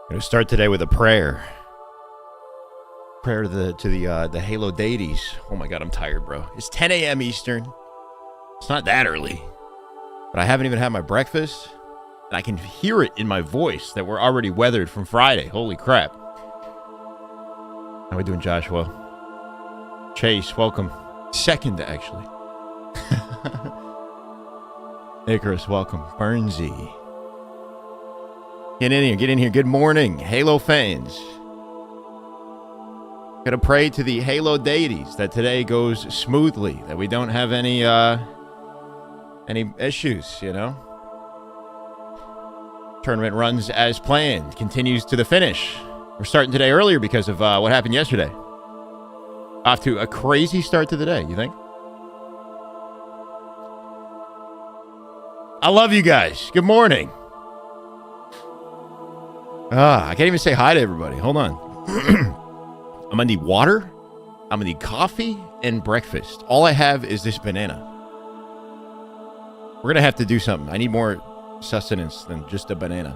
I'm going to start today with a prayer. Prayer to the Halo deities. Oh my God, I'm tired, bro. It's 10 a.m. Eastern. It's not that early, but I haven't even had my breakfast, and I can hear it in my voice that we're already weathered from Friday. Holy crap! How we doing, Joshua? Chase, welcome. Second, actually. Icarus, welcome. Burnsy. Get in here. Good morning, Halo fans. Gonna pray to the Halo deities that today goes smoothly, that we don't have any issues, you know? Tournament runs as planned, continues to the finish. We're starting today earlier because of what happened yesterday. Off to a crazy start to the day, you think? I love you guys. Good morning. I can't even say hi to everybody. Hold on. I'm gonna need water, I'm gonna need coffee, and breakfast. All I have is this banana. We're gonna have to do something. I need more sustenance than just a banana.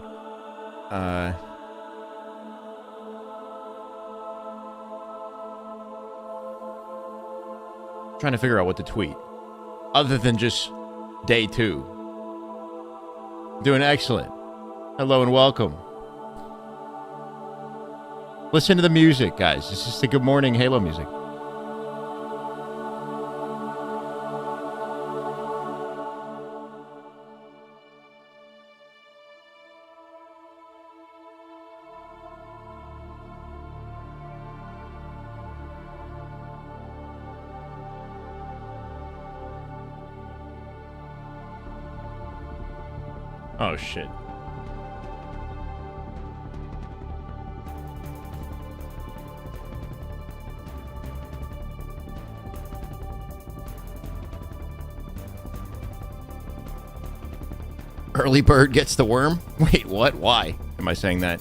Trying to figure out what to tweet. Other than just day 2. Doing excellent. Hello and welcome. Listen to the music, guys. This is the Good Morning Halo music. Oh, shit. Early bird gets the worm? Wait, what? Why am I saying that?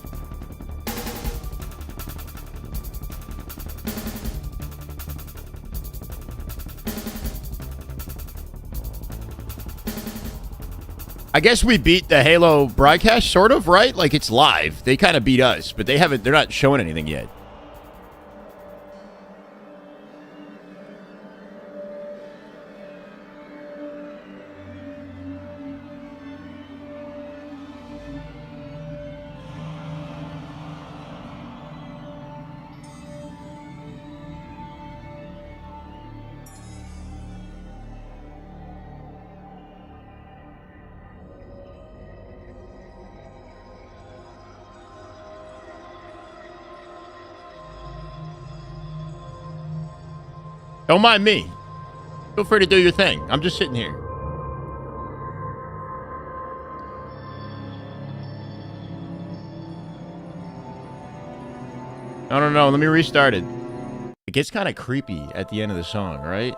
I guess we beat the Halo broadcast, sort of, right? Like, it's live. They kind of beat us, but they're not showing anything yet. Don't mind me. Feel free to do your thing. I'm just sitting here. No. Let me restart it. It gets kind of creepy at the end of the song, right?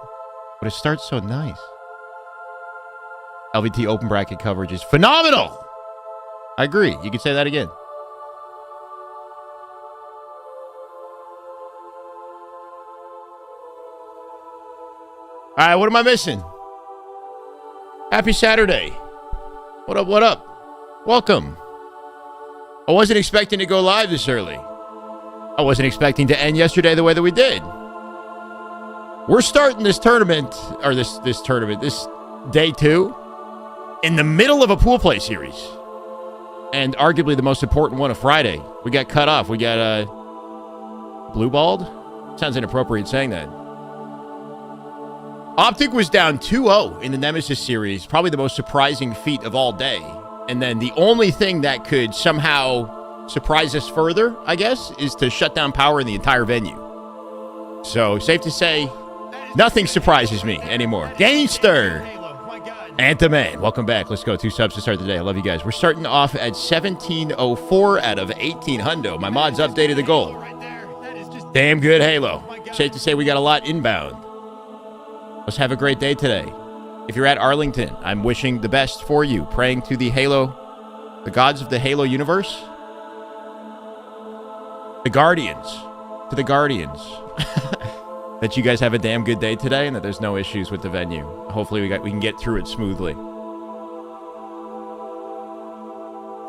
But it starts so nice. LVT open bracket coverage is phenomenal. I agree. You could say that again. All right, what am I missing? Happy Saturday. What up? Welcome. I wasn't expecting to go live this early. I wasn't expecting to end yesterday the way that we did. We're starting this tournament, or this day 2, in the middle of a pool play series. And arguably the most important one of Friday. We got cut off. We got blue balled? Sounds inappropriate saying that. Optic was down 2-0 in the Nemesis series, probably the most surprising feat of all day. And then the only thing that could somehow surprise us further, I guess, is to shut down power in the entire venue. So, safe to say, nothing surprises me anymore. Gangster! Anthem, welcome back. Let's go. 2 subs to start the day. I love you guys. We're starting off at 1704 out of 18 hundo. My mods updated the goal. Damn good Halo. Safe to say we got a lot inbound. Let's have a great day today. If you're at Arlington, I'm wishing the best for you. Praying to the gods of the Halo universe. The Guardians. To the Guardians. That you guys have a damn good day today and that there's no issues with the venue. Hopefully we can get through it smoothly.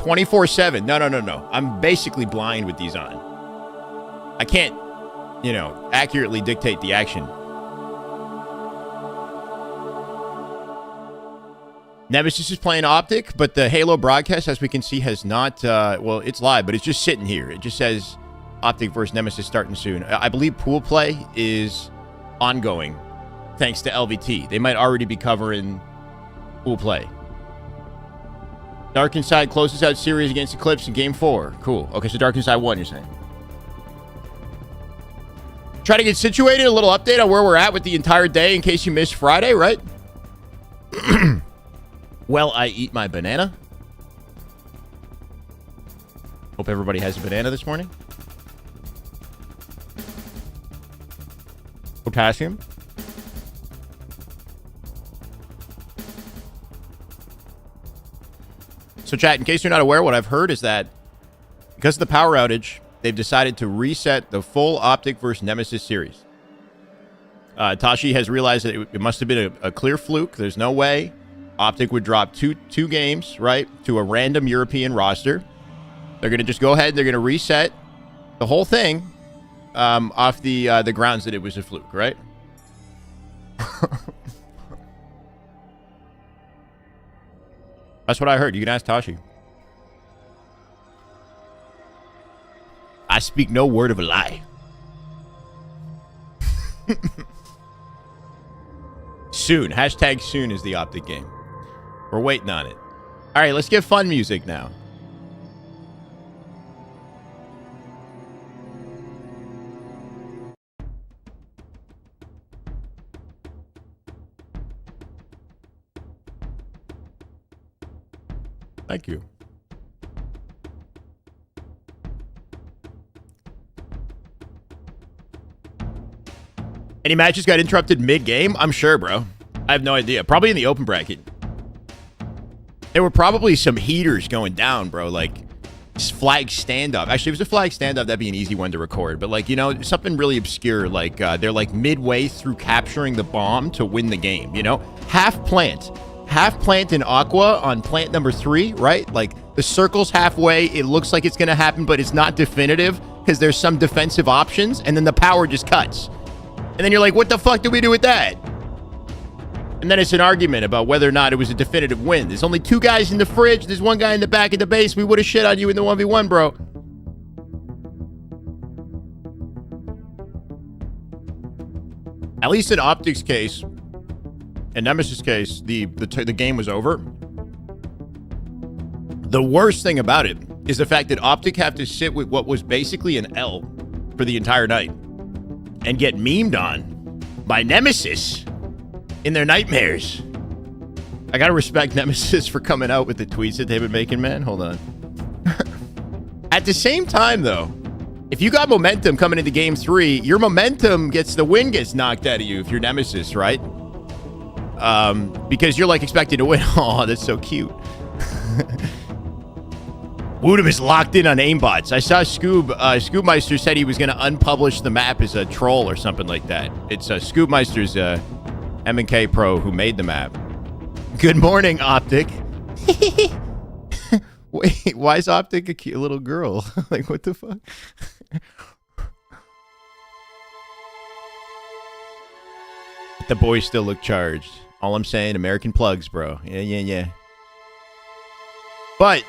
24/7. No. I'm basically blind with these on. I can't, accurately dictate the action. Nemesis is playing Optic, but the Halo broadcast, as we can see, has not, well, it's live, but it's just sitting here. It just says Optic versus Nemesis starting soon. I believe pool play is ongoing, thanks to LVT. They might already be covering pool play. Dark Inside closes out series against Eclipse in Game 4. Cool. Okay, so Dark Inside 1, you're saying. Try to get situated, a little update on where we're at with the entire day in case you missed Friday, right? Well, I eat my banana. Hope everybody has a banana this morning. Potassium. So, chat, in case you're not aware, what I've heard is that because of the power outage, they've decided to reset the full Optic versus Nemesis series. Tashi has realized that it must have been a clear fluke. There's no way Optic would drop two games, right, to a random European roster. They're going to just go ahead. They're going to reset the whole thing off the grounds that it was a fluke, right? That's what I heard. You can ask Tashi. I speak no word of a lie. Soon. Hashtag soon is the Optic game. We're waiting on it. All right, let's get fun music now. Thank you. Any matches got interrupted mid-game? I'm sure, bro. I have no idea. Probably in the open bracket. There were probably some heaters going down, bro. Like, flag standoff. Actually, if it was a flag standoff, that'd be an easy one to record. But, like, something really obscure. Like, they're, like, midway through capturing the bomb to win the game, Half plant. Half plant in Aqua on plant number 3, right? Like, the circle's halfway. It looks like it's going to happen, but it's not definitive because there's some defensive options. And then the power just cuts. And then you're like, what the fuck do we do with that? And then it's an argument about whether or not it was a definitive win. There's only 2 guys in the fridge. There's 1 guy in the back of the base. We would have shit on you in the 1v1, bro. At least in Optic's case, in Nemesis' case, the game was over. The worst thing about it is the fact that Optic have to sit with what was basically an L for the entire night and get memed on by Nemesis in their nightmares. I gotta respect Nemesis for coming out with the tweets that they've been making, man. Hold on. At the same time, though, if you got momentum coming into Game 3, your momentum the win gets knocked out of you if you're Nemesis, right? Because you're, like, expecting to win. Oh, that's so cute. Woodham is locked in on aimbots. I saw Scoobmeister said he was going to unpublish the map as a troll or something like that. It's Scoobmeister's M&K pro who made the map. Good morning, Optic. Wait, why is Optic a cute little girl? Like, what the fuck? The boys still look charged. All I'm saying, American plugs, bro. Yeah. But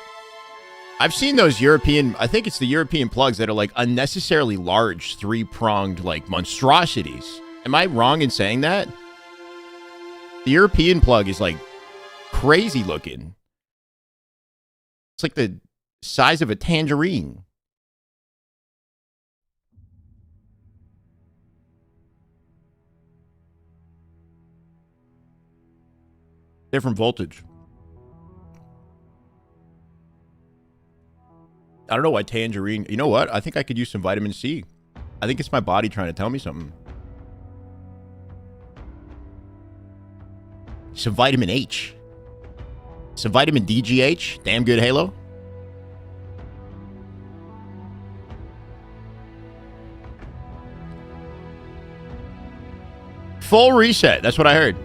I've seen those I think it's the European plugs that are like unnecessarily large, 3-pronged, like monstrosities. Am I wrong in saying that? The European plug is like crazy looking. It's like the size of a tangerine. Different voltage. I don't know why tangerine. You know what? I think I could use some vitamin C. I think it's my body trying to tell me something. Some vitamin H. Some vitamin DGH. Damn good Halo. Full reset. That's what I heard.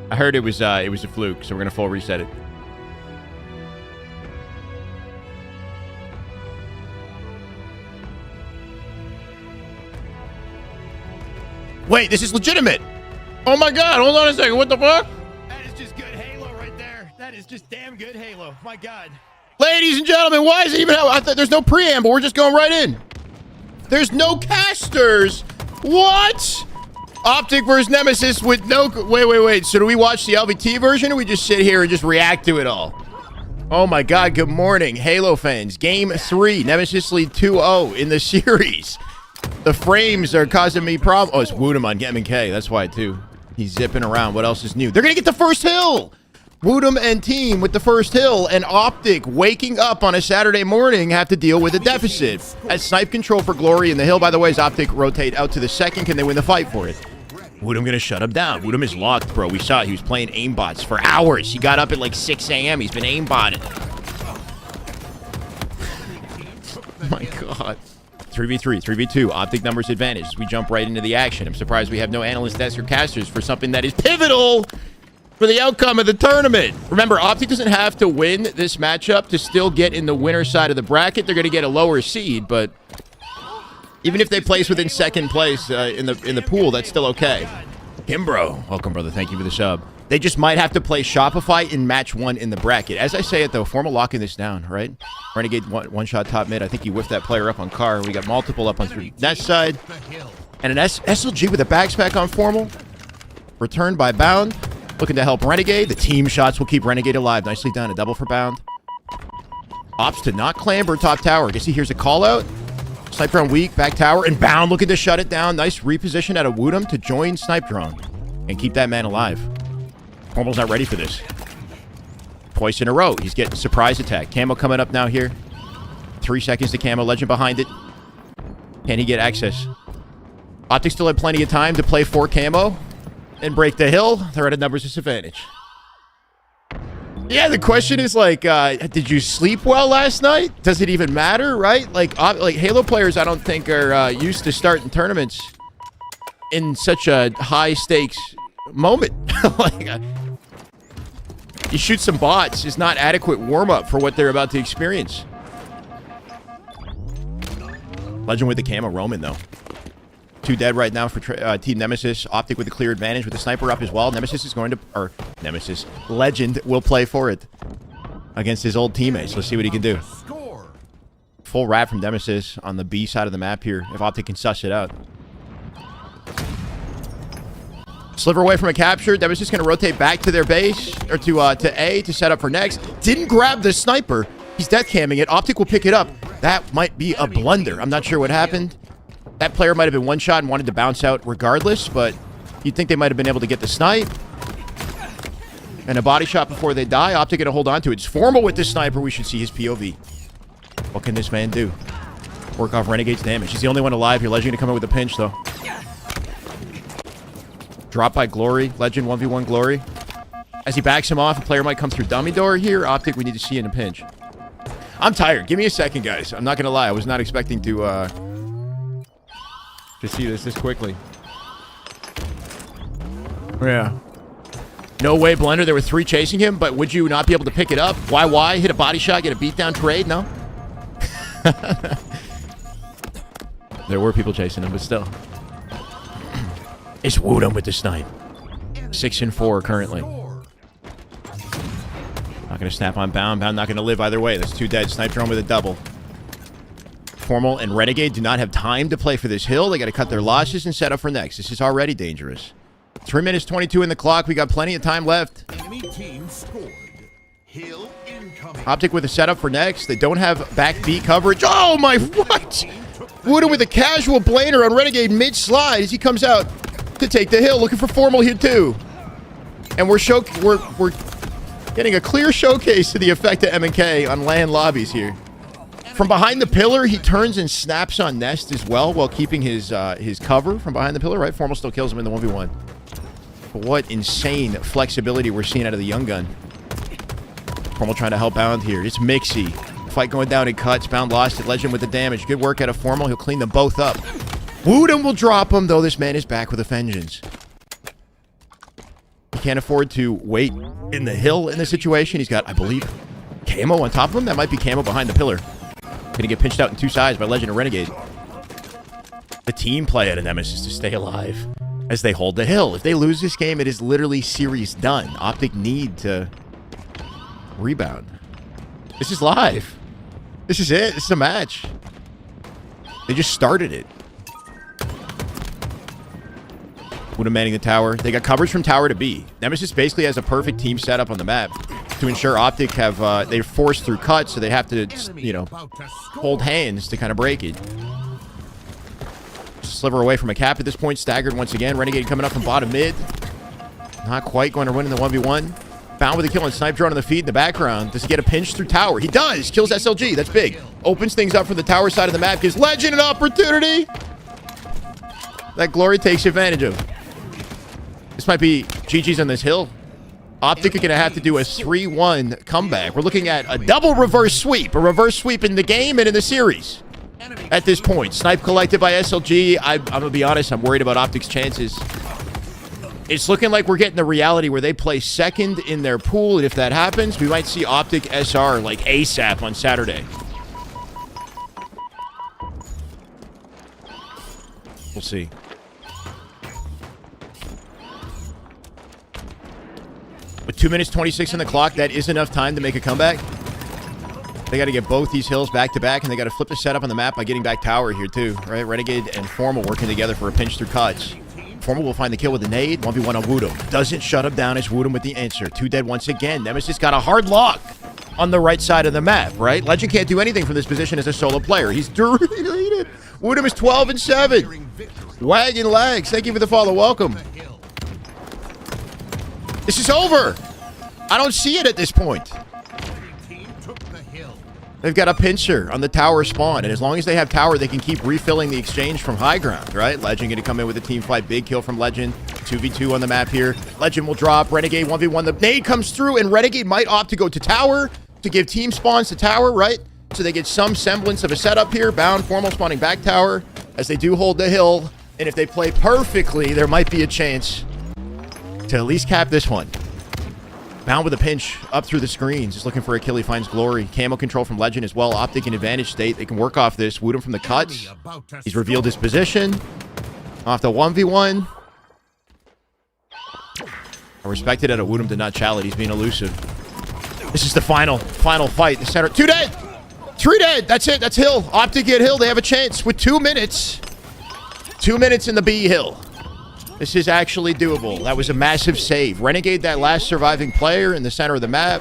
I heard it was a fluke, so we're gonna full reset it. Wait, this is legitimate. Oh my God, hold on a second. What the fuck? That is just good Halo right there. That is just damn good Halo. My God. Ladies and gentlemen, why is it even... I thought there's no preamble. We're just going right in. There's no casters. What? Optic versus Nemesis with no... Wait. So do we watch the LVT version or we just sit here and just react to it all? Oh my God, good morning, Halo fans. Game 3, Nemesis lead 2-0 in the series. The frames are causing me problems. Oh, it's Woodham on M&K. That's why, too. He's zipping around. What else is new? They're going to get the first hill. Woodham and team with the first hill, and Optic waking up on a Saturday morning have to deal with a deficit. As snipe control for Glory in the hill, by the way, as Optic rotate out to the second, can they win the fight for it? Woodham going to shut him down. Woodham is locked, bro. We saw it. He was playing aimbots for hours. He got up at like 6 a.m. He's been aimbotted. Oh my God. 3v3, 3v2, Optic numbers advantage. We jump right into the action. I'm surprised we have no analyst desk or casters for something that is pivotal for the outcome of the tournament. Remember, Optic doesn't have to win this matchup to still get in the winner side of the bracket. They're going to get a lower seed, but even if they place within second place in the pool, that's still okay. Kimbro, welcome, brother. Thank you for the sub. They just might have to play Shopify in match 1 in the bracket. As I say it, though, Formal locking this down, right? Renegade one shot top mid. I think he whiffed that player up on car. We got multiple up on that side. And an SLG with a backpack on Formal. Returned by Bound. Looking to help Renegade. The team shots will keep Renegade alive. Nicely done. A double for Bound. Opts to not clamber top tower. Guess he hears a call out. Snipe drone weak. Back tower. And Bound looking to shut it down. Nice reposition out of Woodham to join Snipe drone. And keep that man alive. Formal's not ready for this. Twice in a row. He's getting surprise attack. Camo coming up now here. 3 seconds to Camo. Legend behind it. Can he get access? Optic still had plenty of time to play for Camo and break the hill. They're at a numbers disadvantage. Yeah, the question is like, did you sleep well last night? Does it even matter, right? Like Halo players, I don't think are used to starting tournaments in such a high stakes moment. You shoot some bots is not adequate warm-up for what they're about to experience. Legend with the camo Roman, though. 2 dead right now for Team Nemesis. Optic with a clear advantage with the sniper up as well. Nemesis is going to... Or, Nemesis. Legend will play for it against his old teammates. Let's see what he can do. Full wrap from Nemesis on the B side of the map here, if Optic can suss it out. Sliver away from a capture. Nemesis going to rotate back to their base, or to A to set up for next. Didn't grab the sniper. He's death camming it. Optic will pick it up. That might be a blunder. I'm not sure what happened. That player might have been one shot and wanted to bounce out regardless, but you'd think they might have been able to get the snipe. And a body shot before they die. Optic going to hold on to it. It's Formal with the sniper. We should see his POV. What can this man do? Work off Renegade's damage. He's the only one alive here. Legend going to come in with a pinch, though. Drop by Glory. Legend 1v1 Glory. As he backs him off, a player might come through dummy door here. Optic, we need to see in a pinch. I'm tired. Give me a second, guys. I'm not going to lie. I was not expecting to see this quickly. Yeah. No way, Blender. There were 3 chasing him, but would you not be able to pick it up? Why? Hit a body shot, get a beatdown trade? No? There were people chasing him, but still. It's Woodham with the snipe. 6 and 4 currently. Not going to snap on Bound. Bound not going to live either way. That's 2 dead. Snipe drone with a double. Formal and Renegade do not have time to play for this hill. They got to cut their losses and set up for next. This is already dangerous. 3 minutes 22 in the clock. We got plenty of time left. Enemy team scored. Hill incoming. Optic with a setup for next. They don't have back B coverage. Oh my, what? Woodham with a casual blader on Renegade mid-slide as he comes out to take the hill. Looking for Formal here too. And we're getting a clear showcase to the effect of M&K on LAN lobbies here. From behind the pillar, he turns and snaps on Nest as well while keeping his cover from behind the pillar, right? Formal still kills him in the 1v1. But what insane flexibility we're seeing out of the young gun. Formal trying to help Bound here. It's Mixie. Fight going down in cuts. Bound lost it. Legend with the damage. Good work out of Formal. He'll clean them both up. Woodham will drop him, though this man is back with a vengeance. He can't afford to wait in the hill in this situation. He's got, I believe, Camo on top of him. That might be Camo behind the pillar. Gonna get pinched out in 2 sides by Legend and Renegade. The team play at a Nemesis to stay alive. as they hold the hill. If they lose this game, it is literally series done. Optic need to rebound. This is live. This is it. This is a match. They just started it. Would manning the tower. They got coverage from tower to B. Nemesis basically has a perfect team setup on the map to ensure Optic have, they're forced through cuts, so they have to, you know, hold hands to kind of break it. Sliver away from a cap at this point. Staggered once again. Renegade coming up from bottom mid. Not quite going to win in the 1v1. Found with a kill on snipe drone on the feed in the background. Does he get a pinch through tower? He does. Kills SLG. That's big. Opens things up from the tower side of the map. Gives Legend an opportunity that Glory takes advantage of. This might be GG's on this hill. Optic are going to have to do a 3-1 comeback. We're looking at a double reverse sweep. A reverse sweep in the game and in the series. At this point, snipe collected by SLG. I'm going to be honest, I'm worried about Optic's chances. It's looking like we're getting the reality where they play second in their pool, and if that happens, we might see Optic SR like ASAP on Saturday. We'll see. With 2 minutes 26 on the clock, that is enough time to make a comeback. They got to get both these hills back to back, and they got to flip the setup on the map by getting back tower here too, right? Renegade and Formal working together for a pinch through cuts. Formal will find the kill with a nade. 1v1 on Woodham. Doesn't shut him down as Woodham with the answer. 2 dead once again. Nemesis got a hard lock on the right side of the map, right? Legend can't do anything from this position as a solo player. He's deleted. Woodham is 12-7. Wagon Lags, thank you for the follow. Welcome. This is over. I don't see it at this point. They've got a pincher on the tower spawn, and as long as they have tower, they can keep refilling the exchange from high ground, right? Legend going to come in with a team fight. Big kill from Legend. 2v2 on the map here. Legend will drop. Renegade 1v1. The nade comes through, and Renegade might opt to go to tower to give team spawns to tower, right? So they get some semblance of a setup here. Bound, Formal spawning back tower as they do hold the hill. And if they play perfectly, there might be a chance to at least cap this one. Bound with a pinch up through the screens. Just looking for a kill. He finds Glory. Camo control from Legend as well. Optic in advantage state. They can work off this. Woodham from the cuts. He's revealed his position. Off the 1v1. I respect it at a Woodham to not challenge. He's being elusive. This is the final fight. The center. 2 dead. 3 dead. That's it. That's hill. Optic get hill. They have a chance with 2 minutes. 2 minutes in the B hill. This is actually doable. That was a massive save. Renegade, that last surviving player in the center of the map,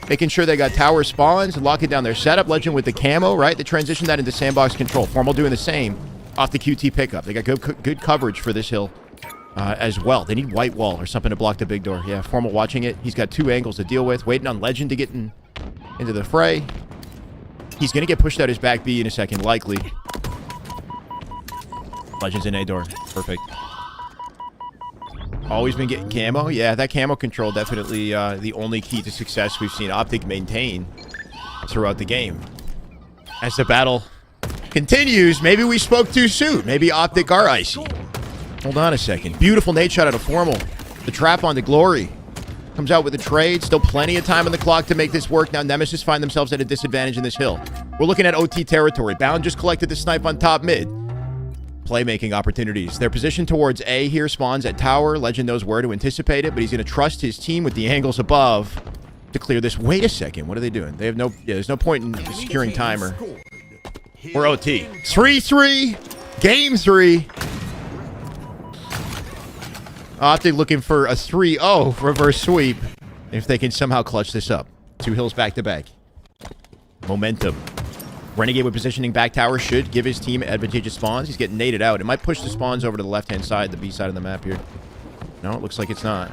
making sure they got tower spawns and locking down their setup. Legend with the camo, right? They transitioned that into sandbox control. Formal doing the same off the QT pickup. They got good coverage for this hill as well. They need white wall or something to block the big door. Yeah, Formal watching it. He's got 2 angles to deal with. Waiting on Legend to get into the fray. He's going to get pushed out his back B in a second, likely. Legend's in A door. Perfect. Always been getting camo. Yeah, that camo control definitely the only key to success we've seen Optic maintain throughout the game. As the battle continues, maybe we spoke too soon. Maybe Optic are icy. Hold on a second. Beautiful nade shot out of Formal. The trap on the Glory. Comes out with a trade. Still plenty of time on the clock to make this work. Now Nemesis find themselves at a disadvantage in this hill. We're looking at OT territory. Bound just collected the snipe on top mid. Playmaking opportunities. Their position towards A here spawns at tower. Legend knows where to anticipate it, but he's going to trust his team with the angles above to clear this. Wait a second. What are they doing? They have no... Yeah, there's no point in securing timer. Or OT. 3-3. Game 3. Optic looking for a 3-0 reverse sweep if they can somehow clutch this up. 2 hills back to back. Momentum. Renegade with positioning back tower should give his team advantageous spawns. He's getting naded out. It might push the spawns over to the left-hand side, the B side of the map here. No, it looks like it's not.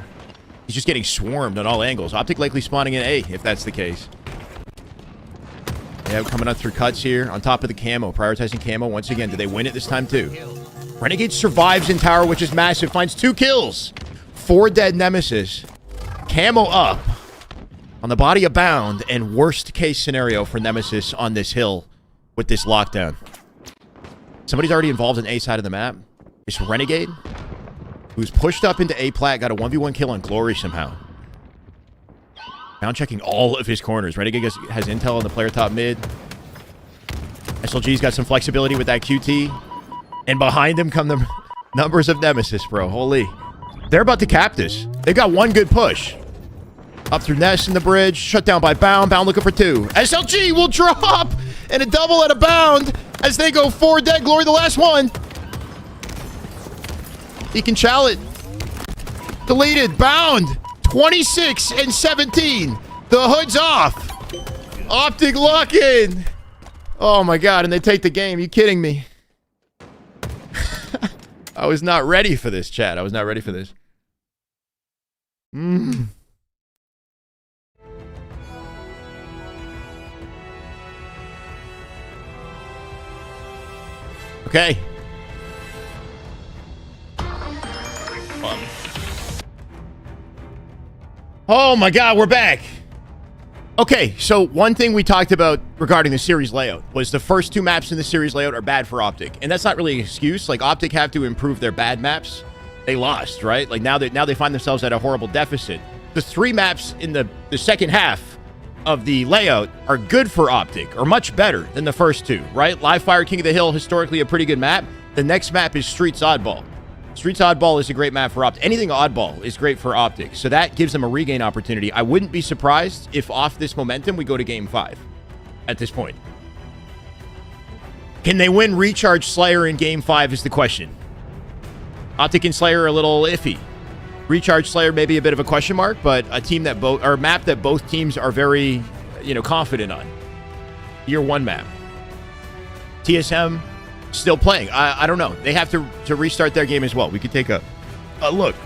He's just getting swarmed on all angles. Optic likely spawning in A, if that's the case. Yeah, coming up through cuts here. On top of the camo. Prioritizing camo once again. Do they win it this time, too? Renegade survives in tower, which is massive. Finds 2 kills. 4 dead Nemesis. Camo up on the body of Bound. And worst case scenario for Nemesis on this hill with this lockdown. Somebody's already involved in A side of the map. It's Renegade, who's pushed up into A plat, got a 1v1 kill on Glory somehow. Bound checking all of his corners. Renegade has intel on the player top mid. SLG's got some flexibility with that QT. And behind him come the Numbers of Nemesis, bro. Holy. They're about to cap this. They've got one good push. Up through Ness in the bridge. Shut down by Bound. Bound looking for 2. SLG will drop. And a double at a Bound as they go 4 dead. Glory the last one. He can chow it. Deleted. Bound. 26 and 17. The hood's off. Optic lock in. Oh my god, and they take the game. You kidding me? I was not ready for this, chat. I was not ready for this. Okay. Oh my god, we're back. Okay, so one thing we talked about regarding the series layout was the first 2 maps in the series layout are bad for Optic. And that's not really an excuse. Like, Optic have to improve their bad maps. They lost, right? Like, now they find themselves at a horrible deficit. The 3 maps in the second half of the layout are good for Optic, or much better than the first 2, right? Livefire, King of the Hill, historically a pretty good map. The next map is Streets Oddball. Streets Oddball is a great map for Optic. Anything Oddball is great for Optic. So that gives them a regain opportunity. I wouldn't be surprised if off this momentum we go to Game 5 at this point. Can they win Recharge Slayer in Game 5 is the question. Optic and Slayer are a little iffy. Recharge Slayer may be a bit of a question mark, but a team that or a map that both teams are very, confident on. Year 1 map. TSM still playing. I don't know. They have to restart their game as well. We could take a look.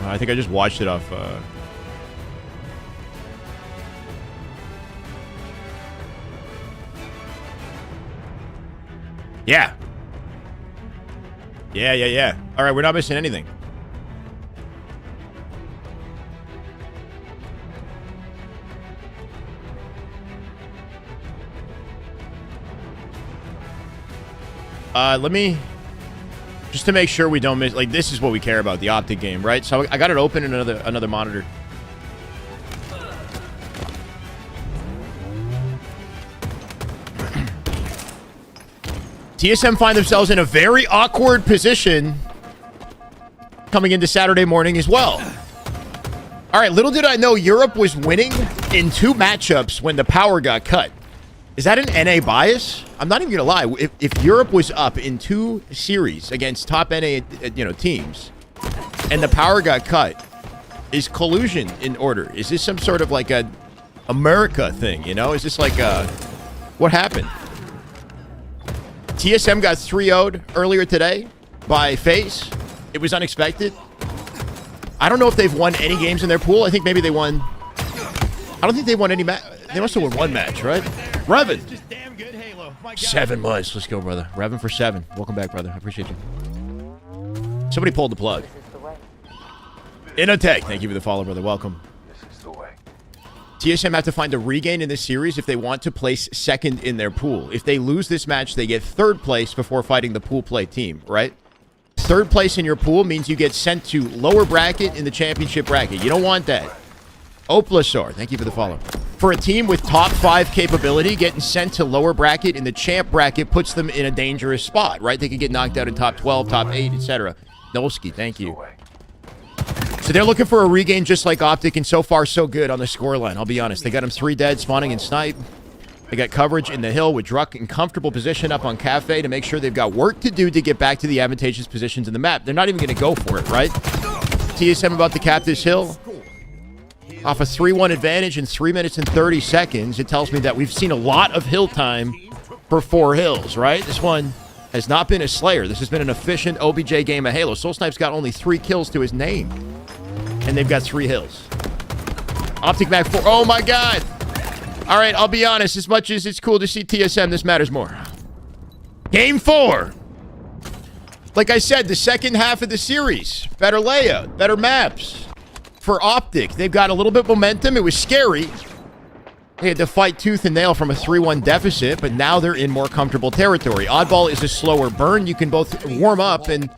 I think I just watched it off. Yeah. Yeah. All right, we're not missing anything. Let me, just to make sure we don't miss, like, this is what we care about, the Optic game, right? So I got it open in another monitor. TSM find themselves in a very awkward position coming into Saturday morning as well. All right, little did I know Europe was winning in 2 matchups when the power got cut. Is that an NA bias? I'm not even gonna lie. If Europe was up in 2 series against top NA, teams, and the power got cut, is collusion in order? Is this some sort of like a America thing? Is this like what happened? TSM got 3-0'd earlier today by FaZe. It was unexpected. I don't know if they've won any games in their pool. I think maybe they won. I don't think they won any match. They must have won 1 match, right? Revan. 7 months. Let's go, brother. Revan for 7. Welcome back, brother. I appreciate you. Somebody pulled the plug. Inotech. Thank you for the follow, brother. Welcome. TSM have to find a regain in this series if they want to place 2nd in their pool. If they lose this match, they get 3rd place before fighting the pool play team, right? 3rd place in your pool means you get sent to lower bracket in the championship bracket. You don't want that. Oplasaur, thank you for the follow. For a team with top 5 capability, getting sent to lower bracket in the champ bracket puts them in a dangerous spot, right? They could get knocked out in top 12, top 8, etc. Nolski, thank you. So they're looking for a regain just like Optic, and so far so good on the scoreline, I'll be honest. They got him 3 dead, spawning in snipe. They got coverage in the hill with Druck in comfortable position up on Cafe to make sure they've got work to do to get back to the advantageous positions in the map. They're not even going to go for it, right? TSM about to cap this hill. Off a 3-1 advantage in 3 minutes and 30 seconds. It tells me that we've seen a lot of hill time for 4 hills, right? This one has not been a Slayer. This has been an efficient OBJ game of Halo. Soul Snipe's got only 3 kills to his name. And they've got 3 hills. Optic back 4. Oh, my God. All right, I'll be honest. As much as it's cool to see TSM, this matters more. Game 4. Like I said, the second half of the series. Better layout. Better maps. For Optic, they've got a little bit of momentum. It was scary. They had to fight tooth and nail from a 3-1 deficit, but now they're in more comfortable territory. Oddball is a slower burn. You can both warm up and,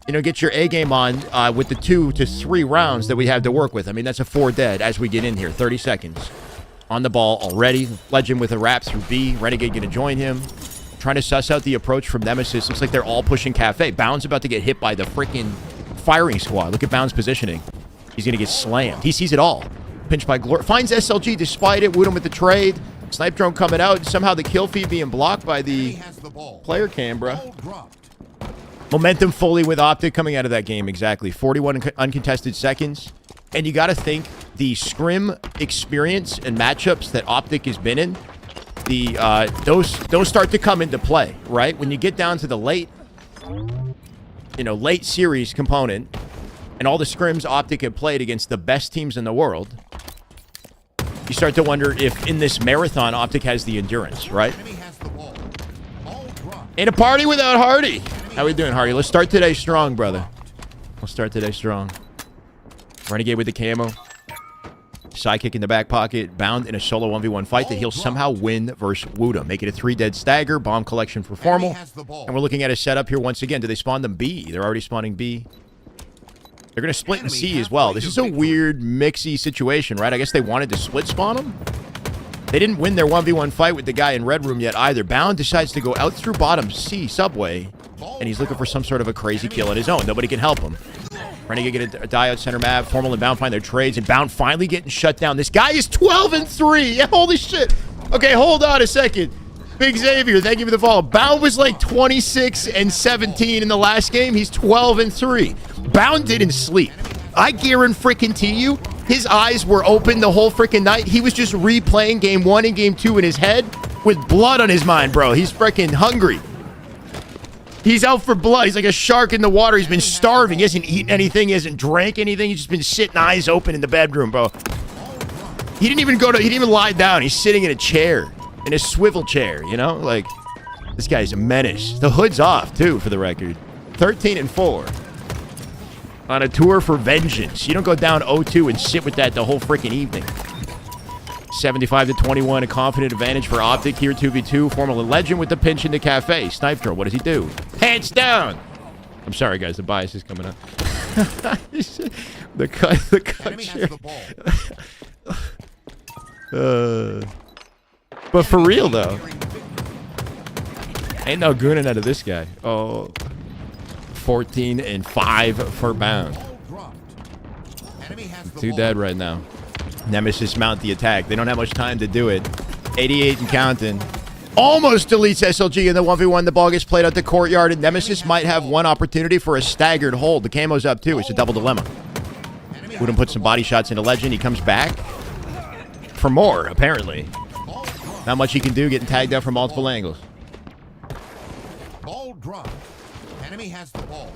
get your A game on with the 2 to 3 rounds that we have to work with. I mean, that's a 4 dead as we get in here. 30 seconds. On the ball already. Legend with a wrap through B. Renegade going to join him. Trying to suss out the approach from Nemesis. Looks like they're all pushing Cafe. Bound's about to get hit by the freaking firing squad. Look at Bound's positioning. He's going to get slammed. He sees it all. Pinched by Glory. Finds SLG despite it. Woodham with the trade. Snipe drone coming out. Somehow the kill feed being blocked by the player cam, bro. Momentum fully with Optic coming out of that game. Exactly. 41 uncontested seconds. And you got to think the scrim experience and matchups that Optic has been in, those start to come into play, right? When you get down to the late series component and all the scrims Optic have played against the best teams in the world, you start to wonder if in this marathon Optic has the endurance, right? Ain't a party without Hardy. How we doing, Hardy? Let's start today strong, brother. Let's start today strong. Renegade with the camo. Sidekick in the back pocket. Bound in a solo 1v1 fight that he'll somehow win versus Woodham. Make it a 3 dead stagger. Bomb collection for Formal. And we're looking at a setup here once again. Do they spawn them B? They're already spawning B. They're going to split in C as well. This is a weird mixy situation, right? I guess they wanted to split spawn them. They didn't win their 1v1 fight with the guy in Red Room yet either. Bound decides to go out through bottom C subway. And he's looking for some sort of a crazy kill on his own. Nobody can help him. Renegade get a die out center map. Formal and Bound find their trades. And Bound finally getting shut down. This guy is 12-3. Yeah, holy shit. Okay, hold on a second. Big Xavier, thank you for the follow. Bound was like 26-17 in the last game. He's 12-3. Bound didn't sleep. I guarantee you, his eyes were open the whole freaking night. He was just replaying game 1 and game 2 in his head with blood on his mind, bro. He's freaking hungry. He's out for blood. He's like a shark in the water. He's been starving. He hasn't eaten anything. He hasn't drank anything. He's just been sitting eyes open in the bedroom, bro. He didn't even lie down. He's sitting in a chair, in a swivel chair, you know? Like, this guy's a menace. The hood's off, too, for the record. 13-4. On a tour for vengeance. You don't go down 0-2 and sit with that the whole freaking evening. 75-21, a confident advantage for Optic here, 2v2. Formal and Legend with the pinch into Cafe. Snipe drone, what does he do? Pants down! I'm sorry, guys, the bias is coming up. the cut share. But for real, though. Ain't no gooning out of this guy. Oh, 14-5 for Bound. 2 dead right now. Nemesis mount the attack. They don't have much time to do it. 88 and counting. Almost deletes SLG in the 1v1. The ball gets played out the courtyard, and Nemesis might have one opportunity for a staggered hold. The camo's up, too. It's a double dilemma. Wouldn't put some body shots into Legend. He comes back for more, apparently. Not much he can do, getting tagged out from multiple angles. Ball dropped. Enemy has the ball.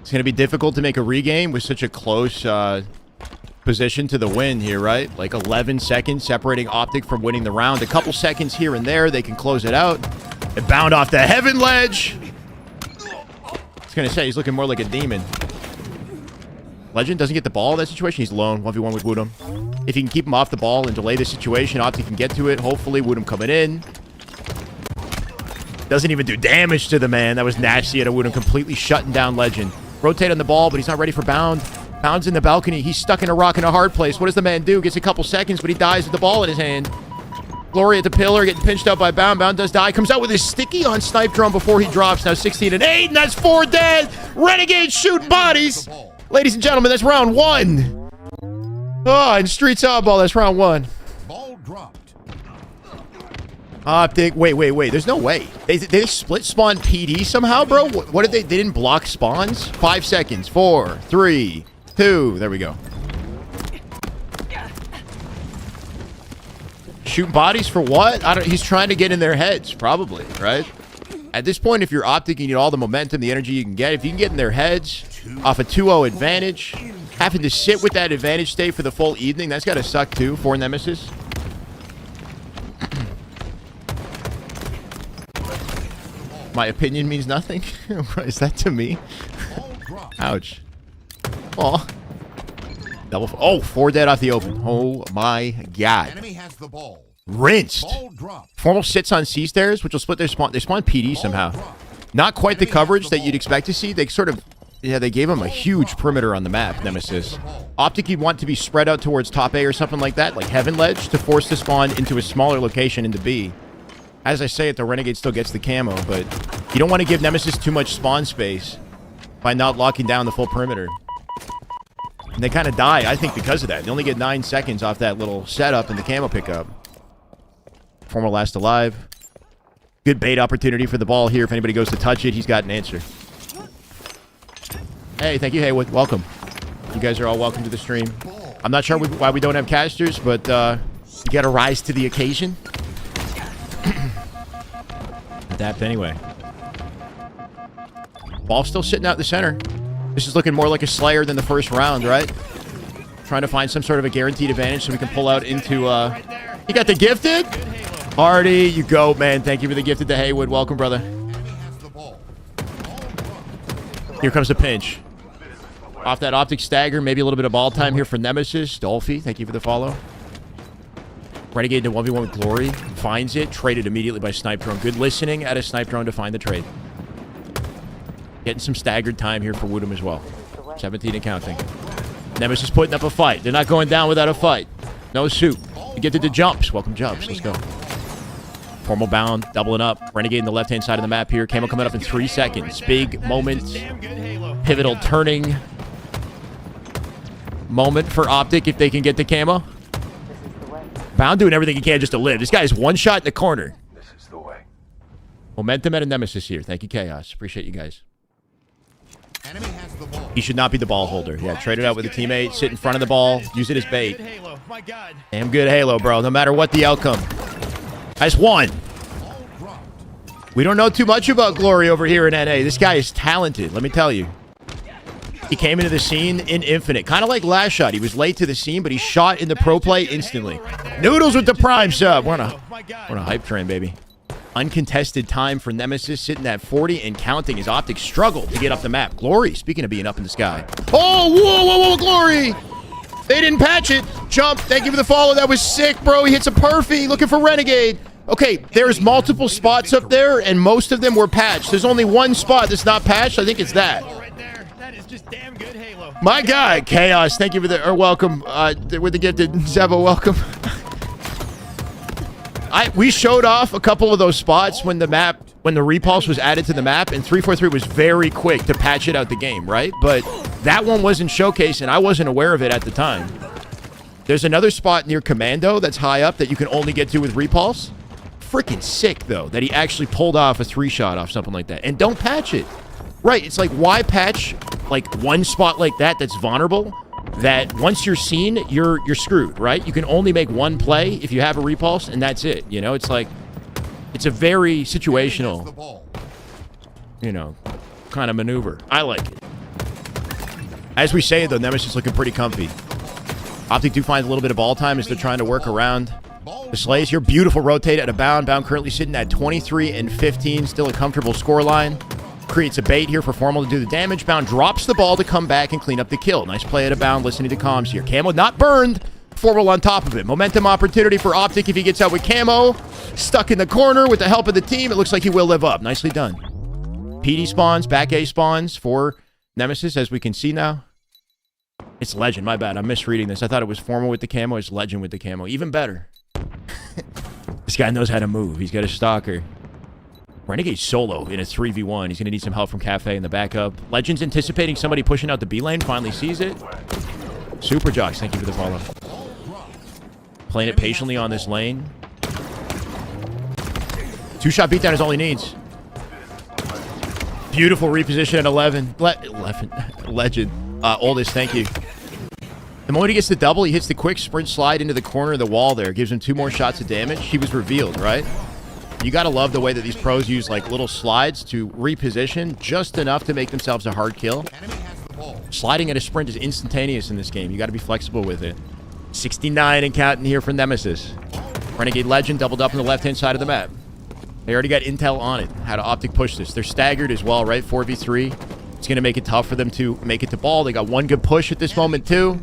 It's going to be difficult to make a regame with such a close position to the win here, right? Like 11 seconds separating Optic from winning the round. A couple seconds here and there, they can close it out. And Bound off the heaven ledge. I was going to say, he's looking more like a demon. Legend doesn't get the ball in that situation. He's alone, 1v1 with Woodham. If he can keep him off the ball and delay the situation, Optic can get to it. Hopefully, Woodham coming in. Doesn't even do damage to the man. That was nasty. And Woodham completely shutting down Legend. Rotate on the ball, but he's not ready for Bound. Bound's in the balcony. He's stuck in a rock in a hard place. What does the man do? Gets a couple seconds, but he dies with the ball in his hand. Glory at the pillar, getting pinched up by Bound. Bound does die. Comes out with his sticky on Snipe Drone before he drops. Now 16-8, and that's 4 dead. Renegade shooting bodies. Ladies and gentlemen, that's round 1. Oh, and Streets Oddball, that's round 1. Ball dropped. Optic, wait. There's no way. They split spawn PD somehow, bro? What did they didn't block spawns? 5 seconds. 4, 3, 2. There we go. Shooting bodies for what? He's trying to get in their heads, probably, right? At this point, if you're Optic, you need all the momentum, the energy you can get. If you can get in their heads off a 2-0 advantage, having to sit with that advantage state for the full evening, that's got to suck too for Nemesis. My opinion means nothing? Is that to me? Ouch. Oh. Double. Oh, 4 dead off the open. Oh my god. Enemy has the ball. Rinsed. Ball dropped. Formal sits on C stairs, which will split their spawn. They spawn PD somehow. Not quite the coverage that you'd expect to see. They sort of Yeah, they gave him a huge perimeter on the map, Nemesis. Optic, you'd want to be spread out towards top A or something like that, like Heaven Ledge, to force the spawn into a smaller location into B. As I say it, the Renegade still gets the camo, but you don't want to give Nemesis too much spawn space by not locking down the full perimeter. And they kind of die, I think, because of that. They only get 9 seconds off that little setup and the camo pickup. Formal last alive. Good bait opportunity for the ball here. If anybody goes to touch it, he's got an answer. Hey, thank you, Haywood. Welcome. You guys are all welcome to the stream. I'm not sure why we don't have casters, but you got to rise to the occasion. Adapt anyway. Ball still sitting out in the center. This is looking more like a Slayer than the first round, right? Trying to find some sort of a guaranteed advantage so we can pull out into... You got the gifted? Hardy, you go, man. Thank you for the gifted to Haywood. Welcome, brother. Here comes the pinch. Off that Optic stagger, maybe a little bit of ball time here for Nemesis. Dolphy, thank you for the follow. Renegade into 1v1 with Glory. Finds it. Traded immediately by Snipe Drone. Good listening at a Snipe Drone to find the trade. Getting some staggered time here for Woodham as well. 17 and counting. Nemesis putting up a fight. They're not going down without a fight. No suit. You get to the jumps. Welcome jumps. Let's go. Formal bound. Doubling up. Renegade in the left-hand side of the map here. Camo coming up in 3 seconds. Big moment. Pivotal turning moment for Optic if they can get the camo. Bound doing everything he can just to live. This guy is one shot in the corner. This is the way. Momentum and a Nemesis here. Thank you, Chaos. Appreciate you guys. Enemy has the ball. He should not be the ball holder. Yeah, trade it out with a teammate. Sit in front of the ball. Use it as bait. Damn good Halo, bro. No matter what the outcome. Nice one. We don't know too much about Glory over here in NA. This guy is talented, let me tell you. He came into the scene in Infinite. Kind of like last shot. He was late to the scene, but he shot in the pro play instantly. Noodles with the prime sub. We're on a hype train, baby. Uncontested time for Nemesis, sitting at 40 and counting. His Optic struggled to get up the map. Glory, speaking of being up in the sky. Oh, whoa, Glory! They didn't patch it. Jump. Thank you for the follow. That was sick, bro. He hits a perfy. Looking for Renegade. Okay, there's multiple spots up there, and most of them were patched. There's only one spot that's not patched. I think it's that. Just damn good Halo. My God, Chaos. Thank you for the welcome with the gifted Zevo. Welcome. We showed off a couple of those spots when the repulse was added to the map, and 343 was very quick to patch it out the game, right? But that one wasn't showcased, and I wasn't aware of it at the time. There's another spot near Commando that's high up that you can only get to with repulse. Freaking sick though that he actually pulled off a 3-shot off something like that, and don't patch it. Right, it's like, why patch like one spot like that that's vulnerable, that once you're seen, you're screwed, right? You can only make one play if you have a repulse, and that's it. You know, it's like, it's a very situational, you know, kind of maneuver. I like it. As we say, though, Nemesis looking pretty comfy. Optic do find a little bit of ball time as they're trying to work around the Slays here. Beautiful rotate at a bound. Bound currently sitting at 23 and 15. Still a comfortable scoreline. Creates a bait here for Formal to do the damage. Bound drops the ball to come back and clean up the kill. Nice play at a bound, listening to comms here. Camo not burned. Formal on top of it. Momentum opportunity for Optic if he gets out with camo. Stuck in the corner with the help of the team. It looks like he will live up. Nicely done. PD spawns, back A spawns for Nemesis, as we can see now. It's Legend, my bad. I'm misreading this. I thought it was Formal with the camo. It's Legend with the camo. Even better. This guy knows how to move. He's got a stalker. Renegade solo in a 3v1. He's going to need some help from Cafe in the backup. Legend's anticipating somebody pushing out the B lane. Finally sees it. Super Jocks, thank you for the follow. Playing it patiently on this lane. 2-shot beatdown is all he needs. Beautiful reposition at 11. 11. Legend. Oldest, thank you. The moment he gets the double, he hits the quick sprint slide into the corner of the wall there. Gives him 2 more shots of damage. He was revealed, right? You got to love the way that these pros use like little slides to reposition just enough to make themselves a hard kill. Sliding at a sprint is instantaneous in this game. You got to be flexible with it. 69 and counting here for Nemesis. Renegade Legend doubled up on the left-hand side of the map. They already got intel on it, how to Optic push this. They're staggered as well, right? 4v3. It's going to make it tough for them to make it to ball. They got one good push at this moment, too.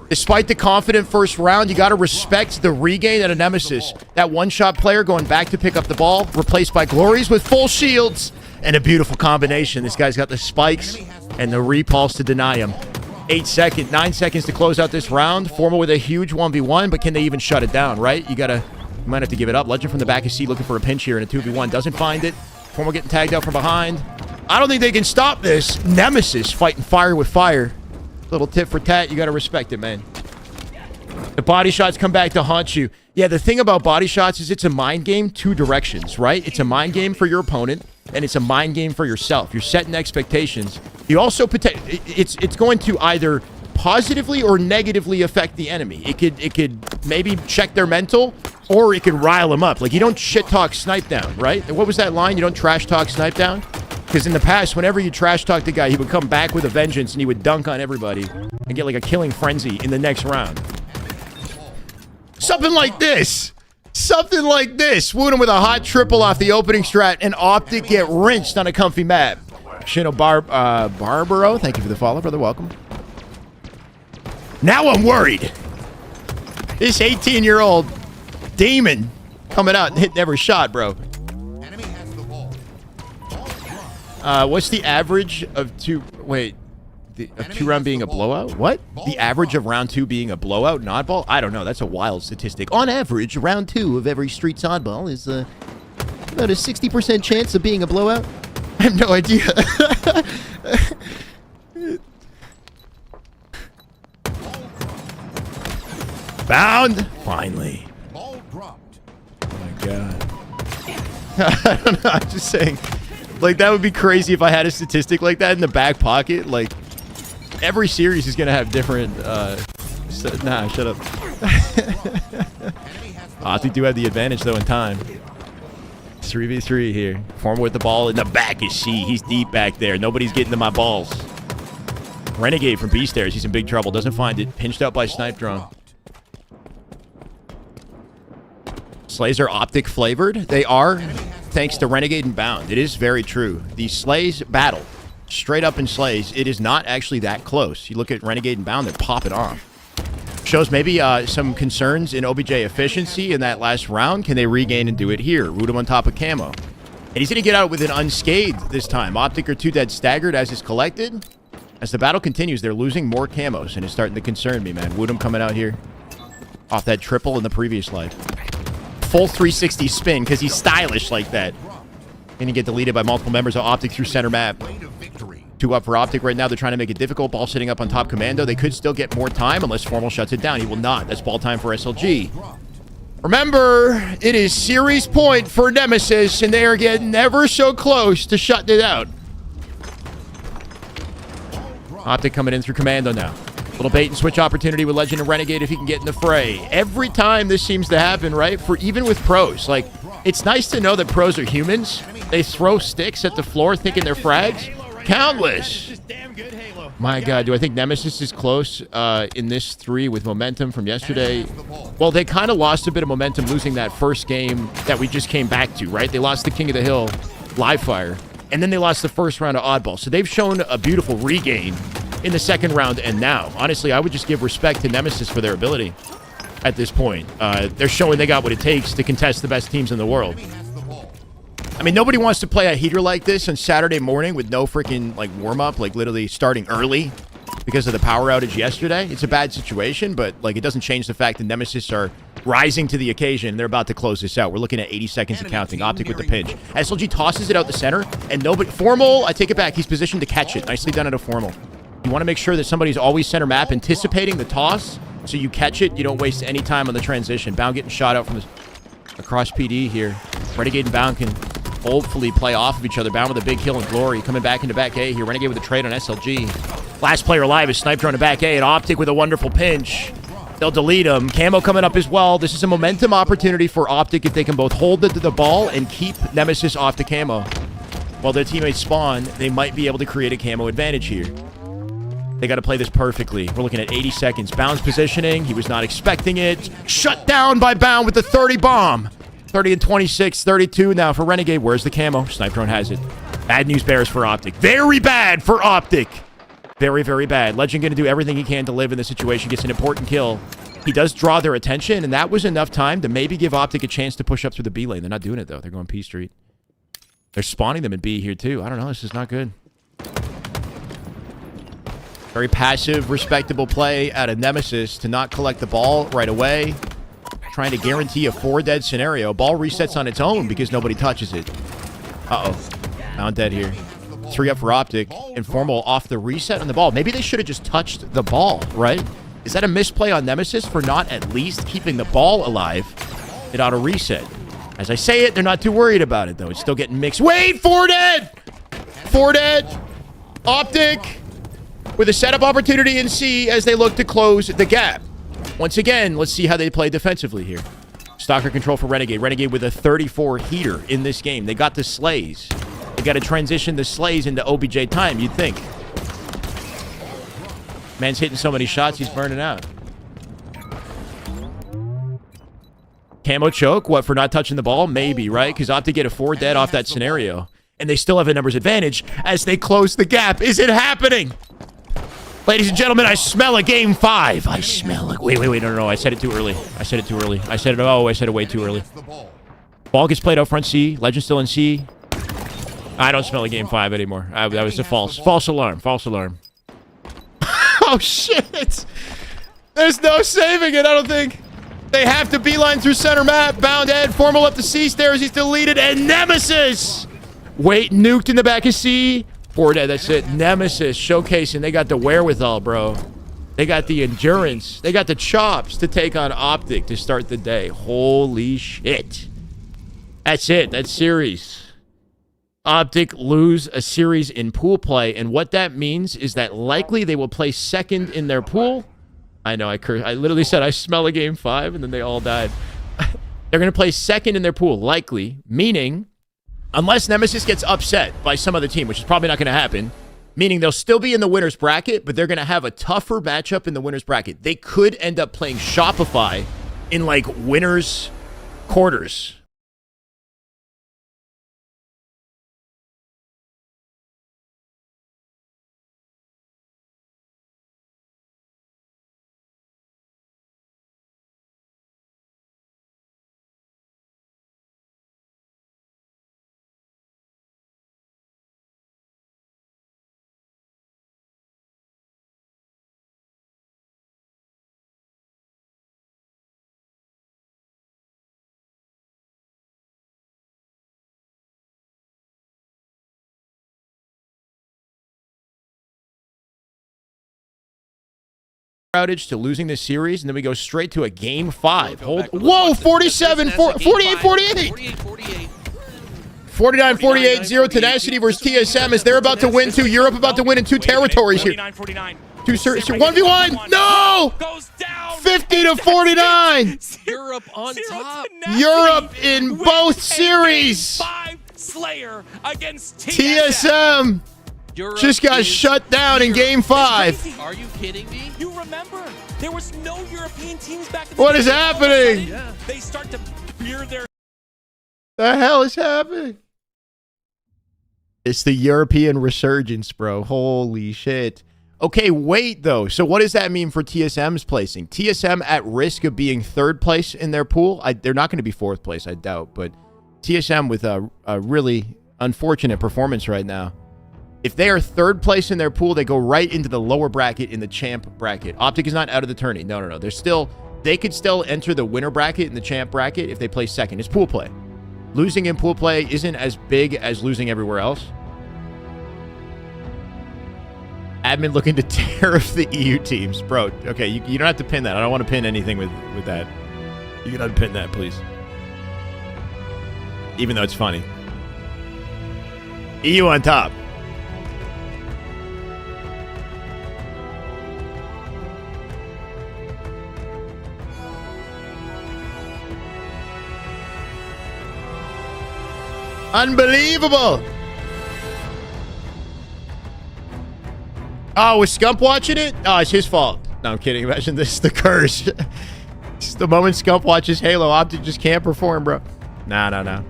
Despite the confident first round, you got to respect the regain at a Nemesis. That one-shot player going back to pick up the ball, replaced by Glories with full shields. And a beautiful combination. This guy's got the spikes And the repulse to deny him. 9 seconds to close out this round. Formal with a huge 1v1, but can they even shut it down, right? You might have to give it up. Legend from the back of C looking for a pinch here in a 2v1. Doesn't find it. Formal getting tagged out from behind. I don't think they can stop this. Nemesis fighting fire with fire. Little tit for tat. You got to respect it, man. The body shots come back to haunt you. Yeah, the thing about body shots is it's a mind game 2 directions, right? It's a mind game for your opponent, and it's a mind game for yourself. You're setting expectations. You also it's going to either positively or negatively affect the enemy. It could maybe check their mental, or it could rile them up. Like, you don't shit talk snipe down, right? What was that line? You don't trash talk snipe down? Because in the past, whenever you trash talk the guy, he would come back with a vengeance and he would dunk on everybody and get like a killing frenzy in the next round. Something like this. Something like this. Wound him with a hot triple off the opening strat, and Optic get rinsed on a comfy map. Shino Barbaro, thank you for the follow, brother. Welcome. Now I'm worried. This 18-year-old demon coming out and hitting every shot, bro. Enemy has the ball. What's the average of two? Wait. Of 2 round being a blowout? What? The average of round 2 being a blowout, an oddball? I don't know. That's a wild statistic. On average, round 2 of every Streets oddball is about a 60% chance of being a blowout. I have no idea. Bound! Finally. Ball dropped. Oh my god. I don't know. I'm just saying. Like, that would be crazy if I had a statistic like that in the back pocket. Like, every series is going to have different, nah, shut up. Optic do have the advantage, though, in time. 3v3 here. Form with the ball in the back is C. He's deep back there. Nobody's getting to my balls. Renegade from B stairs. He's in big trouble. Doesn't find it. Pinched out by Snipe Drone. Slays are Optic flavored. They are, thanks to Renegade and Bound. It is very true. The Slays battle, straight up in Slays, it is not actually that close. You look at Renegade and Bound, they're popping off. Shows maybe some concerns in OBJ efficiency in that last round. Can they regain and do it here? Root him on top of camo. And he's going to get out with an unscathed this time. Optic are 2 dead staggered as is collected. As the battle continues, they're losing more camos, and it's starting to concern me, man. Woodham coming out here off that triple in the previous life. Full 360 spin because he's stylish like that. Going to get deleted by multiple members of Optic through center map. 2 up for Optic right now. They're trying to make it difficult. Ball sitting up on top Commando. They could still get more time unless Formal shuts it down. He will not. That's ball time for SLG. Remember, it is series point for Nemesis, and they are getting ever so close to shutting it out. Optic coming in through Commando now. Little bait and switch opportunity with Legend and Renegade if he can get in the fray. Every time this seems to happen, right? For even with pros. Like, it's nice to know that pros are humans. They throw sticks at the floor thinking they're frags. Countless. My God, do I think Nemesis is close in this 3 with momentum from yesterday? Well, they kind of lost a bit of momentum losing that first game that we just came back to, right? They lost the King of the Hill live fire, and then they lost the first round of oddball. So they've shown a beautiful regain in the second round and now. Honestly, I would just give respect to Nemesis for their ability at this point. They're showing they got what it takes to contest the best teams in the world. I mean, nobody wants to play a heater like this on Saturday morning with no freaking, like, warm-up, like, literally starting early because of the power outage yesterday. It's a bad situation, but, like, it doesn't change the fact that Nemesis are rising to the occasion. They're about to close this out. We're looking at 80 seconds of counting. Optic with the pinch. SLG tosses it out the center, and nobody... Formal, I take it back. He's positioned to catch it. Nicely done at a Formal. You want to make sure that somebody's always center map anticipating the toss, so you catch it. You don't waste any time on the transition. Bound getting shot out from across PD here. Renegade and Bound can hopefully play off of each other. Bound with a big kill and glory. Coming back into back A here. Renegade with a trade on SLG. Last player alive is Snipe Drone to back A, and Optic with a wonderful pinch. They'll delete him. Camo coming up as well. This is a momentum opportunity for Optic if they can both hold the ball and keep Nemesis off the camo. While their teammates spawn, they might be able to create a camo advantage here. They got to play this perfectly. We're looking at 80 seconds. Bound's positioning. He was not expecting it. Shut down by Bound with the 30 bomb. 30 and 26, 32 now for Renegade. Where's the camo? Snipe Drone has it. Bad news bears for Optic. Very bad for Optic. Very, very bad. Legend going to do everything he can to live in this situation. Gets an important kill. He does draw their attention, and that was enough time to maybe give Optic a chance to push up through the B lane. They're not doing it, though. They're going P Street. They're spawning them in B here, too. I don't know. This is not good. Very passive, respectable play out of Nemesis to not collect the ball right away. Trying to guarantee a 4-dead scenario. Ball resets on its own because nobody touches it. Uh-oh. Found dead here. 3 up for Optic. Informal off the reset on the ball. Maybe they should have just touched the ball, right? Is that a misplay on Nemesis for not at least keeping the ball alive? It ought to reset. As I say it, they're not too worried about it, though. It's still getting mixed. Wait! 4 dead! 4 dead! Optic with a setup opportunity in C as they look to close the gap. Once again, let's see how they play defensively here. Stalker control for Renegade. Renegade with a 34 heater in this game. They got the Slays. They got to transition the Slays into OBJ time, you'd think. Man's hitting so many shots, he's burning out. Camo choke, what, for not touching the ball? Maybe, right? Because Optic get a 4 dead off that scenario. And they still have a numbers advantage as they close the gap. Is it happening? Ladies and gentlemen, I smell a game 5. I smell it. Wait, no. I said it too early. I said it way too early. Ball gets played out front C. Legend still in C. I don't smell a game 5 anymore. That was a false alarm. Oh, shit. There's no saving it, I don't think. They have to beeline through center map. Bound Ed. Formal up the C stairs. He's deleted. And Nemesis. Wait, nuked in the back of C. 4 dead, that's it. Nemesis showcasing. They got the wherewithal, bro. They got the endurance. They got the chops to take on Optic to start the day. Holy shit. That's it. That's series. Optic lose a series in pool play, and what that means is that likely they will play second in their pool. I know, I literally said I smell a game 5, and then they all died. They're going to play second in their pool, likely, meaning... unless Nemesis gets upset by some other team, which is probably not going to happen, meaning they'll still be in the winner's bracket, but they're going to have a tougher matchup in the winner's bracket. They could end up playing Shopify in, like, winner's quarters. Outage to losing this series, and then we go straight to a game 5. Whoa, 47, 48, 48. 49-48, Zero Tenacity versus TSM as they're about to win 2. Europe about to win in 2 territories here. 1v1. No! 50-49. Europe on top. Europe in both series. Slayer against TSM. Europe just got shut down in game 5. Are you kidding me? You remember, there was no European teams back in the What day. is happening? Yeah. They start to veer their... The hell is happening? It's the European resurgence, bro. Holy shit. Okay, wait, though. So what does that mean for TSM's placing? TSM at risk of being 3rd place in their pool? They're not going to be 4th place, I doubt. But TSM with a really unfortunate performance right now. If they are 3rd place in their pool, they go right into the lower bracket in the champ bracket. Optic is not out of the tourney. No. They could still enter the winner bracket in the champ bracket if they play 2nd. It's pool play. Losing in pool play isn't as big as losing everywhere else. Admin looking to tariff the EU teams. Bro, okay, you don't have to pin that. I don't want to pin anything with that. You can unpin that, please. Even though it's funny. EU on top. Unbelievable. Oh, was Scump watching it? Oh, it's his fault. No, I'm kidding. Imagine this, the curse. Just the moment Scump watches Halo, Optic just can't perform, bro. No.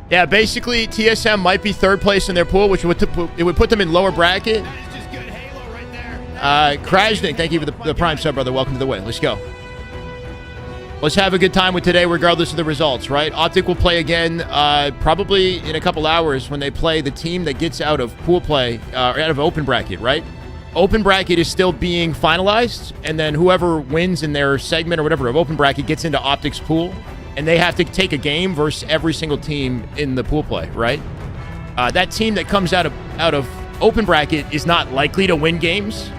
Yeah, basically, TSM might be 3rd place in their pool, which would put them in lower bracket. That is just good Halo right there. Krajnik, thank you for the prime sub, brother. Welcome to the win. Let's go. let's have a good time with today regardless of the results, right? Optic will play again probably in a couple hours when they play the team that gets out of pool play, or out of open bracket, right? Open bracket is still being finalized, and then whoever wins in their segment or whatever of open bracket gets into Optic's pool, and they have to take a game versus every single team in the pool play, right? That team that comes out of open bracket is not likely to win games.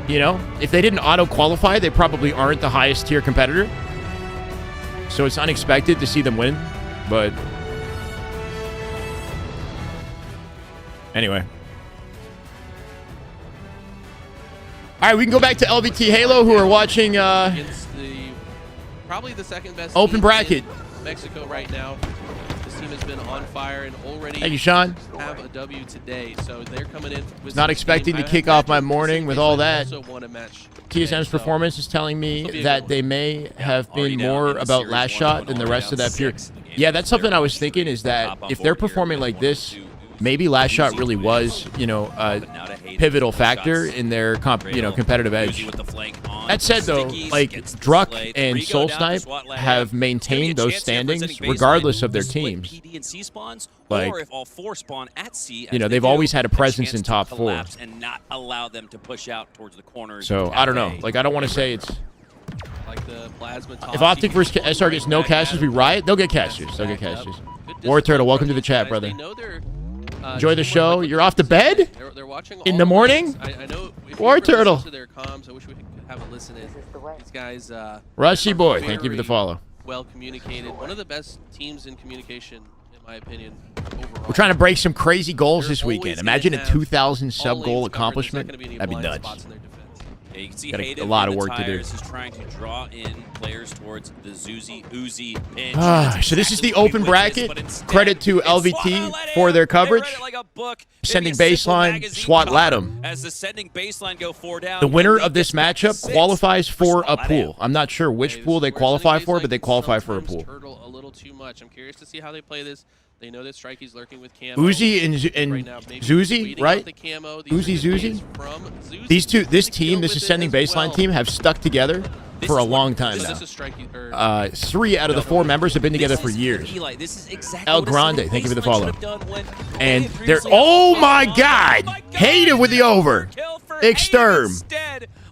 You know, if they didn't auto-qualify, they probably aren't the highest tier competitor. So it's unexpected to see them win, but anyway. All right, we can go back to LVT Halo, who are watching against probably the second best open team bracket. In Mexico right now. This team has been on fire and already Thank you, Sean. have a W today. So they're coming in with Not expecting to kick off my morning with all that. Also won a match TSM's performance is telling me that they may have been more about last shot than the rest of that period. Yeah, that's something I was thinking, is that if they're performing like this, maybe last shot really was, you know, a pivotal factor in their competitive edge. That said, though, like Druck and Soul Snipe have maintained those standings regardless of their teams. Like, you know, they've always had a presence in top 4. And not allow them to push out towards the corners. So I don't know. Like, I don't want to say it's. like the plasma If Optic versus SR gets no casters, we riot. They'll get casters. They'll get casters. War Turtle, welcome to the chat, brother. Enjoy the show. You're off to bed? They're watching In the morning? I know. War Turtle. To their comms, I wish we could have a listen in. These guys. Rushy boy, thank you for the follow. Well communicated. One of the best teams in communication, in my opinion. Overall. We're trying to break some crazy goals They're this always weekend. gonna Imagine a have 2,000 all sub goal lanes covered. There's not accomplishment. gonna be any That'd be blind nuts. spots in their defense. Yeah, you can see Got a Hayden lot in of the work to do. tires is trying to draw in players towards the Uzi pinch. So this is the open bracket. Credit to LVT for their coverage. Sending baseline, SWAT Latham. As the sending baseline go 4 down. The winner of this matchup qualifies for a pool. I'm not sure which pool they qualify for, but they qualify for a pool. Turtle a little too much. I'm curious to see how they play this. They know that Strikey's lurking with camo. Uzi and Zuzi, right? Uzi, Zuzi. These two, this team, this ascending baseline team, have stuck together for a long time now. 3 out of the 4 members have been together for years. El Grande, thank you for the follow. And they're, oh my God, hate it with the over. Exterm.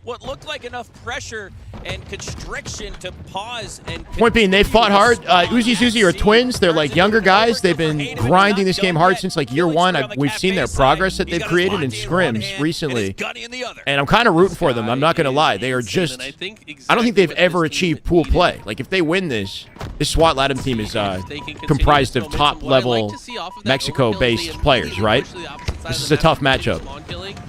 What looked like enough pressure and constriction to pause and point being, they fought hard. Uzi Zuzi are twins. They're like younger guys. They've been grinding this game hard since like year 1. We've seen their progress that they've created in scrims recently, and I'm kind of rooting for them. I'm not going to lie. They are just, I don't think they've ever achieved pool play. Like if they win this SWAT Latham team is comprised of top-level Mexico-based players, right? This is a tough matchup,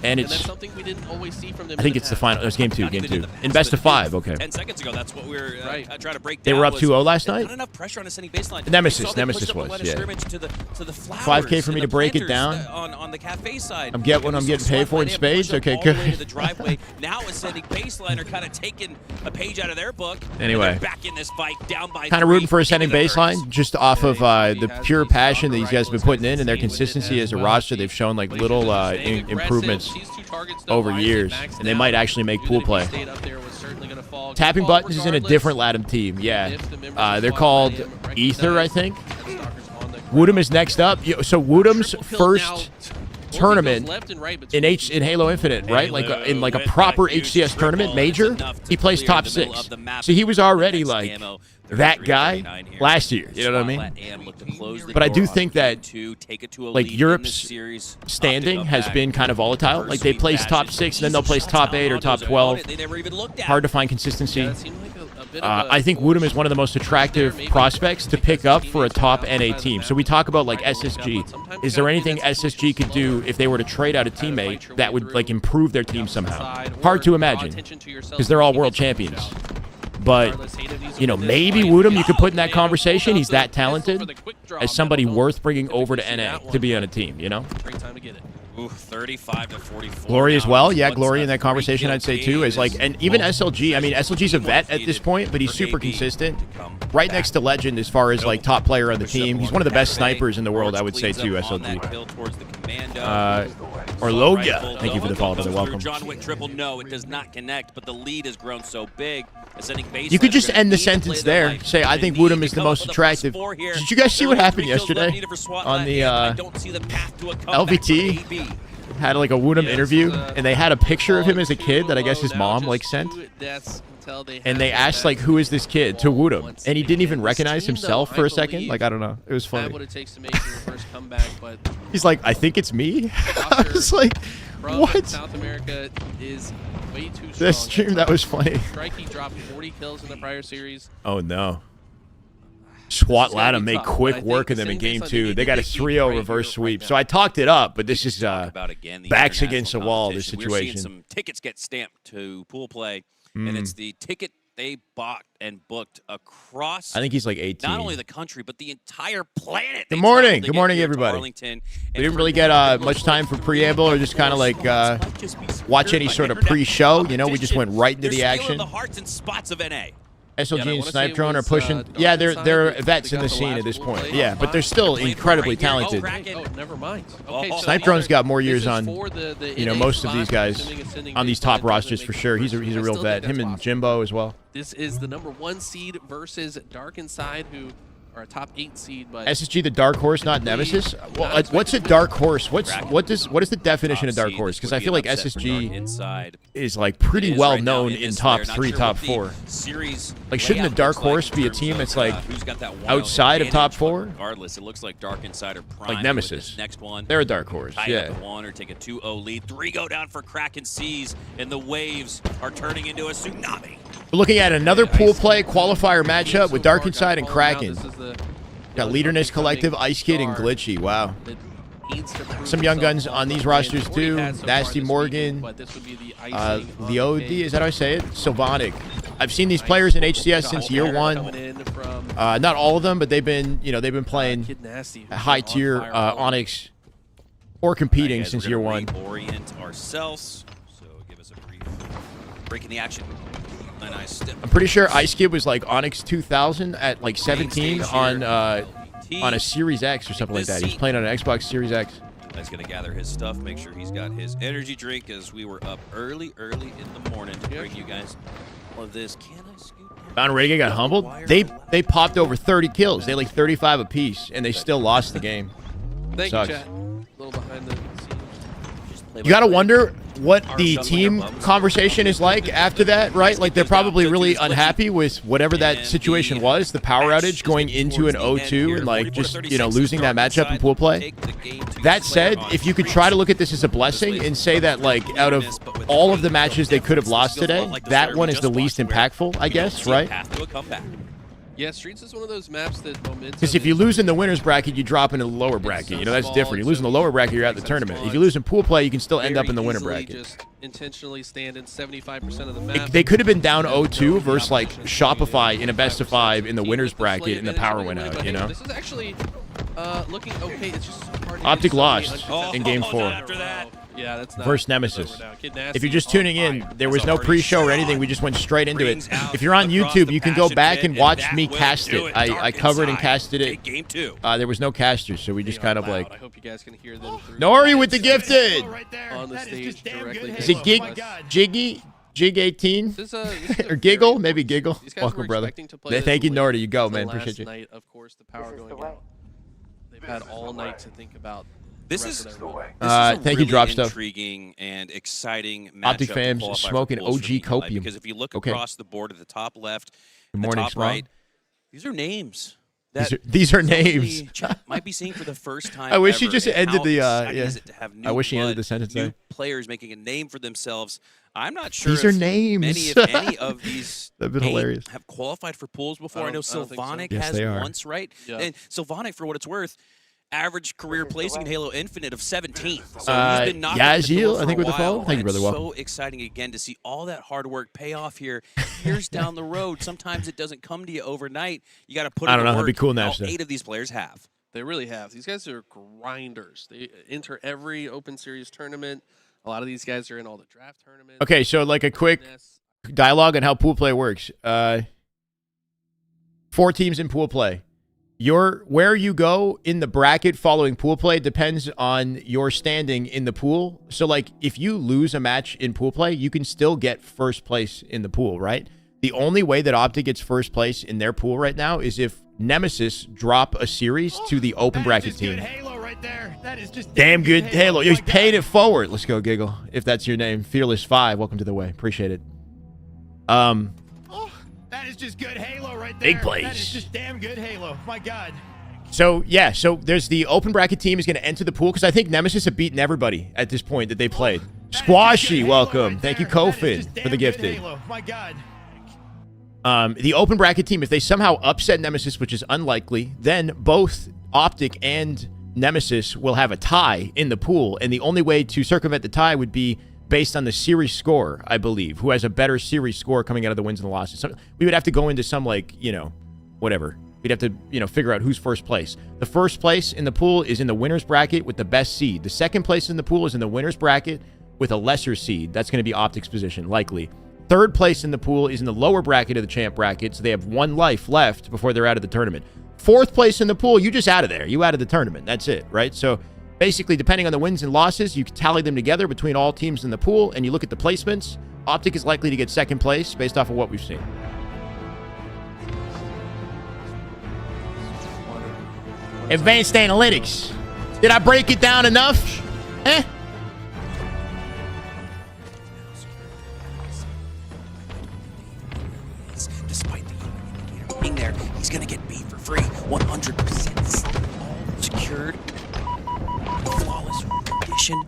and it's, I think it's the final. It's game 2. In best of 5, okay. 10 seconds ago, that's what we were trying to break down. They were up 2-0 last night? Not enough pressure on a sending baseline. Nemesis was, yeah. 5K for me to break it down. On the cafe side. I'm getting paid for in spades. Okay, good. The driveway. Now a sending baseline are kind of taking a page out of their book. Anyway, back in this fight, down by kind of rooting for a sending baseline, just off of the pure passion that these guys have been putting in and their consistency as a roster. They've shown like little improvements over years, and they might actually make pool play. Tapping Buttons is in a different Latham team. Yeah, they're called Ether, I think. Woodham is next up. So Woodham's first tournament in Halo Infinite, right? Like in like a proper HCS tournament major, he plays top 6. So he was already like that guy last year. You know what I mean? But I do think that like Europe's standing has been kind of volatile. Like they place top 6, and then they'll place top 8 or top 12. Hard to find consistency. I think Woodham is one of the most attractive prospects to pick up for a top NA team. So we talk about like SSG. Is there anything SSG could do if they were to trade out a teammate that would like improve their team somehow? Hard to imagine because they're all world champions. But, you know, maybe Woodham you could put in that conversation. He's that talented as somebody worth bringing over to NA to be on a team, you know? Ooh, 35 to 44. Glory as well. Yeah, Glory in that conversation, I'd say, too, is like, and even SLG. I mean, SLG's a vet at this point, but he's super consistent. Right next to Legend as far as, like, top player on the team. He's one of the best snipers in the world, I would say, too, SLG. Orlogia, thank you for the follow, brother. Welcome. John Wick triple, no, it does not connect, but the lead has grown so big. You could just end the sentence there. Say, I think Woodham is the most attractive. Did you guys see what happened yesterday on the LVT? Had like a Woodham interview, and they had a picture of him as a kid that I guess his mom like sent. And they asked like, who is this kid to Woodham? And he didn't even recognize himself for a second. Like, I don't know. It was funny. What it takes to make your first comeback, but He's like, I think it's me. I was like, what? South America is way too strong. This stream, that was funny. Strikey dropped 40 kills in the prior series. Oh no. SWAT Latta made quick work of them in game 2. They got a 3-0 reverse sweep. So I talked it up, but this is backs against the wall, this We're seeing situation. some tickets get stamped to pool play, and it's the ticket they bought and booked across I think he's like 18. not only the country, but the entire planet. Good morning. Good morning, everybody. We didn't really get much time for preamble or just kind of like watch any sort of pre-show. You know, we just went right into the action. The hearts and spots of NA. SLG and Snipe Drone are pushing. Yeah, they're vets in the scene at this point. Yeah, but they're still incredibly talented. Oh, never mind. Okay, so Snipe Drone's got more years this is on, for the you know, NA most of these spot, guys assuming on these top rosters for sure. He's a real vet. Him and Jimbo as well. This is the #1 seed versus Dark Inside, who are a top 8 seed. But SSG, the dark horse, not Nemesis. Well, what's a dark horse? What is the definition of dark horse? Because I feel like SSG is like pretty well known in top 3, top 4. Like, shouldn't the dark horse be a team that's like outside of top 4? Regardless, it looks like Dark Inside are prime Like Nemesis. Next one, They're a dark horse. tie Yeah. up 1 or take a 2-0 lead. 3 go down for Kraken Seas, and the waves are turning into a tsunami. We're looking at another pool play qualifier matchup with Dark Inside and Kraken. Got Leaderness Collective, Ice Kid, and Glitchy. Wow. Some young guns on these rosters too. Nasty Morgan, Leod, is that how I say it? Sylvanic. I've seen these players in HCS since year 1. Not all of them, but they've been playing at high tier Onyx or competing since year 1. Orient ourselves. So give us a brief break in the action. A nice step. I'm pretty sure Ice Kid was like Onyx 2000 at like 17 on a Series X or something like that. He's playing on an Xbox Series X. He's going to gather his stuff, make sure he's got his energy drink, as we were up early in the morning to bring you guys all of this. Can I scoot down? Bound Renegade got humbled. They popped over 30 kills. They had like 35 apiece, and they still lost the game. Thank Sucks. you, chat. A little behind the scenes. You gotta wonder what the team conversation is like after that, right? Like, they're probably really unhappy with whatever that situation was, the power outage going into an 0-2 and like just, you know, losing that matchup in pool play. That said, if you could try to look at this as a blessing and say that, like, out of all of the matches they could have lost today, that one is the least impactful, I guess, right? Yeah, Streets is one of those maps that momentum. Because if you lose in the winner's bracket, you drop into the lower bracket. You know, that's different. You lose in the lower bracket, you're out of the tournament. If you lose in pool play, you can still end up in the winner bracket. Just intentionally stand in 75% of the map. They could have been down 0-2 versus like Shopify in a best of 5 in the winner's bracket, and the power went out. You know. This is actually looking okay. It's just hard to Optic get lost something in game 4. After that. Yeah, that's not Versus Nemesis. Kid Nasty If you're just tuning in, there was no pre-show or anything. We just went straight into it. If you're on YouTube, you can go back and watch me cast it. I covered and casted it. Game 2. There was no casters, so we just kind of like. I hope you guys can hear them through Nori with the gifted. Right there. on the That is stage just damn directly. good Is it Halo. Gig, Oh my God. Jig 18 This is a or Giggle? very- Maybe Giggle. These guys Welcome, were brother. expecting to play Thank this you, Nori. late You go, the man. last Appreciate you. night, of course, the power going out. They've had all night to think about. This the is rest of their run. a Thank you, really Drop Stuff. intriguing and exciting matchup Optic to fams qualify for smoking pools for OG me tonight, copium. Because if you look Okay. across the board at the top left, Good the morning, top Small. right, these are names. that These are somebody names. might be seeing for the first time. I wish he ever, just and ended how the, exciting yeah. is it to have I wish he ended new the sentence new there. players making a name for themselves. I'm not sure. These are if names. Many, if any, of these That'd been eight hilarious. have qualified for pools before. I know I don't think so. Sylvanic Yes, has they are. once, right? Yeah. And Sylvanic, for what it's worth, average career placing in Halo Infinite of 17th. So Uh, he's been knocking at the Yazil, door I for think a with the follow. while, Thank you, and brother. it's Welcome. so exciting again to see all that hard work pay off here years down the road. Sometimes it doesn't come to you overnight. You got to put. I in don't the know. That'd be work. cool All Nash, though. 8 of these players have. They really have. These guys are grinders. They enter every Open Series tournament. A lot of these guys are in all the draft tournaments. Okay, so like a quick dialogue on how pool play works. 4 teams in pool play. where you go in the bracket following pool play depends on your standing in the pool. So, like, if you lose a match in pool play, you can still get first place in the pool, right? The only way that Optic gets first place in their pool right now is if Nemesis drop a series to the open bracket team. Good Halo right there. That is just Damn good Halo. He's My God. paying it forward. Let's go, Giggle. If that's your name. Fearless5. Welcome to the way. Appreciate it. That is just good Halo right there. Big plays. That is just damn good Halo. My God. So, yeah. So, there's the open bracket team is going to enter the pool because I think Nemesis have beaten everybody at this point that they played. That is just Squashy, good welcome. Halo right Thank you, there. That is Kofin, just for the damn good gifted. Halo. My God. The open bracket team, if they somehow upset Nemesis, which is unlikely, then both Optic and Nemesis will have a tie in the pool, and the only way to circumvent the tie would be based on the series score, I believe. Who has a better series score coming out of the wins and the losses? So we would have to go into some, like, you know, whatever. We'd have to, you know, figure out who's first place. The first place in the pool is in the winner's bracket with the best seed. The second place in the pool is in the winner's bracket with a lesser seed. That's going to be Optic's position, likely. Third place in the pool is in the lower bracket of the champ bracket, so they have 1 life left before they're out of the tournament. Fourth place in the pool, you just out of there. You out of the tournament. That's it, right? So basically, depending on the wins and losses, you can tally them together between all teams in the pool, and you look at the placements. Optic is likely to get second place based off of what we've seen. Advanced analytics. Did I break it down enough? Eh? Despite the indicator being there, he's going to get B for free. 100% all secured. Flawless condition.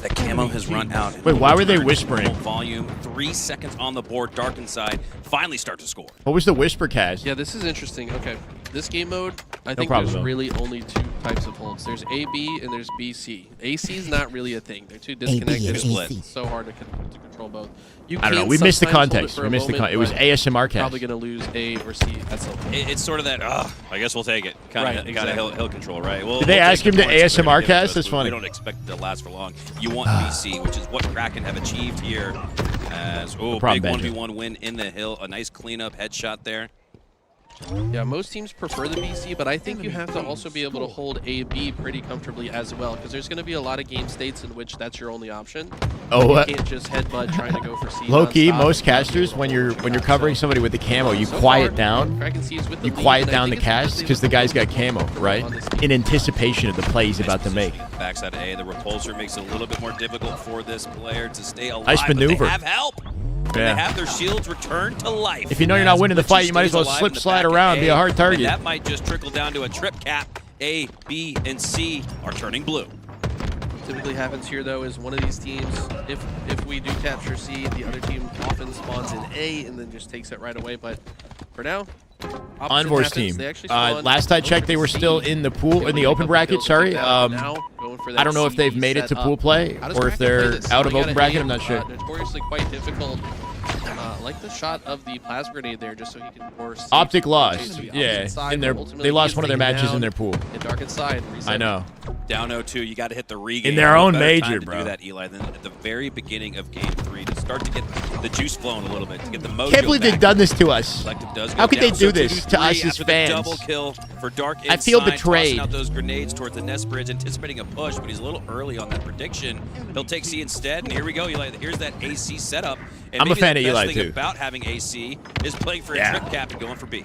The camo has run out. Wait, why were they Return to whispering? full Volume, 3 seconds on the board. Dark Inside finally start to score. What was the whisper, Kaz? Yeah, this is interesting. Okay, this game mode, I think problem, there's though. really only 2 types of holds. There's AB and there's BC. AC is not really a thing. They're too disconnected. It's so hard to control both. You I don't know. can We missed the sometimes hold it context. for We a missed the moment, It was but ASMR cast. Probably going to lose A or C at some point. It's sort of that, I guess we'll take it. Kind of Right, exactly. hill control, right? Well, Did they we'll ask take him the to points if they're gonna ASMR give it to cast? us, That's but funny. We don't expect it to last for long. You want BC, which is what Kraken have achieved here. As big problem, Benjamin. 1v1 win in the hill. A nice cleanup headshot there. Yeah, most teams prefer the BC, but I think you have to also be able to hold AB pretty comfortably as well, because there's going to be a lot of game states in which that's your only option. Oh, You can't just headbutt trying to go for C. low key, nonstop. most casters, when you're covering somebody with the camo, you So quiet far, down. Kraken C's with the You lead, quiet and I down the think it's because cast they because the look guy's got comfortable camo, right? on this team. In anticipation of the play he's about to make. Backside of A, the repulsor makes it a little bit more difficult for this player to stay alive. Nice maneuver. But they have help. And Yeah. They have their shields returned to life. If you know you're not As winning the Glitchy fight, you might as well stays alive slip, in the slide back of around, be a hard target. And that might just trickle down to a trip cap. A, B, and C are turning blue. Typically happens here though is one of these teams, if we do capture C, the other team often spawns in A and then just takes it right away. But for now, opposite Envor's happens. team. They actually spawn Last I checked, over they to were C. still in the pool, in the open bracket. Sorry. Now, going for that I don't know if they've C made it to set pool up. play How does or if Kraken play they're this? out of They open gotta bracket. aim, I'm not sure. Notoriously quite difficult. Like the shot of the plasma grenade there, just so he can more safe Optic rotate lost. to the Yeah, opposite side, in but their ultimately they lost he one of their gets taken matches in down their pool. in dark inside. I know. Down 0-2, you got to hit the regain. In their No own better major, time to bro. do that, Eli, than at the very beginning of Game 3 to start to get the juice flowing a little bit, to get the mojo Can't believe back. they've done this to us. Collective does How go could they down. do So this to 2-3 us as after the fans? double kill for Dark I feel inside, betrayed. tossing out those grenades towards the nest bridge, anticipating a push, but he's a little early on that prediction. He'll take C instead, and here we go, Eli. Here's that AC setup. And I'm a maybe fan the of best Eli, thing too. about having AC is playing for a Yeah. trip cap and going for B.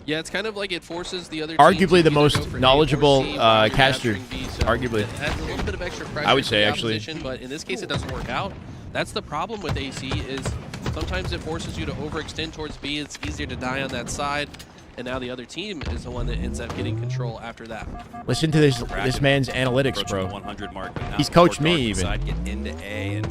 Yeah, it's kind of like it forces the other Arguably team to the either most go for A or knowledgeable, C while you're caster. capturing B, so Arguably. it adds a little bit of extra pressure I would to say, the actually. opposition, but in this case it doesn't work out. That's the problem with AC is sometimes it forces you to overextend towards B. It's easier to die on that side, and now the other team is the one that ends up getting control after that. Listen to this man's analytics, Approaching the bro. 100 mark. but now He's coached before me Dark even. Inside get into A, and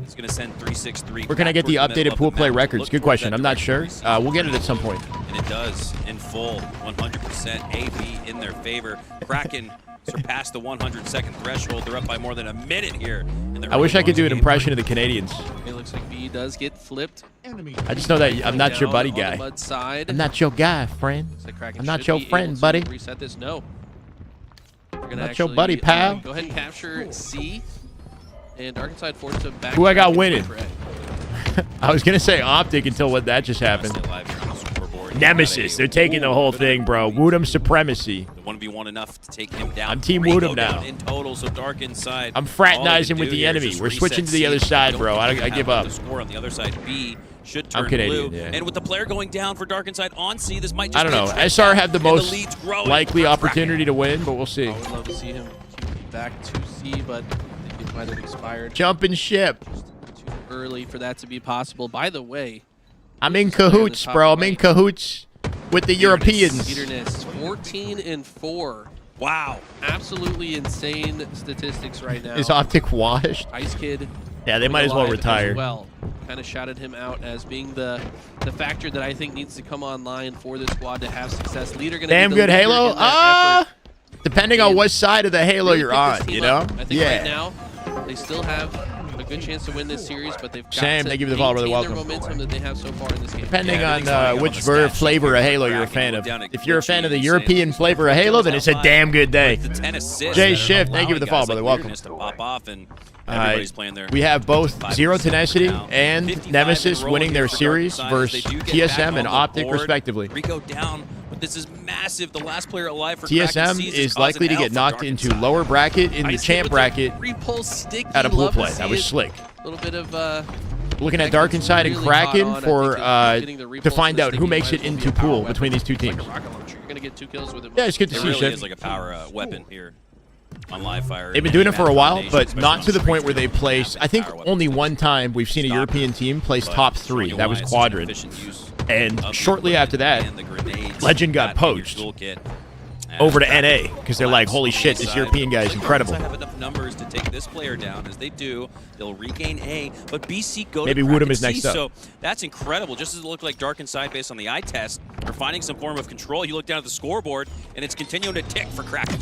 he's going to send 3-6-3. Where can I back get the towards middle updated of pool the play map to records? look Good towards question. that I'm not direction sure. where he sees We'll get it the at some point. And it does in full, 100% AB in their favor. Kraken surpassed the 100-second threshold. They're up by more than a minute here. I wish I could do an impression of the Canadians. It looks like B does get flipped. I just know that I'm not your Down buddy on the guy. mud side. I'm not your guy, friend. Looks like Kraken I'm not should your be friend, able to buddy. Reset this. No. We're gonna Not your actually, buddy, pal. Go ahead and capture C. And Dark Inside forced to back. Who I got track winning? for A. I was gonna say Optic until what that just happened. Stay alive here on the scoreboard. Nemesis. They're taking the whole thing, bro. Woodham supremacy. The 1v1 enough to take him down. I'm Team 3 Woodham go down now. in total, so Dark inside. I'm All fraternizing they with can do the here is enemy. just We're switching reset to the other C. side, Don't bro. I have give the up. score on the other side. B should turn Canadian, blue. yeah. And with the player going down for Dark inside on C, this might just I don't be a know. trip SR down, have the and most lead's growing likely for opportunity to win, but we'll see. I would love to see him back to C, but I think it might have expired Jumping ship. too early for that to be possible. By the way, I'm in cahoots, bro. I'm in cahoots with the Europeans. Leaderness 14-4. Wow. Absolutely insane statistics right now. Is Optic washed? Ice Kid. Yeah, they might as well alive retire. As well, kind of shouted him out as being the factor that I think needs to come online for this squad to have success. Leader gonna Damn be the good leader Halo. in that effort. Depending on what side of the Halo Really you're pick this on, team you know? up. I think Yeah. right now they still have a good chance to win this series, but they've got Sam, to thank you for the follow, brother. maintain their Welcome. momentum that they have so far in this game. Depending Yeah, on everything's lining up which on the stat flavor of sheet. Halo you're a Cracking, fan look of. down at If you're a fan of the glitchy, European insane. flavor of Halo, then it's a damn good day. The 10 assists Jay that are Schiff, thank you for the allowing follow, guys brother. like Welcome. Leaderness to pop off, and All everybody's right. playing there. We have both 5% Zero Tenacity now. and 55 Nemesis and rolling winning their here for series Dark Side as versus they do get TSM back and on the Optic, board. respectively. Rico down, but this is massive. The last player alive for Kraken TSM Seas is causing likely to hell get for knocked Dark into Side. lower bracket in the Ice Kid champ with the bracket repulse sticky. at a pool Love to play. see That was it. slick. A little bit of Looking at That Dark gets Inside and really hot Kraken on. I for think getting the to repulse find to out who sticky makes might it as well be into a power pool weapon. between these two It's like teams. a rocket launcher. You're gonna get 2 kills with it. Yeah, it's good to It see, really Chip. is like a power weapon here on live fire. They've been doing it for a while, but Especially not on to the point where streets, they place. I think power weapon. only one time we've seen a European team place But top showing 3. you That why was it's such an Quadrant. efficient use And of the shortly after that, and the grenades Legend got in your poached toolkit. over to As NA because they're like, holy shit, this European guy is incredible. I have enough numbers to take this player down. As they do, they'll regain A, but BC go Maybe to Woodham Kraken is next C, up. So that's incredible. Just as it looked like Dark Inside based on the eye test, they're finding some form of control. You look down at the scoreboard, and it's continuing to tick for Kraken.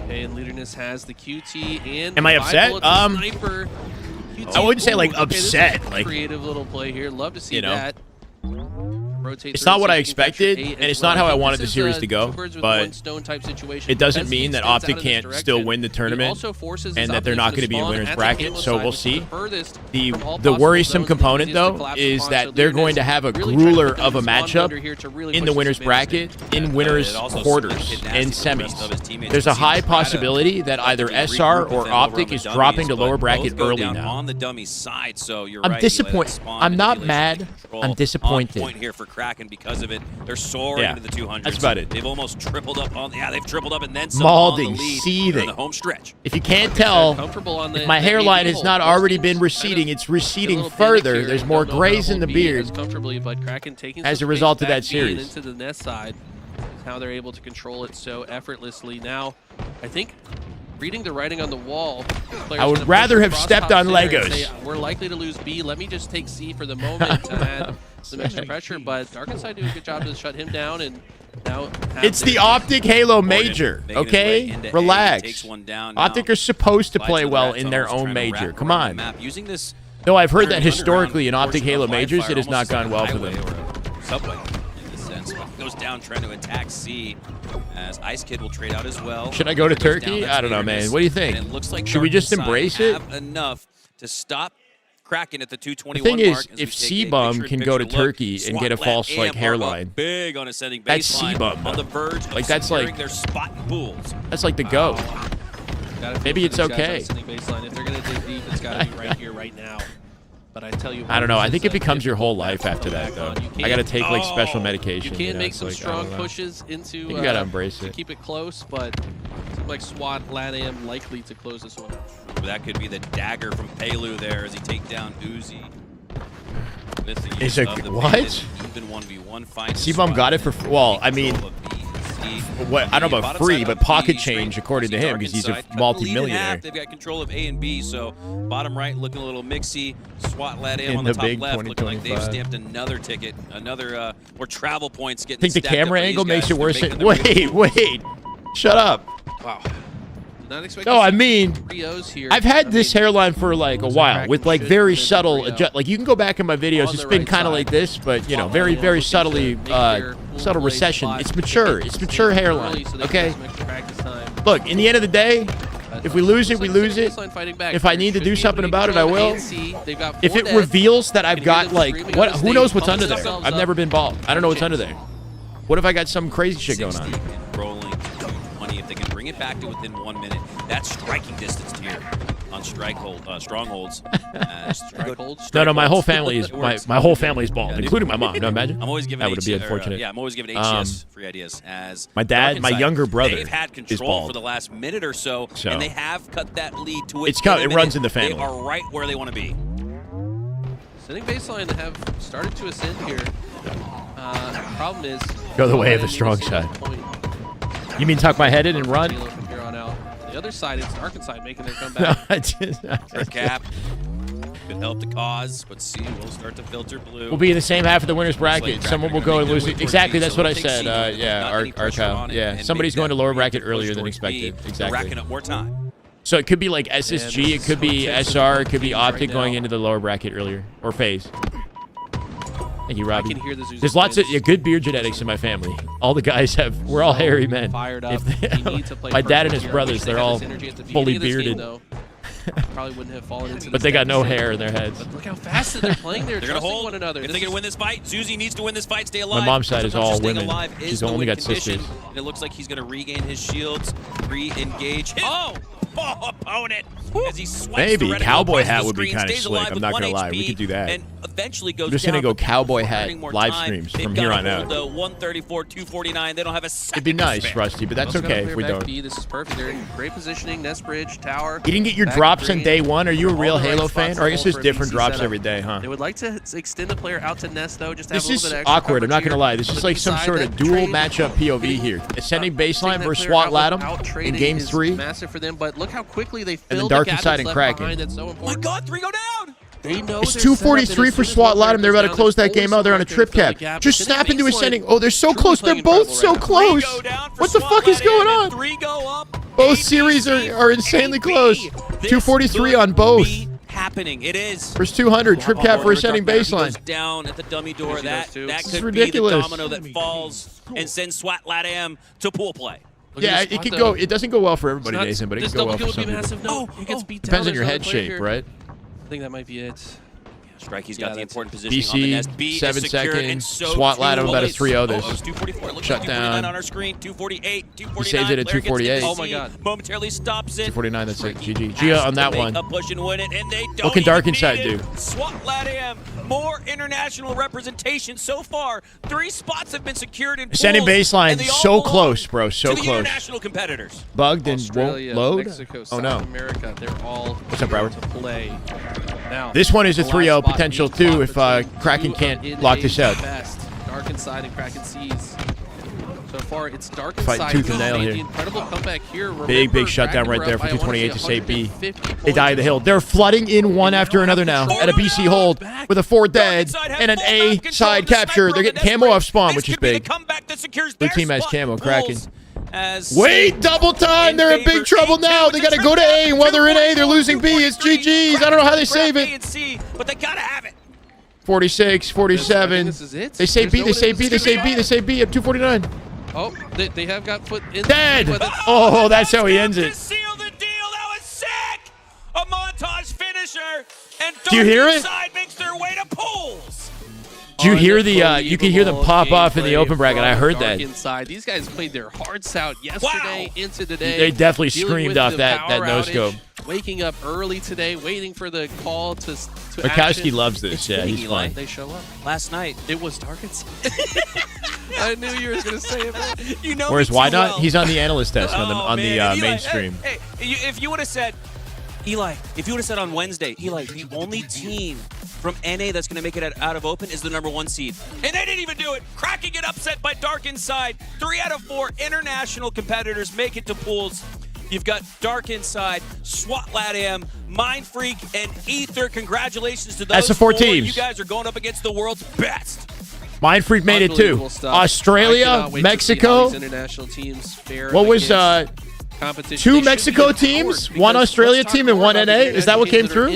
Okay, and Leaderness has the QT and Am I 5 upset? bullets of sniper. QT. I wouldn't say, like, Okay, this is upset, a like, creative little play here. Love to see you know. that. Rotate It's through not what so I you can capture expected, A and as it's well. not how I think wanted this the series is to go, two birds with but one stone type situation. it doesn't As mean he that spins out Optic of this can't direction, still win the he tournament also forces and his that they're not opponents gonna be in spawn winners at the bracket, Halo so side, we'll which is see. the furthest The from all the possible worrisome zones that component, easiest to though, collapse is upon. that So they're going to Leaderness have a really trying to grueler put of a his spawn matchup under here to really in push the this winners advantage. bracket, in It winners also quarters split and nasty for the rest of his semis. teammates. There's a It seems high Strata possibility that either to regroup SR with or them over Optic on the is dummies, dropping to but lower both bracket go early down now. on the dummy side, so you're I'm right, you let it disappointed. spawn I'm and not manipulate mad. control. I'm disappointed. On point here for Kraken because of it. They're soaring Yeah, into the 200s. that's about it. They've almost tripled up on. Yeah, they've tripled up and then some Malding, on the lead. seething. They're in the home stretch. If you can't tell, Comfortable on the, if my the hairline AD has hole. not Most already teams been kind of receding, it's get a receding little panicked further. here There's and more don't know how to grays in the hold B as beard comfortably, but Kraken taking as some a result space of that back B and series. into the nest side is how they're able to control it so effortlessly. Now, I think reading the writing on the wall, I would rather have stepped on Legos. Say, we're likely to lose B. Let me just take C for the moment to add some extra pressure. But Dark Inside do a good job to shut him down, and now have It's the their- Optic Halo Major, Making his way okay? into A, Relax. takes one down Optic now. are supposed to Slides play to the well rat in their tunnels, own trying to major. wrap Come around on. the map. Using this No, I've heard that underground historically in Optic portion of Halo live Majors, fire, it has not almost gone well like a for them. highway or a subway in a sense. Goes down trying to attack C as Ice Kid will trade out as well. Should I go to Goes Turkey? down, that's I don't know, Leaderness. man. What do you think? And it looks like Should we Dark just Inside embrace it? have enough to stop Kraken at the The 221 thing is, mark as we if take a C-Bum can picture-in-picture go to look. Turkey and SWAT get a lab false, like, AMR hairline, up big on ascending that's baseline, C-Bum, on though. the verge of Like, that's securing like- their spot and pools. that's like the go. Gotta feel Maybe for it's these guys on okay. the sitting baseline. If they're going to dig deep, it's got to be right here, right now. But I tell you what, I don't know. I this think is it a becomes your whole difficult life after match that, to though. come back on. You I got to can't- take, like, special medication. You can know? make It's some like, I strong don't know. pushes into You gotta embrace to it. keep it close, but it seems like SWAT LATAM likely to close this one out. That could be the dagger from Pelu there as he take down Uzi. With the Is use it- of the what? bandit, even 1v1 fight. C-Bum got it for well, I mean, Control of B and C. what I don't know about Bottom free, side but of pocket B, change straight according to him Dark because he's a inside, cut the lead in multi-millionaire. half. They've got control of A and B, so bottom right looking a little mixy. SWAT LATAM In on the the top big left looking like they've 2025. stamped another ticket, another more travel points getting I think the stacked up camera for these angle makes guys it for worse. making the Wait, shut up. Wow. Did not expect No, to I see mean, 3-0s here. I've had this hairline for like a looks while like with Kraken like should very win the subtle 3-0. adjust. Like you can go back in my videos. On It's the been right kind of side. like this, but you know, Swap very LATAM very looking to subtly make their subtle full play recession. spot. It's mature. They It's can mature stay hairline. early so they can Okay. get some extra practice time. Look, in the end of the day, If we lose it, we lose it. If I need to do something about it, I will. If it reveals that I've got like what? Who knows what's under there? I've never been bald. I don't know what's under there. What if I got some crazy shit going on? Rolling 20 if they can bring it back to within 1 minute. That's striking distance here on strongholds. No, my whole family is my whole family is bald, including my mom. No, imagine. I'm always giving that would be unfortunate. I'm always giving HCS free ideas. As my dad, my younger brother, they've had control for the last minute or so, and they have cut that lead to it runs in the family. They are right where they want to be. Sending baseline have started to ascend here. Problem is go the way of the strong side. You mean tuck my head in and run? From here on out. The other side, it's Darkin side making their comeback. Her cap could help the cause, but C will start to filter blue. We'll be in the same half of the winner's bracket. Someone will go and lose it. Exactly, that's what I said. Yeah, our Kyle. Yeah, somebody's going to lower bracket earlier than expected. Exactly. Racking up more time. So it could be like SSG, it could be SR, it could be Optic going into the lower bracket earlier, or FaZe. Thank you, Robbie. There's lots of good beard genetics in my family. All the guys we're all hairy men. Fired up. My dad and his brothers, they're all fully bearded. Probably wouldn't have fallen into but they got no hair in their heads. But look how fast they're playing. They're going to hold one another. If they're going to win this fight, Zuzi needs to win this fight, stay alive. My mom's side is all women. She's only got sisters. And it looks like he's going to regain his shields, re-engage. Oh, opponent. As he maybe cowboy hat would be kind of slick. I'm not gonna lie, we could do that. And eventually goes I'm just gonna go cowboy hat live streams from here on out. 134, 249. They don't have a second. It'd be nice, Rusty, but that's okay if we don't. This is perfect. They're in great positioning. Nest bridge, tower. You didn't get your drops on day one. Are you a real Halo fan? Or I guess there's different drops every day, huh? They would like to extend the player out to Nest though. Just to have this a little bit is extra awkward. I'm not gonna lie. This is like some sort of dual matchup POV here. Ascending baseline versus SWAT Latum in game 3. Massive for them, but look how quickly they filled the Dark Side and Kraken. That's so important. My God, 3 go down. They know it's 243 for SWAT Latum. They're about to close that game out. They're on a trip cap. Just snap into ascending. Oh, they're so close. They're both so close. What the fuck is going on? 3 go up. Both series are insanely close. 243 on both. Happening. It is. First 200 trip cap for ascending baseline. Down at the dummy door. That could ridiculous. Be the domino that falls and sends SWAT Latam to pool play. Yeah, it could go. It doesn't go well for everybody, Nathan, but it can go well for some people. Depends on your head shape, right? I think that might be it. Strikey's got the important position on the nest. B 7 seconds. SWAT Latum about a 3-0 this. 244. Shut down. On our screen. 248. 249. He saves it at 248. Oh my God. Momentarily stops it. 249. That's it. GG. Gia on that one. A push and win it, and they don't what can Dark Inside do? SWAT Latam. More international representation so far. 3 spots have been secured in ascending baseline. So close, bro. So close. International competitors. Bugged and Australia, won't load. Mexico, oh no. South America. They're all what's up, Broward? to play. Now, this one is a 3-0 potential too if Kraken can't lock this out. Dark Inside and Kraken sees. So far, it's Dark Fight Inside. tooth and nail here. The incredible comeback here. Remember, big shutdown right there for 228 to save B. 150 They die at the hill. They're flooding in one after another now at a BC hold with a 4 dead and an A side capture. They're getting camo off spawn, which is big. Blue team has camo. Kraken. Wait, double time. They're in big trouble now. They got to go to A, and while they're in A, they're losing B. It's GG's. I don't know how they save it. But they gotta have it. 46, 47. This is it. They say B, they say B, they say B, they say B at 249. Oh, they have got foot in. Dead. Oh, that's how he ends it. Seal the deal. That was sick. A montage finisher. And do you hear it? Makes their way to pools. Do you hear the, you can hear them pop off in the open bracket. I heard that. Inside. These guys played their hearts out yesterday into today. They definitely screamed off that no-scope. Waking up early today, waiting for the call to Mikowski loves this. Yeah, he's fine. They show up. Last night, it was Dark Inside. I knew you were going to say it, man. You know whereas why not? Well. He's on the analyst desk on the mainstream. Hey, if you would have said, Eli, if you would have said on Wednesday, Eli, the only team from NA that's going to make it out of open is the #1 seed. And they didn't even do it. Kraken get upset by Dark Inside. 3 out of 4 international competitors make it to pools. You've got Dark Inside, SWAT Latam, Mind Freak, and Ether. Congratulations to those That's the 4 teams. You guys are going up against the world's best. Mind Freak made it too. Australia, Mexico. International teams fare what was 2 Mexico teams, 1 Australia team, and 1 NA? Is that what came through?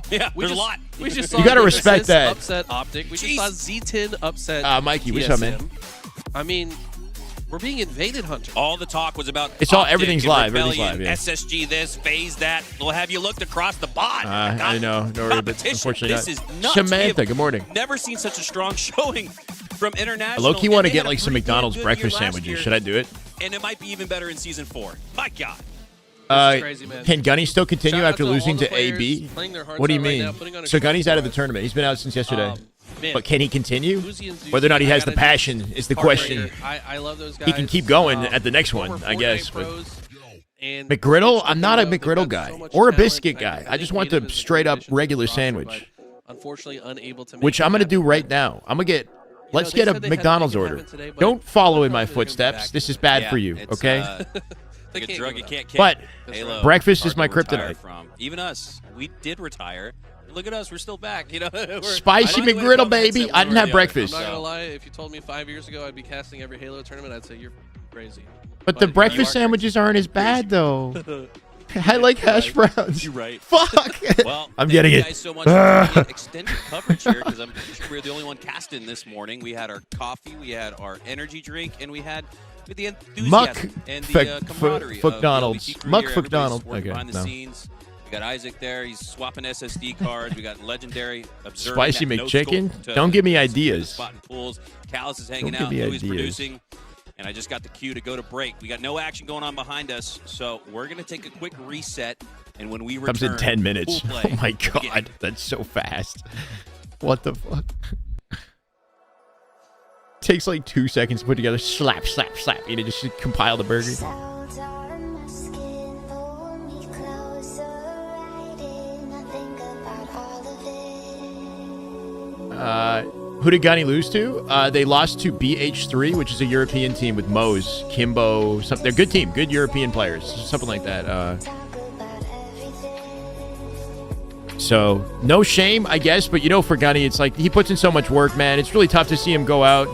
Yeah, there's a lot. We just saw you got to respect that. Upset Optic. We just saw Z10 upset. Mikey, what's up, man? I mean, We're being invaded, Hunter. All the talk was about It's all- Optic everything's and live, everything's Rebellion, live, yeah. SSG this, phase that. Well, have you looked across the bot? I know. No, but Competition. unfortunately This not. is nuts. We Samantha, have good morning. Never seen such a strong showing from international. I low-key and want to they get had a like some pretty McDonald's good breakfast year last sandwiches. year, Should I do it? And it might be even better in season 4. My God. This is crazy, man. Can Gunny still continue Shout out after to all losing the to players AB? playing their hearts What do you out right mean? now, putting on a So show Gunny's for out of the us. tournament. He's been out since yesterday. Man, But can he continue? Uzi and Zuzi, Whether or not he I has the gotta passion is the question. Heartbreaker. I love those guys. He can keep going at the next former one, I Fortnite guess, but- pros, and McGriddle? it's I'm not a they've McGriddle got guy so much or a talent. biscuit guy. I think just want Native the is a straight up addition to the regular roster, sandwich, but unfortunately unable to make which it I'm going to do happen. right now. I'm going to get, let's they get a said they had to McDonald's make it order. happen today, but Don't follow in they're my probably gonna be footsteps. back This in is the bad Yeah, for you, it's, okay? They like a can't drug go you to can't that. kick. But Halo, breakfast hard is my to retire kryptonite. From. Even us, we did retire. Look at us, we're still back. You know, Spicy McGriddle, baby. I didn't have breakfast. I'm not gonna lie. If you told me 5 years ago I'd be casting every Halo tournament, I'd say you're crazy. But the you breakfast are sandwiches aren't as bad, though. I like hash browns. You're right. Fuck. Well, I'm thank getting you it. guys so much for doing extended coverage here because I'm pretty sure we were the only one casting this morning. We had our coffee, we had our energy drink, and we had the enthusiasm Muck and the Fuck- camaraderie Fuck of Donald's. the LBT crew Muck here. Fuck Everybody's Donald. working Okay, behind the no. scenes. We got Isaac there. He's swapping SSD cards. We got Legendary observing Spicy that no McChicken? scope to Don't give me the ideas. spot and pools. Callus is hanging Don't give out. me Louis ideas. producing. And I just got the cue to go to break. We got no action going on behind us, so we're going to take a quick reset. And when we return, Comes in 10 minutes. pool play Oh my will begin. god, that's so fast. What the fuck? Takes like 2 seconds to put together. Slap, slap, slap. You know, just to compile the burger. Who did Gunny lose to? They lost to BH3, which is a European team with Mose, Kimbo. They're a good team, good European players, something like that. So no shame, I guess. But you know, for Gunny, it's like he puts in so much work, man. It's really tough to see him go out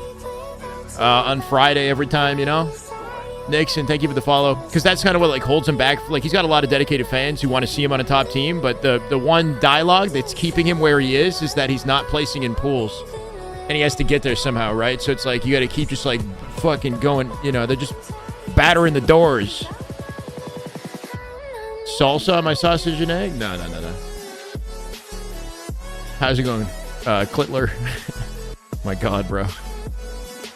on Friday every time, you know. Nixon, thank you for the follow, because that's kind of what like holds him back. Like he's got a lot of dedicated fans who want to see him on a top team, but the one dialogue that's keeping him where he is that he's not placing in pools, and he has to get there somehow, right? So it's like you got to keep just like fucking going. You know, they're just battering the doors. Salsa on my sausage and egg? No. How's it going, Clitler? My God, bro.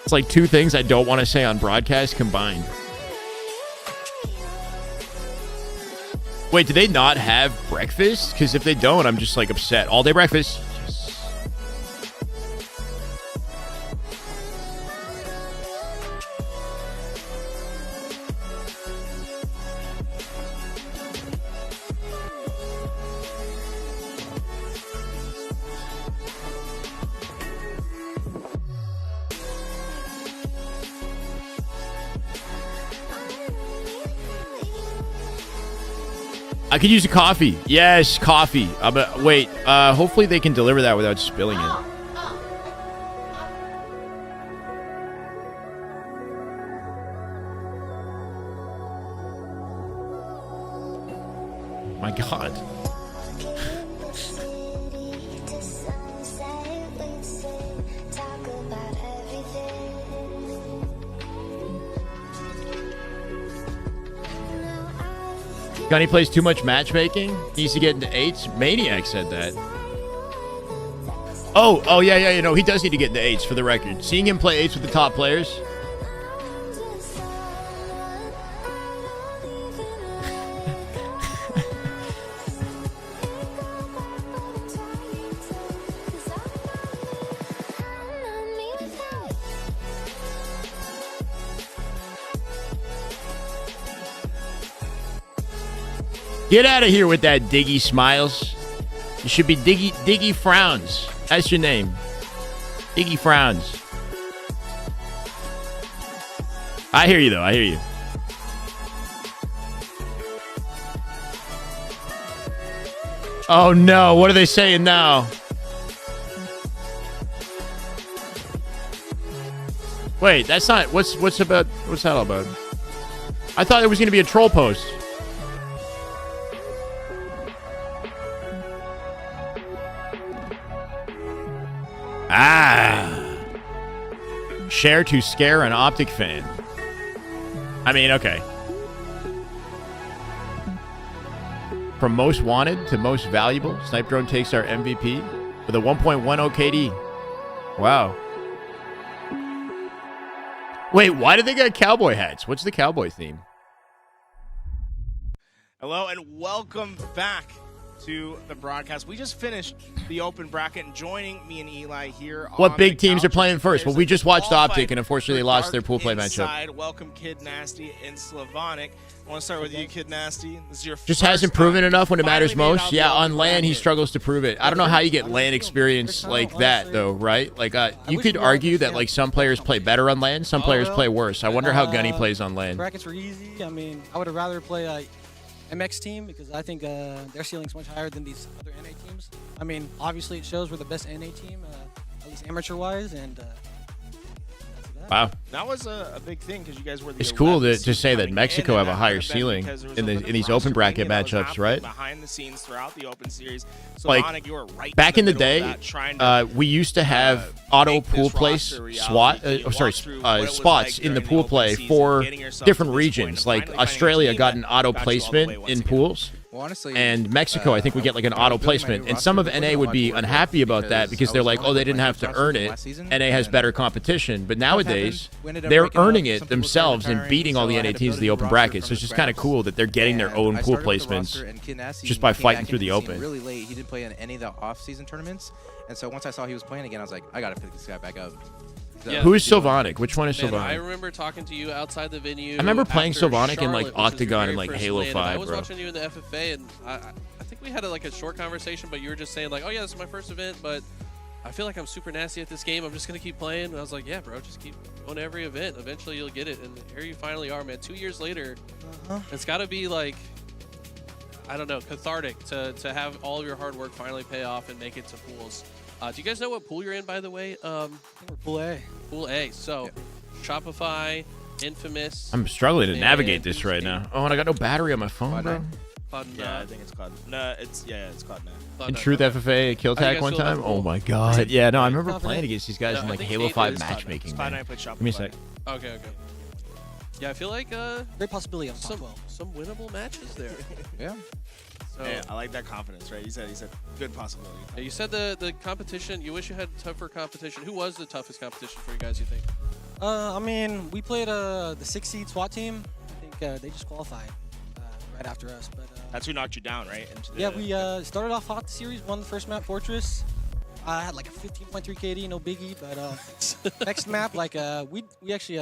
It's like two things I don't want to say on broadcast combined. Wait, do they not have breakfast? Because if they don't, I'm just like upset. All day breakfast. Yes. I could use a coffee. Yes, coffee. Wait, hopefully they can deliver that without spilling it. My God. Gunny plays too much matchmaking. Needs to get into 8s. Maniac said that. Oh, yeah, you know, he does need to get into 8s for the record. Seeing him play 8s with the top players. Get out of here with that Diggy Smiles. You should be Diggy Frowns. That's your name. Diggy Frowns. I hear you, though. I hear you. Oh, no. What are they saying now? Wait, that's not... What's that all about? I thought it was going to be a troll post. Ah. Share to scare an Optic fan. I mean, okay. From most wanted to most valuable, Snipe Drone takes our MVP with a 1.10 KD. Wow. Wait, why do they got cowboy hats? What's the cowboy theme? Hello and welcome back to the broadcast. We just finished the open bracket, and joining me and Eli here. What big teams are playing first? Well, we just watched Optic, and unfortunately they lost their pool play matchup. Welcome, Kid Nasty and Slavonic. I want to start with you, Kid Nasty. This is your Just first hasn't proven time. enough when it matters Finally made it most. out the Yeah, open on LAN he bracket. struggles to prove it. I don't know how you get LAN experience like that though, right? Like you could argue that like some players play better on LAN, some players play worse. I wonder how Gunny plays on LAN. Brackets were easy. I mean, I would have rather play a MX team because I think their ceiling's much higher than these other NA teams. I mean, obviously it shows we're the best NA team, at least amateur-wise, and that's that. Wow. That was a big thing because you guys were the It's cool 11th to say that coming Mexico in, have and a that higher could have been ceiling because there was in a the bit in of these roster open bracket bringing that was matchups, happening right? Behind the scenes throughout the open series. Like, Slavonic, you were right back in the middle of day, that, trying to, we used to have auto make pool this place roster reality. SWAT, Can you walk through what it was spots like in the during pool open play season, for getting yourself different to this point regions. and Like finally finding a Australia team got that an auto got you all the way placement once in again? pools. Well, honestly, And Mexico, I think we get like an auto placement. And some of NA would be unhappy about that because they're like, oh, they didn't have to earn it. NA has better competition. But nowadays, they're earning it themselves and beating all the NA teams in the open bracket. So it's just kind of cool that they're getting their own pool placements just by fighting through the open. Really late, he didn't play in any of the off-season tournaments, and so once I saw he was playing again, I was like, I gotta pick this guy back up. So, Yeah. Who is Sylvanic? Which one is Man, I Sylvanic? remember talking to you outside the venue. I remember playing after Sylvanic in, like, Charlotte, which was Octagon your and, like, very Halo first LAN, and 5, I was bro. watching you in the FFA, and I think we had like a short conversation, but you were just saying like, oh yeah, this is my first event, but I feel like I'm super nasty at this game. I'm just gonna keep playing. And I was like, yeah, bro, just keep going to every event. Eventually you'll get it, and here you finally are, man. 2 years later, it's got to be like, I don't know, cathartic to have all of your hard work finally pay off and make it to pools. Do you guys know what pool you're in, by the way? I think we're Pool A. Pool A. So, Shopify, Infamous. I'm struggling to and navigate this right now. Oh, and I got no battery on my phone, bro. Yeah, I think it's called. No, it's called now. In Truth FFA kill How do you tag guys one feel about time? pool? Oh my god. Yeah, no, I remember Confident? playing against these guys Yeah, in I like think Halo 8 5 is matchmaking, Cloud9 man. played Shopify. Give me a sec. Okay. Yeah, I feel like Great possibility on top some 12. some winnable matches there. Yeah. So, Yeah, I like that confidence, right? He said good possibility. yeah, you said the competition. You wish you had tougher competition. Who was the toughest competition for you guys? You think? I mean, we played the 6 seed SWAT team. I think they just qualified right after us. But That's who knocked you down, right? Into the, yeah, we started off hot the series, won the first map, Fortress. I had like a 15.3 KD, no biggie. But next map, like we actually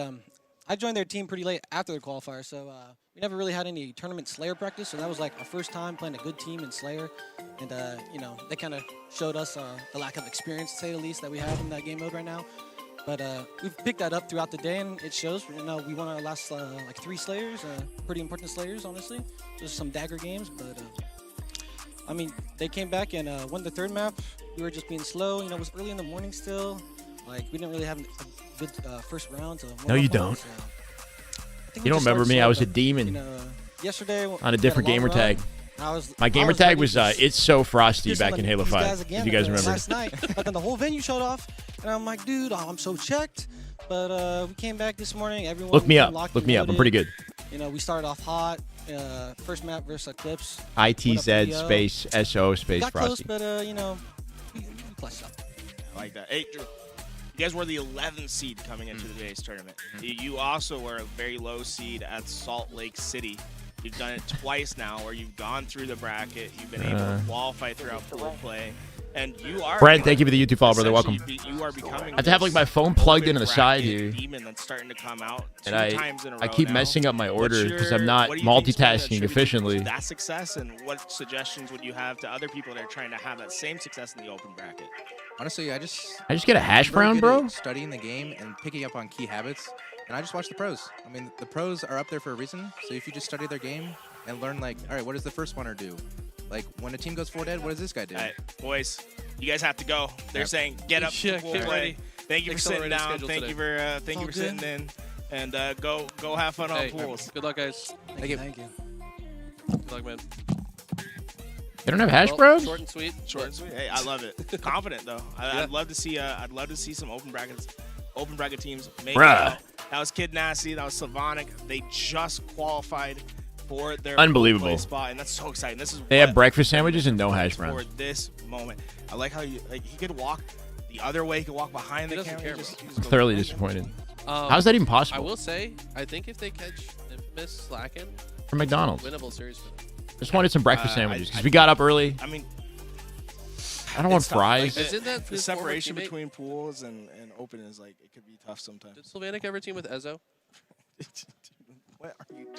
I joined their team pretty late after the qualifier, so we never really had any tournament Slayer practice. So that was like our first time playing a good team in Slayer, and you know, they kind of showed us the lack of experience, to say the least, that we have in that game mode right now. But we've picked that up throughout the day, and it shows. You know, we won our last like 3 Slayers, pretty important Slayers, honestly. Just some dagger games, but I mean, they came back and won the 3rd map. We were just being slow. You know, it was early in the morning still. Like, we didn't really have a good first round to warm No, you up on, don't. so I think You we don't just remember started me? slow, I was a but, demon you know, yesterday on a we had different long gamer run. tag. I My gamer was tag ready was to It's So Frosty hear back some in of Halo these 5, guys if again you guys remember. last night. But then the whole venue shut off, and I'm like, dude, I'm so checked. But we came back this morning. Everyone Look me up. locked Look and me up. I'm loaded. pretty good. You know, we started off hot. First map versus Eclipse. ITZ space SO space Got close, Frosty. but you know, we clutched up. I like that. Hey, Drew, you guys were the 11th seed coming into the base tournament. You also were a very low seed at Salt Lake City. You've done it twice now, where you've gone through the bracket. You've been able to qualify throughout pool play, and you are. Brent, thank you for the YouTube follow, brother. Welcome. You are becoming. I have to have like my phone plugged into the side here, Demon that's starting to come out and two times in a row I keep now. messing up my order What's because your- I'm not what do you think's been multitasking attributed efficiently. to that success, and what suggestions would you have to other people that are trying to have that same success in the open bracket? Honestly, I just get a hash I'm very brown, good bro? at studying the game and picking up on key habits, and I just watch the pros. I mean, the pros are up there for a reason. So if you just study their game and learn, like, all right, what does the first oneer do? Like, when a team goes 4 dead, what does this guy do? All right, boys, you guys have to go. They're saying get up Yeah, to pool get play. ready. Thank you for sitting Accelerated down. schedule Thank you for All sitting in, and go have fun Hey, on pools. good luck, guys. Thank you. Thank you. Good luck, man. They don't have hash Well, browns? Short and sweet. Short and sweet. Hey, I love it. Confident though. I'd love to see. I'd love to see some open bracket teams make it Bruh. out. That was Kid Nasty. That was Slavonic. They just qualified for their Unbelievable play spot, and that's so exciting. This is They what have breakfast sandwiches and no hash for browns. this moment. I like how he could walk the other way. He could walk behind He the doesn't camera. care, He bro. just Thoroughly disappointed. Um, How's that even I possible? will say, I think if they catch Infamous slacking, From McDonald's. winnable series for them. Just wanted some breakfast sandwiches because I- we got up early. I mean, I don't want it's tough. fries. Like, Isn't that the his former separation teammate? between pools and open is like it could be tough sometimes. Did Sylvanic ever team with Ezzo? What are you doing?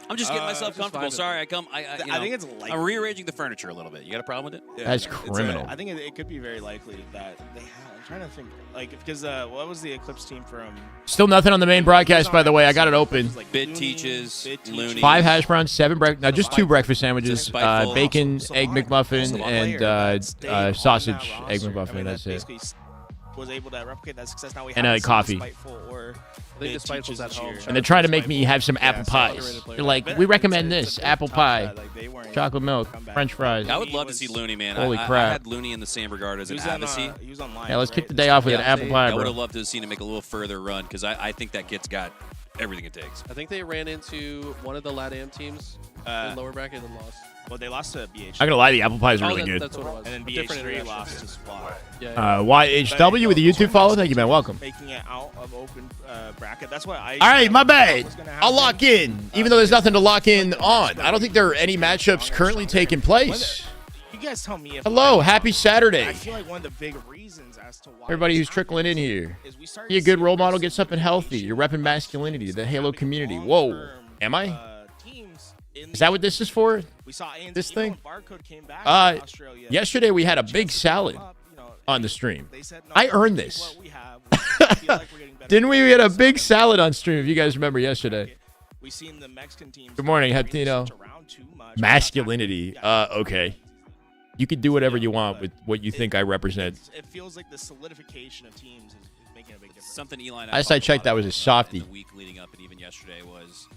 I'm just getting myself just comfortable. vibing. Sorry, I think it's likely. I'm rearranging the furniture a little bit. You got a problem with it? Yeah, That's it's, criminal. I think it could be very likely that they have. I'm trying to think, like, because what was the Eclipse team from? Still nothing on the main broadcast, by the way. I got it open. Like Bit Looney, teaches, Bit Teaches. Looney. 5 hash browns, 7 breakfast. No, just 2 breakfast sandwiches. Spiteful. Bacon, So egg Slavonic, McMuffin, also a and player that stayed on that sausage egg roster. McMuffin. I mean, That's that it. basically was able to replicate that success. Now we And haven't seen coffee. Spiteful or I think Bit Despiteful's Teaches at this home. year. And they're trying to make me have some apple so pies. underrated player. They're like, But we it's- recommend it's this a bit apple tough pie, that, like, they weren't chocolate able to milk, come back. French fries. I would love to was- see Looney, man. Holy I crap. had Looney in the same regard as He an was, advocacy. he was online. Yeah, let's right? kick the day off with an Yeah, apple they- pie, I would bro. have loved to have seen him make a little further run because I think that kid's got everything it takes. I think they ran into one of the LATAM teams in lower bracket and lost. Well, they lost to BH. I'm gonna lie, the apple pie is really that- good. That's what it was. And then A different BH3 international lost team. to SWAT. Yeah. YHW with the YouTube follow. Thank you, man. Welcome. Making it out of open bracket. That's what I. All right, my bad. was gonna I'll happen. lock in, even though there's nothing to lock in on. I don't think there are any matchups currently taking place. You guys tell me if. Hello, happy I Saturday. feel like one of the big reasons as to why Everybody this who's trickling in happens here. is we started Be a good role seeing model, this get something healthy. You're repping situation masculinity, the Halo having community. Whoa. long-term, Am I? teams in Is that what this is for? we saw ANZ, this even thing? when Barcode came back Uh, from Australia, Yesterday we had a big salad you know, on the stream. they said, no, I earned this is this. what we have. We feel like we're getting better. Didn't we? We had a big salad on stream, if you guys remember yesterday. We've seen the Mexican teams. Good morning, not Heptino. switch around too much. Masculinity. Okay. You can do whatever you want with what you think I represent. It feels like the solidification of teams is making a big difference. Something Eli and Last talked I checked, a lot that was a about, softie. in the week leading up and even yesterday was,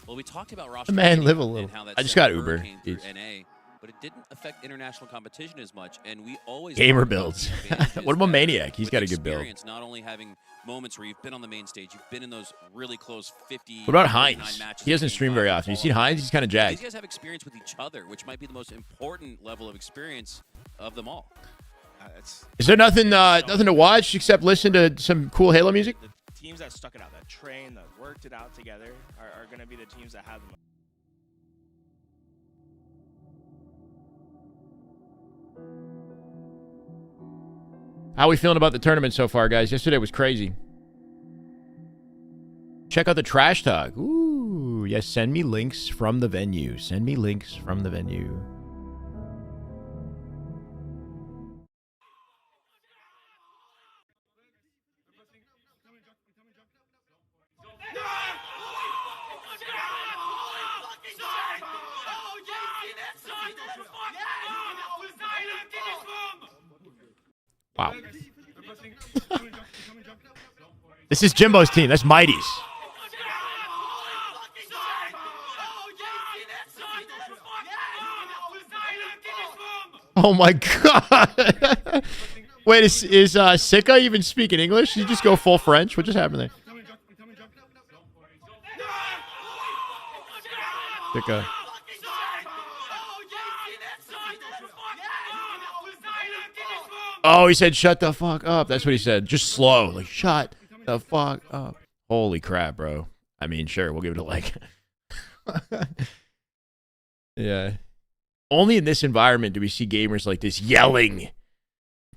well, we talked about roster Man, training live a and little. how that I just sent got Uber Hurricane through Eats. NA, but it didn't affect international competition as much, and we always Gamer talk about builds. the advantages What about that Maniac? He's with got a good build. experience, not only having moments where you've been on the main stage, you've been in those really close 50. What about 49 Hines? matches He doesn't in Game stream very 5 often. You seen Hines? He's kind of These jacked. guys have experience with each other, which might be the most important level of experience of them all. Is there nothing to watch except listen to some cool Halo music? The teams that stuck it out, that trained, that worked it out together, are going to be the teams that have them. How we feeling about the tournament so far, guys? Yesterday was crazy. Check out the trash talk. Ooh, yes, send me links from the venue. Send me links from the venue. Wow. This is Jimbo's team. That's Mighty's. Oh my god. Wait, is Sika even speaking English? Did you just go full French? What just happened there? Sika. Oh, he said, shut the fuck up. That's what he said. Just slow. Like, shut the fuck up. Holy crap, bro. I mean, sure, we'll give it a like. Yeah. Only in this environment do we see gamers like this yelling at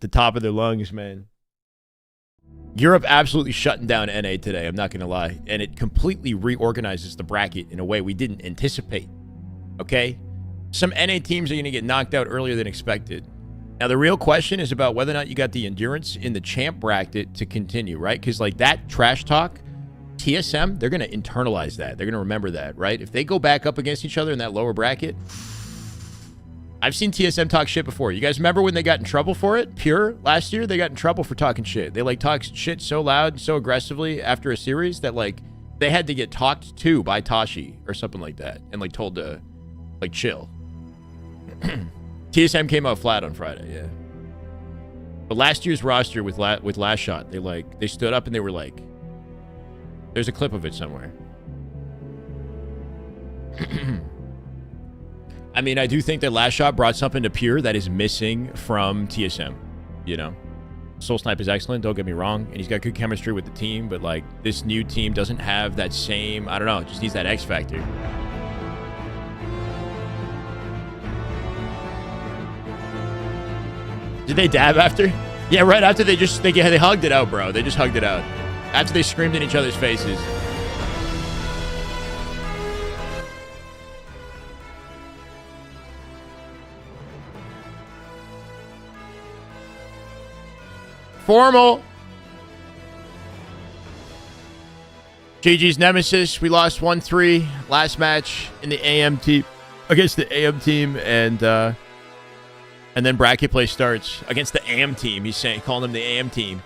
the top of their lungs, man. Europe absolutely shutting down NA today, I'm not going to lie. And it completely reorganizes the bracket in a way we didn't anticipate. Okay? Some NA teams are going to get knocked out earlier than expected. Now, the real question is about whether or not you got the endurance in the champ bracket to continue, right? Because, like, that trash talk, TSM, they're going to internalize that. They're going to remember that, right? If they go back up against each other in that lower bracket, I've seen TSM talk shit before. You guys remember when they got in trouble for it? Pure, last year, they got in trouble for talking shit. They, like, talk shit so loud, so aggressively after a series that, like, they had to get talked to by Tashi or something like that and, like, told to, like, chill. TSM came out flat on Friday, yeah. But last year's roster with last shot, they stood up and they were like, There's a clip of it somewhere. I mean, I do think that Last Shot brought something to Pure that is missing from TSM, you know? Soul Snipe is excellent, don't get me wrong, and he's got good chemistry with the team, but, like, this new team doesn't have that same, I don't know, it just needs that X factor. Did they dab after? Yeah, right after they hugged it out, bro. They just hugged it out. After they screamed in each other's faces. Formal. GG's Nemesis. We lost 1-3 last match in the AM team against the AM team, and then bracket play starts against the AM team. He's calling them the AM team.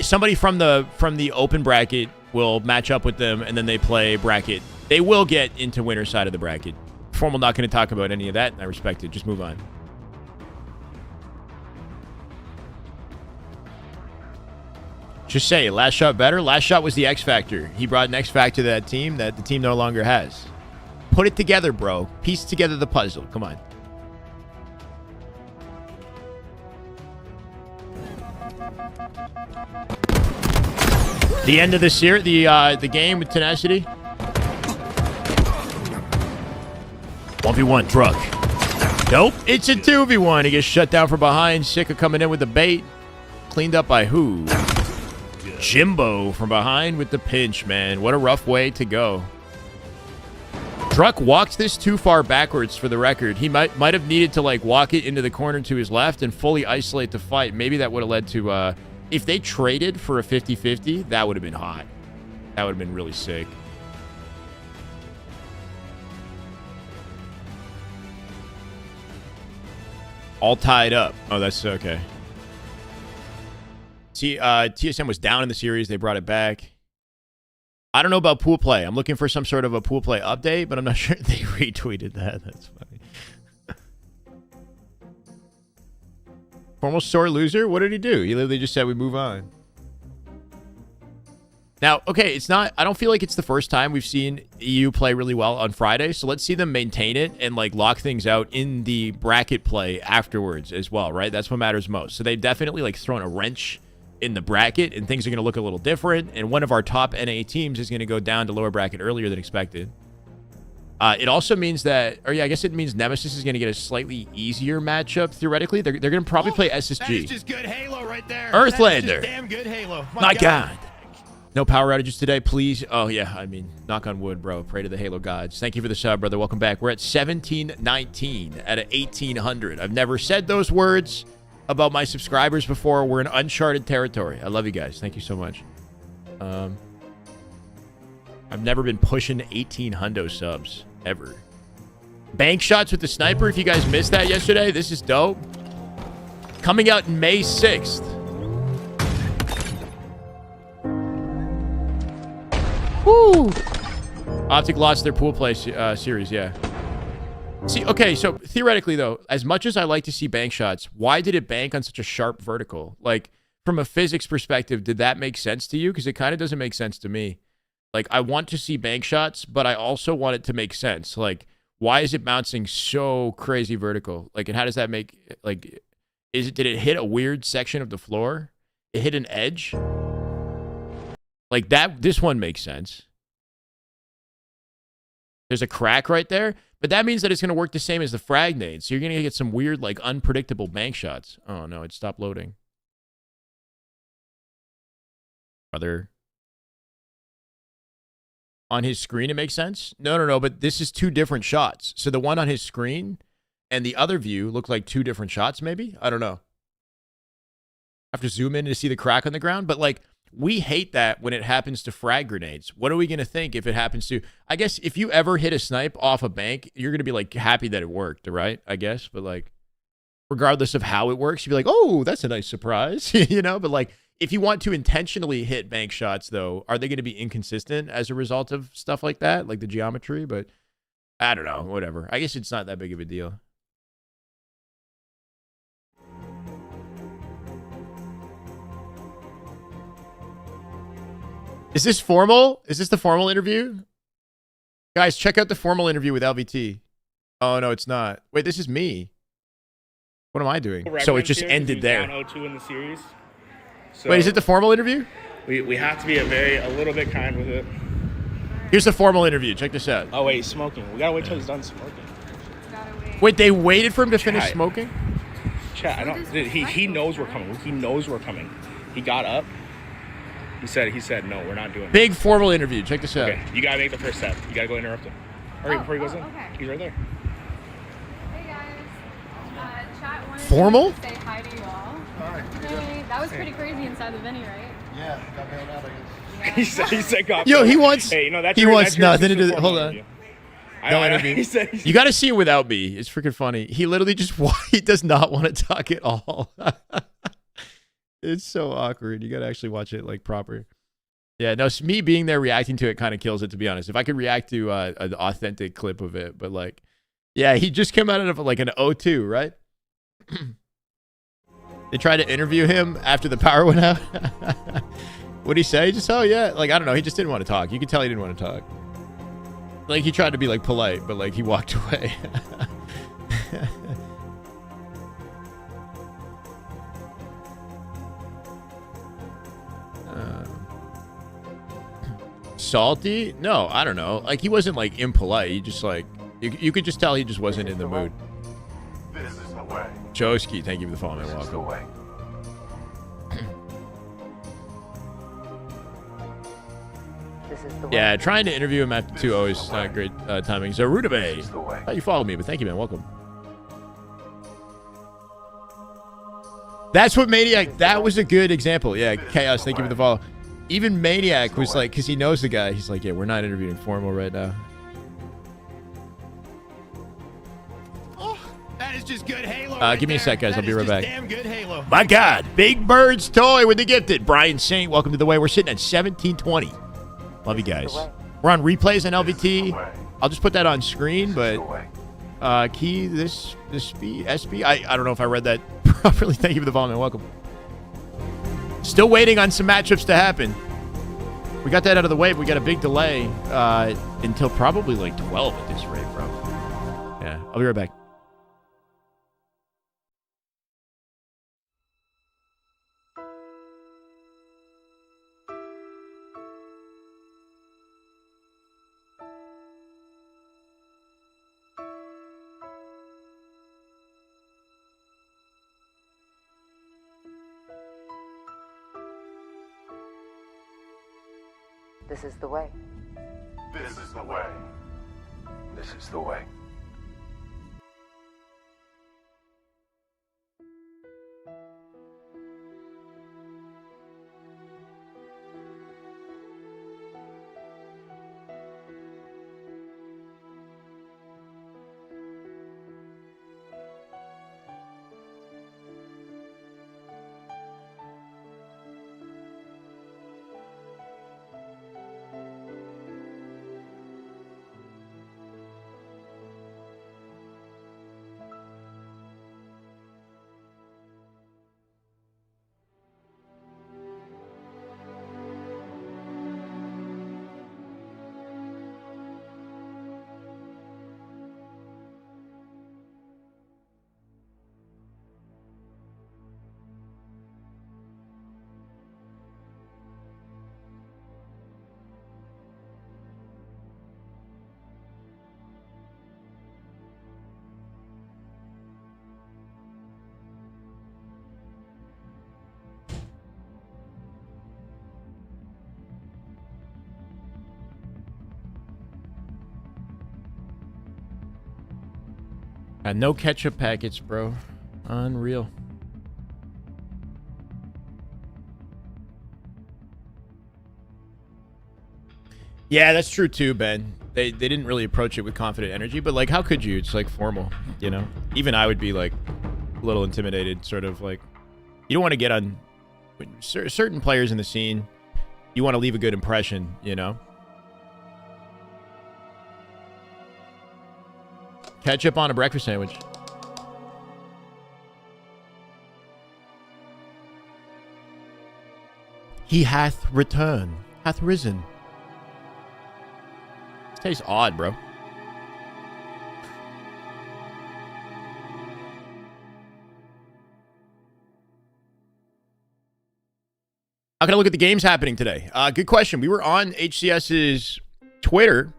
Somebody from the open bracket will match up with them, and then they play bracket. They will get into winner's side of the bracket. Formal not going to talk about any of that, and I respect it. Just move on. Just say, Last Shot better? Last Shot was the X Factor. He brought an X Factor to that team that the team no longer has. Put it together, bro. Piece together the puzzle. Come on. The end of the series, the game with Tenacity. 1v1, Drug. Nope, it's a 2v1. He gets shut down from behind. Sika coming in with the bait. Cleaned up by who? Jimbo from behind with the pinch, man. What a rough way to go. Druck walked this too far backwards for the record. He might have needed to, like, walk it into the corner to his left and fully isolate the fight. Maybe that would have led to, if they traded for a 50-50, that would have been hot. That would have been really sick. All tied up. Oh, that's okay. See, TSM was down in the series. They brought it back. I don't know about pool play. I'm looking for some sort of a pool play update, but I'm not sure they retweeted that. That's funny. Formal sore loser? What did he do? He literally just said we move on. Now, okay, it's not... I don't feel like it's the first time we've seen EU play really well on Friday, so let's see them maintain it and, like, lock things out in the bracket play afterwards as well, right? That's what matters most. So they've definitely, like, thrown a wrench in the bracket, and things are going to look a little different, and one of our top NA teams is going to go down to lower bracket earlier than expected. It also means that, or yeah, I guess it means Nemesis is going to get a slightly easier matchup, theoretically. They're going to probably play SSG. That is just good Halo right there. Earthlander. That is just damn good Halo. My God. No power outages today, please. Oh, yeah, I mean, knock on wood, bro. Pray to the Halo gods. Thank you for the sub, brother. Welcome back. We're at 1719 out of 1,800. I've never said those words about my subscribers before. We're in uncharted territory. I love you guys. Thank you so much. I've never been pushing 18 hundo subs ever. Bank shots with the sniper. If you guys missed that yesterday, this is dope. Coming out May 6th. Woo! Optic lost their pool play series, yeah. See, okay, so theoretically, though, as much as I like to see bank shots, why did it bank on such a sharp vertical? Like, from a physics perspective, did that make sense to you? Because it kind of doesn't make sense to me. Like, I want to see bank shots, but I also want it to make sense. Like, why is it bouncing so crazy vertical? Like, and how does that make, like, did it hit a weird section of the floor? It hit an edge? Like, this one makes sense. There's a crack right there, but that means that it's going to work the same as the frag nade. So you're going to get some weird, like, unpredictable bank shots. Oh, no, it stopped loading. Brother. On his screen, it makes sense? No, but this is two different shots. So the one on his screen and the other view look like two different shots, maybe? I don't know. I have to zoom in to see the crack on the ground, but, like, we hate that when it happens to frag grenades. What are we going to think if it happens to... I guess if you ever hit a snipe off a bank, you're going to be, like, happy that it worked, right? I guess, but, like, regardless of how it works, you'd be like, oh, that's a nice surprise, you know? But, like, if you want to intentionally hit bank shots, though, are they going to be inconsistent as a result of stuff like that? Like the geometry? But I don't know. Whatever. I guess it's not that big of a deal. Is this formal? Is this the formal interview? Guys, check out the formal interview with LVT. Oh, no, it's not. Wait, this is me. What am I doing? So it just ended there. Down 0-2 in the series. So Wait, is it the formal interview? we have to be a little bit kind with it. Here's the formal interview. Check this out. Oh, wait, he's smoking. We gotta wait till he's done smoking. Wait, they waited for him to finish smoking? Chat, I don't. Dude, he knows we're coming. He knows we're coming. He got up. He said, no, we're not doing it. Big formal interview. Check this out. Okay, you gotta make the first step. You gotta go interrupt him. Hurry before he goes in. Okay. He's right there. Hey guys, chat wanted Formal? to say hi to you all. Hey, that was pretty crazy inside the venue, right? Yeah, got bailed out, I guess. he said, got Yo, bailed he out. wants. Hey, you know, that's he your, wants that's your nothing to do. official Hold formal on. interview. No I interview. he said, You got to see it without me. It's freaking funny. He literally just he does not want to talk at all. It's so awkward. You got to actually watch it like proper. Yeah, no, me being there reacting to it kind of kills it, to be honest. If I could react to an authentic clip of it, but like, yeah, he just came out of like an 0-2, right? They tried to interview him after the power went out. What'd he say? Just, oh yeah, like, I don't know. He just didn't want to talk. You could tell he didn't want to talk. Like, he tried to be like polite, but like he walked away. Salty? No, I don't know. Like, he wasn't like impolite. He just like, you could just tell he just wasn't in the mood. This is the way. Joski, thank you for the follow, man. Welcome. Yeah, trying to interview him after 2-0 is not great timing. So, Rudabay, thought you followed me, but thank you, man. Welcome. That's what Maniac, that was a good example. Yeah, Chaos, thank you for the follow. Even Maniac was like, because he knows the guy, he's like, yeah, we're not interviewing formal right now. That is just good Halo. Give me a sec, guys. I'll be right back. Damn good Halo. My God, Big Bird's Toy with the gifted. Brian Saint, welcome to the way. We're sitting at 1720. Love you guys. We're on replays on LVT. I'll just put that on screen, but key this SB. I don't know if I read that properly. Thank you for the follow, man. Welcome. Still waiting on some matchups to happen. We got that out of the way, but we got a big delay until probably like 12 at this rate, bro. Yeah, I'll be right back. This is the way. This is the way. This is the way. No ketchup packets, bro. Unreal. Yeah, that's true too, Ben. They didn't really approach it with confident energy, but like, how could you? It's like formal, you know? Even I would be like a little intimidated, sort of like, you don't want to get on certain players in the scene. You want to leave a good impression, you know? Ketchup on a breakfast sandwich. He hath returned. hath risen. This tastes odd, bro. How can I look at the games happening today? Good question. We were on HCS's Twitter.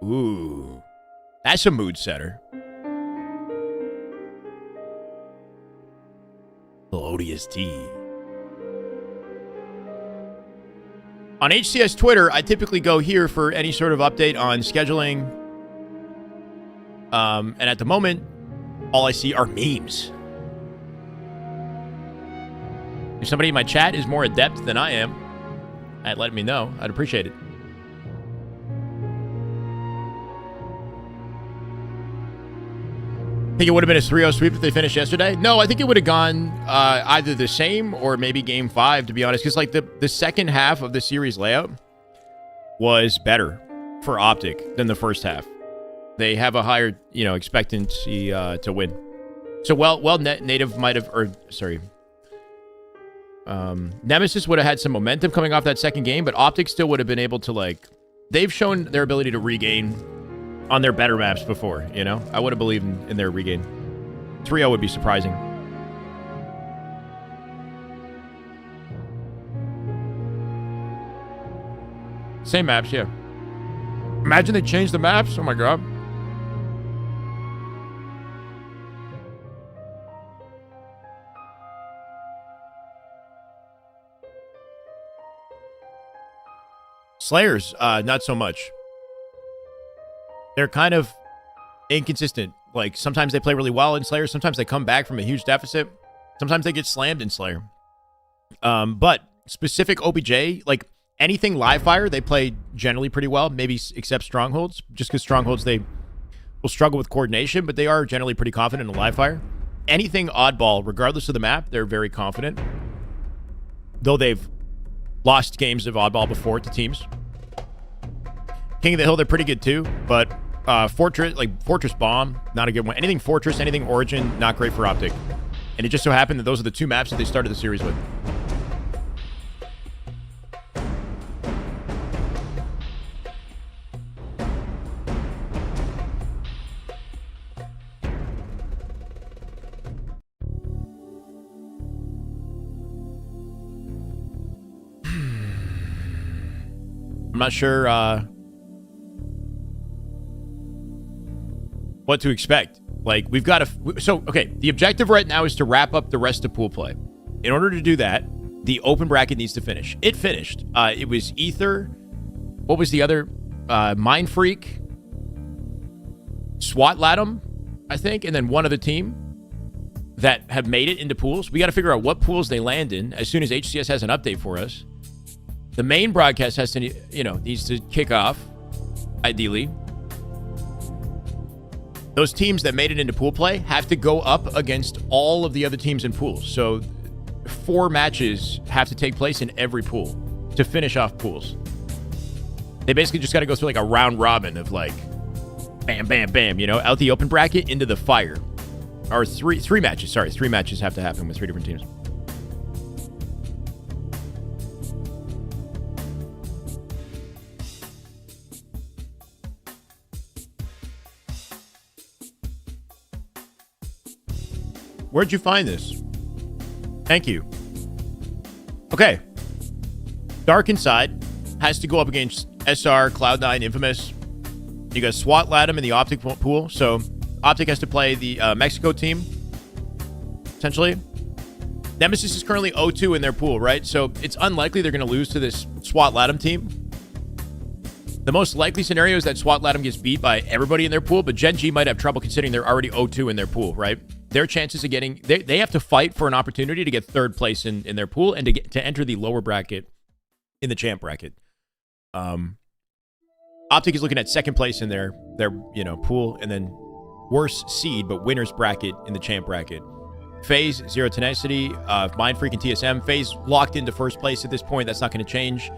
Ooh, that's a mood setter. Odious tea. On HCS Twitter, I typically go here for any sort of update on scheduling. And at the moment, all I see are memes. If somebody in my chat is more adept than I am, let me know. I'd appreciate it. Think it would have been a 3-0 sweep if they finished yesterday? No, I think it would have gone either the same or maybe game 5, to be honest. Because like the second half of the series layout was better for Optic than the first half. They have a higher, expectancy to win. So Native might have, Nemesis would have had some momentum coming off that second game, but Optic still would have been able to they've shown their ability to regain on their better maps before, I would have believed in their regain. 3-0 would be surprising. Same maps, yeah. Imagine they changed the maps. Oh my god. Slayers, not so much. They're kind of inconsistent. Like, sometimes they play really well in Slayer. Sometimes they come back from a huge deficit. Sometimes they get slammed in Slayer. But specific OBJ, like anything live fire, they play generally pretty well, maybe except Strongholds. Just because Strongholds, they will struggle with coordination, but they are generally pretty confident in live fire. Anything oddball, regardless of the map, they're very confident. Though they've lost games of oddball before to teams. King of the Hill, they're pretty good too, but Fortress Bomb, not a good one. Anything Fortress, anything Origin, not great for Optic. And it just so happened that those are the two maps that they started the series with. I'm not sure what to expect. Like, we've got to... okay, the objective right now is to wrap up the rest of pool play. In order to do that, the open bracket needs to finish. It finished. It was Ether. What was the other? Mind Freak. SWAT Latum, I think, and then one other team that have made it into pools. We got to figure out what pools they land in as soon as HCS has an update for us. The main broadcast has to, needs to kick off, ideally. Those teams that made it into pool play have to go up against all of the other teams in pools. So 4 matches have to take place in every pool to finish off pools. They basically just got to go through like a round robin of like, bam, bam, bam, out the open bracket into the fire. Or three matches. Sorry, 3 matches have to happen with 3 different teams. Where'd you find this? Thank you. Okay. Dark Inside has to go up against SR, Cloud9, Infamous. You got SWAT Latum in the Optic pool. So Optic has to play the Mexico team, essentially. Nemesis is currently 0-2 in their pool, right? So it's unlikely they're going to lose to this SWAT Latum team. The most likely scenario is that SWAT Latum gets beat by everybody in their pool, but Gen G might have trouble considering they're already 0-2 in their pool, right? Their chances of getting... They have to fight for an opportunity to get 3rd place in their pool and to enter the lower bracket in the champ bracket. Optic is looking at 2nd place in their pool, and then worse seed, but winner's bracket in the champ bracket. FaZe, Zero Tenacity, Mind Freak, and TSM. FaZe locked into 1st place at this point. That's not going to change.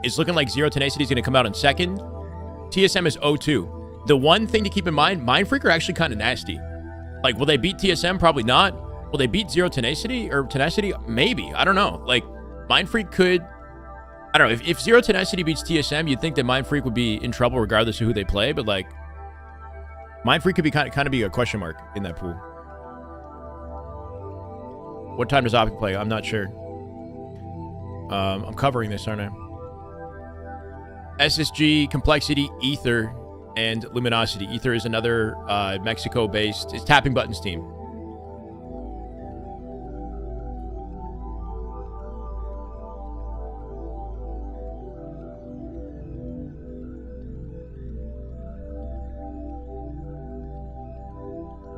It's looking like Zero Tenacity is going to come out in 2nd. TSM is 0-2. The one thing to keep in mind, Mind Freak are actually kind of nasty. Like, will they beat TSM? Probably not. Will they beat Zero Tenacity or Tenacity? Maybe. I don't know. Like, Mind Freak could I don't know. If Zero Tenacity beats TSM, you'd think that Mind Freak would be in trouble regardless of who they play, but like Mind Freak could be kind of be a question mark in that pool. What time does Optic play? I'm not sure. I'm covering this, aren't I? SSG, Complexity, Ether, and Luminosity. Ether is another Mexico-based. It's Tapping Buttons team.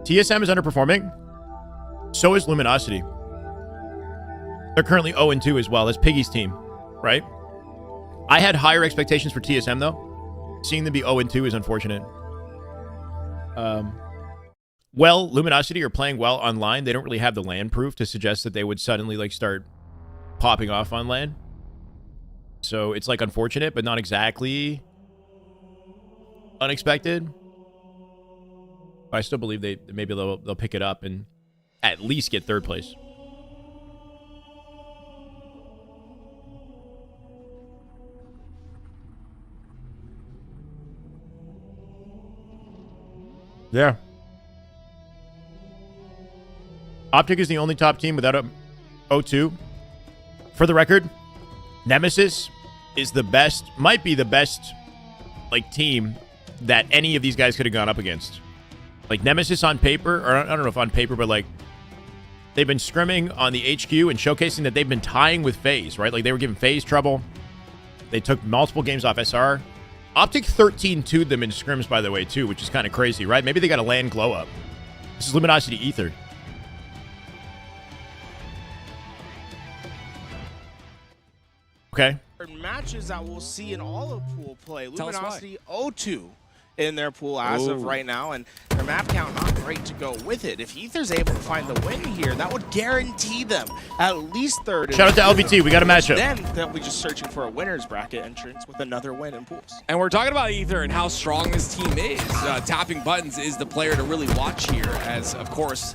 TSM is underperforming. So is Luminosity. They're currently 0-2 as well. That's Piggy's team, right? I had higher expectations for TSM, though. Seeing them be 0-2 is unfortunate. Well, Luminosity are playing well online. They don't really have the LAN proof to suggest that they would suddenly like start popping off on LAN. So it's like unfortunate, but not exactly unexpected. I still believe maybe they'll pick it up and at least get third place. Yeah. Optic is the only top team without a 0-2. For the record, Nemesis is the best, might be the best, like, team that any of these guys could have gone up against. Like, Nemesis on paper, or I don't know if on paper, but, like, they've been scrimming on the HQ and showcasing that they've been tying with FaZe, right? Like, they were giving FaZe trouble. They took multiple games off SR. Optic 13-2'd them in scrims, by the way, too, which is kind of crazy, right? Maybe they got a LAN glow up. This is Luminosity Ether. Okay. Matches that we'll see in all of pool play. Luminosity 0-2 in their pool as of right now, and their map count not great to go with it. If Ether's able to find the win here, that would guarantee them at least third. Shout out to LVT. We got a matchup. Then they'll be just searching for a winner's bracket entrance with another win in pools. And we're talking about Ether and how strong this team is. Tapping Buttons is the player to really watch here, as of course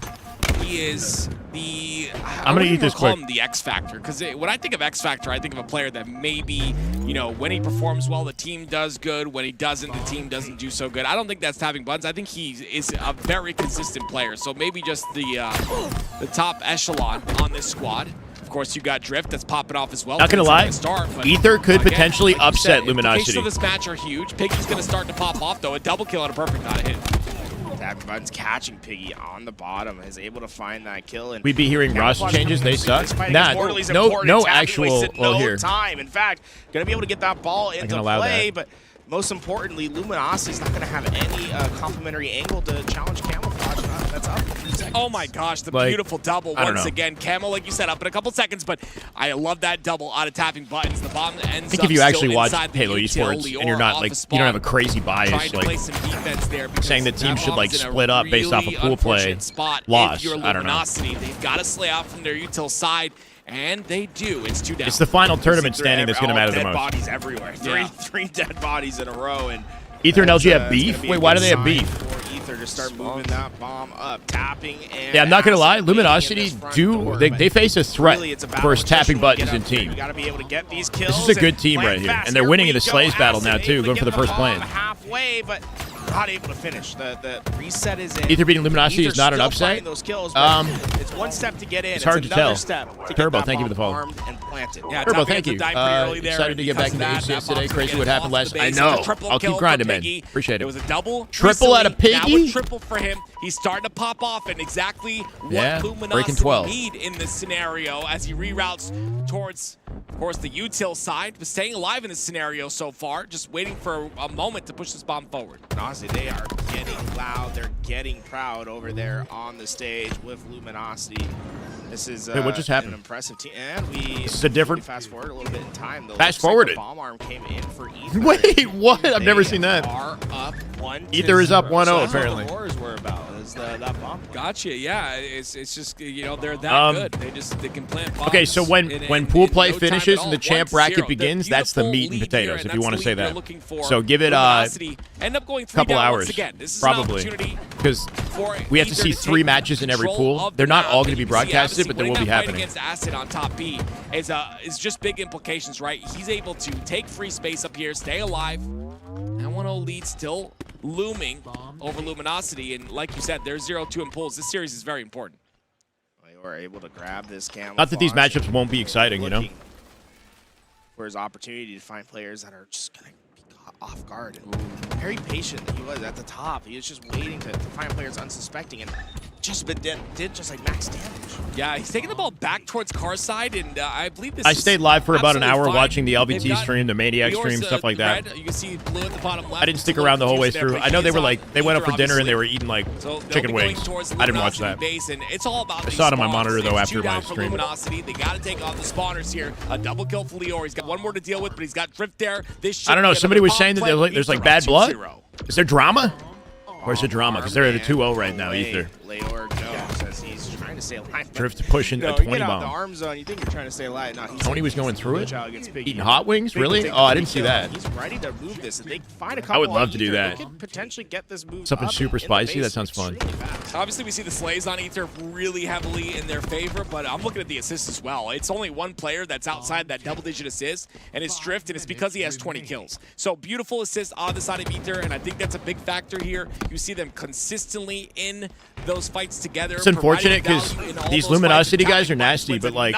he is the. I'm gonna eat this quick. The X Factor, because when I think of X Factor, I think of a player that maybe, you know, when he performs well, the team does good. When he doesn't, the team doesn't do so good. I don't think that's Tapping Buttons. I think he is a very consistent player. So maybe just the top echelon on this squad. Of course, you got Drift that's popping off as well. Not gonna lie, Ether could potentially upset Luminosity. The implications of this match are huge. Piggy's gonna start to pop off though. A double kill on a perfect not a hit. Tapping Buttons catching Piggy on the bottom, is able to find that kill. And we'd be hearing roster changes. They suck. Nah, no actual. Well, here. Time. In fact, gonna be able to get that ball into play, but most importantly, Luminosity's not gonna have any complimentary angle to challenge Camouflage. That's up. Oh my gosh, the beautiful double once again. Camo, like you said, up in a couple seconds, but I love that double out of Tapping Buttons. The bomb ends I think if you actually watch Halo Esports and you're not like, you don't have a crazy bias, like saying the team should like split up based off of pool play, loss. I don't know. They've got to slay out from their util side. And they do. It's 2 down. It's the final tournament standing that's going to matter the most. Dead bodies everywhere. Three dead bodies in a row. And Ether and LG have beef? Wait, why do they have beef? Ether to start moving that bomb up, tapping. And yeah, I'm not going to lie. Luminosity they face a threat versus Tapping Buttons in team. You got to be able to get these kills. This is a good team right here. And they're winning in the Slays battle now, too, going for the first plan. Halfway, but not able to finish. The reset is in. Ether beating Luminosity is not an upset. Those kills, it's one step to get in. It's hard to tell. Turbo, thank you for the follow. Yeah, Turbo, thank you. Excited to get back into HCS today. Crazy what happened last night. I know. I'll keep grinding, man. Appreciate it. It was a double. Triple out of Piggy? Now a triple for him. He's starting to pop off, and exactly what Luminosity need in this scenario as he reroutes towards, of course, the util side, but staying alive in this scenario so far, just waiting for a moment to push this bomb forward. Honestly, they are getting loud. They're getting proud over there on the stage with Luminosity. This is what just happened? An impressive team. And this is a different. Fast forward a little bit in time. Though. Fast forwarded. Bomb arm came in for Ether. Wait, what? I've never seen that. Are up 1-0. Ether is up 1-0 apparently. The wars were about. that bump. Gotcha. Yeah, it's just they're that good. They can plant bombs. Okay, so when pool play no time finishes at and the all. champ 1-0. bracket begins, that's the meat and beautiful potatoes, lead if here, you want to and say that's the lead that. you're looking for. So give it Luminosity end up going 3 couple down hours, once again. This is probably, an opportunity because for we have to Ether see to 3 take matches in every control pool. of They're the not map, all going and to be you can see broadcasted, obviously but they will winning be that fight happening. Against Acid on top B is just big implications, right? He's able to take free space up here, stay alive. And 1-0 lead still looming over Luminosity, and like you said, they're 0-2 in pools. This series is very important. They were able to grab this camouflage. Not that these matchups won't be exciting, you know? For his opportunity to find players that are just going to be caught off guard. And very patient he was at the top. He was just waiting to find players unsuspecting and did just like max damage. Yeah, he's taking the ball back towards car side, and I believe this I is stayed live for about an hour absolutely fine. watching the They've LVT got stream, the Maniac yours, stream, stuff like that. red. You can see blue at the bottom left. I didn't stick It's a little around the whole way confusing through. there, I know but they were he's like, they went up for dinner and they were eating like So they'll chicken be going wings. towards I didn't watch Luminosity that. Base, and it's all about I these saw it on my spawns. monitor, though, It's after 2 my down for stream. Luminosity. They got to take on the spawners here. A double kill for Leor. He's got one more to deal with, but he's got Drift there. This I don't know. should be Somebody another was pop saying that play. there's like Ether bad up blood. 2-0. Is there drama? Or is it drama? Because they're at a 2-0 right now, Way Ether. Leor goes as he's trying to stay alive. Drift pushing No, a you 20 get out bomb. the arm zone, you think you're trying to stay alive. No, he's Tony was going through it? Eating Eating hot wings? Really? Oh, I didn't see that. He's ready to move this. If they find a couple I would love on to do Ether, that. They could potentially get this move Something up super in the spicy? base That sounds fun. extremely fast. Obviously, we see the slays on Ether really heavily in their favor, but I'm looking at the assists as well. It's only one player that's outside that double-digit assist, and it's Drift, and it's because he has 20 kills. So beautiful assist on the side of Ether, and I think that's a big factor here. You see them consistently in those fights together. It's unfortunate because these Luminosity guys are nasty, but like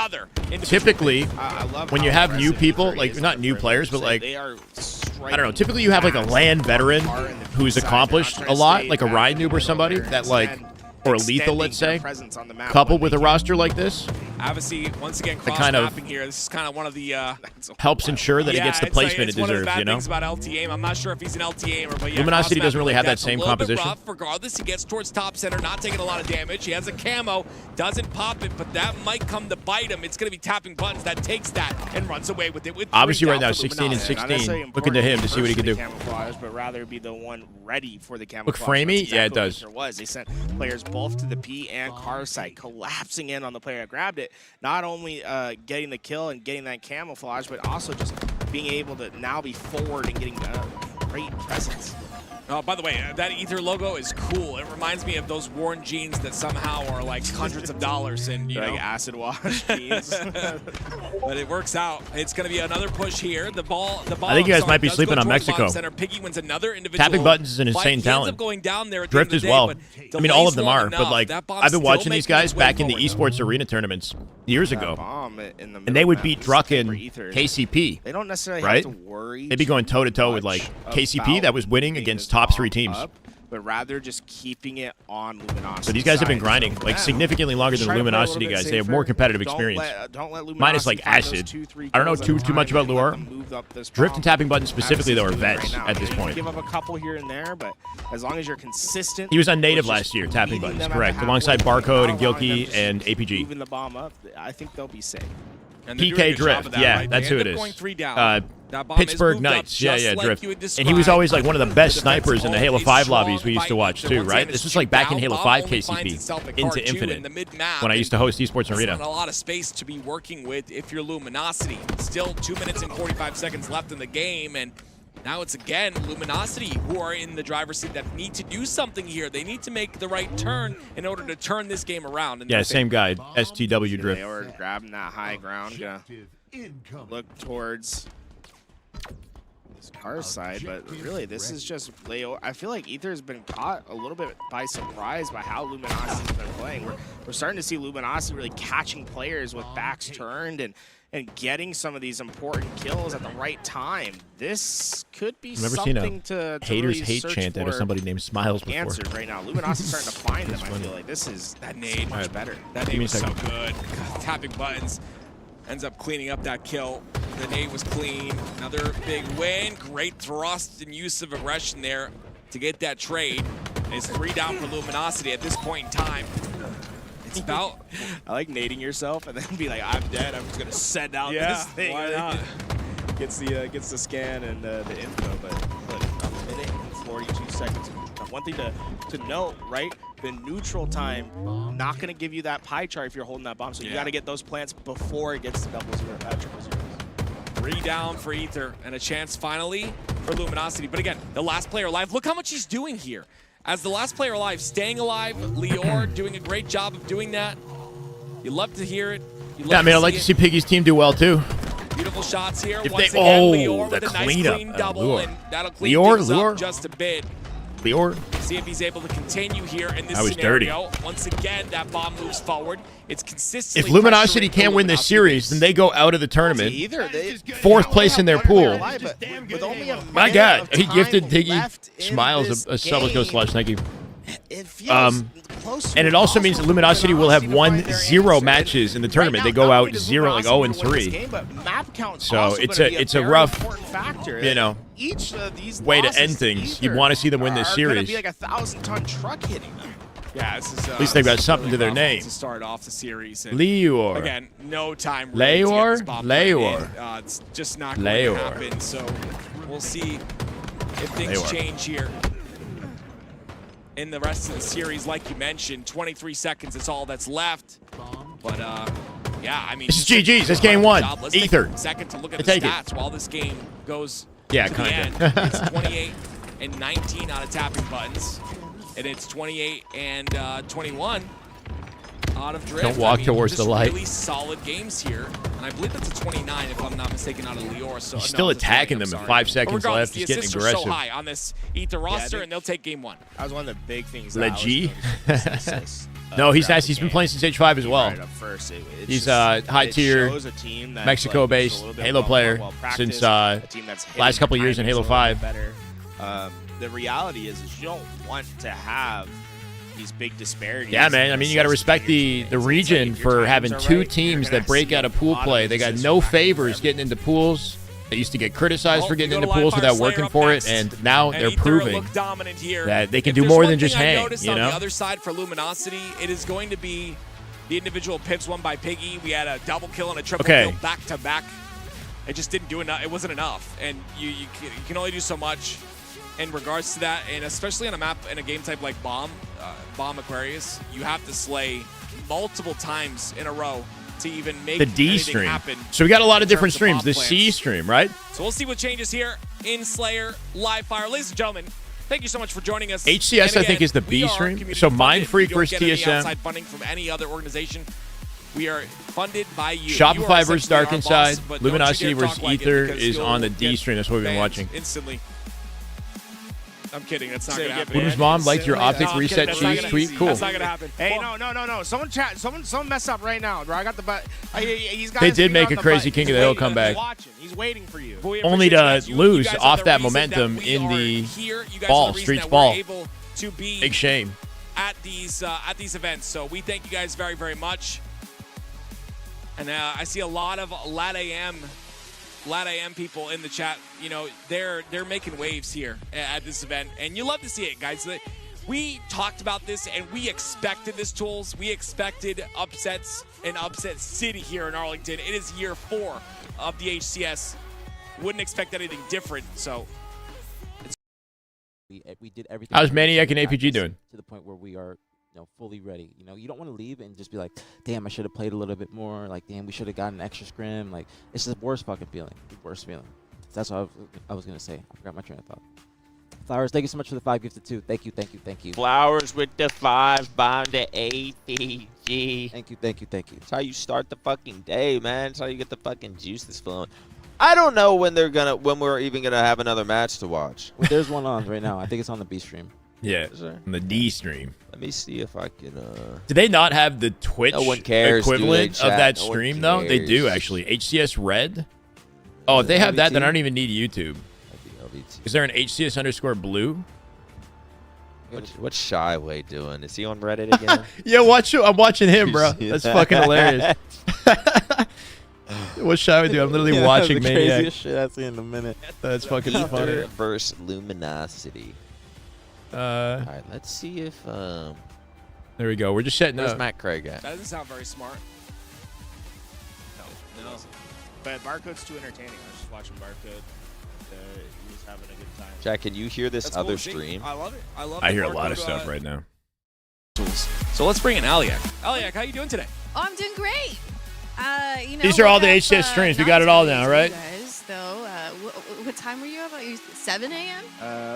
typically when you have new people, like not new players, but like I don't know, typically you have like a LAN veteran who's accomplished a lot, like a Ryan Noob or somebody that like, or a Lethal, let's say, coupled with a roster like this. Obviously, once again, It kind of cross-mapping here. This is kind of one of the helps ensure that it gets the placement it's it one of the deserves, bad you know? things about LTA. I'm not sure if he's an LTA but yeah, Luminosity doesn't cross-mapping really like have that that's a same little bit composition. rough. Regardless, he gets towards top center, not taking a lot of damage. He has a camo, doesn't pop it, but that might come to bite him. It's going to be tapping buttons that takes that and runs away with it. With Obviously, three right down now, for 16 and Luminosity. 16. Looking to him to see what he can do. Camouflage, but rather be the one ready for the camouflage. Look framey? That's Yeah, it exactly what does. Ether was. They sent players both to the P and car site, collapsing in on the player that grabbed it. Not only getting the kill and getting that camouflage, but also just being able to now be forward and getting great presence. Oh, by the way, that Ether logo is cool. It reminds me of those worn jeans that somehow are like hundreds of dollars and you know, acid wash jeans. But it works out. It's going to be another push here. The ball. I think you guys might be does sleeping go on towards Mexico. bottom center. Piggy wins another individual Tapping buttons is an fight. insane He ends talent. up going down there at the Drift end as of the day, well. but I mean, all of them delays are, long but enough. like That bomb's I've been still watching these making guys its way back in the forward. esports arena tournaments years ago, Bomb in the and they would middle beat map. Druck For and Ether. KCP. They don't necessarily right? have to worry. They'd be going toe to toe with like KCP that was winning against top 3 teams. But rather just keeping it on Luminosity. So these guys have been side. grinding like significantly longer than the Try to play a Luminosity little bit guys. They have safer. more competitive Don't experience. Don't let Luminosity Minus like find those Acid. 2-3 I don't know kills at a too much time about and let Lure. them move up this Drift bomb. and tapping buttons specifically though are Acid's doing it vets right now. at this They can point. give up a couple here and there, but as long as you're consistent. He was on native with just last year, tapping meeting buttons, them at correct, the alongside halfway Barcode point, and not allowing them Gilkey to and just APG. Moving the bomb up, I think they'll be safe. And they're doing a PK good job Drift, of that, yeah, right? that's They who end it up is. going 3 down. That bomb is Pittsburgh moved up Knights, yeah, just yeah, like Drift. you had And he was always like one of the best described. snipers in the Halo A 5 strong lobbies we used to watch fight too, once right? again This is was like back in chipped Halo down. 5 Bomb only finds KCP itself at into card 2 Infinite in the mid-map, when I and used to host Esports that's Arena. not a lot of space to be working with if you're Luminosity. Still 2 minutes and 45 seconds left in the game, and now it's again Luminosity who are in the driver's seat that need to do something here. They need to make the right turn in order to turn this game around. Yeah, same guy, STW Drift. They were grabbing that high ground. Gonna look towards this car side, but really this is just Leo. I feel like Ether's been caught a little bit by surprise by how Luminosity's been playing. We're starting to see Luminosity really catching players with backs turned and getting some of these important kills at the right time. This could be I've never something seen to haters really hate search chant out of for somebody named Smiles before. answers right now. Luminosity's starting to find them. That's I funny. feel like this is That nade, much better. That Give nade me a was so second. good. God, tapping buttons ends up cleaning up that kill. The nade was clean. Another big win. Great thrust and use of aggression there to get that trade. And it's 3 down for Luminosity at this point in time. It's about. I like nading yourself and then be like, I'm dead. I'm just gonna send out this thing. why not? Gets the scan and the info, but look, a minute and 42 seconds. One thing to note, right? the neutral time, not going to give you that pie chart if you're holding that bomb. So you got to get those plants before it gets to triple zeros. 3 down for Ether and a chance finally for Luminosity. But again, the last player alive. Look how much he's doing here. As the last player alive, staying alive. Lior doing a great job of doing that. You love to hear it. Yeah, I mean, I'd like to see Piggy's team do well too. Beautiful shots here. If Once they, again, oh, Lior the with a nice cleanup. clean double, Lior. and that'll clean Lior, things Lior. up just a bit. Lior. See if he's able to continue here in this That was scenario. dirty. Once again, that bomb moves forward. It's consistently. If Luminosity pressuring can't win this series, then they go out of the tournament. Fourth place in their pool. My God, he gifted Tiggy smiles a sub go slush. Thank you. And it also means that Luminosity will have won 0 matches in the tournament. They go out 0, like 0-3. So it's a rough, you know, way to end things. You'd want to see them win this series. Be like a 1,000-ton truck hitting them. Yeah, this is. At least they've got something to their name. To start off the series. And Lior. Again, no time. Really Lior. to get this bomb Lior. it's just not going to happen. So we'll see if things Lior. change here in the rest of the series. Like you mentioned, 23 seconds is all that's left. But yeah, I mean, This is GG's. This game 1. Let's Ether. take a second to look at I the take it. stats while this game goes Yeah, to the kinda. end. It's 28 and 19 out of tapping buttons. And it's 28 and 21 out of drift. Don't walk towards just the light. Really solid games here. And I believe it's a 29, if I'm not mistaken, out of Lior. So He's still attacking them with 5 seconds left. He's getting aggressive. So high on this Ether roster, and they'll take game 1. That was one of the big things. Legit. No, he's nice. He's been playing since H5 as well. He's a high-tier Mexico-based Halo player since last couple of years in Halo 5. The reality is you don't want to have these big disparities. Yeah, man. I mean, you got to respect the region for having 2 teams that break out of pool play. They got no favors getting into pools. They used to get criticized for getting into pools without working for it, and now they're proving that they can do more than just hang. You On know. the other side for Luminosity, it is going to be the individual pips won by Piggy. We had a double kill and a triple kill back to back. It just didn't do enough. It wasn't enough, and you can only do so much in regards to that, and especially on a map in a game type like Bomb Aquarius, you have to slay multiple times in a row to even make The D anything stream. happen. So we got a lot of different in terms streams. of The bomb C plants. stream, right? So we'll see what changes here in Slayer Live Fire. Ladies and gentlemen, thank you so much for joining us. HCS, And I think, again, is the we B are stream. community So funded. Mindfreak You don't versus get any TSM. outside funding from any other organization. We are funded by you. You Shopify are versus essentially Dark our boss, Inside. but don't you Luminosity dare talk versus like it Ether because is you'll on the D get stream. That's what we've been banned watching. Instantly. I'm kidding. That's not So going to you get happen. Luna's mom liked your Optic No, I'm reset kidding. That's not cheese gonna- tweet. Cool. That's not going to happen. Hey, no. Someone mess up right now, bro. I got the butt. He's got They his did finger make on a the crazy button. King He's of the Hill waiting. comeback. He's watching. He's waiting for you. We Only appreciate to you guys. You lose guys are off the that reason momentum we in are the here. You guys ball, are the reason Streets that ball. we're able to be Big shame. at these events. So we thank you guys very, very much. And I see a lot of Lat AM people in the chat. You know, they're making waves here at this event, and you love to see it, guys. We talked about this, and we expected this, Tools. We expected upsets in Upset City here in Arlington. It is year 4 of the HCS. Wouldn't expect anything different. So we did everything. How's Maniac and APG doing? To the point where we are, fully ready. You don't want to leave and just be like, damn, I should have played a little bit more. Like, damn, we should have gotten an extra scrim. Like, it's the worst fucking feeling. The worst feeling. That's what I was gonna say. I forgot my train of thought. Flowers, thank you so much for the 5 gifted too. Thank you. Flowers with the 5 bound to APG. Thank you. That's how you start the fucking day, man. That's how you get the fucking juices flowing. I don't know when we're even gonna have another match to watch. Well, there's one on right now. I think it's on the B stream. Yeah, on the D stream. Let me see if I can. Do they not have the Twitch No one cares, equivalent do they, of that chat? No one stream, though? They do, cares. actually. HCS Red? Oh, if they have that, then I don't even need YouTube. Is there an HCS_blue? What's Shyway doing? Is he on Reddit again? Yeah, I'm watching him, bro. That's fucking hilarious. What's Shyway do? I'm literally watching the Maniac. craziest shit I've seen in a minute. That's fucking funny. Ether versus Luminosity. All right, let's see if there we go. We're just setting where's up. Matt Craig at? that doesn't sound very smart. No. But Barcode's too entertaining. I was just watching Barcode. He was having a good time. Jack, can you hear this That's other cool. stream? I love it. I hear a lot of stuff right now. So let's bring in Aliak. Aliak, how you doing today? Oh, I'm doing great. You know, These are all the woke up, HCS streams. We not got it all as now, early right? as you guys, though. What time were you up? 7 a.m.?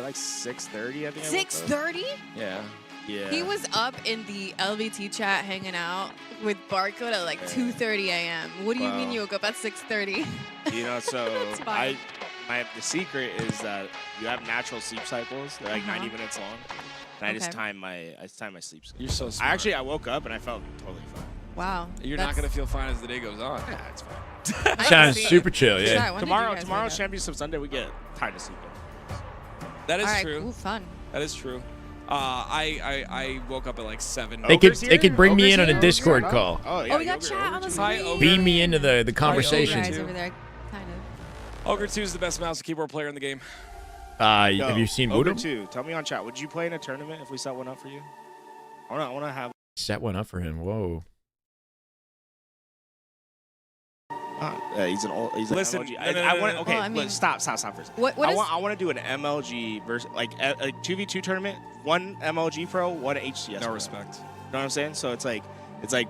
Like 6:30, I think. 6:30? Yeah. Yeah. He was up in the LVT chat hanging out with Barcode at like 2:30 a.m. What do you mean you woke up at 6:30? You know, so That's fine. the secret is that you have natural sleep cycles. They're like 90 minutes long. And I just Okay. time my sleep cycle. You're so smart. I woke up and I felt totally fine. Wow. You're not going to feel fine as the day goes on. Yeah, it's fine. Sounds super chill, Chat, yeah. when did you guys Tomorrow's wake up? Championship Sunday, we get time to sleep in. That is All right, true. cool, fun. That is true. I woke up at like 7. They could bring me in on a Discord call. Oh, yeah. Oh, we got chat on the screen. Beam me into the You conversation. guys over there, kind of. Ogre 2 is the best mouse and keyboard player in the game. Have you seen Ogre Woodham? 2, tell me on chat. Would you play in a tournament if we set one up for you? I want to have. Set one up for him. Whoa. He's an old. He's an Listen, MLG. no, I want. no. Okay, Well, I mean- stop for a second. What I is- want to do an MLG versus like a 2v2 tournament. One MLG pro, one HCS. No pro. respect. You know what I'm saying? So it's like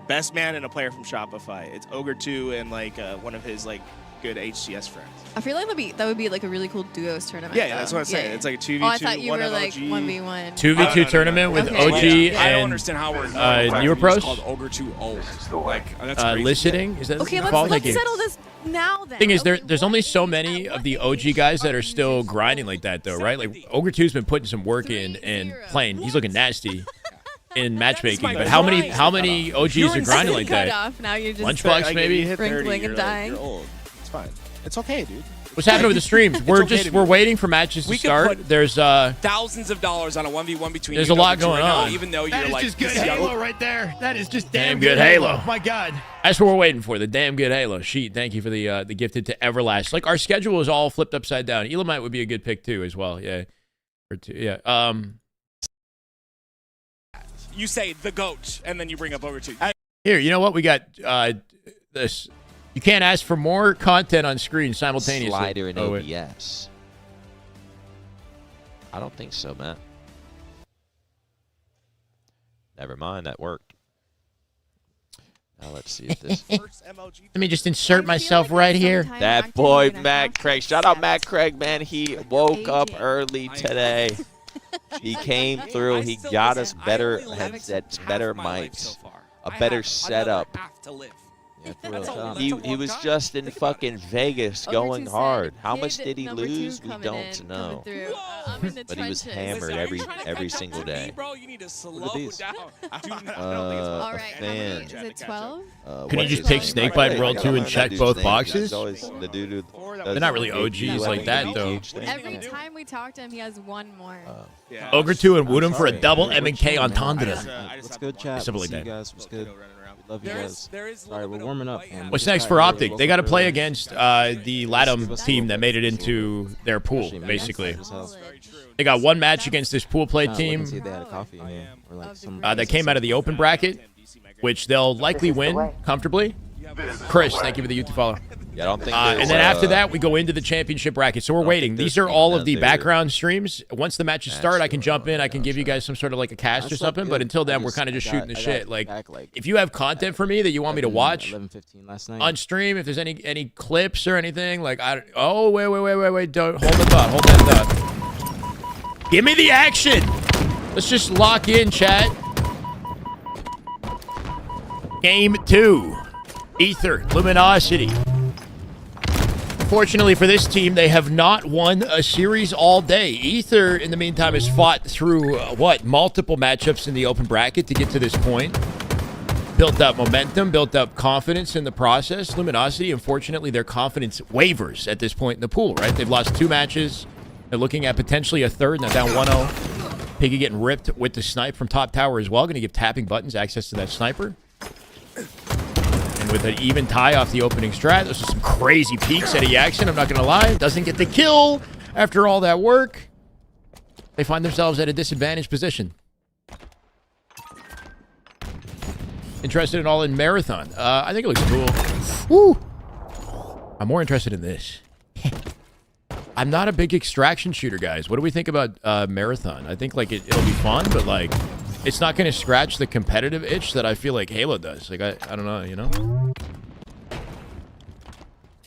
best man and a player from Shopify. It's Ogre 2 and like one of his like good HCS friends. I feel like that would be like a really cool duos tournament. Yeah, that's what I'm though. saying. Yeah. It's like a 2v2. Oh, I thought you one were like MLG. 1v1. 2v2 tournament with Okay. OG I don't and understand how we're newer pros? called Ogre 2 old. Like that's crazy. listening. Is that Okay, the fault? let's Like, settle this now then. Thing is, Okay, there's only so many of the OG guys that are still grinding like that, though, right? Like Ogre 2's been putting some work in and playing. He's looking nasty in matchmaking. But how many OGs are grinding like cut that? off. Now you're just Lunchbox, Like, maybe? if you hit 30, Wrinkling and you're dying. You're old. It's fine. It's okay, dude. What's happening with the streams? We're waiting for matches to We could start. put There's thousands of dollars on a 1v1 between There's you a lot and Ogre 2 going right now, on. even though That you're is like just good this young- Halo right there. That is just damn good Halo. My God. That's what we're waiting for. The damn good Halo. Sheet. Thank you for the gifted to Everlast. Like our schedule is all flipped upside down. Elamite would be a good pick too, as well. Yeah. Or two. Yeah. You say the GOAT, and then you bring up Ogre 2. Here, you know what? We got this. You can't ask for more content on screen simultaneously. Slider and wait. OBS. I don't think so, Matt. Never mind, that worked. Now let's see if this. Let me just insert myself right here. That boy, Matt Craig. Shout out Matt Craig, man. He woke up early today. He came through. He got us better headsets, better mics, a better setup. Yeah, for real. He was just in fucking Vegas going hard. How much did he lose? We don't know. But he was hammered every single day. Bro, you need to slow Look at these. down. A fan. Is it 12? Can you just pick Snakebite World 2 and check both boxes? The dude They're not really OGs like that, though. Every time we talk to him, he has one more. Ogre 2 and Woodham for a double M&K entendre. Let's go, chat. Something like See that. you guys. What's good? We love you guys. Sorry, we're warming up. man. What's next for Optic? They got to play against the Latam team that made it into their pool, basically. They got one match against this pool play team that came out of the open bracket, which they'll likely win comfortably. Chris, thank you for the YouTube follow. Yeah, I don't think and then after that, we go into the championship bracket. So we're waiting. These are all of the background streams. Once the matches start, I can jump in. I can give you guys some sort of like a cast or something. But until then, we're kind of just shooting the shit. Like, if you have content for me that you want me to watch 11:15 last night. on stream, if there's any clips or anything, like wait, don't hold the thought. Hold that thought. Give me the action. Let's just lock in, chat. Game 2. Ether, Luminosity. Fortunately for this team, they have not won a series all day. Ether, in the meantime, has fought through, multiple matchups in the open bracket to get to this point. Built up momentum, built up confidence in the process. Luminosity, unfortunately, their confidence wavers at this point in the pool, right? They've lost 2 matches. They're looking at potentially a third, now down 1-0. Piggy getting ripped with the snipe from top tower as well. Going to give tapping buttons access to that sniper. And with an even tie off the opening strat, those are some crazy peaks at action, I'm not going to lie. Doesn't get the kill after all that work. They find themselves at a disadvantaged position. Interested at all in Marathon? I think it looks cool. Woo! I'm more interested in this. I'm not a big extraction shooter, guys. What do we think about Marathon? I think like it'll be fun, but like it's not going to scratch the competitive itch that I feel like Halo does. Like, I don't know, you know?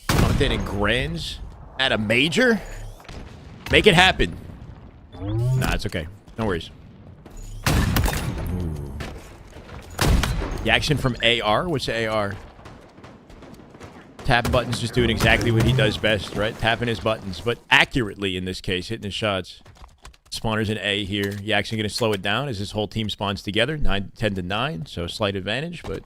Commentating grands at a major? Make it happen. Nah, it's okay. No worries. Ooh. The action from AR? What's AR? Tapping buttons, just doing exactly what he does best, right? Tapping his buttons, but accurately in this case, hitting his shots. Spawner's in A here. You actually going to slow it down as his whole team spawns together. 10 to 9, so slight advantage, but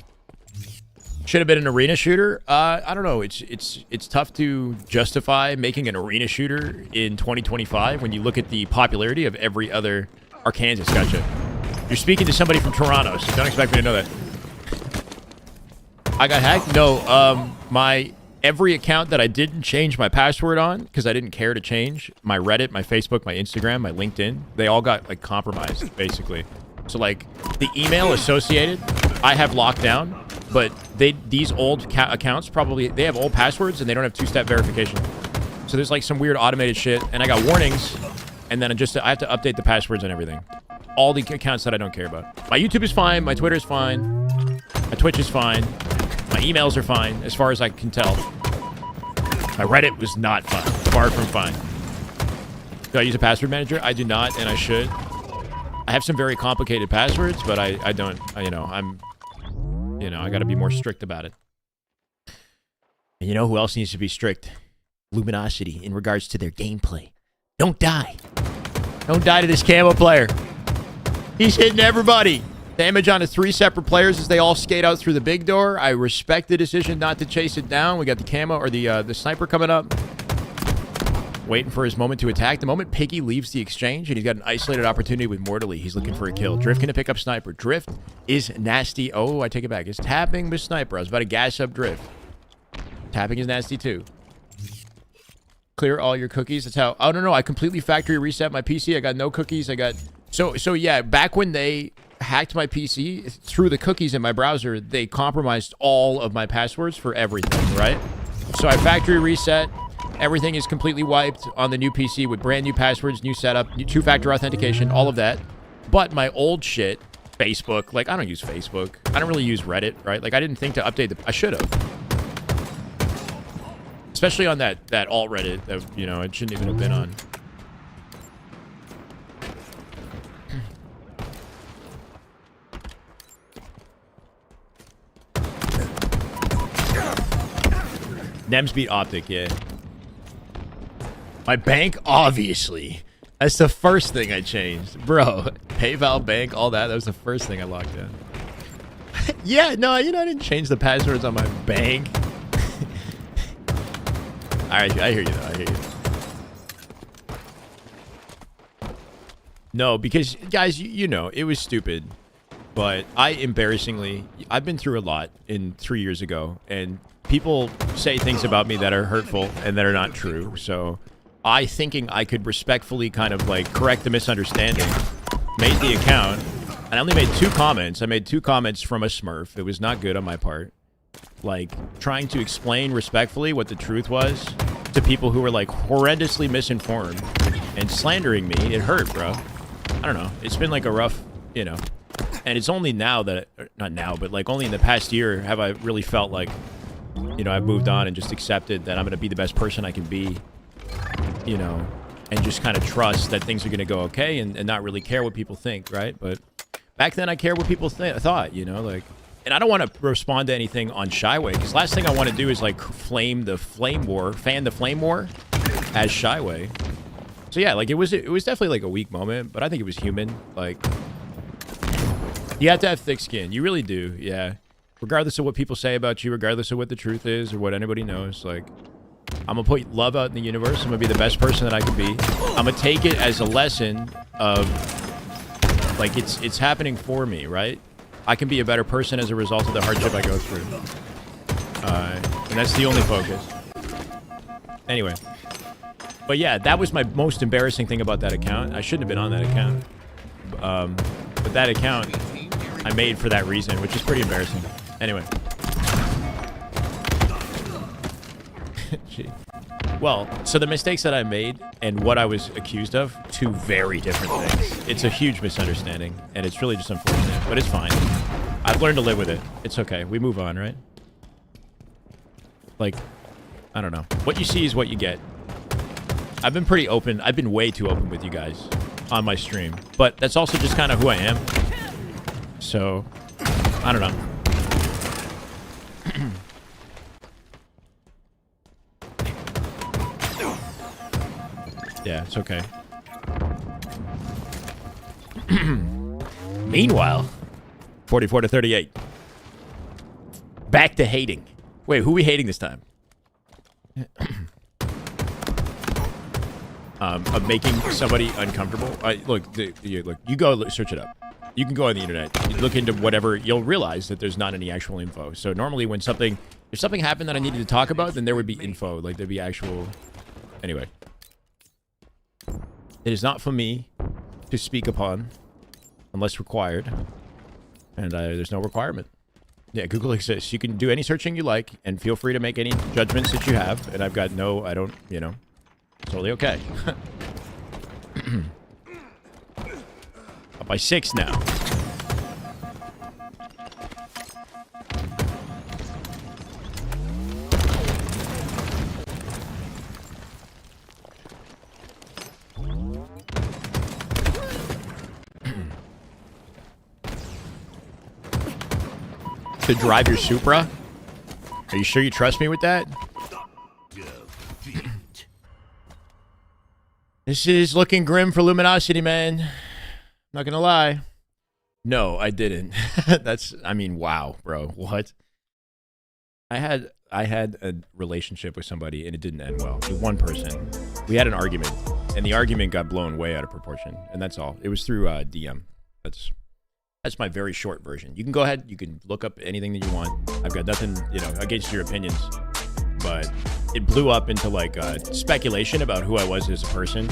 should have been an arena shooter. I don't know. It's tough to justify making an arena shooter in 2025 when you look at the popularity of every other Arkansas. Gotcha. You're speaking to somebody from Toronto, so don't expect me to know that. I got hacked? No, my every account that I didn't change my password on because I didn't care to change, my Reddit, my Facebook, my Instagram, my LinkedIn, they all got like compromised basically. So like the email associated, I have locked down, but these old accounts probably they have old passwords and they don't have two-step verification. So there's like some weird automated shit, and I got warnings, and then I have to update the passwords and everything. All the accounts that I don't care about. My YouTube is fine, my Twitter is fine, my Twitch is fine. My emails are fine, as far as I can tell. My Reddit was not fine. Far from fine. Do I use a password manager? I do not, and I should. I have some very complicated passwords, but I don't, I got to be more strict about it. And you know who else needs to be strict? Luminosity, in regards to their gameplay. Don't die. Don't die to this camo player. He's hitting everybody. Damage onto 3 separate players as they all skate out through the big door. I respect the decision not to chase it down. We got the camo or the sniper coming up. Waiting for his moment to attack. The moment Piggy leaves the exchange and he's got an isolated opportunity with Mortally, he's looking for a kill. Drift gonna pick up Sniper. Drift is nasty. Oh, I take it back. It's tapping with Sniper. I was about to gas up Drift. Tapping is nasty too. Clear all your cookies. That's how. Oh no, I completely factory reset my PC. I got no cookies. I got so yeah. Back when they hacked my PC through the cookies in my browser, they compromised all of my passwords for everything, right? So I factory reset. Everything is completely wiped on the new PC with brand new passwords, new setup, new two-factor authentication, all of that. But my old shit, Facebook, like I don't use Facebook. I don't really use Reddit, right? Like I didn't think to update I should have. Especially on that alt Reddit that, you know, it shouldn't even have been on. Nems beat Optic, yeah. My bank, obviously. That's the first thing I changed. Bro, PayPal, bank, all that. That was the first thing I locked in. Yeah, no, you know, I didn't change the passwords on my bank. Alright, I hear you, though. I hear you. No, because, guys, you know, it was stupid. But I've been through a lot in 3 years ago, and people say things about me that are hurtful and that are not true. So thinking I could respectfully kind of like correct the misunderstanding, made the account, and I only made 2 comments. I made 2 comments from a Smurf. It was not good on my part. Like trying to explain respectfully what the truth was to people who were like horrendously misinformed and slandering me. It hurt, bro. I don't know. It's been like a rough, you know, and it's only now that, not now, but like only in the past year have I really felt like, you know, I've moved on and just accepted that I'm going to be the best person I can be, you know, and just kind of trust that things are going to go okay and not really care what people think, right? But back then I cared what people thought, you know, like, and I don't want to respond to anything on Shyway, because last thing I want to do is like fan the flame war as Shyway. So yeah, like it was definitely like a weak moment, but I think it was human. Like, you have to have thick skin. You really do, yeah. Regardless of what people say about you, regardless of what the truth is or what anybody knows, like, I'm going to put love out in the universe. I'm going to be the best person that I can be. I'm going to take it as a lesson of, like, it's happening for me, right? I can be a better person as a result of the hardship I go through. And that's the only focus. Anyway. But yeah, that was my most embarrassing thing about that account. I shouldn't have been on that account. But that account I made for that reason, which is pretty embarrassing. Anyway. Gee. Well, so the mistakes that I made and what I was accused of, two very different things. It's a huge misunderstanding, and it's really just unfortunate, but it's fine. I've learned to live with it. It's okay. We move on, right? Like, I don't know. What you see is what you get. I've been pretty open. I've been way too open with you guys on my stream, but that's also just kind of who I am. So, I don't know. Yeah, it's okay. Meanwhile, 44 to 38. Back to hating. Wait, who are we hating this time? Of making somebody uncomfortable. Look, you go search it up. You can go on the internet, you look into whatever, you'll realize that there's not any actual info. So normally when if something happened that I needed to talk about, then there would be info, like there'd be actual, anyway. It is not for me to speak upon unless required, and there's no requirement. Yeah, Google exists. You can do any searching you like, and feel free to make any judgments that you have, and I've got no, I don't, you know, totally okay. Up by 6 now. To drive your Supra? Are you sure you trust me with that? This is looking grim for Luminosity, man. Not gonna lie. No, I didn't. I mean, wow, bro. What? I had a relationship with somebody and it didn't end well. With one person. We had an argument and the argument got blown way out of proportion. And that's all. It was through DM. That's my very short version. You can go ahead. You can look up anything that you want. I've got nothing, you know, against your opinions. But it blew up into like speculation about who I was as a person.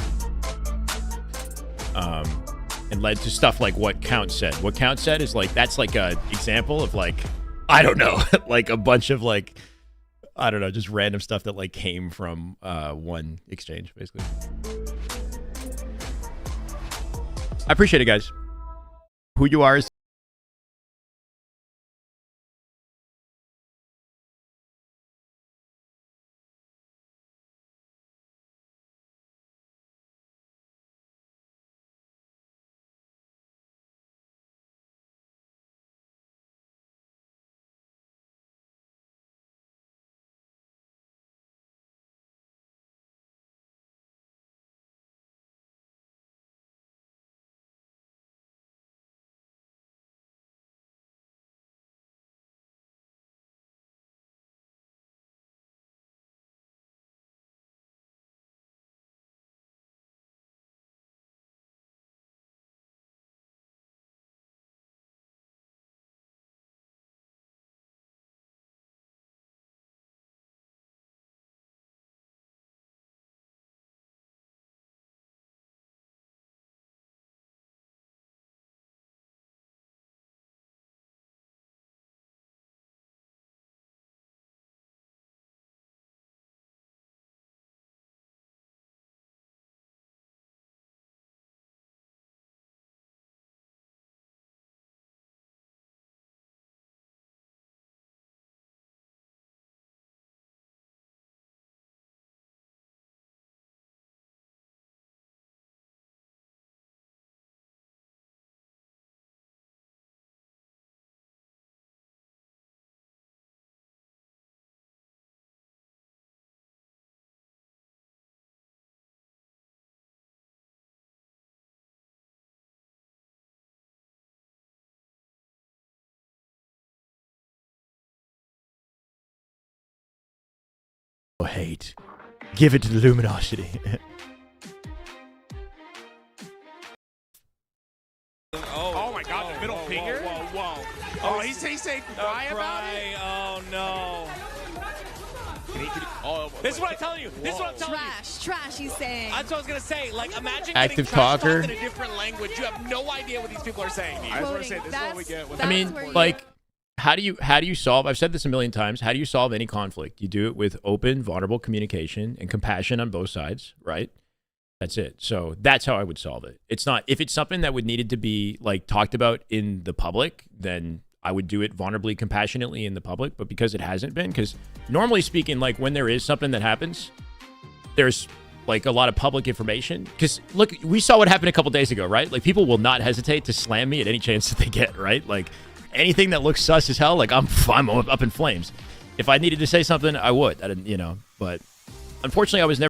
And led to stuff like what Count said. What Count said is like, that's like a example of like, I don't know, like a bunch of like, I don't know, just random stuff that like came from one exchange, basically. I appreciate it, guys. Who you are is hate. Give it to the Luminosity. Oh my God, the middle finger? Whoa. Oh, he's saying cry about it? Oh no. This is what I'm telling you. Trash, he's saying. That's what I was going to say. Like, imagine Active getting trash talker. talk in a different language. You have no idea what these people are saying to you. I was going to say, this is what we get. I mean, like, how do you solve? I've said this a million times. How do you solve any conflict? You do it with open, vulnerable communication and compassion on both sides, right? That's it. So that's how I would solve it. It's not, if it's something that would needed to be like talked about in the public, then I would do it vulnerably, compassionately in the public. But because it hasn't been, because normally speaking, like when there is something that happens, there's like a lot of public information. Because look, we saw what happened a couple days ago, right? Like people will not hesitate to slam me at any chance that they get, right? Like anything that looks sus as hell, like I'm up in flames. If I needed to say something, I would. I didn't, you know. But unfortunately, I was never.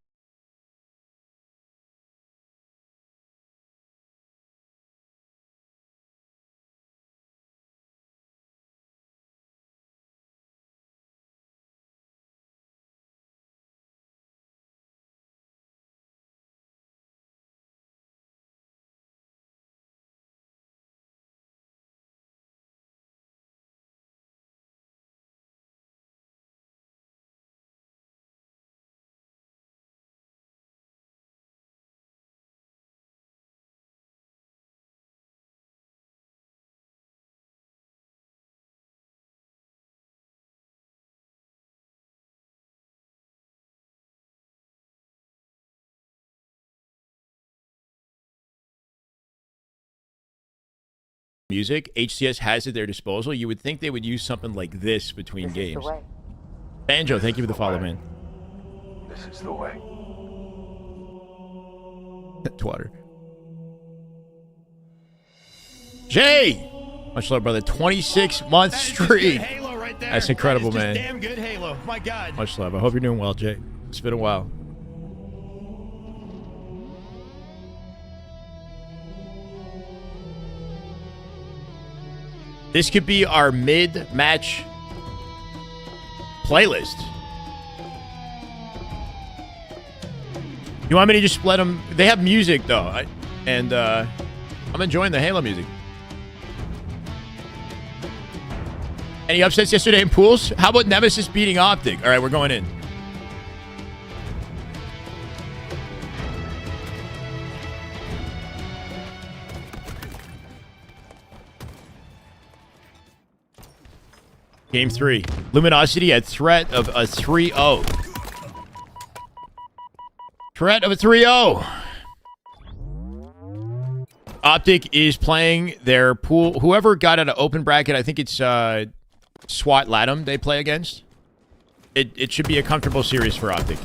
Music, HCS has at their disposal. You would think they would use something like this between games. Banjo, thank you for the follow, man. This is the way. Twatter. Jay! Much love, brother. 26-month streak. Right there. That's incredible, that is man. just damn good Halo. My God. Much love. I hope you're doing well, Jay. It's been a while. This could be our mid-match playlist. You want me to just let them... They have music, though. I'm enjoying the Halo music. Any upsets yesterday in pools? How about Nemesis beating Optic? All right, we're going in. Game 3. Luminosity at threat of a 3-0. Threat of a 3-0. Optic is playing their pool. Whoever got out of open bracket, I think it's SWAT Latham they play against. It should be a comfortable series for Optic.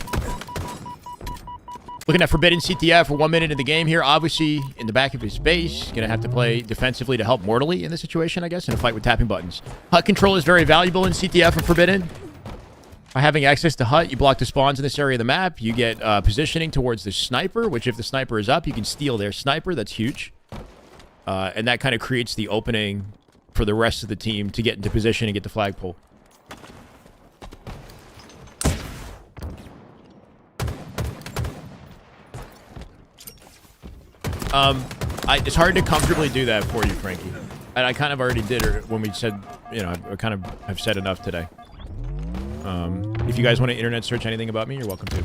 Looking at Forbidden CTF for 1 minute in the game here. Obviously, in the back of his base. Going to have to play defensively to help Mortally in this situation, I guess, in a fight with tapping buttons. HUT control is very valuable in CTF and Forbidden. By having access to HUT, you block the spawns in this area of the map. You get positioning towards the sniper, which if the sniper is up, you can steal their sniper. That's huge. And that kind of creates the opening for the rest of the team to get into position and get the flagpole. It's hard to comfortably do that for you, Frankie. And I kind of already did it when we said, you know, I kind of have said enough today. If you guys want to internet search anything about me, you're welcome to.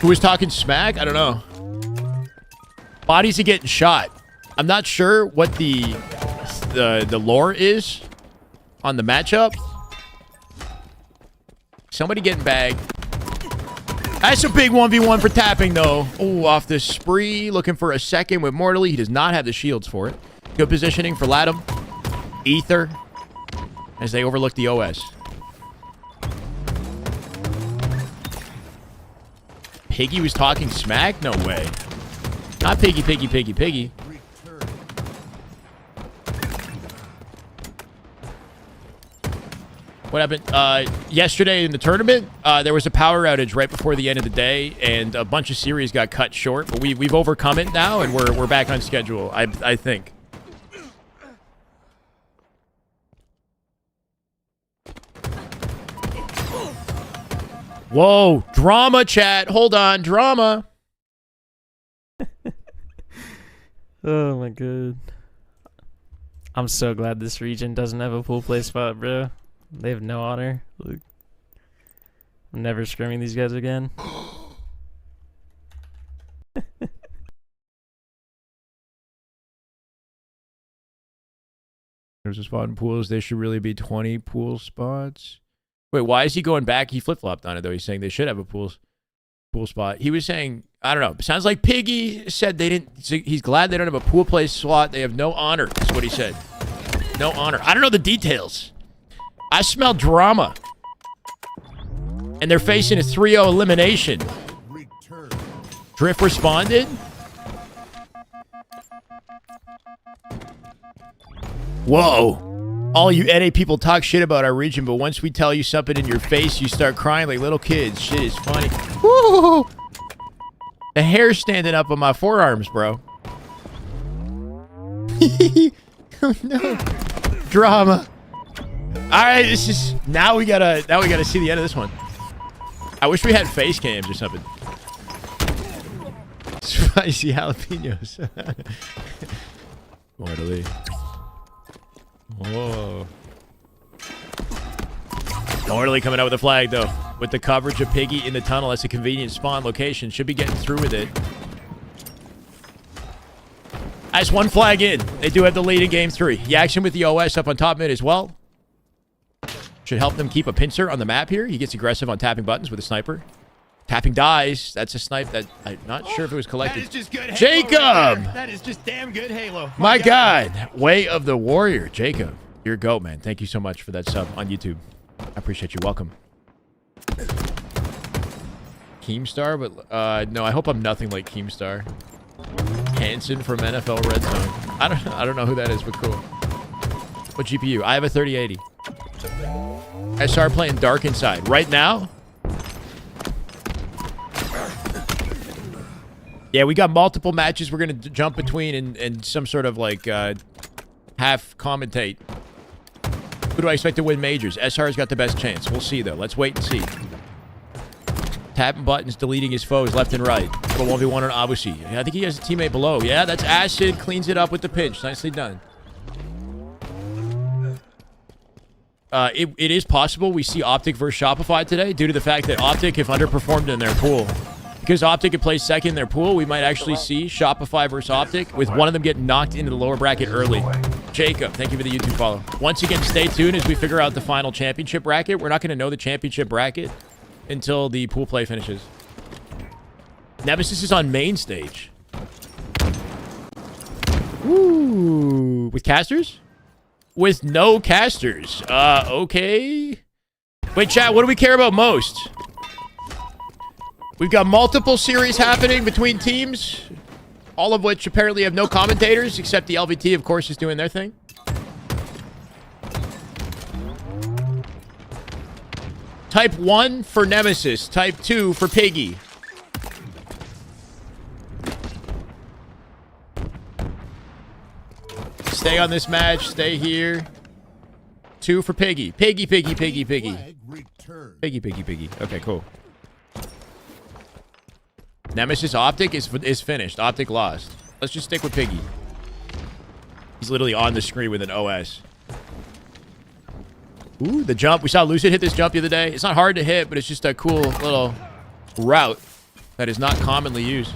Who was talking smack? I don't know. Bodies are getting shot. I'm not sure what the lore is on the matchup. Somebody getting bagged. That's a big 1v1 for tapping, though. Oh, off the spree. Looking for a second with Mortally. He does not have the shields for it. Good positioning for Latham. Ether. As they overlook the OS. Piggy was talking smack? No way. Not Piggy, Piggy, Piggy, Piggy. What happened? Yesterday in the tournament, there was a power outage right before the end of the day, and a bunch of series got cut short. But we've overcome it now, and we're back on schedule. I think. Whoa, drama chat. Hold on, drama. Oh my god. I'm so glad this region doesn't have a pool play spot, bro. They have no honor. Look. I'm never scrimming these guys again. There's a spot in pools. There should really be 20 pool spots. Wait, why is he going back? He flip-flopped on it, though. He's saying they should have a pool spot. He was saying, I don't know. Sounds like Piggy said they didn't. He's glad they don't have a pool play slot. They have no honor. That's what he said. No honor. I don't know the details. I smell drama. And they're facing a 3-0 elimination. Drift responded. Whoa. All you NA people talk shit about our region, but once we tell you something in your face, you start crying like little kids. Shit is funny. Woo! The hair's standing up on my forearms, bro. Oh no. Drama. Alright, this is now we gotta see the end of this one. I wish we had face cams or something. Spicy jalapenos. Mortally. Whoa. Mortally coming out with a flag, though. With the coverage of Piggy in the tunnel, that's a convenient spawn location. Should be getting through with it. That's one flag in. They do have the lead in game 3. Yaction with the OS up on top mid as well. Should help them keep a pincer on the map here. He gets aggressive on tapping buttons with a sniper. Tapping dies. That's a snipe that I'm not sure if it was collected. That is just good Halo Jacob! right there. That is just damn good Halo. My God. Way of the Warrior. Jacob. You're a goat, man. Thank you so much for that sub on YouTube. I appreciate you. Welcome. Keemstar, but no, I hope I'm nothing like Keemstar. Hansen from NFL Red Zone. I don't know who that is, but cool. What GPU? I have a 3080. I started playing Dark Inside. Right now? Yeah, we got multiple matches we're going to jump between and some sort of like half commentate. Who do I expect to win majors? SR's got the best chance. We'll see, though. Let's wait and see. Tapping buttons, deleting his foes left and right. Little 1v1 on Abusi. I think he has a teammate below. Yeah, that's Acid. Cleans it up with the pinch. Nicely done. It is possible we see Optic versus Shopify today due to the fact that Optic have underperformed in their pool. Because Optic had placed second in their pool, we might actually see Shopify versus Optic with one of them getting knocked into the lower bracket early. Jacob, thank you for the YouTube follow. Once again, stay tuned as we figure out the final championship bracket. We're not going to know the championship bracket until the pool play finishes. Nemesis is on main stage. Ooh, with casters? With no casters. Okay. Wait, chat, what do we care about most? We've got multiple series happening between teams, all of which apparently have no commentators, except the LVT, of course, is doing their thing. Type 1 for Nemesis. Type 2 for Piggy. Stay on this match. Stay here. 2 for Piggy. Piggy, Piggy, Piggy, Piggy. Piggy, Piggy, Piggy. Okay, cool. Nemesis Optic is finished. Optic lost. Let's just stick with Piggy. He's literally on the screen with an OS. Ooh, the jump. We saw Lucid hit this jump the other day. It's not hard to hit, but it's just a cool little route that is not commonly used.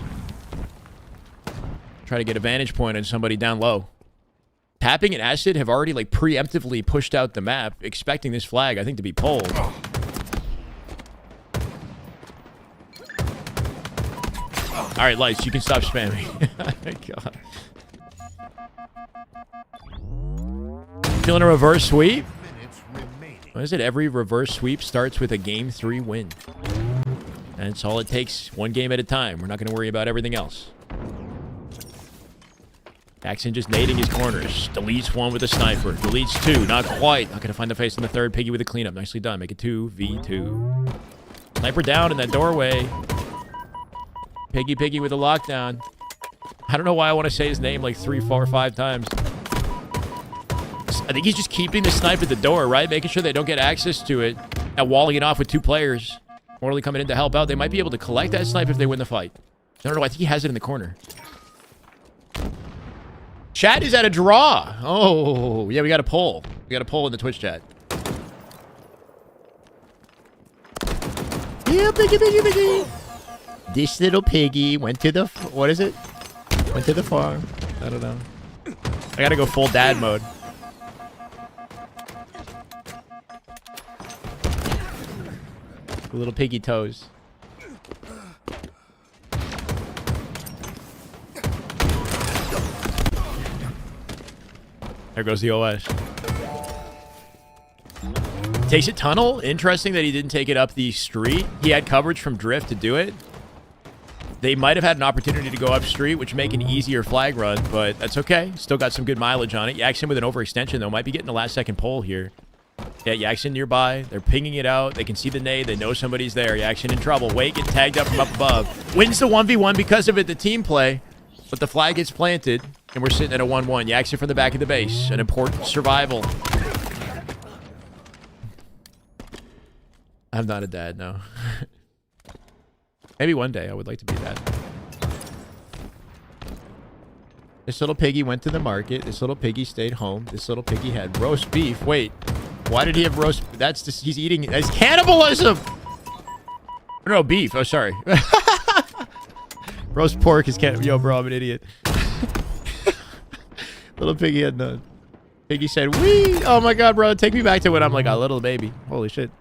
Try to get a vantage point on somebody down low. Tapping and Acid have already like preemptively pushed out the map, expecting this flag, I think, to be pulled. All right, Lights, you can stop spamming. Oh my God. Feeling a reverse sweep? What is it? Every reverse sweep starts with a Game 3 win. And it's all it takes, one game at a time. We're not going to worry about everything else. Jackson just nading his corners. Deletes one with a sniper. Deletes two. Not quite. Not going to find the face on the third. Piggy with a cleanup. Nicely done. Make it 2v2. Sniper down in that doorway. Piggy, Piggy with a lockdown. I don't know why I want to say his name like 3, 4, 5 times. I think he's just keeping the snipe at the door, right? Making sure they don't get access to it. And walling it off with 2 players. Mortally coming in to help out. They might be able to collect that snipe if they win the fight. I don't know. I think he has it in the corner. Chat is at a draw. Oh, yeah, we got a poll. We got a poll in the Twitch chat. Yeah, Piggy, Piggy, Piggy. This little piggy went to the... What is it? Went to the farm. I don't know. I gotta go full dad mode. The little piggy toes. There goes the OS. Takes it tunnel. Interesting that he didn't take it up the street. He had coverage from drift to do it. They might have had an opportunity to go up street, which make an easier flag run, but that's okay. Still got some good mileage on it. Yaxon with an overextension, though. Might be getting the last second pole here. Yeah, Yaxon nearby. They're pinging it out. They can see the nade. They know somebody's there. Yaxon in trouble. Wait, get tagged up from up above. Wins the 1v1 because of it, the team play. But the flag gets planted, and we're sitting at a 1-1. Yaxon from the back of the base. An important survival. I'm not a dad, no. Maybe one day I would like to be that. This little piggy went to the market. This little piggy stayed home. This little piggy had roast beef. Wait, why did he have roast? That's just, he's eating. That's cannibalism. No, beef. Oh, sorry. Roast pork is cannibal. Yo, bro, I'm an idiot. Little piggy had none. Piggy said, "Wee! Oh my god, bro, take me back to when I'm like a little baby." Holy shit.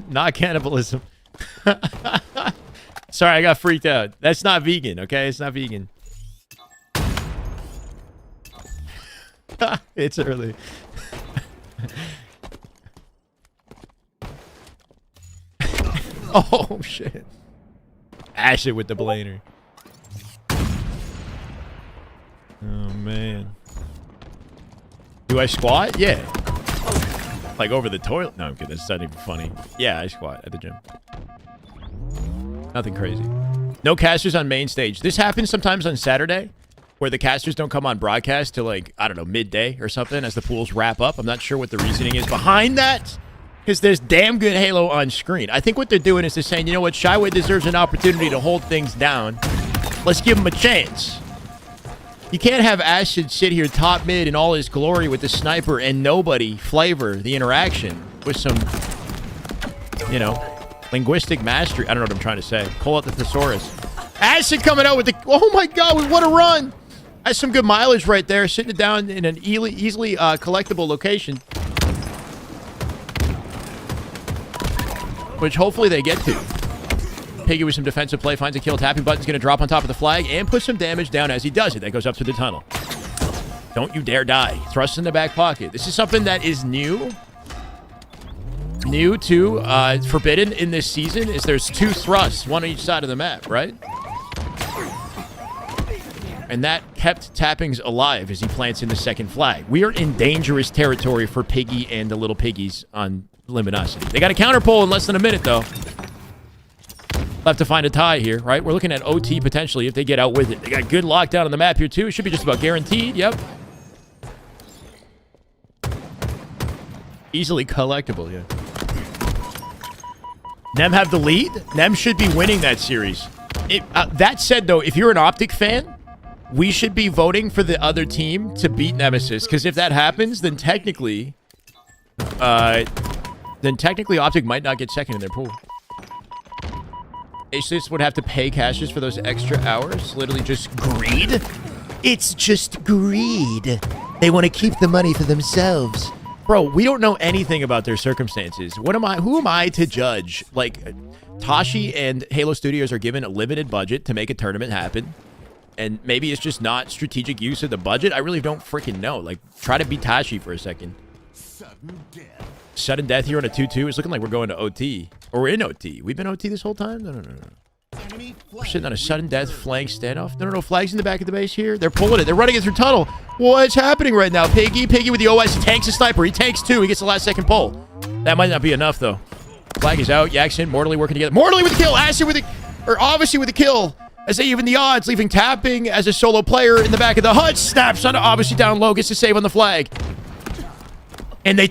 Not cannibalism. Sorry, I got freaked out. That's not vegan, okay? It's not vegan. It's early. Oh, shit. Ash it with the blainer. Oh, man. Do I squat? Yeah. Like over the toilet? No, I'm kidding. That's not even funny. Yeah, I squat at the gym. Nothing crazy. No casters on main stage. This happens sometimes on Saturday, where the casters don't come on broadcast till like, I don't know, midday or something as the pools wrap up. I'm not sure what the reasoning is behind that, because there's damn good Halo on screen. I think what they're doing is they're saying, you know what, Shyway deserves an opportunity to hold things down. Let's give him a chance. You can't have Ashton sit here top mid in all his glory with the sniper and nobody flavor the interaction with some, you know, linguistic mastery. I don't know what I'm trying to say. Pull out the thesaurus. Ashton coming out with the... Oh my god, what a run! That's some good mileage right there, sitting it down in an easily collectible location. Which hopefully they get to. Piggy with some defensive play, finds a kill. Tapping button's going to drop on top of the flag and put some damage down as he does it. That goes up to the tunnel. Don't you dare die. Thrust in the back pocket. This is something that is new. New to Forbidden in this season is there's 2 thrusts, one on each side of the map, right? And that kept Tappings alive as he plants in the second flag. We are in dangerous territory for Piggy and the little piggies on Luminosity. They got a counter pull in less than a minute, though. We'll have to find a tie here, right? We're looking at OT potentially if they get out with it. They got good lockdown on the map here, too. It should be just about guaranteed. Yep. Easily collectible, yeah. Nem have the lead. Nem should be winning that series. That said, though, if you're an Optic fan, we should be voting for the other team to beat Nemesis. Because if that happens, then technically... Optic might not get second in their pool. Hcs would have to pay cashers for those extra hours. Literally just greed. It's just greed. They want to keep the money for themselves. Bro, we don't know anything about their circumstances. Who am I to judge? Like, Tashi and Halo Studios are given a limited budget to make a tournament happen. And maybe it's just not strategic use of the budget. I really don't freaking know. Like, try to beat Tashi for a second. Sudden death here on a 2-2. It's looking like we're going to OT. Or we're in OT. We've been OT this whole time? No. We're sitting on a sudden death flank standoff. No. Flags in the back of the base here. They're pulling it. They're running it through tunnel. What's happening right now? Piggy with the OS. He tanks a sniper. He tanks 2. He gets the last second pull. That might not be enough, though. Flag is out. Yaxon, Mortally working together. Mortally with the kill. Ashton with the... Or obviously with the kill. As they even the odds, leaving Tapping as a solo player in the back of the hut. Snaps on obviously down low. Gets to save on the flag. And they...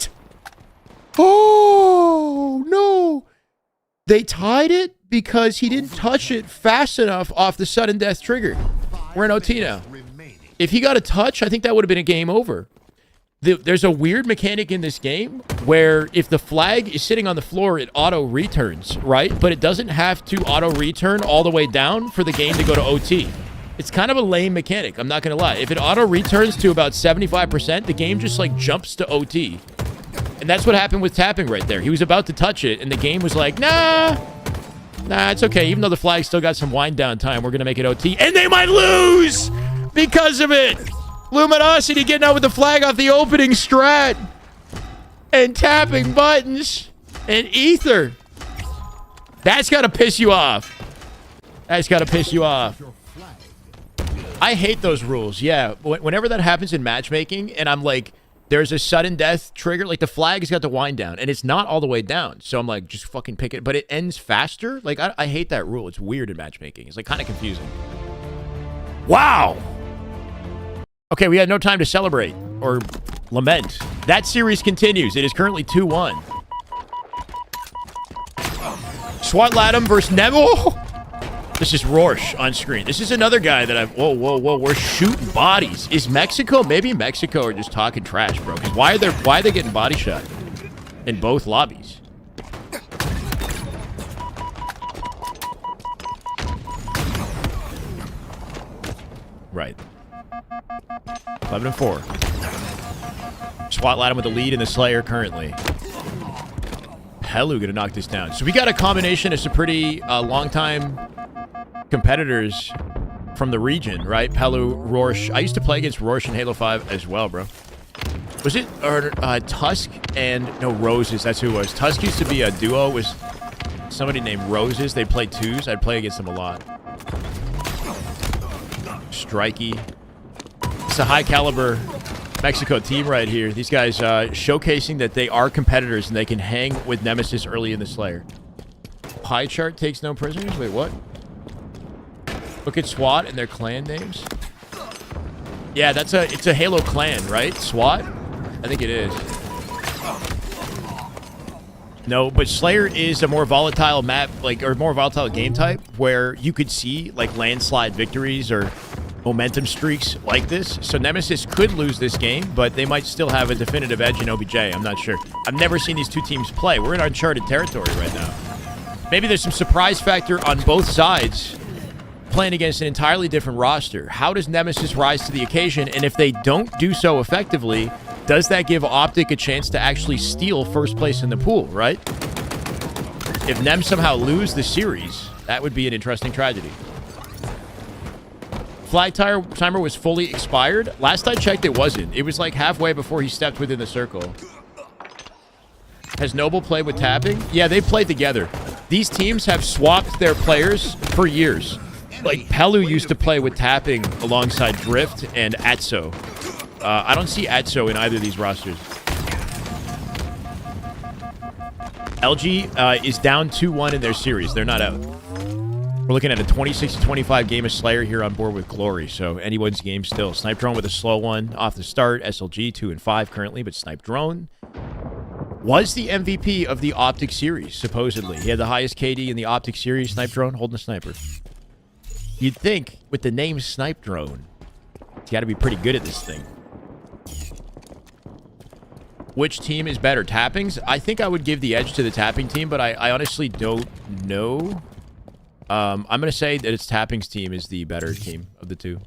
Oh, no. They tied it because he didn't touch it fast enough off the sudden death trigger. We're in OT now. If he got a touch, I think that would have been a game over. There's a weird mechanic in this game where if the flag is sitting on the floor, it auto-returns, right? But it doesn't have to auto-return all the way down for the game to go to OT. It's kind of a lame mechanic, I'm not going to lie. If it auto-returns to about 75%, the game just, like, jumps to OT. And that's what happened with tapping right there. He was about to touch it, and the game was like, nah, it's okay. Even though the flag still got some wind down time, we're going to make it OT. And they might lose because of it. Luminosity getting out with the flag off the opening strat. And tapping buttons. And Ether. That's got to piss you off. That's got to piss you off. I hate those rules. Yeah, whenever that happens in matchmaking, and I'm like, there's a sudden death trigger, like the flag has got the wind down, and it's not all the way down. So I'm like, just fucking pick it. But it ends faster. Like, I hate that rule. It's weird in matchmaking. It's like kind of confusing. Wow. Okay, we had no time to celebrate or lament. That series continues. It is currently 2-1. SWAT Latham versus Nemo. This is Rorsch on screen. This is another guy that I've... Whoa, we're shooting bodies. Is Mexico... Maybe Mexico are just talking trash, bro. Because why are they getting body shot in both lobbies? Right. 11-4. SWAT Latham with the lead in the Slayer currently. Pelu gonna knock this down. So we got a combination of some pretty long-time competitors from the region, right? Pelu, Rorsch. I used to play against Rorsch in Halo 5 as well, bro. Was it Tusk and... No, Roses. That's who it was. Tusk used to be a duo with somebody named Roses. They played twos. I'd play against them a lot. Strikey. It's a high-caliber Mexico team right here. These guys showcasing that they are competitors and they can hang with Nemesis early in the Slayer. Pie chart takes no prisoners? Wait, what? Look at SWAT and their clan names. Yeah, it's a Halo clan, right? SWAT? I think it is. No, but Slayer is a more volatile map, like, or more volatile game type where you could see like landslide victories or momentum streaks like this. So Nemesis could lose this game, but they might still have a definitive edge in OBJ. I'm not sure. I've never seen these two teams play. We're in uncharted territory right now. Maybe there's some surprise factor on both sides playing against an entirely different roster. How does Nemesis rise to the occasion? And if they don't do so effectively, does that give Optic a chance to actually steal first place in the pool, right? If Nem somehow lose the series, that would be an interesting tragedy. Flag timer was fully expired. Last I checked, it wasn't. It was like halfway before he stepped within the circle. Has Noble played with tapping? Yeah, they played together. These teams have swapped their players for years. Like, Pelu used to play with tapping alongside Drift and Atso. I don't see Atso in either of these rosters. LG is down 2-1 in their series. They're not out. We're looking at a 26-25 game of Slayer here on board with Glory, so anyone's game still. Snipe Drone with a slow one off the start. SLG 2-5 currently, but Snipe Drone was the MVP of the Optic series, supposedly. He had the highest KD in the Optic series. Snipe Drone holding a sniper. You'd think with the name Snipe Drone, he's got to be pretty good at this thing. Which team is better? Tappings? I think I would give the edge to the tapping team, but I honestly don't know. I'm going to say that it's Tapping's team is the better team of the two.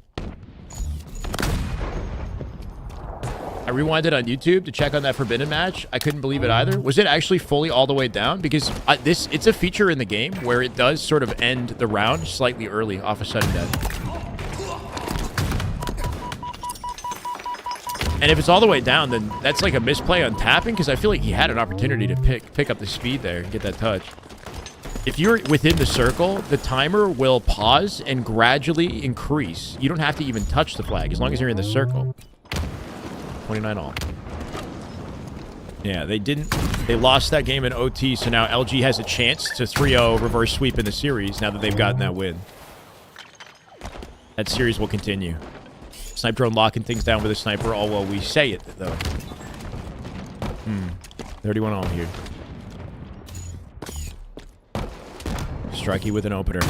I rewinded on YouTube to check on that Forbidden match. I couldn't believe it either. Was it actually fully all the way down? Because it's a feature in the game where it does sort of end the round slightly early off a sudden death. And if it's all the way down, then that's like a misplay on tapping, because I feel like he had an opportunity to pick up the speed there and get that touch. If you're within the circle, the timer will pause and gradually increase. You don't have to even touch the flag as long as you're in the circle. 29 all. Yeah, they lost that game in OT, so now LG has a chance to 3-0 reverse sweep in the series now that they've gotten that win. That series will continue. Snipe Drone locking things down with a sniper, all while we say it, though. 31 all here. Strikey with an opener.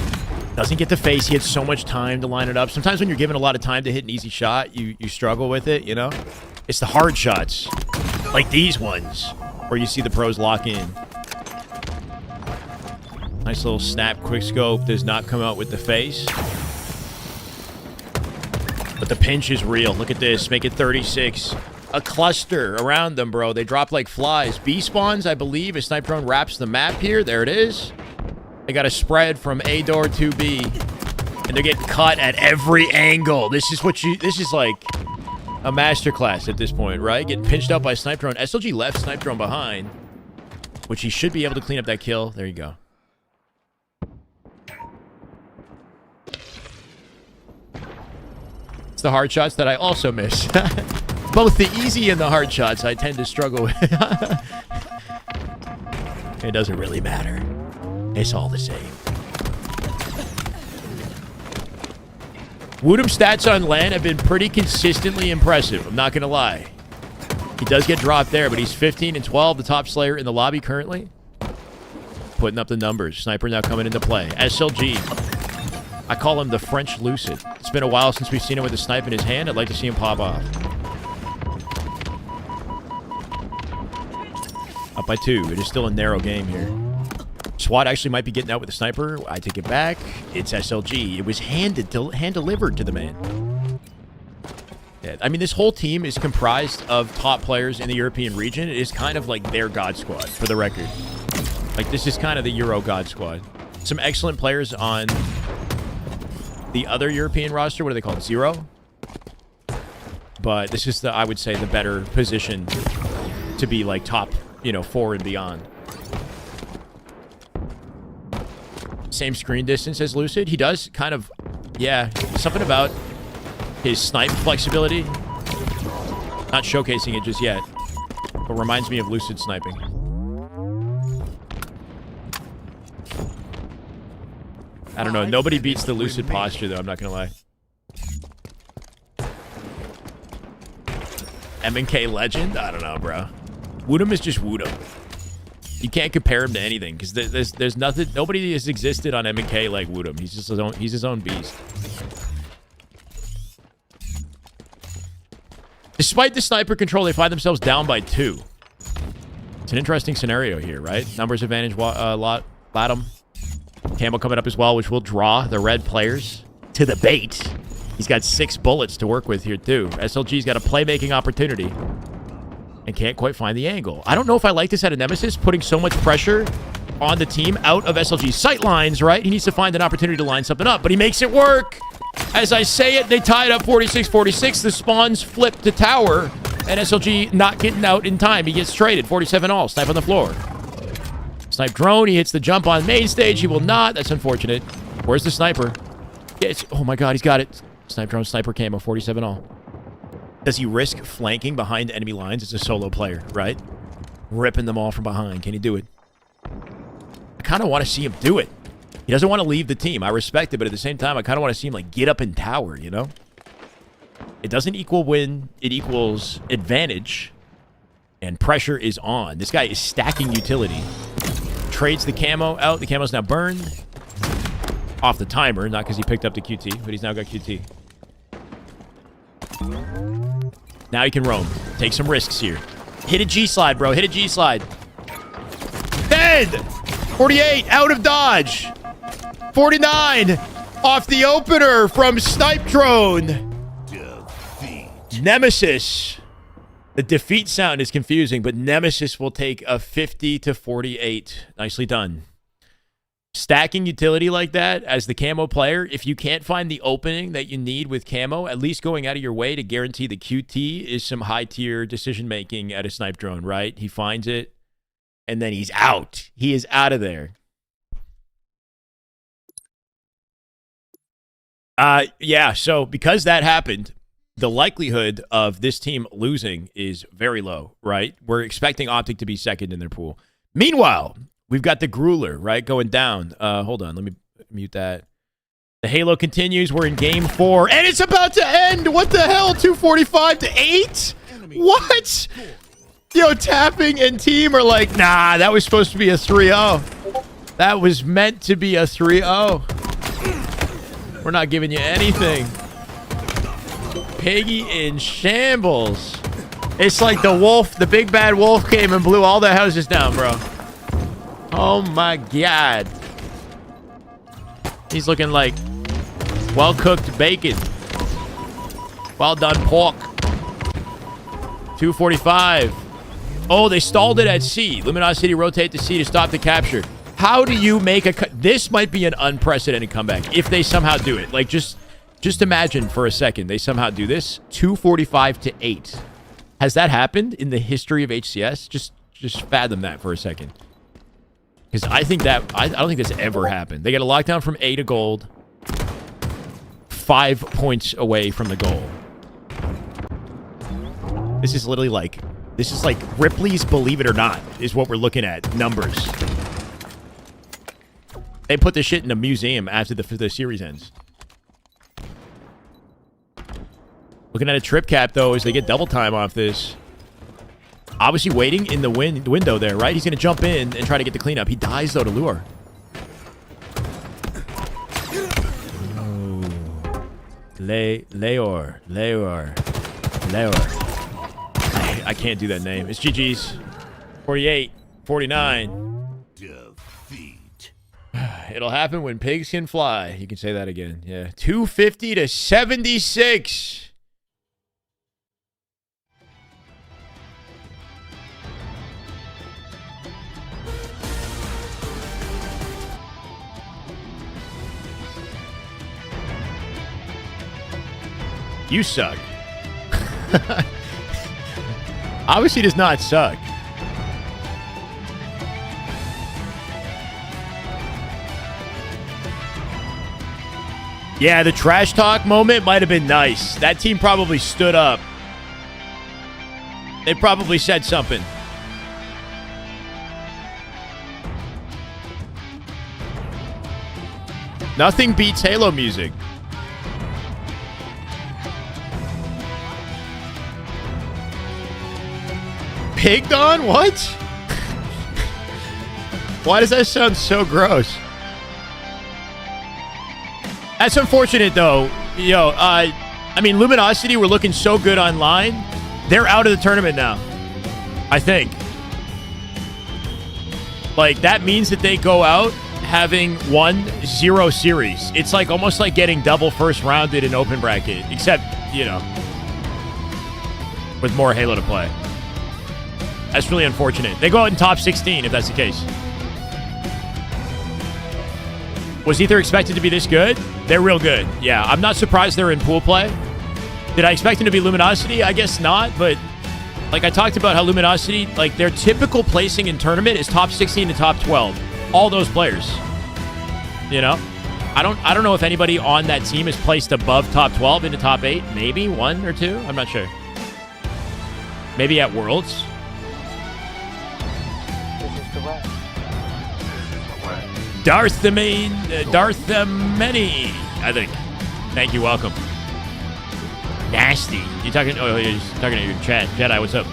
Doesn't get the face. He had so much time to line it up. Sometimes when you're given a lot of time to hit an easy shot, you struggle with it, you know? It's the hard shots, like these ones, where you see the pros lock in. Nice little snap, quick scope. Does not come out with the face. But the pinch is real. Look at this. Make it 36. a cluster around them, bro. They drop like flies. B spawns, I believe. A sniper drone wraps the map here. There it is. They got a spread from A door to B. And they're getting cut at every angle. This is like a masterclass at this point, right? Getting pinched up by a sniper drone. SLG left sniper drone behind, which he should be able to clean up that kill. There you go. It's the hard shots that I also miss. Both the easy and the hard shots I tend to struggle with. It doesn't really matter. It's all the same. Woodham's stats on LAN have been pretty consistently impressive. I'm not going to lie. He does get dropped there, but he's 15 and 12, the top slayer in the lobby currently. Putting up the numbers. Sniper now coming into play. SLG. I call him the French Lucid. It's been a while since we've seen him with a snipe in his hand. I'd like to see him pop off. Up by 2. It is still a narrow game here. SWAT actually might be getting out with a sniper. I take it back. It's SLG. It was hand-delivered to the man. Yeah, I mean, this whole team is comprised of top players in the European region. It is kind of like their God Squad, for the record. Like, this is kind of the Euro God Squad. Some excellent players on the other European roster. What are they called? Zero? But this is, I would say, the better position to be, like, top, 4 and beyond. Same screen distance as Lucid. He does kind of, something about his snipe flexibility. Not showcasing it just yet, but reminds me of Lucid sniping. I don't know. Nobody beats the Lucid posture, though. I'm not going to lie. M&K legend? I don't know, bro. Woodham is just Woodham. You can't compare him to anything because there's nothing. Nobody has existed on M&K like Woodham. He's just his own beast. Despite the sniper control, they find themselves down by 2. It's an interesting scenario here, right? Numbers advantage, Latham. Camo coming up as well, which will draw the red players to the bait. He's got 6 bullets to work with here, too. SLG's got a playmaking opportunity and can't quite find the angle. I don't know if I like this out of Nemesis, putting so much pressure on the team out of SLG's sight lines, right? He needs to find an opportunity to line something up, but he makes it work. As I say it, they tie it up 46-46. The spawns flip to tower, and SLG not getting out in time. He gets traded. 47 all. Snipe on the floor. Snipe drone. He hits the jump on main stage. He will not. That's unfortunate. Where's the sniper? Oh my god, he's got it. Snipe drone, sniper camo, 47 all. Does he risk flanking behind enemy lines? It's a solo player, right? Ripping them all from behind. Can he do it? I kind of want to see him do it. He doesn't want to leave the team. I respect it, but at the same time, I kind of want to see him like get up in tower, you know? It doesn't equal win. It equals advantage. And pressure is on. This guy is stacking utility. Trades the camo out. The camo's now burned. Off the timer, not because he picked up the QT, but he's now got QT. Now he can roam. Take some risks here. Hit a G-slide, bro. Hit a G-slide. Dead! 48, out of dodge. 49, off the opener from Snipe Drone. Nemesis. The defeat sound is confusing, but Nemesis will take a 50-48. Nicely done. Stacking utility like that as the camo player, if you can't find the opening that you need with camo, at least going out of your way to guarantee the QT is some high-tier decision-making at a Snipe Drone, right? He finds it, and then he's out. He is out of there. Yeah, so because that happened, the likelihood of this team losing is very low, right? We're expecting Optic to be second in their pool. Meanwhile, we've got the Grueler, right, going down. Hold on, let me mute that. The Halo continues. We're in game 4, and it's about to end. What the hell? 245-8? What? Yo, Tapping and team are like, nah, that was supposed to be a 3-0. That was meant to be a 3-0. We're not giving you anything. Piggy in shambles. It's like the wolf, the big bad wolf came and blew all the houses down, bro. Oh my god. He's looking like well-cooked bacon. Well done pork. 245. Oh, they stalled it at C. Luminosity rotate to C to stop the capture. How do you make a cut? This might be an unprecedented comeback if they somehow do it. Like, just imagine for a second they somehow do this. 245 to 8. Has that happened in the history of HCS? Just fathom that for a second. Because I think that I don't think that's ever happened. They get a lockdown from A to gold. 5 points away from the goal. This is literally like, this is like Ripley's Believe It or Not is what we're looking at. Numbers. They put this shit in a museum after the series ends. Looking at a trip cap, though, as they get double time off this. Obviously waiting in the window there, right? He's going to jump in and try to get the cleanup. He dies, though, to Lure. Oh. Leor. I can't do that name. It's GG's. 48. 49. Defeat. It'll happen when pigs can fly. You can say that again. Yeah. 250 to 76. You suck. Obviously does not suck. Yeah, the trash talk moment might have been nice. That team probably stood up. They probably said something. Nothing beats Halo music. Pigged on? What? Why does that sound so gross? That's unfortunate, though. Yo, I mean, Luminosity were looking so good online. They're out of the tournament now, I think. Like, that means that they go out having won 0 series. It's like almost like getting double first rounded in open bracket, except, you know, with more Halo to play. That's really unfortunate. They go out in top 16 if that's the case. Was Ether expected to be this good? They're real good. Yeah, I'm not surprised they're in pool play. Did I expect them to be Luminosity? I guess not, but like I talked about how Luminosity, like their typical placing in tournament is top 16 to top 12. All those players. You know? I don't know if anybody on that team is placed above top 12 into top 8. Maybe 1 or 2. I'm not sure. Maybe at Worlds. Darthamane, I think. Thank you, welcome. Nasty. You talking? Oh, you're talking to your chat. Jedi, what's up?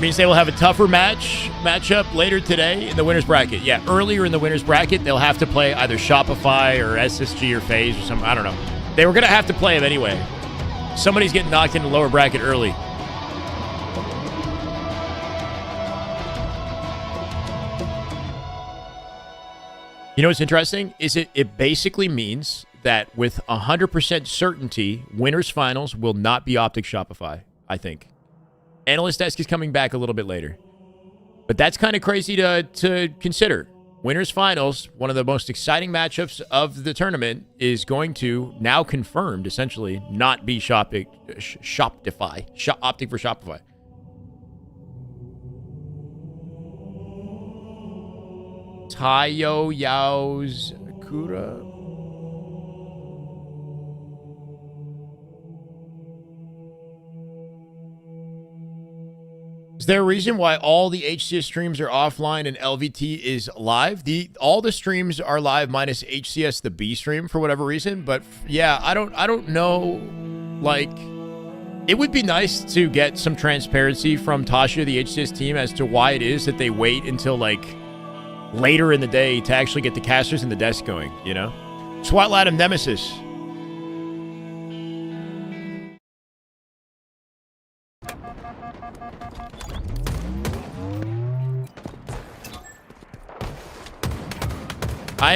Means they will have a tougher matchup later today in the winner's bracket. Yeah, earlier in the winner's bracket, they'll have to play either Shopify or SSG or FaZe or something. I don't know. They were going to have to play them anyway. Somebody's getting knocked into the lower bracket early. You know what's interesting? Is it basically means that with 100% certainty, winners finals will not be Optic Shopify, I think. Analyst Desk is coming back a little bit later. But that's kind of crazy to consider. Winners finals, one of the most exciting matchups of the tournament, is going to, now confirmed, essentially, not be Optic for Shopify. Tayo Yao's Kura. Is there a reason why all the HCS streams are offline and LVT is live? All the streams are live minus HCS, the B stream, for whatever reason. But yeah, I don't know. Like, it would be nice to get some transparency from Tasha, the HCS team, as to why it is that they wait until like later in the day to actually get the casters and the desk going, you know? SWAT Latum Nemesis. I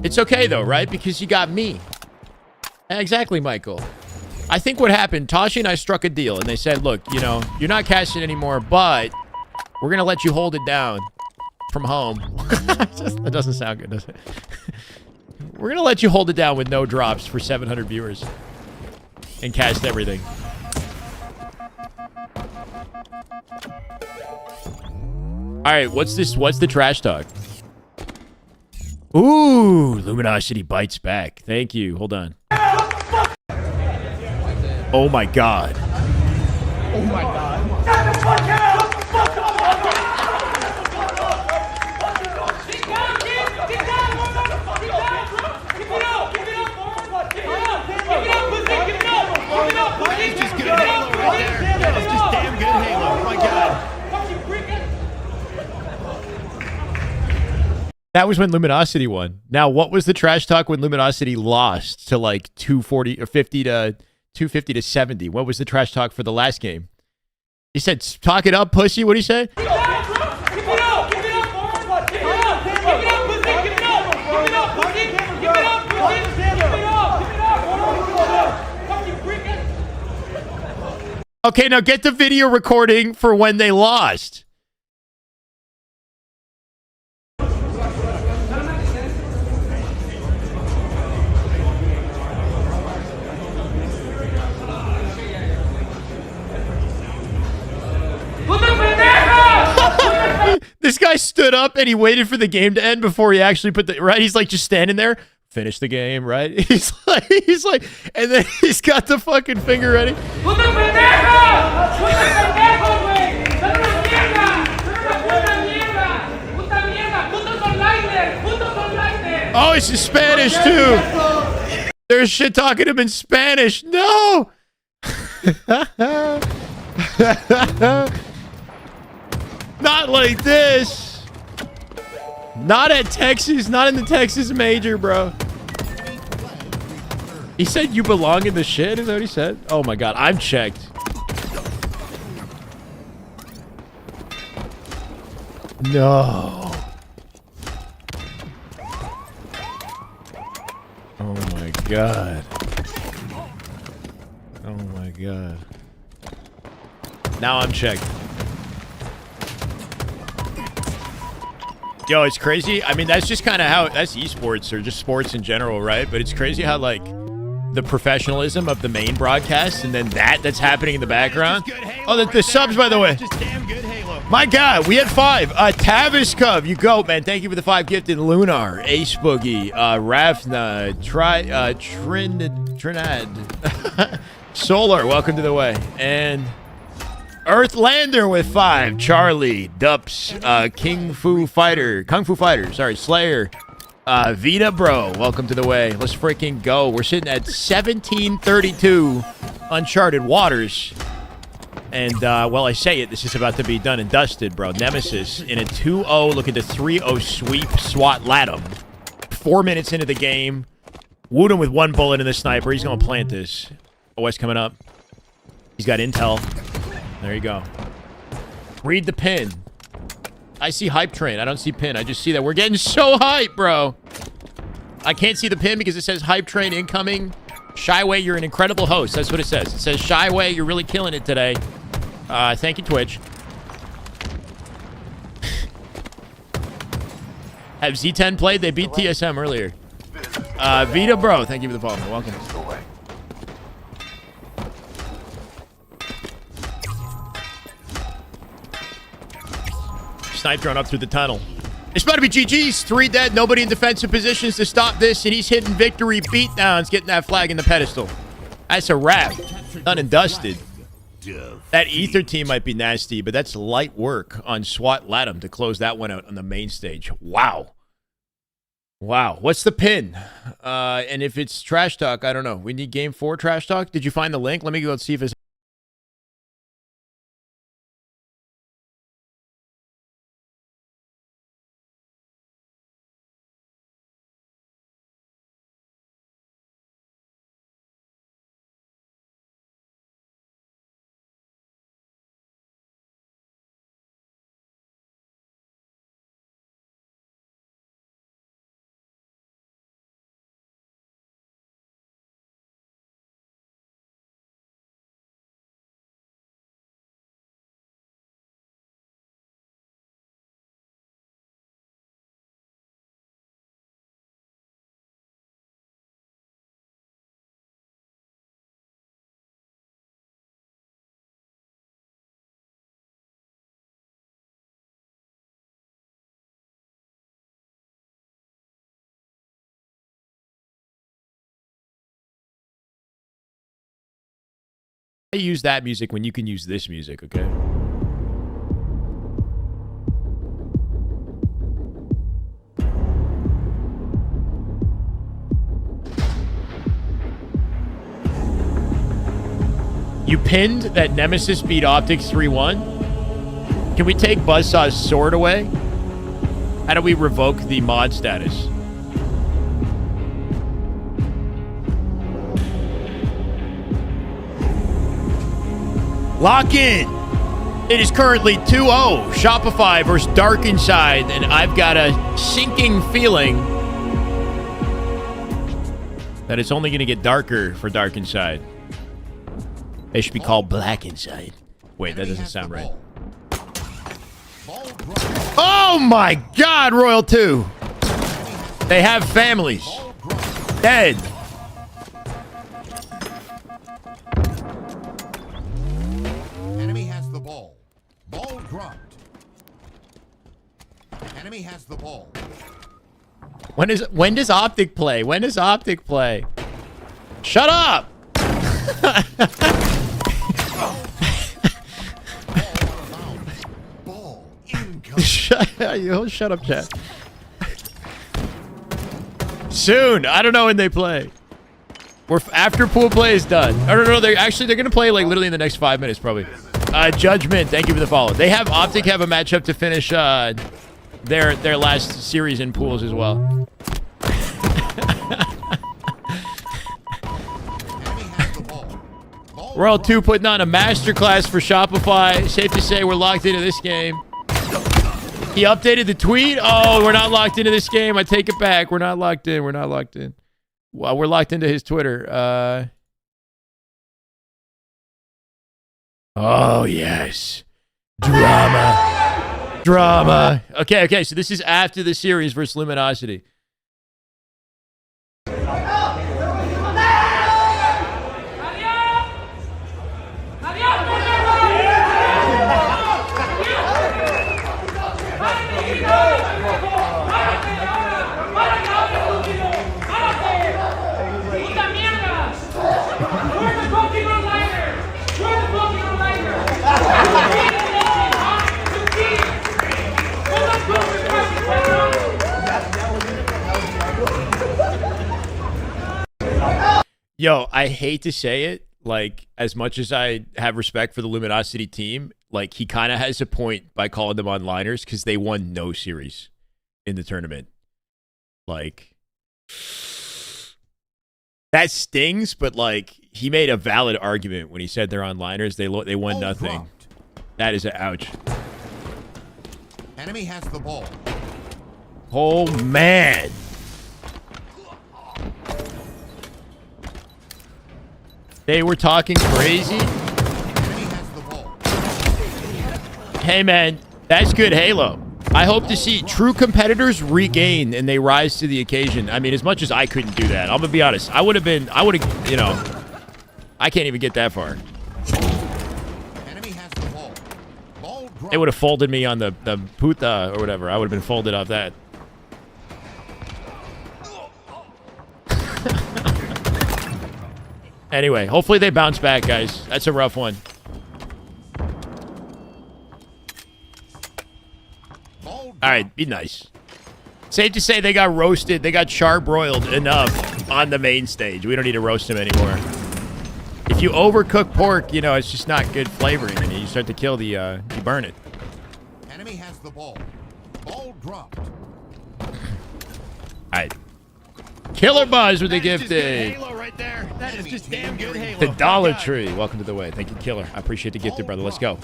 It's okay, though, right? Because you got me. Exactly, Michael. I think what happened, Tashi and I struck a deal, and they said, look, you know, you're not casting anymore, but we're going to let you hold it down from home. That doesn't sound good, does it? We're going to let you hold it down with no drops for 700 viewers and cast everything. All right, what's this? What's the trash talk? Ooh, Luminosity bites back. Thank you. Hold on. Oh my god. Oh my god. It's just good Halo right there. That is just damn good Halo. Oh my god. That was when Luminosity won. Now, what was the trash talk when Luminosity lost to like 240 or 50 to 250 to 70? What was the trash talk for the last game? He said, talk it up, pussy. What did he say? Okay, now get the video recording for when they lost. This guy stood up and he waited for the game to end before he actually put the right. He's like just standing there, finish the game, right? He's like, and then he's got the fucking finger ready. Oh, it's in Spanish too. There's shit talking to him in Spanish. No. Not like this. Not at Texas. Not in the Texas major, bro. He said you belong in the shit? Is that what he said? Oh my god. I'm checked. No. Oh my god. Oh my god. Now I'm checked. Yo, it's crazy. I mean, that's just kind of how, that's esports or just sports in general, right? But it's crazy how, like, the professionalism of the main broadcast and then that's happening in the background. Oh, the subs, by the way. Just damn good Halo. My God, we had 5. Tavis Cub, you go, man. Thank you for the 5 gifted. Lunar, Ace Boogie, Rafna, Trinad, Solar, welcome to the way. And Earthlander with 5. Charlie, Dups, Kung Fu Fighter, sorry, Slayer. Vita Bro, welcome to the way. Let's freaking go. We're sitting at 1732 Uncharted Waters. And, well, I say it, this is about to be done and dusted, bro. Nemesis in a 2-0, looking to 3-0 sweep SWAT Latham. 4 minutes into the game. Wooed him with 1 bullet in the sniper. He's going to plant this. OS coming up. He's got intel. There you go. Read the pin. I see hype train. I don't see pin. I just see that. We're getting so hype, bro. I can't see the pin because it says hype train incoming. Shyway, you're an incredible host. That's what it says. It says, Shyway, you're really killing it today. Thank you, Twitch. Have Z10 played? They beat TSM earlier. Vita Bro, thank you for the follow. Welcome. Snipe drone up through the tunnel. It's about to be GG's. 3 dead. Nobody in defensive positions to stop this. And he's hitting victory beatdowns, getting that flag in the pedestal. That's a wrap. Done and dusted. That Ether team might be nasty, but that's light work on SWAT Latham to close that one out on the main stage. Wow. Wow. What's the pin? And if it's trash talk, I don't know. We need game 4 trash talk. Did you find the link? Let me go see if it's I use that music when you can use this music, okay? You pinned that Nemesis beat Optic 3-1? Can we take Buzzsaw's sword away? How do we revoke the mod status? Lock in! It is currently 2-0. Shopify versus Dark Inside, and I've got a sinking feeling that it's only going to get darker for Dark Inside. They should be called Black Inside. Wait, that doesn't sound right. Oh my God, Royal 2. They have families. Dead. Enemy has the ball. Ball dropped. Enemy has the ball. When does Optic play? When does Optic play? Shut up! Shut up, chat. Soon. I don't know when they play. We're after pool play is done. I don't know. They're gonna play like literally in the next 5 minutes, probably. Judgment. Thank you for the follow. They have Optic have a matchup to finish their last series in pools as well. Royal 2 putting on a masterclass for Shopify. Safe to say we're locked into this game. He updated the tweet. Oh, we're not locked into this game. I take it back. We're not locked in. We're not locked in. Well, we're locked into his Twitter. Oh, yes. Drama. Drama. Okay. So this is after the series versus Luminosity. Yo, I hate to say it, like, as much as I have respect for the Luminosity team, like, he kind of has a point by calling them onliners because they won no series in the tournament. Like, that stings, but, like, he made a valid argument when he said they're onliners. They won nothing. Dropped. That is an ouch. Enemy has the ball. Oh, man. They were talking crazy. Hey, man, that's good Halo. I hope to see true competitors regain and they rise to the occasion. I mean, as much as I couldn't do that, I'm going to be honest. I would have, you know, I can't even get that far. They would have folded me on the puta or whatever. I would have been folded off that. Anyway, hopefully they bounce back, guys. That's a rough one. All right, be nice. Safe to say they got roasted. They got charbroiled enough on the main stage. We don't need to roast them anymore. If you overcook pork, you know, it's just not good flavoring, and you start to kill the, you burn it. Enemy has the ball. Ball dropped. All right. Killer Buzz with the gifted. Halo right there. That is just damn good Halo. The Dollar Tree. Welcome to the way. Thank you, Killer. I appreciate the gifted, brother. Let's go.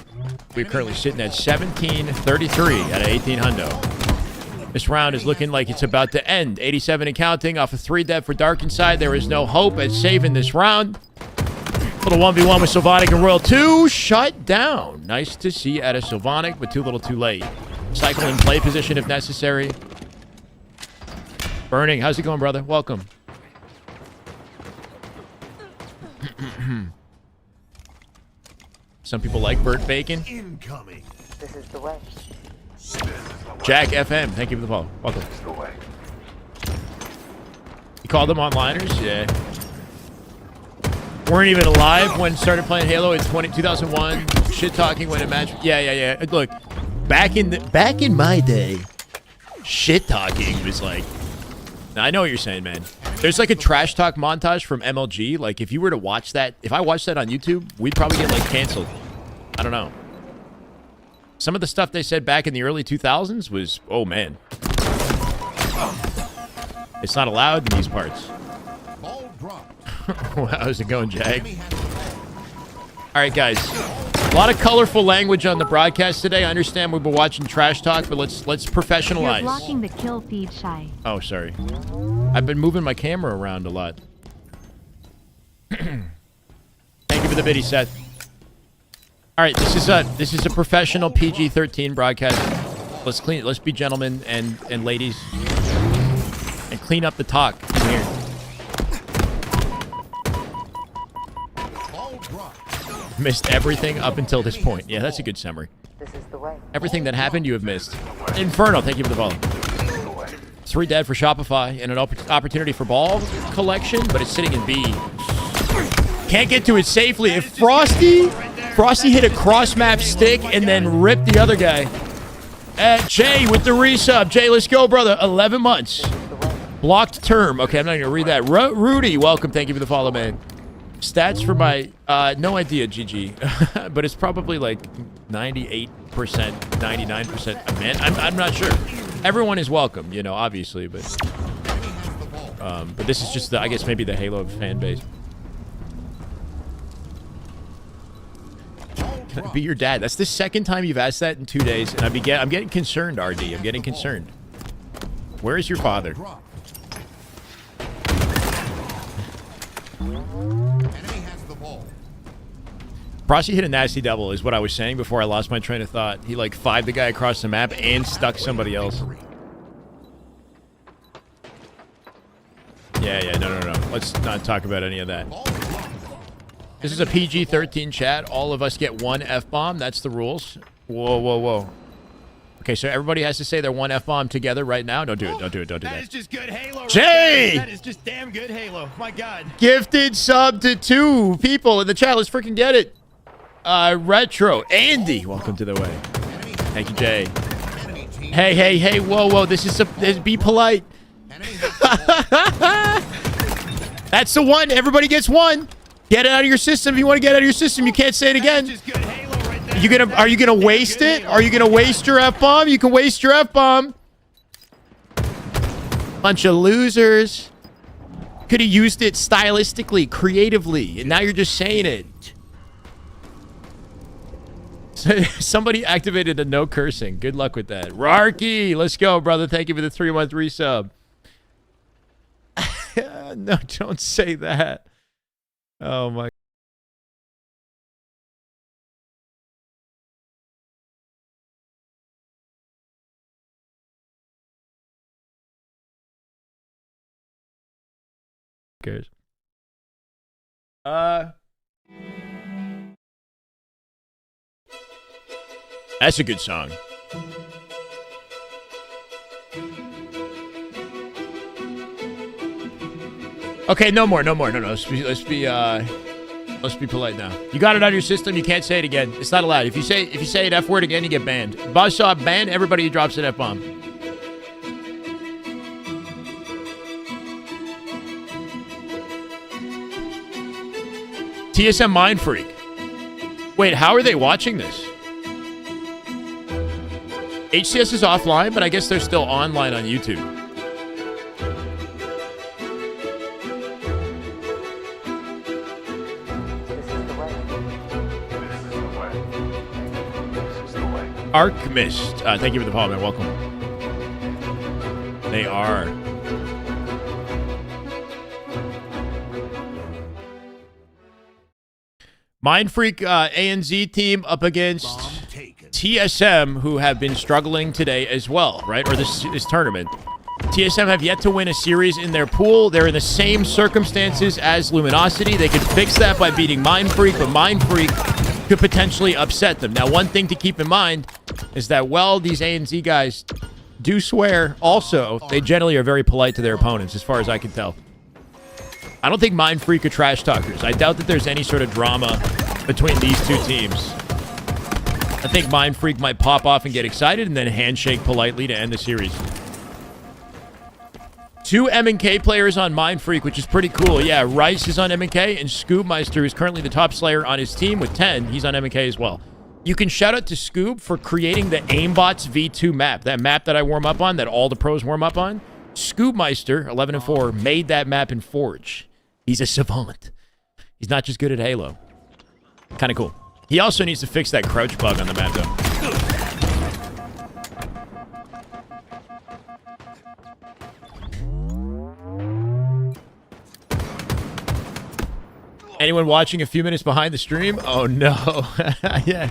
We're currently sitting at 17-33 at an 18 hundo. This round is looking like it's about to end. 87 and counting off a 3-dev for Dark Inside. There is no hope at saving this round. Little 1v1 with Sylvanic and Royal 2. Shut down. Nice to see out of Sylvanic, but too little too late. Cycle in play position if necessary. Burning, how's it going, brother? Welcome. Some people like burnt bacon. Incoming. This is the way. Jack FM, thank you for the follow. Welcome. You called them onliners? Yeah. Weren't even alive when started playing Halo in 2001. Shit talking when it matched. Yeah. Look, back in my day, shit talking was like. Now, I know what you're saying, man. There's like a trash talk montage from MLG. Like if you were to watch that, if I watched that on YouTube, we'd probably get like canceled. I don't know. Some of the stuff they said back in the early 2000s was, oh man. It's not allowed in these parts. How's it going, Jag? All right, guys. A lot of colorful language on the broadcast today. I understand we've been watching trash talk, but let's professionalize. You're blocking the kill feed, Shy. Oh, sorry. I've been moving my camera around a lot. Thank you for the biddy, Seth. All right, this is a professional PG-13 broadcast. Let's be gentlemen and ladies and clean up the talk in here. Missed everything up until this point. Yeah, that's a good summary. This is the way. Everything that happened, you have missed. Inferno, thank you for the follow. 3 dead for Shopify and an opportunity for ball collection, but it's sitting in B. Can't get to it safely. If Frosty hit a cross-map stick and then ripped the other guy. Jay with the resub. Jay, let's go, brother. 11 months. Blocked term. Okay, I'm not going to read that. Rudy, welcome. Thank you for the follow, man. Stats for my, no idea, GG. But it's probably like 98%, 99%. Man, I'm not sure. Everyone is welcome, you know, obviously, but this is just, I guess, maybe the Halo fan base. Can I be your dad? That's the second time you've asked that in 2 days, and I'm getting concerned, RD. I'm getting concerned. Where is your father? Frosty hit a nasty double, is what I was saying before I lost my train of thought. He like 5'd the guy across the map and stuck somebody else. Yeah, no. Let's not talk about any of that. This is a PG-13 chat. All of us get 1 F-bomb. That's the rules. Whoa. Okay, so everybody has to say their 1 F-bomb together right now. Don't do it. Don't do that. That is just good Halo. Jay! That is just damn good Halo. My God. Gifted sub to 2 people in the chat. Let's freaking get it. Retro. Andy, welcome to the way. Thank you, Jay. Hey. Whoa. This be polite. That's the one. Everybody gets 1. Get it out of your system. If you want to get it out of your system, you can't say it again. Are you gonna waste it? Are you gonna waste your F-bomb? You can waste your F-bomb. Bunch of losers. Could have used it stylistically, creatively, and now you're just saying it. Somebody activated a no cursing. Good luck with that. Rarky, let's go, brother. Thank you for the 3-month resub. No, don't say that. Oh my. Cares. That's a good song. Okay, no more. No. Let's be polite now. You got it out of your system. You can't say it again. It's not allowed. If you say an F word again, you get banned. Buzzsaw ban everybody who drops an F bomb. TSM Mind Freak. Wait, how are they watching this? HCS is offline, but I guess they're still online on YouTube. Archmist. Thank you for the follow, man. Welcome. They are. Mind Freak ANZ team up against TSM, who have been struggling today as well, right? Or this tournament. TSM have yet to win a series in their pool. They're in the same circumstances as Luminosity. They could fix that by beating Mind Freak, but Mind Freak could potentially upset them. Now, one thing to keep in mind is that, well, these ANZ guys do swear. Also, they generally are very polite to their opponents, as far as I can tell. I don't think Mind Freak are trash talkers. I doubt that there's any sort of drama between these two teams. I think Mind Freak might pop off and get excited and then handshake politely to end the series. 2 M&K players on Mind Freak, which is pretty cool. Yeah, Rice is on M&K, and Scoobmeister, who's currently the top slayer on his team with 10. He's on M&K as well. You can shout out to Scoob for creating the Aimbots V2 map. That map that I warm up on, that all the pros warm up on. Scoobmeister, 11-4, made that map in Forge. He's a savant. He's not just good at Halo. Kind of cool. He also needs to fix that crouch bug on the map, though. Anyone watching a few minutes behind the stream? Oh, no. Yeah.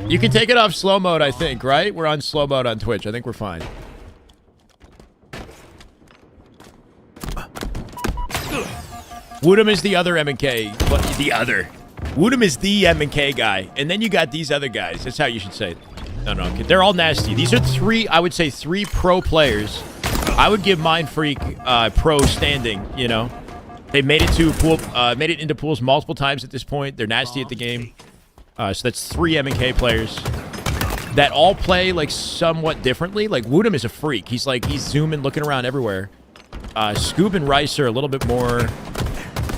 You can take it off slow mode, I think, right? We're on slow mode on Twitch. I think we're fine. Woodham is the other M&K. What? The other. Woodham is the M&K guy. And then you got these other guys. That's how you should say it. No, no. They're all nasty. These are 3, I would say, 3 pro players. I would give Mind Freak pro standing, you know. They've made it to pool, made it into pools multiple times at this point. They're nasty at the game. So that's 3 M&K players that all play like somewhat differently. Like Woodham is a freak. He's zooming, looking around everywhere. Scoob and Rice are a little bit more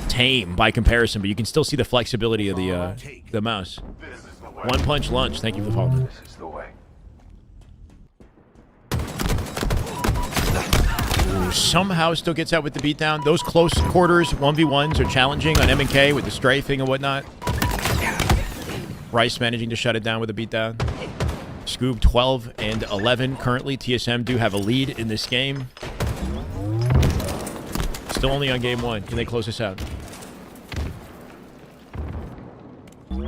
tame by comparison, but you can still see the flexibility of the mouse. One Punch Lunch. Thank you for the follow. This is the way. Somehow still gets out with the beatdown. Those close quarters 1v1s are challenging on M&K with the strafing and whatnot. Rice managing to shut it down with a beatdown. Scoob 12 and 11 currently. TSM do have a lead in this game. Still only on game 1. Can they close this out?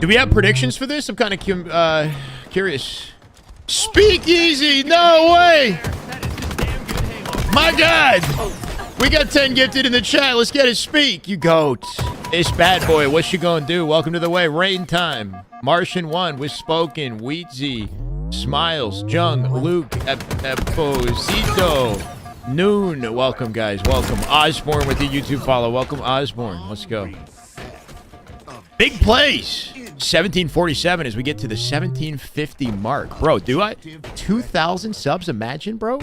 Do we have predictions for this? I'm kind of curious. Speakeasy! No way! My God! We got 10 gifted in the chat. Let's get it. Speak, you goat. It's Bad Boy. What you gonna do? Welcome to the way. Rain Time. Martian 1 with Spoken. Wheatsy. Smiles. Jung. Luke. Eposito. Noon. Welcome, guys. Welcome. Osborne with the YouTube follow. Welcome, Osborne. Let's go. Big plays. 1747 as we get to the 1750 mark. Bro, do I? 2,000 subs? Imagine, bro.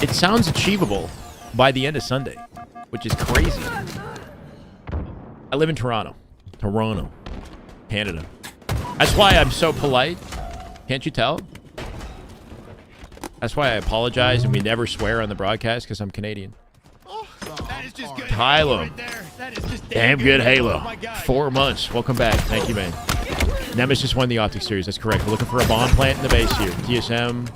It sounds achievable by the end of Sunday, which is crazy. I live in Toronto. Toronto. Canada. That's why I'm so polite. Can't you tell? That's why I apologize and we never swear on the broadcast because I'm Canadian. Tylo. Damn good Halo. 4 months. Welcome back. Thank you, man. Nemesis won the Optic series. That's correct. We're looking for a bomb plant in the base here. TSM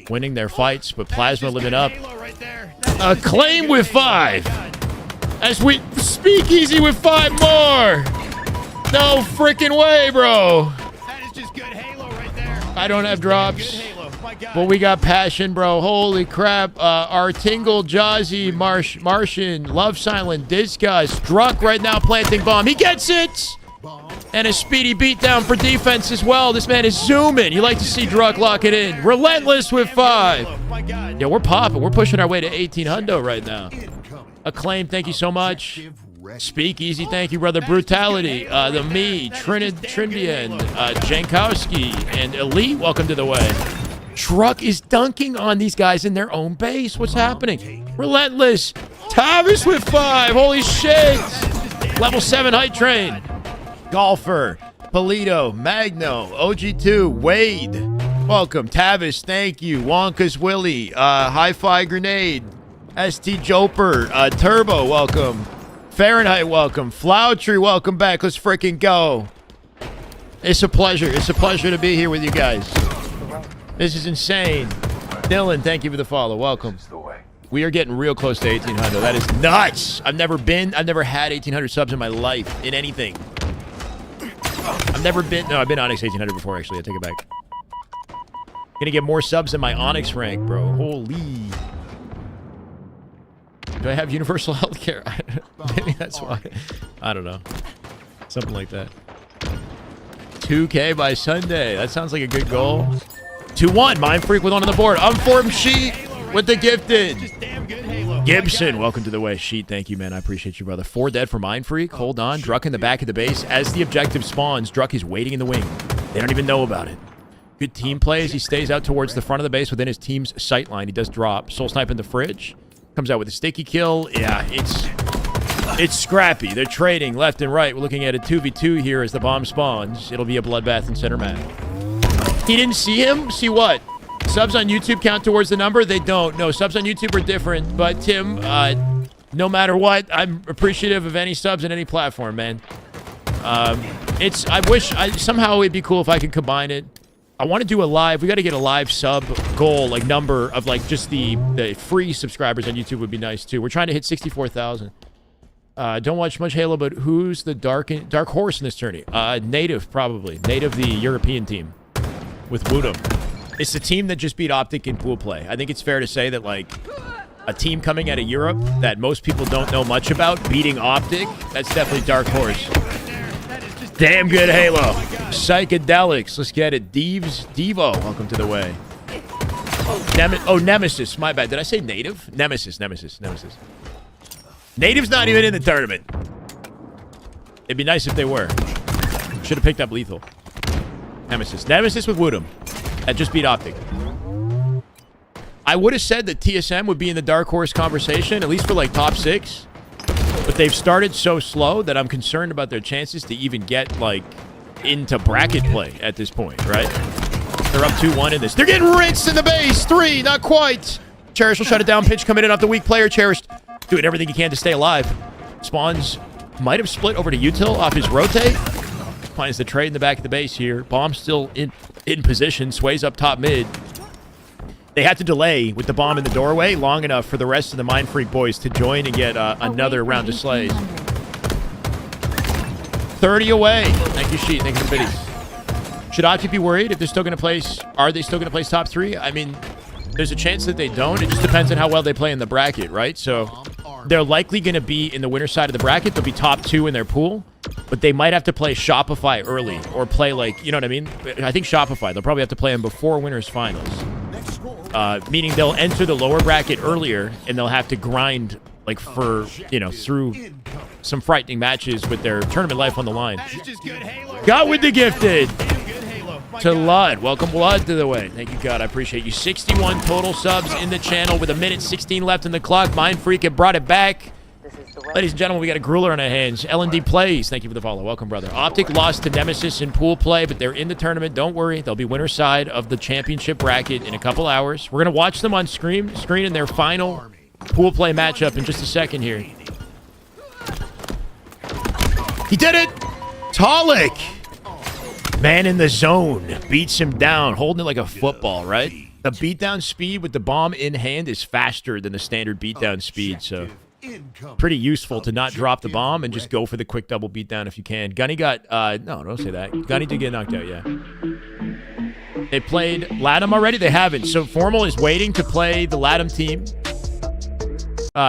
winning their fights, but Plasma living up. Acclaim with 5. As we Speakeasy with 5 more. No freaking way, bro. That is just good Halo right there. I don't have drops. But we got passion, bro. Holy crap. Artingle, Jazzy, Martian, Love Silent, Discuss, Druk right now planting bomb. He gets it! And a speedy beatdown for defense as well. This man is zooming. You like to see Druk lock it in. Relentless with 5. Yeah, we're popping. We're pushing our way to 18 hundo right now. Acclaim, thank you so much. Speakeasy, thank you, brother. Brutality, the me, Trindian, Jankowski, and Elite, welcome to the way. Druk is dunking on these guys in their own base. What's happening? Relentless. Tavis with 5. Holy shit. Level 7 height train. Golfer. Polito. Magno. OG2. Wade. Welcome. Tavis, thank you. Wonka's Willie. Hi-Fi Grenade. ST Joper. Turbo, welcome. Fahrenheit, welcome. Floutry, welcome back. Let's freaking go. It's a pleasure. It's a pleasure to be here with you guys. This is insane. Dylan, thank you for the follow. Welcome. We are getting real close to 1,800. That is nuts. I've never had 1,800 subs in my life in anything. I've been Onyx 1,800 before, actually. I take it back. Gonna get more subs than my Onyx rank, bro. Holy. Do I have universal healthcare? Maybe that's why. I don't know. Something like that. 2K by Sunday. That sounds like a good goal. 2-1. Mind Freak with one on the board. Unformed Sheet with the gifted. Gibson, welcome to the way. Sheet, thank you, man. I appreciate you, brother. 4 dead for Mind Freak. Hold on. Druck in the back of the base. As the objective spawns, Druck is waiting in the wing. They don't even know about it. Good team play as he stays out towards the front of the base within his team's sight line. He does drop. Soul Snipe in the fridge. Comes out with a sticky kill. Yeah, it's scrappy. They're trading left and right. We're looking at a 2v2 here as the bomb spawns. It'll be a bloodbath in center map. He didn't see him? See what? Subs on YouTube count towards the number? They don't. No, subs on YouTube are different. But, Tim, no matter what, I'm appreciative of any subs on any platform, man. Somehow it'd be cool if I could combine it. I want to do a live. We got to get a live sub goal, like number of like just the free subscribers on YouTube would be nice too. We're trying to hit 64,000. Don't watch much Halo, but who's the dark horse in this tourney? Native, probably. Native, the European team with Woodham. It's the team that just beat Optic in pool play. I think it's fair to say that, like, a team coming out of Europe that most people don't know much about beating Optic, that's definitely Dark Horse. Damn good Halo. Psychedelics. Let's get it. Devo, welcome to the way. Nemesis. My bad. Did I say Native? Nemesis. Native's not even in the tournament. It'd be nice if they were. Should have picked up Lethal. Nemesis with Woodham. That just beat Optic. I would have said that TSM would be in the Dark Horse conversation, at least for like top 6. But they've started so slow that I'm concerned about their chances to even get like into bracket play at this point, right? They're up 2-1 in this. They're getting rinsed in the base. 3, not quite. Cherish will shut it down. Pitch coming in off the weak player. Cherish doing everything he can to stay alive. Spawns might have split over to Util off his rotate. Finds the trade in the back of the base here. Bomb still in position. Sways up top mid. They had to delay with the bomb in the doorway long enough for the rest of the Mind Freak boys to join and get another round of slays. 30 away. Thank you, Sheet. Thank you for the biddies. Should Optic be worried if they're still going to place? Are they still going to place top 3? I mean, there's a chance that they don't. It just depends on how well they play in the bracket, right? So they're likely going to be in the winner side of the bracket. They'll be top 2 in their pool. But they might have to play Shopify early or play like, you know what I mean? I think Shopify. They'll probably have to play them before winners finals. Meaning they'll enter the lower bracket earlier and they'll have to grind like for, through some frightening matches with their tournament life on the line. Got with the gifted to Lud. Welcome Lud to the way. Thank you, God. I appreciate you. 61 total subs in the channel with 1:16 left in the clock. Mind Freak had brought it back. Ladies and gentlemen, we got a grueler on our hands. L&D plays. Thank you for the follow. Welcome, brother. Optic lost to Nemesis in pool play, but they're in the tournament. Don't worry. They'll be winner side of the championship bracket in a couple hours. We're going to watch them on screen in their final pool play matchup in just a second here. He did it! Talik! Man in the zone. Beats him down. Holding it like a football, right? The beatdown speed with the bomb in hand is faster than the standard beatdown speed, so pretty useful to not drop the bomb and just go for the quick double beatdown if you can. Gunny got, no, don't say that. Gunny did get knocked out, yeah. They played Latam already? They haven't. So Formal is waiting to play the Latam team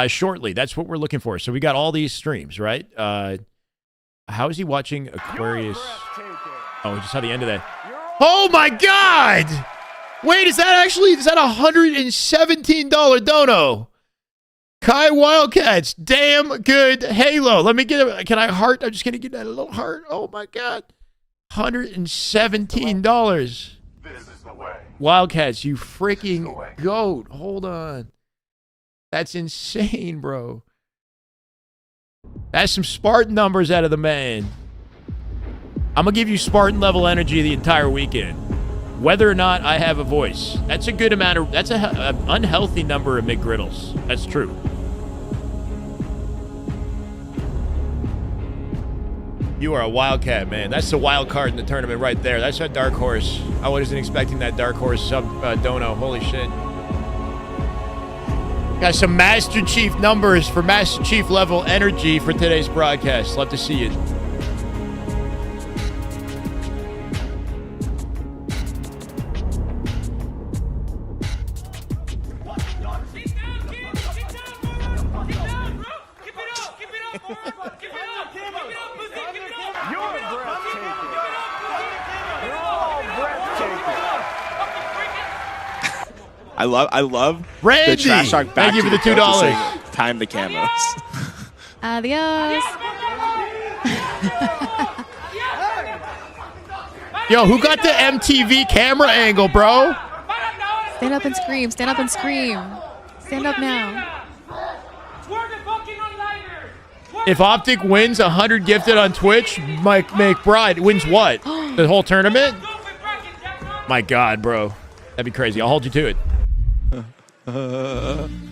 shortly. That's what we're looking for. So we got all these streams, right? How is he watching Aquarius? Oh, we just saw the end of that. Oh my God! Wait, is that $117 dono? Kai Wildcats, damn good Halo. Let me get it. Can I heart? I'm just going to get that a little heart. Oh, my God. $117. This is the way. Wildcats, you freaking goat. Hold on. That's insane, bro. That's some Spartan numbers out of the man. I'm going to give you Spartan level energy the entire weekend. Whether or not I have a voice. That's a good amount of... That's an unhealthy number of McGriddles. That's true. You are a Wildcat, man. That's the wild card in the tournament right there. That's a Dark Horse. I wasn't expecting that Dark Horse sub dono. Holy shit. Got some Master Chief numbers for Master Chief level energy for today's broadcast. Love to see it. I love Randy. the trash talk back Thank you to for the coaches $2. saying, Time the camos. Adios. Yo, who got the MTV camera angle, bro? Stand up and scream. Stand up and scream. Stand up now. If Optic wins 100 gifted on Twitch, Mike McBride wins what? The whole tournament? My God, bro. That'd be crazy. I'll hold you to it.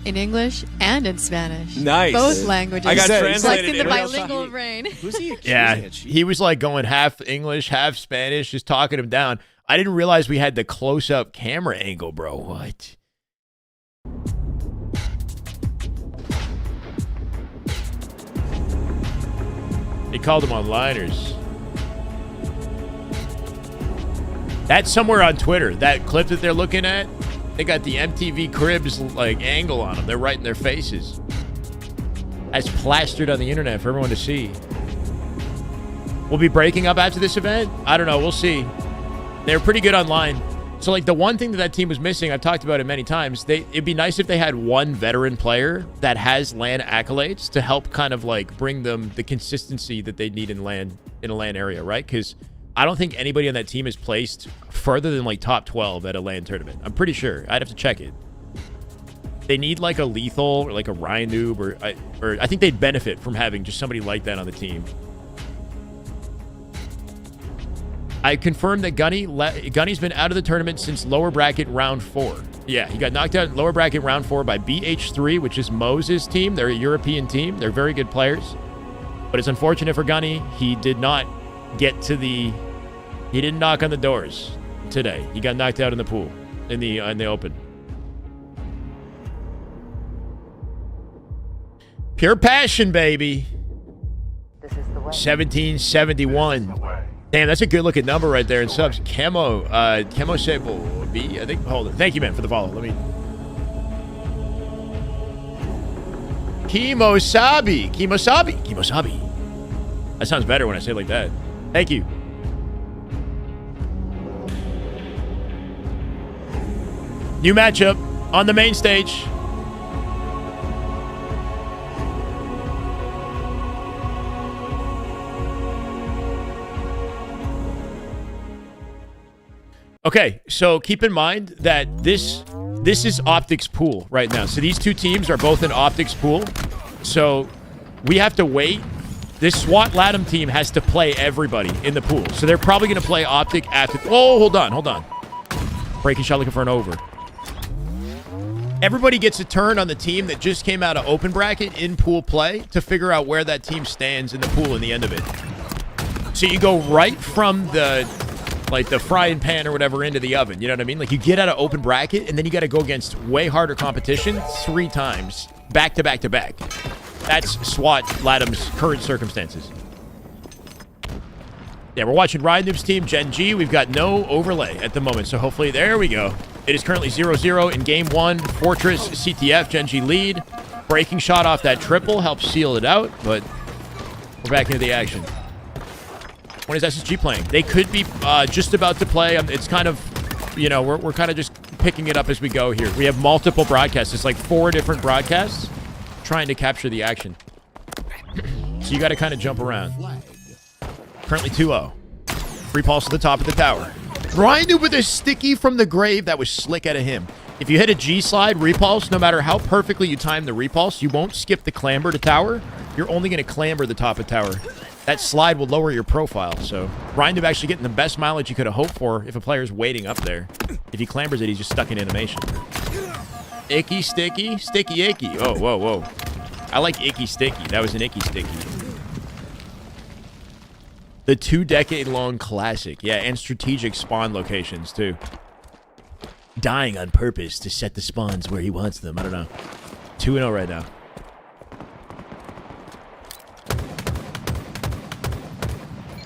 In English and in Spanish. Nice. Both languages. I got It's like translated in the in real bilingual time. brain. Who's he? Yeah, he was like going half English, half Spanish, just talking him down. I didn't realize we had the close-up camera angle, bro. What? They called them one-liners. That's somewhere on Twitter. That clip that they're looking at, they got the MTV Cribs like angle on them. They're right in their faces. That's plastered on the internet for everyone to see. We'll be breaking up after this event? I don't know. We'll see. They're pretty good online. So, like, the one thing that team was missing, I've talked about it many times, it'd be nice if they had one veteran player that has LAN accolades to help kind of, like, bring them the consistency that they need in a LAN area, right? Because I don't think anybody on that team is placed further than, like, top 12 at a LAN tournament. I'm pretty sure. I'd have to check it. They need, like, a Lethal or, like, a Ryan Noob, or I think they'd benefit from having just somebody like that on the team. I confirmed that Gunny's been out of the tournament since lower bracket round 4. Yeah, he got knocked out in lower bracket round 4 by BH3, which is Moses' team. They're a European team. They're very good players. But it's unfortunate for Gunny. He did not get to he didn't knock on the doors today. He got knocked out in the pool, in the open. Pure passion, baby. This is the way. 1771. Damn, that's a good-looking number right there in subs. Camo Sable B, I think. Hold on. Thank you, man, for the follow. Let me... Kimosabi. That sounds better when I say it like that. Thank you. New matchup on the main stage. Okay, so keep in mind that this is Optic's pool right now. So these two teams are both in Optic's pool. So we have to wait. This SWAT LATAM team has to play everybody in the pool. So they're probably going to play Optic after... Oh, hold on. Breaking shot looking for an over. Everybody gets a turn on the team that just came out of open bracket in pool play to figure out where that team stands in the pool in the end of it. So you go right from the frying pan or whatever into the oven. You know what I mean? Like, you get out of open bracket, and then you got to go against way harder competition 3 times, back to back to back. That's SWAT LATAM's current circumstances. Yeah, we're watching Ryan Noob's team, Gen G. We've got no overlay at the moment, so hopefully, there we go. It is currently 0-0 in Game 1. Fortress, CTF, Gen G lead. Breaking shot off that triple helps seal it out, but we're back into the action. When is SSG playing? They could be just about to play. It's kind of, you know, we're kind of just picking it up as we go here. We have multiple broadcasts. It's like 4 different broadcasts trying to capture the action. So you got to kind of jump around. Currently 2-0. Free pulse to the top of the tower. Ryan Noob with a sticky from the grave. That was slick out of him. If you hit a G slide repulse, no matter how perfectly you time the repulse, you won't skip the clamber to tower. You're only going to clamber the top of tower. That slide will lower your profile, so Ryan Noob actually getting the best mileage you could have hoped for if a player's waiting up there. If he clambers it, he's just stuck in animation. Icky, sticky, sticky, icky. Oh, whoa. I like icky, sticky. That was an icky, sticky. The 2-decade-long classic. Yeah, and strategic spawn locations, too. Dying on purpose to set the spawns where he wants them. I don't know. 2-0 right now.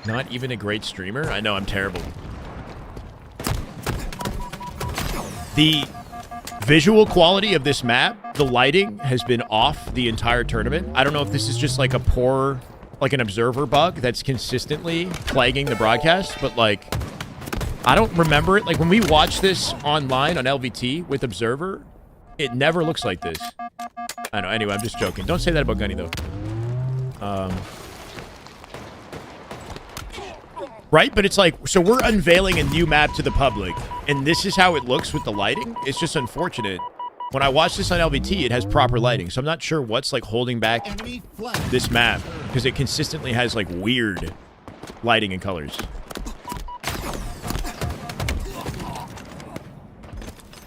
Not even a great streamer? I know, I'm terrible. The visual quality of this map, the lighting, has been off the entire tournament. I don't know if this is just like a poor, like an observer bug that's consistently plaguing the broadcast, but like, I don't remember it. Like, when we watch this online on LVT with observer, it never looks like this. I know. Anyway, I'm just joking. Don't say that about Gunny, though. Right? But it's like, so we're unveiling a new map to the public, and this is how it looks with the lighting? It's just unfortunate. When I watch this on LVT, it has proper lighting, so I'm not sure what's, like, holding back this map, because it consistently has, like, weird lighting and colors.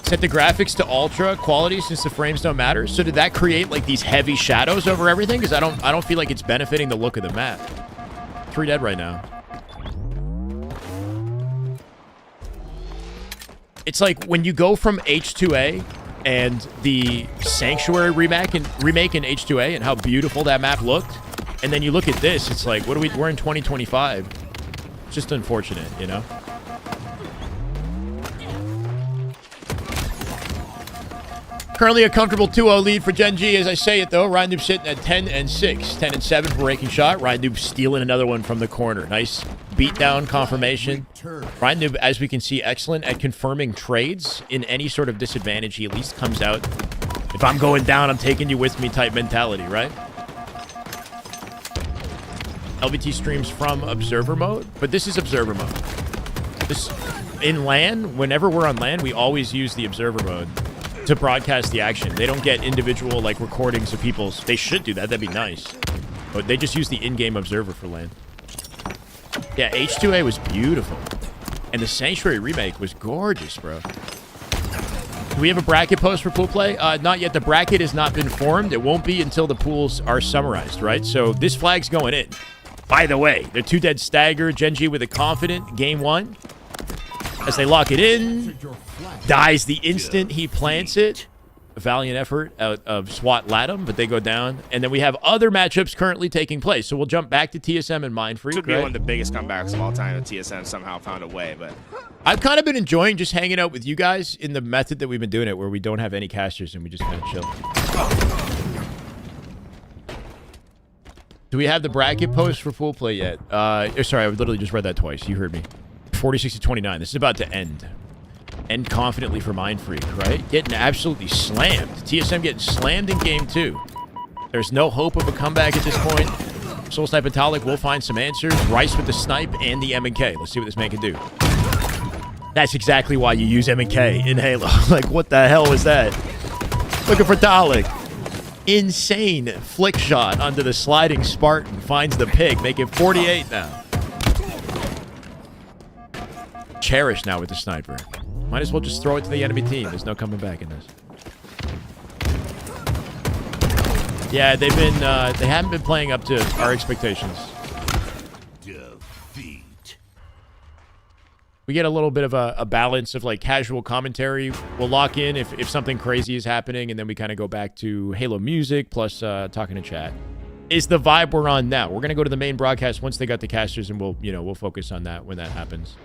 Set the graphics to ultra quality since the frames don't matter. So did that create, like, these heavy shadows over everything? Because I don't feel like it's benefiting the look of the map. 3 dead right now. It's like when you go from H2A and the Sanctuary remake in H2A and how beautiful that map looked, and then you look at this, it's like, we're in 2025. It's just unfortunate, you know? Currently a comfortable 2-0 lead for Gen G, as I say it, though. Ryan Noob sitting at 10-6. 10-7 for raking shot. Ryan Noob stealing another one from the corner. Nice beatdown confirmation. Ryan Noob, as we can see, excellent at confirming trades. In any sort of disadvantage, he at least comes out, if I'm going down, I'm taking you with me type mentality, right? LVT streams from observer mode, but this is observer mode. This, in LAN, whenever we're on LAN, we always use the observer mode to broadcast the action. They don't get individual, like, recordings of people's... They should do that. That'd be nice. But they just use the in-game observer for LAN. Yeah, H2A was beautiful. And the Sanctuary remake was gorgeous, bro. Do we have a bracket post for pool play? Not yet. The bracket has not been formed. It won't be until the pools are summarized, right? So this flag's going in. By the way, the 2 dead stagger. Gen G with a confident game 1. As they lock it in, dies the instant he plants it. A valiant effort out of SWAT Latham, but they go down. And then we have other matchups currently taking place. So we'll jump back to TSM and Mindfreak. This would be one of the biggest comebacks of all time if TSM somehow found a way, but... I've kind of been enjoying just hanging out with you guys in the method that we've been doing it, where we don't have any casters and we just kind of chill. Do we have the bracket post for full play yet? Sorry, I literally just read that twice. You heard me. 46-29. This is about to end. End confidently for Mindfreak, right? Getting absolutely slammed. TSM getting slammed in game 2. There's no hope of a comeback at this point. Soul Snipe Metallic will find some answers. Rice with the snipe and the M&K. Let's see what this man can do. That's exactly why you use M&K in Halo. Like, what the hell was that? Looking for Dalek. Insane flick shot onto the sliding Spartan. Finds the pig. Make it 48 now. Cherish now with the sniper. Might as well just throw it to the enemy team. There's no coming back in this. Yeah, they've been they haven't been playing up to our expectations. Defeat. We get a little bit of a balance of, like, casual commentary. We'll lock in if something crazy is happening, and then we kind of go back to Halo music plus talking to chat. Is the vibe we're on now. We're gonna go to the main broadcast once they got the casters, and we'll focus on that when that happens.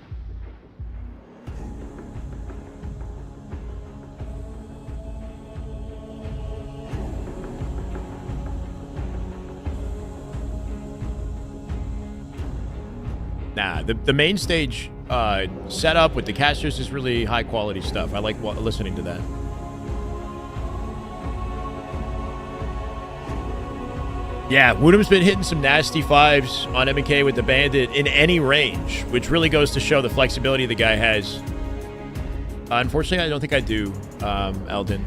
Nah, the main stage setup with the casters is really high quality stuff. I like listening to that. Yeah, Woodham's been hitting some nasty 5s on M&K with the Bandit in any range, which really goes to show the flexibility the guy has. Unfortunately, I don't think I do, Eldon.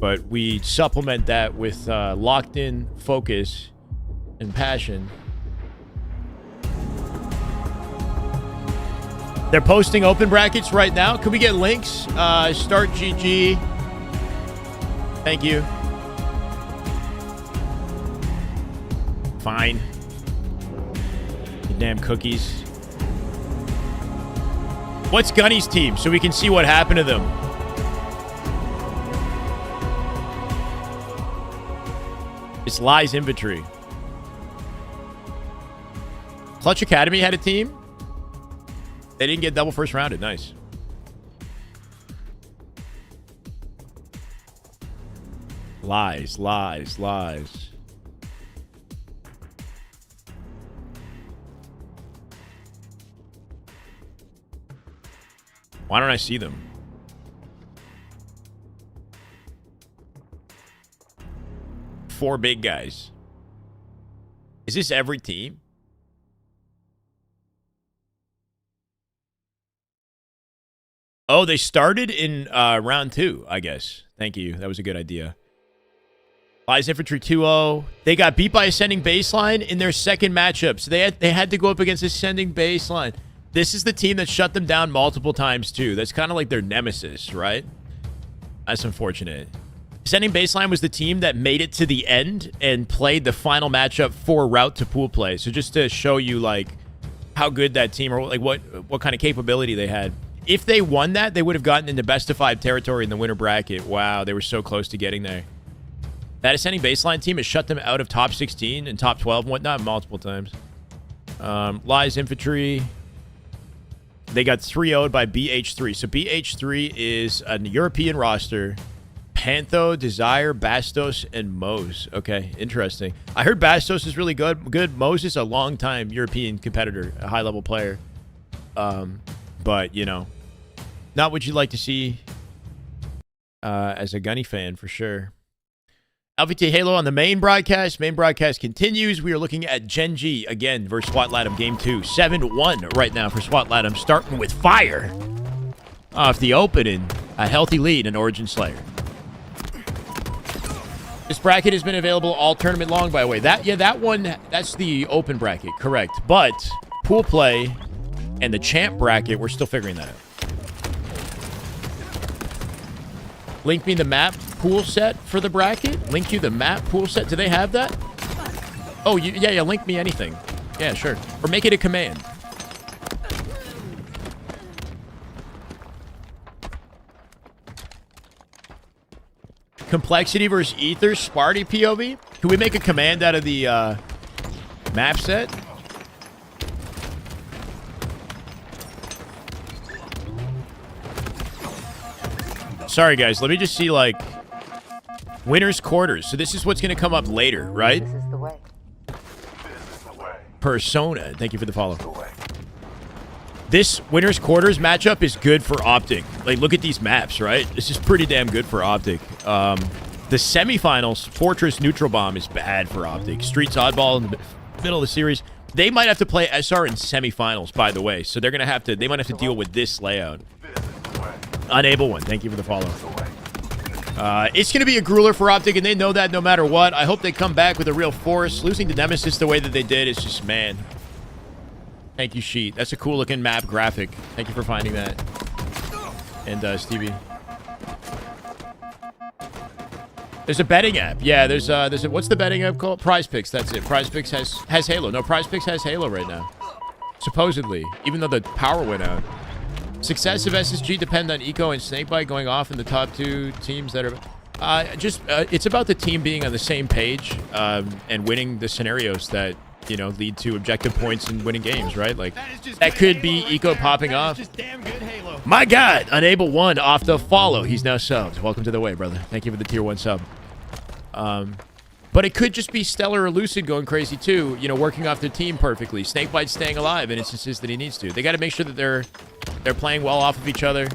But we supplement that with locked in focus and passion. They're posting open brackets right now. Can we get links? Start GG. Thank you. Fine. The damn cookies. What's Gunny's team so we can see what happened to them? It's Lies Inventory. Clutch Academy had a team. They didn't get double first rounded. Nice. Lies, lies, lies. Why don't I see them? 4 big guys. Is this every team? Oh, they started in round 2, I guess. Thank you. That was a good idea. Lies Infantry 2-0. They got beat by Ascending Baseline in their second matchup. So they had to go up against Ascending Baseline. This is the team that shut them down multiple times, too. That's kind of like their nemesis, right? That's unfortunate. Ascending Baseline was the team that made it to the end and played the final matchup for route to pool play. So just to show you, like, how good that team, or like what kind of capability they had. If they won that, they would have gotten into best of 5 territory in the winner bracket. Wow, they were so close to getting there. That Ascending Baseline team has shut them out of top 16 and top 12 and whatnot multiple times. Lies Infantry. They got 3-0'd by BH3. So BH3 is a European roster. Pantho, Desire, Bastos, and Mose. Okay, interesting. I heard Bastos is really good. Mose is a long-time European competitor, a high-level player. But, you know, not what you'd like to see as a Gunny fan, for sure. LVT Halo on the main broadcast. Main broadcast continues. We are looking at Genji again versus SWAT Latam Game 2. 7-1 right now for SWAT Latam, starting with fire off the opening. A healthy lead in Origin Slayer. This bracket has been available all tournament long, by the way. That one, that's the open bracket, correct. But pool play and the champ bracket, we're still figuring that out. Link me the map pool set for the bracket. Link you the map pool set. Do they have that? Oh, yeah, link me anything. Yeah, sure. Or make it a command. Complexity versus Ether, Sparty POV. Can we make a command out of the map set? Sorry, guys. Let me just see, like, winner's quarters. So this is what's going to come up later, right? This is the way. Persona. Thank you for the follow. This winner's quarters matchup is good for Optic. Like, look at these maps, right? This is pretty damn good for Optic. The semifinals, Fortress Neutral Bomb is bad for Optic. Streets Oddball in the middle of the series. They might have to play SR in semifinals, by the way. So they're going to have to, they might have to deal with this layout. Unable one. Thank you for the follow. It's going to be a grueler for Optic, and they know that no matter what. I hope they come back with a real force. Losing to Nemesis the way that they did is just, man. Thank you, Sheet. That's a cool-looking map graphic. Thank you for finding that. And, Stevie. There's a betting app. Yeah, there's a, what's the betting app called? Prize Picks. That's it. Prize Picks has Halo. No, Prize Picks has Halo right now. Supposedly. Even though the power went out. Success of SSG depend on Eco and Snakebite going off in the top 2 teams that are... it's about the team being on the same page and winning the scenarios that, you know, lead to objective points and winning games, right? Like, that could be Eco popping off. My God! Unable 1 off the follow. He's now subbed. Welcome to the way, brother. Thank you for the tier 1 sub. But it could just be Stellar or Lucid going crazy, too. You know, working off their team perfectly. Snakebite staying alive in instances that he needs to. They got to make sure that they're playing well off of each other.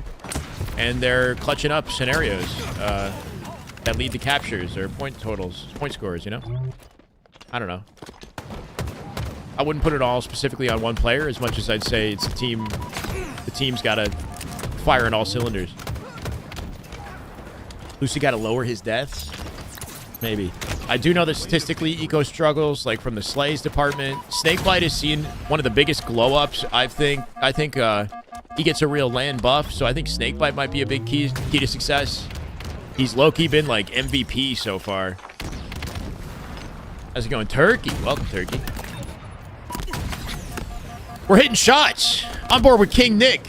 And they're clutching up scenarios that lead to captures or point totals, point scores, you know? I don't know. I wouldn't put it all specifically on one player as much as I'd say it's a team. The team's got to fire on all cylinders. Lucy got to lower his deaths? Maybe. I do know that statistically, Eco struggles, like from the Slays department. Snakebite has seen one of the biggest glow-ups, I think. I think he gets a real land buff, so I think Snakebite might be a big key to success. He's low-key been, like, MVP so far. How's it going? Turkey. Welcome, Turkey. We're hitting shots. On board with King Nick.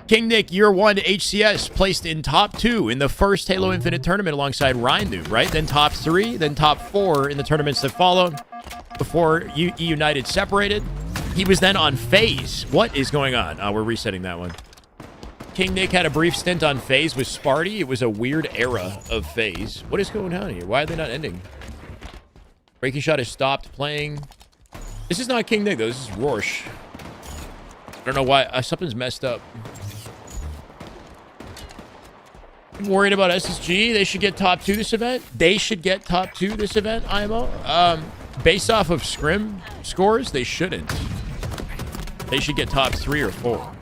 King Nick, year 1 HCS, placed in top 2 in the first Halo Infinite tournament alongside Rhindu, right? Then top 3, then top 4 in the tournaments that followed before E United separated. He was then on FaZe. What is going on? We're resetting that one. King Nick had a brief stint on FaZe with Sparty. It was a weird era of FaZe. What is going on here? Why are they not ending? Breaking Shot has stopped playing. This is not King Nick, though. This is Rorsch. I don't know why. Something's messed up. I'm worried about SSG. They should get top 2 this event. They should get top 2 this event, IMO. Based off of scrim scores, they shouldn't. They should get top 3 or 4.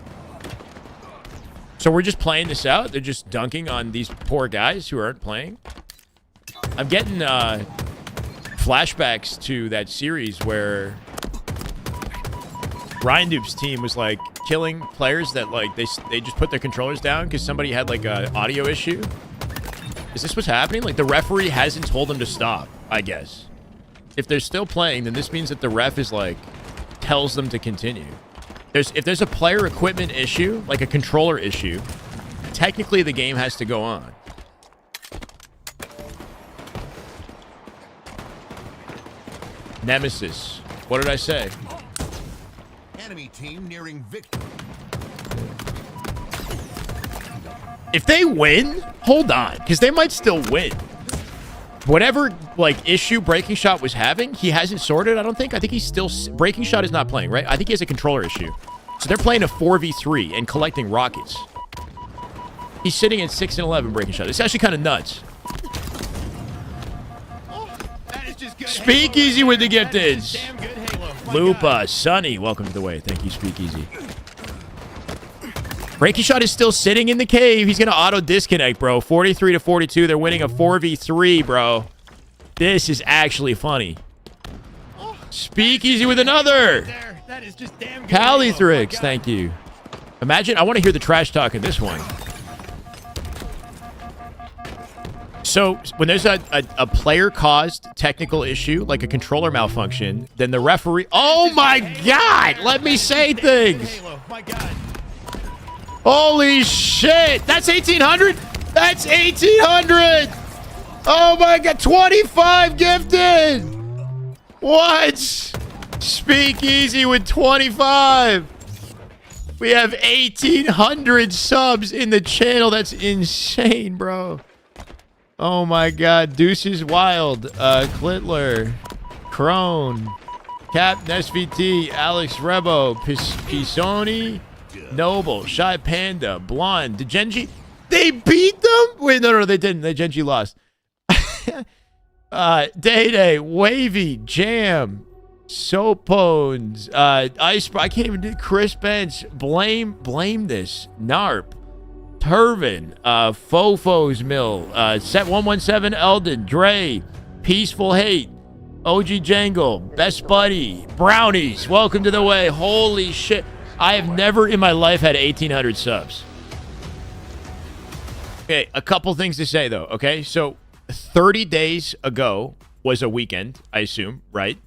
So we're just playing this out. They're just dunking on these poor guys who aren't playing. I'm getting flashbacks to that series where Ryandoop's team was like killing players that like they just put their controllers down because somebody had like an audio issue. Is this what's happening? Like the referee hasn't told them to stop, I guess. If they're still playing, then this means that the ref is like tells them to continue. If there's a player equipment issue, like a controller issue, technically the game has to go on. Nemesis. What did I say? Enemy team nearing victory. If they win, hold on, because they might still win. Whatever like issue Breaking Shot was having, he hasn't sorted. I don't think. I think he's still Breaking Shot is not playing, right? I think he has a controller issue. So they're playing a 4v3 and collecting rockets. He's sitting at 6 and 11 Breaking Shot. It's actually kind of nuts. Speakeasy with the gifteds. Lupa, Sunny, welcome to the way. Thank you, Speakeasy. Breaking Shot is still sitting in the cave. He's going to auto-disconnect, bro. 43 to 42. They're winning a 4v3, bro. This is actually funny. Speakeasy with another. That is just damn good. Calithrix, thank you. Imagine, I want to hear the trash talk in this one. So when there's a player-caused technical issue, like a controller malfunction, then the referee... Oh, my God! Let me say things! My God. Holy shit! That's 1,800? That's 1,800! Oh, my God! 25 gifted! What? Speakeasy with 25! We have 1,800 subs in the channel. That's insane, bro. Oh my God, Deuces Wild, Clitler, Crone, Cap, SVT, Alex Rebo, Pisoni, Noble, Shy Panda, Blonde, Degenji. They beat them? Wait, no, they didn't. Degenji lost. Day, Wavy, Jam, Soapones, Ice, I can't even do Chris Bench, Blame this, Narp. Turvin, Fofo's Mill, Set 117 Eldon, Dre, Peaceful Hate, OG Jangle, Best Buddy, Brownies, welcome to the way. Holy shit. I have never in my life had 1,800 subs. Okay, a couple things to say though, okay? So 30 days ago was a weekend, I assume, right?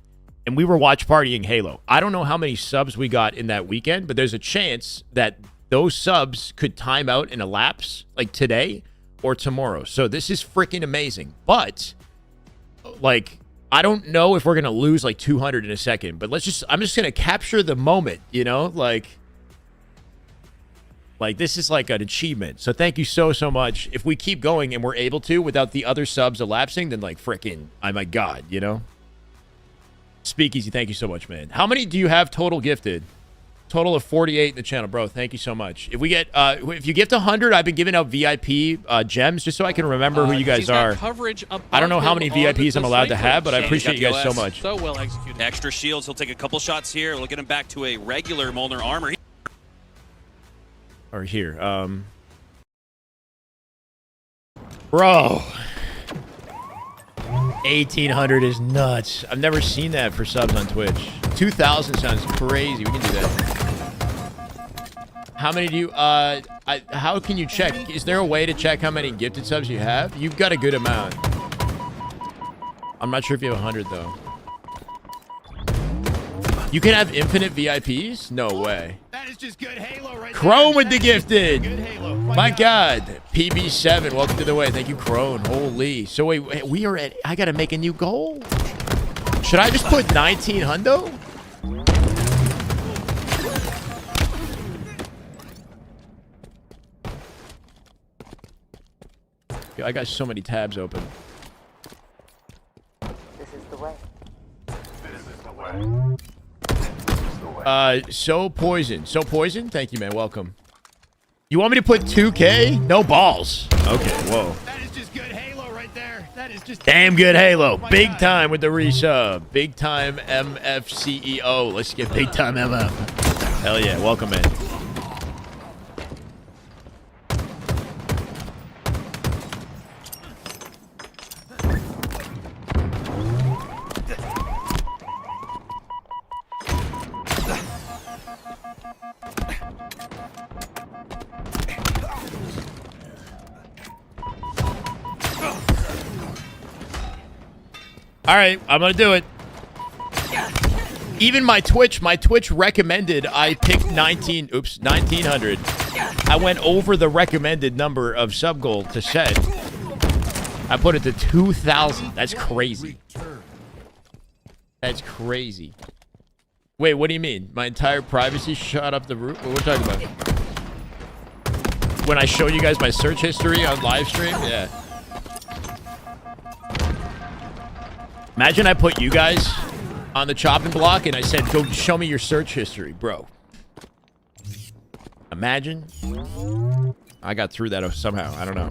And we were watch partying Halo. I don't know how many subs we got in that weekend, but there's a chance that those subs could time out and elapse like today or tomorrow. So this is freaking amazing. But like, I don't know if we're going to lose like 200 in a second, but I'm just going to capture the moment, you know, like this is like an achievement. So thank you so much. If we keep going and we're able to without the other subs elapsing, then like freaking, oh my God, you know, Speakeasy. Thank you so much, man. How many do you have total gifted? Total of 48 in the channel, bro. Thank you so much. If we get, if you gift 100, I've been giving out VIP gems just so I can remember who you guys are. I don't know how many VIPs I'm allowed to have, but I appreciate you guys so much. So well executed. Extra shields. He'll take a couple shots here. We'll get him back to a regular Molnar armor. Or here, bro. 1,800 is nuts. I've never seen that for subs on Twitch. 2,000 sounds crazy. We can do that. How many do you, how can you check? Is there a way to check how many gifted subs you have? You've got a good amount. I'm not sure if you have 100 though. You can have infinite VIPs? No way. That is just good Halo right Crone there. with the gifted. Good Halo. My God. PB7, welcome to the way. Thank you, Crone. Holy. So wait, we are at, I got to make a new goal. Should I just put 19 hundo? Yo, I got so many tabs open. This is the way. This is the way. So Poison. Thank you, man. Welcome. You want me to put 2K? No balls. Okay, whoa. That is just good Halo right there. That is just Damn good Halo. Oh my Big God. time with the resub. Big time MFCEO. Let's get big time MF. Hell yeah. Welcome in. All right, I'm gonna do it. Even my Twitch recommended I pick 1900. I went over the recommended number of sub goal to set. I put it to 2,000. That's crazy. That's crazy. Wait, what do you mean? My entire privacy shot up the roof? What we're talking about? When I show you guys my search history on live stream? Yeah. Imagine I put you guys on the chopping block and I said, go show me your search history, bro. Imagine. I got through that somehow. I don't know.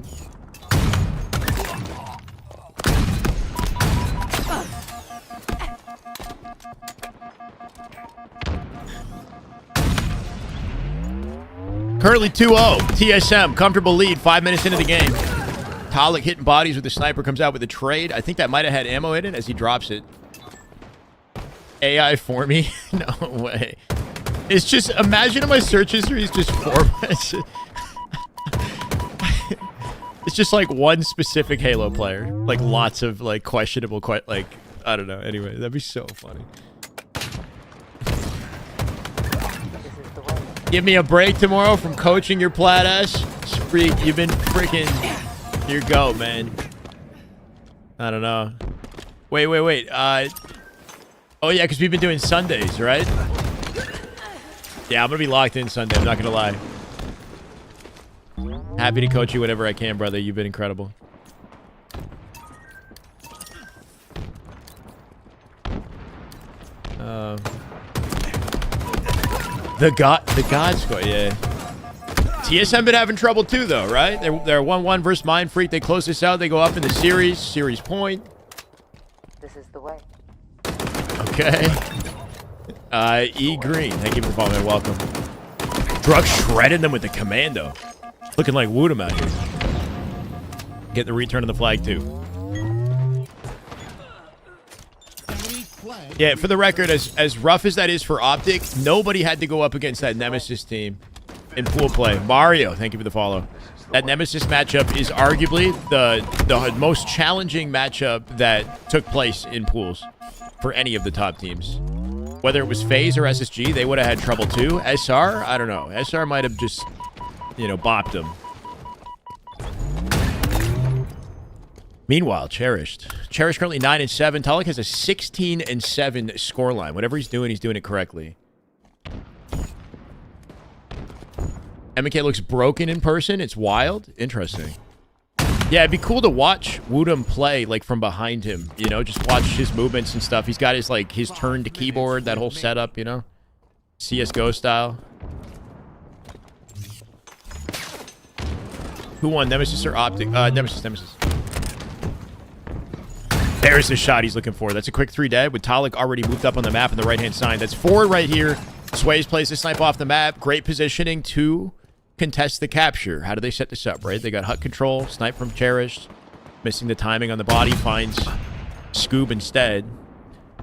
Currently 2-0. TSM. Comfortable lead. 5 minutes into the game. Talik hitting bodies with the sniper, comes out with a trade. I think that might have had ammo in it as he drops it. AI for me? No way. It's just, imagine in my search history, it's just formats. It's just like one specific Halo player. Like lots of like questionable, like, I don't know. Anyway, that'd be so funny. Give me a break tomorrow from coaching your plat ass. Freak, you've been freaking... Your go, man. I don't know. Wait. Oh, yeah, because we've been doing Sundays, right? Yeah, I'm going to be locked in Sunday. I'm not going to lie. Happy to coach you whenever I can, brother. You've been incredible. The God Squad, yeah. TSM been having trouble too, though, right? They're 1-1 versus Mind Freak. They close this out. They go up in the series point. This is the way. Okay. E Green. Thank you for following. Welcome. Drug shredded them with the commando. Looking like Woodham out here. Get the return of the flag, too. Yeah, for the record, as rough as that is for Optic, nobody had to go up against that Nemesis team in pool play. Mario, thank you for the follow. That Nemesis matchup is arguably the most challenging matchup that took place in pools for any of the top teams. Whether it was FaZe or SSG, they would have had trouble too. SR, I don't know. SR might have just, you know, bopped them. Meanwhile, Cherished currently 9-7. Talik has a 16-7 scoreline. Whatever he's doing it correctly. MK looks broken in person. It's wild. Interesting. Yeah, it'd be cool to watch Woodham play, like, from behind him. You know, just watch his movements and stuff. He's got his, like, his turn to keyboard, that whole setup, you know? CSGO style. Who won, Nemesis or Optic? Nemesis. There's the shot he's looking for. That's a quick 3 dead with Talik already moved up on the map on the right-hand side. That's 4 right here. Sways plays the snipe off the map. Great positioning to contest the capture. How do they set this up, right? They got hut control, snipe from Cherished. Missing the timing on the body, finds Scoob instead.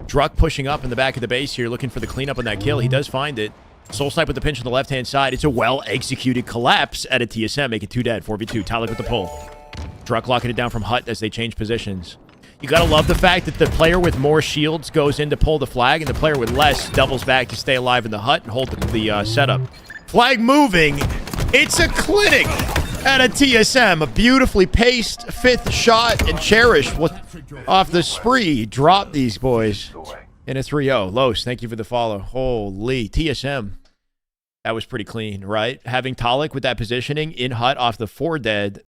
Druck pushing up in the back of the base here, looking for the cleanup on that kill. He does find it. Soul snipe with the pinch on the left-hand side. It's a well-executed collapse at a TSM, making 2 dead, 4v2. Talik with the pull. Druck locking it down from hut as they change positions. You gotta love the fact that the player with more shields goes in to pull the flag, and the player with less doubles back to stay alive in the hut and hold the setup. Flag moving. It's a clinic at a TSM. A beautifully paced 5th shot, and Cherish off the spree dropped these boys in a 3-0. Los, thank you for the follow. Holy TSM. That was pretty clean, right? Having Talik with that positioning in hut off the 4 dead.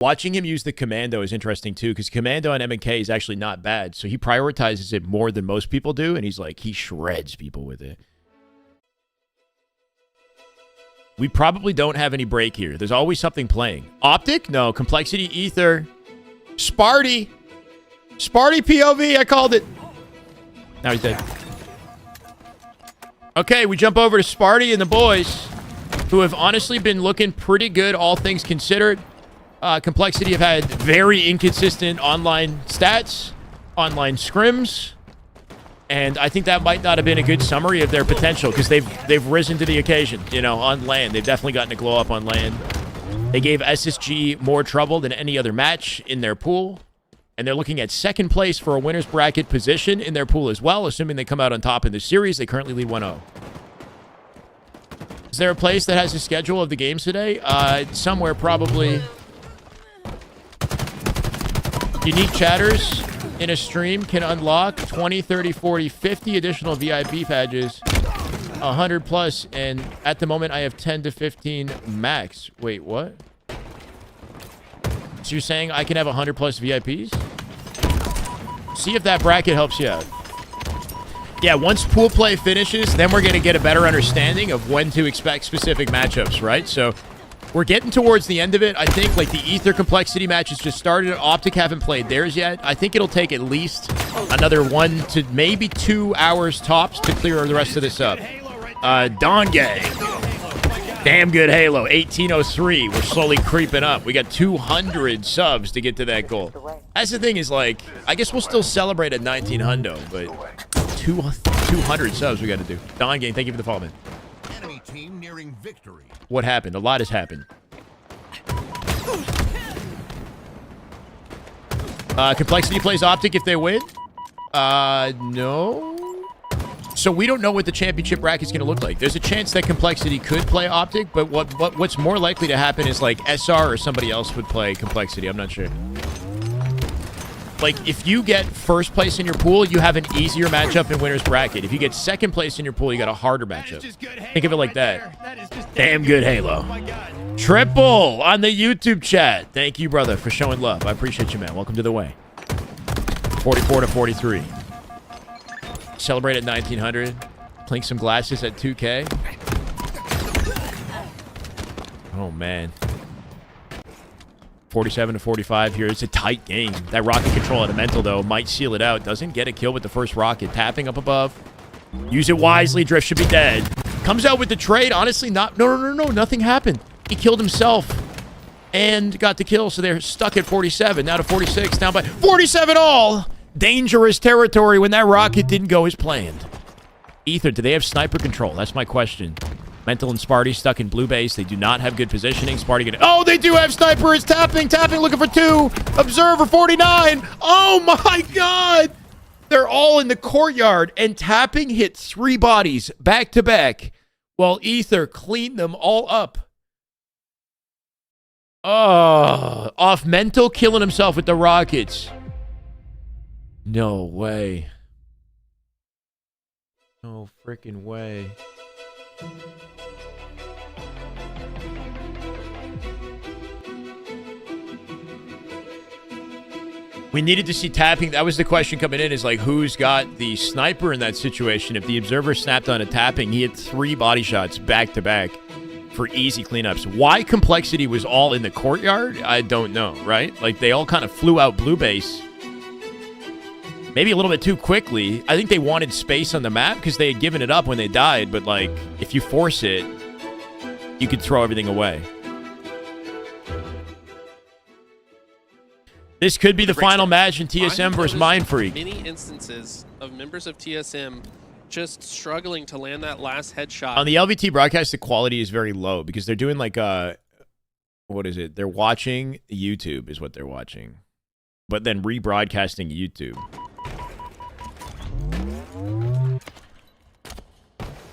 Watching him use the commando is interesting too, because commando on M&K is actually not bad. So he prioritizes it more than most people do, and he's like, he shreds people with it. We probably don't have any break here. There's always something playing. Optic? No. Complexity, Ether. Sparty. Sparty POV. I called it. Now he's dead. Okay, we jump over to Sparty and the boys, who have honestly been looking pretty good, all things considered. Complexity have had very inconsistent online stats, online scrims, and I think that might not have been a good summary of their potential, because they've risen to the occasion, you know, on land. They've definitely gotten a glow up on land. They gave SSG more trouble than any other match in their pool, and they're looking at second place for a winner's bracket position in their pool as well, assuming they come out on top in the series. They currently lead 1-0. Is there a place that has a schedule of the games today? Somewhere probably. Unique chatters in a stream can unlock 20, 30, 40, 50 additional VIP badges, 100 plus, and at the moment I have 10 to 15 max. Wait, what? So you're saying I can have 100 plus VIPs? See if that bracket helps you out. Yeah, once pool play finishes, then we're going to get a better understanding of when to expect specific matchups, right? So we're getting towards the end of it. I think like the Ether Complexity matches just started. Optic haven't played theirs yet. I think it'll take at least another 1 to maybe 2 hours tops to clear the rest of this up. Dongay. Damn good Halo. 1803. We're slowly creeping up. We got 200 subs to get to that goal. That's the thing is, like, I guess we'll still celebrate at 1900, but 200 subs we got to do. Dongay, thank you for the follow, man. Enemy team nearing victory. What happened? A lot has happened. Complexity plays Optic if they win? No. So we don't know what the championship bracket is going to look like. There's a chance that Complexity could play Optic, but what's more likely to happen is like SR or somebody else would play Complexity. I'm not sure. Like, if you get first place in your pool, you have an easier matchup in winner's bracket. If you get second place in your pool, you got a harder matchup. Think of it like that. Damn good Halo. Triple on the YouTube chat. Thank you, brother, for showing love. I appreciate you, man. Welcome to the way. 44 to 43. Celebrate at 1900. Clink some glasses at 2K. Oh, man. 47 to 45 here. It's a tight game. That rocket control elemental, though, might seal it out. Doesn't get a kill with the first rocket. Tapping up above. Use it wisely. Drift should be dead. Comes out with the trade. Honestly, not... No. Nothing happened. He killed himself and got the kill, so they're stuck at 47. Now to 46. Down by 47 all. Dangerous territory when that rocket didn't go as planned. Ether, do they have sniper control? That's my question. Mental and Sparty stuck in blue base. They do not have good positioning. Sparty getting... Oh, they do have sniper. It's tapping, looking for 2. Observer 49. Oh, my God. They're all in the courtyard, and tapping hit 3 bodies back to back while Ether cleaned them all up. Oh, off Mental killing himself with the rockets. No way. No freaking way. We needed to see tapping. That was the question coming in, is like, who's got the sniper in that situation? If the observer snapped on a tapping, he had 3 body shots back to back for easy cleanups. Why Complexity was all in the courtyard, I don't know, right? Like, they all kind of flew out blue base. Maybe a little bit too quickly. I think they wanted space on the map because they had given it up when they died, but, like, if you force it, you could throw everything away. This could be the final match in TSM versus Mind Freak. Many instances of members of TSM just struggling to land that last headshot. On the LVT broadcast, the quality is very low because they're doing like what is it? They're watching YouTube is what they're watching, but then rebroadcasting YouTube.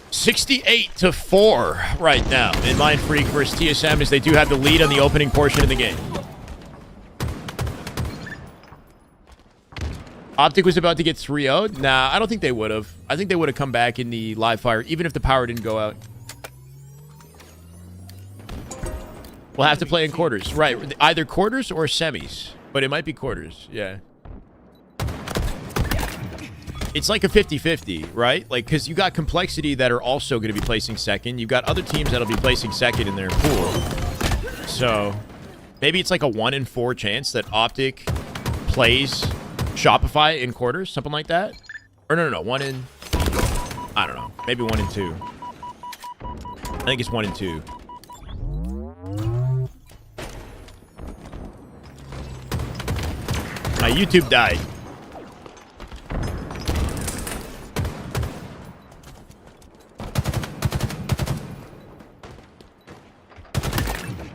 68 to 4 right now in Mind Freak versus TSM, as they do have the lead on the opening portion of the game. Optic was about to get 3-0'd. Nah, I don't think they would have. I think they would have come back in the live fire, even if the power didn't go out. We'll have to play in quarters. Right, either quarters or semis. But it might be quarters, yeah. It's like a 50-50, right? Like, because you got Complexity that are also going to be placing second. You've got other teams that'll be placing second in their pool. So, maybe it's like a 1 in 4 chance that Optic plays Shopify in quarters, something like that. Or no, 1 in... I don't know. Maybe 1 in 2. I think it's 1 in 2. My YouTube died.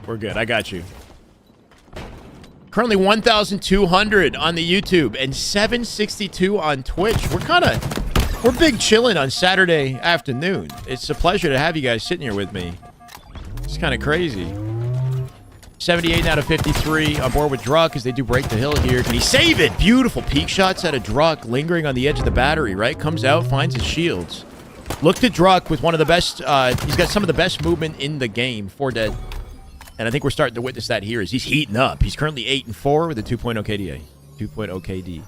We're good. I got you. Currently 1,200 on the YouTube and 762 on Twitch. We're big chilling on Saturday afternoon. It's a pleasure to have you guys sitting here with me. It's kind of crazy. 78 out of 53 on board with Druck as they do break the hill here. Can he save it? Beautiful peek shots out of Druck, lingering on the edge of the battery, right? Comes out, finds his shields. Look to Druck with one of the best, he's got some of the best movement in the game, 4 dead. And I think we're starting to witness that here as he's heating up. He's currently 8-4 with a 2.0 KDA. 2.0 KD.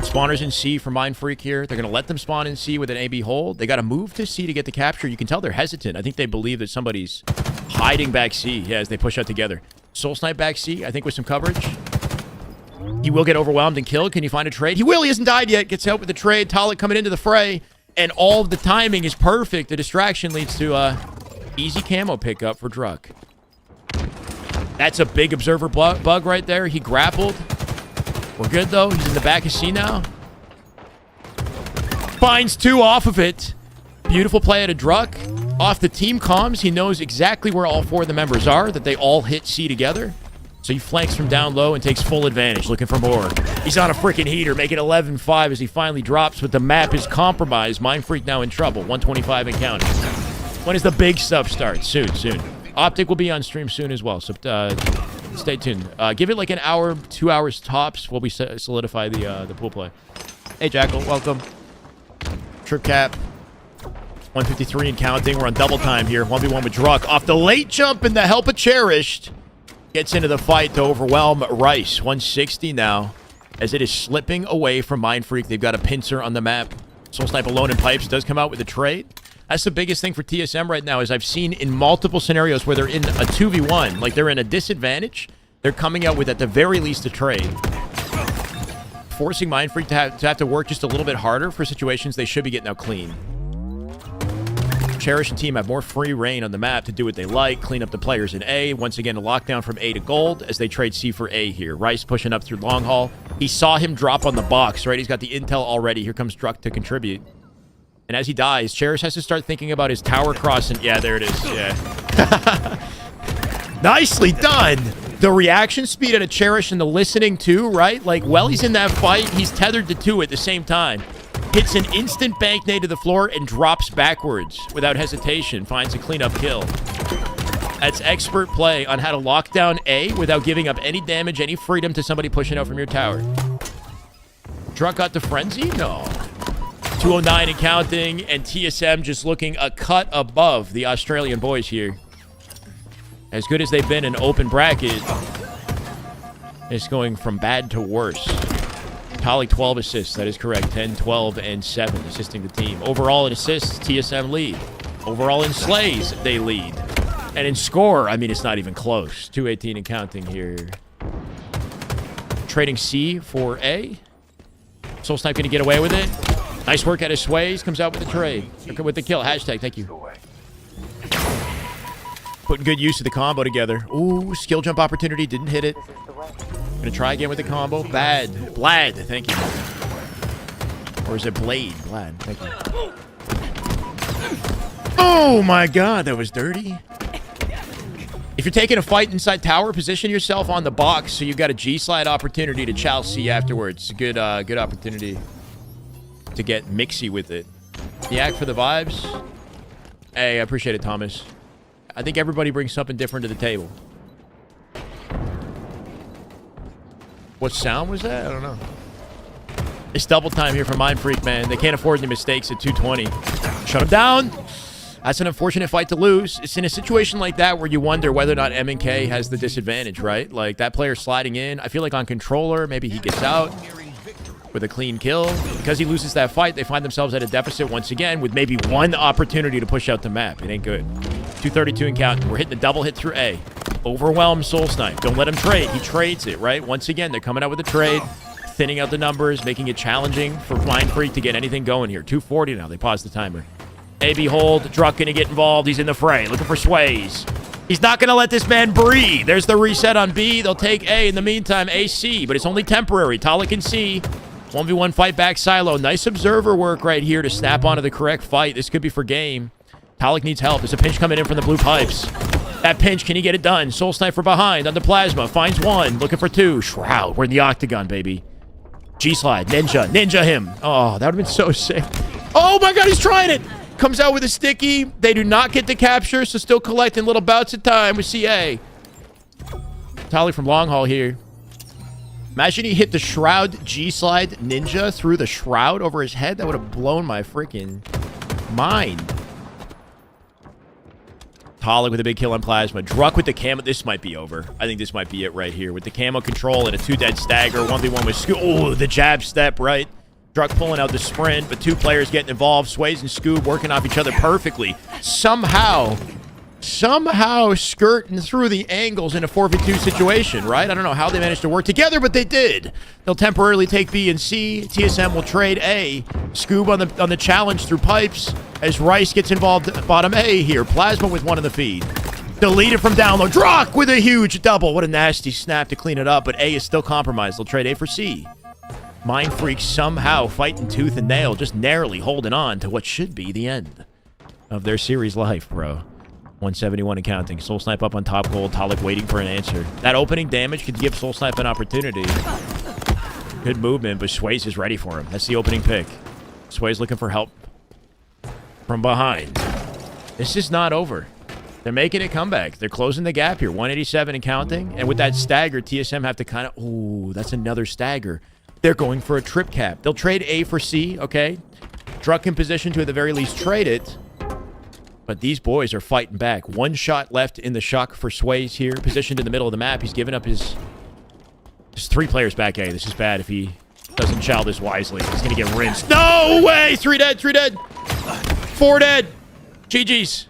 Spawners in C for Mind Freak here. They're going to let them spawn in C with an AB hold. They got to move to C to get the capture. You can tell they're hesitant. I think they believe that somebody's hiding back C, yeah, as they push out together. Soul Snipe back C, I think with some coverage. He will get overwhelmed and killed. Can you find a trade? He will. He hasn't died yet. Gets help with the trade. Talik coming into the fray. And all of the timing is perfect. The distraction leads to easy camo pickup for Druck. That's a big observer bug right there. He grappled. We're good, though. He's in the back of C now. Finds 2 off of it. Beautiful play at a Druck. Off the team comms, he knows exactly where all 4 of the members are, that they all hit C together. So he flanks from down low and takes full advantage, looking for more. He's on a freaking heater, making 11-5 as he finally drops, but the map is compromised. Mind Freak now in trouble. 125 and counting. When does the big stuff start? Soon. Optic will be on stream soon as well, so stay tuned. Give it like an hour, 2 hours tops while we solidify the pool play. Hey, Jackal, welcome. Trip cap. 153 and counting. We're on double time here. 1v1 with Druck. Off the late jump and the help of Cherished. Gets into the fight to overwhelm Rice. 160 now as it is slipping away from Mind Freak. They've got a pincer on the map. Soul Snipe alone in pipes does come out with a trade. That's the biggest thing for TSM right now is I've seen in multiple scenarios where they're in a 2v1, like they're in a disadvantage, they're coming out with at the very least a trade. Forcing Mind Freak to have to work just a little bit harder for situations they should be getting out clean. Cherish and team have more free reign on the map to do what they like, clean up the players in A. Once again, a lockdown from A to gold as they trade C for A here. Rice pushing up through long haul. He saw him drop on the box, right? He's got the intel already. Here comes Druck to contribute. And as he dies, Cherish has to start thinking about his tower crossing. Yeah, there it is. Yeah. Nicely done. The reaction speed at a Cherish and the listening too, right? Like, while he's in that fight, he's tethered to 2 at the same time. Hits an instant bank nade to the floor and drops backwards without hesitation. Finds a cleanup kill. That's expert play on how to lock down A without giving up any damage, any freedom to somebody pushing out from your tower. Druck got the frenzy? No. 209 and counting, and TSM just looking a cut above the Australian boys here. As good as they've been in open bracket, it's going from bad to worse. Talik 12 assists, that is correct. 10, 12, and 7 assisting the team. Overall in assists, TSM lead. Overall in slays, they lead. And in score, I mean, it's not even close. 218 and counting here. Trading C for A. Soul Snipe gonna get away with it. Nice work out of Sways. Comes out with the trade. With the kill. Hashtag, thank you. Putting good use of the combo together. Ooh, skill jump opportunity. Didn't hit it. Gonna try again with the combo. Bad. Blad, thank you. Or is it Blade? Blad, thank you. Oh my god, that was dirty. If you're taking a fight inside tower, position yourself on the box so you've got a G-slide opportunity to chow C afterwards. Good opportunity to get mixy with it. Yak for the vibes. Hey, I appreciate it, Thomas. I think everybody brings something different to the table. What sound was that? I don't know. It's double time here for Mind Freak, man. They can't afford any mistakes at 220. Shut him down. That's an unfortunate fight to lose. It's in a situation like that where you wonder whether or not M&K has the disadvantage, right? Like, that player sliding in. I feel like on controller, maybe he gets out with a clean kill. Because he loses that fight, they find themselves at a deficit once again with maybe one opportunity to push out the map. It ain't good. 232 and counting. We're hitting the double hit through A. Overwhelm Soul Snipe. Don't let him trade. He trades it, right? Once again, they're coming out with a trade, thinning out the numbers, making it challenging for Mind Freak to get anything going here. 240 now. They pause the timer. AB hold. Druck gonna get involved. He's in the fray. Looking for sways. He's not gonna let this man breathe. There's the reset on B. They'll take A. In the meantime, AC, but it's only temporary. Talik can C. 1v1 fight back silo. Nice observer work right here to snap onto the correct fight. This could be for game. Talik needs help. There's a pinch coming in from the blue pipes. That pinch, can he get it done? Soul Sniper behind on the plasma. Finds one. Looking for two. Shroud. We're in the octagon, baby. G-slide. Ninja. Ninja him. Oh, that would have been so sick. Oh my god, he's trying it. Comes out with a sticky. They do not get the capture, so still collecting little bouts of time with CA. Talik from long haul here. Imagine he hit the Shroud G-slide ninja through the Shroud over his head. That would have blown my freaking mind. Talik with a big kill on plasma. Druck with the camo. This might be over. I think this might be it right here. With the camo control and a 2-dead stagger. 1v1 with Scoob. Oh, the jab step, right? Druck pulling out the sprint, but two players getting involved. Sways and Scoob working off each other perfectly. Somehow skirting through the angles in a 4v2 situation, right? I don't know how they managed to work together, but they did. They'll temporarily take B and C. TSM will trade A. Scoob on the challenge through pipes as Rice gets involved at bottom A here. Plasma with one in the feed. Deleted from down low. Druck with a huge double. What a nasty snap to clean it up, but A is still compromised. They'll trade A for C. Mind Freak somehow fighting tooth and nail, just narrowly holding on to what should be the end of their series life, bro. 171 and counting. Soul Snipe up on top gold. Talik waiting for an answer. That opening damage could give Soul Snipe an opportunity. Good movement, but Sways is ready for him. That's the opening pick. Sways looking for help from behind. This is not over. They're making a comeback. They're closing the gap here. 187 and counting. And with that stagger, TSM have to kind of... Ooh, that's another stagger. They're going for a trip cap. They'll trade A for C, okay? Druck in position to at the very least trade it. But these boys are fighting back. One shot left in the shock for Sways here. Positioned in the middle of the map. He's giving up his... There's 3 players back A. This is bad if he doesn't chow this wisely. He's going to get rinsed. No way! 3 dead, 3 dead. 4 dead. GG's.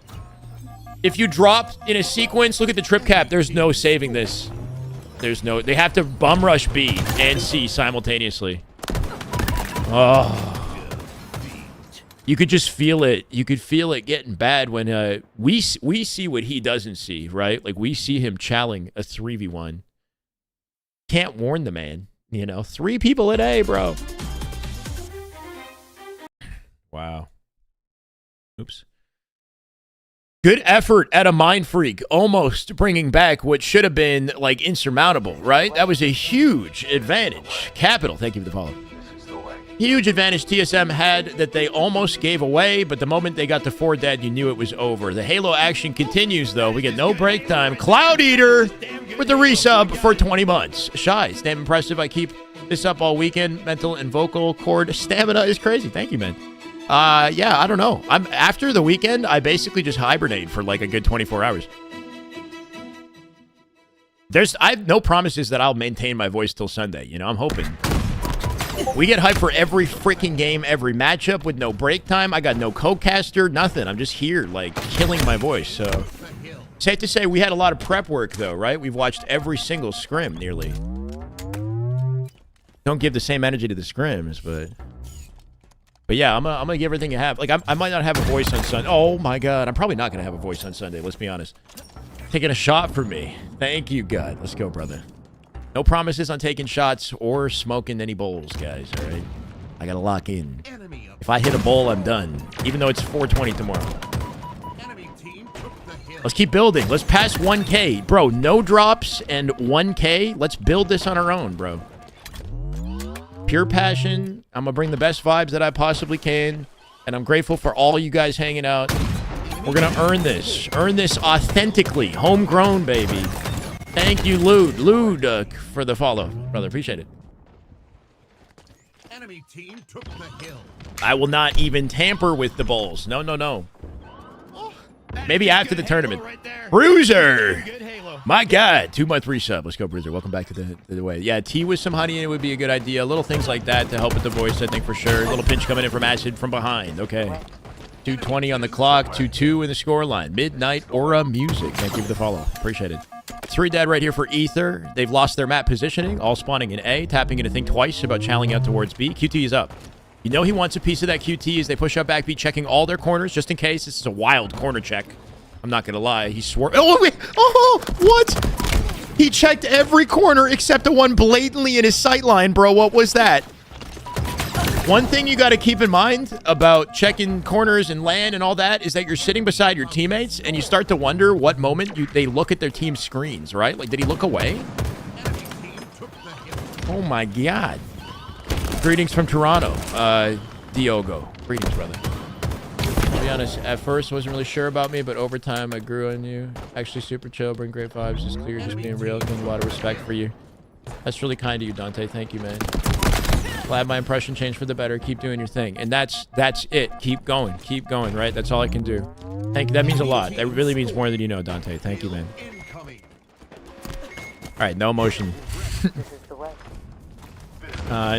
If you drop in a sequence, look at the trip cap. There's no saving this. There's no... They have to bum rush B and C simultaneously. Oh... You could just feel it. You could feel it getting bad when we see what he doesn't see, right? Like, we see him challenging a 3v1. Can't warn the man, you know? 3 people at A, bro. Wow. Oops. Good effort at a Mind Freak. Almost bringing back what should have been, like, insurmountable, right? That was a huge advantage. Capital, thank you for the follow. Huge advantage TSM had that they almost gave away, but the moment they got to 4 dead, you knew it was over. The Halo action continues, though. We get no break time. Cloud Eater with the resub for 20 months. Shy, it's damn impressive. I keep this up all weekend. Mental and vocal cord stamina is crazy. Thank you, man. Yeah, I don't know. After the weekend, I basically just hibernate for like a good 24 hours. I have no promises that I'll maintain my voice till Sunday. You know, I'm hoping. We get hyped for every freaking game, every matchup with no break time. I got no co-caster, nothing. I'm just here, like, killing my voice. So, safe to say we had a lot of prep work, though, right? We've watched every single scrim, nearly. Don't give the same energy to the scrims, but yeah, I'm gonna give everything you have. Like, I might not have a voice on Sunday. Oh, my God. I'm probably not going to have a voice on Sunday, let's be honest. Taking a shot for me. Thank you, God. Let's go, brother. No promises on taking shots or smoking any bowls, guys, all right? I got to lock in. If I hit a bowl, I'm done, even though it's 420 tomorrow. Let's keep building. Let's pass 1K. Bro, no drops and 1K. Let's build this on our own, bro. Pure passion. I'm going to bring the best vibes that I possibly can, and I'm grateful for all you guys hanging out. We're going to earn this. Earn this authentically. Homegrown, baby. Thank you, Lude, for the follow. Brother, appreciate it. Enemy team took the hill. I will not even tamper with the bowls. No, no, no. Maybe after the tournament. Bruiser! My God, 2-month resub. Let's go, Bruiser. Welcome back to the way. Yeah, tea with some honey in it would be a good idea. Little things like that to help with the voice, I think, for sure. A little pinch coming in from Acid from behind. Okay. 2:20 on the clock. 2-2 in the scoreline. Midnight Aura Music. Thank you for the follow. Appreciate it. 3 dead right here for Ether. They've lost their map positioning. All spawning in A. Tapping in to think twice about channeling out towards B. QT is up. You know he wants a piece of that QT as they push out back B, checking all their corners just in case. This is a wild corner check. I'm not going to lie. He swore. Oh, wait. Oh, what? He checked every corner except the one blatantly in his sight line, bro. What was that? One thing you got to keep in mind about checking corners and land and all that is that you're sitting beside your teammates and you start to wonder what moment they look at their team's screens, right? Like, did he look away? Oh, my God. Greetings from Toronto, Diogo. Greetings, brother. To be honest, at first I wasn't really sure about me, but over time I grew on you. Actually super chill, bring great vibes, just clear, just being real, getting a lot of respect for you. That's really kind of you, Dante. Thank you, man. Glad my impression changed for the better. Keep doing your thing. And that's it. Keep going, right? That's all I can do. Thank you. That means a lot. That really means more than you know, Dante. Thank you, man. All right, no emotion.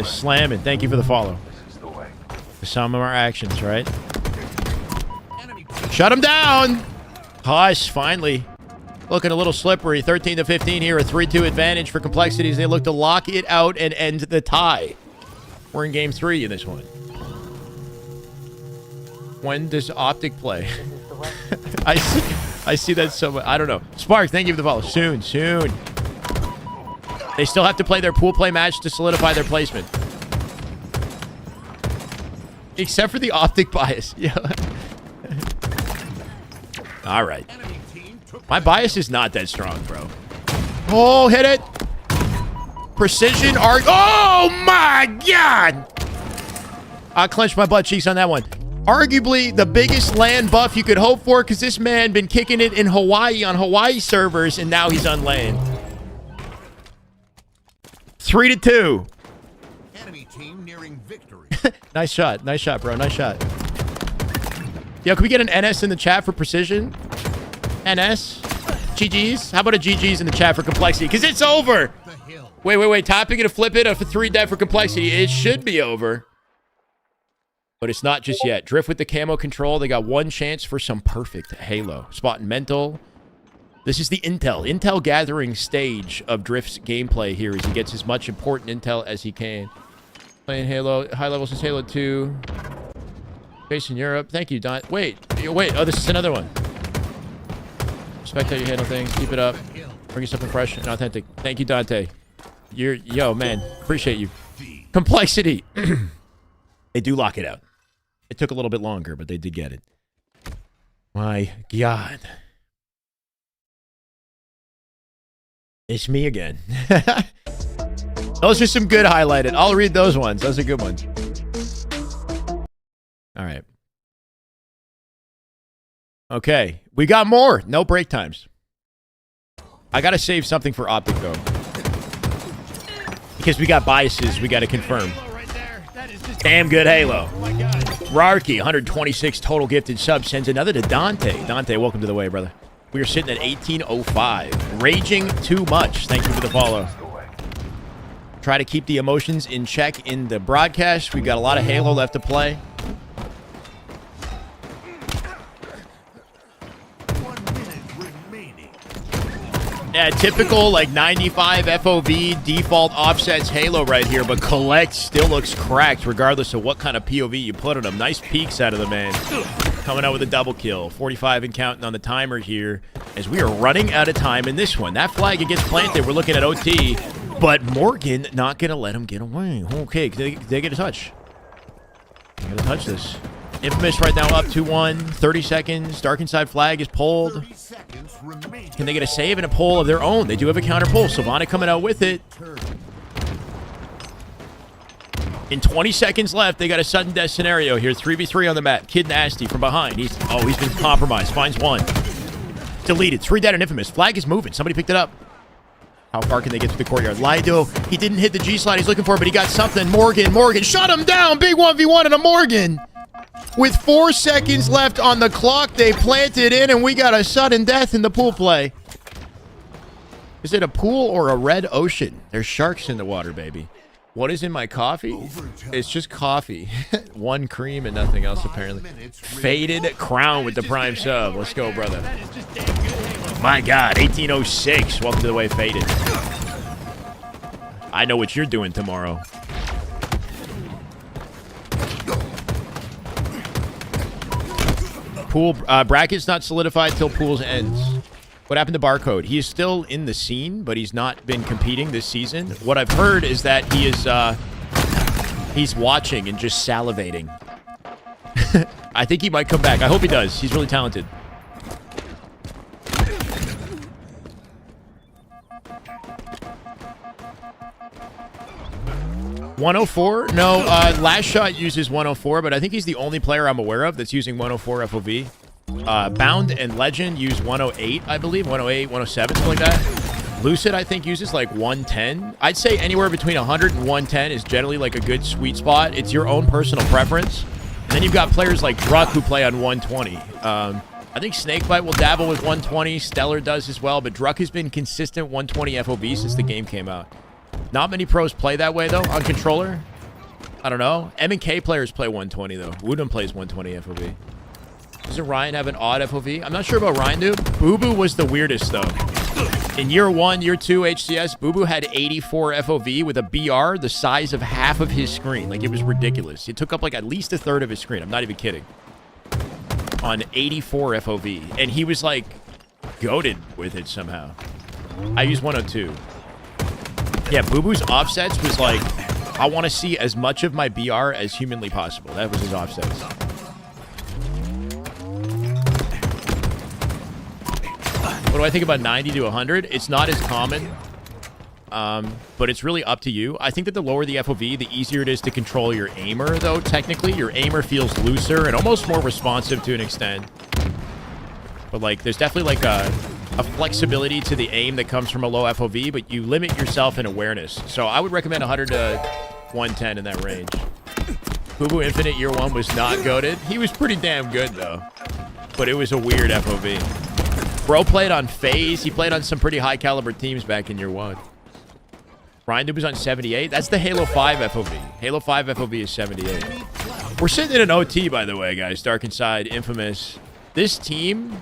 Slamming. Thank you for the follow. The sum of our actions, right? Shut him down! Hush, finally. Looking a little slippery. 13-15 here. A 3-2 advantage for Complexities. They look to lock it out and end the tie. We're in game 3 in this one. When does Optic play? I see that so much. I don't know. Spark, thank you for the follow. Soon. They still have to play their pool play match to solidify their placement. Except for the Optic bias. Yeah. All right. My bias is not that strong, bro. Oh, hit it. Precision arc. Oh, my God. I clenched my butt cheeks on that one. Arguably the biggest land buff you could hope for because this man been kicking it in Hawaii on Hawaii servers, and now he's on land. 3-2. Enemy team nearing victory. Nice shot, bro. Nice shot. Yo, can we get an NS in the chat for precision? NS? GG's? How about a GG's in the chat for complexity? Because it's over. Wait. Topping it to flip it for 3 dead for complexity. It should be over. But it's not just yet. Drift with the camo control. They got one chance for some perfect Halo. Spotting mental. This is the intel gathering stage of Drift's gameplay here as he gets as much important intel as he can. Playing Halo, high level since Halo 2. Based in Europe. Thank you, Don. Wait. Oh, this is another one. Respect how you handle things. Keep it up. Bring you something fresh and authentic. Thank you, Dante. Yo, man. Appreciate you. Complexity. They do lock it out. It took a little bit longer, but they did get it. My God. It's me again. Those are some good highlighted. I'll read those ones. Those are good ones. All right. Okay. We got more. No break times. I got to save something for Optic, though. Because we got biases we got to confirm. Damn good Halo. Rarky, 126 total gifted subs, sends another to Dante. Dante, welcome to the way, brother. We are sitting at 1805. Raging too much. Thank you for the follow. Try to keep the emotions in check in the broadcast. We've got a lot of Halo left to play. Yeah, typical like 95 FOV default offsets Halo right here, but Collect still looks cracked regardless of what kind of POV you put on him. Nice peeks out of the man. Coming out with a double kill. 45 and counting on the timer here as we are running out of time in this one. That flag, it gets planted. We're looking at OT, but Morgan not going to let him get away. Okay, they get a touch. They're going to touch this. Infamous right now up 2-1. 30 seconds. Dark Inside flag is pulled. Can they get a save and a pull of their own? They do have a counter pull. Sylvana coming out with it. In 20 seconds left, they got a sudden death scenario here. 3v3 on the map. Kid Nasty from behind. He's been compromised. Finds one. Deleted. 3 dead and Infamous. Flag is moving. Somebody picked it up. How far can they get through the courtyard? Lido, he didn't hit the G-slide he's looking for, but he got something. Morgan. Shut him down. Big 1v1 and a Morgan. With 4 seconds left on the clock, they planted in, and we got a sudden death in the pool play. Is it a pool or a red ocean? There's sharks in the water, baby. What is in my coffee? It's just coffee. 1 cream and nothing else, apparently. Faded Crown with the prime sub. Let's go, brother. My God, 1806. Welcome to the way, Faded. I know what you're doing tomorrow. Pool bracket's not solidified till pools ends. What happened to Barcode? He is still in the scene, but he's not been competing this season. What I've heard is that he is he's watching and just salivating. I think he might come back. I hope he does. He's really talented. $104? No, Last Shot uses 104, but I think he's the only player I'm aware of that's using 104 FOV. Bound and Legend use 108, I believe. 108, 107, something like that. Lucid, I think, uses like 110. I'd say anywhere between 100 and 110 is generally like a good sweet spot. It's your own personal preference. And then you've got players like Druck who play on 120. I think Snakebite will dabble with 120. Stellar does as well, but Druck has been consistent 120 FOV since the game came out. Not many pros play that way, though, on controller. I don't know. M&K players play 120, though. Wooden plays 120 FOV. Doesn't Ryan have an odd FOV? I'm not sure about Ryan, dude. Boo Boo was the weirdest, though. In year 1, year 2 HCS, Boo Boo had 84 FOV with a BR the size of half of his screen. Like, it was ridiculous. It took up, like, at least a third of his screen. I'm not even kidding. On 84 FOV. And he was, like, goated with it somehow. I use 102. Yeah, Boo Boo's offsets was like, I want to see as much of my BR as humanly possible. That was his offsets. What do I think about 90 to 100? It's not as common, but it's really up to you. I think that the lower the FOV, the easier it is to control your aimer, though, technically. Your aimer feels looser and almost more responsive to an extent. But, like, there's definitely, like, a flexibility to the aim that comes from a low FOV, but you limit yourself in awareness. So I would recommend 100 to 110 in that range. Boo Boo Infinite year 1 was not goated. He was pretty damn good, though. But it was a weird FOV. Bro played on FaZe. He played on some pretty high-caliber teams back in year 1. Ryan Dude was on 78. That's the Halo 5 FOV. Halo 5 FOV is 78. We're sitting in an OT, by the way, guys. Dark Inside, Infamous. This team...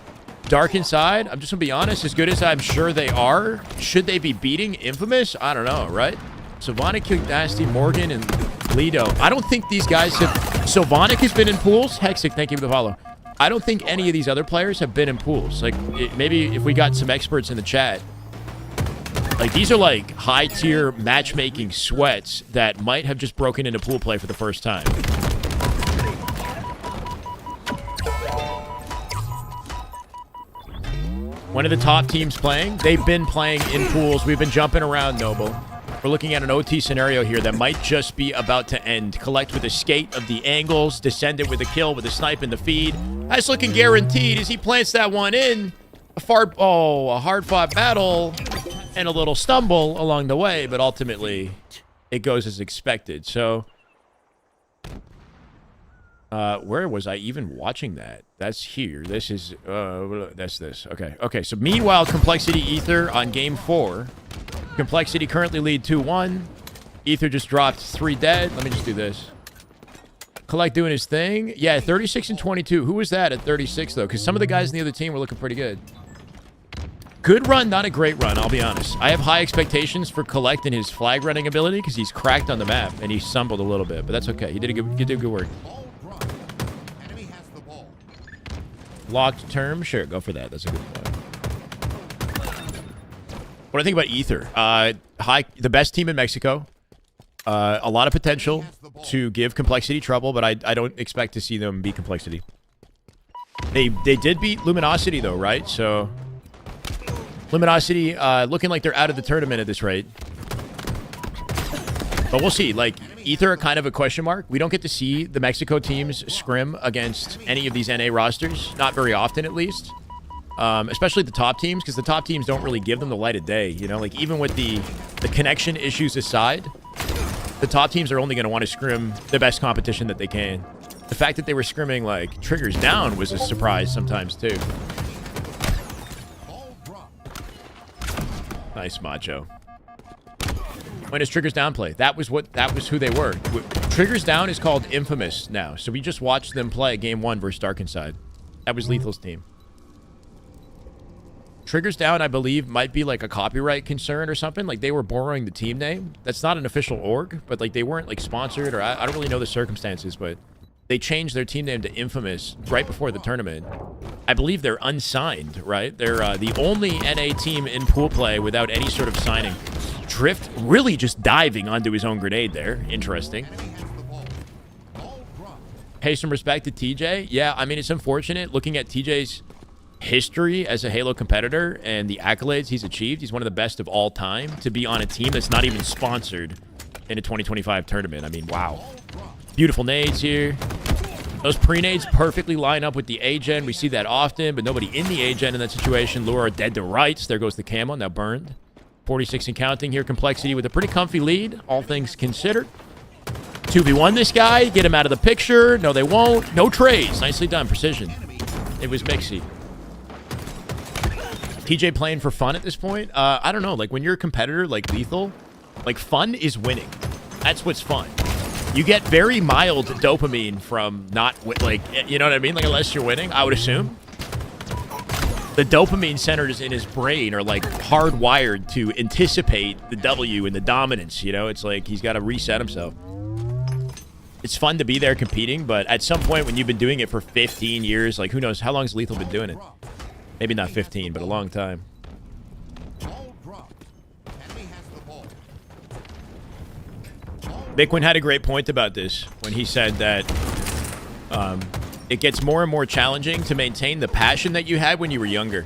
Dark Inside, I'm just going to be honest, as good as I'm sure they are, should they be beating Infamous? I don't know, right? Sylvanic, Nasty, Morgan, and Lido. I don't think these guys have... Sylvanic has been in pools. Hexic, thank you for the follow. I don't think any of these other players have been in pools. Like, maybe if we got some experts in the chat. Like, these are, like, high-tier matchmaking sweats that might have just broken into pool play for the first time. One of the top teams playing, they've been playing in pools. We've been jumping around, Noble. We're looking at an OT scenario here that might just be about to end. Collect with a skate of the angles, Descendant with a kill with a snipe in the feed. That's looking guaranteed as he plants that one in. A hard-fought battle and a little stumble along the way, but ultimately it goes as expected. So, where was I even watching that? That's here. This is, that's this. Okay. Okay, so meanwhile, Complexity Ether on game 4. Complexity currently lead 2-1. Ether just dropped 3 dead. Let me just do this. Collect doing his thing. Yeah, 36 and 22. Who was that at 36, though? Because some of the guys in the other team were looking pretty good. Good run, not a great run, I'll be honest. I have high expectations for Collect and his flag running ability because he's cracked on the map and he stumbled a little bit, but that's okay. He did good work. Locked term? Sure, go for that. That's a good point. What do I think about Ether? The best team in Mexico. A lot of potential to give Complexity trouble, but I don't expect to see them beat Complexity. They did beat Luminosity, though, right? So, Luminosity looking like they're out of the tournament at this rate. But we'll see. Like, Ether are kind of a question mark. We don't get to see the Mexico teams scrim against any of these NA rosters. Not very often, at least. Especially the top teams, because the top teams don't really give them the light of day. You know, like, even with the connection issues aside, the top teams are only going to want to scrim the best competition that they can. The fact that they were scrimming like triggers down was a surprise sometimes too. Nice, Macho. When does triggers down play? That was who they were. Triggers down is called Infamous now. So we just watched them play game 1 versus Dark Inside. That was Lethal's team. Triggers down, I believe, might be like a copyright concern or something. Like they were borrowing the team name. That's not an official org, but like they weren't like sponsored, or I don't really know the circumstances, but they changed their team name to Infamous right before the tournament. I believe they're unsigned, right? They're the only NA team in pool play without any sort of signing. Drift really just diving onto his own grenade there. Interesting. Pay some respect to TJ. Yeah, I mean, it's unfortunate looking at TJ's history as a Halo competitor and the accolades he's achieved. He's one of the best of all time to be on a team that's not even sponsored in a 2025 tournament. I mean, wow. Beautiful nades here. Those pre-nades perfectly line up with the A-gen. We see that often, but nobody in the A-gen in that situation. Lure dead to rights. There goes the camo, now burned. 46 and counting here. Complexity with a pretty comfy lead, all things considered. 2v1 this guy. Get him out of the picture. No, they won't. No trades. Nicely done. Precision. It was Mixie. TJ playing for fun at this point? I don't know. Like, when you're a competitor like Lethal, like, fun is winning. That's what's fun. You get very mild dopamine from not, like, you know what I mean? Like, unless you're winning, I would assume. The dopamine centers in his brain are, like, hardwired to anticipate the W and the dominance, you know? It's like he's got to reset himself. It's fun to be there competing, but at some point when you've been doing it for 15 years, like, who knows? How long has Lethal been doing it? Maybe not 15, but a long time. Bickwin had a great point about this when he said that it gets more and more challenging to maintain the passion that you had when you were younger.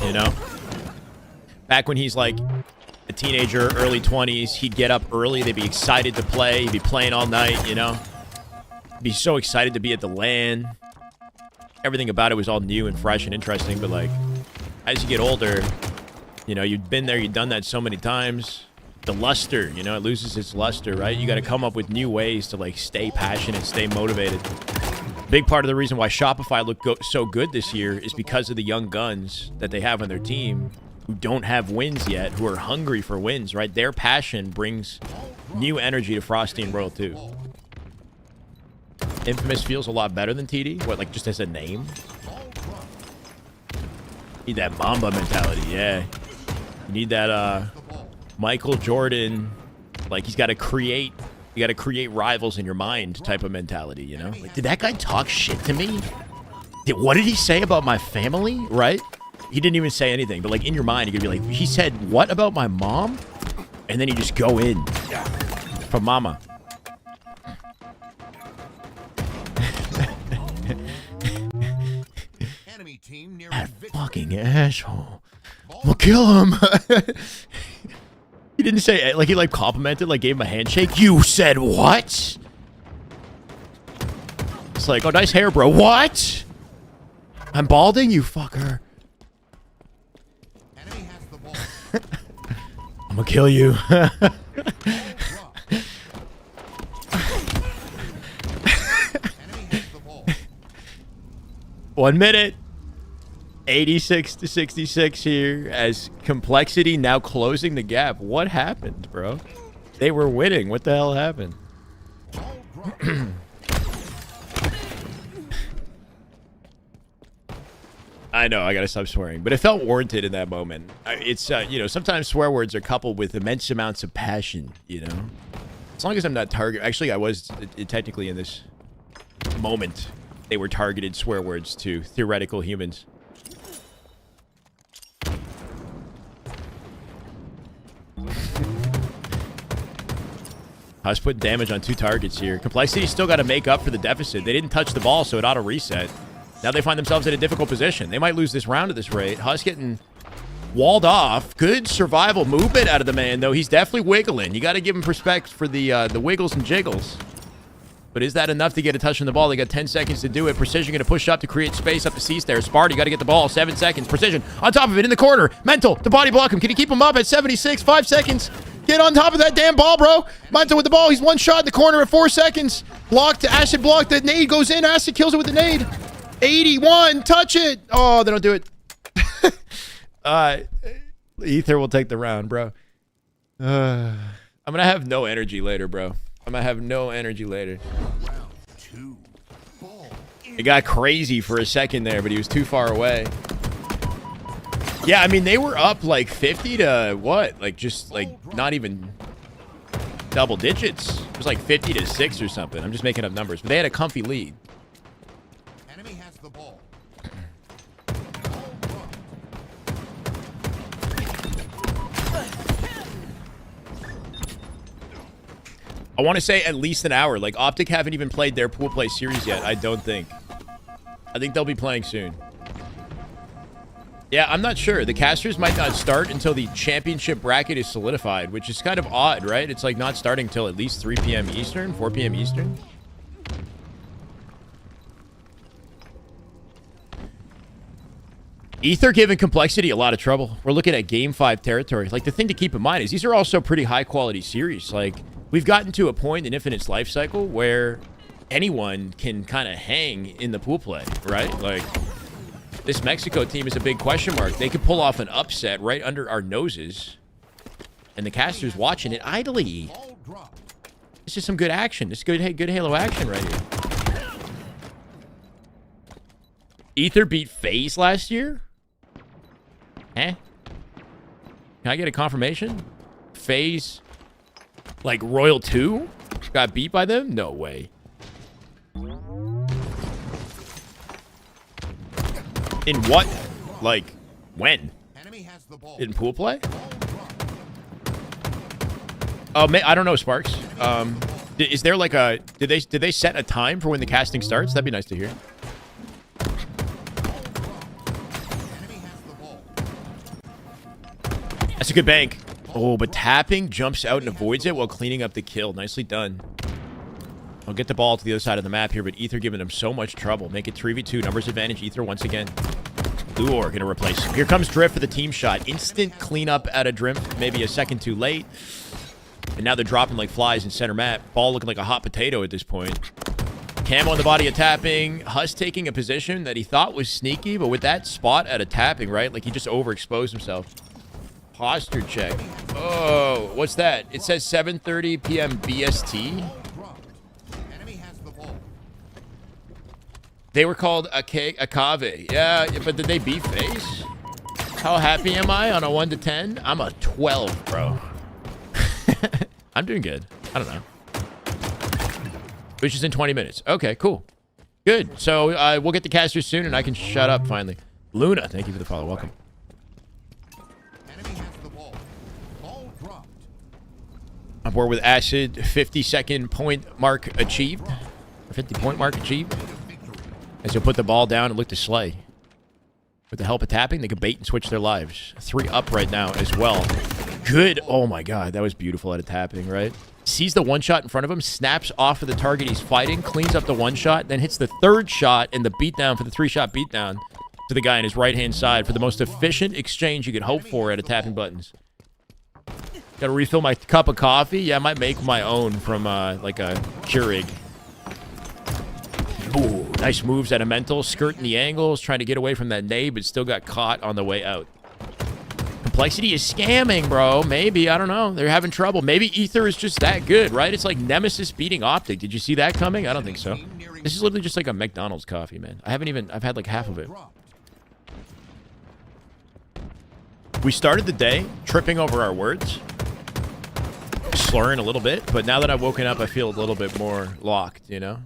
You know? Back when he's like a teenager, early 20s, he'd get up early, they'd be excited to play, he'd be playing all night, you know? He'd be so excited to be at the LAN. Everything about it was all new and fresh and interesting, but like, as you get older, you know, you've been there, you've done that so many times. The luster, you know, it loses its luster, right? You got to come up with new ways to like stay passionate, stay motivated. Big part of the reason why Shopify looked so good this year is because of the young guns that they have on their team who don't have wins yet, who are hungry for wins, right? Their passion brings new energy to Frosty and Royal 2. Infamous feels a lot better than TD. What, like just as a name? Need that Mamba mentality, yeah. You need that Michael Jordan, like he's got to create, you got to create rivals in your mind type of mentality, you know? Like, did that guy talk shit to me? What did he say about my family, right? He didn't even say anything, but like in your mind, you could be like, he said what about my mom? And then you just go in for mama. That fucking asshole. We'll kill him. He didn't say, like, he like complimented, like gave him a handshake. You said what? It's like, oh, nice hair, bro. What? I'm balding, you fucker. I'm gonna kill you. 1 minute. 86 to 66 here as Complexity now closing the gap. What happened, bro? They were winning. What the hell happened? I know, I gotta stop swearing, but it felt warranted in that moment. It's, you know, sometimes swear words are coupled with immense amounts of passion, you know? As long as I'm not target. Actually, I was technically in this moment. They were targeted swear words to theoretical humans. Huss put damage on 2 targets here. Complexity still got to make up for the deficit. They didn't touch the ball, so it ought to reset. Now they find themselves in a difficult position. They might lose this round at this rate. Huss getting walled off. Good survival movement out of the man, though. He's definitely wiggling. You got to give him respect for the wiggles and jiggles. But is that enough to get a touch on the ball? They got 10 seconds to do it. Precision going to push up to create space up the C-stairs. Sparty got to get the ball. 7 seconds. Precision on top of it in the corner. Mental. The body block him. Can he keep him up at 76? 5 seconds. Get on top of that damn ball, bro. Monto with the ball. He's one shot in the corner at 4 seconds. Blocked. Acid blocked. The nade goes in. Acid kills it with the nade. 81. Touch it. Oh, they don't do it. Ether will take the round, bro. I'm going to have no energy later, bro. I'm going to have no energy later. It got crazy for a second there, but he was too far away. Yeah, I mean, they were up like 50 to what? Like, just like not even double digits. It was like 50 to 6 or something. I'm just making up numbers, but they had a comfy lead. Enemy has the ball. I want to say at least an hour. Like, Optic haven't even played their pool play series yet, I don't think. I think they'll be playing soon. Yeah, I'm not sure. The casters might not start until the championship bracket is solidified, which is kind of odd, right? It's like not starting till at least 3 p.m. Eastern, 4 p.m. Eastern. Ether giving Complexity a lot of trouble. We're looking at Game 5 territory. Like, the thing to keep in mind is these are also pretty high-quality series. Like, we've gotten to a point in Infinite's life cycle where anyone can kind of hang in the pool play, right? Like, this Mexico team is a big question mark. They could pull off an upset right under our noses, and the caster's watching it idly. This is some good action. This is good Halo action right here. Ether beat FaZe last year? Eh? Can I get a confirmation? FaZe, like Royal 2, got beat by them? No way. In what? Like, when? In pool play? Oh, I don't know, Sparks. Is there like a... Did they set a time for when the casting starts? That'd be nice to hear. That's a good bank. Oh, but tapping jumps out and avoids it while cleaning up the kill. Nicely done. I'll get the ball to the other side of the map here, but Ether giving him so much trouble. Make it 3v2. Numbers advantage. Ether once again. Luor going to replace him. Here comes Drift for the team shot. Instant cleanup out of Drift. Maybe a second too late. And now they're dropping like flies in center map. Ball looking like a hot potato at this point. Cam on the body of tapping. Huss taking a position that he thought was sneaky, but with that spot out of tapping, right? Like he just overexposed himself. Posture check. Oh, what's that? It says 7:30 p.m. BST. They were called Akave. Yeah, but did they beat FaZe? How happy am I on a 1 to 10? I'm a 12, bro. I'm doing good. I don't know. Which is in 20 minutes. Okay, cool. Good. So we'll get the casters soon, and I can shut up finally. Luna, thank you for the follow. Welcome. I'm board with Acid. 50-second point mark achieved. 50-point mark achieved. As he'll put the ball down and look to slay. With the help of tapping, they can bait and switch their lives. 3 up right now as well. Good. Oh my god, that was beautiful out of tapping, right? Sees the one shot in front of him, snaps off of the target he's fighting, cleans up the one shot, then hits the 3rd shot and the beatdown for the 3-shot beatdown to the guy on his right-hand side for the most efficient exchange you could hope for out of tapping buttons. Gotta refill my cup of coffee. Yeah, I might make my own from like a Keurig. Ooh, nice moves at a mental. Skirting the angles, trying to get away from that nade, but still got caught on the way out. Complexity is scamming, bro. Maybe, I don't know. They're having trouble. Maybe Ether is just that good, right? It's like Nemesis beating Optic. Did you see that coming? I don't think so. This is literally just like a McDonald's coffee, man. I've had like half of it. We started the day tripping over our words. Slurring a little bit, but now that I've woken up, I feel a little bit more locked, you know?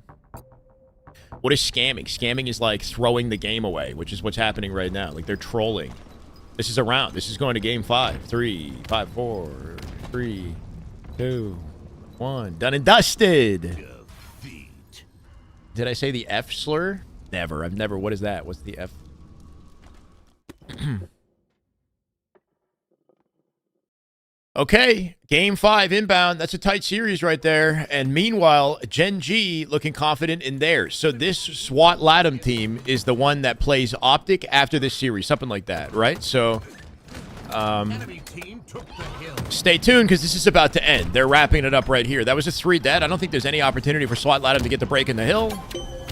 What is scamming? Scamming is like throwing the game away, which is what's happening right now. Like they're trolling. This is a round. This is going to game 5. 3, 5, 4, 3, 2, 1. Done and dusted. Did I say the F slur? Never. I've never. What is that? What's the F? Okay, game 5 inbound. That's a tight series right there. And meanwhile, Gen G looking confident in theirs. So this SWAT Latham team is the one that plays Optic after this series, something like that, right? So Stay tuned because this is about to end. They're wrapping it up right here. That was a 3 dead. I don't think there's any opportunity for SWAT Latham to get the break in the hill.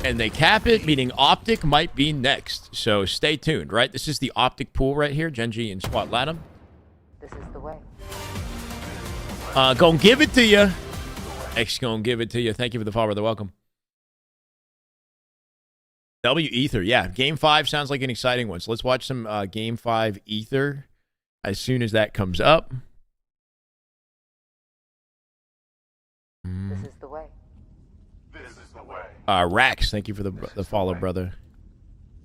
And they cap it, meaning Optic might be next. So stay tuned, right? This is the Optic pool right here. Genji and SWAT Latham. This is the way. Gonna give it to you. X gonna give it to you. Thank you for the follow, brother. Welcome. W Ether, yeah. Game 5 sounds like an exciting one. So let's watch some Game 5 Ether as soon as that comes up. This is the way. This is the way. Rax, thank you for the follow, brother.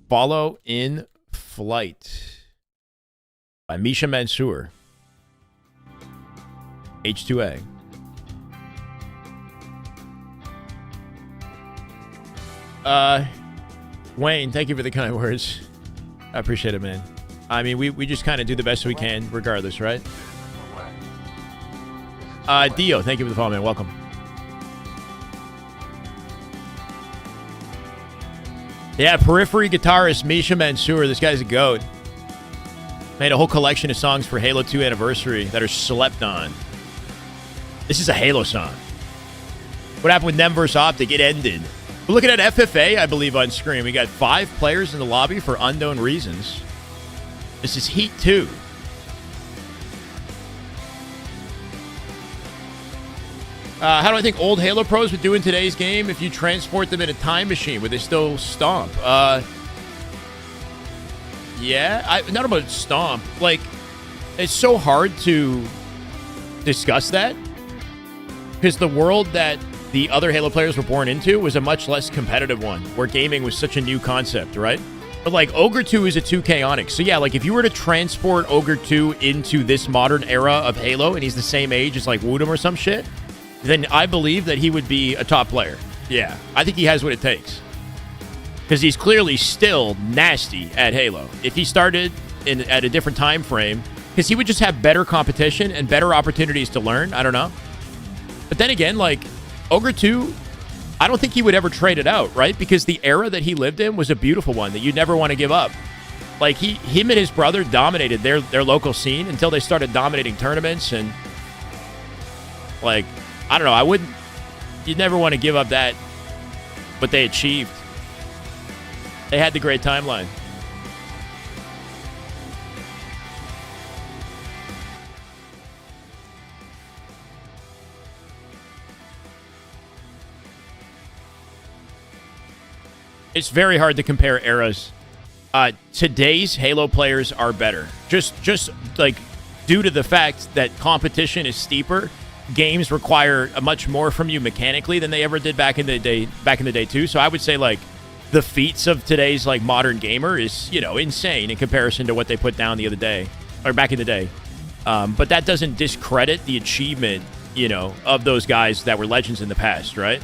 Follow in Flight by Misha Mansour. H2A. Wayne, thank you for the kind words. I appreciate it, man. I mean, we just kind of do the best we can regardless, right? Dio, thank you for the follow, man. Welcome. Yeah, Periphery guitarist Misha Mansour. This guy's a goat. Made a whole collection of songs for Halo 2 Anniversary that are slept on. This is a Halo song. What happened with Nem vs. Optic? It ended. We're looking at FFA, I believe, on screen. We got 5 players in the lobby for unknown reasons. This is Heat 2. How do I think old Halo pros would do in today's game if you transport them in a time machine? Would they still stomp? Yeah, not about stomp. Like, it's so hard to discuss that because the world that the other Halo players were born into was a much less competitive one, where gaming was such a new concept, right? But like Ogre 2 is a 2K Onyx. So yeah, like if you were to transport Ogre 2 into this modern era of Halo and he's the same age as like Woodham or some shit, then I believe that he would be a top player. Yeah, I think he has what it takes. Because he's clearly still nasty at Halo. If he started at a different time frame, because he would just have better competition and better opportunities to learn. I don't know. But then again, like, Ogre 2, I don't think he would ever trade it out, right? Because the era that he lived in was a beautiful one that you'd never want to give up. Like, him and his brother dominated their local scene until they started dominating tournaments. And, like, I don't know. You'd never want to give up that, what they achieved. They had the great timeline. It's very hard to compare eras. Today's Halo players are better. Just like due to the fact that competition is steeper, games require much more from you mechanically than they ever did back in the day too. So I would say like the feats of today's like modern gamer is, you know, insane in comparison to what they put down the other day or back in the day. But that doesn't discredit the achievement, you know, of those guys that were legends in the past, right?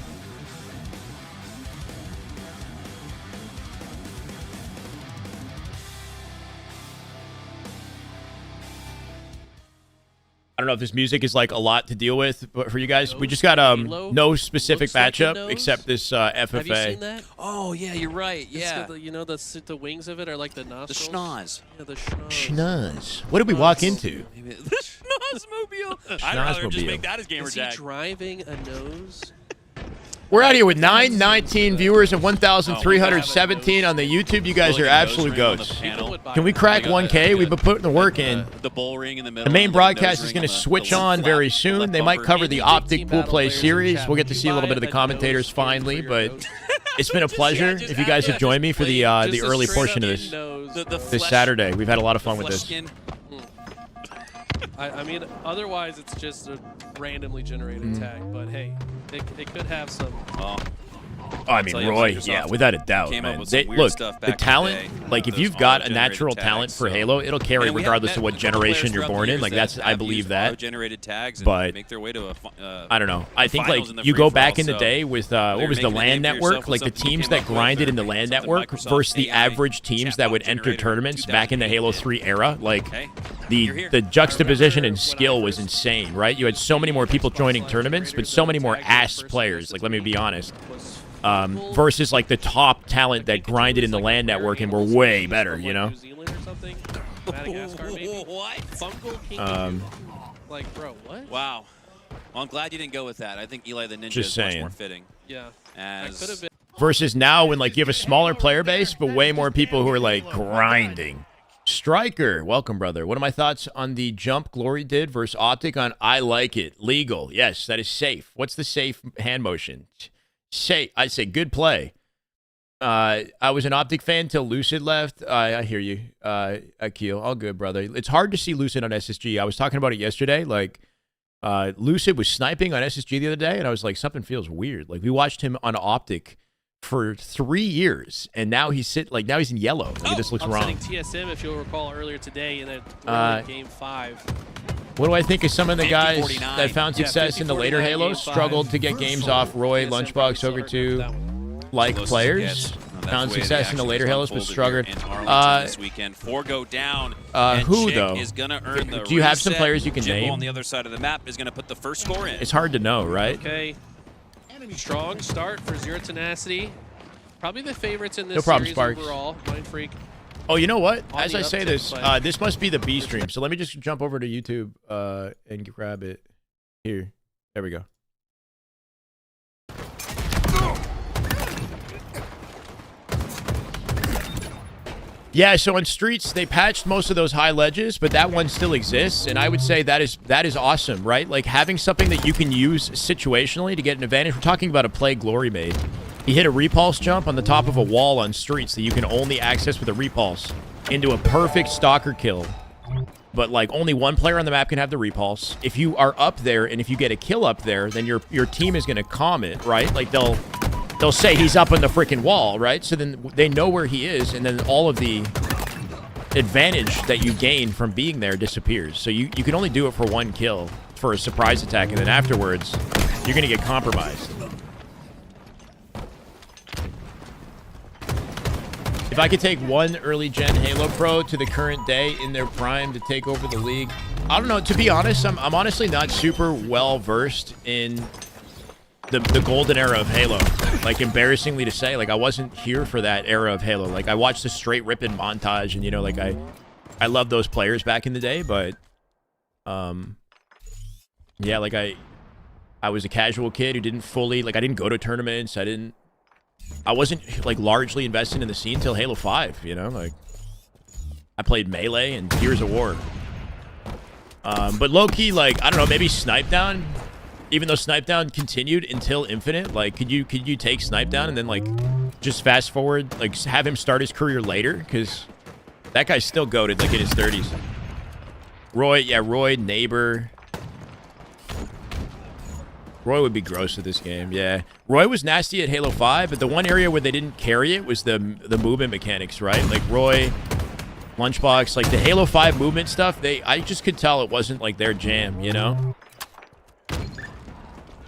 I don't know if this music is like a lot to deal with, but for you guys, we just got no specific matchup except this FFA. Have you seen that? Oh yeah, you're right. Yeah, you know the wings of it are like the nostrils. The schnoz. Yeah, the schnoz. Schnoz. What did we walk into? The schnozzmobile. I'd rather just make that as gamer tag. Is he driving a nose? We're out here with 919 viewers and 1,317 on the YouTube. You guys are absolute goats. Can we crack 1K? We've been putting the work in. The bull ring in the middle. The main broadcast is going to switch on very soon. They might cover the Optic Pool Play series. We'll get to see a little bit of the commentators finally, but it's been a pleasure if you guys have joined me for the early portion of this Saturday. We've had a lot of fun with this. I mean, otherwise it's just a randomly generated tag, but hey, it could have some. I mean, Roy, yeah, without a doubt, man. Look, the talent, like if you've got a natural talent for Halo, it'll carry regardless of what generation you're born in. Like that's, I believe that. But I don't know. I think like you go back in the day with what was the LAN network? Like the teams that grinded in the LAN network versus the average teams that would enter tournaments back in the Halo 3 era. Like the juxtaposition and skill was insane, right? You had so many more people joining tournaments, but so many more ass players. Like let me be honest. Versus like the top talent that grinded in the LAN network and were way better, you know? Madagascar, maybe? What? Fungal kinky. Like, bro, what? Wow. Well, I'm glad you didn't go with that. I think Eli the Ninja Just is much saying. more fitting. Yeah. As Could have been. Versus now when like you have a smaller player base, but way more people who are like grinding. Striker, welcome, brother. What are my thoughts on the jump Glory did versus Optic on I like it? Legal. Yes, that is safe. What's the safe hand motion? I say good play. I was an Optic fan till Lucid left. I hear you, Akil. All good, brother. It's hard to see Lucid on SSG. I was talking about it yesterday. Like, Lucid was sniping on SSG the other day, and I was like, something feels weird. Like, we watched him on Optic for 3 years, and now he's now he's in yellow. Like, it just looks wrong. Upsetting TSM, if you'll recall earlier today in that game 5. What do I think of some of the guys that found success in the later Halos? Struggled to get games off Roy, Lunchbox, Ogre 2, like players. Found success in the later Halos, but struggled. This weekend, 4 go down. Who, though? Is gonna earn the Do you have some reset. players you can Jimbo name? on the other side of the map is going to put the first score in. It's hard to know, right? Okay. Strong start for Zero Tenacity. Probably the favorites in this No problem, series Sparks. overall. Mind Freak. Oh, you know what? On As the I say uptick, this, but- this must be the B stream. So let me just jump over to YouTube and grab it. Here. There we go. Yeah, so on streets, they patched most of those high ledges, but that one still exists, and I would say that is awesome, right? Like, having something that you can use situationally to get an advantage. We're talking about a play Glory made. He hit a repulse jump on the top of a wall on streets that you can only access with a repulse into a perfect stalker kill. But, like, only one player on the map can have the repulse. If you are up there, and if you get a kill up there, then your team is going to comment, right? Like, they'll say he's up on the freaking wall, right? So then they know where he is, and then all of the advantage that you gain from being there disappears. So you can only do it for one kill for a surprise attack, and then afterwards, you're going to get compromised. If I could take one early gen Halo Pro to the current day in their prime to take over the league, I don't know. To be honest, I'm honestly not super well versed in the golden era of Halo. Like, embarrassingly to say, like, I wasn't here for that era of Halo. Like, I watched the straight ripping montage, and, you know, like, I love those players back in the day, but yeah, like, I was a casual kid who didn't fully, like, I didn't go to tournaments. I wasn't, like, largely invested in the scene till Halo 5, you know? Like, I played Melee and Gears of War. But low-key, like, I don't know, maybe Snipe Down, even though Snipe Down continued until Infinite, like, could you take Snipe Down and then, like, just fast forward, like, have him start his career later? Because that guy's still goated, like, in his 30s. Roy, Neighbor. Roy would be gross at this game, yeah. Roy was nasty at Halo 5, but the one area where they didn't carry it was the movement mechanics, right? Like, Roy, Lunchbox, like, the Halo 5 movement stuff, I just could tell it wasn't, like, their jam, you know?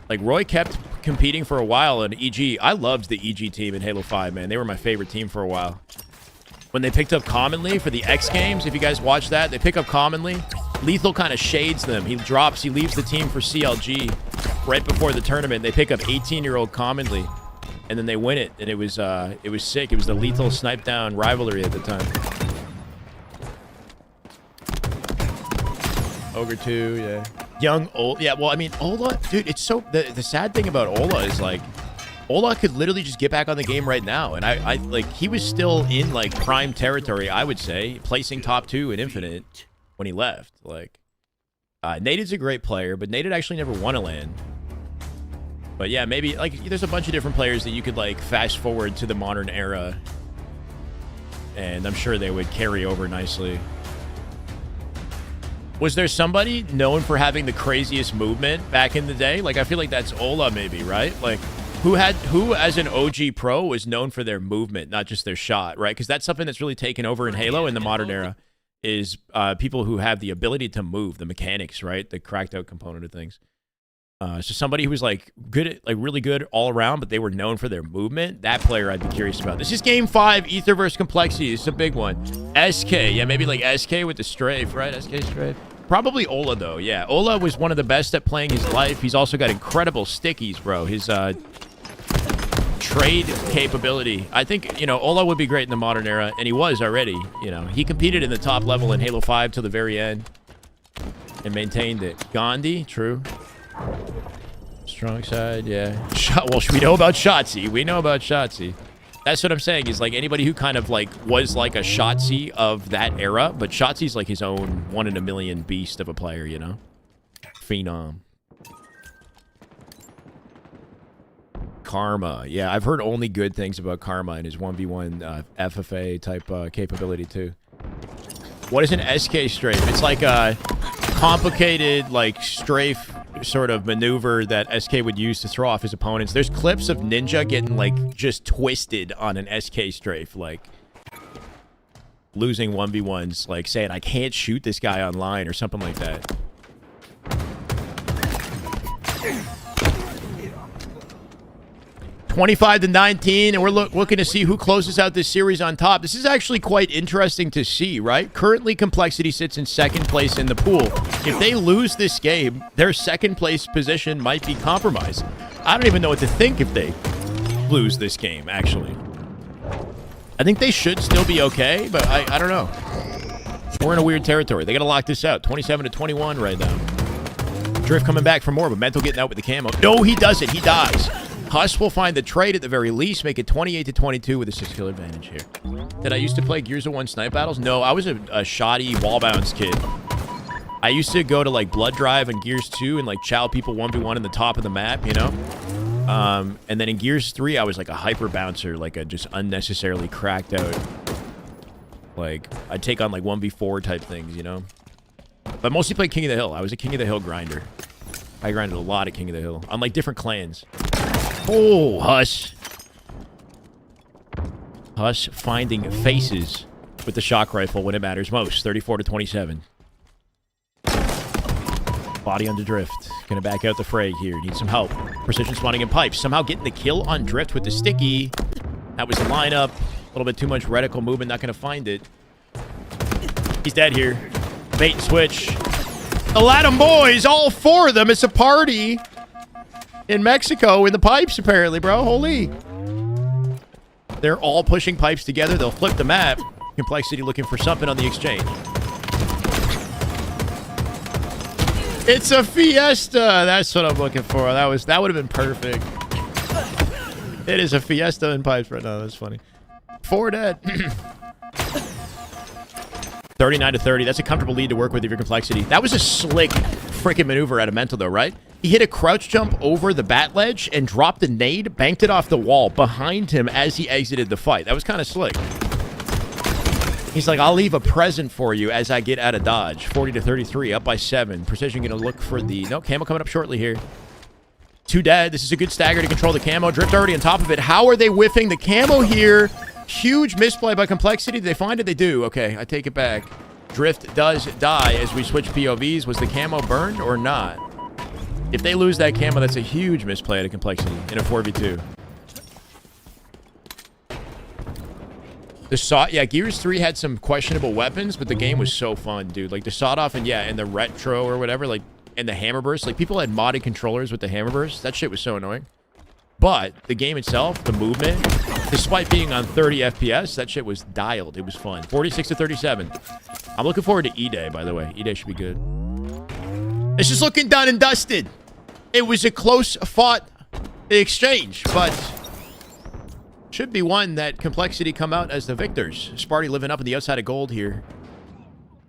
Like, Roy kept competing for a while in EG. I loved the EG team in Halo 5, man. They were my favorite team for a while. When they picked up Commonly for the X Games, if you guys watch that, they pick up Commonly. Lethal kind of shades them. He leaves the team for CLG right before the tournament. They pick up 18-year-old Commonly, and then they win it. And it was sick. It was the Lethal Snipe Down rivalry at the time. Ogre 2, yeah. Young, old. Yeah, well, I mean, Ola, dude, it's so... The sad thing about Ola is, like, Ola could literally just get back on the game right now. And I like, he was still in, like, prime territory, I would say, placing top 2 in Infinite when he left. Like, Naded's a great player, but Naded actually never won a LAN. But yeah, maybe, like, there's a bunch of different players that you could, like, fast forward to the modern era. And I'm sure they would carry over nicely. Was there somebody known for having the craziest movement back in the day? Like, I feel like that's Ola, maybe, right? Like, who as an OG pro was known for their movement, not just their shot, right? Because that's something that's really taken over in Halo in the modern era, is people who have the ability to move, the mechanics, right? The cracked out component of things. So somebody who was, like, good at, like, really good all around, but they were known for their movement. That player I'd be curious about. This is Game 5, Ether versus Complexity. It's a big one. SK, yeah, maybe like SK with the strafe, right? SK strafe. Probably Ola, though, yeah. Ola was one of the best at playing his life. He's also got incredible stickies, bro. His trade capability. I think, you know, Ola would be great in the modern era, and he was already. You know, he competed in the top level in Halo 5 till the very end and maintained it. Gandhi, true. Strong side, yeah. Well, we know about Shotzi. We know about Shotzi. That's what I'm saying, is like anybody who kind of like was like a Shotzi of that era, but Shotzi's like his own 1 in a million beast of a player, you know? Phenom. Karma. Yeah, I've heard only good things about Karma and his 1v1 FFA type capability too. What is an SK strafe? It's like a complicated like strafe sort of maneuver that SK would use to throw off his opponents. There's clips of Ninja getting like just twisted on an SK strafe, like losing 1v1s, like saying I can't shoot this guy online or something like that. $25-19, and we're looking to see who closes out this series on top. This is actually quite interesting to see, right? Currently, Complexity sits in second place in the pool. If they lose this game, their second place position might be compromised. I don't even know what to think if they lose this game, actually. I think they should still be okay, but I don't know. We're in a weird territory. They got to lock this out. 27-21 right now. Drift coming back for more, but Mental getting out with the camo. No, he doesn't. He dies. Huss will find the trade at the very least, make it 28-22 with a 6-kill advantage here. Did I used to play Gears of 1 snipe battles? No, I was a shoddy wall bounce kid. I used to go to like Blood Drive and Gears 2 and like chow people 1v1 in the top of the map, you know? And then in Gears 3, I was like a hyper bouncer, like a just unnecessarily cracked out. Like, I'd take on like 1v4 type things, you know? But mostly played King of the Hill. I was a King of the Hill grinder. I grinded a lot at King of the Hill on like different clans. Oh, Huss. Huss finding faces with the shock rifle when it matters most. 34-27. Body under Drift. Gonna back out the fray here. Need some help. Precision spawning in pipes. Somehow getting the kill on Drift with the sticky. That was the lineup. A little bit too much reticle movement. Not gonna find it. He's dead here. Bait and switch. The Latin boys, all 4 of them. It's a party in Mexico in the pipes, apparently, bro. Holy. They're all pushing pipes together. They'll flip the map. Complexity looking for something on the exchange. It's a fiesta. That's what I'm looking for. That would have been perfect. It is a fiesta in pipes right now. That's funny. 4 dead. 39-30. That's a comfortable lead to work with if you're Complexity. That was a slick freaking maneuver out of Mental, though, right? He hit a crouch jump over the bat ledge and dropped a nade, banked it off the wall behind him as he exited the fight. That was kind of slick. He's like, I'll leave a present for you as I get out of dodge. 40-33, up by 7. Precision going to look for the... No, camo coming up shortly here. 2 dead. This is a good stagger to control the camo. Drift already on top of it. How are they whiffing the camo here? Huge misplay by Complexity. Did they find it? They do. Okay, I take it back. Drift does die as we switch POVs. Was the camo burned or not? If they lose that camo, that's a huge misplay to Complexity in a 4v2. Yeah, Gears 3 had some questionable weapons, but the game was so fun, dude. Like the sawed-off and the retro or whatever, like, and the hammer burst. Like people had modded controllers with the hammer burst. That shit was so annoying. But the game itself, the movement, despite being on 30 FPS, that shit was dialed. It was fun. 46-37. I'm looking forward to E-Day, by the way. E-Day should be good. It's just looking done and dusted. It was a close-fought exchange, but should be one that Complexity come out as the victors. Sparty living up on the outside of gold here.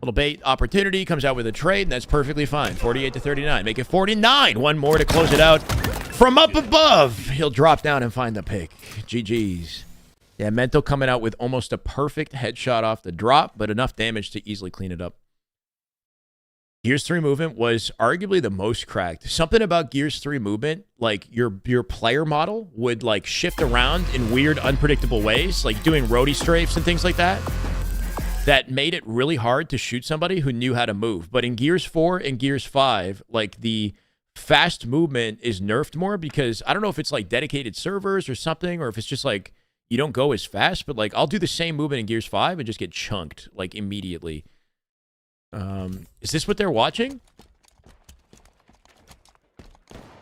Little bait opportunity, comes out with a trade, and that's perfectly fine. 48-39. Make it 49. One more to close it out. From up above, he'll drop down and find the pick. GG's. Yeah, Mental coming out with almost a perfect headshot off the drop, but enough damage to easily clean it up. Gears 3 movement was arguably the most cracked. Something about Gears 3 movement, like your player model would like shift around in weird, unpredictable ways, like doing roadie strafes and things like that. That made it really hard to shoot somebody who knew how to move. But in Gears 4 and Gears 5, like the fast movement is nerfed more because I don't know if it's like dedicated servers or something, or if it's just like you don't go as fast, but like I'll do the same movement in Gears 5 and just get chunked like immediately. Is this what they're watching?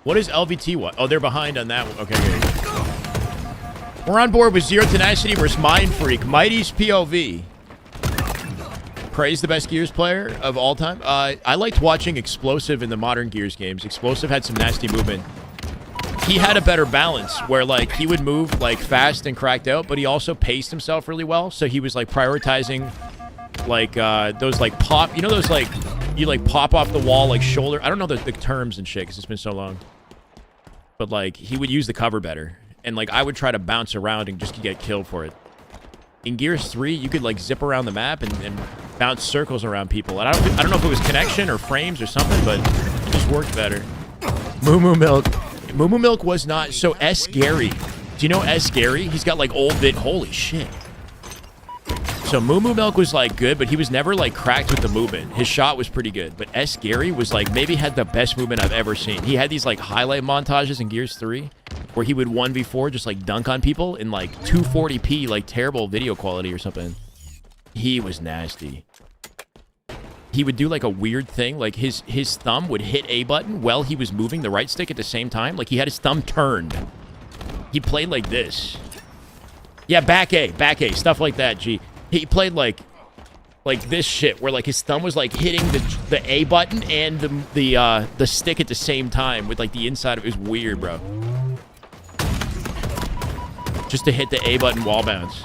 What is LVT what? Oh, they're behind on that one. Okay, We're on board with Zero Tenacity versus Mind Freak. Mighty's POV. Praise the best Gears player of all time. I liked watching Explosive in the modern Gears games. Explosive had some nasty movement. He had a better balance where, like, he would move, like, fast and cracked out, but he also paced himself really well. So he was, like, prioritizing, like, those, like, pop... You know those, like, you, like, pop off the wall, like, shoulder... I don't know the terms and shit because it's been so long. But, like, he would use the cover better. And, like, I would try to bounce around and just get killed for it. In Gears 3, you could, like, zip around the map and bounce circles around people. And I don't know if it was connection or frames or something, but it just worked better. Moo Moo Milk. Moo Moo Milk was not... So, S. Gary. Do you know S. Gary? He's got, like, old bit... Holy shit. So, Moo Moo Milk was, like, good, but he was never, like, cracked with the movement. His shot was pretty good. But S. Gary was, like, maybe had the best movement I've ever seen. He had these, like, highlight montages in Gears 3 where he would 1v4 just, like, dunk on people in, like, 240p, like, terrible video quality or something. He was nasty. He would do, like, a weird thing. Like, his thumb would hit A button while he was moving the right stick at the same time. Like, he had his thumb turned. He played like this. Yeah, back A, stuff like that, G. He played, like this shit, where, like, his thumb was, like, hitting the A button and the stick at the same time with, like, the inside of it. It was weird, bro. Just to hit the A button wall bounce.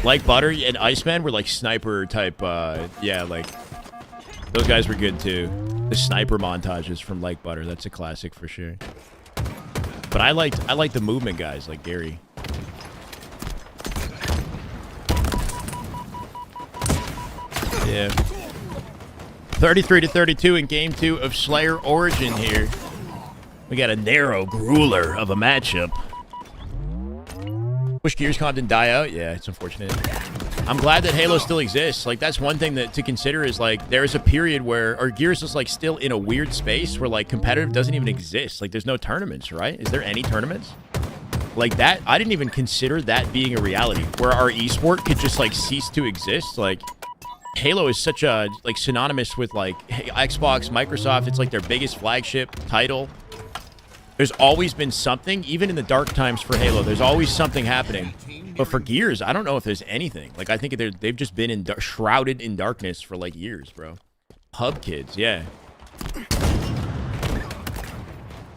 Like Butter and Iceman were, like, sniper type, yeah, like, those guys were good, too. The sniper montages from Like Butter, that's a classic for sure. But I liked the movement guys, like Gary. Yeah. 33-32 in Game 2 of Slayer Origin here. We got a narrow grueler of a matchup. Wish GearsCon didn't die out. Yeah, it's unfortunate. I'm glad that Halo still exists. Like, that's one thing that to consider is, like, there's a period where, or Gears is, like, still in a weird space where, like, competitive doesn't even exist. Like, there's no tournaments, right? Is there any tournaments? Like, that, I didn't even consider that being a reality, where our esport could just, like, cease to exist. Like, Halo is such a, like, synonymous with, like, Xbox, Microsoft. It's, like, their biggest flagship title. There's always been something, even in the dark times for Halo, there's always something happening. But for Gears, I don't know if there's anything. Like, I think they've just been shrouded in darkness for, like, years, bro. Hub kids, yeah.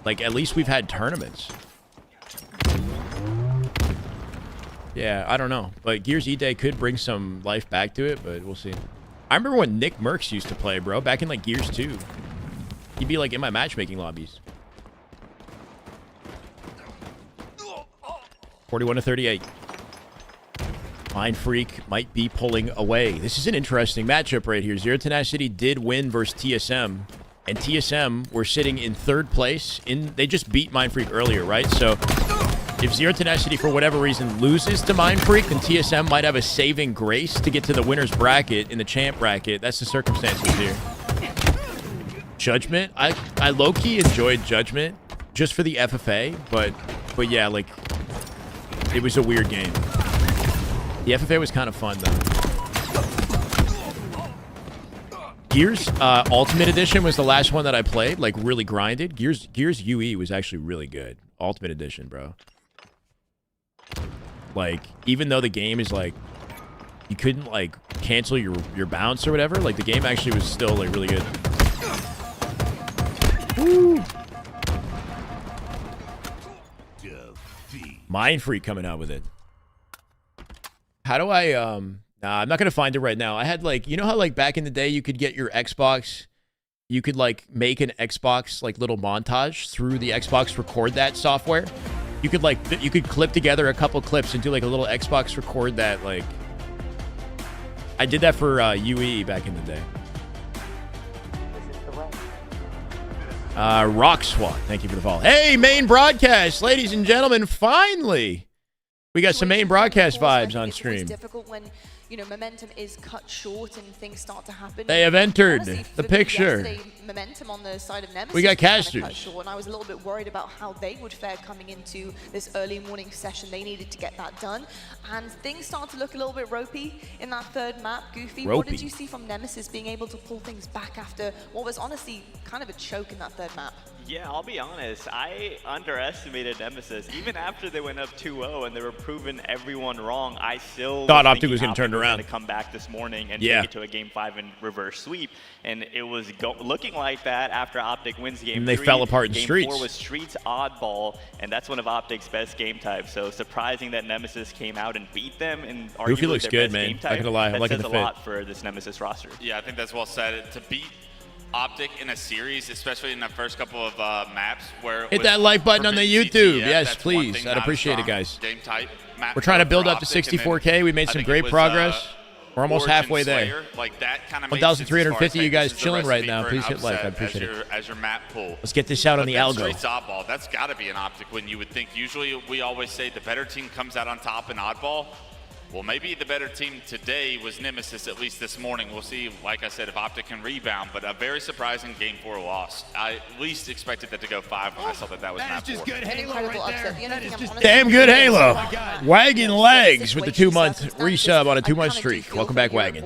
Like, at least we've had tournaments. Yeah, I don't know. But Gears E-Day could bring some life back to it, but we'll see. I remember when Nick Merckx used to play, bro, back in, like, Gears 2. He'd be, like, in my matchmaking lobbies. 41-38. Mind Freak might be pulling away. This is an interesting matchup right here. Zero Tenacity did win versus TSM, and TSM were sitting in third place. They just beat Mind Freak earlier, right? So if Zero Tenacity, for whatever reason, loses to Mind Freak, then TSM might have a saving grace to get to the winner's bracket in the champ bracket. That's the circumstances here. Judgment. I low-key enjoyed Judgment just for the FFA, but yeah, like, it was a weird game. The FFA was kind of fun, though. Gears Ultimate Edition was the last one that I played, like, really grinded. Gears UE was actually really good. Ultimate Edition, bro. Like, even though the game is, like, you couldn't, like, cancel your bounce or whatever, like, the game actually was still, like, really good. Woo! Mind Freak coming out with it. How do I, nah, I'm not going to find it right now. I had, like, you know how, like, back in the day you could get your Xbox, you could, like, make an Xbox, like, little montage through the Xbox Record That software? You could, like, you could clip together a couple clips and do, like, a little Xbox Record That, like, I did that for UE back in the day. Rock SWAT, thank you for the follow. Hey, main broadcast, ladies and gentlemen, finally, we got some main broadcast vibes on stream. Difficult when momentum is cut short and things start to happen. They have entered Honestly, the for picture. yesterday, momentum on the side of Nemesis We got was kinda casters. cut short, and I was a little bit worried about how they would fare coming into this early morning session. They needed to get that done, and things start to look a little bit ropey in that third map. Goofy, what did you see from Nemesis being able to pull things back after what was honestly kind of a choke in that third map? Yeah, I'll be honest. I underestimated Nemesis. Even after they went up 2-0 and they were proving everyone wrong, I still thought Optic was going to turn it around. To come back this morning and Yeah. take it to a Game 5 and reverse sweep. And it was looking like that after Optic wins Game 3. And they fell apart in Game Streets. 4 was Streets oddball, and that's one of Optic's best game types. So surprising that Nemesis came out and beat them. And Goofy looks good, man. Not gonna lie, I'm that liking says the a fit. lot for this Nemesis roster. Yeah, I think that's well said. To beat Optic in a series, especially in the first couple of maps where Hit that like button on the forbidden YouTube. CTF, Yes, that's one please. thing, I'd not a appreciate it, strong guys. game type map We're trying to for build up to Optic, and then 64K. We made I some think great it was, progress. We're almost Origin halfway there. Slayer, like that kind of 1,350 you guys chilling right now. Please hit like. I appreciate it. As your map pool. Let's get this out on the algo. Streets oddball, that's got to be an Optic win. You would think. Usually, we always say the better team comes out on top in oddball. Well, maybe the better team today was Nemesis, at least this morning. We'll see, like I said, if Optic can rebound. But a very surprising Game 4 loss. I at least expected that to go 5 when I saw that was map 4. Good Halo right there. That is just Damn good Halo. Wagon Legs with the 2-month resub on a 2-month streak. Welcome back, Wagon.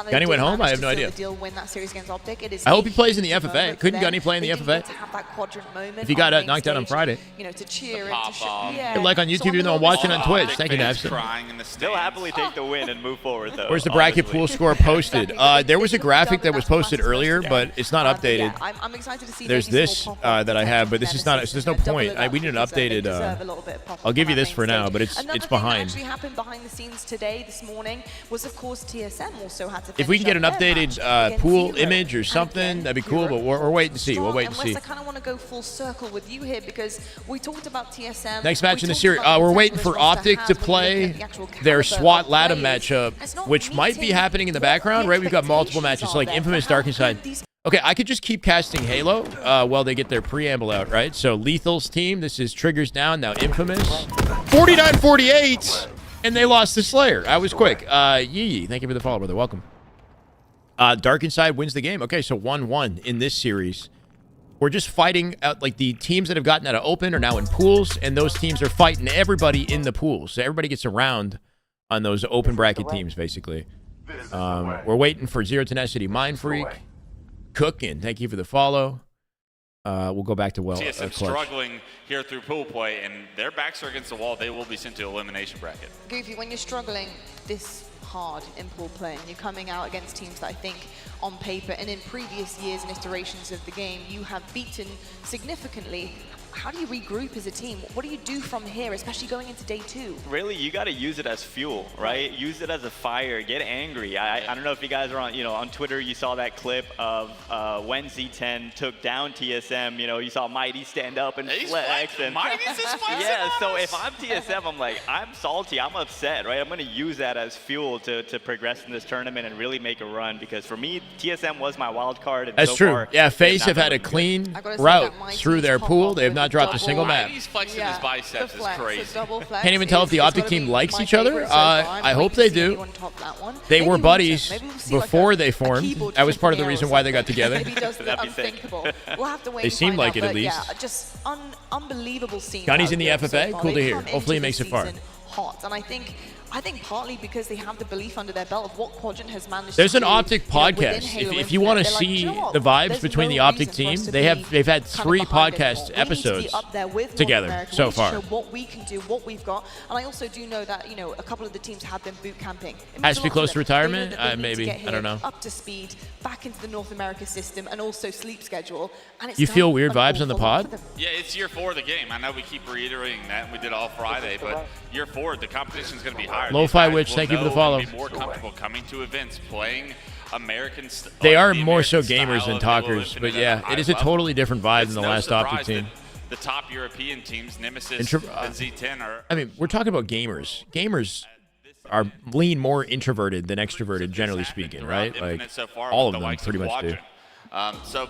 Gunny went home? I have no idea. I hope he plays in the FFA. Couldn't Gunny play in the FFA? If he got knocked out on Friday. To cheer Hit like on YouTube, even though I'm watching on Twitch. Thank you, Navson. Still happily take the win and move forward, though. Where's the bracket pool score posted? There was a graphic that was posted earlier, but it's not updated. I'm excited to see There's this that I have, but this is not. There's no point. We need an updated. I'll give you this for now, but it's behind. Actually happened behind the scenes today, this morning, was of course TSM also had to. If we can get an updated pool image or something, that'd be cool. But we're waiting to see. We'll wait and see. I kind of want to go full circle with you here because we talked about TSM. Next match in the series, we're waiting for Optic to play their SWAT Latam matchup, which might be happening in the background, right? We've got multiple matches, like Infamous Dark Inside. Okay, I could just keep casting Halo while they get their preamble out, right? So Lethal's team, this is Triggers down, now Infamous. 49-48, and they lost to Slayer. I was quick. Yee, thank you for the follow, brother. Welcome. Dark Inside wins the game. Okay, so 1-1 in this series. We're just fighting out, like, the teams that have gotten out of open are now in pools, and those teams are fighting everybody in the pools. So everybody gets a round on those open bracket teams, basically. We're waiting for Zero Tenacity Mind Freak. Cooking, thank you for the follow. We'll go back to TSM struggling here through pool play, and their backs are against the wall. They will be sent to elimination bracket. Goofy, when you're struggling this hard in pool play and you're coming out against teams that I think on paper and in previous years and iterations of the game you have beaten significantly, how do you regroup as a team? What do you do from here, especially going into day 2? Really, you got to use it as fuel, right? Use it as a fire. Get angry. I don't know if you guys are on Twitter. You saw that clip of when Z10 took down TSM. You saw Mighty stand up and flex. And Mighty's just flexing. Yeah. So if I'm TSM, I'm like, I'm salty. I'm upset, right? I'm going to use that as fuel to progress in this tournament and really make a run. Because for me, TSM was my wild card. And That's so true. far, Yeah, FaZe have had a clean route through their pool. They have not dropped a single map. Mighty's flexing his biceps is crazy. Can't even tell if the Optic team likes each other. I hope they do. They were buddies before they formed. That was part of the reason why they got together. They seemed like it at least. Yeah, just unbelievable scene. Gunny's in the FFA. Cool to hear. Hopefully he makes it far. Hot, and I think partly because they have the belief under their belt of what Quadrant has managed There's to an do, Optic podcast. If you want to see the vibes between the Optic team, they've had 3 podcast episodes together so far. Show what we can do, what we've got, and I also do know that a couple of the teams have been boot camping. Has to be close to retirement, maybe. I don't know. Up to speed, back into the North America system, and also sleep schedule. And it's You feel weird vibes on the pod? Yeah, it's year 4 of the game. I know we keep reiterating that, and we did all Friday, but year 4, the competition is going to be higher. Lo-Fi Witch, thank you for the follow. Be more comfortable coming to events, playing American. They are more so gamers than talkers, but yeah, it is a totally different vibe than the last Optic team. The top European teams, Nemesis and Z10 are. I mean, we're talking about gamers. Gamers are lean more introverted than extroverted, generally speaking, right? Like so far all with of the them likes pretty much do. So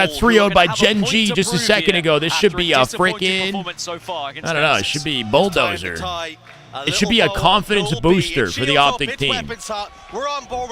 got Who are 3-0'd gonna by have a Gen point G to just a prove second here ago. This should after be a disappointing freaking, performance so far against I don't know, it Nemesis. should be bulldozer. It should be a confidence booster for the Optic team.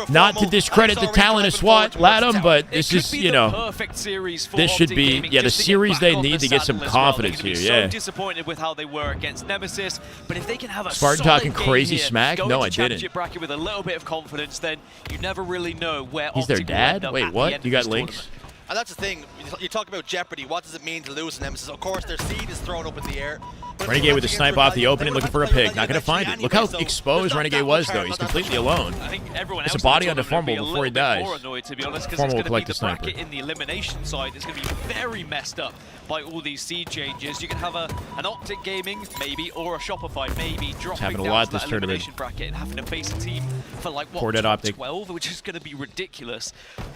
Not to discredit the talent of SWAT Latham, but this is, you know, this should be, yeah, the series they need to get some confidence here. Yeah. Disappointed with how they were against Nemesis, but if they can have a Spartan talking crazy smack? No, I didn't. Bracket with a little bit of confidence, then you never really know where He's their dad? Wait, what? You got links? And that's the thing. You talk about jeopardy. What does it mean to lose Nemesis? Of course, their seed is thrown up in the air. Renegade with a snipe off the opening, looking for a pick. Not going to find it. Look how exposed Renegade was, though. He's completely alone. It's a body onto Formal before he dies. Formal will collect the sniper. In the elimination side, it's going to be very messed up by all these seed changes. You can have an Optic Gaming, maybe, or a Shopify, maybe, dropping down lot to this that tournament. elimination bracket and having to face a team for, like, what, Optic. 12, which is going to be ridiculous.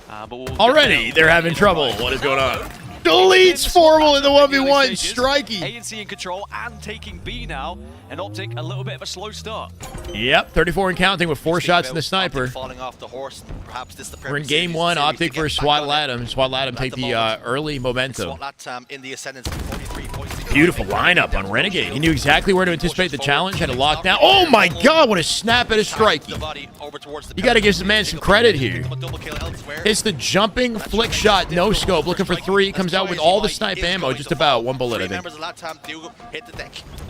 But we'll Already, they're having trouble. What is going on? Deletes Formal in the 1v1. Strikey. ANC in control and taking B now. And Optic, a little bit of a slow start. Yep, 34 and counting with 4 shots in the sniper. Falling off the horse. Perhaps this the We're in game 1, Optic versus SWAT Latham. SWAT Latham take the early momentum. in the ascendance, 43 points. Beautiful lineup on Renegade. He knew exactly where to anticipate the challenge, had it locked down. Oh my god, what a snap at a strike. You got to give the man some credit here. It's the jumping flick shot, no scope, looking for 3. Comes out with all the snipe ammo, just about 1 bullet, I think.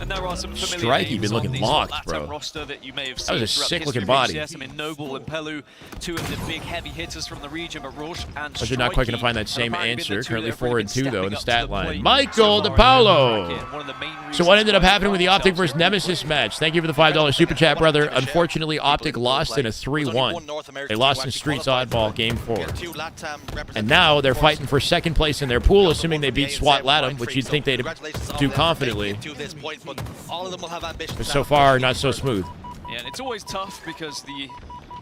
And there are some Strikey been looking locked, bro. That was a sick-looking body. I mean, Noble and Pelu, 2 of the big heavy hitters from the region, but Roche and But you're not quite going to find that same answer. Currently 4 and 2, though, in the stat line. Michael DePaulo. So what ended up happening with the Optic versus Nemesis match? Thank you for the $5 super chat, brother. Unfortunately, Optic lost in a 3-1. They lost in Streets Oddball Game 4. And now they're fighting for second place in their pool, assuming they beat SWAT Latham, which you'd think they'd do confidently. But so far, not so smooth. Yeah, and it's always tough because the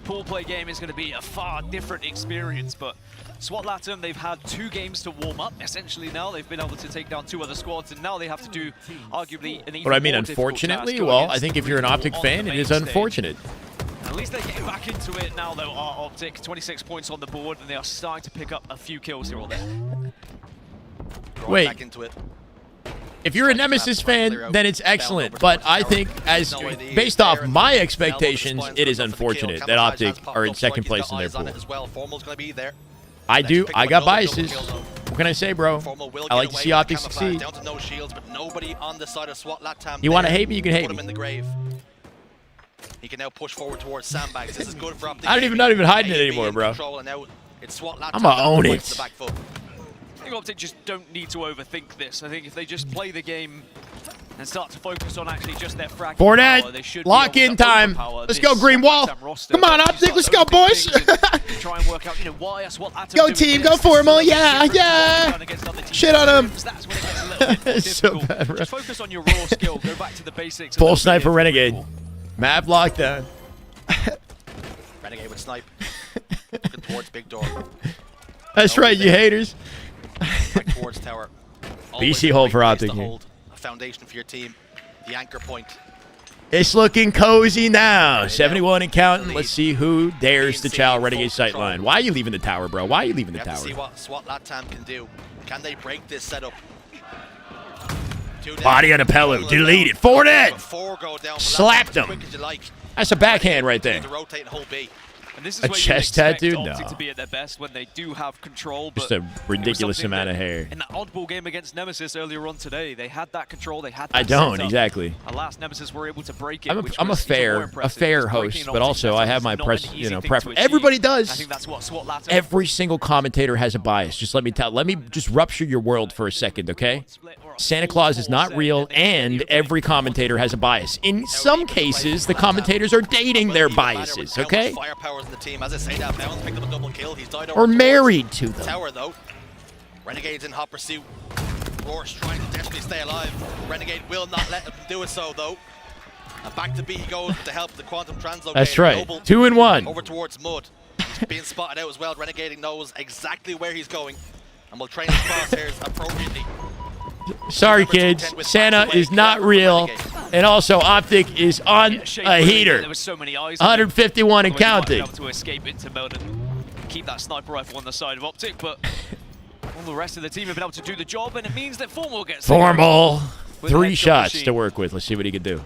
pool play game is going to be a far different experience, but SWAT Latham, they've had 2 games to warm up. Essentially now they've been able to take down 2 other squads, and now they have to do arguably an even What I mean, more difficult unfortunately? task Well, against I think if you're an Optic fan, it is unfortunate. At least they're getting back into it now, though, are Optic. 26 points on the board, and they are starting to pick up a few kills here or there. Wait. If you're a Nemesis fan, then it's excellent. But I think, as based off my expectations, it is unfortunate that Optic are in second place in their pool. I got biases. What can I say, bro? I like to see Optic succeed. You want to hate me? You can hate me. He can now push forward towards sandbags. This is good for Optic. I'm not even hiding it anymore, bro. I'm gonna own it. I think Optic just don't need to overthink this. I think if they just play the game and start to focus on actually just their frag power, they should lock in time. Let's go, Green Wall. Come on, Optic. Let's go, boys. Try and work out, you know, why go team, go Formal. Yeah, yeah. Shit on him. It's so bad, bro. Just focus on your raw skill. Go back to the basics. Full sniper Renegade. Map lockdown. Renegade with snipe. Looking towards big door. That's right, you haters. Back towards tower. BC hold for Optic here. A foundation for your team. The anchor point. It's looking cozy now. 71 and counting. Let's see who dares to chow Renegade sightline. Why are you leaving the tower, bro? Why are you leaving the tower? See what SWAT Latham can do. Can they break this setup? Body on a Pelu. Deleted. Forward it. Slapped him. That's a backhand right there. And this is A where chest you expect tattoo? Optic No. to be at their best when they do have control. Just but a ridiculous amount of hair. In that oddball game against Nemesis earlier on today, they had that control. They had that I don't setup. Alas, Alas, Nemesis were able to break it. I'm a fair host, but also I have my preference. Everybody does. I think that's what SWAT Latham. Every single commentator has a bias. Just let me just rupture your world for a second, okay? Santa Claus is not real, and every commentator has a bias. In some cases, the commentators are dating their biases, okay? Or married to them. Tower though. Renegade's in hot pursuit. Roar's trying to desperately stay alive. Renegade will not let him do it so though. And back to B he goes to help the quantum translocator. That's right. Noble 2 and 1. Over towards Mud. He's being spotted out as well. Renegade knows exactly where he's going and will train his crosshairs appropriately. Sorry, kids. Santa is not real. And also, Optic is on a heater. There was so many eyes 151 and counting. To escape into mode and keep that sniper rifle on the side of Optic, but all the rest of the team have been able to do the job, and it means that Formal gets Formal. with 3 headshot shots machine. to work with. Let's see what he can do.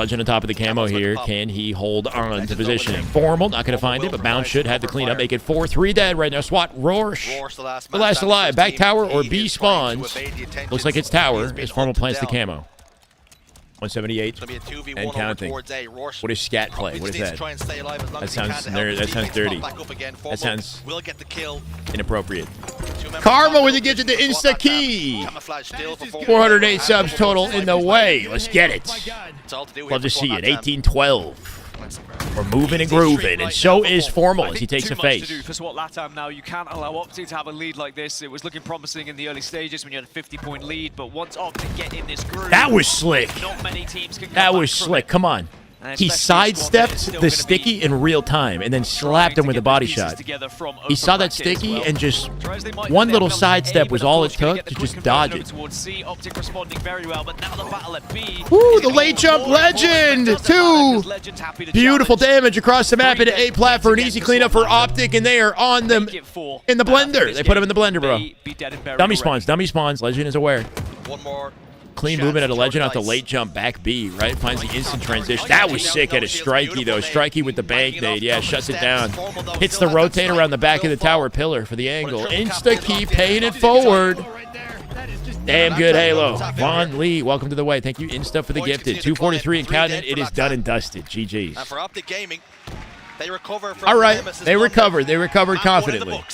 Legend on top of the camo here. Can he hold on to positioning? Formal, not going to find it, but Bounce should have the cleanup. Make it 4-3 dead right now. SWAT, Rorsch. The last alive. Back tower or B spawns. Looks like it's tower as Formal plants the camo. 178 and counting. What is scat play? What is that? That sounds dirty. That sounds inappropriate. Karma with the gift of the insta key. 408 subs total in the way. Let's get it. Love to see it. 1812. We're moving and grooving, and so is Formal as he takes a face. For SWAT LATAM now, you can't allow Optic to have a lead like this. It was looking promising in the early stages when you had a 50-point lead, but once Optic get in this groove, that was slick. Not many teams can that was slick. Come on. He sidestepped the sticky in real time and then slapped him with a body shot. He saw that sticky and just one little sidestep was all it took to just dodge it. Woo, the late jump legend! 2 beautiful damage across the map into A plat for an easy cleanup for Optic, and they are on them in the blender. They put him in the blender, bro. Dummy spawns. Legend is aware. One more. Clean movement at a Legend off the late jump back B, right? Finds the instant transition. That was sick at a Strikey, though. Strikey with the bank nade. Yeah, shuts it down. Hits the rotate around the back of the tower pillar for the angle. Insta-key, paying it forward. Damn good Halo. Vaughn Lee, welcome to the way. Thank you, Insta, for the gifted. 243 and counting. It is done and dusted. GG's. And for Optic Gaming, they recover from all right, they recovered. They recovered confidently.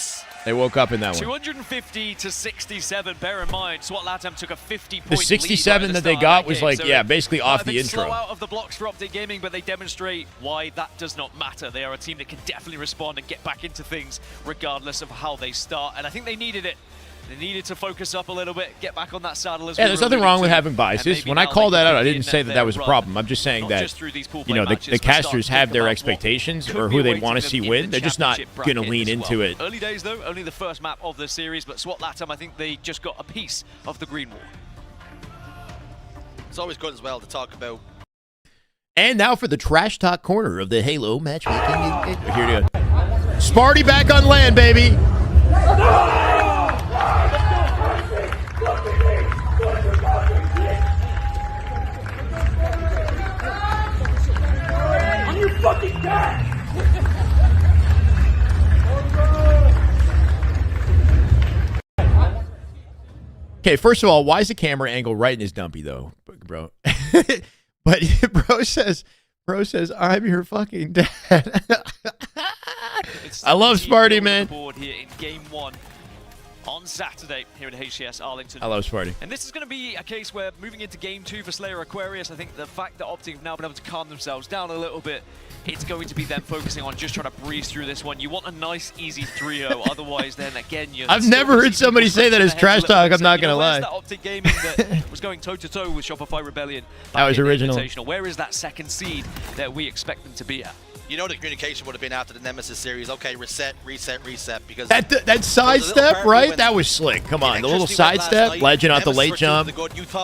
They woke up in that one. 250 to 67. Bear in mind, SWAT LATAM took a 50-point The 67 that they got was like, yeah, basically off the intro. Slow out of the blocks for Optic Gaming, but they demonstrate why that does not matter. They are a team that can definitely respond and get back into things regardless of how they start. And I think they needed it. They needed to focus up a little bit, get back on that saddle as well. Yeah, there's nothing wrong with having biases. When I called that out, I didn't say that that was a problem. I'm just saying that, you know, the casters have their expectations or who they want to see win. They're just not going to lean into it. Early days, though, only the first map of the series, but SWAT LATAM, I think they just got a piece of the green wall. It's always good as well to talk about. And now for the trash talk corner of the Halo matchmaking. Here we go. Sparty back on land, baby. Okay, first of all, why is the camera angle right in his dumpy though, bro? But bro says, I'm your fucking dad. I love Sparty, man. Here in game 1 on Saturday here at Hcs Arlington. I love Sparty. And this is going to be a case where moving into game 2 for Slayer Aquarius, I think the fact that Optic have now been able to calm themselves down a little bit, it's going to be them focusing on just trying to breeze through this one. You want a nice, easy 3-0, otherwise then again you're... I've never heard somebody say that as trash talk, I'm not going to lie. Where's that Optic Gaming that was going toe-to-toe with Shopify Rebellion? That was original. Where is that second seed that we expect them to be at? You know the communication would have been after the Nemesis series. Okay, reset, because that sidestep, right? That was slick. Come on, the little sidestep, Legend off the late jump,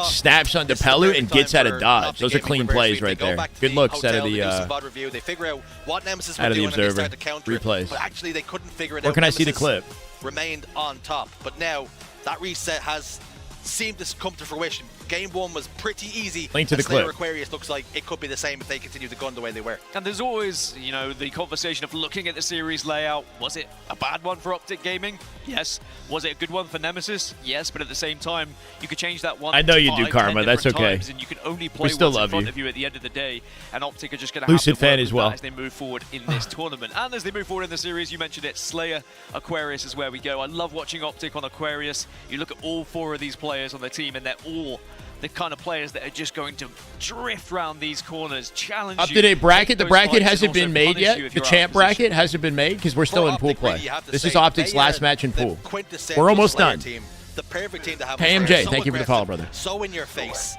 snaps onto Pelu and gets out of dodge. Those are clean plays right there. Good looks out of the they figure out what Nemesis out of the doing and they observer. start to counter Replays. it. But actually, they couldn't figure it out. Where can I see the clip? Remained on top, but now that reset has seemed to come to fruition. Game 1 was pretty easy. Link to the Slayer clip. Aquarius looks like it could be the same if they continue to gun the way they were. And there's always, you know, the conversation of looking at the series layout. Was it a bad one for Optic Gaming? Yes. Was it a good one for Nemesis? Yes, but at the same time, you could change that one. I know you do, Karma. That's okay. And you can only play we still what's love in front you. of you at the end of the day. And Optic are just going to Lucid have to work fan with as well. that as they move forward in this tournament. And as they move forward in the series, you mentioned it, Slayer Aquarius is where we go. I love watching Optic on Aquarius. You look at all 4 of these players on the team, and they're all the kind of players that are just going to drift around these corners, challenge you. Up-to-date bracket. The bracket hasn't been made yet. The champ bracket hasn't been made because we're still in pool play. This is Optic's last match in pool. We're almost done. The perfect team to have. KMJ, thank you for the follow, brother. So in your face.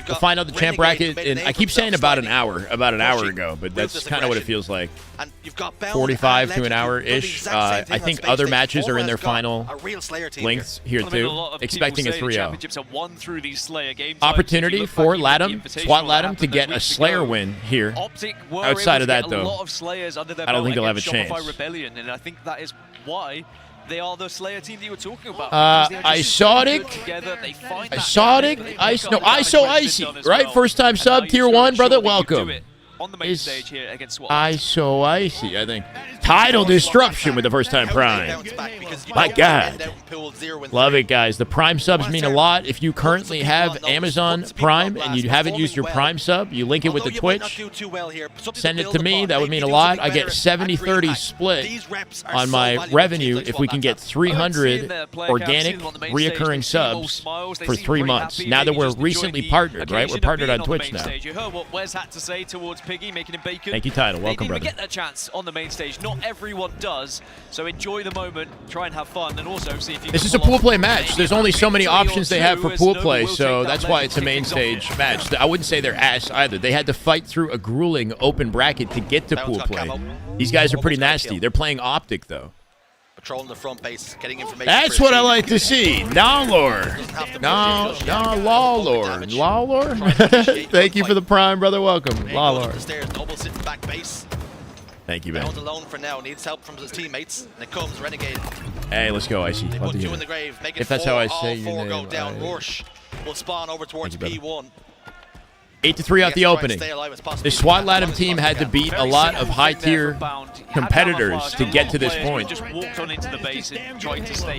We'll find out the champ bracket, and I keep saying about an hour ago, but that's kind of what it feels like. 45 to an hour-ish. I think other matches are in their final lengths here too. Expecting a 3-0. Opportunity for LATAM, SWAT LATAM, to get a Slayer win here. Outside of that, though, I don't think they'll have a chance. Rebellion, and I think that is why They are the Slayer team that you were talking about. Isotic, ISO Icy, right? First time sub, tier 1, brother, welcome. On the main stage here against SWAT. ISO Icy, I think. Tidal Disruption with the first time Prime. My God. Love it, guys. The Prime subs mean a lot. If you currently have Amazon Prime and you haven't used your Prime sub, you link it with the Twitch, send it to me. That would mean a lot. I get 70-30 split on my revenue if we can get 300 organic, reoccurring subs for 3 months. Now that we're recently partnered, right? We're partnered on Twitch now. You heard what Wes had to say towards Piggy, making him bacon. Thank you, Tidal. Welcome, brother. They didn't even get that chance on the main stage. Not everyone does, so enjoy the moment, try and have fun, and also see if you This is a pool play match. There's only so many options they have for pool play, so that's why it's a main stage match. I wouldn't say they're ass either. They had to fight through a grueling open bracket to get to pool play. These guys are pretty nasty. They're playing Optic, though. Patrolling the front base, getting information. That's what I like to see. Nalor. Lawlor. Lawlor? Thank you for the Prime, brother. Welcome. Lawlor. Noble sitting back base. Thank you, man. No's alone for now. Needs help from his teammates. And it comes Renegade. Hey, let's go, Icy. They put 2 in the grave. Make it if that's 4, how I all say your 4 name. go down. Rorsch will spawn over towards P1. 8-3 out the opening. This SWAT Latam team had to beat a lot of high-tier competitors to get to this point.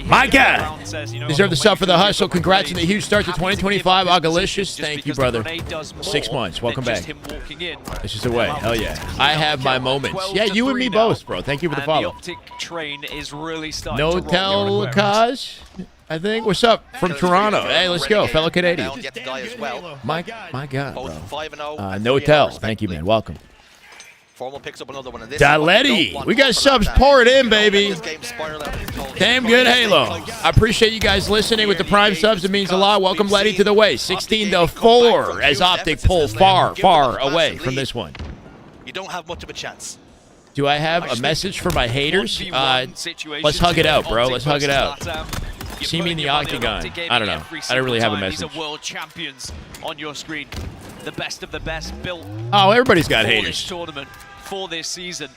My God! Deserve the sub for the hustle. Congrats on the huge start to 2025. Agalicious. Thank you, brother. 6 months. Welcome back. This is the way. Hell yeah. I have my moments. Yeah, you and me both, bro. Thank you for the follow. Optic train is really starting No to tell Kaz, I think. What's up from Toronto? Hey, let's go, fellow Canadian. My God, bro. No tell. Thank you, man. Welcome. Formal picks up another one of this. Daletti. We got subs pouring in, baby. Damn good Halo. I appreciate you guys listening with the Prime subs. It means a lot. Welcome, Letty, to the way. 16-4 as Optic pull far, far away from this one. You don't have much of a chance. Do I have a message for my haters? Let's hug it out, bro. Let's hug it out. See me in the octagon. I don't know. I don't really have a message. These are world champions on your screen. The best of the best built. Oh, everybody's got for haters. This tournament for this season.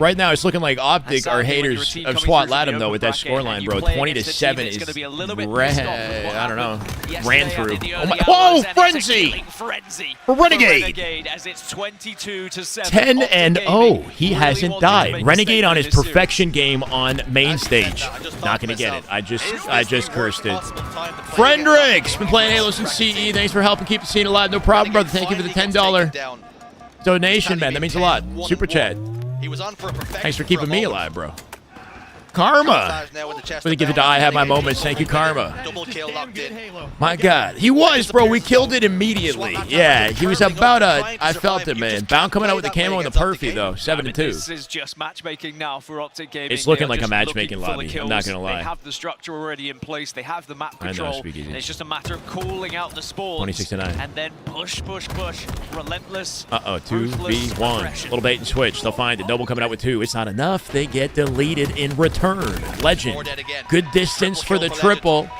Right now, it's looking like Optic are haters of SWAT Latam, though, with that scoreline, bro. 20-7 is I don't know. Ran through. Oh my! Whoa! Frenzy! For Renegade! As it's 22-7. 10-0. He hasn't died. Renegade on his perfection game on main stage. Not gonna get it. I just cursed it. Frendrick's been playing Halo since CE. Thanks for helping keep the scene alive. No problem, brother. Thank you for the $10 donation, man. That means a lot. Super chat. He was on for a Thanks for keeping me alive, bro. Karma. For the gift of I have my moments. Thank you, Karma. Double kill locked in. My God. He was, bro. We killed it immediately. Yeah, he was about I felt it, man. Bound coming out with the camo and the perfy, though. 7-2. This is just matchmaking now for Optic Gaming. It's looking like a matchmaking lobby. I'm not going to lie. They have the structure already in place. They have the map control. And it's just a matter of calling out the spawns. 26-9. And then push. Relentless. 2v1. Little bait and switch. They'll find it. Noble coming out with 2. It's not enough. They get deleted in return. Legend. Good distance for the triple.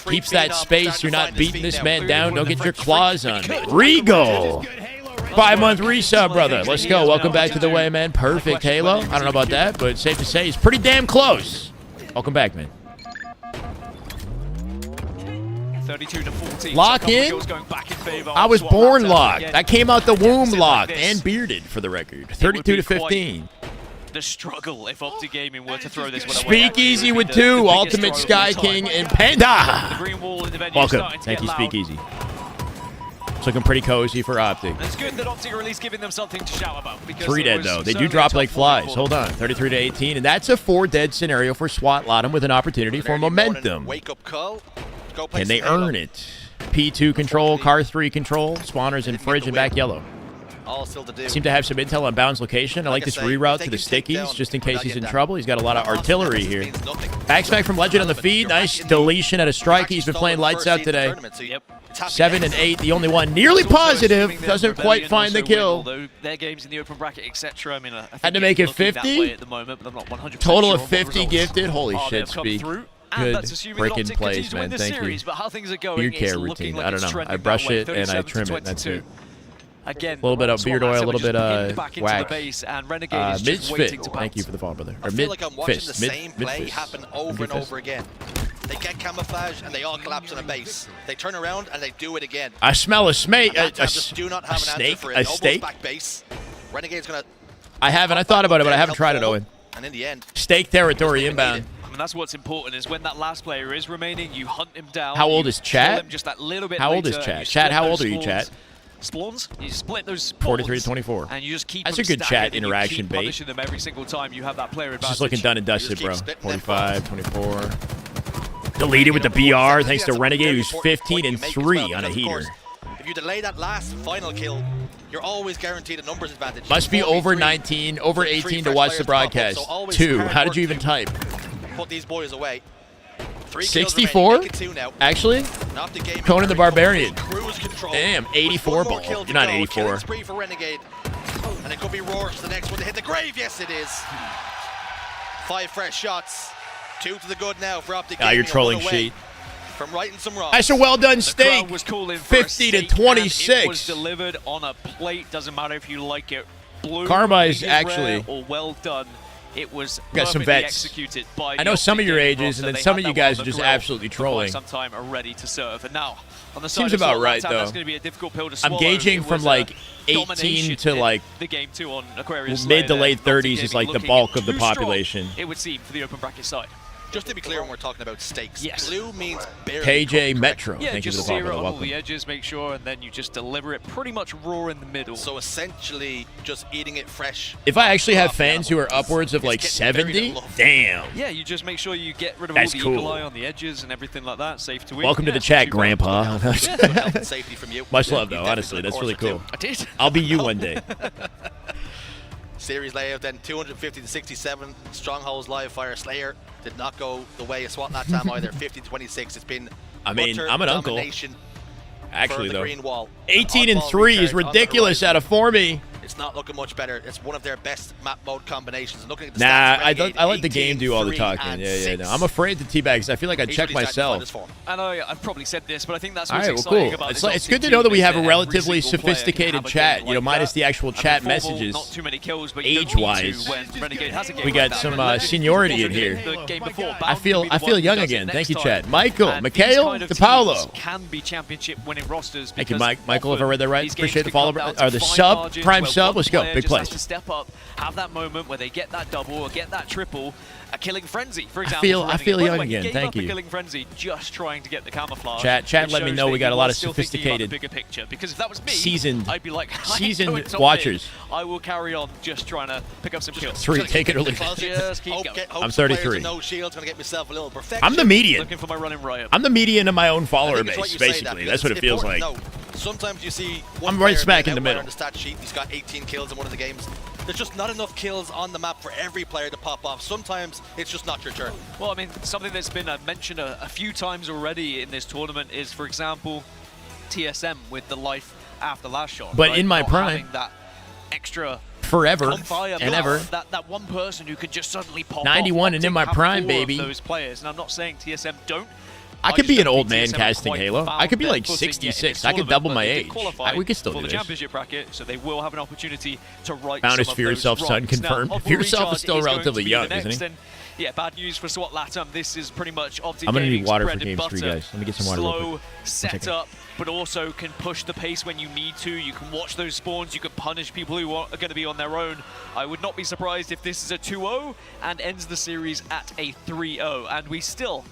Keeps that space. You're not beating this man down. Don't get your claws on me. Regal. 5-month resub, brother. Let's go. Welcome back to the way, man. Perfect Halo. I don't know about that, but safe to say he's pretty damn close. Welcome back, man. 32-14. Lock in? I was born locked. I came out the womb locked and bearded, for the record. 32-15. The struggle if Optic Gaming were to throw this one away. Speakeasy with 2, Ultimate Sky King and Panda. Welcome. Thank you, Speakeasy. It's looking pretty cozy for Optic. It's good that Optic are at least giving them something to shout about. 3 dead, though. They do drop like flies. Hold on. 33-18, and that's a 4 dead scenario for SWAT Latam with an opportunity for momentum. Can they earn it? P2 control, car 3 control, spawners in fridge and back yellow. All still to do. Seem to have some intel on Bound's location. I like this reroute to the stickies, just in case he's in trouble. He's got a lot of artillery here. Backsmack from Legend on the feed. Nice deletion at a strike. He's been playing lights out today. 7 and 8, the only one nearly positive. Doesn't quite find the kill. Their games in the open bracket, etc. I mean, I had to make it 50. At the moment, but I'm not 100% Total of 50 gifted. Holy shit, Speak. Good freaking plays, man. Thank you. But how things are going, Beard care routine. I don't know. I brush it and I trim it. That's it. Again, A little bit of beard oil, a little bit back into wax. the base, and Renegade is just Midfit. waiting to Thank you bounce. for the follow, brother. I Or feel like I'm watching fist. the same play mid-fist. happen over and over again. They get camouflage and they all collapse on a base. They turn around and they do it again. I smell a snake. Just do not have an answer for it. A Almost steak. back base. Renegade's gonna. I haven't. I thought about it, but I haven't tried it, Owen. And in the end, Steak territory inbound. I mean, that's what's important is when that last player is remaining, you hunt him down. How old you is kill Chat? him just that little bit How old is later, Chat? you Chat, split how those old are you, spawns. Chat? Spawns? You split those spawns. 43 to 24. And you just keep That's them a good staggered Chat and you interaction keep bait. punishing them every single time you have that player advantage. It's just looking done and dusted, bro. keep splitting them 45, 24. Deleted with the BR thanks to Renegade, who's 15 and 3 on a heater. if you delay that last final kill, you're always guaranteed a numbers advantage. Must be over 19, over 18 to watch the broadcast. 2. How did you even type? Put these boys away. 64? Actually? Conan the Barbarian. Damn, 84 ball. You're not 84. Spree for Renegade. And it could be Roar the next one to hit the grave. Yes, it is. 5 fresh shots. 2 to the good now for Optic. You're trolling sheet. From right and some wrong. That's a well done steak. Was calling for 50 to it 26. was delivered on a plate. Doesn't matter if you like it blue, Karma is medium actually- rare, or well done. It was Got some perfectly vets. executed by I know the some of Optic your gaming ages, roster. and then They some had of you that one guys on are the just grill absolutely for quite trolling. some time are ready to serve. And now on the Seems side of about Sword right, Latam, though. That's going to be a difficult pill to I'm swallow. gauging It from was like a 18 domination to in like the game 2 on Aquarius mid to Slayer. late Optic 30s is Gaming like the looking bulk of the too strong, population. It would seem for the open bracket side. Just to be clear when we're talking about stakes, Yes. blue means barely KJ cooked, Metro. Yeah, Thank you for just the follow, zero brother. on all Welcome. the edges, make sure, and then you just deliver it pretty much raw in the middle. So essentially, just eating it fresh. If I actually have fans who are upwards of like 70, damn. Yeah, you just make sure you get rid of That's all the cool. eagle eye on the edges and everything like that. Safe to eat. Welcome to Yeah, the chat, it's not too bad. Grandpa. Health and safety from you. Much love, You though. definitely Honestly, did a that's really course or cool. two. I did. I'll be you one day. Series layout then 250 to 67. Strongholds live fire Slayer did not go the way of SWAT that time either. 50 to 26. It's been I mean, utter I'm an uncle. domination Actually, for the though, green wall. 18 and Oddball 3 is recharge on the ridiculous horizon. out of 4-me. It's not looking much better. It's one of their best map mode combinations. Looking at the Nah, stats, I Renegade, let the game do all the 18, talking. 3, and Yeah, 6. no. I'm afraid to teabag because I feel like I He's check really starting to find his myself. form. I know I've probably said this, but I think that's All what's right, well, exciting cool. about It's, this like, it's good to Optic know that team we is have a every relatively single player can sophisticated have a chat, game you know, like minus that. the actual And chat performable, messages. Not too many kills, but you don't need Age-wise. to when Renegade has a game We like got that. some But Legends seniority in also here. did the game before. I feel young again. Thank you, chat. And Michael, these Mikhail, kind of DePaulo. teams can be championship winning rosters. Thank you, because Michael, if I read that right. these games Appreciate the can follow. come down to Or the fine sub, margins prime where sub. one Let's go. player Big just has plays. to step up, have that moment where they get that double or get that triple. A killing frenzy, for example. I feel By the young way, he again. gave Thank up a you. killing frenzy just trying to get the camouflage. Chat, which let me shows know that we got he a lot was of still thinking about the sophisticated bigger picture. Because if that was me, seasoned- I'd be like, I ain't seasoned going top watchers. mid. I will carry on just trying to pick up some kills. 3, take it or leave it. Just keep going. I'm 33. No shields, gonna get myself a little perfection. I'm the median. Looking for my running riot. I'm the median of my own I follower think it's right base, you say that, basically. because That's what it it's feels like. important to note. Sometimes you see one I'm right player smack being in the outlier middle. on the stat sheet. He's got 18 kills in one of the games. There's just not enough kills on the map for every player to pop off. Sometimes it's just not your turn. Well, I mean, something that's been mentioned a few times already in this tournament is, for example, TSM with the life after last shot. But right? in my Not prime, having that extra forever fire and buff, ever. that one person who could just suddenly pop 91 off. and in my Optic have prime, 4 baby. of those players, and I'm not saying TSM don't. I could just be an don't old think man TSM casting quite Halo. I found could be their like footing yet in 66. this I could tournament, double but my they did age. qualify We could still for do the this. championship bracket, so they will have an opportunity to right Found some his of Fear those Yourself son wrongs. confirmed. Now, Fear Yourself Oddball is still Recharge relatively going to be young, the isn't next, he? and yeah, bad news for SWAT Latam. This is pretty much Optic I'm gonna need Gaming's water bread for and games 3, butter. guys. Let me get some water real Slow quick. setup, but also can push the pace when you need to. You can watch those spawns. You can punish people who are going to be on their own. I would not be surprised if this is a 2-0 and ends the series at a 3-0. And we still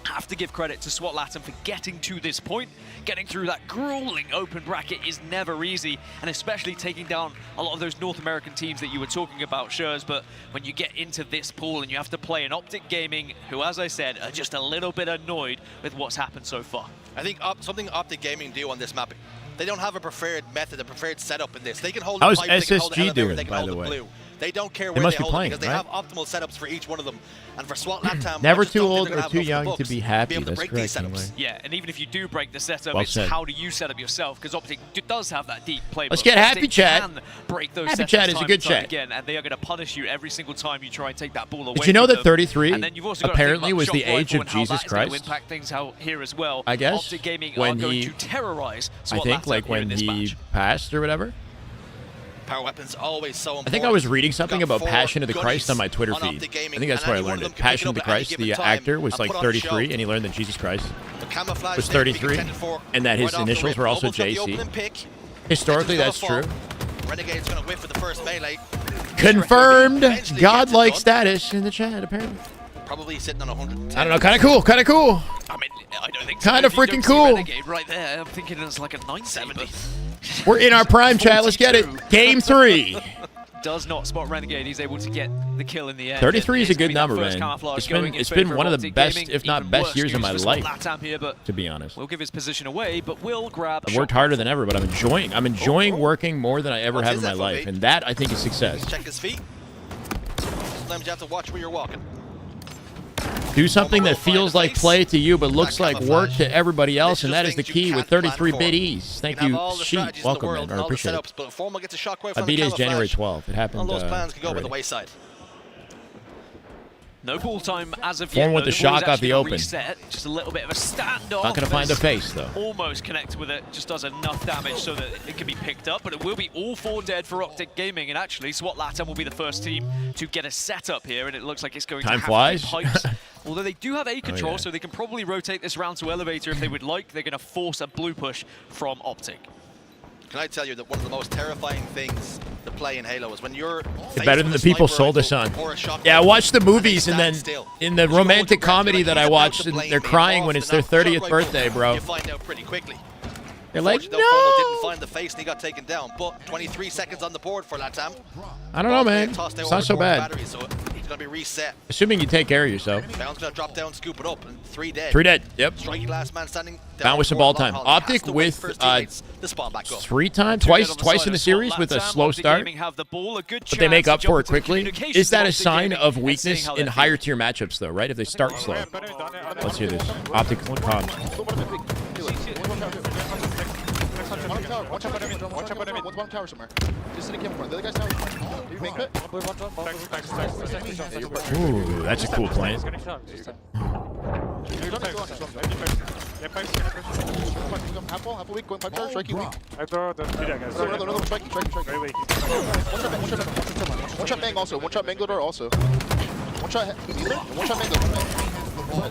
have to give credit to SWAT Latam for getting to this point. Getting through that grueling open bracket is never easy, and especially taking down a lot of those North American teams that you were talking about, Shurs. But when you get into this pool and you have to play an Optic Gaming, who, as I said, are just a little bit annoyed with what's happened so far. I think something Optic Gaming do on this map, they don't have a preferred method, a preferred setup in this. They can hold How's the pipe, they can hold the SSG elevator, doing, they can by hold the the way? blue. They don't care They where must they be hold playing, it because they right? have optimal setups for each one of them. And for SWAT Latam, Never I just too don't think old they're or gonna have too enough young books to be happy. able to That's break correct, these setups. anyway. Yeah, and even if you do break the setup, Well it's said. how do you set up yourself? Because Optic does have that deep playbook. Let's get happy Optic chat. Can break those Happy setups chat is a time good and time chat. Again, and they are going to punish you every single time you try and take that ball away. Did you know from that them. 33 And then you've also got to think apparently about was the shot age rifle of and how Jesus that is going to Christ? impact things out here as well. I guess Optic Gaming when are going he, to terrorize I SWAT think Latam like here in when this he match. passed or whatever. Power weapons always so important. I think I was reading something Got about 4 Passion of the Christ on my gunnies Twitter on feed. Optic I Gaming, think that's and where I any one learned of it. them can pick Passion of the up at any Christ, given the time actor was and like put on a 33, show. and he learned that Jesus Christ The camouflage was thing to be 33, contended for and that his right off the initials rip. were also Nobles got the JC. opening pick. Historically, Edge's that's gonna true. fall. Renegade's going to whiff with the first melee. Confirmed Eventually godlike gets it done. status in the chat, apparently. Probably sitting on 110. I don't know, kind of cool, kind of cool. I mean, I don't think Kinda so. If you freaking don't see cool. Renegade right there, I'm thinking it's like a 970. We're in our prime, chat. Let's get it. Game 3. Does not spot Renegade. He's able to get the kill in the end. 33 is a It's gonna good be that number, first man. camouflage It's going been in it's been favor one of the Optic best, Gaming. if not Even best worse years of news my for SWAT life. Latam here, but To be honest, we'll give his position away, but will grab. I've worked harder than ever, but I'm enjoying working more than I ever What's have in his my FOV? life, and that I think is success. Check his feet. Sometimes you have to watch where you're walking. Do something that feels like play to you, but looks like work to everybody else, and that is the key with 33-bit ease. Thank you, Sheet. Welcome, man. I appreciate it. But Formal gets a shockwave I from beat the it January camouflage. 12th. It happened. All those plans can go by already. the wayside. No ball time as of Form yet. with though. the ball is shock off actually the gonna open. Reset. Just a little bit of a standoff. Not gonna find a face, though. Almost connect with it. Just does enough damage so that it can be picked up. But it will be all 4 dead for Optic Gaming. And actually, SWAT Latam will be the first team to get a setup here. And it looks like it's going Time to have flies. pipes. Although they do have A control, yeah. so they can probably rotate this round to elevator if they would like. They're going to force a blue push from Optic. Can I tell you that one of the most terrifying things to play in Halo is when you're It's better than the people sold us on. Yeah, I watch the movies, and then in the romantic comedy that I watch, they're crying when it's their 30th birthday, bro. You find out pretty quickly. They're like, Unfortunately, though, Formal didn't no. find the face and he got taken down. But 23 seconds on the board for Latam. I don't know, man. Tossed out It's not so overboard bad. battery, so he's going to be reset. Assuming you take care of yourself. Bound's going to drop down, scoop it up, and 3 dead. 3 dead. Yep. Striking last man standing. Bound with some ball time. Optic with 3 times, twice in the series with a slow start, but they make up for it quickly. Is that a sign of weakness in higher tier matchups, though? Right? If they start slow. Let's hear this. Optic comms. One tower somewhere. Just sitting in front. The other guy's tower. You make it? Ooh, that's a cool plan. Half ball, half a week, going pipe tower, strikey weak. I throw the two guys. No, strikey. Very weak. One shot bang also. One shot mango door also. One shot either. One shot mango.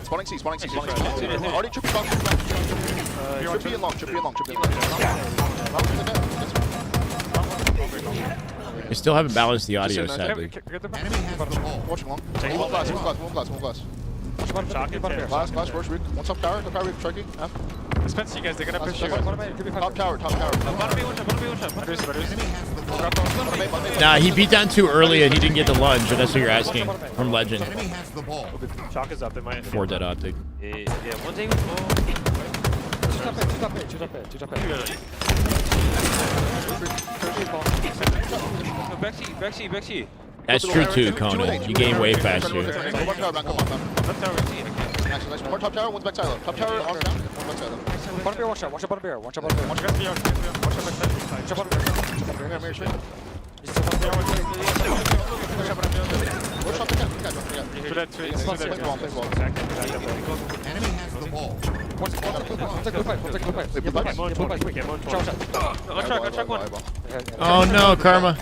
Spawning C. Already trippy long. Trippy and long. I still haven't balanced the audio, sadly. Watch long. One glass. Glass, first week. One top tower, week, striking. Dispense you guys, they're gonna push you. Top tower. Nah, he beat down too early and he didn't get the lunge, if that's what you're asking. From Legend. Chalk is up, they might. 4 dead Optic. Yeah, one day Backseat. That's true too, Conan. You gain way faster. One top tower, one's back silo. Top tower, arms down, one back silo. Bottom beer, watch out beer. Watch out Enemy has the ball. Oh no, Karma.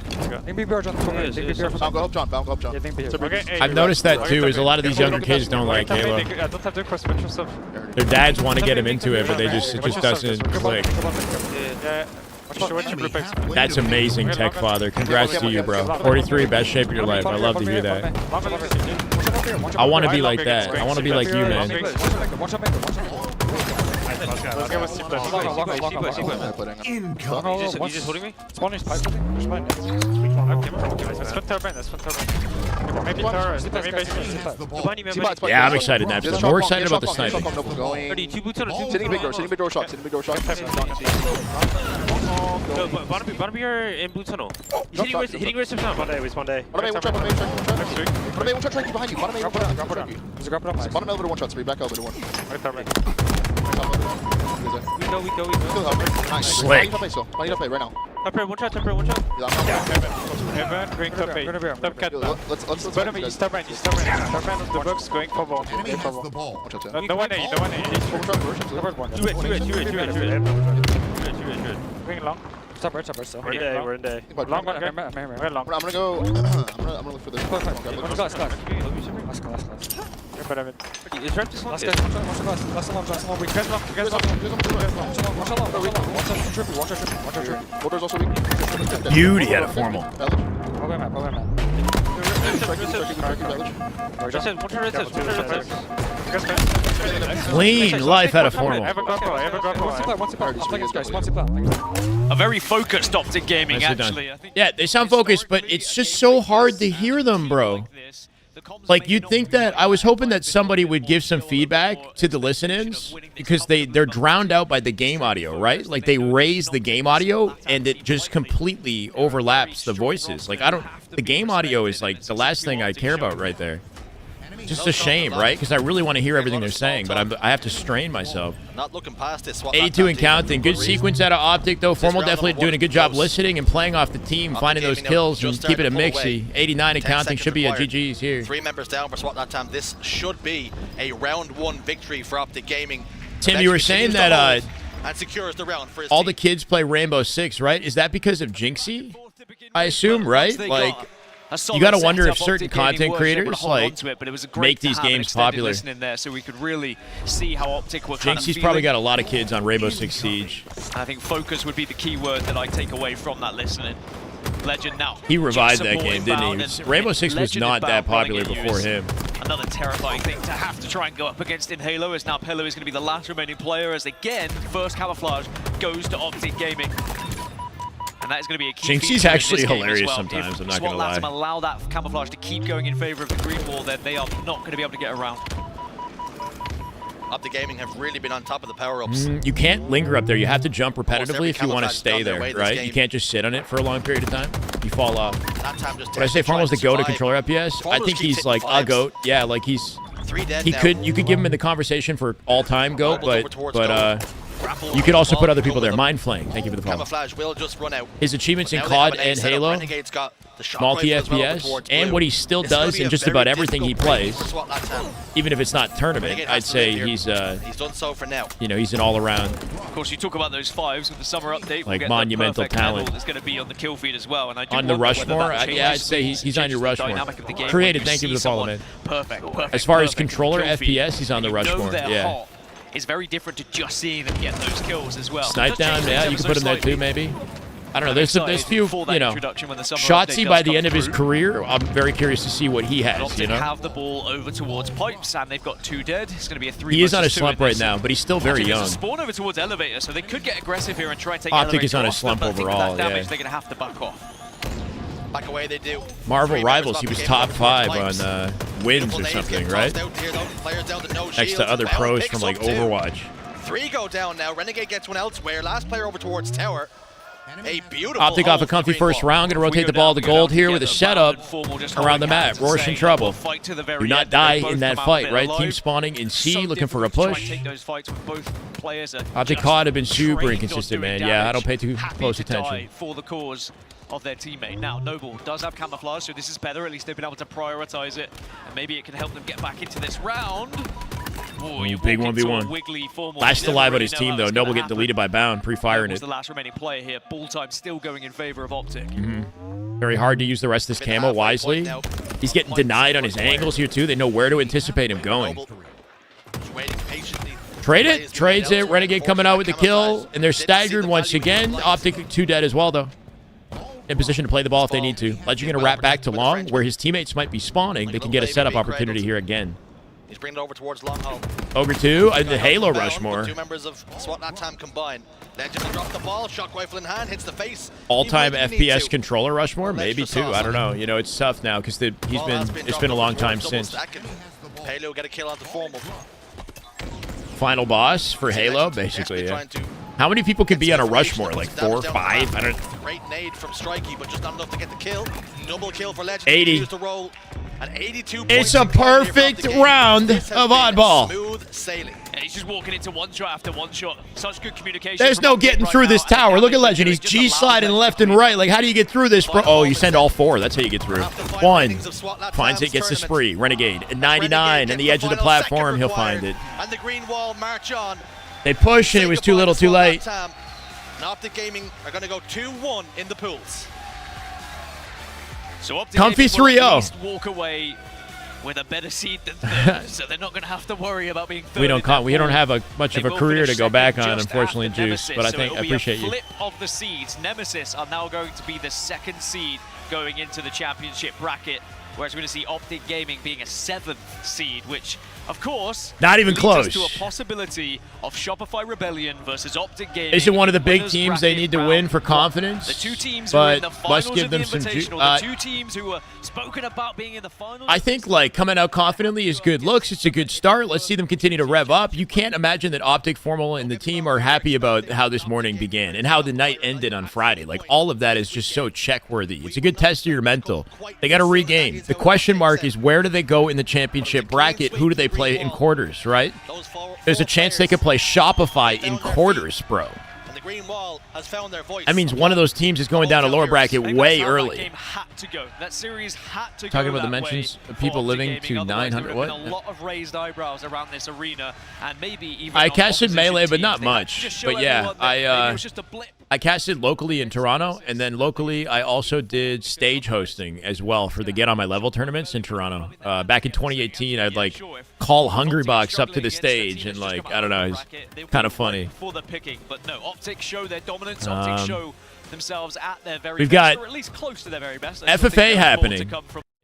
I've noticed that too, is a lot of these younger kids don't like Halo. Their dads want to get them into it, but it just doesn't click. That's amazing, Tech Father. Congrats to you, bro. 43, best shape of your life. I love to hear that. I want to be like that. I want to be like you, man. You just holding me? Spawning pipe. That's front turbine. Maybe turret. Yeah, I'm excited, Napster. More excited about the sniping. Sitting big door shot. long. Go. No, bottom here in blue tunnel. He's hitting where steps down. One day. Bottom A, one shot, bottom A, one shot, strike behind you. Bottom A, one shot, strike you. There's a grab it up. Bottom elevator, one shot, 3, back elevator, 1. We go. Slick. Top A still. Behind top A right now. Top here, one shot. Heaven, green top A. Top cut. Let's Bottom A, stop right. Top right of the box, going for ball. Enemy has the ball. One shot, 2. No one A. Two it. Going long. Stop right still. We're in day. Long one, okay. We're long. I'm gonna go. I'm gonna look for this. Last. It's right this one. Last one. We guys long. Water's also weak. Beauty out of formal. Clean life out of formal. A very focused Optic Gaming, actually. Yeah, they sound focused, but it's just so hard to hear them, bro. Like, you'd think that I was hoping that somebody would give some feedback to the listen-ins because they're drowned out by the game audio, right? Like, they raise the game audio and it just completely overlaps the voices. Like, the game audio is like the last thing I care about right there. Just a shame, right? Because I really want to hear everything they're saying, but I have to strain myself. Not looking past this. 82 and counting. Good sequence out of Optic, though. Formal definitely doing a good job listening and playing off the team, finding those kills and keeping it mixy. 89 and counting should be a GG's here. 3 members down for SWAT that time. This should be a round 1 victory for Optic Gaming. Tim, you were saying that and secures the round for his all team. the kids play Rainbow Six, right? Is that because of Jinxie? I assume, right? Like, you got to wonder if certain content creators make these games popular. There so we could really see how Optic were kind of Jinxie's probably got a lot of kids on Rainbow Six Siege. I think focus would be the key word that I take away from that listening. Legend now. He revived that game, didn't he? Rainbow Six was not that popular before him. Another terrifying thing to have to try and go up against in Halo, as now Pillow is going to be the last remaining player, as again, first camouflage goes to Optic Gaming. And that is going to be a key Jinxie's actually hilarious sometimes, I'm not going to lie. If SWAT allow that camouflage to keep going in favor of the green wall, then they are not going to be able to get around. Optic Gaming have really been on top of the power-ups. You can't linger up there. You have to jump repetitively if you want to stay there, right? You can't just sit on it for a long period of time. You fall off. When I say Formal's the GOAT of controller FPS, I think he's like a GOAT. Yeah, like you could give him in the conversation for all-time GOAT, but you could also put other people there. Mind Flaying. Thank you for the follow. Camouflage will just run out. His achievements in COD and Halo, multi-FPS, and what he still does in just about everything he plays, even if it's not tournament, I'd say he's done so for now. You know, he's an all-around. Of course, you talk about those 5s with the summer update. Like we'll monumental talent. That's going to be on the kill feed as well. And I do on the Rushmore, yeah, I'd say he's on your Rushmore. Created, thank you for the follow, man. Perfect. As far as controller FPS, he's on the Rushmore. Yeah. It's very different to just seeing them get those kills as well. Snipe down, yeah, you can put him there too, maybe. I don't know. There's few, you know. Shotzi by the end of his career, I'm very curious to see what he has. You know. Have the ball over towards pipes, and they've got 2 dead. It's going to be a 3. He is on a slump right now, but he's still very young. There's a spawn over towards elevator, so they could get aggressive here and try and take Optic is on a slump overall. Yeah. They're going to have to back off. Back away they do. Marvel Rivals, he was top 5 on wins or something, right? Next to other pros from like Overwatch. 3 go down now. Renegade gets one elsewhere. Last player over towards tower. A beautiful Optic off a comfy first round. Going to rotate the ball to gold here with a setup around the map. Roar's in trouble. Do not die in that fight, right? Team spawning in C, looking for a push. Optic COD have been super inconsistent, man. Yeah, I don't pay too close attention. For the cause of their teammate. Now, Noble does have camouflage, so this is better. At least they've been able to prioritize it, and maybe it can help them get back into this round. Ooh, big 1v1. Last alive on his team, though. Noble getting deleted by Bound, pre-firing it. The last remaining player here. Ball time still going in favor of Optic. Very hard to use the rest of this camo wisely. He's getting denied on his angles here, too. They know where to anticipate him going. Trade it. Trades it. Renegade coming out with the kill, and they're staggered once again. Optic 2 dead as well, though. In position to play the ball if they need to. Legend going to wrap back to long, where his teammates might be spawning. They can get a setup opportunity here again. He's bringing it over towards long haul. Ogre 2 and the Halo Rushmore. 2 members of SWAT that time combined. Legend will drop the ball, shock rifle in hand, hits the face. All-time FPS controller Rushmore, maybe 2. I don't know. You know, it's tough now because it's been a long time since. Halo get a kill on the formal. Final boss for Halo, basically. Yeah. How many people could be on a Rushmore? Like 4 or 5? I don't. Great nade from Strikey, but just not enough to get the kill. Double kill for Legend. 80. To roll. And 82 It's a perfect round of oddball. Smooth sailing. And he's just walking into one shot after one shot. Such good communication. There's no getting through this tower. Look at Legend. He's G-sliding left and right. Like, how do you get through this, bro? Oh, you send all 4. That's how you get through. 1. Finds it, gets the spree. Renegade. At 99, and the edge of the platform, he'll find it. And the green wall march on. They push, and it was too little, too late. And Optic Gaming are going to go 2-1 in the pools. So Optic Comfy Gaming will 3-0. at least walk away with a better seed than third, so they're not going to have to worry about being third. We don't have much of a career to go back on, unfortunately, Juice. But I appreciate you. Flip of the seeds. Nemesis are now going to be the 2nd seed going into the championship bracket, whereas we're going to see Optic Gaming being a 7th seed, which, of course, not even leads close us to a possibility of Shopify Rebellion versus Optic Gaming. Isn't one of the big teams they need to win for confidence? The 2 teams who are in the finals must give of the them some Invitational, the 2 teams who were spoken about being in the finals. I think, like, coming out confidently is good looks. It's a good start. Let's see them continue to rev up. You can't imagine that Optic, Formal, and the team are happy about how this morning began and how the night ended on Friday. Like, all of that is just so check-worthy. It's a good test of your mental. They got to regain. The question mark is, where do they go in the championship bracket? Who do they play in quarters, right? There's a chance they could play Shopify in quarters, bro. That means one of those teams is going down a lower bracket way early. That series had to Talking go about the that mentions way of people for living Optic Gaming. to Otherwise, 900. there What? would have been a lot of raised eyebrows around this arena, and maybe even I on casted opposition Melee, but teams. not They had to much. just show But yeah, everyone that maybe it was just a blip. I casted locally in Toronto, and then locally I also did stage hosting as well for the Get On My Level tournaments in Toronto. Back in 2018, I'd like call Hungrybox up to the stage, and like, I don't know, it's kind of funny. For the picking, but no, Optic show their dominance. Optic show themselves at their very We've best, got or at least close to their very best. FFA happening.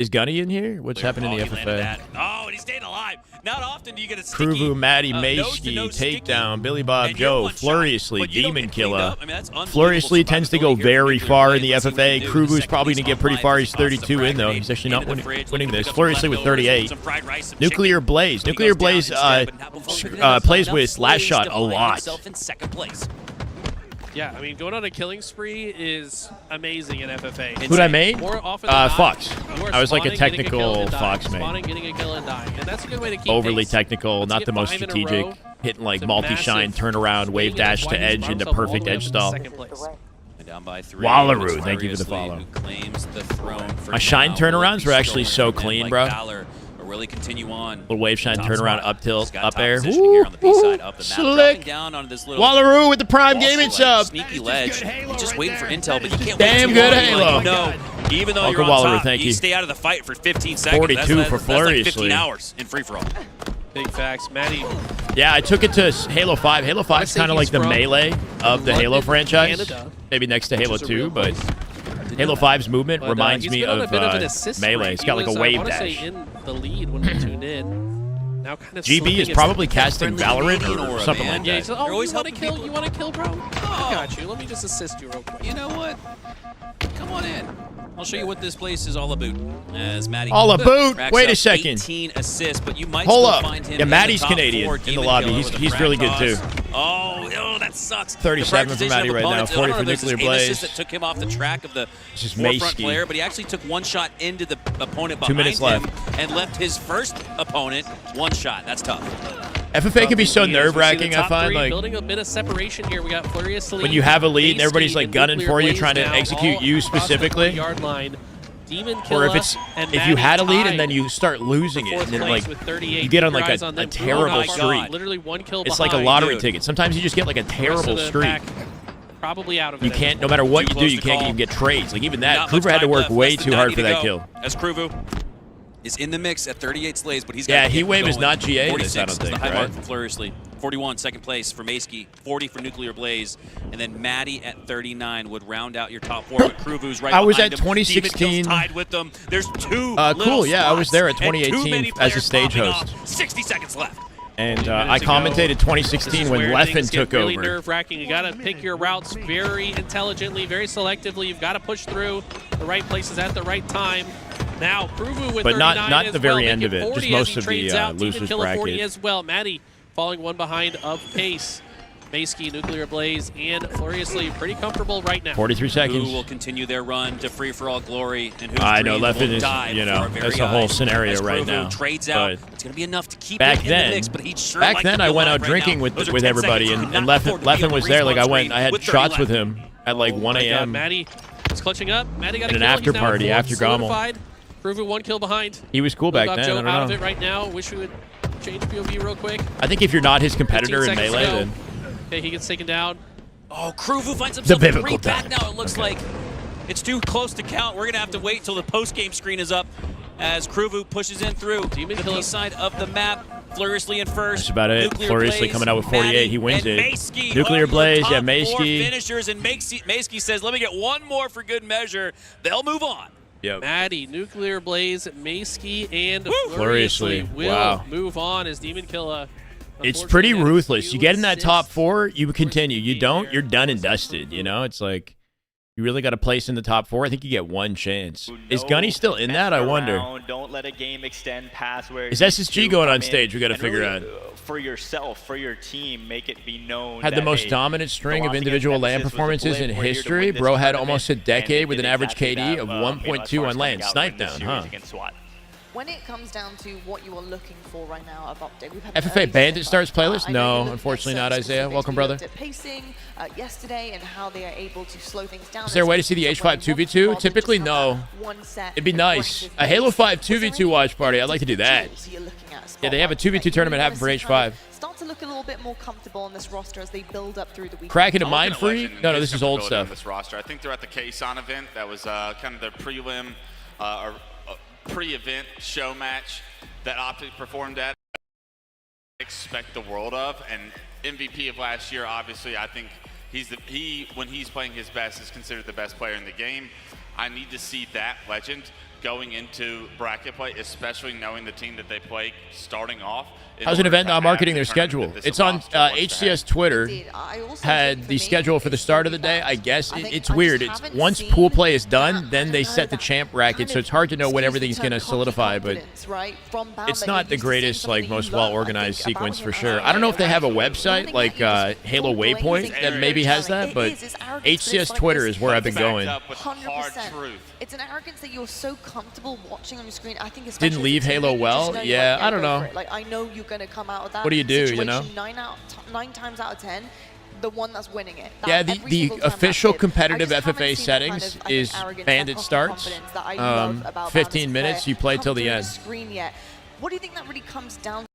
Is Gunny in here? What's happening in the FFA? Oh, and he's staying alive. Not often do you get a sticky, Kruvu, Matty, nose-to-nose Maysky, sticky. Takedown, Billy Bob, And Joe, you're one shot, Furiously, but you don't Demon get cleaned Killer. up. I mean, that's unbelievable Furiously tends to go survivability here very from far in Nuclear the Blade. Let's see FFA. what they do. Kruvu's probably going to get pretty far. He's 32 in, though. He's actually not winning this. Furiously with 38. Nuclear Blaze. Nuclear Blaze plays with Last Shot a lot. In second place. Yeah, I mean, going on a killing spree is amazing in FFA. Who'd I made? More often than not, Fox. you are I was like a spawning, getting kill, technical and dying, Fox main. spawning, getting a kill and dying, and that's a good way to keep Overly pace. technical, Let's not get the most 5 in a strategic. row. Hitting like It's a multi-shine, massive turnaround, wave swing, dash and to that's why he's edge into bounced all perfect the way up edge to stall. second place. Down by 3. Wallaroo, thank you for the follow. Who claims the throne for My shine now. turnarounds were Will actually be so stolen clean, like bro. Valor, or really continue on. Little wave shine Top turnaround, spot. up tilt, He's got up top air. position here on the B side, up the map, dropping Slick. down onto this little Wallaroo with the Prime also, Gaming like, sub. sneaky ledge. He's just waiting for intel, but he can't Damn wait too good long. Halo. Like, no, even though Uncle you're on Wallaroo, top, thank you. stay out of the fight for 15 seconds. 42 for that's like Furiously. 15 hours in free-for-all. Big facts, Matty. Yeah, I took it to Halo 5. Halo 5 is kind of like the Melee of the Halo franchise. Canada, Maybe next to Halo which is a 2, real but place. Halo 5's movement But, reminds he's me been on of a bit of an assist Melee. streak. It's got like He a was, wave I want to dash. say in the lead when we tuned in. Now kind of GB is probably casting Valorant or something like Yeah, that. he's like, oh, you want to kill? You want to kill, bro? I got you. Let me just assist you real quick. You know what? Come on in. I'll show you what this place is all about. As Matty All about? racks Wait a up second. 18 assists, but you might Hold still up. find him Yeah, in Matty's the top Canadian 4 in the Demon lobby. Killer He's with a really frag good toss. too. Oh, that sucks. 37 for Matty right now, 40 for Nuclear Blaze. That took him off the track of the Just forefront Maysky. player, but he actually took one shot into the opponent 2 behind minutes him left. and left his first opponent one shot. That's tough. FFA can be so We see the nerve-wracking, I top find. three Like building a bit of separation here. We got Furiously. when you have a lead and Maysky, everybody's like and gunning Nuclear for you, Blaze trying to now, execute all you across the specifically. 40-yard line. Demon Or Killer if it's and if you Matty had a lead tied and then you start losing it, for and then fourth like place with 38. you get on Keep like your eyes a on them. terrible Oh my God. streak. Literally one kill It's like a behind. lottery Dude. ticket. Sometimes you just get like a The rest of terrible the streak. pack probably out of it. You can't, no matter what Too you do, close you to can't call. even get trades. Like even that, Not much Kruver had to time work left. way Less than too hard 90 for to that go. kill. As Kruvu is in the mix at 38 slays, but he's got Yeah, to keep Heatwave is going. not GA in this, 46 I don't is think, the high right? mark for Furiously. 41, second place for Maysky. 40 for Nuclear Blaze. And then Matty at 39 would round out your top 4. But Kruvu's right I was behind at him. 2016. Demon Kill's tied with them. There's two Cool, yeah, I was there at little spots and too 2018 many as a players stage popping host. off. 60 seconds left. And I commentated 2016 when Leffen took really over. nerve-wracking. You got to pick your routes very intelligently, very selectively. You've got to push through the right places at the right time. Now, Kruvu with But 39 not as the very well, end of making it, 40 just as most he of the trades out. Demon losers Killer 40 bracket. as well. Matty falling one behind of pace. Maysky, Nuclear Blaze, and Fluriously pretty comfortable right now. 43 seconds. Who will continue their run to free-for-all glory, and whose I know, dreams Leffen will is, die you before know, our very that's the whole eyes. scenario As right Krovu now. trades out, But it's going to be enough to keep back him in then, the mix, but he'd sure back like then to I be went alive out right drinking now. with Those are 10 everybody, seconds. and Cannot afford to be Leffen on was the there. Like I respawn had with 30 shots left. with him at like 1 a.m. Maddie is clutching up. Maddie got in a an kill. after He's now party at after fourth, Gommel. solidified. Krovu 1 kill behind. He was cool back Got then. Joe I don't out know. of it right now. Wish we would change POV real quick. I think if you're not his competitor 15 in seconds Melee, to go. then Okay, he gets taken down. Oh, Krovu finds The himself biblical 3 back time. now. It looks like it's too close to count. We're going to have to wait until the post-game screen is up as Krovu pushes in through the east side of the map. Fluriously in first. that's about it. Nuclear Fluriously Blaze, coming out with 48. Maddie, He wins and it. Maysky Nuclear are your Blaze, yeah, top 4 Maysky. finishers, and Maysky says, let me get one more for good measure. They'll move on. Yep. Maddie, Nuclear Blaze, Maysky, and Fluriously. Fluriously will Wow. move on as Demon Killer. it's pretty ruthless. You get in that top 4, you continue. You don't, you're done and dusted. You know, it's like you really got to place in the top 4. I think you get one chance. Is Gunny still in that? I wonder. Don't let a game extend past where Is SSG going on stage? We got to and figure really, out. For yourself, for your team, make it be known. Had the that, most hey, dominant string the of loss individual against LAN Nemesis was a performances blip. in We're here to history. win this Bro had tournament, almost a and decade with did an average exactly KD that, of as far 1.2 as on LAN. coming out Snipe and winning down, the huh? series against SWAT. When it comes down to what you are looking for right now of Optic, we've had FFA Bandit Stars playlist? I know you're No, looking unfortunately at not, Isaiah. specifics. Welcome, We brother. looked at pacing yesterday and how they are able to slow things down. Is there a way to see the H5 2v2? Typically, no. It'd be nice. A Halo 5 2v2 watch party. I'd like to do that. Yeah, they have a 2v2 tournament happening for H5. Start to look a little bit more comfortable on this roster as they build up through the week. Cracking a I'm mind looking at free? Legend No, and no, his this is old comfortability stuff. on This roster. I think they're at the K-Son event. That was kind of their prelim or pre-event show match that Optic performed at. Expect the world of, and MVP of last year. Obviously, I think when he's playing his best is considered the best player in the game. I need to see that Legend going into bracket play, especially knowing the team that they play starting off. How's an event not marketing their schedule? It's on HCS Twitter. Had the schedule for the start of the day. I guess it's weird. It's once pool play is done, then they set the champ bracket, so it's hard to know when everything's going to solidify. But it's not the greatest, like most well-organized sequence for sure. I don't know if they have a website like Halo Waypoint that maybe has that, but HCS Twitter is where I've been going. 100%. It's an arrogance that you're so comfortable watching on your screen. I think Didn't leave Halo well. Yeah, I don't know. Like I know you're going to come out of that. What do you do, you know? 9 times out of 10, the one that's winning it. Yeah, the official competitive FFA settings is Bandit starts. 15 minutes, you play till the end. What do you think that really comes down to?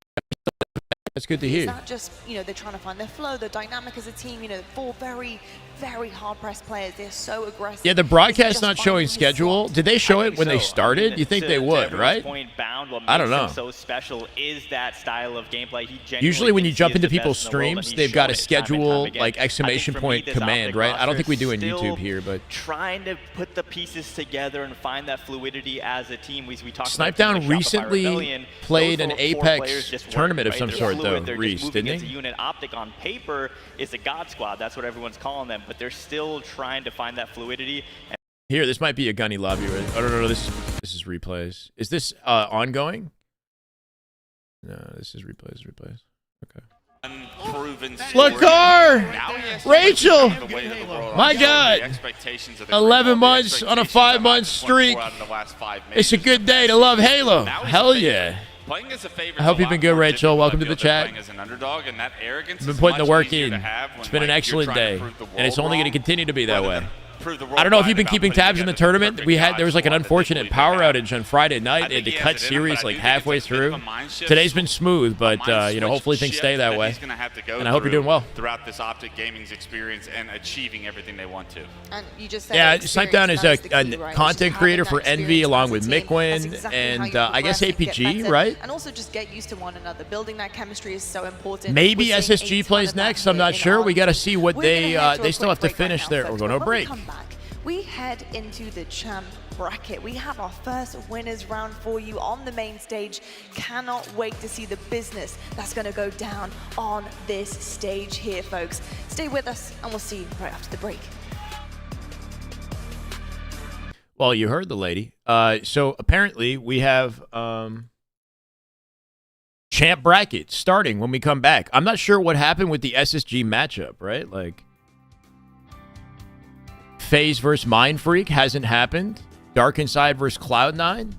That's good to hear. It's not just, they're trying to find their flow, the dynamic as a team, 4 very, very hard-pressed players. They're so aggressive. Yeah, the broadcast not showing schedule. Did they show it when they started? You think they would, right? I don't know. So special is that style of gameplay. Usually when you jump into people's streams, they've got a schedule, like exclamation point command, right? I don't think we do in YouTube here, but trying to put the pieces together and find that fluidity as a team. We talked Snipe about Down recently played an Apex tournament of some sort, though. Reese, didn't he? Unit Optic on paper is a god squad. That's what everyone's calling them, but they're still trying to find that fluidity. Here, this might be a Gunny lobby. Right? Oh no, this is replays. Is this ongoing? No, this is replays. Okay. Unproven Lakar! Rachel! My God! 11 months on a 5-month streak. It's a good day to love Halo. Hell yeah. I hope you've been good, Rachel. Welcome to the chat. I've been putting the work in. It's been an excellent day, and it's only going to continue to be that way. I don't know if you've been keeping tabs in the tournament. There was like an unfortunate power outage on Friday night. They had to cut series like halfway through. Today's been smooth, but hopefully things stay that way. And I hope you're doing well throughout this Optic Gaming's experience and achieving everything they want to. And you just said Snipe Down is a content creator for Envy along with Mikwin and I guess APG, right? And also just get used to one another. Building that chemistry is so important. Maybe SSG plays next. I'm not sure. We got to see what they still have to finish there. We're going to a break. We head into the champ bracket. We have our first winners round for you on the main stage. Cannot wait to see the business that's going to go down on this stage here, folks. Stay with us, and we'll see you right after the break. Well, you heard the lady. So apparently we have champ bracket starting when we come back. I'm not sure what happened with the SSG matchup, right? Like, FaZe versus Mind Freak hasn't happened. Dark Inside versus Cloud9.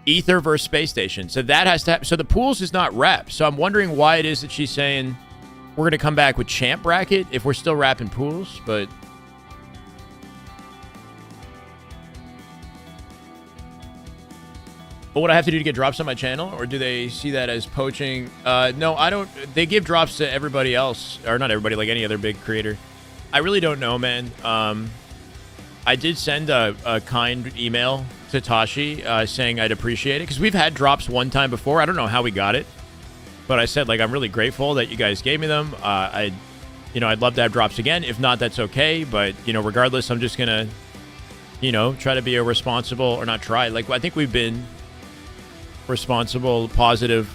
Ether versus Space Station. So that has to happen. So the pools is not wrapped. So I'm wondering why it is that she's saying we're going to come back with champ bracket if we're still wrapping pools. But what would I have to do to get drops on my channel? Or do they see that as poaching? No, I don't. They give drops to everybody else. Or not everybody, like any other big creator. I really don't know, man. I did send a kind email to Tashi saying I'd appreciate it. Because we've had drops one time before. I don't know how we got it. But I said, like, I'm really grateful that you guys gave me them. I'd love to have drops again. If not, that's okay. But, regardless, I'm just going to, try to be a responsible, or not try. Like, I think we've been responsible, positive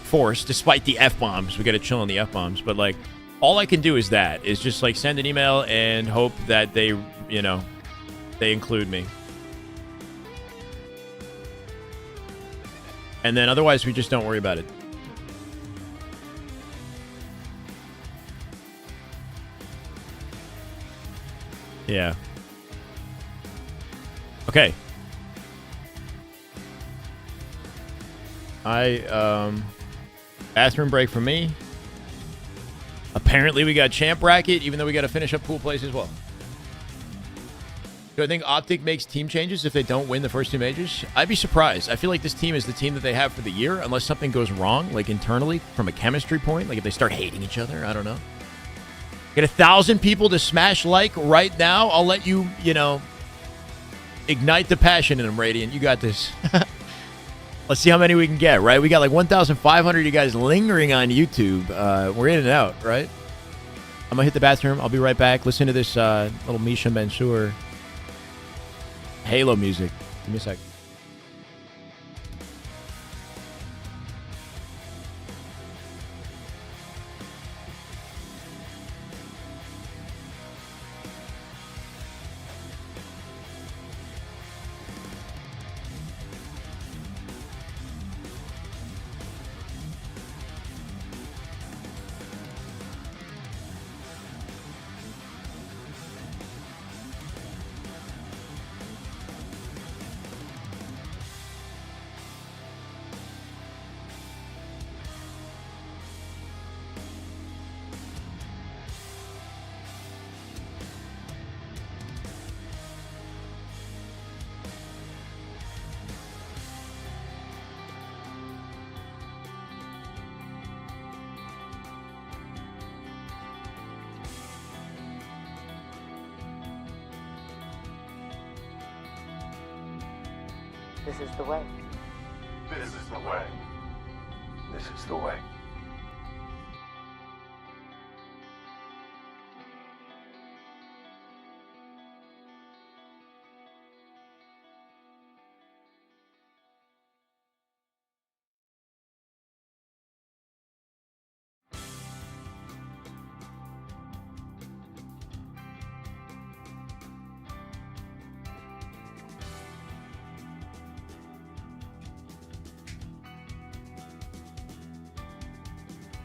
force, despite the F-bombs. We got to chill on the F-bombs. But, like, all I can do is just, like, send an email and hope that they, they include me. And then otherwise, we just don't worry about it. Yeah. Okay. Bathroom break for me. Apparently we got champ bracket, even though we got to finish up pool place as well. Do I think Optic makes team changes if they don't win the first two majors? I'd be surprised. I feel like this team is the team that they have for the year, unless something goes wrong, like internally, from a chemistry point. Like if they start hating each other, I don't know. Get 1,000 people to smash like right now. I'll let you, ignite the passion in them, Radiant. You got this. Let's see how many we can get, right? We got like 1,500 you guys lingering on YouTube. We're in and out, right? I'm going to hit the bathroom. I'll be right back. Listen to this little Misha Mansour Halo music. Give me a sec. This is the way. This is the way. This is the way.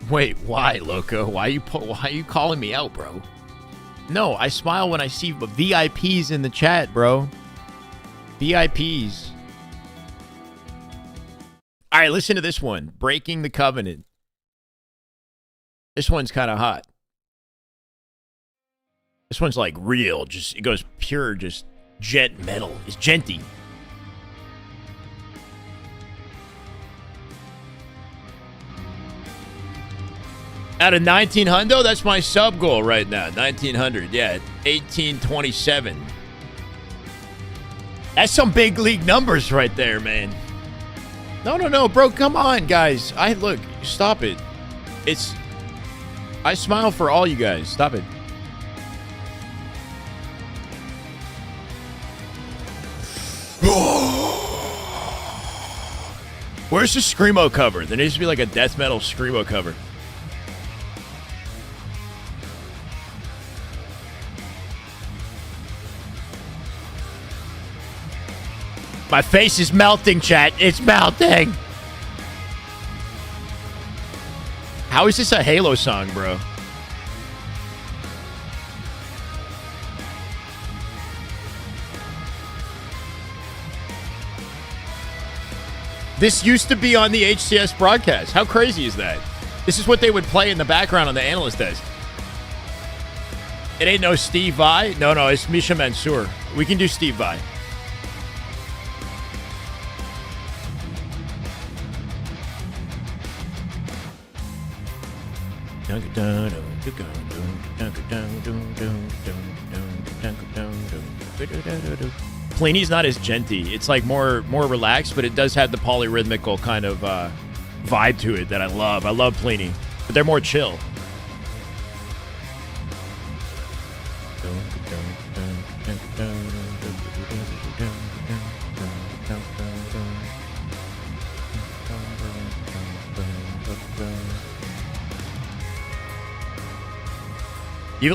Wait, why, Loco? Why are you calling me out, bro? No, I smile when I see VIPs in the chat, bro. VIPs. All right, listen to this one. Breaking the Covenant. This one's kind of hot. This one's like real. Just it goes pure, just jet metal. It's genty. Out of 1900, that's my sub goal right now. 1900, yeah, 1827. That's some big league numbers right there, man. No, bro, come on, guys. Look, stop it. I smile for all you guys. Stop it. Where's the Screamo cover? There needs to be like a death metal Screamo cover. My face is melting, chat. It's melting. How is this a Halo song, bro? This used to be on the HCS broadcast. How crazy is that? This is what they would play in the background on the analyst desk. It ain't no Steve Vai. No, it's Misha Mansour. We can do Steve Vai. Plini's not as genty. It's like more relaxed, but it does have the polyrhythmical kind of vibe to it that I love. I love Plini, but they're more chill.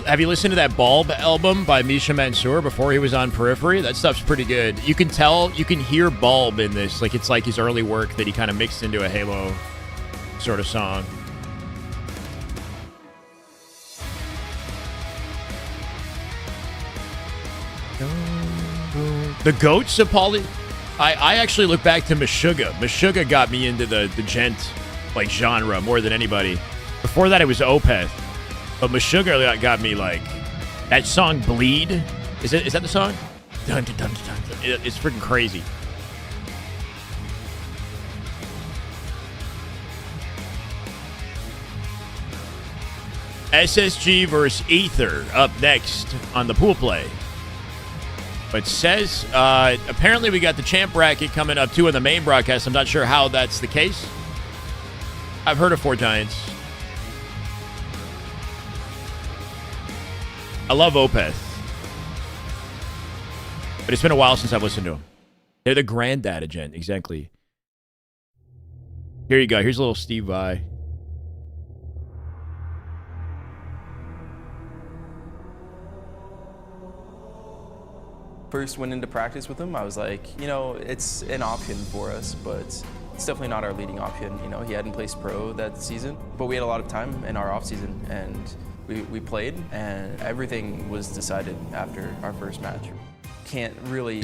Have you listened to that Bulb album by Misha Mansour before he was on Periphery? That stuff's pretty good. You can tell, you can hear Bulb in this. Like, it's like his early work that he kind of mixed into a Halo sort of song. The goats of Poly... I actually look back to Meshuggah. Meshuggah got me into the gent, like, genre more than anybody. Before that, it was Opeth. But Meshuggah got me, like, that song Bleed. Is that the song? Dun, dun, dun, dun, dun. It's freaking crazy. SSG versus Ether up next on the pool play. But says, apparently we got the champ bracket coming up too on the main broadcast. I'm not sure how that's the case. I've heard of 4 Giants. I love Opeth. But it's been a while since I've listened to them. They're the granddad of Gent, exactly. Here you go. Here's a little Steve Vai. First went into practice with him, I was like, you know, it's an option for us, but it's definitely not our leading option. You know, he hadn't placed pro that season, but we had a lot of time in our off season, and we played, and everything was decided after our first match. Can't really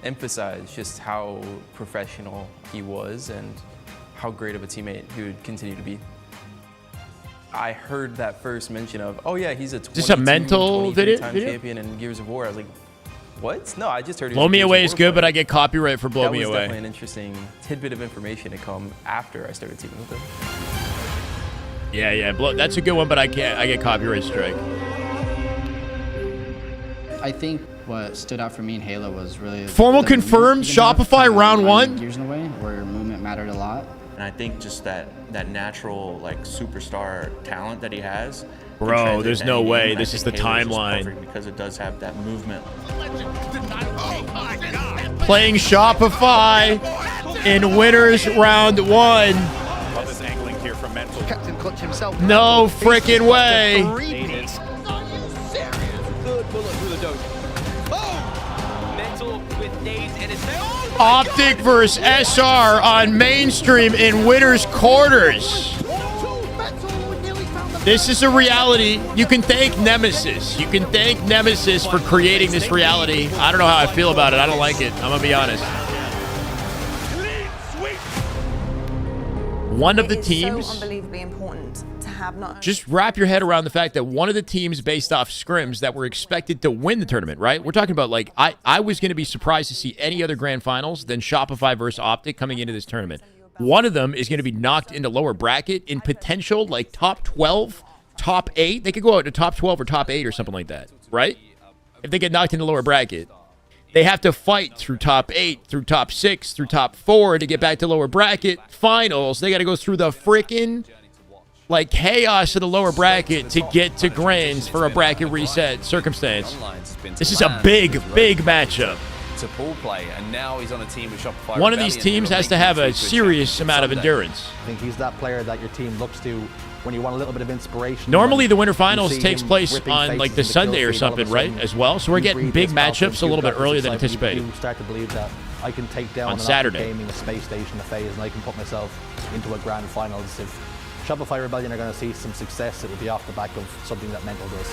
emphasize just how professional he was and how great of a teammate he would continue to be. I heard that first mention of, oh yeah, he's a 23-time champion in Gears of War. I was like, what? No, I just heard. Blow Me Away is good, but I get copyright for Blow Me Away. That was definitely an interesting tidbit of information to come after I started teaming with him. Yeah, that's a good one, but I get copyright strike. I think what stood out for me in Halo was really formal confirmed Shopify round 1. Gears in a way where movement mattered a lot. And I think just that natural like superstar talent that he has. Bro, there's no way. This is the timeline. Because it does have that movement. Playing Shopify in winners round 1. Love this angling here from Mental. Captain Clutch himself. No freaking way. Good bullet through the dome. Oh! Mental with nades and his Optic versus SR on mainstream in winners quarters. This is a reality. You can thank Nemesis. You can thank Nemesis for creating this reality. I don't know how I feel about it. I don't like it. I'm going to be honest. One of the teams... so unbelievably important to have not... Just wrap your head around the fact that one of the teams based off scrims that were expected to win the tournament, right? We're talking about, like, I was going to be surprised to see any other grand finals than Shopify versus Optic coming into this tournament. One of them is going to be knocked into lower bracket in potential, like, top 12, top 8. They could go out to top 12 or top 8 or something like that, right? If they get knocked into lower bracket. They have to fight through top 8, through top 6, through top 4 to get back to lower bracket finals. They got to go through the freaking, like, chaos of the lower bracket to get to grands for a bracket reset circumstance. This is a big matchup. To pool play, and now he's on a team with Shopify. One of these teams has to have a serious amount of endurance. I think he's that player that your team looks to when you want a little bit of inspiration. Normally the winter finals takes place on like the Sunday or something, right, as well? So we're getting big matchups a little bit earlier than anticipated. You start to believe that I can take down on Saturday gaming a space station, a phase, and I can put myself into a grand finals if Shopify Rebellion are going to see some success. It will be off the back of something that Mental does.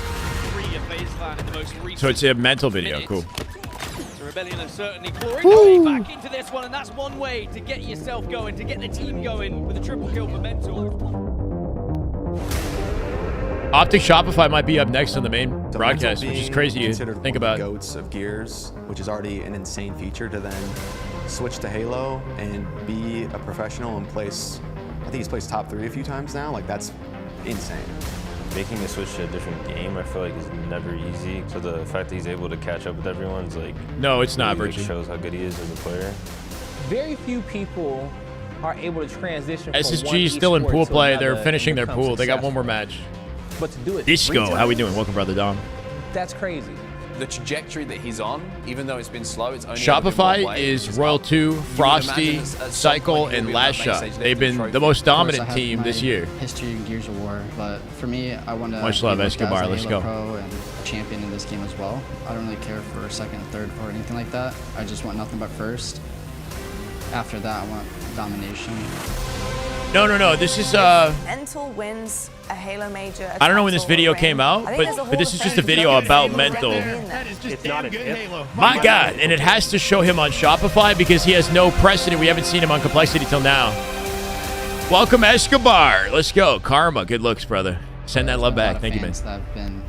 So it's a Mental video. Cool. The Rebellion are certainly pouring back into this one, and that's one way to get yourself going, to get the team going with a triple kill for Mental. Optic Shopify might be up next on the main broadcast, which is crazy to think about. Goats of Gears, which is already an insane feature, to then switch to Halo and be a professional and place, I think he's placed top 3 a few times now. Like, that's insane. Making a switch to a different game, I feel like, is never easy. So the fact that he's able to catch up with everyone's like, no, it's not. Really shows how good he is as a player. Very few people are able to transition. SSG still in pool play. They're finishing their pool. They got one more match. But to do it, Disco, how we doing? Welcome, brother Dom. That's crazy. The trajectory that he's on, even though it's been slow, it's only Shopify is Royal 2, Frosty, Cycle, and Last Shot. They've been the most dominant team this year. History in Gears of War, but for me, I want to. Much love, Escobar. Let's go. Pro and champion in this game as well. I don't really care for second, third, or anything like that. I just want nothing but first. After that, I want domination. No. This is Mental wins a Halo major. I don't know when this video came out, but this is just a video about Mental. That is just damn good Halo. My God, and it has to show him on Shopify because he has no precedent. We haven't seen him on Complexity till now. Welcome, Escobar. Let's go. Karma, good looks, brother. Send that love back. Thank you, man. That have been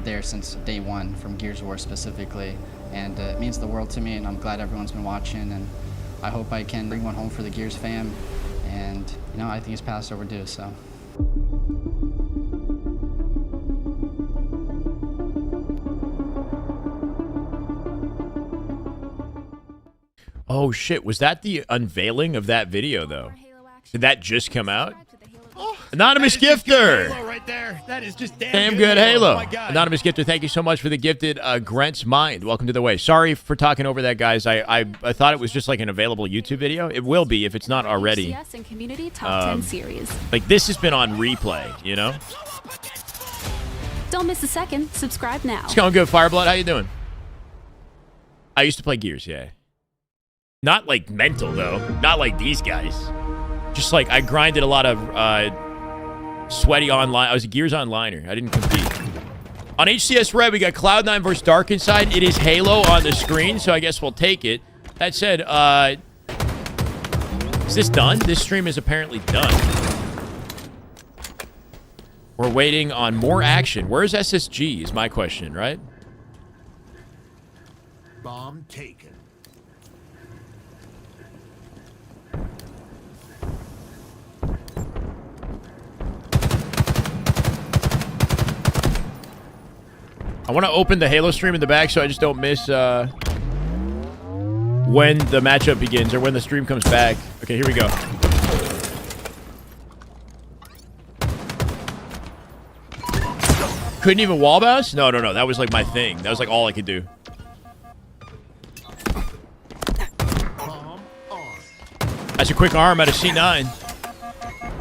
there since day one from Gears of War specifically, and it means the world to me, and I'm glad everyone's been watching, and I hope I can bring one home for the Gears fam. And, you know, I think it's past overdue, so. Oh, shit. Was that the unveiling of that video, though? Did that just come out? Anonymous Gifter! Right there. That is just damn good Halo. Oh my God. Anonymous Gifter, thank you so much for the gifted Grant's Mind. Welcome to the way. Sorry for talking over that, guys. I thought it was just like an available YouTube video. It will be if it's not already. Hcs and Community Top 10 Series. Like, this has been on replay, you know? Don't miss a second. Subscribe now. It's going good, Fireblood. How you doing? I used to play Gears, yeah. Not like Mental, though. Not like these guys. Just like, I grinded a lot of sweaty online. I was a Gears onliner. I didn't compete. On HCS Red, we got Cloud9 versus Dark Inside. It is Halo on the screen, so I guess we'll take it. That said, is this done? This stream is apparently done. We're waiting on more action. Where's SSG is my question, right? Bomb taken. I want to open the Halo stream in the back so I just don't miss when the matchup begins or when the stream comes back. Okay, here we go. Couldn't even wall bounce? No. That was like my thing. That was like all I could do. That's a quick arm out of C9.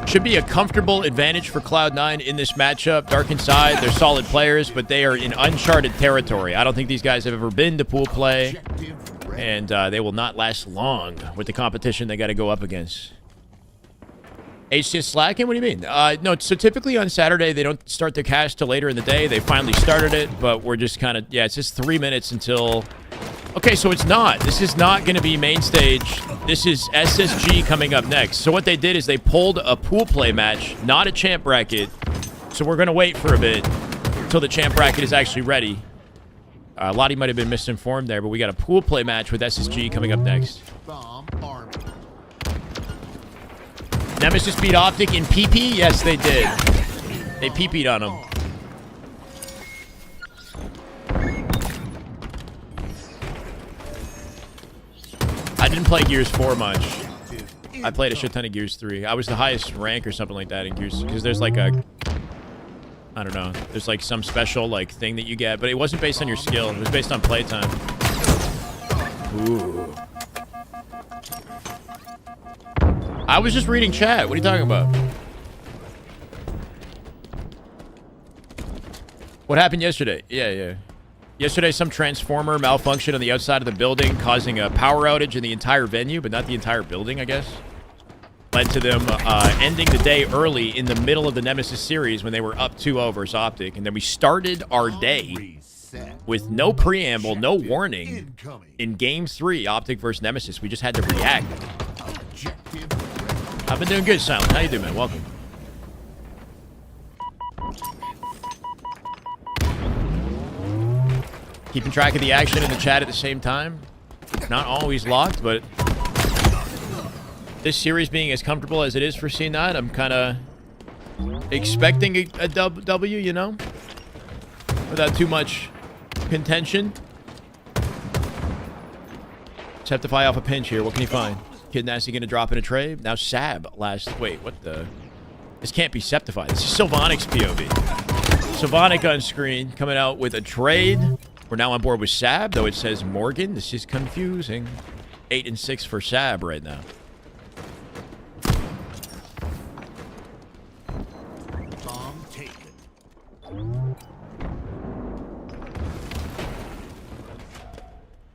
Should be a comfortable advantage for Cloud9 in this matchup. Dark Inside, they're solid players, but they are in uncharted territory. I don't think these guys have ever been to pool play, and they will not last long with the competition they got to go up against. HCS slacking? What do you mean? No, so typically on Saturday, they don't start their cast till later in the day. They finally started it, but we're just kind of, yeah, it's just 3 minutes until... Okay, so it's not. This is not going to be main stage. This is SSG coming up next. So what they did is they pulled a pool play match, not a champ bracket. So we're going to wait for a bit until the champ bracket is actually ready. Lottie might have been misinformed there, but we got a pool play match with SSG coming up next. Nemesis beat Optic in PP? Yes, they did. They PP'd on him. I didn't play Gears 4 much. I played a shit ton of Gears 3. I was the highest rank or something like that in Gears, because there's like a... I don't know. There's like some special like thing that you get, but it wasn't based on your skill. It was based on playtime. Ooh. I was just reading chat. What are you talking about? What happened yesterday? Yeah. Yesterday, some transformer malfunctioned on the outside of the building, causing a power outage in the entire venue, but not the entire building, I guess. led to them ending the day early in the middle of the Nemesis series when they were up 2-0 versus Optic. And then we started our day with no preamble, no warning in Game 3, Optic versus Nemesis. We just had to react. I've been doing good, Silent. How you doing, man? Welcome. Keeping track of the action in the chat at the same time. Not always locked, but this series being as comfortable as it is for C9, I'm kind of expecting a W, you know? Without too much contention. Septify off a pinch here. What can you find? Kid Nasty going to drop in a trade. Now Sab last... Wait, what the... This can't be Septify. This is Sylvanic's POV. Sylvanic on screen coming out with a trade. We're now on board with Sab, though it says Morgan. This is confusing. 8 and 6 for Sab right now. Bomb taken.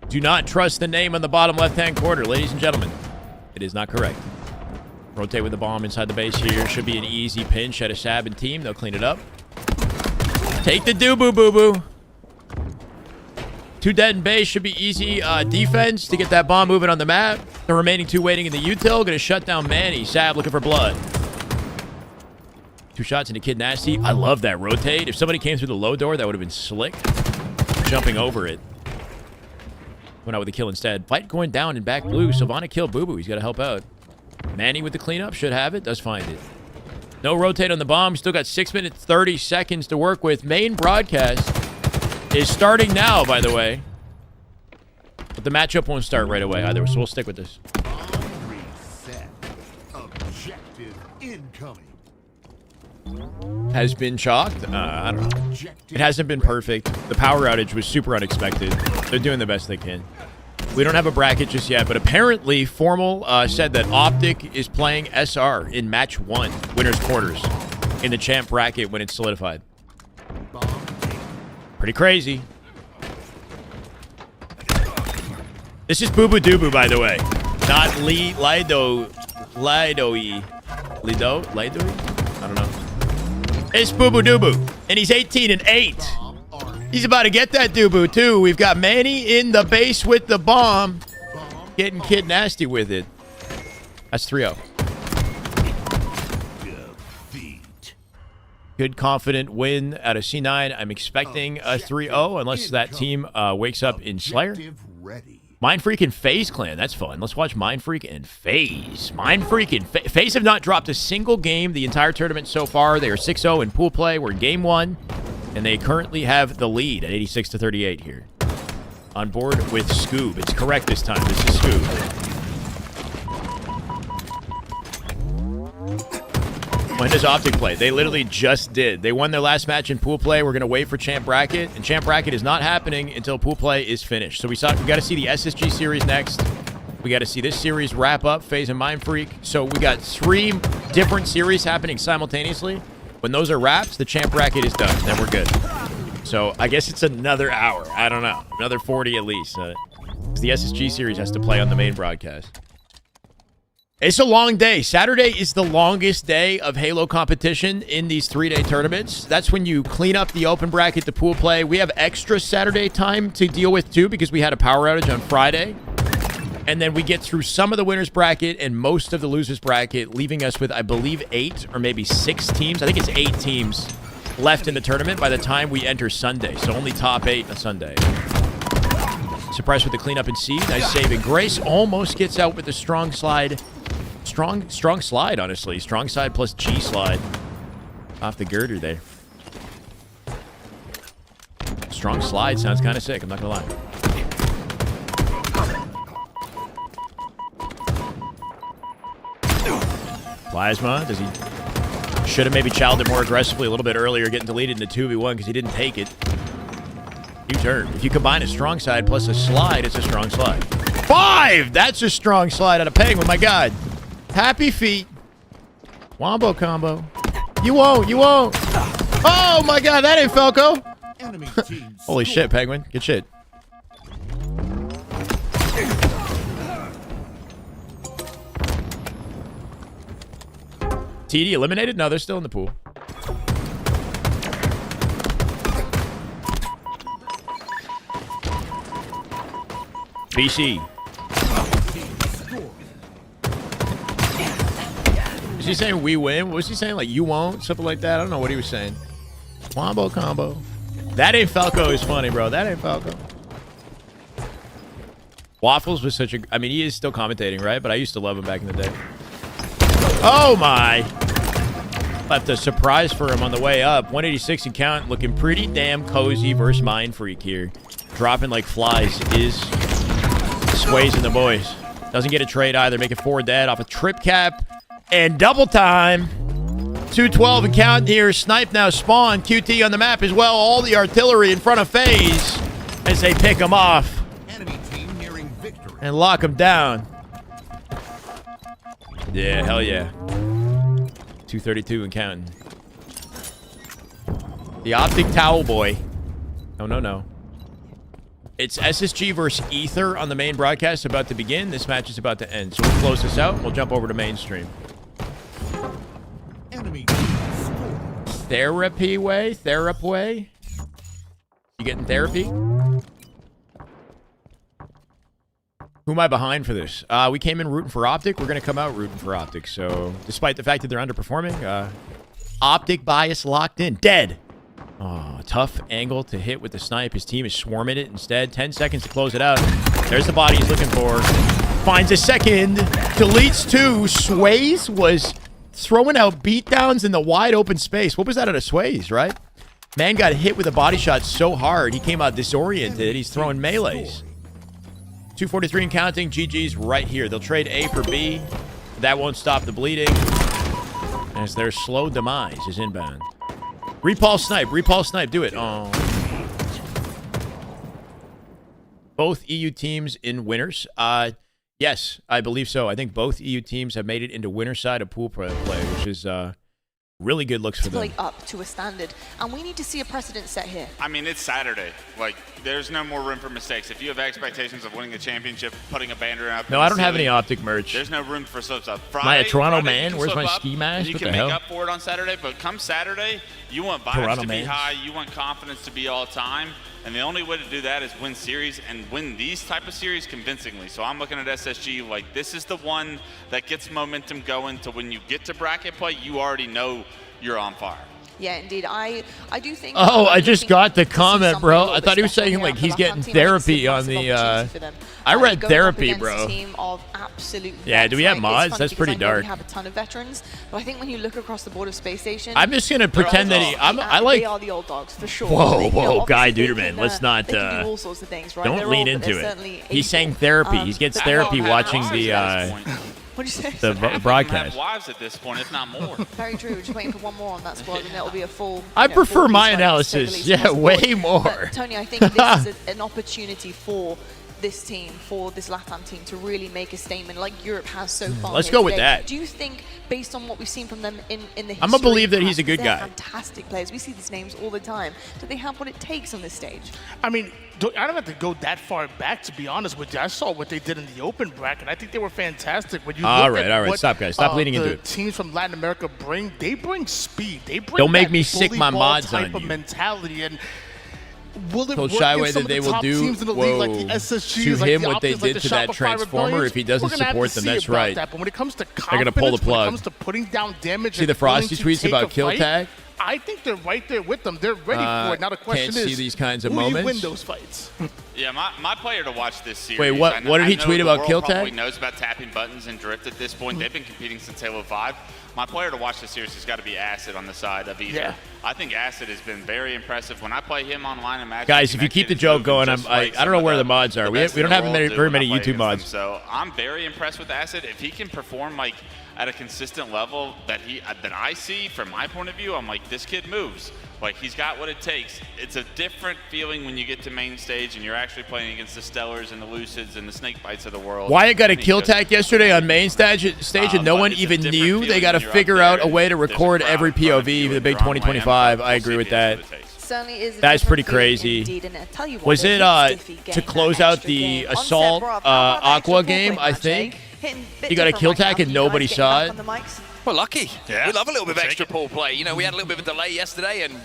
Do not trust the name on the bottom left-hand corner, ladies and gentlemen. It is not correct. Rotate with the bomb inside the base here. Should be an easy pinch at a Sab and team. They'll clean it up. Take the doo-boo-boo-boo. 2 dead in base should be easy defense to get that bomb moving on the map. The remaining 2 waiting in the util. Gonna shut down Manny. Sab looking for blood. 2 shots into Kid Nasty. I love that rotate. If somebody came through the low door, that would have been slick. Jumping over it. Went out with a kill instead. Fight going down in back blue. Sylvana killed Boo Boo. He's got to help out. Manny with the cleanup. Should have it. Does find it. No rotate on the bomb. Still got 6 minutes, 30 seconds to work with. Main broadcast is starting now, by the way. But the matchup won't start right away either, so we'll stick with this. Reset. Objective incoming. Has been chalked? I don't know. It hasn't been perfect. The power outage was super unexpected. They're doing the best they can. We don't have a bracket just yet, but apparently Formal said that Optic is playing SR in match 1, winner's quarters, in the champ bracket when it's solidified. Pretty crazy. This is Boo Boo Doo Boo, by the way. Not Lido. I don't know. It's Boo Boo Doo Boo. And he's 18 and 8. He's about to get that Doo Boo, too. We've got Manny in the base with the bomb. Getting Kid Nasty with it. That's 3-0. Good, confident win out of C9. I'm expecting a 3-0 unless that team wakes up in Slayer. Mind Freak and FaZe Clan. That's fun. Let's watch Mind Freak and FaZe. Mind Freak and FaZe have not dropped a single game the entire tournament so far. They are 6-0 in pool play. We're in game 1. And they currently have the lead at 86-38 here. On board with Scoob. It's correct this time. This is Scoob. When does Optic play? They literally just did. They won their last match in pool play. We're going to wait for Champ Bracket. And Champ Bracket is not happening until pool play is finished. So we got to see the SSG series next. We got to see this series wrap up, FaZe and Mind Freak. So we got 3 different series happening simultaneously. When those are wrapped, the Champ Bracket is done. Then we're good. So I guess it's another hour. I don't know. Another 40 at least. The SSG series has to play on the main broadcast. It's a long day. Saturday is the longest day of Halo competition in these 3-day tournaments. That's when you clean up the open bracket, the pool play. We have extra Saturday time to deal with, too, because we had a power outage on Friday. And then we get through some of the winner's bracket and most of the loser's bracket, leaving us with, I believe, 8 or maybe 6 teams. I think it's 8 teams left in the tournament by the time we enter Sunday. So only top 8 on Sunday. Surprised with the cleanup and seed. Nice save. And Grace almost gets out with a strong slide. Strong slide, honestly. Strong side plus G slide. Off the girder there. Strong slide sounds kind of sick. I'm not going to lie. Plasma, does he... Should have maybe challenged it more aggressively a little bit earlier, getting deleted in the 2v1 because he didn't take it. U-turn. If you combine a strong side plus a slide, it's a strong slide. 5! That's a strong slide out of Penguin, my God. Happy feet. Wombo combo. You won't. Oh, my God, that ain't Falco. Holy shit, Penguin. Good shit. TD eliminated? No, they're still in the pool. BC. Is he saying we win? What was he saying? Like, you won't? Something like that? I don't know what he was saying. Wombo combo. That ain't Falco is funny, bro. That ain't Falco. Waffles was such a... I mean, he is still commentating, right? But I used to love him back in the day. Oh, my. Left a surprise for him on the way up. 186 and count. Looking pretty damn cozy versus Mind Freak here. Dropping like flies is Sways and the boys. Doesn't get a trade either. Making 4 dead off a trip cap. And double time. 212 and count here. Snipe now spawn. QT on the map as well. All the artillery in front of FaZe as they pick him off. Enemy team nearing victory. And lock him down. Yeah, hell yeah. 232 and counting. The Optic Towel Boy. Oh, no. It's SSG versus Ether on the main broadcast about to begin. This match is about to end. So we'll close this out. We'll jump over to mainstream. Enemy Therapy way? Therapy way? You getting therapy? Who am I behind for this? We came in rooting for Optic. We're going to come out rooting for Optic. So, despite the fact that they're underperforming, Optic bias locked in. Dead. Oh, tough angle to hit with the snipe. His team is swarming it instead. 10 seconds to close it out. There's the body he's looking for. Finds a second. Deletes 2. Sways was throwing out beatdowns in the wide open space. What was that out of Sways, right? Man got hit with a body shot so hard, he came out disoriented. He's throwing melees. 243 and counting. GG's right here. They'll trade A for B. That won't stop the bleeding, as their slow demise is inbound. Repulse snipe. Do it. Oh. Both EU teams in winners. Yes, I believe so. I think both EU teams have made it into winner side of pool play, which is really good looks for them. Play up to a standard, and we need to see a precedent set here. I mean, it's Saturday. Like, there's no more room for mistakes. If you have expectations of winning a championship, putting a banner up. No, I don't have any Optic merch. There's no room for slips up. Am I a Toronto man? Where's my ski mask? You What can the hell? make up for it on Saturday, but come Saturday, you want vibes Toronto to be man. high. You want confidence to be all time. And the only way to do that is win series and win these type of series convincingly. So I'm looking at SSG like this is the one that gets momentum going to when you get to bracket play, you already know you're on fire. Yeah, indeed. I do think... Oh, I just got the comment, bro. I thought he was saying, like, he's getting therapy on the... I read therapy, bro. Yeah, do we have mods? That's pretty dark. We have a ton of veterans, but I think when you look across the board of Space Station... I'm just going to pretend that he... I like... They are the old dogs, for sure. Whoa, Guy Duderman. Let's not... They can do all sorts of things, right? Don't lean into it. He's saying therapy. He gets therapy watching the... What'd you say? The broadcast. Have wives at this point, if not more. Very true. We're just waiting for one more on that squad, and it'll be a full. I prefer my analysis. Yeah, way more. But, Tony, I think this is an opportunity for this team, for this LATAM team, to really make a statement like Europe has so far. Let's go with today. that. Do you think, based on what we've seen from them in the history, I'm gonna believe that he's a good they're guy. Fantastic players. We see these names all the time. Do they have what it takes on this stage? I mean, I don't have to go that far back, to be honest with you. I saw what they did in the open bracket. I think they were fantastic. When you all look right, at what, stop, guys. Stop leading into it. Teams from Latin America they bring speed. They bring Don't make that me sick my bully ball mods type on of you. mentality. And will it Told work Shyway in some that they of the will top do teams in the league, like the SSGs, to like him the what they Optics, like did the to that Shopify Transformer Rebellions? if he doesn't We're gonna have support to them. see That's about right. that. But when it comes to They're gonna pull the confidence, when plug. it comes to putting down damage, See the and willing Frosty to tweets take about a kill fight, tag? I think they're right there with them. They're ready for it. Now the question can't is, see these kinds of will you moments? win those fights? Yeah, my player to watch this series. Wait, what did he tweet about kill tag? Probably knows about tapping buttons and drift at this point. They've been competing since Halo 5. My player to watch this series has got to be Acid on the side of either. Yeah. I think Acid has been very impressive. When I play him online in matches, Guys, if you keep the joke going, I don't know where the mods are. We don't have very many YouTube mods. So I'm very impressed with Acid. If he can perform like at a consistent level that I see from my point of view, I'm like, this kid moves. Like, he's got what it takes. It's a different feeling when you get to main stage and you're actually playing against the Stellars and the Lucids and the Snake Bites of the world. Wyatt got a kill tag yesterday on main stage and no one even knew. They got to figure out a way to record every POV for the big 2025. I agree with that. Certainly is That's pretty crazy. Indeed, and I tell you what, Was it to close out the Assault Aqua game, I think? hitting You got a kill tack and nobody saw it? Well, lucky. Yeah. We love a little bit of extra pool play. You know, we had a little bit of a delay yesterday, and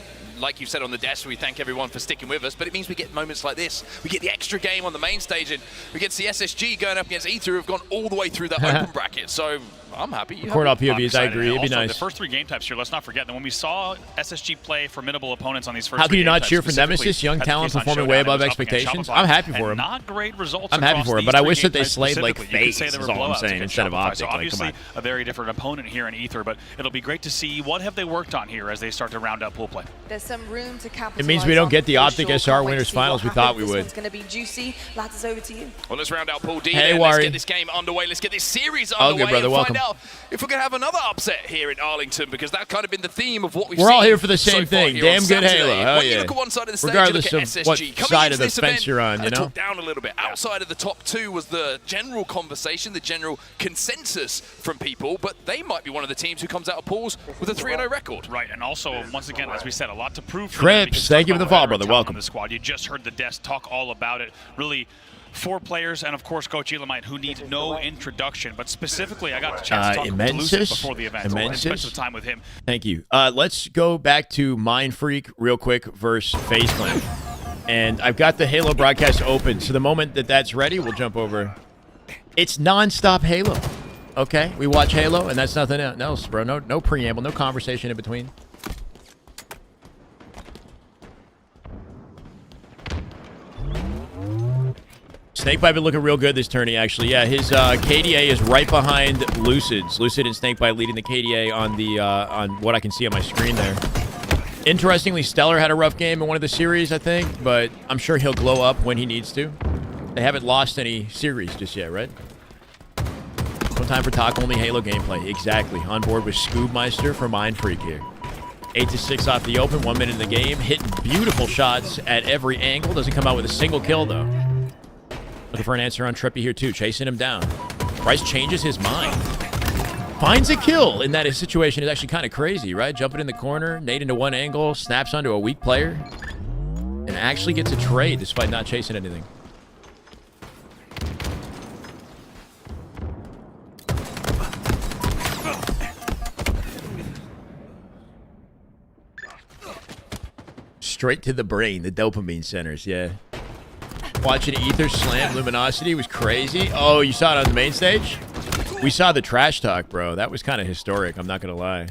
like you said on the desk, we thank everyone for sticking with us, but it means we get moments like this. We get the extra game on the main stage, and we get to see SSG going up against Ether, who have gone all the way through that open bracket. So I'm happy. Court up POVs, I agree. It'd be Also, nice. the first 3 game types here, let's not forget that when we saw SSG play formidable opponents on these first How can 3 you game not types, cheer for specifically Nemesis? Young at the talent Kazan performing Showdown, way it above was up against expectations. Shopify, I'm happy for and him. Not great results. I'm happy across for him, these but I 3 wish that game they types slayed like specifically. You could say face. they Is were all I'm blowouts saying, against instead of Shopify. Optic. So Like, come obviously on. a very different opponent here in Ether, but it'll be great to see what have they worked on here as they start to round out pool play. There's some room to capitalize. It means we don't get the on, for Optic sure. SR Can't wait to winners see finals what we thought happens. we This would. one's going to be juicy. Lads, over to you. Well, let's round out Pool D. Hey, then. Let's Wari. get this game underway. Let's get this series All underway good, brother. and Welcome. find out if we're going to have another upset here in Arlington, because that's kind of been the theme of what we've We're seen all here for the so same far thing. here Damn on good Saturday. Halo. Hell When you yeah. look at one side of the stage, Regardless you look of at what SSG. Coming side into of the this fence event, you're on, you know? talk down a little bit. Outside of the top 2 was the general conversation, the general consensus from people, but they might be one of the teams who comes out of pools with a 3-0 record. Right, and also, once again, as we said, a lot to prove for them, Crips, because thank you talk for the about follow, veteran brother. talent Welcome. on the squad. You just heard the desk talk all about it. Really, 4 players, and of course, Coach Elamite, who need no introduction. But specifically, I got the chance to talk to Lucid Immensis. before the event. And spend some time with him. Thank you. Let's go back to Mind Freak real quick versus FaZe Clan. And I've got the Halo broadcast open, so the moment that that's ready, we'll jump over. It's non-stop Halo. Okay, we watch Halo, and that's nothing else, bro. No preamble, no conversation in between. Snakebite been looking real good this tourney, actually. Yeah, his KDA is right behind Lucid's. Lucid and Snakebite leading the KDA on the on what I can see on my screen there. Interestingly, Stellar had a rough game in one of the series, I think, but I'm sure he'll glow up when he needs to. They haven't lost any series just yet, right? No time for talk, only Halo gameplay. Exactly. On board with Scoobmeister for Mind Freak here. 8-6 off the open, 1 minute in the game. Hitting beautiful shots at every angle. Doesn't come out with a single kill, though. Looking for an answer on Trippy here, too. Chasing him down. Bryce changes his mind. Finds a kill in that situation is actually kind of crazy, right? Jumping in the corner, nade into one angle, snaps onto a weak player, and actually gets a trade despite not chasing anything. Straight to the brain, the dopamine centers, yeah. Watching Ether slam Luminosity was crazy. Oh, you saw it on the main stage? We saw the trash talk, bro. That was kind of historic, I'm not going to lie.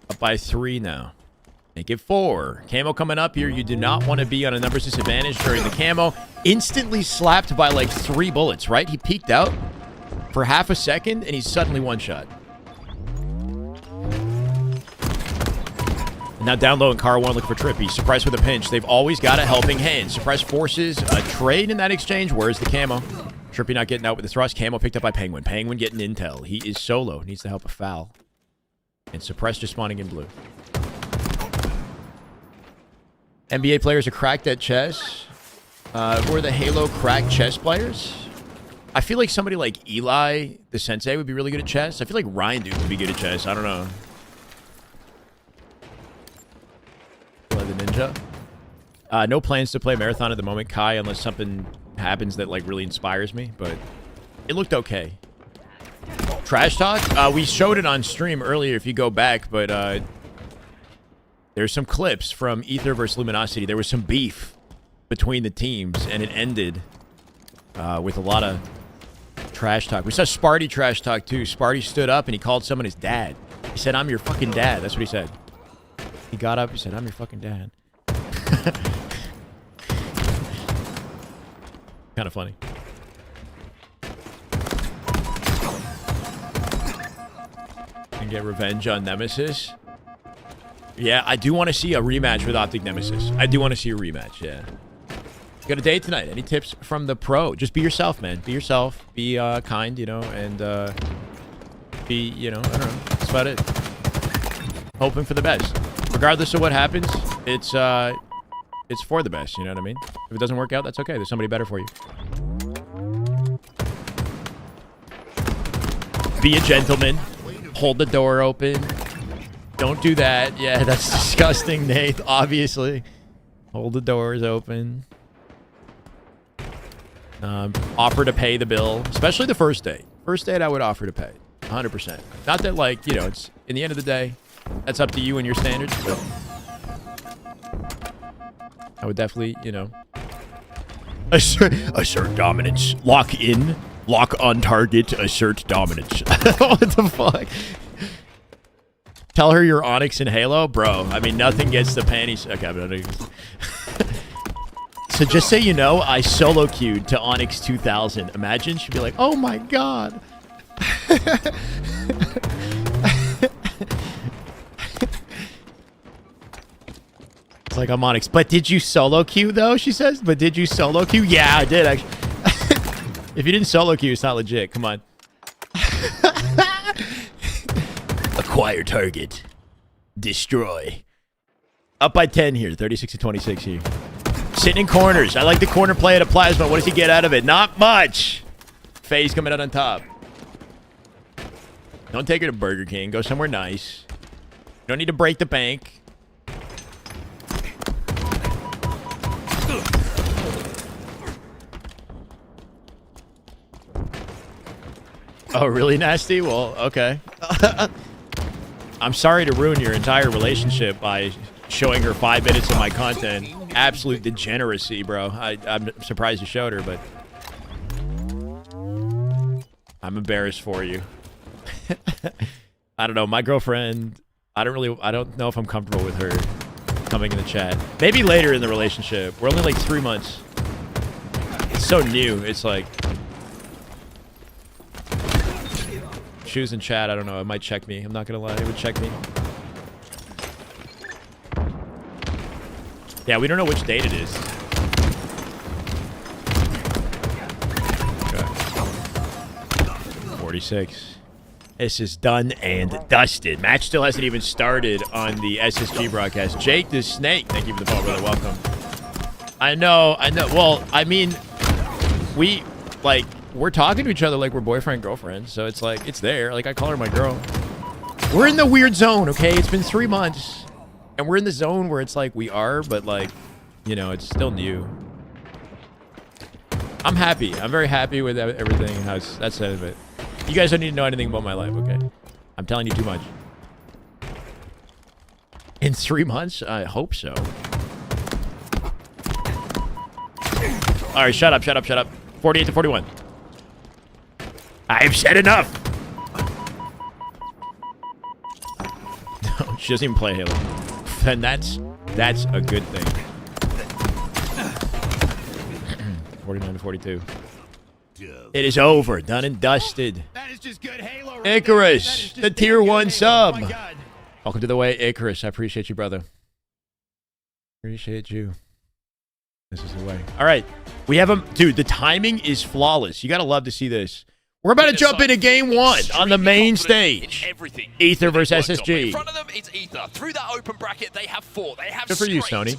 Up by 3 now. Make it 4. Camo coming up here. You do not want to be on a numbers disadvantage during the camo. Instantly slapped by like 3 bullets, right? He peeked out for half a second, and he's suddenly one shot. Now down low in car 1, looking for Trippy. Surprise with a pinch. They've always got a helping hand. Surprise forces a trade in that exchange. Where's the camo? Trippy not getting out with the thrust. Camo picked up by Penguin. Penguin getting intel. He is solo. Needs to help a foul. And Suppress just spawning in blue. NBA players are cracked at chess. Who are the Halo cracked chess players? I feel like somebody like Eli, the sensei, would be really good at chess. I feel like Ryan Duke would be good at chess. I don't know. The Ninja. No plans to play Marathon at the moment, Kai, unless something happens that like really inspires me, but it looked okay. Trash talk? We showed it on stream earlier if you go back, but there's some clips from Ether versus Luminosity. There was some beef between the teams, and it ended with a lot of trash talk. We saw Sparty trash talk too. Sparty stood up and he called someone his dad. He said, "I'm your fucking dad." That's what he said. He got up, he said, "I'm your fucking dad." Kind of funny. And get revenge on Nemesis. Yeah, I do want to see a rematch with Optic Nemesis. I do want to see a rematch, yeah. Got a date tonight. Any tips from the pro? Just be yourself, man. Be yourself. Be kind, you know, and be, you know, I don't know. That's about it. Hoping for the best. Regardless of what happens, it's for the best, you know what I mean? If it doesn't work out, that's okay. There's somebody better for you. Be a gentleman. Hold the door open. Don't do that. Yeah, that's disgusting, Nate, obviously. Hold the doors open. Offer to pay the bill, especially the first date. First date, I would offer to pay, 100%. Not that, like, you know, it's in the end of the day, that's up to you and your standards, but I would definitely, you know, assert dominance. Lock in, lock on target, assert dominance. What the fuck? Tell her you're Onyx in Halo? Bro, I mean, nothing gets the panties. Okay, I'm not So just so you know, I solo queued to Onyx 2000. Imagine, she'd be like, oh my god. It's like, I'm Onyx. But did you solo queue, though, she says? But did you solo queue? Yeah, I did, actually. If you didn't solo queue, it's not legit. Come on. Acquire target. Destroy. Up by 10 here. 36-26 here. Sitting in corners. I like the corner play at a plasma. What does he get out of it? Not much. FaZe coming out on top. Don't take her to Burger King. Go somewhere nice. You don't need to break the bank. Oh, really nasty? Well, okay. I'm sorry to ruin your entire relationship by showing her 5 minutes of my content. Absolute degeneracy, bro. I'm surprised you showed her, but I'm embarrassed for you. I don't know. My girlfriend, I don't know if I'm comfortable with her coming in the chat. Maybe later in the relationship. We're only like 3 months. It's so new. It's like... Shoes in chat, I don't know. It might check me. I'm not gonna lie. It would check me. Yeah, we don't know which date it is. Okay. 46. This is done and dusted. Match still hasn't even started on the SSG broadcast. Jake the Snake, thank you for the follow, brother. Welcome. I know. Well, I mean, we're talking to each other like we're boyfriend, girlfriend. So it's like, it's there. Like, I call her my girl. We're in the weird zone, okay? It's been 3 months. And we're in the zone where it's like we are, but like, you know, it's still new. I'm happy. I'm very happy with everything. That's the end of it. You guys don't need to know anything about my life, okay? I'm telling you too much. In 3 months? I hope so. All right, shut up. 48-41. I've said enough. No, she doesn't even play Halo. Then that's a good thing. 49-42. It is over. Done and dusted. That is just good Halo right Icarus, the tier 1 sub. Oh my God. Welcome to the way, Icarus. I appreciate you, brother. Appreciate you. This is the way. All right. We have him. Dude, the timing is flawless. You got to love to see this. We're about to jump into game 1 on the main stage. Ether versus SSG. In front of them, it's Ether. Through that open bracket, they have 4. They have Good for you, Stoney.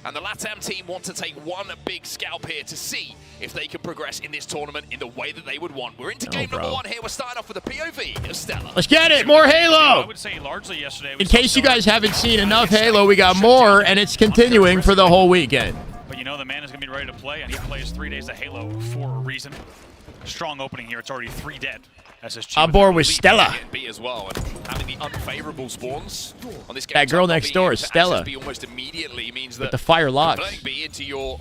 And the LATAM team want to take one big scalp here to see if they can progress in this tournament in the way that they would want. We're into game number 1 here. We're starting off with the POV of Stella. Let's get it. More Halo. I would say largely yesterday. In case you guys haven't seen enough Halo, we got more, and it's continuing for the whole weekend. But you know the man is going to be ready to play, and he plays 3 days of Halo for a reason. Strong opening here. It's already 3 dead. SSG on board with Stella. As well, and having the unfavorable spawns on this game. That girl next door, Stella. Almost immediately means that with the fire locks. Converting B into your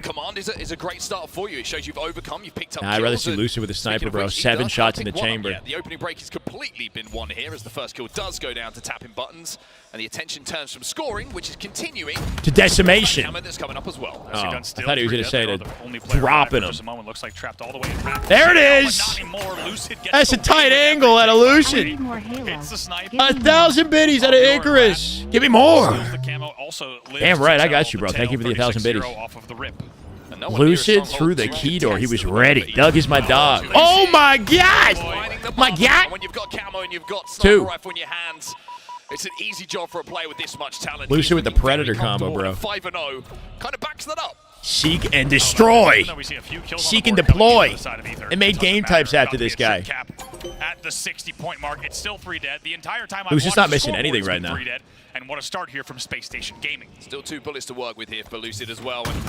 command is a great start for you. It shows you've overcome. You've picked up. I'd rather see Lucy with a sniper, bro. 7 shots in the chamber. Yeah, the opening break has completely been won here as the first kill does go down to tapping buttons, and the attention turns from scoring, which is continuing, to decimation. That's coming up as well. Oh, I thought he was going to say to dropping him. Looks like trapped all the way in there it is. That's a tight angle at a Lucid. 1,000 biddies out of Icarus. Give me more. Damn right, I got you, bro. Thank you for the 1,000 biddies. Lucid through the key door. He was ready. Doug is my dog. Oh my God! My God! When you've got camo and you've got 2 rifle in your hands, it's an easy job for a player with this much talent. Lucid with the Predator combo, bro. 5-0 kind of backs that up. Seek and destroy. Seek and deploy. They made game types after this guy. At the 60-point mark, it's still 3 dead. The entire time Who's just not missing anything right now. 3 dead. And what a start here from Space Station Gaming. Still 2 bullets to work with here for Lucid as well. And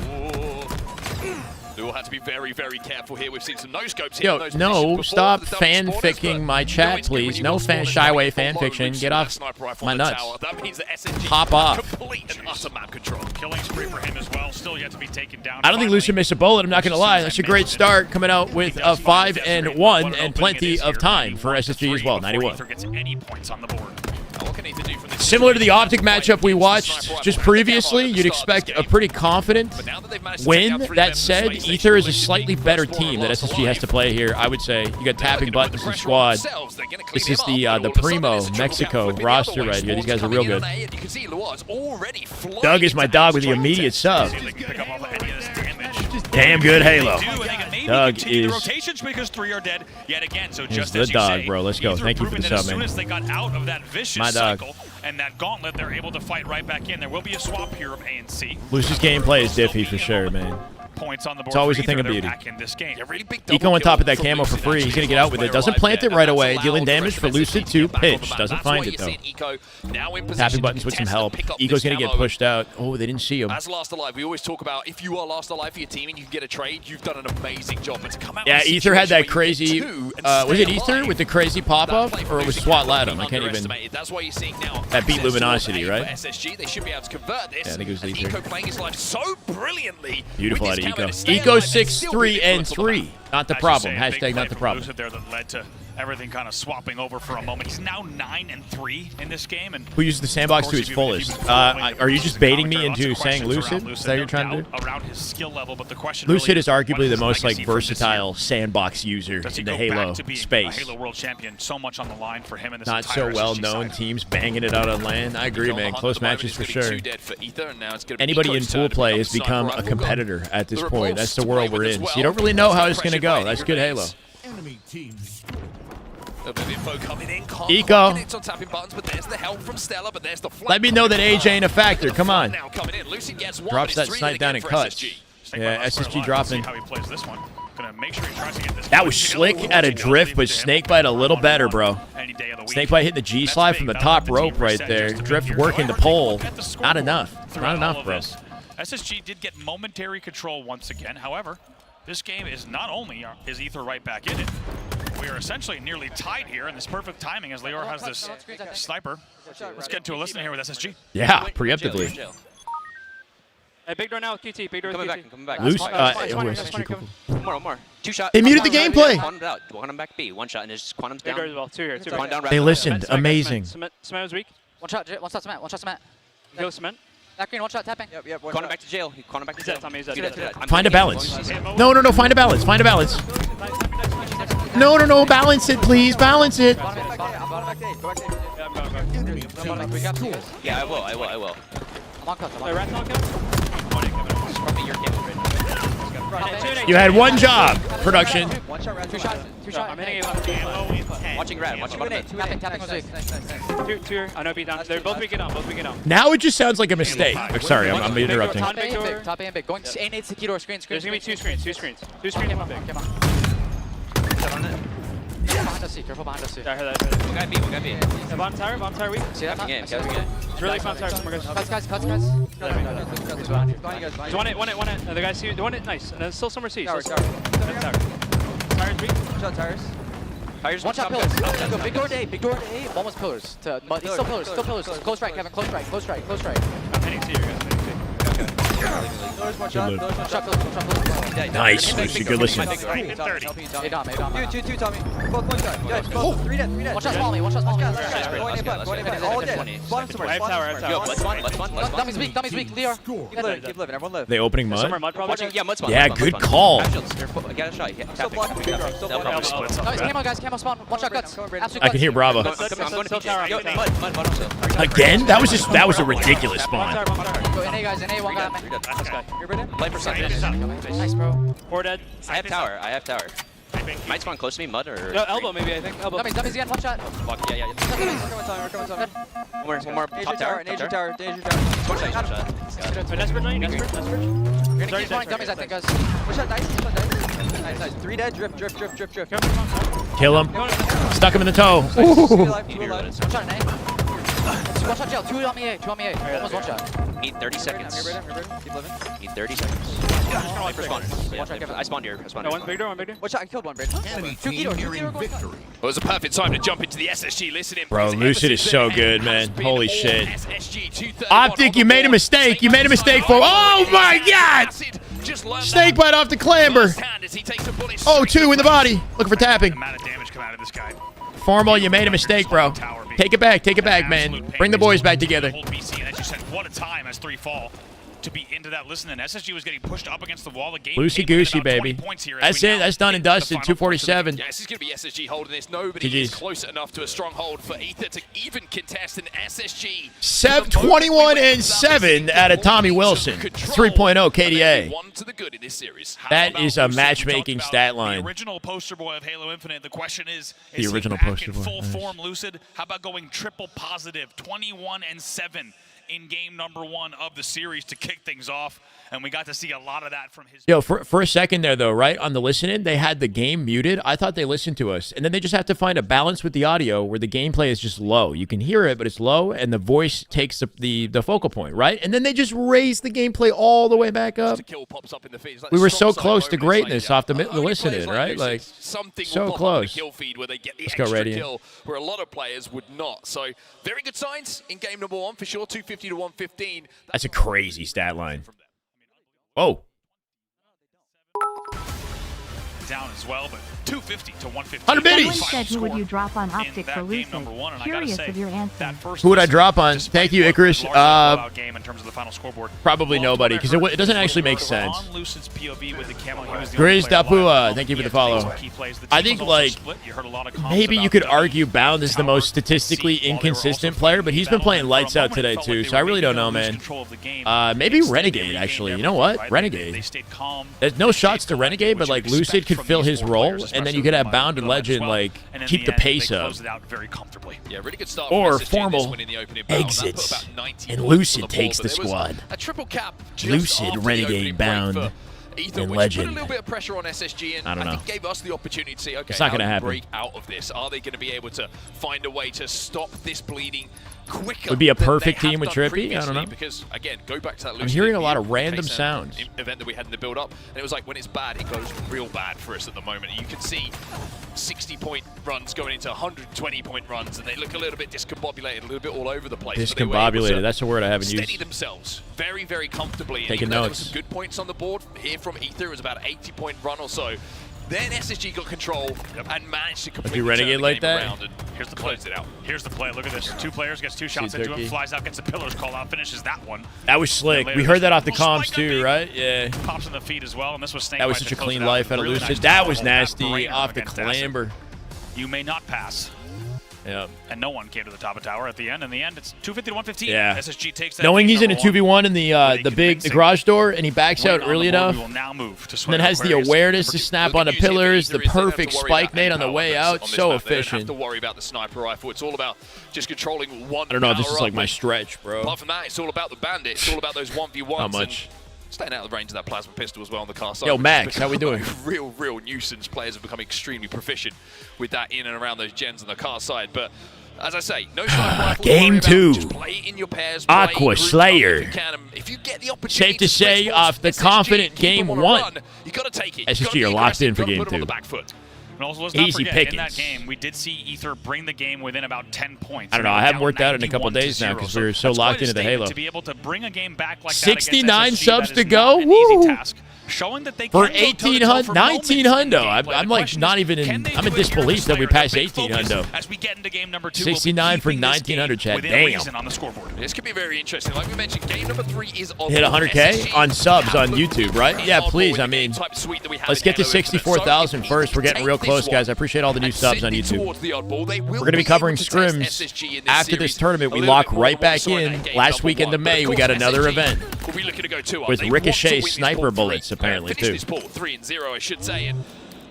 We will have to be very, very careful here. We've seen some no-scopes here. Yo, no, stop fanficking my chat, please. No Shyway fanfiction. Get off my nuts. That means that SSG Hop off. complete and utter map control. Killing spree for him as well. Still yet to be taken down. I don't think Lucian missed a bullet. I'm not going to lie. That's a great start, coming out with a 5-1 and plenty of time for SSG as well. 91. Similar to the Optic matchup we watched just previously, you'd expect a pretty confident win. That said, Ether is a slightly better team that SSG has to play here, I would say. You got tapping buttons and squad. This is the Primo Mexico roster right here. These guys are real good. Doug is my dog with the immediate sub. Damn good Halo. Doug is rotations because 3 are dead yet again. So is just the as you dog, say, bro. Let's go. Thank you for the sub, as soon man. as they got out of that vicious My dog. cycle and that gauntlet, they're able to fight right back in. There will be a swap here of A and C. Lucius gameplay is diffy for sure, man. Points on the board. It's always for a thing Ether. of beauty. They're back in this game. Eco on top of that camo for free. He's going to get out with it. Doesn't plant it right away. Dealing damage for Lucid to pitch. Doesn't find it, though. Tapping buttons with some help. Eco's going to get pushed out. Oh, they didn't see him. As last alive, we always talk about if you are last alive for your team and you can get a trade, you've done an amazing job. But to come out Yeah, with a Ether had that situation where you crazy. get 2 and Was stay it Ether alive, with the crazy pop-up? Or it was SWAT Latham? I can't even. underestimated. That's why you're seeing now That beat access to Luminosity, an A right? for SSG. They should be able to convert this. Yeah, I think it was and Ether. Eco playing his life so brilliantly. Beautiful out with of his Eco. counter to stay Eco alive and 6-3 and 3. Not the As you problem. say, a big Hashtag play not the from problem. Lucid there that led to everything kind of swapping over for a moment. He's now 9-3 in this game. And Who uses the sandbox to its fullest? Are you just baiting me into saying Lucid? Is that what you're trying to do? Around his skill level, but the question Lucid really is arguably the most legacy like for this versatile sandbox user Does he in the go Halo back to being space. a Halo World Champion? So much on the line for him in this Not so entire well SSG known side. teams banging it out on land. I agree, man. Close matches for sure. Anybody in pool play has become a competitor at this point. That's the world we're in. So you don't really know how it's going to go. That's good Halo. Enemy teams. Eco. Tapping buttons, but there's the help from Stella, but there's the Let me know that AJ ain't a factor. Come on. now coming in. Lucy gets one, Drops but that it's 3 snipe down again and for cuts. SSG. Yeah, SSG dropping. How he plays this one. Gonna make sure he tries to get this That was slick at a drift, but Snakebite a little better, bro. Snakebite hitting the G slide from the top rope right there. Drift working the pole. Not enough. Not enough, bro. SSG did get momentary control once again. However, this game is not only is Ether right back in it, we are essentially nearly tied here, and this perfect timing as Leor has this sniper. Let's get into a listen here with SSG. Yeah, preemptively. Hey, big door now with QT. Big door with QT. Coming back. Loose. SSG, one more. 2 shots. They muted the gameplay. Quantum out. Quantum back B. 1 shot and it's Quantum's Big down. door as well. 2 here. 2 Quantum down. They listened. Amazing. Cement was weak. 1 shot cement. 1 shot cement. Go cement. That green, 1 shot tapping. Yep. Quantum back to jail. Quantum back to jail. He's dead. Find a balance. No. Find a balance. Find a balance. No. Balance it, please. Balance it. Yeah, I will. I'm on cut. You had one job, production. 1 shot. 2 shots. 2 shots. I'm hitting it. Watching red. Watching bottom. Tapping was weak. 2 here. I know beat down. They're both weak down. Now it just sounds like a mistake. Oh, sorry, I'm interrupting. Top A and big. Going A8 to key door. Screen. There's gonna be 2 screens. 2 screens. 2 screens and 1 big. Behind us, careful behind us. I heard that. One guy B. Yeah, bottom tower weak. See that? Game. It's really fun tower. Cuts. There's one hit. The guys see the one hit. Nice. And there's still somewhere C. Tower. Tires weak. Tires. 1 shot pillars. Go big door to A. One was pillars. He's still pillars. Close right, Kevin. Close right. I'm hitting C. Nice, Lucy. Good listen. Hey, Dom. 2, Tommy. Both 3 dead. 1 shot small me. 1 shot small me. All dead. Bottom somewhere. I have tower. Yo, let's one. Dummy's weak. Leor. Keep living. Everyone live. They opening mud? Somewhere mud probably. Yeah, mud spawn. Yeah, good call. Got a shot. Still blocking. Guys, camo spawn. 1 shot guts. I can hear Bravo. I'm going to PJ. Yo, mud. Again? That was a ridiculous spawn. Go NA guys. NA 1 guy. Play for something. Nice, bro. 4 dead. I have tower. Might spawn close to me, mud or... No, elbow maybe, I think. Elbow. Dummies again, 1 shot. Fuck, yeah. One more. Top tower. Danger tower. 1 shot. Desperate lane. We're gonna keep spawning dummies, I think, guys. 1 shot dice. Nice. 3 dead. Drift. Kill him. Stuck him in the toe. 2 alive. 1 shot in A. 1 shot jail. 2 on me A. Almost 1 shot. need 30 seconds. Keep living. Need 30 seconds. I spawned here. No, one big door, one big door. Watch out, I killed one, bridge. Two key doors, going Well, it was a perfect time to jump into the SSG. Listen in. Bro, Lucid is so good, man. Holy shit. Optic, you made a mistake. You made a mistake for. Oh my God! Snake bite off the clamber. Oh, 2 in the body. Looking for tapping. Amount of damage come out of this guy. Formal, you made a mistake, bro. Take it back, man. Bring the boys back together. Hold BC, and as you said, what a time as 3 fall to be into that. Listen, and SSG was getting pushed up against the wall. The game Loosey goosey, baby. That's it. That's done and dusted. 247. Yeah, this is going to be SSG holding this. Nobody is close enough to a stronghold for Ether to even contest an SSG. 21-7 out of Tommy Wilson. 3.0 KDA. That is a matchmaking stat line. The original poster boy of Halo Infinite. The question is The original he back poster in boy. full form, Lucid? How about going triple positive, 21-7 in game number 1 of the series to kick things off? And we got to see a lot of that from his... Yo, for a second there, though, right? On the listen-in, they had the game muted. I thought they listened to us. And then they just have to find a balance with the audio where the gameplay is just low. You can hear it, but it's low, and the voice takes the focal point, right? And then they just raise the gameplay all the way back up. We were so close to greatness off the listen-in, right? Like, so close. Let's go, Radiant. Where a lot of players would not. So, very good signs in game number 1, for sure. 250 to 115. That's a crazy stat line. Oh. Down as well, but 250 to 150. 100 biddies. Someone said who would you drop on Optic for Lucid? Curious of your answer. Who would I drop on? Thank you, Icarus. Game in terms of the final scoreboard. Probably nobody, because it doesn't actually make sense. On Lucid's POV with the camo, he was the Grizz only player Dapua, alive. thank you for He the had to make follow. some key plays. The I team think, was also like, split. You heard a lot of comments maybe you about could the argue Bound is the most statistically inconsistent player, but he's been playing lights out today, too, so I really don't know, man. Maybe Renegade, actually. You know what? Renegade. There's no shots to Renegade, but, like, Lucid could fill his role, and then you could have Bound and Legend, like, keep the pace up. Yeah, really good start Or from SSG in this Formal one in the opening battle. That put exits, about 19 and points on Lucid the board, takes but the there was squad. A triple cap just Lucid, after the Renegade, opening break Bound, for Ether, and which Legend. put a little bit of pressure on SSG, and I don't know. think gave us the opportunity to see, okay, It's not how gonna do we happen. break out of this? Are they going to be able to find a way to stop this bleeding quicker? Would be a than perfect they team have with done Trippy? I don't previously? know. Because again, go back to that. I'm hearing a lot of random sounds. Event that we had in the build-up, and it was like when it's bad, it goes real bad for us at the moment. You can see 60-point runs going into 120-point runs, and they look a little bit discombobulated, a little bit all over the place. but they were able to Discombobulated. That's a word I haven't steady used. themselves very, very comfortably. And Taking even though there notes. were some good points on the board here from Ether. It was about an 80-point run or so. Then SSG got control and managed to completely turn Renegade the like game that? around and Here's the play. closed it out. Here's the play. Look at this. 2 players, gets 2 shots into him, Turkey. flies out, gets the pillars, call out, finishes that one. That was slick. And We later heard that off the little comms, spike too, right? Yeah. Pops in the feet as well, and this was Snake That was Bite such to a close clean it out. life out of Really Lucid. nice That foul was hold, nasty brainer off the against Acid. clamber. You may not pass. Yeah. And no one came to the top of tower at the end. In the end, it's 250 to 115. Yeah. SSG takes that. Knowing lead, he's in a number 2v1 in the garage door and he backs Wait out on early the board. enough, We will now move to and then has the Aquarius. awareness to snap on the pillars, the Either is they don't have perfect to worry spike about nade any on the power way weapons out, on this so map. They don't have efficient. to worry about the sniper rifle. It's all about just controlling one. I don't know, this power is like up. my stretch, bro. Apart from that, it's all about the bandit. It's all about those 1v1s. How much? And staying out of the range of that plasma pistol as well on the car side. Yo, which Max, has how we doing? become a real nuisance. Players have become extremely proficient with that in and around those gens on the car side. But as I say, no sniper rifle to Game worry about. 2. Just play in your pairs. Play Aqua group up Slayer. If you can. And if you get the opportunity Safe to say, off the SSG, confident keep game them on a 1. run, you got to take it. SSG, you're locked in for game 2. And also, let's not Easy forget, pickings. in that game, we did see Ether bring the game within about 10 points. I don't know. I haven't worked out in a couple days now because we were so locked into the Halo. To be able to bring a game back like 69 that against SSG, subs that to is go. not an easy Woo! task. Showing that they For can go toe-to-toe 1800, for 19 moments in hundo. gameplay. I'm The like question not is, even can in. they I'm do in it here disbelief for that we Slayer? passed The big 18 focus hundo. As we get into game number 2, 69 for will be keeping this 1900, game chat. within Damn. reason on the scoreboard. This could be very interesting. Like we mentioned, game number 3 is on Hit the 100K SSG on subs on have YouTube, right? Yeah, please. I mean, type suite that we have let's in get to Halo Infinite. 64,000 So first. We're getting real take close, this guys. I one appreciate all the new and subs send on it YouTube. towards the oddball. They will We're going to be covering able to test scrims SSG in this after this series tournament. We a little lock bit more right than what we back saw in. that game Last number weekend 1. of But May, of we got course, another SSG event will be looking to go 2-0. with They want Ricochet to win this sniper pool bullets, 3. apparently, Finish too. this pool 3-0, I should say. And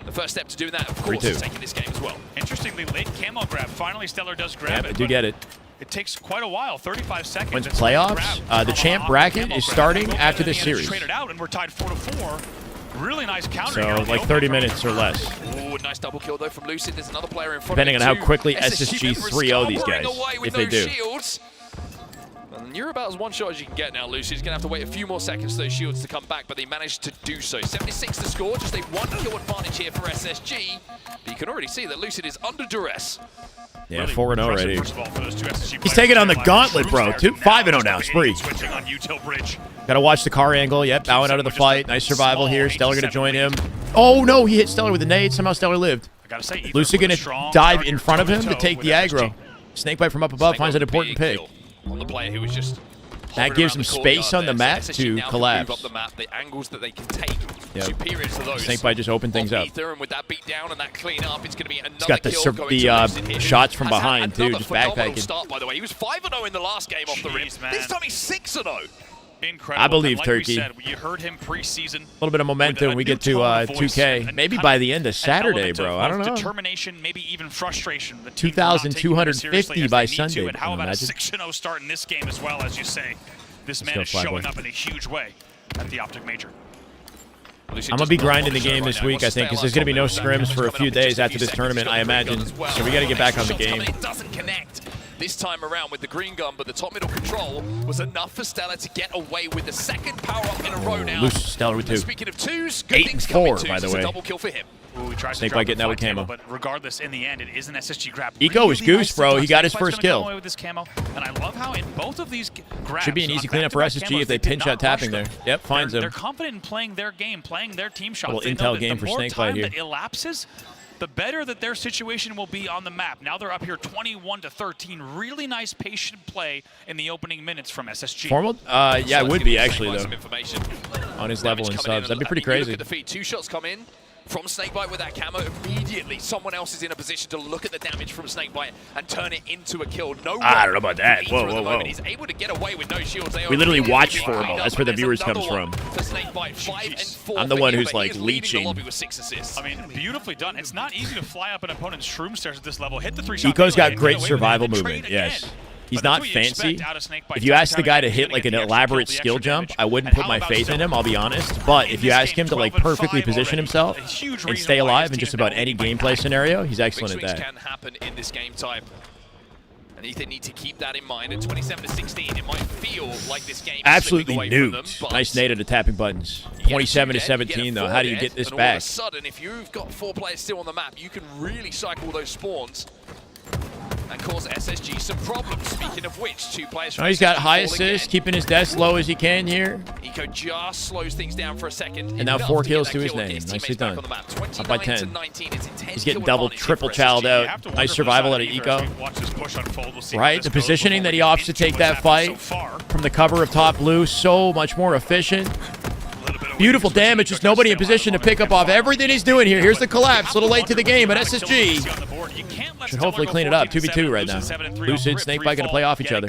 the first step to doing that, of course, 3-2. is taking this game as well. Interestingly, late camo grab. Finally, Stellar does grab Yeah, I it. do but get it. It takes quite a while, 35 seconds. When's It's playoffs? grab The from champ a bracket camo is grab. starting Both after at the this end, it's series. traded out, and we're tied 4-4. Really nice counter. So, here on the like open 30 from minutes or less. Ooh, nice double kill though from Lucid. There's another player in front Depending of on him how too. quickly SSG SSG members 3-0 these scoring guys, away with if they those do. shields. And you're about as one shot as you can get now, Lucy. He's going to have to wait a few more seconds for those shields to come back, but they managed to do so. 76 to score, just a 1-kill advantage here for SSG. But you can already see that Lucid is under duress. Yeah, 4-0 already. First of all, for those two SSG He's taking on the gauntlet, bro. 5-0 now, Spree. Switching on Util Bridge. Got to watch the car angle. Yep, bowing out of the fight. Nice survival here. Stellar going to join him. Oh, no, he hit Stellar with a nade. Somehow Stellar lived. I gotta say, Lucy going to dive in front of him to take the aggro. Snakebite from up above finds an important pick. On the player who was just that gives him space on the map to collapse. Up the map, the angles that they can take superior to those. Snakebite just opened things up. And with that beat down and that clean up, it's going to be another He's got the shots from behind too, just backpacking. Start, by the way. He was 5-0 in the last game off the rim. This time he's 6-0. Incredible. I believe like Turkey. We said, you heard him preseason. A little bit of momentum when we get to 2K. Maybe by the end of Saturday, bro. I don't know. Determination, maybe even frustration. 2,250 by Sunday. And how about a 6-0 start in this game as well, as you say? This man is showing up in a huge way at the Optic Major. I'm going to be grinding the game this week, I think, because there's going to be no scrims for a few days after this tournament, I imagine. So we got to get back on the game. It doesn't connect this time around with the green gun, but the top middle control was enough for Stellar to get away with the second power-up in a row now. Loose Stellar with 2. Speaking of twos, good 8 and 4, by the way. Double kill for him. Snakebite getting that with camo. But regardless, in the end, it is an SSG grab. Eco is goose, bro. He got his first kill. Away with this camo, and I love how in both of these grabs, should be an easy cleanup for SSG if they pinch out tapping there. Yep, finds him. They're confident in playing their game, playing their team shots. Little intel game for Snakebite here. The more time that elapses, the better that their situation will be on the map. Now they're up here 21-13. Really nice patient play in the opening minutes from SSG. Formal? Yeah, it would be actually, though. On his level and subs. That'd be pretty crazy. Look at the feed. 2 shots come in from Snakebite with that camo. Immediately, someone else is in a position to look at the damage from Snakebite and turn it into a kill. No, I don't know about that. Whoa, whoa, whoa. He's able to get away with no shields. We literally watch Formal. That's where the viewers comes from. I'm the one who's like leeching. I mean, beautifully done. It's not easy to fly up an opponent's shroom stairs at this level. Hit the 3-shot. Eco's got great survival movement, yes. He's not fancy. If you ask the guy to hit like an elaborate skill jump, I wouldn't put my faith in him, I'll be honest. But if you ask him to like perfectly position himself and stay alive in just about any gameplay scenario, he's excellent at that. Can happen in this game type. And they need to keep that in mind. At 27-16, it might feel like this game is absolutely slipping away from them, nuked. but Nice nade at the tapping buttons. 27-17 though. How do you get this back? All of a sudden, if you've got 4 players still on the map, you can really cycle those spawns and cause SSG some problems. Speaking of which, 2 players. Oh, he's got high assist, keeping his death low as he can here. Eco just slows things down for a second. And now 4 kills to his name. Nicely done. Up by 10. He's getting double, triple chowed out. Nice survival out of Eco. Right, the positioning that he opts to take that fight from the cover of top blue, so much more efficient. Beautiful damage, just nobody in position to pick up off everything he's doing here. Here's the collapse, a little late to the game, but SSG should hopefully clean it up. 2v2 right now. Lucid, Snakebite gonna play off each other.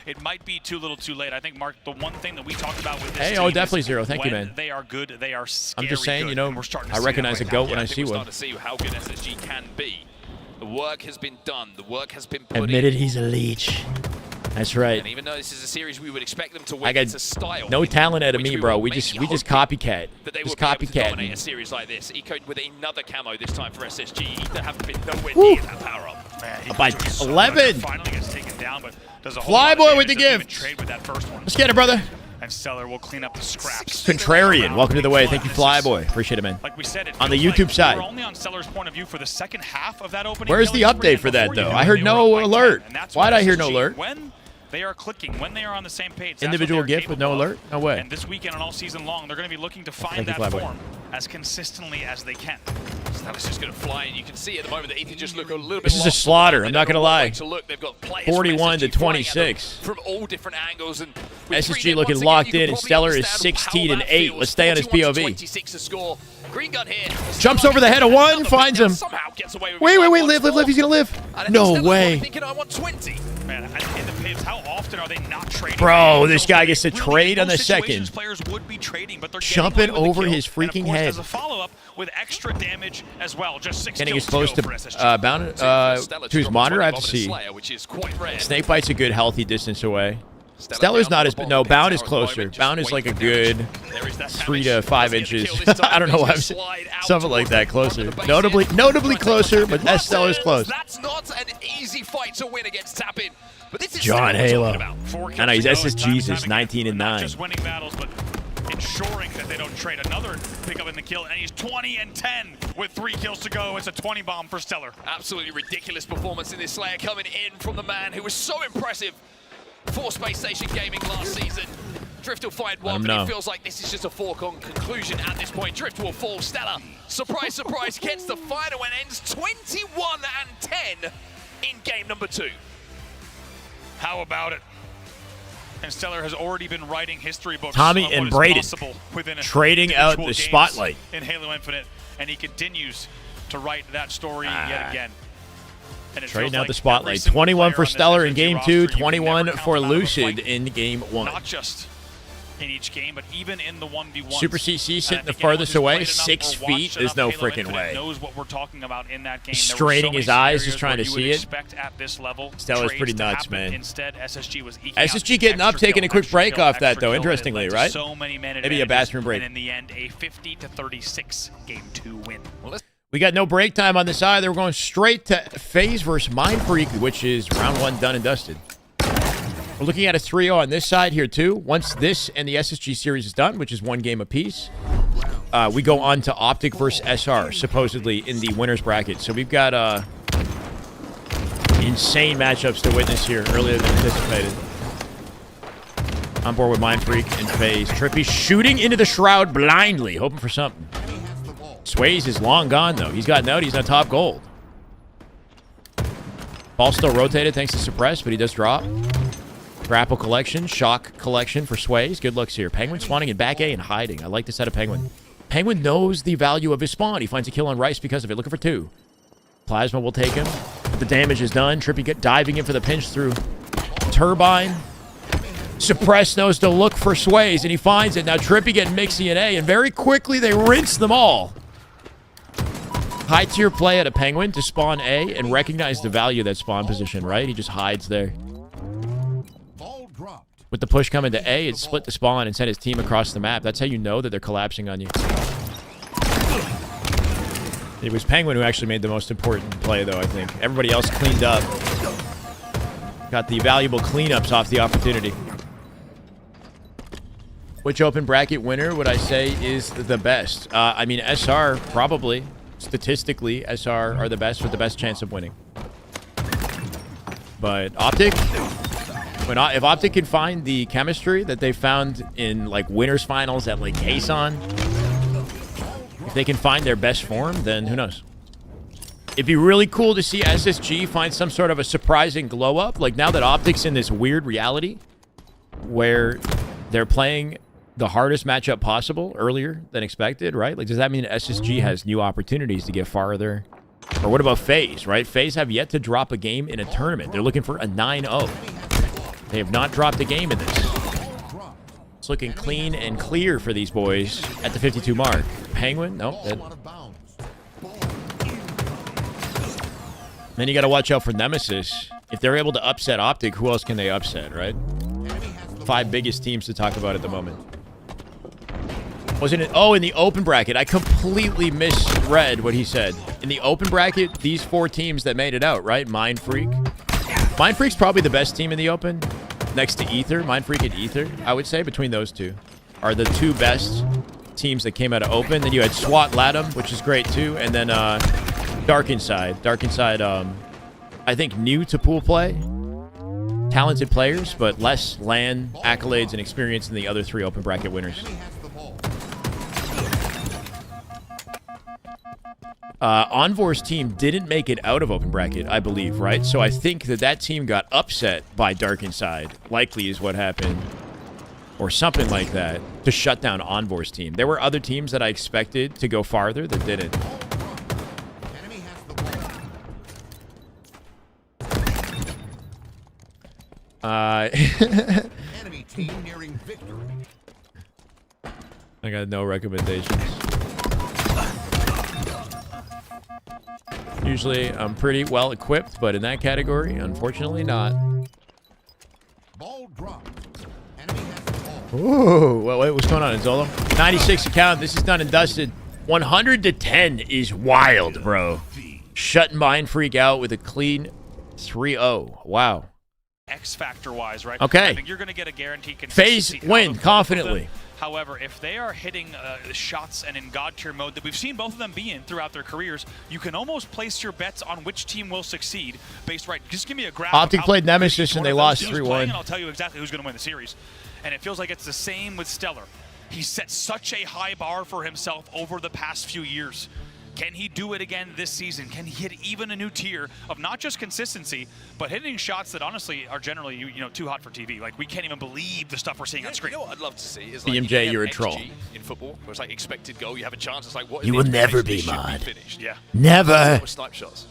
It might be too little too late. I think, Mark, the one thing that we talked about with this hey, team oh, definitely Zero. Thank you, man. They are good. They are scary. I'm just saying, good, you know, I recognize a goat when I see one. We're starting to see how good SSG can be. The work has been done. The work has been put in. Admitted he's a leech. That's right. And even though this is a series we would expect them to win, it's a style. No talent out of me, bro. We just copycat. Just copycat. A series like this. Eco with another camo this time for SSG. There have been nowhere near that power up. Man, by 11. Finally gets taken down, but does a Flyboy with the gift. Trade with that first one. Let's get it, brother. And Stellar will clean up the scraps. Contrarian, welcome to the way. Thank you, Flyboy. Appreciate it, man. Like we said, on the YouTube side. We're only on Stellar's point of view for the second half of that opening. Where's the update for that, though? I heard no alert. Why'd I hear no alert? When they are clicking, when they are on the same page. Individual gift with no alert? No way. And this weekend and all season long, they're going to be looking to find that form as consistently as they can. So that was just going to fly, and you can see at the moment that Ethan just look a little bit. This is a slaughter. I'm not going to lie. They've got 41-26 from all different angles, and SSG looking locked in, and Stellar is 16-8. Let's stay on his POV. 26 to score. Green gun here. Jumps over the head of one, finds him. Wait, live. He's gonna live. No way. Thinking I want 20. Man, in the pits, how often are they not trading? Bro, this guy gets to trade on the second. Players would be trading, but they're jumping over his freaking head. As a follow-up with extra damage as well. Just 6 getting exposed to bound to his monitor. I have to see. Snakebite's a good healthy distance away. Stellar's not as no. Bound is closer. Bound is like a good 3 to 5 inches. I don't know why I'm saying something like that. Closer, notably closer, but Stellar's close. That's not an easy fight to win against Tappin. But this is John Halo. I know he's SSG's is 19 and 9. Not just winning battles, but ensuring that they don't trade another pickup in the kill. And he's 20 and 10 with 3 kills to go. It's a 20 bomb for Stellar. Absolutely ridiculous performance in this Slayer coming in from the man who was so impressive for Space Station Gaming last season. Drift will find one, but it feels like this is just a foregone conclusion at this point. Drift will fall. Stellar, surprise, surprise, gets the final and ends 21 and 10 in game number 2. How about it? And Stellar has already been writing history books. Tommy and Braden trading out the spotlight in Halo Infinite, and he continues to write that story yet again. And trading out the spotlight. 21 for Stellar in game 2, 21 for Lucid in game 1. Not just in each game, but even in the 1v1. Super CC sitting the farthest away, 6 feet. There's no freaking way. Knows what we're talking about in that game. Straining his eyes, just trying to see it. At this level, Stellar's pretty nuts, man. Instead, SSG was getting up, taking a quick break off that, though, interestingly, right? So many Maybe a bathroom break. And in the end, a 50-36 game 2 win. We got no break time on this either. We're going straight to FaZe versus Mind Freak, which is round 1 done and dusted. We're looking at a 3-0 on this side here, too. Once this and the SSG series is done, which is 1 game apiece, we go on to Optic versus SR, supposedly in the winner's bracket. So we've got insane matchups to witness here earlier than anticipated. On board with Mind Freak and FaZe. Trippy shooting into the Shroud blindly, hoping for something. Sways is long gone, though. He's gotten out. He's on top gold. Ball still rotated thanks to Suppress, but he does drop. Grapple collection, shock collection for Sways. Good looks here. Penguin spawning in back A and hiding. I like this out of Penguin. Penguin knows the value of his spawn. He finds a kill on Rice because of it. Looking for 2. Plasma will take him. The damage is done. Trippy diving in for the pinch through Turbine. Suppress knows to look for Sways, and he finds it. Now Trippy getting Mixie in A, and very quickly they rinse them all. High tier play at a Penguin to spawn A and recognize the value of that spawn position, right? He just hides there. With the push coming to A, it split the spawn and sent his team across the map. That's how you know that they're collapsing on you. It was Penguin who actually made the most important play, though, I think. Everybody else cleaned up. Got the valuable cleanups off the opportunity. Which open bracket winner would I say is the best? I mean, SR, probably. Statistically, SR are the best with the best chance of winning. But Optic... if Optic can find the chemistry that they found in, like, winners finals at, like, Kason, if they can find their best form, then who knows? It'd be really cool to see SSG find some sort of a surprising glow-up. Like, now that Optic's in this weird reality where they're playing the hardest matchup possible earlier than expected, right? Like, does that mean SSG has new opportunities to get farther? Or what about FaZe, right? FaZe have yet to drop a game in a tournament. They're looking for a 9-0. They have not dropped a game in this. It's looking clean and clear for these boys at the 52 mark. Penguin? Nope. Then you got to watch out for Nemesis. If they're able to upset Optic, who else can they upset, right? 5 biggest teams to talk about at the moment. Wasn't it? Oh, in the open bracket. I completely misread what he said. In the open bracket, these 4 teams that made it out, right? Mind Freak. Mind Freak's probably the best team in the open. Next to Ether. Mind Freak and Ether, I would say, between those 2, are the 2 best teams that came out of open. Then you had SWAT Latham, which is great, too. And then Dark Inside. Dark Inside, I think, new to pool play. Talented players, but less LAN accolades and experience than the other 3 open bracket winners. Envor's team didn't make it out of open bracket, I believe, right? So I think that team got upset by Dark Inside, likely is what happened, or something like that, to shut down Envor's team. There were other teams that I expected to go farther that didn't. Enemy team nearing victory. I got no recommendations. Usually, I'm pretty well equipped, but in that category, unfortunately not. Ball dropped. Enemy has the ball. Ooh, wait, what's going on in Zolo? 96 account. This is done and dusted. 100-10 is wild, bro. Shutting Mind Freak out with a clean 3-0. Wow. X factor wise, right? Okay. I think you're going to get a guaranteed consistency. FaZe win confidently. However, if they are hitting shots and in God tier mode that we've seen both of them be in throughout their careers, you can almost place your bets on which team will succeed based right. Just give me a graph. Optic played Nemesis and they lost 3-1. And I'll tell you exactly who's going to win the series. And it feels like it's the same with Stellar. He set such a high bar for himself over the past few years. Can he do it again this season? Can he hit even a new tier of not just consistency, but hitting shots that honestly are generally too hot for TV? Like, we can't even believe the stuff we're seeing on screen. You know what I'd love to see is like BMJ, you're a troll. In football, where it's like expected goal, you have a chance. It's like what you will never be mod. Yeah. Never. Snipe shots.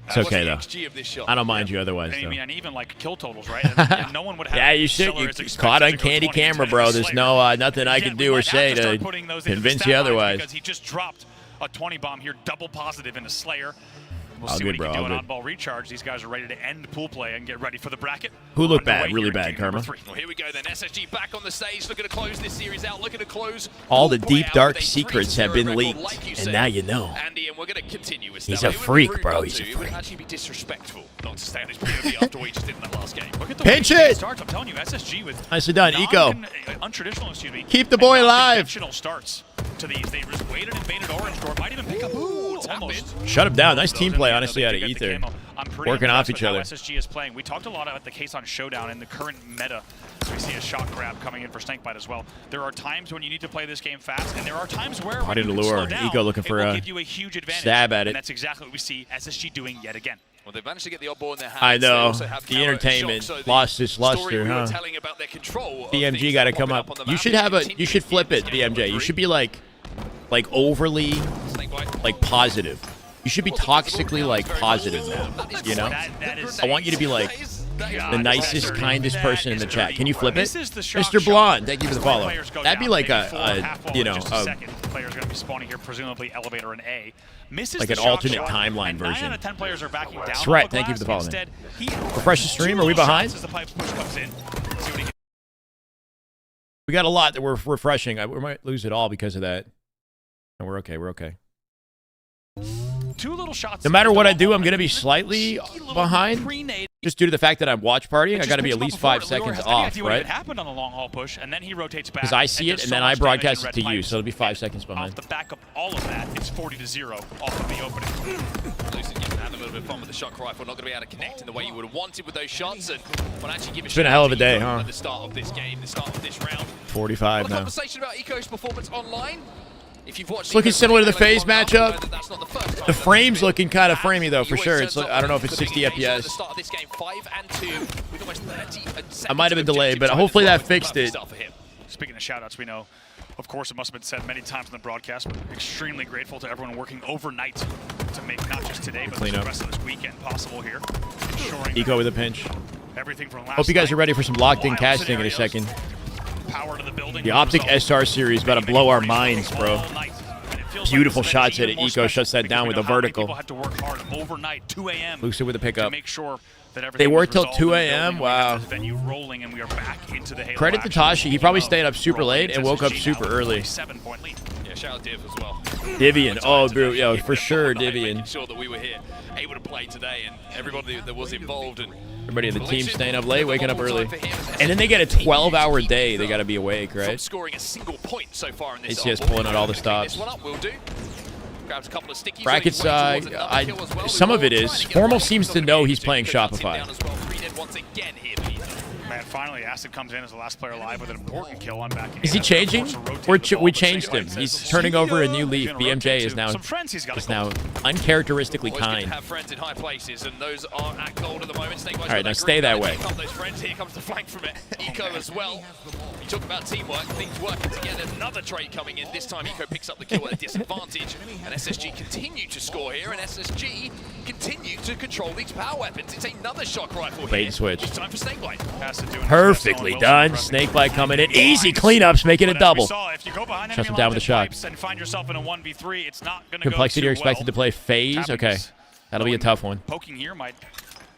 It's okay though. I don't mind you otherwise. And, though. And even like kill totals, right? And no one would have. Yeah, you should. You caught on candy camera, bro. There's no nothing I can do or say to convince you otherwise. Because he just dropped a 20 bomb here, double positive into Slayer. We'll all see good, what he bro. can do All on good. on-ball recharge. These guys are ready to end pool play and get ready for the bracket. Who looked bad? Really bad, Karma. Well, here we go then. SSG back on the stage, looking to close this series out, looking to close. All the deep, dark secrets have been leaked, and now you know. Andy, and we're going to continue with He's Stella. a freak, bro. He's a It would freak. actually be disrespectful not to stay on his POV after what he just did in that last game. Look at the Pinch way he it! starts. I'm telling you, SSG with Nicely done, Eco. untraditional, excuse me. Keep the boy alive. Conventional starts to these. They just waited and baited orange door. Might even pick up. Ooh, almost. Shut him down. Nice team play, honestly, out of They get the Ether. camo. I'm pretty Working off impressed each with other. how SSG is playing. We talked a lot about the case on Showdown in the current meta. We see a shot grab coming in for Snakebite as well. There are times when you need to play this game fast, and there are times where Caught when in you the can lure. slow down, Eco looking for it will a give you a huge advantage. stab at it. And that's exactly what we see SSG doing yet again. Well, they've managed to get the odd ball in their hands. I They know. also have The counter entertainment shock, so lost the its story luster, we were huh? telling about their control of BMG things got to that are come popping up. on the You map should is have a. continue You should to flip be it, this game BMJ. You number should be like overly, like positive. You should be toxically like positive now. You know. I want you to be like the nicest, kindest person in the chat. Can you flip it, Mr. Blonde? Thank you for the follow. That'd be like a you know, players going to be spawning here, presumably elevator in A. Misses like the an shock alternate shot, timeline and version. 9 out of 10 players are backing down. That's right. off the Thank you for the glass. follow. Instead, he Refresh the stream. Are we behind? as the pipes push comes in. See what he can We got a lot that we're refreshing. We might lose it all because of that. No, we're okay. We're okay. Two little shots. No matter what I do, I'm going to be slightly behind. Just due to the fact that I'm watch partying, I got to be at least 5 seconds off, right? It happened on the long haul push, and then he rotates back. Because I see it, and then I broadcast it to you, so it'll be 5 seconds behind. Off the back of all of that, it's 40-0 off of the opening. Lucid getting having a little bit of fun with the shock rifle, not going to be able to connect in the way you would have wanted with those shots, and will actually give It's been a hell of a day, huh? At the start of this game, the start of this round. 45 A now. conversation about Eco's performance online. If you've watched It's looking Eco similar to the play FaZe long enough, matchup. you know that's not the first time The that frame's they've looking kind of framey though, He for always sure. turns It's up I don't know if it's for the 60 engagement At the FPS. start of this game, 5 and 2 with almost 30 seconds I might have been of delayed, but objective hopefully time that as well. fixed it. Start for him. Speaking of shoutouts, we know, of course, it must have been said many times in the broadcast, but extremely grateful to everyone working overnight to make not just today, but the rest of this weekend possible here. Ensuring Eco with a pinch. everything from last Hope you guys night, are ready for some locked-in wild casting in a scenarios, second. power to the building. The Optic SR series about to blow our minds, bro. Beautiful shots at it. Eco shuts that down with a vertical. People had to work hard overnight, 2 a.m. Lucid with a to pickup. make sure that They everything worked was till resolved 2 in the a.m.? building. We got Wow. this venue rolling, and we are back into the Halo Credit to action. Tashi. He probably stayed up super Rolling late and into woke up SSG super now, early. 7-point lead. Yeah, shout out Div as well. Divian. Oh, bro. Yo, for sure, Making Divian. sure that we were here, able to play today, and everybody that was involved. And Everybody in the team staying up late, waking up early. And then they get a 12-hour day. They got to be awake, from right? scoring a single point so far in this. ACS pulling out all the stops. This one up will do. Grabs a couple of stickies. Bracket side, some of it is. Formal seems to know he's playing Shopify. Man, finally, Acid comes in as the last player alive with an important kill on back. Is he changing? We changed him. He's turning over a new leaf. BMJ is now uncharacteristically Always good to kind. have friends in high places, and those are at gold at the moment. All right, now stay that way. Those friends. Here comes the flank from it. Eco as well. You talk about teamwork, things working together. Another trade coming in. This time, Eco picks up the kill at a disadvantage, and SSG continue to score here, and SSG continue to control these power weapons. It's another shock rifle Bait here. and switch. It's time for Snakebite. Perfectly done. Snakebite coming in. Easy cleanups, making it double. If you go behind Shuts him down with a shot. and find yourself in a 1v3, it's not going to go Complexity, too you're expected to play FaZe? Tapping Okay. is- That'll be a tough one. Poking here might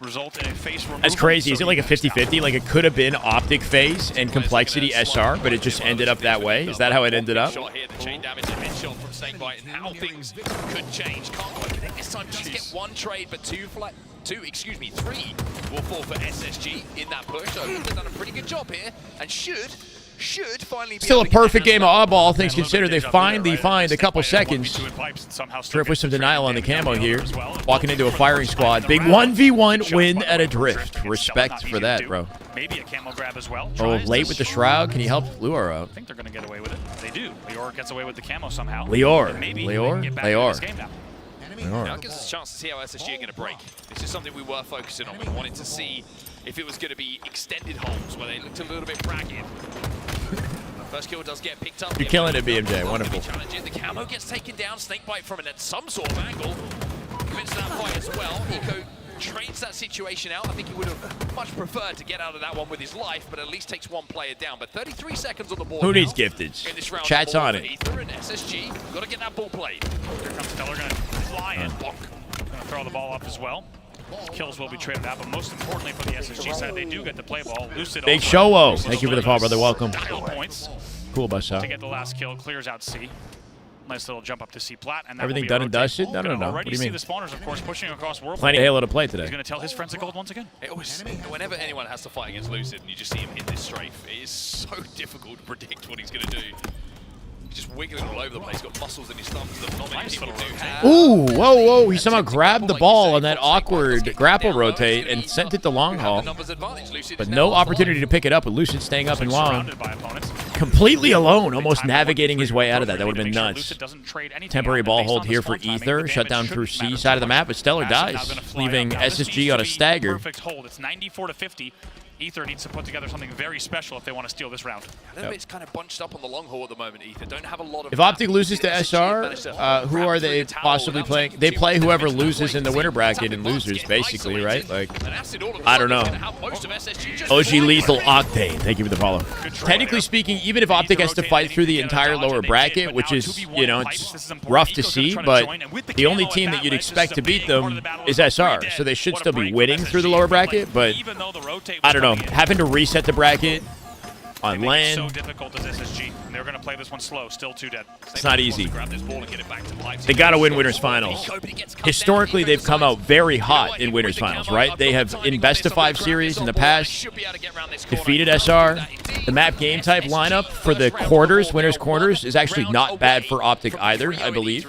result in a face removal. That's crazy. Is so it like a he- 50-50? Like it could have been Optic FaZe and Complexity SR, but it just ended up that way? Is that how it ended up? Shot here, the chain damage, the headshot from Snakebite, and how things could change. Can't quite connect this time. Just get one trade, but two 3 will fall for SSG in that push. So they've done a pretty good job here and should finally be Still a able to get perfect that game of oddball, things considered. They finally find a couple seconds. Drift with some denial on the camo here. Walking into a firing squad. Big 1v1 win at a Drift. Respect for that, bro. Maybe a camo grab as well. Oh, late with the Shroud. Can he help Lior out? I think they're going to get away with it. They do. Lior gets away with the camo somehow. Lior. Maybe Lior? Now it gives us a chance to see how SSG are going to break. This is something we were focusing on. We wanted to see if it was going to be extended holds where they looked a little bit ragged. First kill does get picked up. You're killing it, BMJ. Wonderful. The camo gets taken down. Snakebite from some sort of angle. Commits that fight as well. Eco trades that situation out. I think he would have much preferred to get out of that one with his life, but at least takes one player down. But 33 seconds on the board. Who needs gifteds? Chat's on it. Ether and SSG got to get that ball played. Here comes Stellar, going to fly in. Going to throw the ball up as well. Kills will be traded out, but most importantly for the SSG side, they do get to play ball. Lucid Big Showo. Thank you for the follow, brother. Welcome. Points Cool, bus out. to get the last kill, clears out C. Nice little jump up to C plat, and that Everything will be done a and rotate. dusted? No. What Already do you see mean? the spawners, of course, pushing across world. Plenty of Halo to play today. He's going to tell his friends at gold once again. It always, whenever anyone has to fight against Lucid and you just see him hit this strafe, it is so difficult to predict what he's going to do. He's just wiggling all over the place. He's got muscles in his thumbs that not many people do have. Ooh, whoa. He somehow grabbed the ball on that awkward grapple rotate and sent it to long haul. But no opportunity to pick it up with Lucid staying up and long. Completely alone, almost navigating his way out of that. That would have been nuts. Temporary ball hold here for Ether. Shut down through C side of the map, but Stellar dies, leaving SSG on a stagger. Perfect hold. It's 94 to 50. Ether needs to put together something very special if they want to steal this round. A little bit's kind of bunched up on the long haul at the moment, Ether. Don't have a lot of... If Optic loses to SR, who are they possibly playing? They play whoever loses in the winner bracket and losers, basically, right? Like, I don't know. OG Lethal Octane, thank you for the follow. Technically speaking, even if Optic has to fight through the entire lower bracket, which is, you know, it's rough to see, but the only team that you'd expect to beat them is SR, so they should still be winning through the lower bracket, but I don't know. Having to reset the bracket on land. So difficult as SSG. And they're going to play this one slow. Still 2 dead. It's not easy. They got to win winners finals. Historically, they've come out very hot in winners finals, right? They have in best of 5 series in the past defeated SR. The map game type lineup for the quarters, winners quarters, is actually not bad for Optic either, I believe.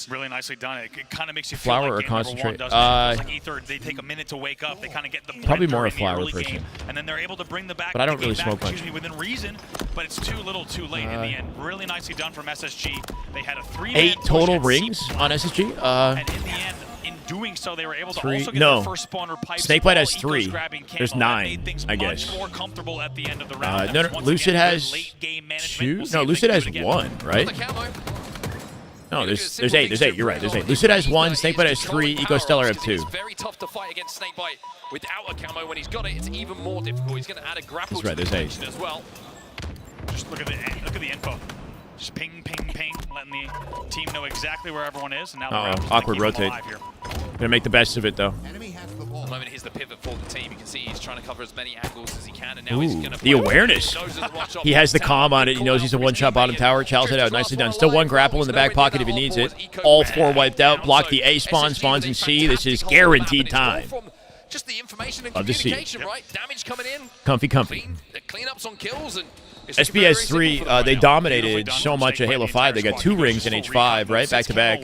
Really nicely done. It kind of makes you feel Flower like or game number concentrate? 1 does. Like Ether, they take a minute to wake up. They kind of get the Probably more a momentum in the flower early person. game, and then they're able to bring the back. But I don't the really game smoke back, much. within reason, but it's too little, too late in the end. Really nicely done from SSG. They had a 3-man 8 push total at rings C+, on SSG. and in the end, in doing so, they were able to 3. also get No. their first spawner pipes. Snakebite has Eco's 3. grabbing camo. There's That 9, made things I much guess. more comfortable at the end of the round. No, That's once Lucid again has good late game management. 2. We'll see No, if they Lucid can has do it again. 1, right? No, there's 8. There's 8. You're right. There's 8. Lucid has 1. Snakebite has 3. Eco Stellar have 2. It's very tough to fight against Snakebite without a camo. When he's got it, it's even more difficult. He's going to add a grapple That's right, to the there's 8. equation as well. Just look at the info. Just ping, ping, ping, letting the team know exactly where everyone is. And now the round is gonna Awkward keep them rotate. alive here. Gonna make the best of it, though. At the moment, here's the pivot for the team. You can see he's trying to cover as many angles as he can, and now he's going to The awareness. He has the calm on it. He knows he's a one-shot bottom tower. Chows it out. Nicely done. Still 1 grapple in the back pocket if he needs it. All 4 wiped out. Block the A spawn. Spawns in C. This is guaranteed time. Just the information and Love to see it. communication, right? Damage coming in. Comfy. The cleanups on kills, and SBS 3, they dominated so much at Halo 5. They got 2 rings in H5, right? Back to back.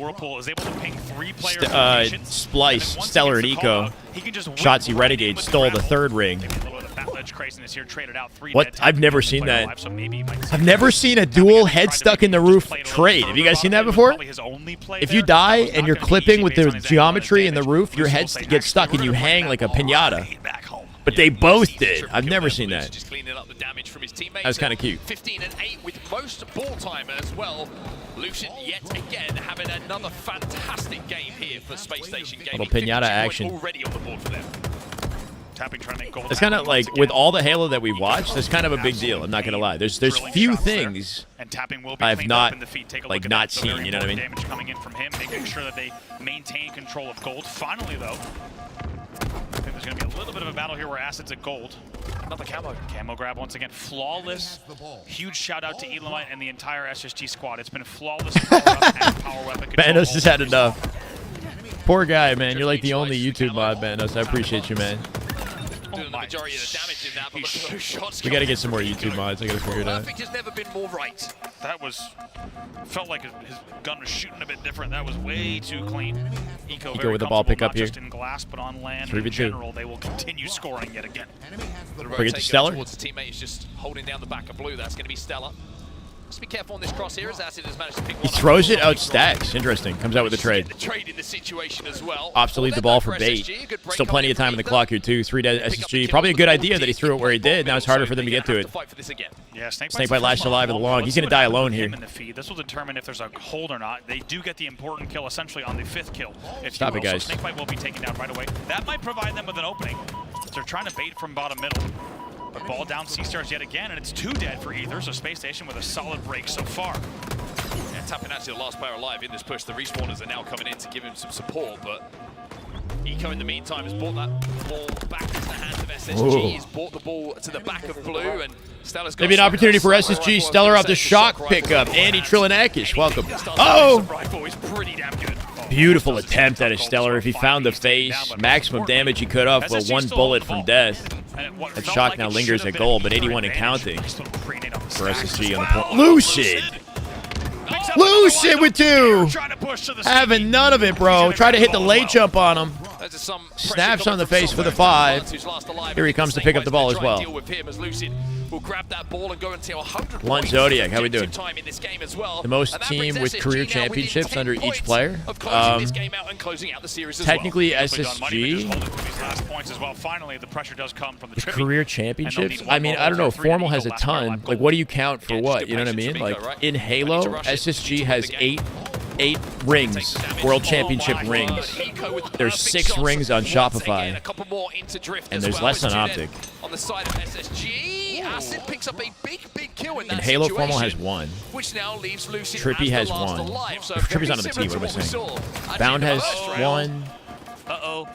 Splice, Stellar, and Eco. Shotzi Renegade stole the 3rd ring. What? I've never seen that. I've never seen a dual head stuck in the roof trade. Have you guys seen that before? If you die and you're clipping with the geometry in the roof, your head gets stuck and you hang like a piñata. But they both did. I've never seen that. Just cleaning up the damage from his teammates. That was kind of cute. 15 and 8 with most ball time as well. Lucid yet again having another fantastic game here for Space Station Gaming. Little piñata action. Already on the board for them. Tapping, trying to make gold. It's kind of like, with all the Halo that we've watched, that's kind of a big deal. I'm not going to lie. There's few things I've not, like, not seen. You know what I mean? Damage coming in from him, making sure that they maintain control of gold. Finally, though, I think there's going to be a little bit of a battle here where Acid's at gold. Another camo. Camo grab once again. Flawless. Huge shout out to Elamite and the entire SSG squad. It's been flawless power up and power weapon control. Manos just had enough. Poor guy, man. You're like the only YouTube mod, man. I appreciate you, man. Doing the majority of the damage in that, but look at those shots. We got to get some more YouTube mods. I got to figure it out. Perfect has never been more right. That was felt like his gun was shooting a bit different. That was way too clean. Eco with the ball pick up not here. Just in glass, but on land 3v2. in general, they will continue scoring yet again. Bring it to Stellar. Towards his teammate is just holding down the back of blue. That's going to be Stellar. Just be careful on this cross here as Acid has managed to pick one He throws it out stacks. Interesting. Comes out with a trade. The trade in the situation as well. Ops to leave the ball for bait. Still plenty of time on the clock here, too. 3 dead SSG. Probably a good idea that he threw it where he did. Now it's harder for them to get to it. Yeah, Snakebite lashed alive in the long. He's going to die alone here. In the feed. This will determine if there's a hold or not. They do get the important kill essentially on the 5th kill. Stop it, guys. So Snakebite will be taken down right away. That might provide them with an opening. They're trying to bait from bottom middle. But ball down C-Stars yet again, and it's 2 dead for Ether, so Space Station with a solid break so far. Yeah, tapping out to the last player alive in this push. The respawners are now coming in to give him some support, but Eco in the meantime has brought that ball back into the hands of SSG. He's brought the ball to the back of blue, and Stellar's got Maybe an opportunity for SSG. Stellar off the shock pickup. Andy Trillinakis, welcome. Oh! Beautiful attempt at a Stellar. If he found the face, maximum damage he could have with 1 bullet from death. That shock now lingers at goal, but 81 and counting for SSG on the point. Lucid! Lucid with 2! Having none of it, bro. Try to hit the late jump on him. Snaps on the face for the 5. Here he comes to pick up the ball as well. Will grab that ball and go until 100 Blunt Zodiac, how we doing? time in this game as well. The most team with career championships under each player. Technically SSG. Finally, the pressure does come from the career championships? I mean, I don't know. Formal has a ton. Like, what do you count for what? You know what I mean? Like, in Halo, SSG has 8 rings, World Championship rings. There's 6 rings on Shopify, and there's less on Optic. On the side of SSG, Acid picks up a big kill in that And Halo situation, Formal has 1. which now leaves Lucid Trippy as has the last 1. alive. So Trippy's not on the very team, what am I similar to saying? what we saw. Bound has Actually, 1. Uh-oh.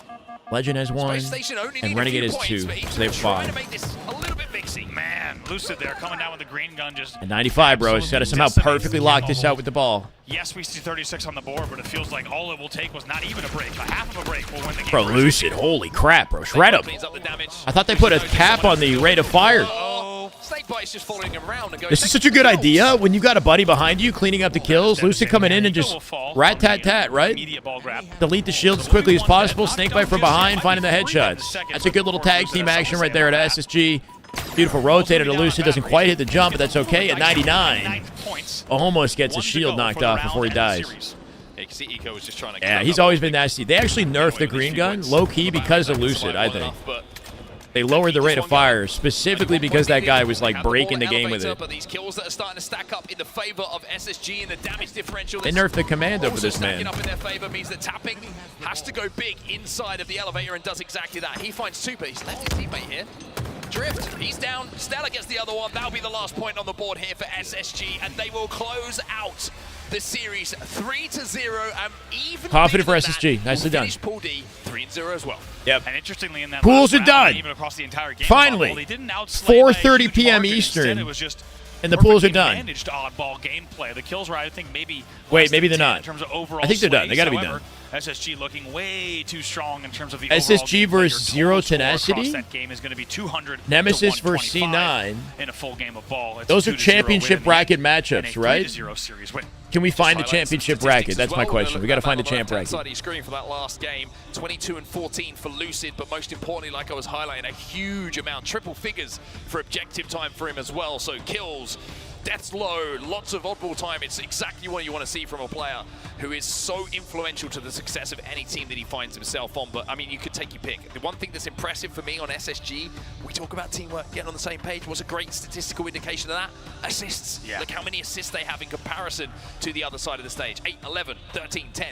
Legend has 1. Station only And need a Renegade few has points, 2. but he's So they have trying to 5. make this a little bit mixy. Man, Lucid there coming down with the green gun just... And 95, bro. He's got to somehow perfectly lock this out with the ball. Yes, we see 36 on the board, but it feels like all it will take was not even a break. A half of a break will win the game. Bro, Lucid. Holy crap, bro. Shred him. I thought they put a cap on the rate of fire. Snakebite's just following him around and going, This is such a good idea when you got a buddy behind you cleaning up the kills. Lucid coming in and just rat-tat-tat, right? Delete the shields as quickly as possible. Snakebite from behind, finding the headshots. That's a good little tag team action right there at SSG. Beautiful rotator to Lucid. Doesn't quite hit the jump, but that's okay. At 99, almost gets his shield knocked off before he dies. Yeah, he's always been nasty. They actually nerfed the green gun, low-key, because of Lucid, I think. They lowered the rate of fire specifically because that guy was like breaking the game with it. But these kills that are starting to stack up in the favor of SSG and the damage differential. They nerfed the commando for this man. Up in their favor means that tapping has to go big inside of the elevator and does exactly that. He finds 2, but he's left his teammate here. Drift, he's down. Stellar gets the other one. That'll be the last point on the board here for SSG, and they will close out the series 3-0 and even confident for SSG. Nicely done. Pool D 3-0 as well. Yep. And interestingly, in that pools are done. Even across the entire game, finally, 4:30 p.m. Eastern. It was just and the pools are done. Managed oddball gameplay. The kills were, I think, maybe. Wait, maybe they're not. In terms of overall I think they're done. They got to be However, done. SSG looking way too strong in terms of the SSG versus Zero Tenacity. That game is going to be 200. Nemesis versus C9. In a full game of ball. It's those are championship bracket matchups, right? 3-0 series win. Can we find the championship bracket? That's my question. We got to find the champ bracket. Side he's screening for that last game. 22-14 for Lucid, but most importantly, like I was highlighting, a huge amount, triple figures for objective time for him as well. So kills, deaths low, lots of oddball time. It's exactly what you want to see from a player who is so influential to the success of any team that he finds himself on. But I mean, you could take your pick. The one thing that's impressive for me on SSG, we talk about teamwork, getting on the same page. What's a great statistical indication of that? Assists. Yeah. Look how many assists they have in comparison to the other side of the stage. 8, 11, 13, 10.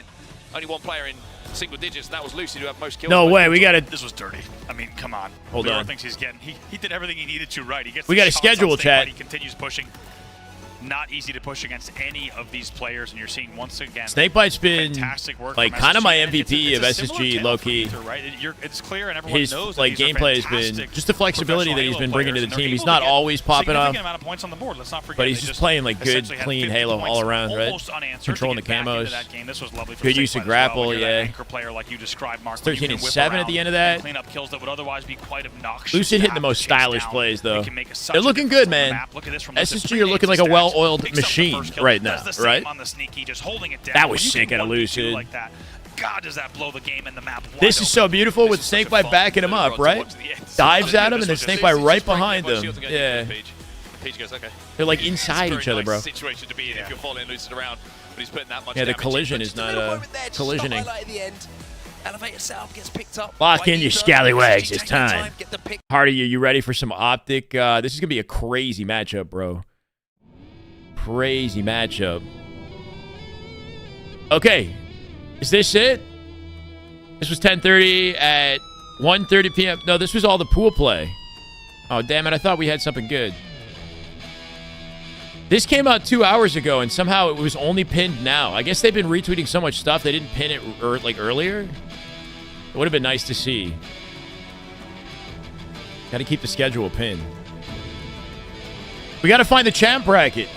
Only one player in single digits, and that was Lucid, who had most kills. No way, we got to... This was dirty. I mean, come on. Hold on. Thinks he's getting... He did everything he needed to right. He gets we got a schedule, chat. He continues pushing. not easy to push against any of these players, and you're seeing once again Snakebite's been fantastic work like from kind of my SSG. MVP of It's a SSG, similar low tale key. for Ether, right? It's clear, and everyone His knows like that these are gameplay has been fantastic just the flexibility that he's been bringing to the professional team. Halo He's players, not and they're always able to popping get off, significant amount of points on the board. Let's not forget, but he's they just playing like good, essentially had clean 50 Halo points all around, right? almost unanswered Controlling the to get back into camos. that game. This was lovely for Good use of Snakebite as well, grapple, when you're yeah. that anchor player like you described, Mark. It's when you 13 can and whip 7 at around the end of and that. clean up kills that would otherwise be quite obnoxious. Lucid to hitting the have most to chase stylish down. plays, though. They can make such They're a looking difference good, on the man. map. Look at this from Lucid. SSG are looking like a Picks up well-oiled the first machine kill, right does now, the same right? on the sneaky, just holding it down. That When was you sick can out of 1v2 Lucid. like that, God, does that blow the game and the map wide This is so open. beautiful with Snakebite backing him up, right? Dives at him and then Snakebite right behind him. Yeah. Peach goes, okay. They're like inside each other, bro. Situation to be in if you're following Lucid around, but he's putting that much Yeah, the damage collision in. is Just a not little moment there, just collisioning. highlight at the end. Elevator setup gets picked up. Lock in your scallywags. It's Take your time. get the pick. Hardy, you ready for some Optic? This is going to be a crazy matchup, bro. Crazy matchup. Okay. Is this it? This was 10:30 at 1:30 p.m. No, this was all the pool play. Oh, damn it. I thought we had something good. This came out 2 hours ago, and somehow it was only pinned now. I guess they've been retweeting so much stuff, they didn't pin it like earlier. It would have been nice to see. Got to keep the schedule pinned. We got to find the champ bracket.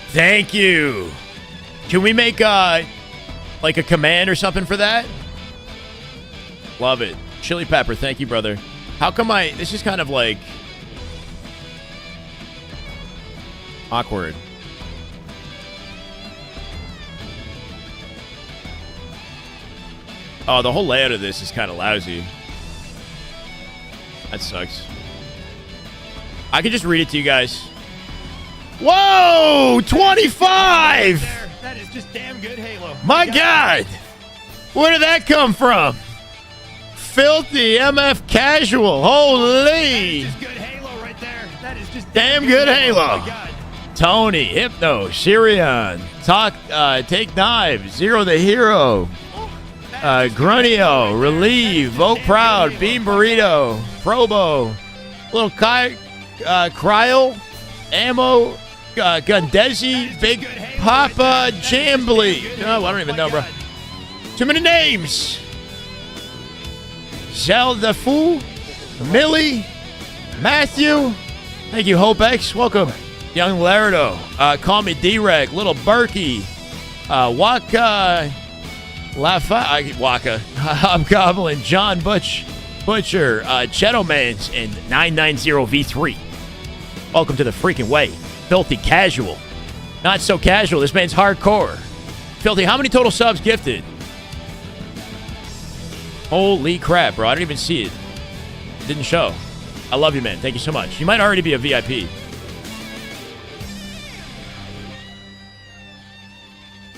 Thank you. Can we make like a command or something for that? Love it. Chili Pepper, thank you, brother. How come this is kind of like awkward. Oh, the whole layout of this is kind of lousy. That sucks. I could just read it to you guys. Whoa! 25! That is just damn good Halo. My God! Where did that come from? Filthy MF Casual. Holy! Just good Halo right there. That is just damn good Halo. Oh my God. Tony, Hypno, Sirion, Take Knives, Zero the Hero, Grunio, Relieve, Vote Proud, Bean Burrito, Probo, Little Cryo, Ammo, Gundezi, Big Papa Jambly. Oh, I don't even know, bro. Too many names. Zelda Fu, Millie, Matthew. Thank you, Hopex. Welcome. Young Lardo. Call me D-Reg. Little Berkey. Waka. Waka. Hobgoblin. John Butcher. Chetomans. And 990V3. Welcome to the freaking way. Filthy Casual. Not so casual. This man's hardcore. Filthy, how many total subs gifted? Holy crap, bro. I didn't even see it. It didn't show. I love you, man. Thank you so much. You might already be a VIP.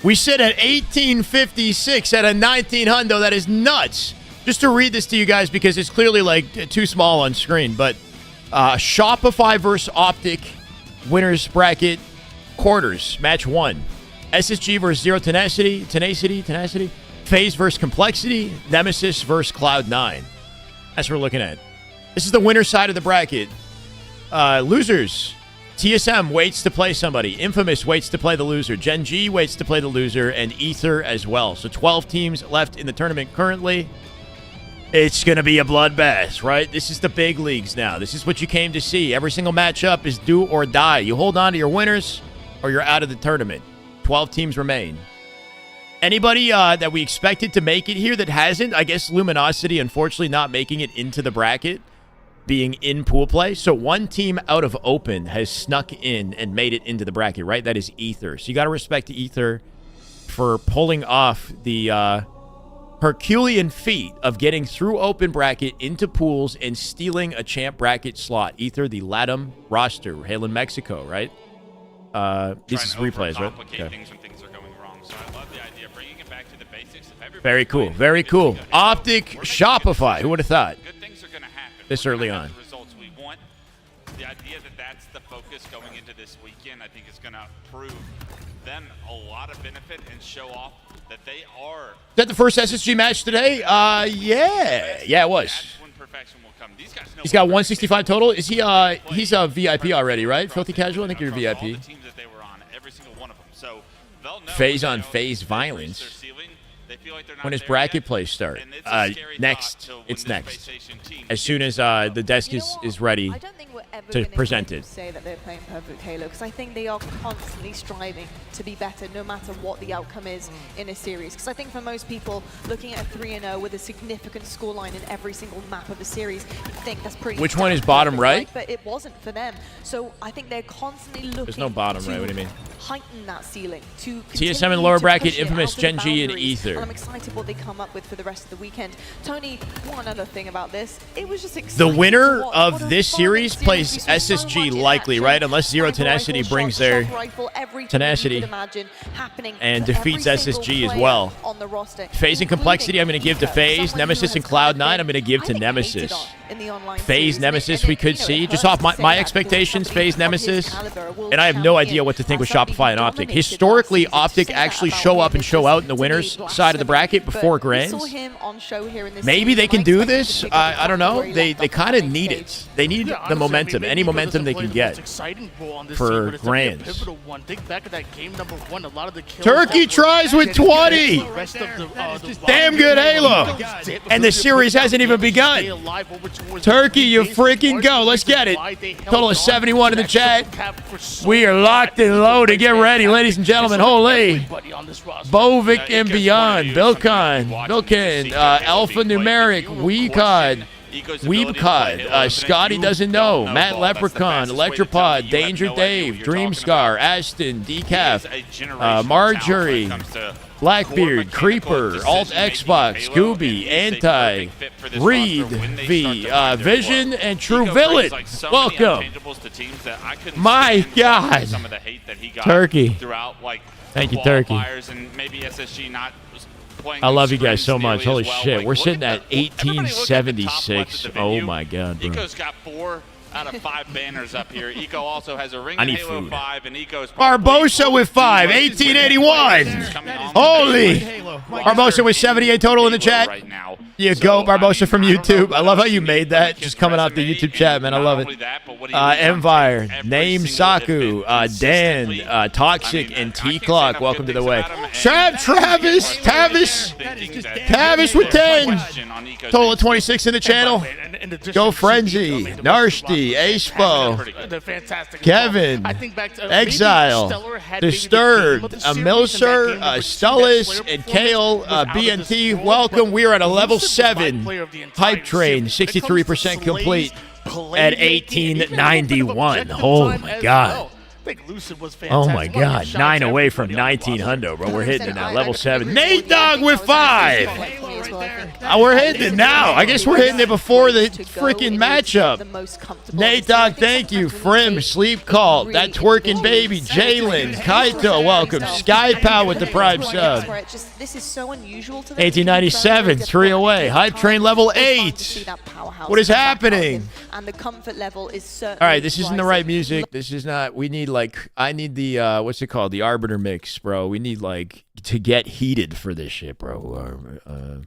We sit at 1856 at a 1900. That is nuts. Just to read this to you guys because it's clearly like too small on screen. But Shopify versus Optic winners bracket quarters match 1. SSG versus Zero Tenacity. Phase versus Complexity. Nemesis versus Cloud9. That's what we're looking at. This is the winner side of the bracket. Losers. TSM waits to play somebody. Infamous waits to play the loser. Gen G waits to play the loser. And Ether as well. So 12 teams left in the tournament currently. It's going to be a bloodbath, right? This is the big leagues now. This is what you came to see. Every single matchup is do or die. You hold on to your winners or you're out of the tournament. 12 teams remain. Anybody that we expected to make it here that hasn't? I guess Luminosity, unfortunately, not making it into the bracket. Being in pool play. So one team out of open has snuck in and made it into the bracket, right? That is Ether. So you got to respect Ether for pulling off the Herculean feat of getting through open bracket into pools and stealing a champ bracket slot. Ether, the LATAM roster, hail in Mexico, right? This is replays, right? Okay. Things when things are going wrong. So I love the idea of bringing it back to the basics. Very cool. Very cool. Optic Shopify. Who would have thought? This early on. The results we want. The idea that that's the focus going into this weekend, I think is going to prove them a lot of benefit and show off that they are. Is that the first SSG match today? Yeah. Yeah, it was. That's when perfection will come. These guys know He's got 165 total. Is he? He's a VIP already, right? Filthy Casual. I think you're a VIP. Phase on phase violence. When does bracket play start? Next. It's next. As soon as the desk is ready to present it. Say that they're playing perfect Halo, because I think they are constantly striving to be better no matter what the outcome is in a series. Because I think for most people, looking at a 3-0 with a significant scoreline in every single map of the series, you think that's pretty. Which one is bottom right? But it wasn't for them. So I think they're constantly looking. There's no bottom right. What do you mean? Heighten that ceiling to TSM in lower bracket, Infamous, Gen G, and Ether. And I'm excited what they come up with for the rest of the weekend. Tony, one other thing about this, it was just exciting. The winner of this series plays SSG likely, right? Unless Zero Tenacity brings their tenacity and defeats SSG as well. FaZe and Complexity, I'm going to give to FaZe. Nemesis and Cloud9, I'm going to give to Nemesis. FaZe, Nemesis, we could see. Just off my expectations, FaZe, Nemesis. And I have no idea what to think with Shopify and Optic. Historically, Optic actually show up and show out in the winners side of the bracket before Grands. Maybe they can do this. I don't know. They kind of need it. They need the momentum. Any momentum they can get for Grands. Turkey tries with 20. Damn good Halo. And the series hasn't even begun. Turkey, you freaking go. Let's get it. Total of 71 in the chat. We are locked and loaded. Get ready, ladies and gentlemen. Holy. Bovic and beyond. Bilcon, Alpha Numeric, Weebcod, Scotty doesn't know, Matt Leprechaun, Electropod, Danger Dave, Dreamscar, Ashton, Decaf, Marjorie, Blackbeard, Creeper, Alt Xbox, Scooby, Anti, Reed, V, Vision, and True Villain. Welcome. My God. Turkey. Thank you, Turkey. I love you guys so much. Holy shit. We're sitting at 1876. Oh, my God, bro. Eco's got 4 out of 5 banners up here. Eco also has a ring of Halo 5, and Eco's Barbosa with 5, 1881. Holy. Barbosa with 78 total in the chat. You go, Barbosa from YouTube. I love how you made that. Just coming off the YouTube chat, man. I love it. Empire, Name Saku, Dan, Toxic, and T-Clock. Welcome to the way. Travis with 10. Total of 26 in the channel. Go Frenzy, Narshti, Acepo, Kevin, Exile, Disturbed, Milser, Stullis, and Kale, BNT. Welcome. We are at a level 7 hype train, 63% complete at 1891. Oh my God. Oh my God. 9 away from 1900, bro. We're hitting it now. Level 7. Nate Dogg with 5. We're hitting it now. I guess we're hitting it before the freaking matchup. Nate Dogg, thank you. Frim, Sleep Cult, That Twerking Baby, Jalen, Kaito, welcome. Skypow with the prime sub. 1897, 3 away. Hype train level 8. What is happening? And the comfort level is all right, this isn't the right music. This is not. We need I need the what's it called? The Arbiter mix, bro. We need to get heated for this shit, bro.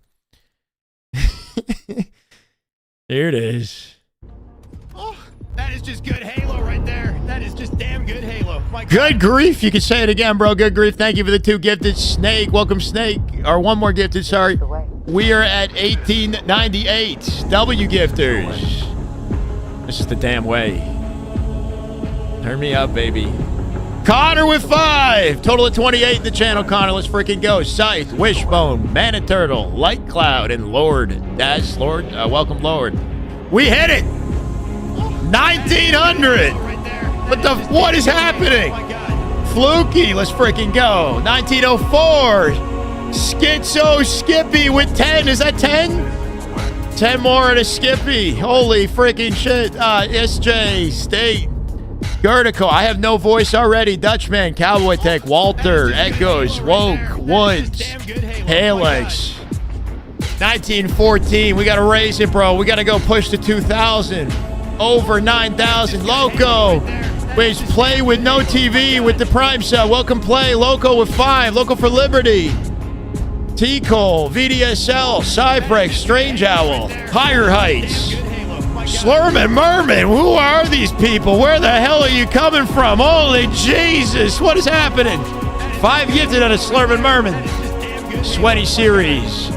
Here it is. Oh, that is just good Halo right there. That is just damn good Halo. Good grief. You can say it again, bro. Good grief. Thank you for the 2 gifted. Snake. Welcome, Snake. Or 1 more gifted, sorry. We are at 1898. W gifters. This is the damn way. Turn me up, baby. Connor with 5. Total of 28 in the channel, Connor. Let's freaking go. Scythe, Wishbone, Mana Turtle, Light Cloud, and Lord. That's Lord. Welcome, Lord. We hit it. 1900. What is happening? Fluky. Let's freaking go. 1904. Schizo Skippy with 10. Is that 10? 10 more and a Skippy. Holy freaking shit. SJ, State. Gertico, I have no voice already. Dutchman, Cowboy Tech, Walter, Echoes, Woke, Woods, Halex. 1914. We got to raise it, bro. We got to go push to 2,000. Over 9,000. Loco. Please play with no TV with the Prime sub. Welcome, play. Loco with 5. Loco for Liberty. T-Cole, VDSL, Cyprex, Strange Owl, Higher Heights. Slurman Merman, who are these people? Where the hell are you coming from? Holy Jesus, what is happening? 5 gifted on a Slurman Merman. Sweaty Series.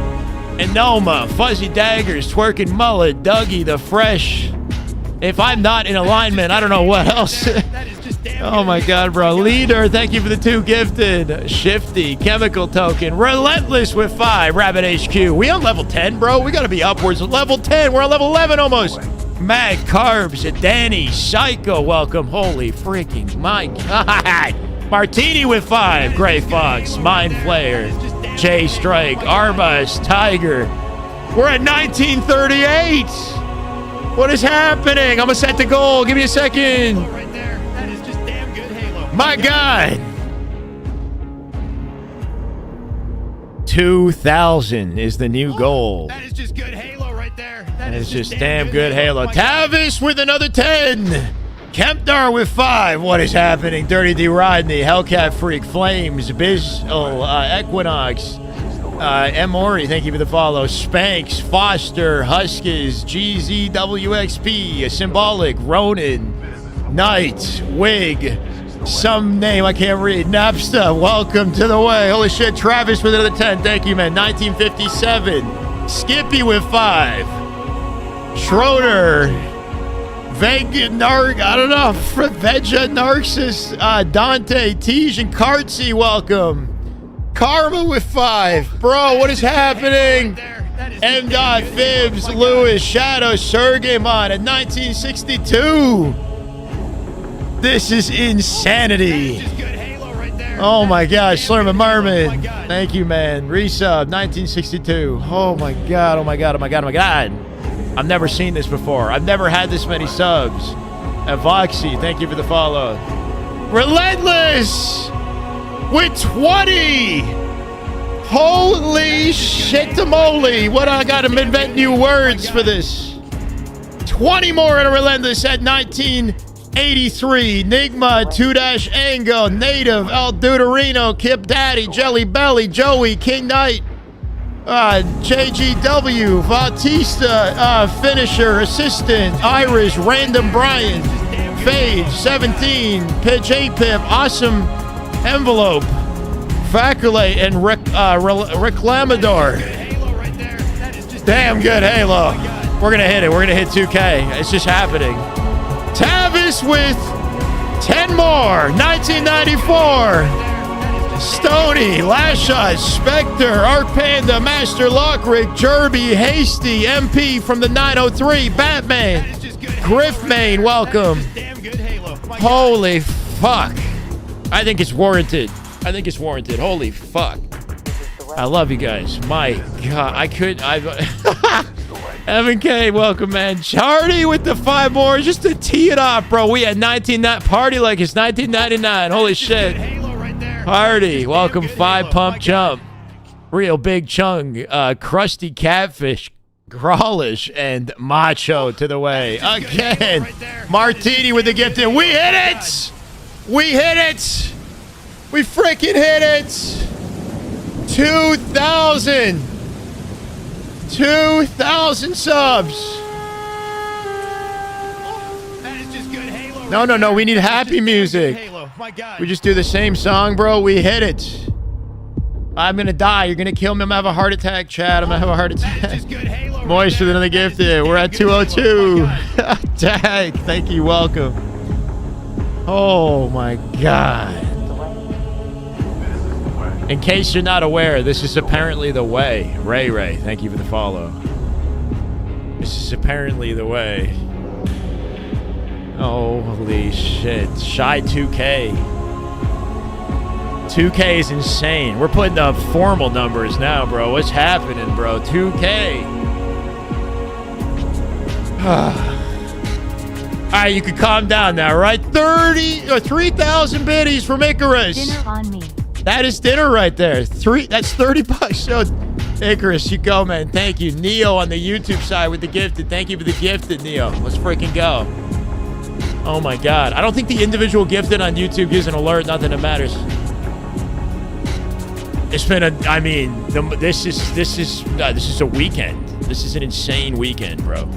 Enoma, Fuzzy Daggers, Twerking Mullet, Dougie the Fresh. If I'm not in alignment, I don't know what else. Oh my God, bro. Leader, thank you for the 2 gifted. Shifty, Chemical Token, Relentless with 5, Rabbit HQ. We on level 10, bro? We gotta be upwards of level 10. We're on level 11 almost. Mag Carbs, Danny, Psycho, welcome. Holy freaking my God. Martini with 5, Gray Fox, Mind Flayer, J Strike, Arbus, Tiger. We're at 1938. What is happening? I'm gonna set the goal. Give me a second. My God. 2,000 is the new goal. That is just good Halo right there. That is just damn good Halo. Tavis with another 10. Kempdar with 5. What is happening? Dirty D. Rodney, Hellcat Freak, Flames, Bizzle, Equinox, Mori, thank you for the follow. Spanx, Foster, Huskers, GZWXP, Symbolic, Ronin, Knight, Wig, some name I can't read. Napsta, welcome to the way. Holy shit, Travis with another 10. Thank you, man. 1957. Skippy with 5. Schroeder. Veganarg, I don't know. Veja Narcissus. Dante, Tej, and Kartsy, welcome. Karma with 5. Bro, what is happening? M. Fibs, Lewis, Shadow, Sergemon at 1962. This is insanity. Oh my gosh, Slurman Merman. Thank you, man. Resub, 1962. Oh my God, oh my God, oh my God, oh my God. I've never seen this before. I've never had this many subs. Voxy, thank you for the follow. Relentless with 20. Holy shit-a-moly. What, I gotta invent new words for this. 20 more in a Relentless at 1983. Nigma, 2-Ango, Native, El Deuterino, Kip Daddy, Jelly Belly, Joey, King Knight, JGW, Bautista, Finisher, Assistant, Iris, Random Brian, Phage, 17, Pitch 8-Pip, Awesome Envelope, Faculate, and Reclamador. Damn good Halo. We're going to hit it. We're going to hit 2K. It's just happening. Tavis with 10 more. 1994. Stony, Lasha, Spectre, Art Panda, Master Lockrick, Jerby, Hasty, MP from the 903, Batman, Griffmane, welcome. Holy fuck. I think it's warranted. I think it's warranted. Holy fuck. I love you guys. My God, Evan K, welcome, man. Chardy with the 5 more, just to tee it off, bro. We had 19, party like it's 1999. Holy shit. Party, welcome. 5 pump jump. Real big chung, crusty catfish, Growlish, and Macho to the way. Again, Martini with the gift, and we hit it! We hit it! We freaking hit it! 2,000! 2,000 subs! No, we need happy music. We just do the same song, bro. We hit it. I'm gonna die. You're gonna kill me. I'm gonna have a heart attack, Chad. I'm gonna have a heart attack. Moist with another gifted. We're at 202. Tag. Thank you. Welcome. Oh my God. In case you're not aware, this is apparently the way. Ray, thank you for the follow. This is apparently the way. Holy shit. Shy 2K. 2K is insane. We're putting up formal numbers now, bro. What's happening, bro? 2K. All right, you can calm down now, right? 3,000 biddies from Icarus. Dinner on me. That is dinner right there. That's $30. So, Icarus, you go, man. Thank you. Neo on the YouTube side with the gifted. Thank you for the gifted, Neo. Let's freaking go. Oh my God. I don't think the individual gifted on YouTube gives an alert. Nothing that matters. It's been this is a weekend. This is an insane weekend, bro.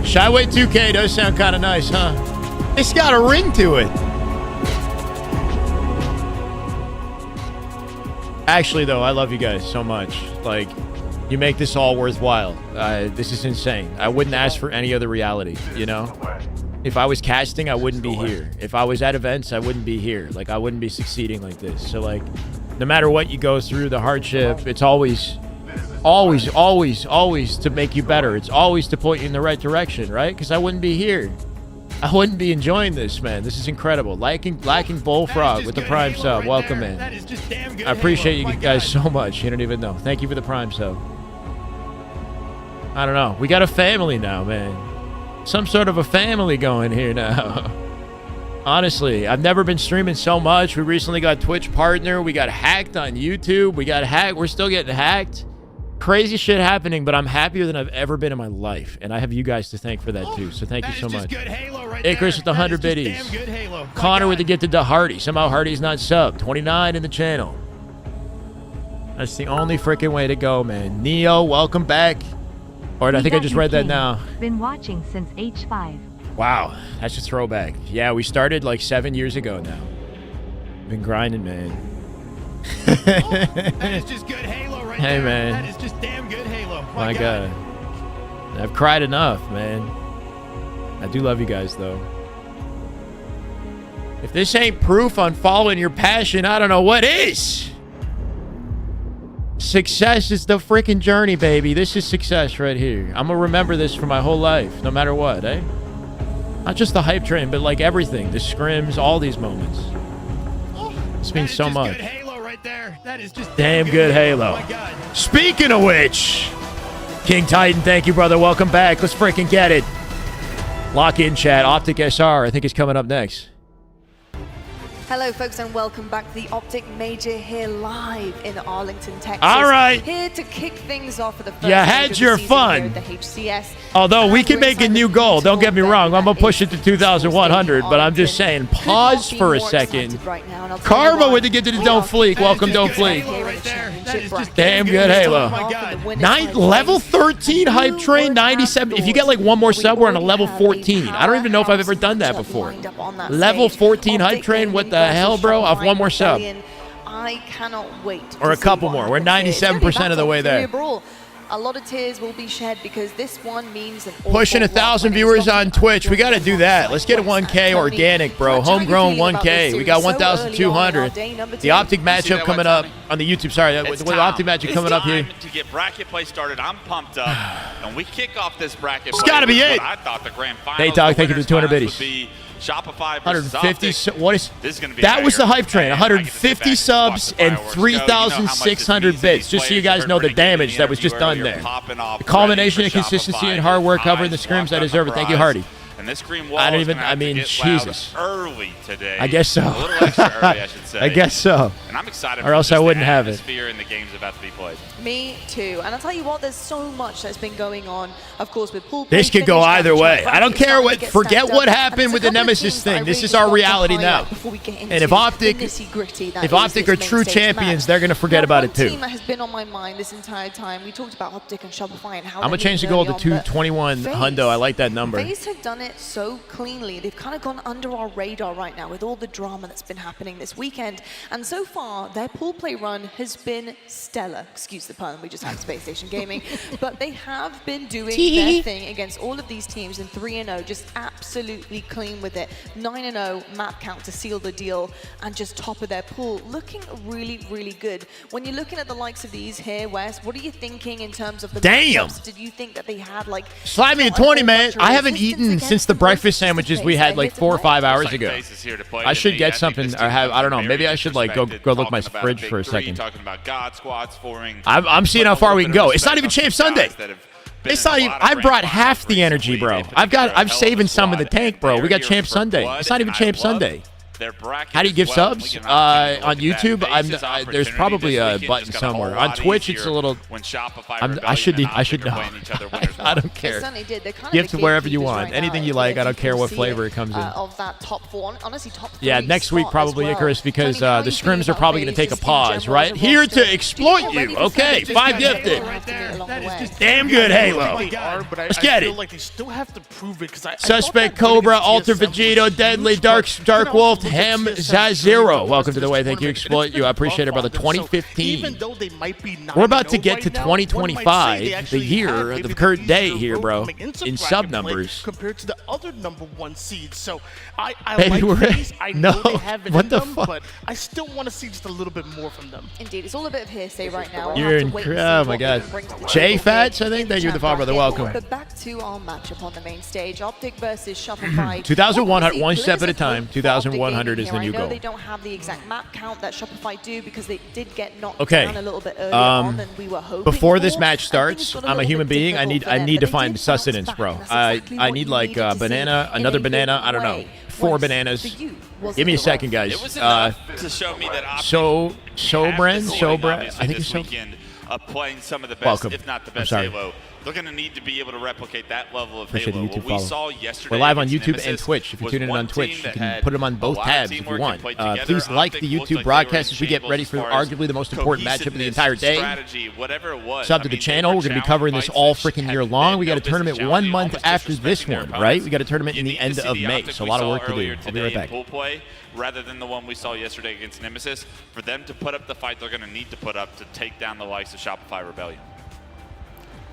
Shyway 2K does sound kind of nice, huh? It's got a ring to it. Actually, though, I love you guys so much. Like, you make this all worthwhile. This is insane. I wouldn't ask for any other reality, you know? If I was casting, I wouldn't be here. If I was at events, I wouldn't be here. Like, I wouldn't be succeeding like this. So, like, no matter what you go through, the hardship, it's always to make you better. It's always to point you in the right direction, right? Because I wouldn't be here. I wouldn't be enjoying this, man. This is incredible. Lacking Bullfrog with the Prime sub. Welcome in. I appreciate you guys so much. You don't even know. Thank you for the Prime sub. I don't know. We got a family now, man. Some sort of a family going here now. Honestly, I've never been streaming so much. We recently got Twitch partner. We got hacked on YouTube. We got hacked. We're still getting hacked. Crazy shit happening, but I'm happier than I've ever been in my life. And I have you guys to thank for that, too. So thank you so much. Icarus with the 100 biddies. Connor with the gifted to Hardy. Somehow Hardy's not sub. 29 in the channel. That's the only freaking way to go, man. Neo, welcome back. Or I think I just read that now. Been watching since H5. Wow, that's a throwback. Yeah, we started like 7 years ago now. Been grinding, man. That is just good Halo right Hey, there. man. That is just damn good Halo. My God. I've cried enough, man. I do love you guys, though. If this ain't proof on following your passion, I don't know what is. Success is the freaking journey, baby. This is success right here. I'm going to remember this for my whole life, no matter what, eh? Not just the hype train, but like everything. The scrims, all these moments. This means so much. Good Halo right there. That is just damn good Halo. Oh my God. Speaking of which, King Titan, thank you, brother. Welcome back. Let's freaking get it. Lock in, chat. Optic SR, I think, is coming up next. Hello, folks, and welcome back to the Optic Major here live in Arlington, Texas. All right. Here to kick things off for the first You had your fun. here at the HCS. Although we can make a new goal. Don't get me wrong. I'm going to push it to 2,100, but I'm just saying, pause for a second. Karma with the get to the Don't Fleek. Welcome, Don't Fleek. Damn good Halo. Level 13 hype train, 97. If you get like one more sub, we're on a level 14. I don't even know if I've ever done that before. Level 14 hype train, what the hell, bro? Off one more sub. I cannot wait. Or a couple more. We're 97% of the way there. A lot of tears will be shed because this one means an Pushing 1,000 viewers on Twitch. We got to do that. Let's get a 1K organic, bro. Homegrown 1K. We got 1,200. The Optic matchup coming up on the YouTube. Sorry, the Optic matchup coming up here. To get bracket play started, I'm pumped up. And we kick off this bracket It's got to be it. I thought the grand final. Hey, Dog, thank you for the 200 biddies. Shopify 150. What is that? Was the hype train? 150 subs and 3,600 bits. Just so you guys know the damage that was just done there. The culmination of consistency and hard work covering the scrims. I deserve it. Thank you, Hardy. And this green wall I don't even. I mean, Jesus. Early today. I guess so. A little extra early, I should say. I guess so. And I'm excited. Or else I wouldn't have it. In the games about to be played. Me too. And I'll tell you what, there's so much that's been going on, of course, with pool. This could go either way. I don't care what. Forget what happened with the Nemesis thing. This is our reality now. And if Optic are true champions, they're going to forget about it too. Team that has been on my mind this entire time. We talked about Optic and Shopify and how I'm going to change the goal to 221 hundo. I like that number. FaZe have done it so cleanly. They've kind of gone under our radar right now with all the drama that's been happening this weekend. And so far, their pool play run has been stellar. Excuse the pun, we just had Space Station Gaming. But they have been doing their thing against all of these teams in 3-0, just absolutely clean with it. 9-0 map count to seal the deal and just top of their pool. Looking really, really good. When you're looking at the likes of these here, Wes, what are you thinking in terms of the matchups? Did you think that they had like... Slide me a 20, man. I haven't eaten since the breakfast sandwiches we had like 4 or 5 hours ago. I should get something or have, I don't know, maybe I should like go look at my fridge for a second. I'm seeing how far we can go. It's not even Champ Sunday. It's not even, I brought half the energy, bro. I'm saving some in the tank, bro. We got Champ Sunday. It's not even Champ Sunday. How do you give subs? On YouTube, there's probably a button somewhere. On Twitch, it's a little. I should know. I don't care. They certainly did. They're kind Gift of wherever you want. right Anything now. you like. I don't You care can what see flavor it comes in. Of that top 4, honestly, top 3 Yeah, next week spot probably, as well. Icarus, because Tony, how the you feeling scrims are about probably going to Phase take a just in pause, general right? as a Here roster? to exploit Do you think you. they're ready Okay, for 5 Halo? gifted. That is just Damn good Halo. They are, but Let's I get feel it. like they still have to prove it. Suspect Cobra, Alter Vegito, Deadly, Dark Wolf, Ham Zazero. Welcome to the way. Thank you, Exploit you. I appreciate it, brother. 2015. We're about to get to 2025, the year of the current day here, bro, in sub numbers. Compared to the other #1 seeds. So I Baby, like these. I know no, they have it what in the them, fuck? but I still want to see just a little bit more from them. Indeed, it's all a bit of hearsay right now. We'll You're have to in. wait and see Oh, my what God. they bring to the Jay table Fats, here I think. in Thank you, the the father, brother. bracket. Welcome. But back to our matchup on the main stage. Optic versus Shopify. 2100, one step at a Blizzard time. for 2100 Optic is the gaming new here. I know goal. they don't have the exact map count that Shopify do because they did get knocked Okay. down a little bit earlier on than we were hoping Before this for. match I think it's starts, got a I'm a little human bit being. I difficult for need them, to but they find did bounce sustenance, back, bro. and that's exactly I what need you like needed to see banana, in another a big banana. I don't know. way. 4 West bananas. for you was Give me a the second, guys. It was enough to show me that Optic Sobran, obviously I think this it's so. weekend of playing some of the best, Welcome. if not the I'm best sorry. Halo. They're going to need to be able to replicate that level of Appreciate the Halo. YouTube What we follow. saw yesterday We're live on against YouTube and Nemesis Twitch. If you're was tuning in one on Twitch, team you that can had put them on a both lot of tabs if you teamwork want. and played together. Please like Optic the looked YouTube like they were broadcast in as we get shambles ready as for far as arguably the most important matchup of the cohesiveness, entire day. strategy, whatever it was. Sub to the channel. We're going to be covering this all freaking year long. We got a tournament 1 month after this one, right? We got a tournament in the end of May, so a lot of work to do. I'll be right back. Pool play, rather than the one we saw yesterday against Nemesis, for them to put up the fight they're going to need to put up to take down the likes of Shopify Rebellion.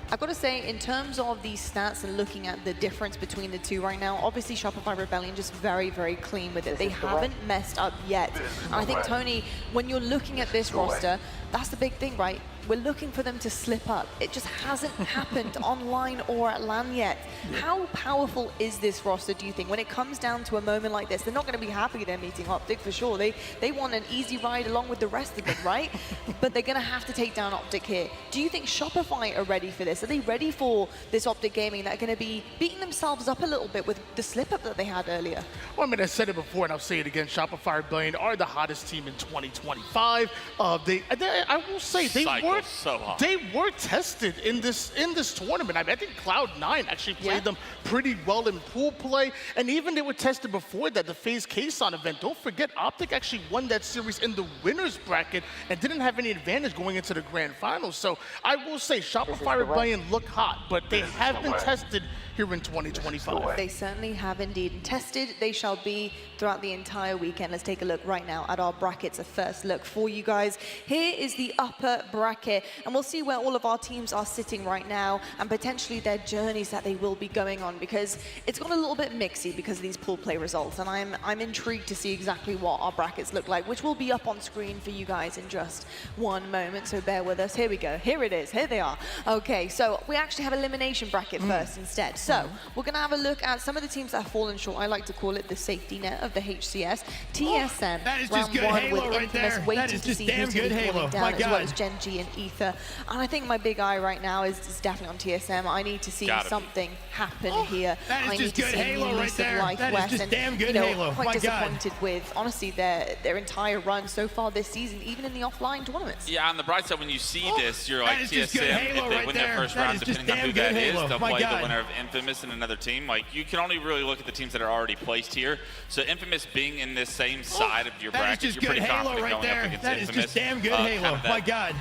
I've got to say, in terms of these stats and looking at the difference between the two right now, obviously Shopify Rebellion just very, very clean with it. They haven't messed up yet. And I think, Tony, when you're looking at this roster, that's the big thing, right? We're looking for them to slip up. It just hasn't happened online or at LAN yet. How powerful is this roster, do you think? When it comes down to a moment like this, they're not going to be happy they're meeting Optic for sure. They want an easy ride along with the rest of them, right? But they're going to have to take down Optic here. Do you think Shopify are ready for this? Are they ready for this Optic gaming that are going to be beating themselves up a little bit with the slip up that they had earlier? Well, I mean, I said it before and I'll say it again. Shopify Rebellion are the hottest team in 2025. I will say they were tested in this tournament. I mean, I think Cloud9 actually played them pretty well in pool play, and even they were tested before that, the FaZe Kson event. Don't forget, Optic actually won that series in the winners bracket and didn't have any advantage going into the grand finals. So I will say Shopify Rebellion look hot, but they have been tested here in 2025. They certainly have indeed tested. They shall be throughout the entire weekend. Let's take a look right now at our brackets. A first look for you guys. Here is the upper bracket, and we'll see where all of our teams are sitting right now and potentially their journeys that they will be going on, because it's got a little bit mixy because of these pool play results, and I'm intrigued to see exactly what our brackets look like, which will be up on screen for you guys in just one moment, so bear with us. Here we go. Here it is. Here they are. Okay, so we actually have elimination bracket first instead. So we're going to have a look at some of the teams that have fallen short. I like to call it the safety net of the HCS. TSM, round one with Infamous, waiting to see who's going to be falling down, as well as Gen G and Ether. And I think my big eye right now is definitely on TSM. I need to see something happen here. I need to see a new lease of life West. And, you know, quite disappointed with, honestly, their entire run so far this season, even in the offline tournaments. Yeah, on the bright side, when you see this, you're like, TSM, if they win their first round, depending on who that is, they'll play the winner of Infamous and another team. Like, you can only really look at the teams that are already placed here. So Infamous being in this same side of your bracket, you're pretty confident going up against Infamous. That is just damn good Halo. My God.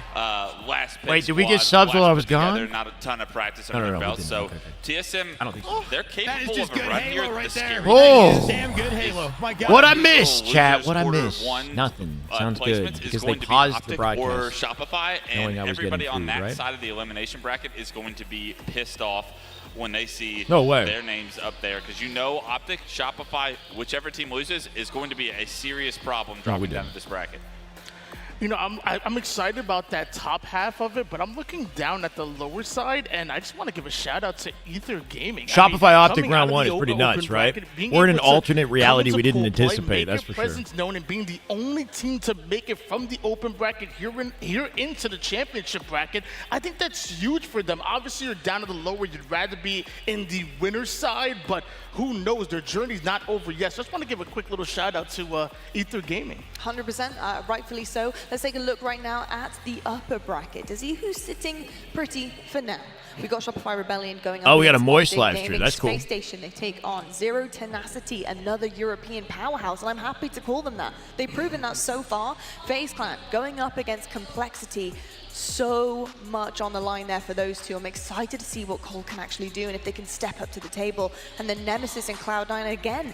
Last pick Wait, did we get subs while I was gone? Not a ton of practice under their belt. So TSM, I don't think so. they're capable of a run here. The scary Oh, damn good Halo. My God. What I missed, chat? What I missed? Nothing. Sounds good because they paused the broadcast. Or Shopify, and everybody on that right? side of the elimination bracket is going to be pissed off when they see their names up there, because you know Optic, Shopify, whichever team loses is going to be a serious problem dropping down to this bracket. You know, I'm excited about that top half of it, but I'm looking down at the lower side, and I just want to give a shout out to Ether Gaming. Shopify Optic round one is pretty nuts, right? We're in an alternate reality we didn't anticipate, that's for sure. Presence known and being the only team to make it from the open bracket here into the championship bracket, I think that's huge for them. Obviously, you're down to the lower. You'd rather be in the winner's side, but who knows? Their journey's not over yet. So I just want to give a quick little shout out to Ether Gaming. 100%, rightfully so. let's take a look right now at the upper bracket to see who's sitting pretty for now. We got Shopify Rebellion going up. Oh, we got a against Moist Optic live stream. Gaming. That's cool. Space Station, they take on Zero Tenacity, another European powerhouse, and I'm happy to call them that. They've proven that so far. FaZe Clan going up against Complexity. So much on the line there for those two. I'm excited to see what Cole can actually do and if they can step up to the table. And then Nemesis and Cloud9 again.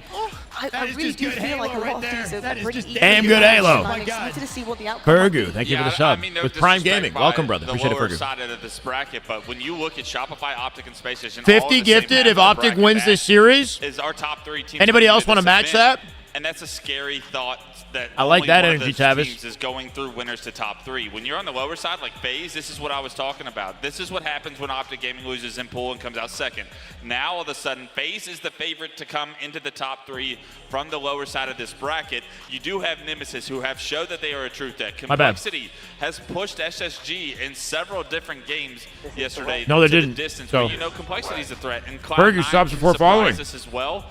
I really do feel like a lot of these are pretty easy. Damn good Halo. I'm excited to see what the outcome Fergu, thank you for the sub. With Prime Gaming. Welcome, brother. Appreciate it, lower Fergu. side of this bracket, but when you look at Shopify, Optic, and Space Station, 50 gifted if Optic wins this series. Is our top 3 teams. Anybody else want to match that? And that's a scary thought that I like only that one of energy, those Tavis. teams is going through winners to top 3. When you're on the lower side like FaZe, this is what I was talking about. This is what happens when Optic Gaming loses in pool and comes out second. Now all of a sudden, FaZe is the favorite to come into the top 3 from the lower side of this bracket. You do have Nemesis, who have showed that they are a true threat. Complexity has pushed SSG in several different games yesterday. No, they to didn't. The distance, So. but you know Complexity is a threat, and Fergie Cloud9 stops can before following. surprise us as well.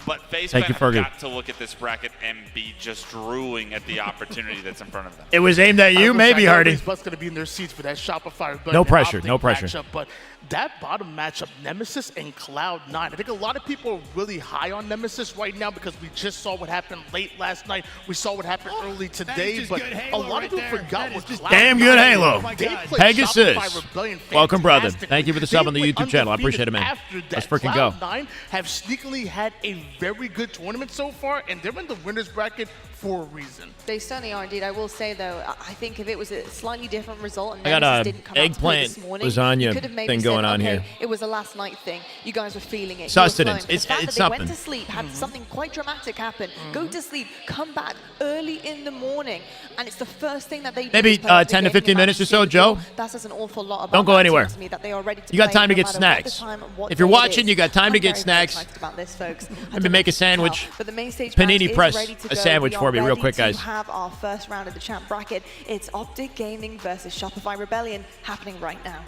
But FaZe Thank you, have Fergie. got to look at this bracket and be just drooling at the opportunity that's in front of them. It was aimed at you, maybe, Hardy. Everybody's going to be in their seats for that Shopify. No pressure, no pressure. Matchup, but that bottom matchup, Nemesis and Cloud9, I think a lot of people are really high on Nemesis right now because we just saw what happened late last night. We saw what happened early today, but a lot of people forgot what Cloud9 Damn good Halo. Pegasus. Pegasus. Welcome, brother. Thank you for the sub on the YouTube channel. I appreciate it, man. Let's freaking go. Cloud9 have sneakily had a very good tournament so far, and they're in the winners bracket for a reason. They certainly are, indeed. I will say, though, I think if it was a slightly different result and I got Nemesis a didn't come out to play eggplant this morning, lasagna you could have maybe thing said, going on okay, here. It was a last night thing. You guys were feeling it. Sustenance. You were It's flowing. The fact it's that they something. went to sleep, had something quite dramatic happen. Go to sleep, come back early in the morning, and it's the first thing that they do. Maybe is play Optic 10 to Gaming 15 and minutes or manage so, to Joe. That says an awful lot about Don't go that anywhere. team to me, that they are ready to You got play time to no get matter what the snacks. time, what If you're day it watching, is. you got time to I'm get very, snacks. very excited about this, folks. Maybe make a sandwich. But the main stage Panini is press ready to a go. sandwich We for are me real ready quick, to guys. have our first round of the champ bracket. It's Optic Gaming versus Shopify Rebellion happening right now.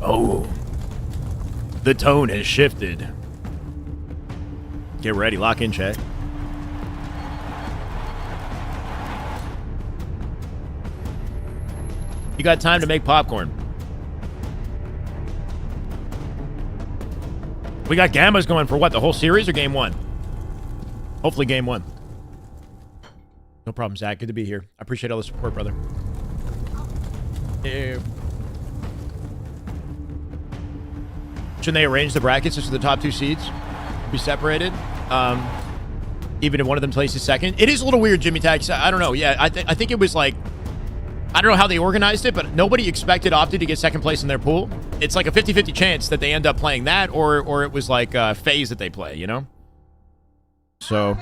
Oh. The tone has shifted. Get ready. Lock in, chat. You got time to make popcorn. We got Gammas going for what? The whole series or game 1? Hopefully game 1. No problem, Zach. Good to be here. I appreciate all the support, brother. Yeah. Shouldn't they arrange the brackets just so the top 2 seeds be separated? Even if one of them places second? It is a little weird, Jimmy Tax. I don't know. Yeah, I think it was like... I don't know how they organized it, but nobody expected Optic to get second place in their pool. It's like a 50-50 chance that they end up playing that, or it was like FaZe that they play, you know? So...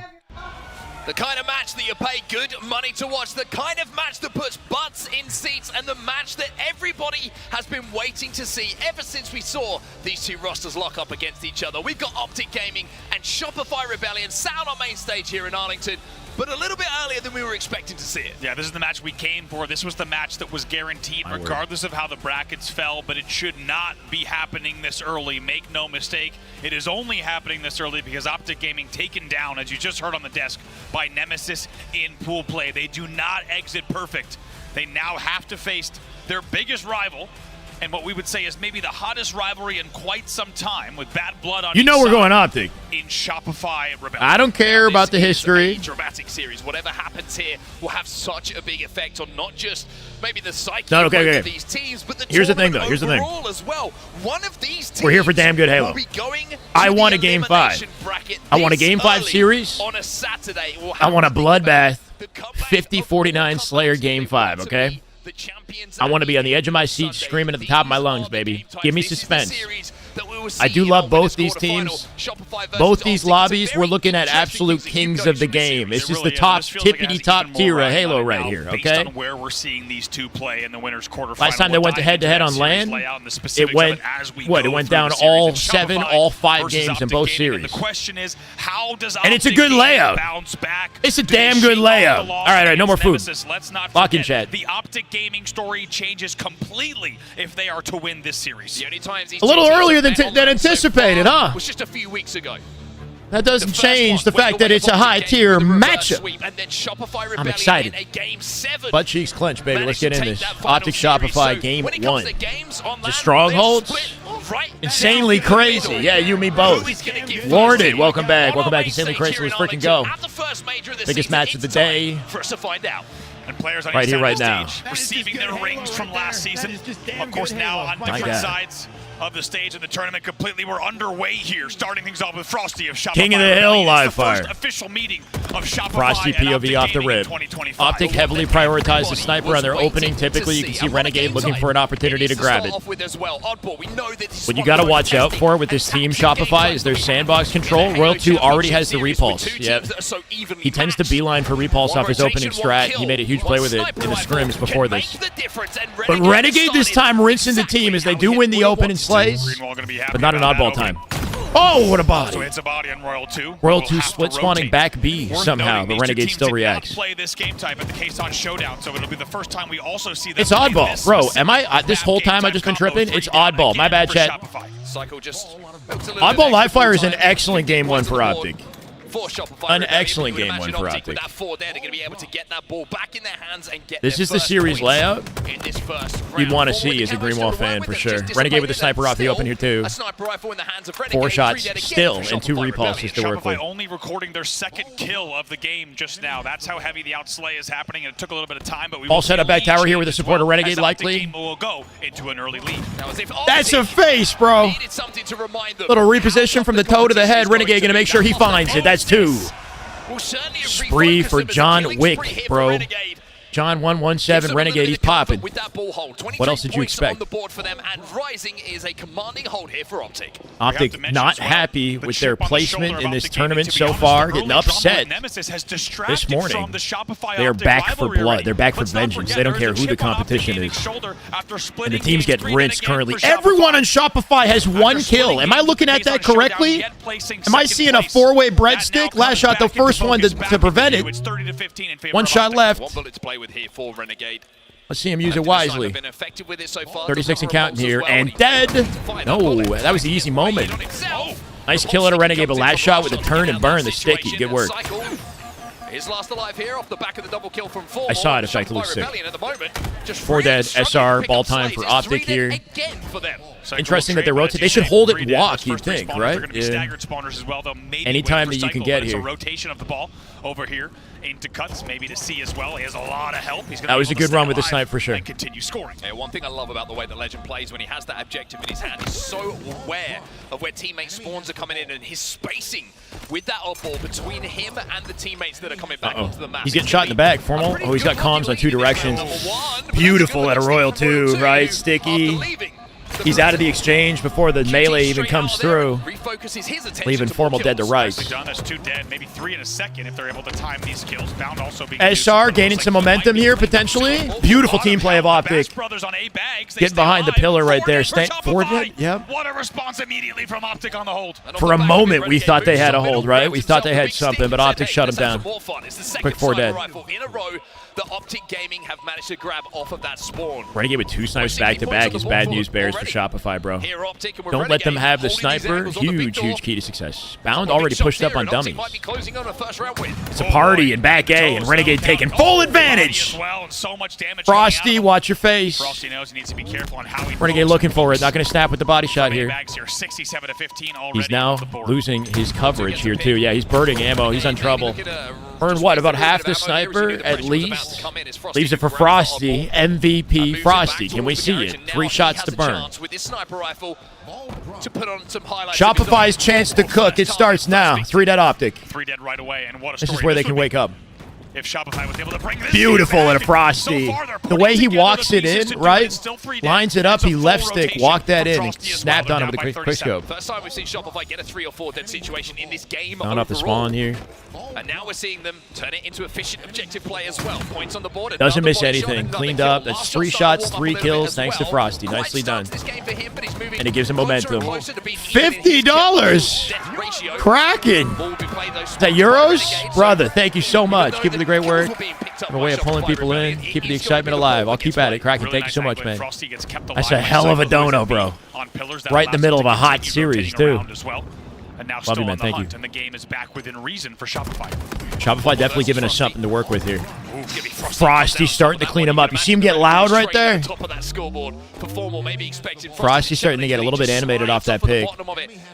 The kind of match that you pay good money to watch, the kind of match that puts butts in seats, and the match that everybody has been waiting to see ever since we saw these two rosters lock up against each other. We've got Optic Gaming and Shopify Rebellion sound on main stage here in Arlington, but a little bit earlier than we were expecting to see it. Yeah, this is the match we came for. This was the match that was guaranteed regardless of how the brackets fell, but it should not be happening this early. Make no mistake, it is only happening this early because Optic Gaming taken down, as you just heard on the desk, by Nemesis in pool play. They do not exit perfect. They now have to face their biggest rival, and what we would say is maybe the hottest rivalry in quite some time, with bad blood on You know each we're side going Optic. in Shopify Rebellion. I don't care about the history. Dramatic series. Whatever happens here will have such a big effect on not just maybe the psyche No, of okay, both okay. of these teams, but the Here's the thing, tournament though. Here's the thing. overall as well. One of these teams We're here for damn good Halo. will be going to I the want a game 5. elimination bracket I want a this game 5 early series. on a Saturday. We'll I have want a to think about bloodbath. the comeback 50-49 Slayer game 5, okay? I want to be on the edge of my seat screaming at the top of my lungs, baby. Give me suspense. I do love both these teams. Both these lobbies, we're looking at absolute kings of the game. This is the top, tippity-top tier of Halo right here, Based okay? on where we're seeing these two play in the winners quarterfinal. Last time they went head-to-head on LAN, it went, what, it went down all 7, all 5 games in both series. The question is, how does And it's a Optic good Gaming layout. bounce back? It's a Do they damn good shake off layout. the All loss right, no more food. against Nemesis? Let's not Lock in, forget, chat. the Optic Gaming story changes completely if they are to win this series. The only times these A little two teams earlier have than met online so anticipated, far huh? was just a few weeks ago. That doesn't change the fact that it's a high-tier matchup. I'm excited. Butt cheeks clench, baby. Let's get in this. Optic Shopify Game 1. The Strongholds? Insanely crazy. Yeah, you and me both. Lorded, welcome back. Welcome back. Insanely crazy. Let's freaking go. Biggest match of the day. And players on right here, right now. Receiving their rings from last season. Of course, now on different sides of the stage of the tournament completely. We're underway here, starting things off with Frosty of Shopify. King of the Hill live fire. First official meeting of Shopify. Frosty POV off the rip. Optic heavily prioritizes sniper on their opening. Typically, you can see Renegade looking for an opportunity to grab it. What you got to watch out for with this team Shopify is their sandbox control. Royal 2 already has the repulse. Yep. He tends to beeline for repulse off his opening strat. He made a huge play with it in the scrims before this. But Renegade this time rinsing the team as they do win the open and slays, but not an oddball time. Oh, what a body. So it's a body on Royal 2. Royal 2 split spawning back B somehow, but Renegade still reacts. Play this game type at the K-Son Showdown, so it'll be the first time we also see them. It's oddball. Bro, am I this whole time I've just been tripping? It's oddball. My bad, chat. Oddball live fire is an excellent game one for Optic. An excellent game one for Optic. This is the series layout you'd want to see as a Greenwall fan for sure. Renegade with a sniper off the open here too. 4 shots still and 2 repulses to work with. Only recording their second kill of the game just now. That's how heavy the outslay is happening. It took a little bit of time, but we all set up back tower here with the support of Renegade likely. Will go into an early lead. That's a face, bro. Little reposition from the toe to the head. Renegade gonna make sure he finds it. That's 2. Spree for John Wick, bro. John 117 Renegade, he's popping. What else did you expect? Optic not happy with their placement in this tournament so far, getting upset this morning. They are back for blood. They're back for vengeance. They don't care who the competition is. And the teams get rinsed currently. Everyone on Shopify has 1 kill. Am I looking at that correctly? Am I seeing a 4-way breadstick? Last shot, the first one to prevent it. 1 shot left. Here for Renegade. Let's see him use it wisely. 36 and counting here, and dead. No, that was the easy moment. Nice kill at a Renegade, but last shot with a turn and burn the sticky. Good work. Is last alive here off the back of the double kill from 4. I saw it effect loose sick. 4 dead. SR ball time for Optic here. Interesting that they rotate. They should hold it and walk, you'd think, right? Yeah. Anytime that you can get here. Rotation of the ball over here into cuts, maybe to C as well. He has a lot of help. That was a good run with the snipe for sure. And continue scoring. Yeah, one thing I love about the way that Legend plays when he has that objective in his hand, he's so aware of where teammate spawns are coming in and his spacing with that oddball between him and the teammates that are coming back onto the map. He's getting shot in the back. Formal. Oh, he's got comms on 2 directions. Beautiful at a Royal 2, right? Sticky. He's out of the exchange before the melee even comes through, leaving Formal dead to right. That's 2 dead, maybe 3 in a second if they're able to time these kills. Bound also being SR gaining some momentum here potentially. Beautiful team play of Optic. Get behind the pillar right there. Forward dead. Yep. What a response immediately from Optic on the hold. For a moment we thought they had a hold, right? We thought they had something, but Optic shut him down. Quick 4 dead. The Optic Gaming have managed to grab off of that spawn. Renegade with 2 snipes back-to-back is bad news bears for Shopify, bro. Don't let them have the sniper. Huge key to success. Bound already pushed up on dummies. It's a party in back A, and Renegade taking full advantage. Frosty, watch your face. Frosty knows he needs to be careful on how he Renegade looking for it. Not going to snap with the body shot here. 67 to 15 already. He's now losing his coverage here, too. Yeah, he's birding ammo. He's on trouble. Earned what, about half the sniper at least? Leaves it for Frosty. MVP Frosty. Can we see it? 3 shots to burn. Shopify's chance to cook. It starts now. 3 dead Optic. 3 dead right away. And what a this is where they can wake up. If Shopify was able to bring this beautiful at a Frosty. The way he walks it in, right? Lines it up, he left stick, walked that in, and snapped on him with a quick scope. First time we've seen Shopify get a 3 or 4 dead situation in this game. Not off the spawn here. And now we're seeing them turn it into efficient objective play as well. Points on the board. Doesn't miss anything. Cleaned up. That's 3 shots, 3 kills, thanks to Frosty. Nicely done. And it gives him momentum. $50! Kraken! Is that euros? Brother, thank you so much. Keep up the great work. On a way of pulling people in, keeping the excitement alive. I'll keep at it. Kraken, thank you so much, man. That's a hell of a dono, bro. Right in the middle of a hot series, too. And now Love still you, man. on the Thank hunt, you. and the game is back within reason for Shopify. Shopify definitely giving us something to work with here. Ooh, Frosty's starting to clean him up. You see him get loud right there? Top of that scoreboard. Perform or maybe expected. Frosty's starting to get a little bit animated off that pick.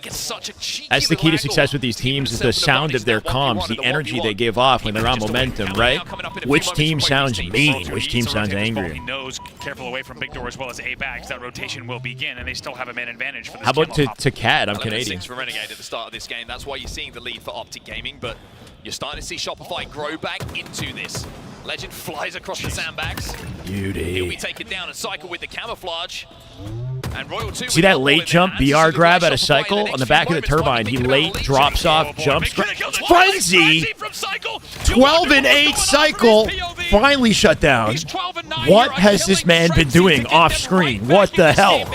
Gets such a cheeky That's the key to little success with these teams is the sound of their comms, the energy they give off when they're on momentum, right? Which team sounds mean? Which team sounds angry? He knows, careful away from big door as well as A bags. That rotation will begin, and they still have a man advantage for this. How about to Cat? I'm 11-6 Canadian. for Renegade at the start of this game. That's why you're seeing the lead for Optic Gaming, but you're starting to see Shopify grow back into this. Legend flies across the sandbags. Beauty. He'll be taken down and Cycle with the camouflage. And Royal 2 See that late jump BR grab at a Cycle on the back of the turbine? He late drops off, jumps. Frenzy! 12-8 Cycle finally shut down. What has this man been doing off screen? What the hell?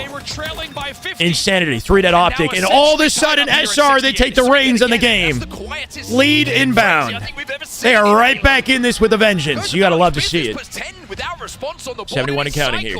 Insanity. 3 dead Optic. And all of a sudden, SR, they take the reins on the game. Lead inbound. They are right back in this with a vengeance. You got to love to see it. 71 and counting here.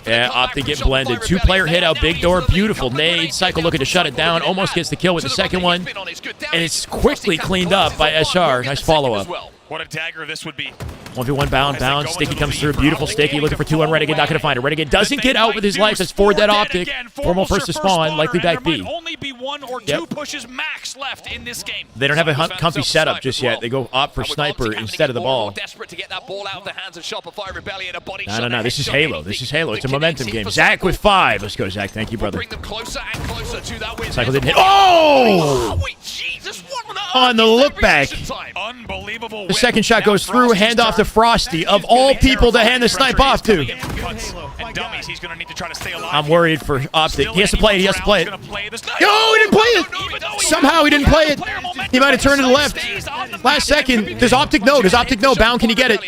Yeah, Optic get blended. 2-player hit out big door. Beautiful nade. Cycle looking to shut it down. Almost gets the kill with the second one. And it's quickly cleaned up by SR. Nice follow-up. What a dagger this would be. 1v1 bound. Sticky comes through. Beautiful Sticky. Looking for 2 on Renegade. Not going to find it. Renegade doesn't get out with his life. That's 4 dead Optic. Formal first to spawn. Likely back B. Only be 1 or 2 pushes max left in this game. They don't have a comfy setup just yet. They go opt for Sniper instead of the ball. Desperate to get that ball out of the hands of Shopify Rebellion. A body No. This is Halo. This is Halo. It's a momentum game. Zach with 5. Let's go, Zach. Thank you, brother. Bring them closer and closer to that win. Cycle didn't hit. Oh! On the look back. Unbelievable. The second shot goes through. Hand off to Frosty. Of all people to hand the snipe off to. And dummies, he's going to need to try to stay alive. I'm worried for Optic. He has to play it. He has to play it. No, he didn't play it. Somehow he didn't play it. He might have turned to the left. Last second. Does Optic know? Does Optic know? Bound, can he get it?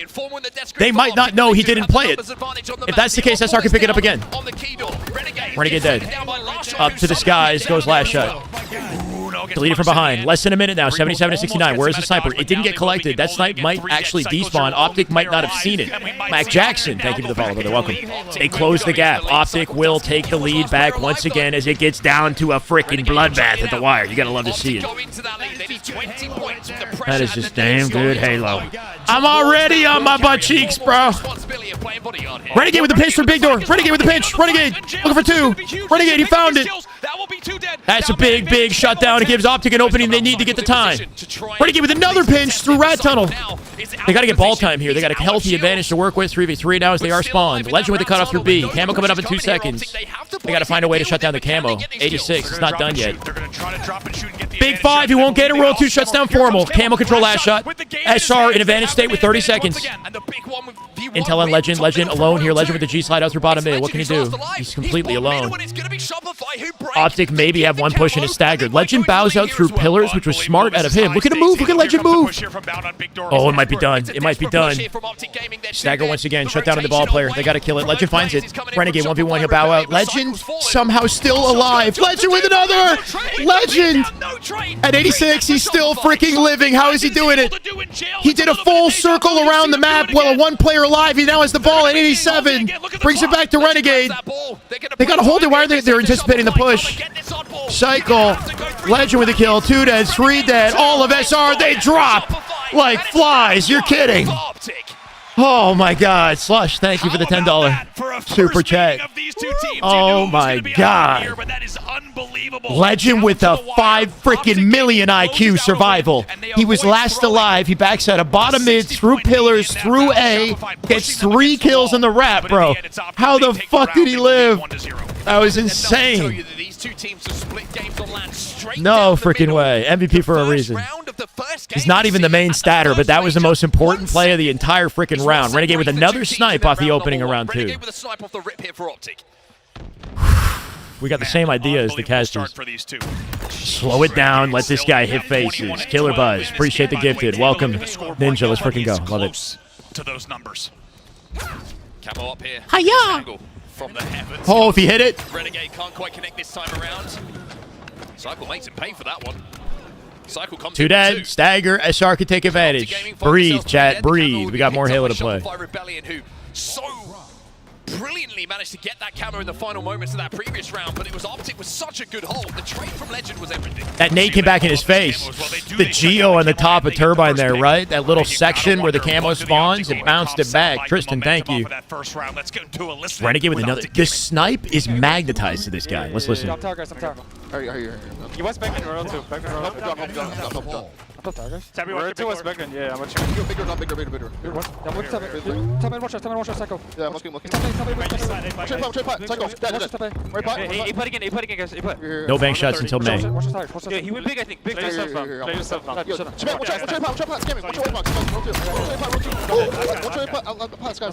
They might not know he didn't play it. If that's the case, SR can pick it up again. Renegade dead. Up to the skies goes last shot. Deleted from behind. Less than a minute now. 77 to 69. Where is the sniper? It didn't get collected. That snipe might actually despawn. Optic might not have seen it. Mac Jackson, thank you for the follow, brother. Welcome. They close the gap. Optic will take the lead back once again as it gets down to a freaking bloodbath at the wire. You gotta love to see it. That is just damn good Halo. I'm already on my butt cheeks, bro. Renegade with the pinch for big door. Renegade with the pinch. Renegade looking for 2. Renegade, he found it. That's a big, big shutdown. It gives Optic an opening they need to get the time. Renegade with another pinch through Rat Tunnel. They got to get ball time here. They got a healthy advantage to work with. 3v3 now as they are spawned. Legend with the cutoff through B. Camo coming up in 2 seconds. They got to find a way to shut down the camo. 86. It's not done yet. Big 5. He won't get it. Royal 2 shuts down Formal. Camo control last shot. SR in advantage state with 30 seconds. Intel on Legend. Legend alone here. Legend with the G slide out through bottom mid. What can he do? He's completely alone. Optic maybe have 1 push and is staggered. Legend bows out through pillars, which was smart out of him. Look at him move. Look at Legend move. Oh, it might be done. It might be done. Stagger once again. Shut down on the ball player. They got to kill it. Legend finds it. Renegade 1v1. He'll bow out. Legend somehow still alive. Legend with another. Legend. At 86, he's still freaking living. How is he doing it? He did a full circle around the map while a 1 player alive. He now has the ball at 87. Brings it back to Renegade. They got to hold it. Why are they're anticipating the push? Cycle. Legend with a kill. 2 dead. 3 dead. All of SR. They drop like flies. You're kidding. Oh my God. Slush, thank you for the $10 super chat. Oh my God. Legend with a 5 freaking million IQ survival. He was last alive. He backs out of bottom mid, through pillars, through A, gets 3 kills on the rat, bro. How the fuck did he live? That was insane. No freaking way. MVP for a reason. He's not even the main statter, but that was the most important play of the entire freaking round. Renegade with another snipe off the opening of round 2. We got the same idea as the casters. Slow it down. Let this guy hit faces. Killer Buzz. Appreciate the gifted. Welcome, Ninja. Let's freaking go. Love it. To those numbers. Camo up here. Hiya! From the heavens. Oh, if he hit it. Renegade can't quite connect this time around. Cycle makes him pay for that one. Cycle comes 2 dead. Stagger. SR can take advantage. Breathe, chat. Breathe. We got more Halo to play. brilliantly managed to get that camo in the final moments of that previous round, but it was Optic with such a good hold. The trade from Legend was everything. That nade came back in his face. The Geo on the top of Turbine there, right? That little section where the camo spawns, it bounced it back. Tristan, thank you. Renegade with another. The snipe is magnetized to this guy. Let's listen. I'm tower, guys. I'm tower. He was back in row 2. Back in row 2. Top tower, guys. Row 2 was back in. Yeah, I'm watching. Bigger. Watch out, Psycho. Yeah, I'm looking. Watch Psycho. A-put again, guys. A-put. No bank shots until May. Watch the tires. Yeah, he went big, I think. Big. Play yourself down.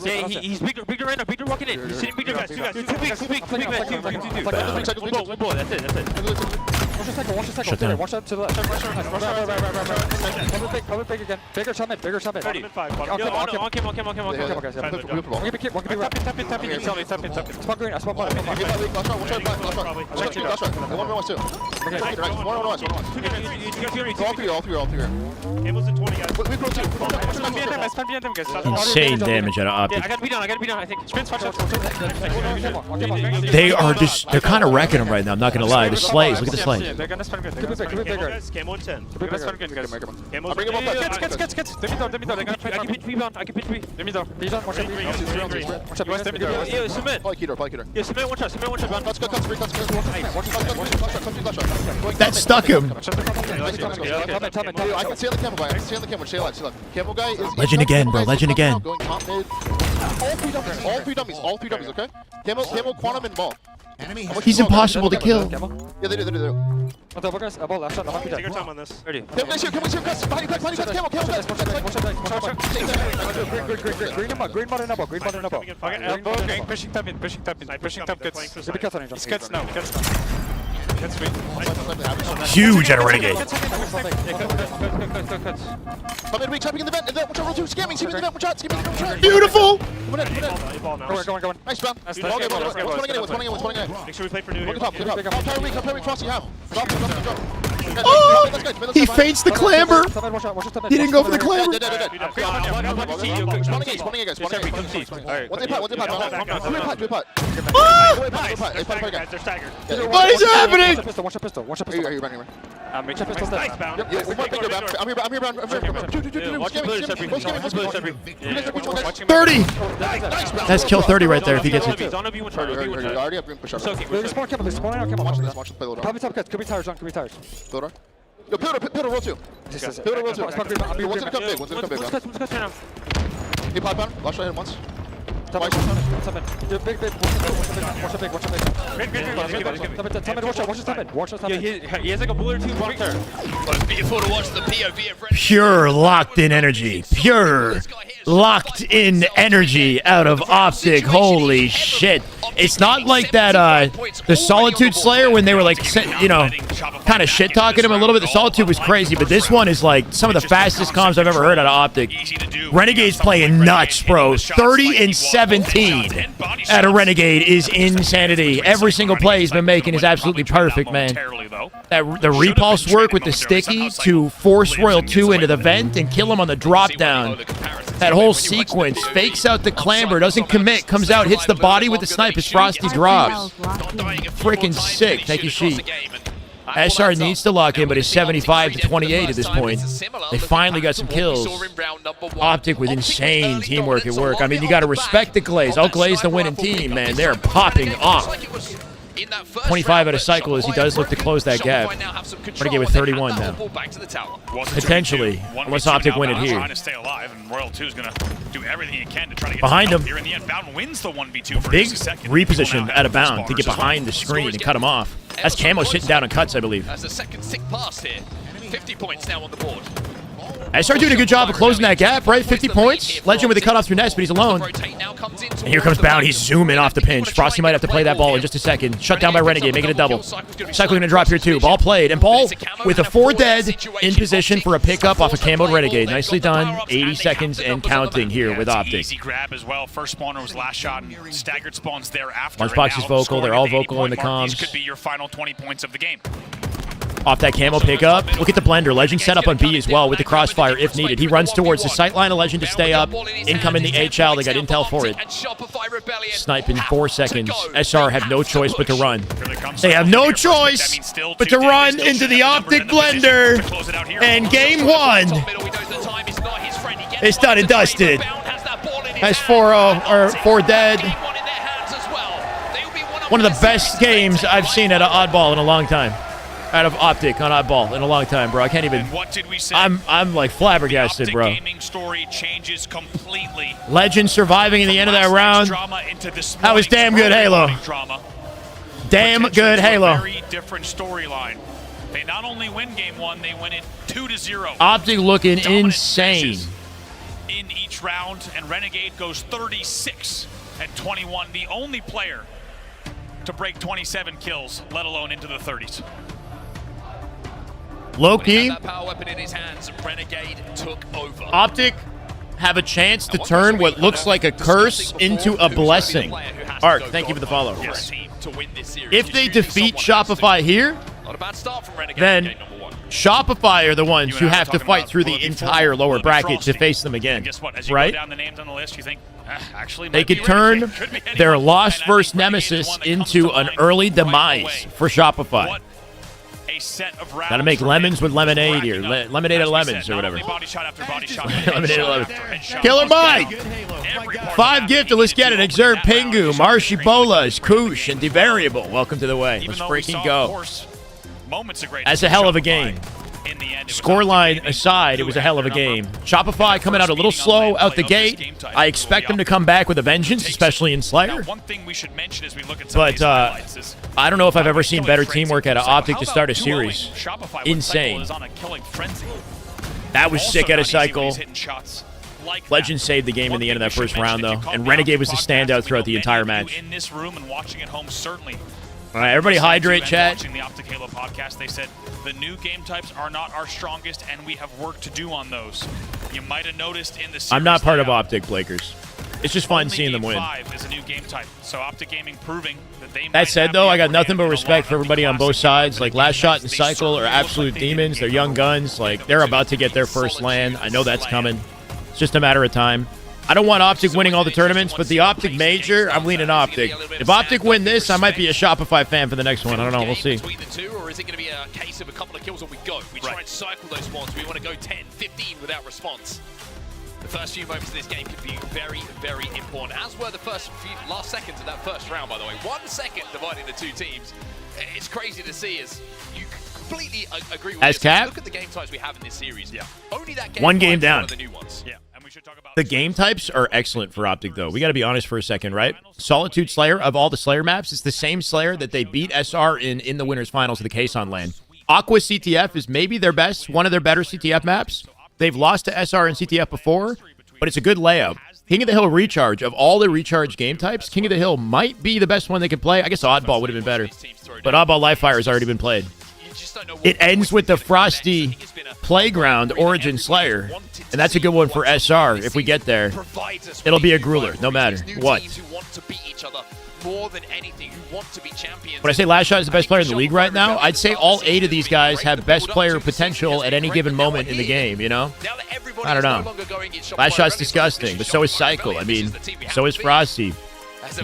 Yeah, he's bigger right now. Bigger walking in. He's sitting bigger, guys. Two big. One ball. That's it. Watch the Psycho. Shut down. Watch out to the left. Cover big again. Bigger summit. On cam, guys. One can be right. Tap in. Spot green. Spot bottom. All three. Camel's in 20, guys. Insane damage out of Optic. Yeah, I gotta be down, I think. They are just, they're kind of wrecking him right now, I'm not going to lie. The slays, look at the slays. They're gonna spend good. Could be bigger. Camo 10. Could be spend good, guys. I'll bring him up. Get. Let me down. I can pitch B down. Let me down. Watch out. Yeah, submit. Play Keter. Yeah, submit one shot. Let's go. That stuck him. I can see on the camel guy. Stay alive. Camel guy is... Legend again, bro. Legend again. Going top mid. All three dummies, okay? Camel, Quantum, and Ball. He's impossible to kill. Yeah, they do. Ball left shot. Take your time on this. Ready. Come on, guys. Behind you, Camel. Green mud and elbow. Okay, pushing top in. Pushing top goods. Cuts now. Huge at a Renegade. Come in, trapping in the vent. Watch out, roll 2. Scamming in the vent. Watch out. Beautiful. Come on. Go on. Nice, man. What's running in? Make sure we play for new. Look at top. Carry, Frosty, half. Drop. Oh! He feints the clamber. He didn't go for the clamber. Spawning guys. What's the pot? They're staggered. What is happening? Watch a pistol. Are you running? Make a pistol Nice bound. I'm here. Watch the blue, 30. That's kill 30 right there if he gets it. Already up green push up. Spawn camel. Watch this play loader. Probably top cuts. Could be tires. Loader. Yo, Pillar, roll 2. Pillar, roll 2. One's gonna come big. He pop on. Last shot hit him once. Big. Watch a big. He has like a bullet or 2 blocked there. It's beautiful to watch the POV of Red. Pure locked in energy. Pure locked in energy out of Optic. Holy shit. It's not like that, the Solitude Slayer when they were like, you know, kind of shit talking him a little bit. The Solitude was crazy, but this one is like some of the fastest comms I've ever heard out of Optic. Renegade's playing nuts, bro. 30 and 17 out of Renegade is insanity. Every single play he's been making is absolutely perfect, man. The repulse work with the sticky to force Royal 2 into the vent and kill him on the drop down. That whole sequence, fakes out the clamber, doesn't commit, comes out, hits the body with the snipe as Frosty drops. Freaking sick. Thank you, Sheet. SR needs to lock in, but is 75 to 28 at this point. They finally got some kills. Optic with insane teamwork at work. I mean, you got to respect the Glaze. I'll Glaze the winning team, man. They're popping off. 25 out of cycle as he does look to close that gap. Renegade with 31 now. Potentially, unless Optic win it here. Behind him. Big reposition out of bound to get behind the screen and cut him off. That's Camo sitting down and cuts, I believe. That's the second sick pass here. 50 points now on the board. I started doing a good job of closing that gap, right? 50 points. Legend with the cutoff through Nest, but he's alone. And here comes Bound. He's zooming off the pinch. Frosty might have to play that ball in just a second. Shut down by Renegade, making it a double. Cycle going to drop here too. Ball played. And Ball with a 4 dead in position for a pickup off a camoed Renegade. Nicely done. 80 seconds and counting here with Optic. Easy grab as well. First spawner was last shot and staggered spawns thereafter. Lunchbox is vocal. They're all vocal in the comms. These could be your final 20 points of the game. Off that camo pickup. Look at the blender. Legend set up on B as well with the crossfire if needed. He runs towards the sight line of Legend to stay up. Incoming the HL. They got intel for it. Snipe in 4 seconds. SR have no choice but to run. They have no choice but to run into the Optic blender. And game 1 is done and dusted. That's 4-0 or 4 dead. One of the best games I've seen at an Oddball in a long time. Out of Optic on Oddball in a long time, bro. I can't even. What did we say? I'm like flabbergasted, the bro. Gaming story changes completely. Legend surviving in the end of that round. That was damn good Halo. Damn good Halo. Very different storyline. They not only win game 1, they win it 2-0. Optic looking insane in each round, and Renegade goes 36 and 21. The only player to break 27 kills, let alone into the 30s. Low-key, power weapon in his hands, Renegade took over. Optic have a chance to turn what looks like a curse into a blessing. Art, thank you for the follow. Yes. If they defeat Shopify here, then Shopify are the ones who have to fight through the entire lower bracket to face them again, right? They could turn their loss versus Nemesis into an early demise for Shopify. Gotta make lemons with lemonade here. Lemonade of lemons or whatever. Lemonade of lemons. Killer Mike! 5 gifted. Let's get it. Exert Pingu, Marshy Bolas, Koosh, and Devariable. Welcome to the way. Let's freaking go. That's a hell of a game. Scoreline aside, it was a hell of a game. Shopify coming out a little slow out the gate. I expect them to come back with a vengeance, especially in Slayer. But I don't know if I've ever seen better teamwork out of Optic to start a series. Insane. That was sick out of Cycle. Legend saved the game in the end of that first round, though. And Renegade was the standout throughout the entire match. In this room and watching at home, certainly. All right, everybody hydrate, chat. Watching the Optic Halo podcast, they said the new game types are not our strongest, and we have work to do on those. You might have noticed in the series I'm not part of Optic, Blakers. It's just fun seeing them win. Game 5 is a new game type, so Optic Gaming proving that they. That said, though, I got nothing but respect for everybody on both sides. Like Last Shot and Cycle are absolute demons. They're young guns. Like they're about to get their first LAN. I know that's coming. It's just a matter of time. I don't want Optic winning all the tournaments, but the Optic Major, I'm leaning Optic. If Optic win this, I might be a Shopify fan for the next one. I don't know. We'll see. Between the two, or is it going to be a case of a couple of kills and we go? We try and cycle those ones. We want to go 10, 15 without response. The first few moments of this game could be very, very important, as were the last seconds of that first round, by the way. 1 second dividing the two teams. It's crazy to see as you completely agree with as this. Cap? Look at the game types we have in this series. Yeah. Only that game one game down. One of the new ones. Yeah. And we should talk about the game types are excellent for Optic, though. We got to be honest for a second, right? Solitude Slayer, of all the Slayer maps, is the same Slayer that they beat SR in the winners finals of the Kason LAN. Aqua CTF is maybe their best, one of their better CTF maps. They've lost to SR and CTF before, but it's a good layout. King of the Hill Recharge, of all the Recharge game types, King of the Hill might be the best one they could play. I guess Oddball would have been better, but Oddball Livefire has already been played. It ends with the Frosty Playground Origin Slayer, and that's a good one for SR. If we get there, it'll be a grueler, no matter what. When I say Last Shot is the best player in the league right now, I'd say all 8 of these guys have best player potential at any given moment in the game, you know? I don't know. Last Shot's disgusting, but so is Cycle. I mean, so is Frosty.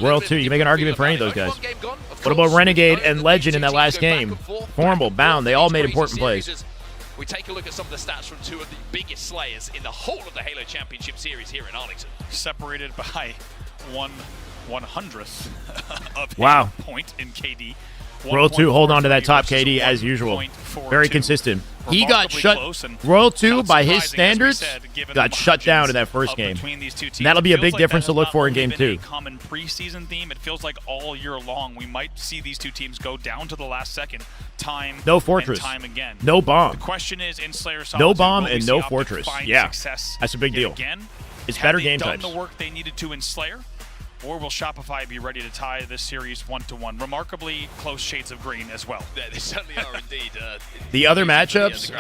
World 2, you can make an argument for any of those guys. What about Renegade and Legend in that last game? Formal, Bound, they all made important plays. We take a look at some of the stats from 2 of the biggest Slayers in the whole of the Halo Championship Series here in Arlington. Separated by 1/100th of wow. point in KD. Royal 2 hold on to that top KD as usual. Very consistent. He got shut. Royal 2, by his standards, got shut down in that first game. And that'll be a big difference to look for in game 2. Common preseason theme. It feels like all year long we might see these two teams go down to the last second. Time. No fortress. And time again. No bomb. The question is in Slayer Solitude, no bomb and no fortress. Yeah, that's a big deal. Again, it's better game types. Done the work they needed to in Slayer. Or will Shopify be ready to tie this series 1-1? Remarkably close shades of green as well. Yeah, they certainly are indeed. The other matchups,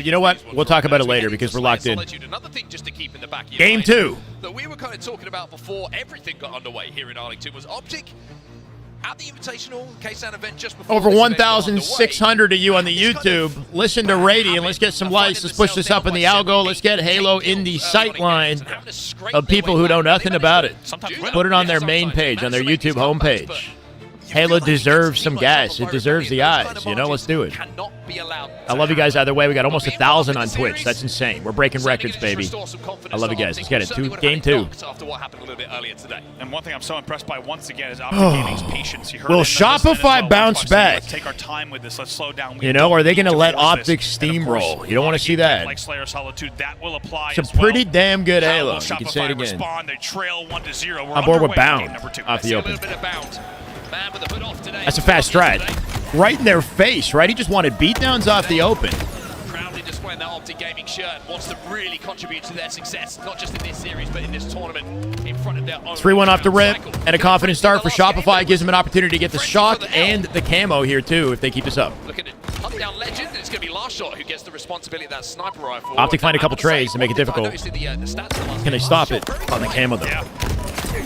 you know what? We'll talk about it later because we're locked in. Another thing just to keep in the back of your Game mind 2. That we were kind of talking about before everything got underway here in Arlington was Optic at the Invitational K-Sound event just before. Over 1,600 of you on the YouTube. Listen to Rady and let's get some likes. Let's push this up in the algo. Let's get Halo in the sight line of people who know nothing about it. Put it on their main page, on their YouTube homepage. Halo deserves some gas. It deserves the eyes. You know, let's do it. I love you guys either way. We got almost 1,000 on Twitch. That's insane. We're breaking records, baby. I love you guys. Let's get it. Game 2. After what happened a little bit earlier today. And one thing I'm so impressed by once again is Optic Gaming's patience. Will Shopify bounce back? Let's take our time with this. Let's slow down. You know, are they going to let Optic steamroll? You don't want to see that. Like Slayer Solitude, that will apply. It's a pretty damn good Halo. You can say it again. They trail 1-0. I'm bored with Bound off the open. That's a fast stride. Right in their face, right? He just wanted beatdowns off the open. Proudly displaying that Optic Gaming shirt. Wants to really contribute to their success, not just in this series, but in this tournament in front of their own. 3-1 off the rip, and a confident start for Shopify. Gives them an opportunity to get the shock and the camo here, too, if they keep this up. Look at it. Hunt down Legend, and it's going to be Last Shot who gets the responsibility of that sniper rifle. Optic find a couple trades to make it difficult. Can they stop it on the camo, though?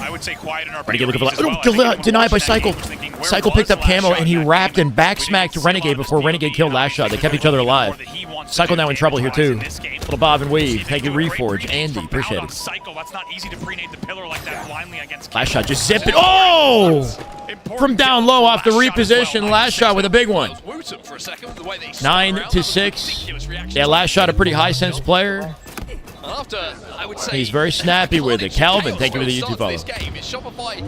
I would say quiet in our denied by Cycle. Cycle picked up camo and he wrapped and backsmacked Renegade before Renegade killed Last Shot. They kept each other alive. Cycle now in trouble here too. Little bob and weave. Thank you, Reforge. Andy, appreciate it. Cycle, that's not easy to prenade the pillar like that blindly against. Last Shot just zip it. Oh! From down low off the reposition. Last Shot with a big one. 9-6. Yeah, Last Shot a pretty high sense player. After, I would say, he's very snappy with it. Calvin, thank you for the YouTube follow. Shopify,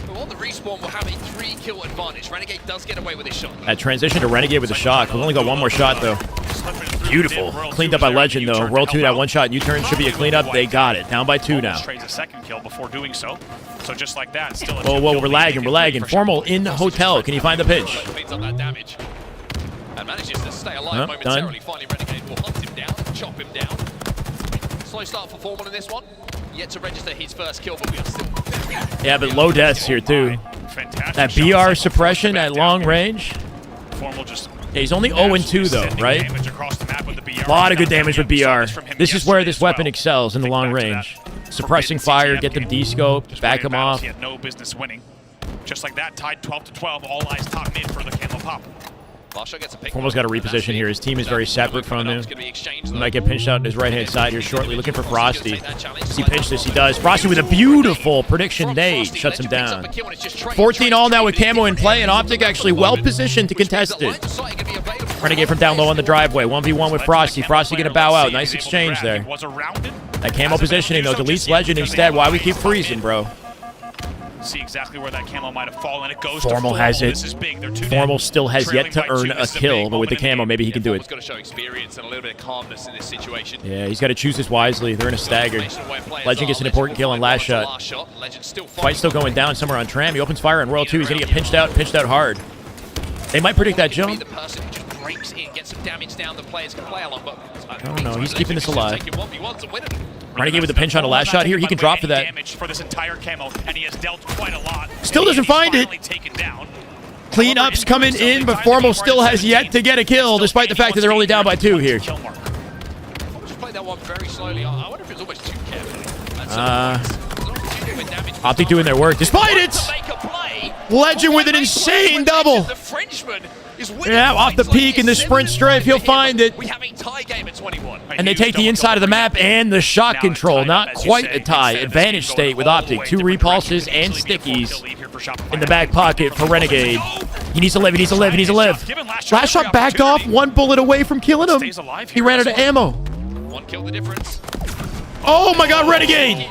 who on the respawn will have a 3-kill advantage. Renegade does get away with his shot. That transition to Renegade with a shock. We've only got one more shot, though. Beautiful. Cleaned up by Legend, though. Roll 2, that one shot U-turn should be a cleanup. They got it. Down by 2 now. Trades a second kill before doing so. So just like that, still. Whoa, we're lagging. We're lagging. Formal in hotel. Can you find the pitch? Cleans up that damage. And manages to stay alive momentarily. Finally, Renegade will hunt him down, chop him down. Slow start for Formal in this one. Yet to register his first kill, but we are still... Yeah, but low deaths here, too. That BR suppression at long range. Yeah, he's only 0-2, though, right? A lot of good damage with BR. This is where this weapon excels in the long range. Suppressing fire, get them descoped, back them off. He had no business winning. Just like that, tied 12-12, all eyes top mid for the camo pop. Formal's got a reposition here. His team is very separate from him. He might get pinched out in his right-hand side here shortly. Looking for Frosty. Does he pinch this? He does. Frosty with a beautiful prediction nade. Shuts him down. 14 all now with camo in play, and Optic actually well-positioned to contest it. Renegade from down low on the driveway. 1v1 with Frosty. Frosty going to bow out. Nice exchange there. That camo positioning, though, deletes Legend instead. Why we keep freezing, bro? See exactly where that camo might have fallen. It goes Formal to has it. This is big. Formal still has yet to earn a kill, but with the camo, maybe he can do it. He's got to show experience and a little bit of calmness in this situation. Yeah, he's got to choose this wisely. They're in a stagger. Legend gets an important kill on Last Shot. Fight's still going down somewhere on Tram. He opens fire on Royal 2. He's going to get pinched out hard. They might predict that jump. Breaks in, gets some damage down, the players can play along, but I don't know, he's keeping this alive. Renegade with the pinch on a Last Shot here, he can drop for that. Damage for this entire camo, and he has dealt quite a lot. Still doesn't find it. Cleanups coming in, but Formal still has yet to get a kill, despite the fact that they're only down by 2 here. Just played that one very slowly. I wonder if it's almost too carefully. Optic doing their work, despite it! Legend with an insane double. The Frenchman is yeah, off the peak in the sprint strafe, he'll find it. We have a tie game at 21. And they take the inside of the map and the shot control. Not quite a tie. Advantage state with Optic. 2 repulses and stickies in the back pocket for Renegade. He needs to live, he needs to live, he needs to live. Last Shot backed off, 1 bullet away from killing him. He ran out of ammo. 1 kill the difference. Oh my god, Renegade!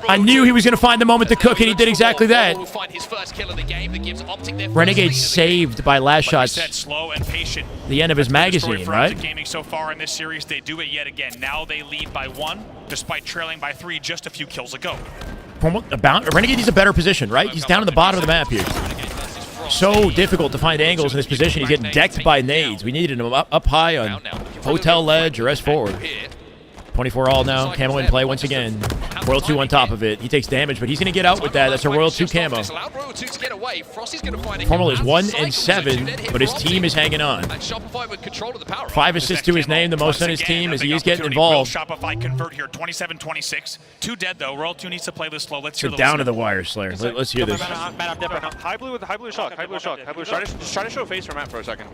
I knew he was going to find the moment to cook, and he did exactly that. Renegade saved by Last Shot's slow and patient. The end of his magazine, right? Gaming so far in this series, they do it yet again. Now they lead by 1, despite trailing by 3 just a few kills ago. Renegade needs a better position, right? He's down at the bottom of the map here. So difficult to find angles in this position. He's getting decked by nades. We needed him up high on Hotel Ledge or S forward. 24 all now. Camo in play once again. Royal 2 on top of it. He takes damage, but he's going to get out with that. That's a Royal 2 camo. Formal is 1 and 7, but his team is hanging on. 5 assists to his name, the most on his team, as he is getting involved. Will Shopify convert here? 27-26. 2 dead though. Royal 2 needs to play this slow. Let's hear So down to the wire, Slayer. Let's hear this. High blue with high blue shock. High blue shock. High blue shock. Just try to show face for Matt for a second.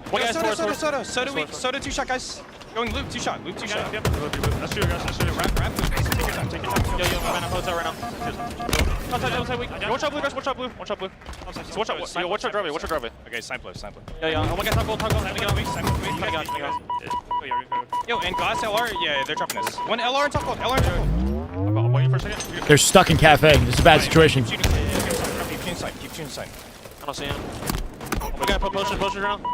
Soda 2 shot, guys. Going loop 2 shot. Loop 2 shot. Yep. Let's shoot, guys. Let's shoot. Wrap. Take your time. Take your time. Yo, man, I'm hotel right now. Watch out blue, guys. Watch out blue. Watch out blue. Watch out. Yo, watch out driveway. Watch out driveway. Okay, sign play. Yeah. Oh my God, toggle. Let me get on me. Yo, and glass LR. Yeah, they're dropping this. One LR and toggle. I'm waiting for a second. They're stuck in cafe. This is a bad situation. Keep shooting inside. I don't see him. We gotta put potions around.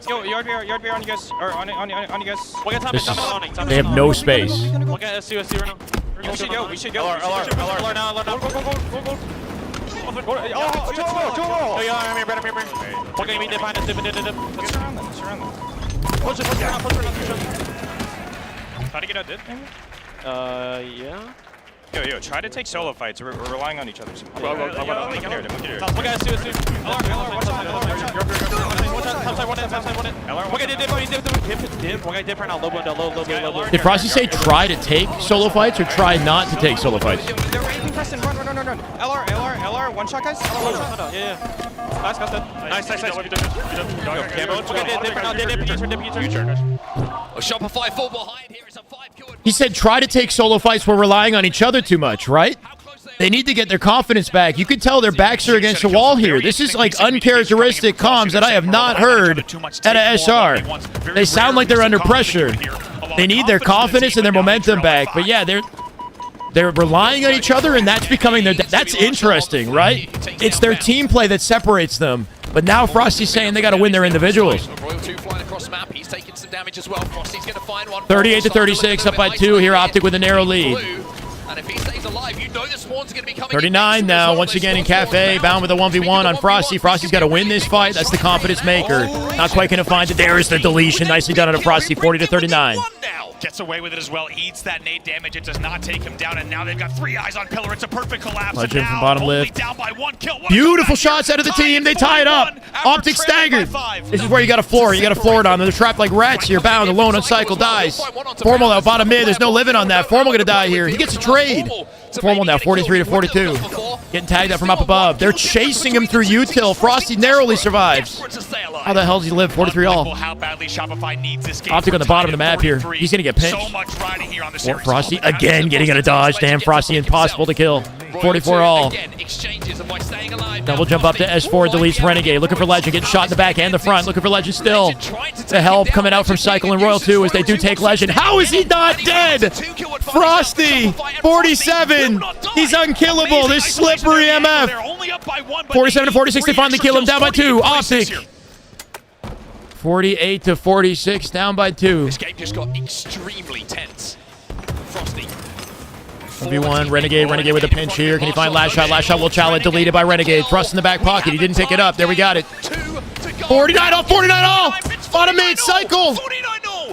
Yo, yard beer on you guys. Or on you guys. We got time. They have no space. We got SC right now. We should go. LR now. Go. Oh, yeah, I'm here. Okay, we dip behind us. Dip. Let's surround them. Push around. Try to get out, did? Yeah. Yo, try to take solo fights. We're relying on each other. We gotta see. LR, watch out. Did Frosty say try to take solo fights or try not to take solo fights? They're raping Preston. Run. LR, one shot, guys. LR, one shot. Yeah. Nice. Shopify fall behind here. It's a 5-kill. He said try to take solo fights. We're relying on each other too much, right? They need to get their confidence back. You could tell their backs are against the wall here. This is like uncharacteristic comms that I have not heard at a SR. They sound like they're under pressure. They need their confidence and their momentum back. But yeah, they're relying on each other, and that's becoming their... That's interesting, right? It's their team play that separates them. But now Frosty's saying they got to win their individuals. Royal 2 flying across the map. He's taking some damage as well. Frosty's going to find one. 38-36, up by 2 here. Optic with a narrow lead. And if he stays alive, you know the spawns are going to be coming 39 now, once again in Cafe, bound with a 1v1 on Frosty. Frosty's got to win this fight. That's the confidence maker. Not quite going to find it. There is the deletion. Nicely done on a Frosty, 40-39. Gets away with it as well. Eats that nade damage. It does not take him down. And now they've got 3 eyes on Pillar. It's a perfect collapse. Legend from bottom left. Down by 1 kill. Beautiful shots out of the team. They tie it up. Optic staggered. This is where you got to floor. You got to floor it on them. They're trapped like rats here. Bound alone on cycle. Dies. Formal now bottom mid. There's no living on that. Formal going to die here. He gets a trade. Formal now 43-42. Getting tagged up from up above. They're chasing him through util. Frosty narrowly survives. How the hell does he live? 43 all. How badly Shopify needs this game. Optic on the bottom of the map here. He's going to get pinched. So much riding here on the Or Frosty again getting in a dodge. Damn, Frosty impossible to kill. 44 all. Double jump up to S4, deletes Renegade. Looking for Legend, getting shot in the back and the front. Looking for Legend still. The help coming out from Cycle and Royal 2 as they do take Legend. How is he not dead? Frosty, 47. He's unkillable. This slippery MF. 47-46, they finally kill him. Down by 2. Optic. 48-46, down by 2. This game just got extremely tense. Frosty. 1v1, Renegade with a pinch here. Can he find last shot? Last shot will challenge. Deleted by Renegade. Thrust in the back pocket. He didn't pick it up. There we got it. 49 all. Bottom mid, Cycle.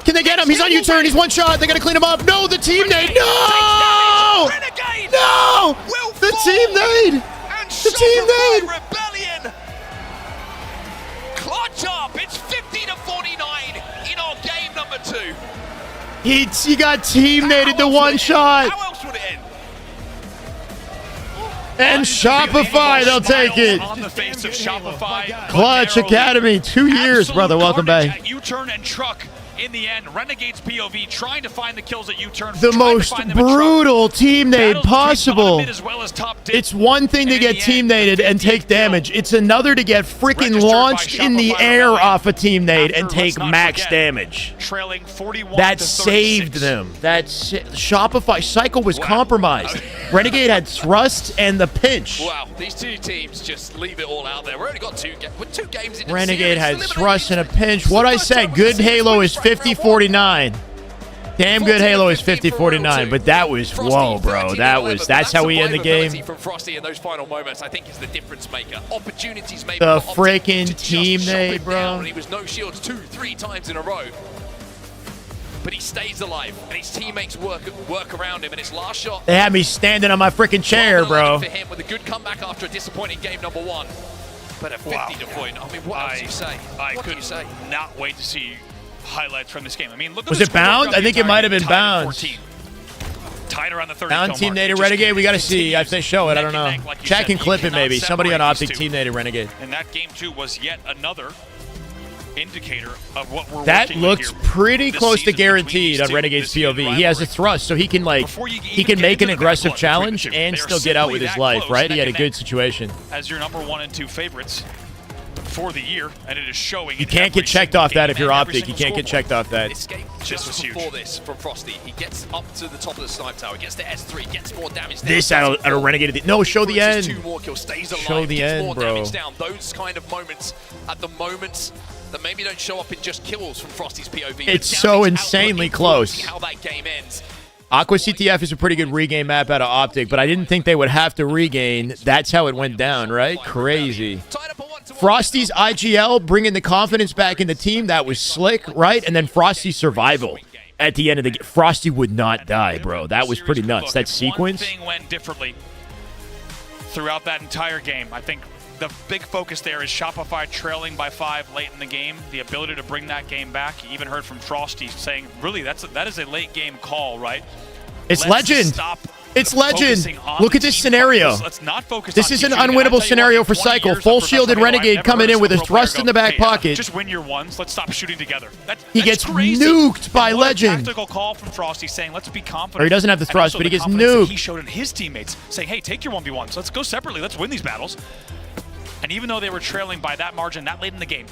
Can they get him? He's on U-turn. He's one shot. They got to clean him up. No, the team nade. No! No! The team nade. The team nade. Rebellion. Clutch up. It's 50-49 in our game number 2. He got team naded to one shot. How else would it end? And Shopify, they'll take it. On the face of Shopify. Clutch Academy, 2 years, brother. Welcome back. U-turn and truck. In the end, Renegade's POV trying to find the kills at U-turn. The most brutal team nade possible. It's one thing to get team naded and take damage. It's another to get freaking launched in the air off a team nade and take max damage. Trailing 41. That saved them. Shopify Cycle was compromised. Renegade had thrust and the pinch. Wow, these two teams just leave it all out there. We've only got 2 games in Renegade had thrust and a pinch. What I said, good Halo is 50-49. Damn good Halo is 50-49, but that was whoa, bro. That's how we end the game. From Frosty in those final moments, I think, is the difference maker. Opportunities maybe. The freaking team nade, bro. He was no shields 2-3 times in a row. but he stays alive, and his teammates work around him, and his last shot. They had me standing on my freaking chair, bro. For him with a good comeback after a disappointing game number 1. But a 50 to point. I mean, what else do you say? I could not wait to see highlights from this game. I mean, look at Was it bound? I think it might have been bound. Tied around the 30 Bound Team Native Renegade. We got to see if they show it. I don't know. Chat can clip it maybe. Somebody on Optic Team Native Renegade. And that game 2 was yet another indicator of what we're that working looks with here pretty close to guaranteed on Renegade's POV. He has a thrust, so he can he can make an aggressive challenge and still get out with his life, right? He had a good situation. As your number 1 and 2 favorites for the year, and it is showing. You can't get checked off that if you're Optic. You can't get checked off that. Escape just before this from Frosty. He gets up to the top of the snipe tower, gets to S3, gets more damage. This out of Renegade. No, show the end. 2 more kills, stays alive, show the end, more bro. Damage down. Those kind of moments at the moments that maybe don't show up in just kills from Frosty's POV. It's so insanely close. How that game ends. Aqua CTF is a pretty good regain map out of Optic, but I didn't think they would have to regain. That's how it went down, right? Crazy. Frosty's IGL bringing the confidence back in the team. That was slick, right? And then Frosty's survival at the end of the game. Frosty would not die, bro. That was pretty nuts. That sequence. One thing went differently throughout that entire game. I think the big focus there is Shopify trailing by 5 late in the game. The ability to bring that game back. You even heard from Frosty saying, really, that is a late game call, right? It's legend. It's legend. Look at this scenario. Let's not focus. This is an unwinnable scenario for Cycle. Full shielded Renegade coming in with a thrust in the back pocket. Just win your ones. Let's stop shooting together. He gets nuked by Legend. Tactical call from Frosty saying, let's be confident. Or he doesn't have the thrust, but he gets nuked. He showed in his teammates saying, hey, take your 1v1s. Let's go separately. Let's win these battles. And even though they were trailing by that margin that late in the game,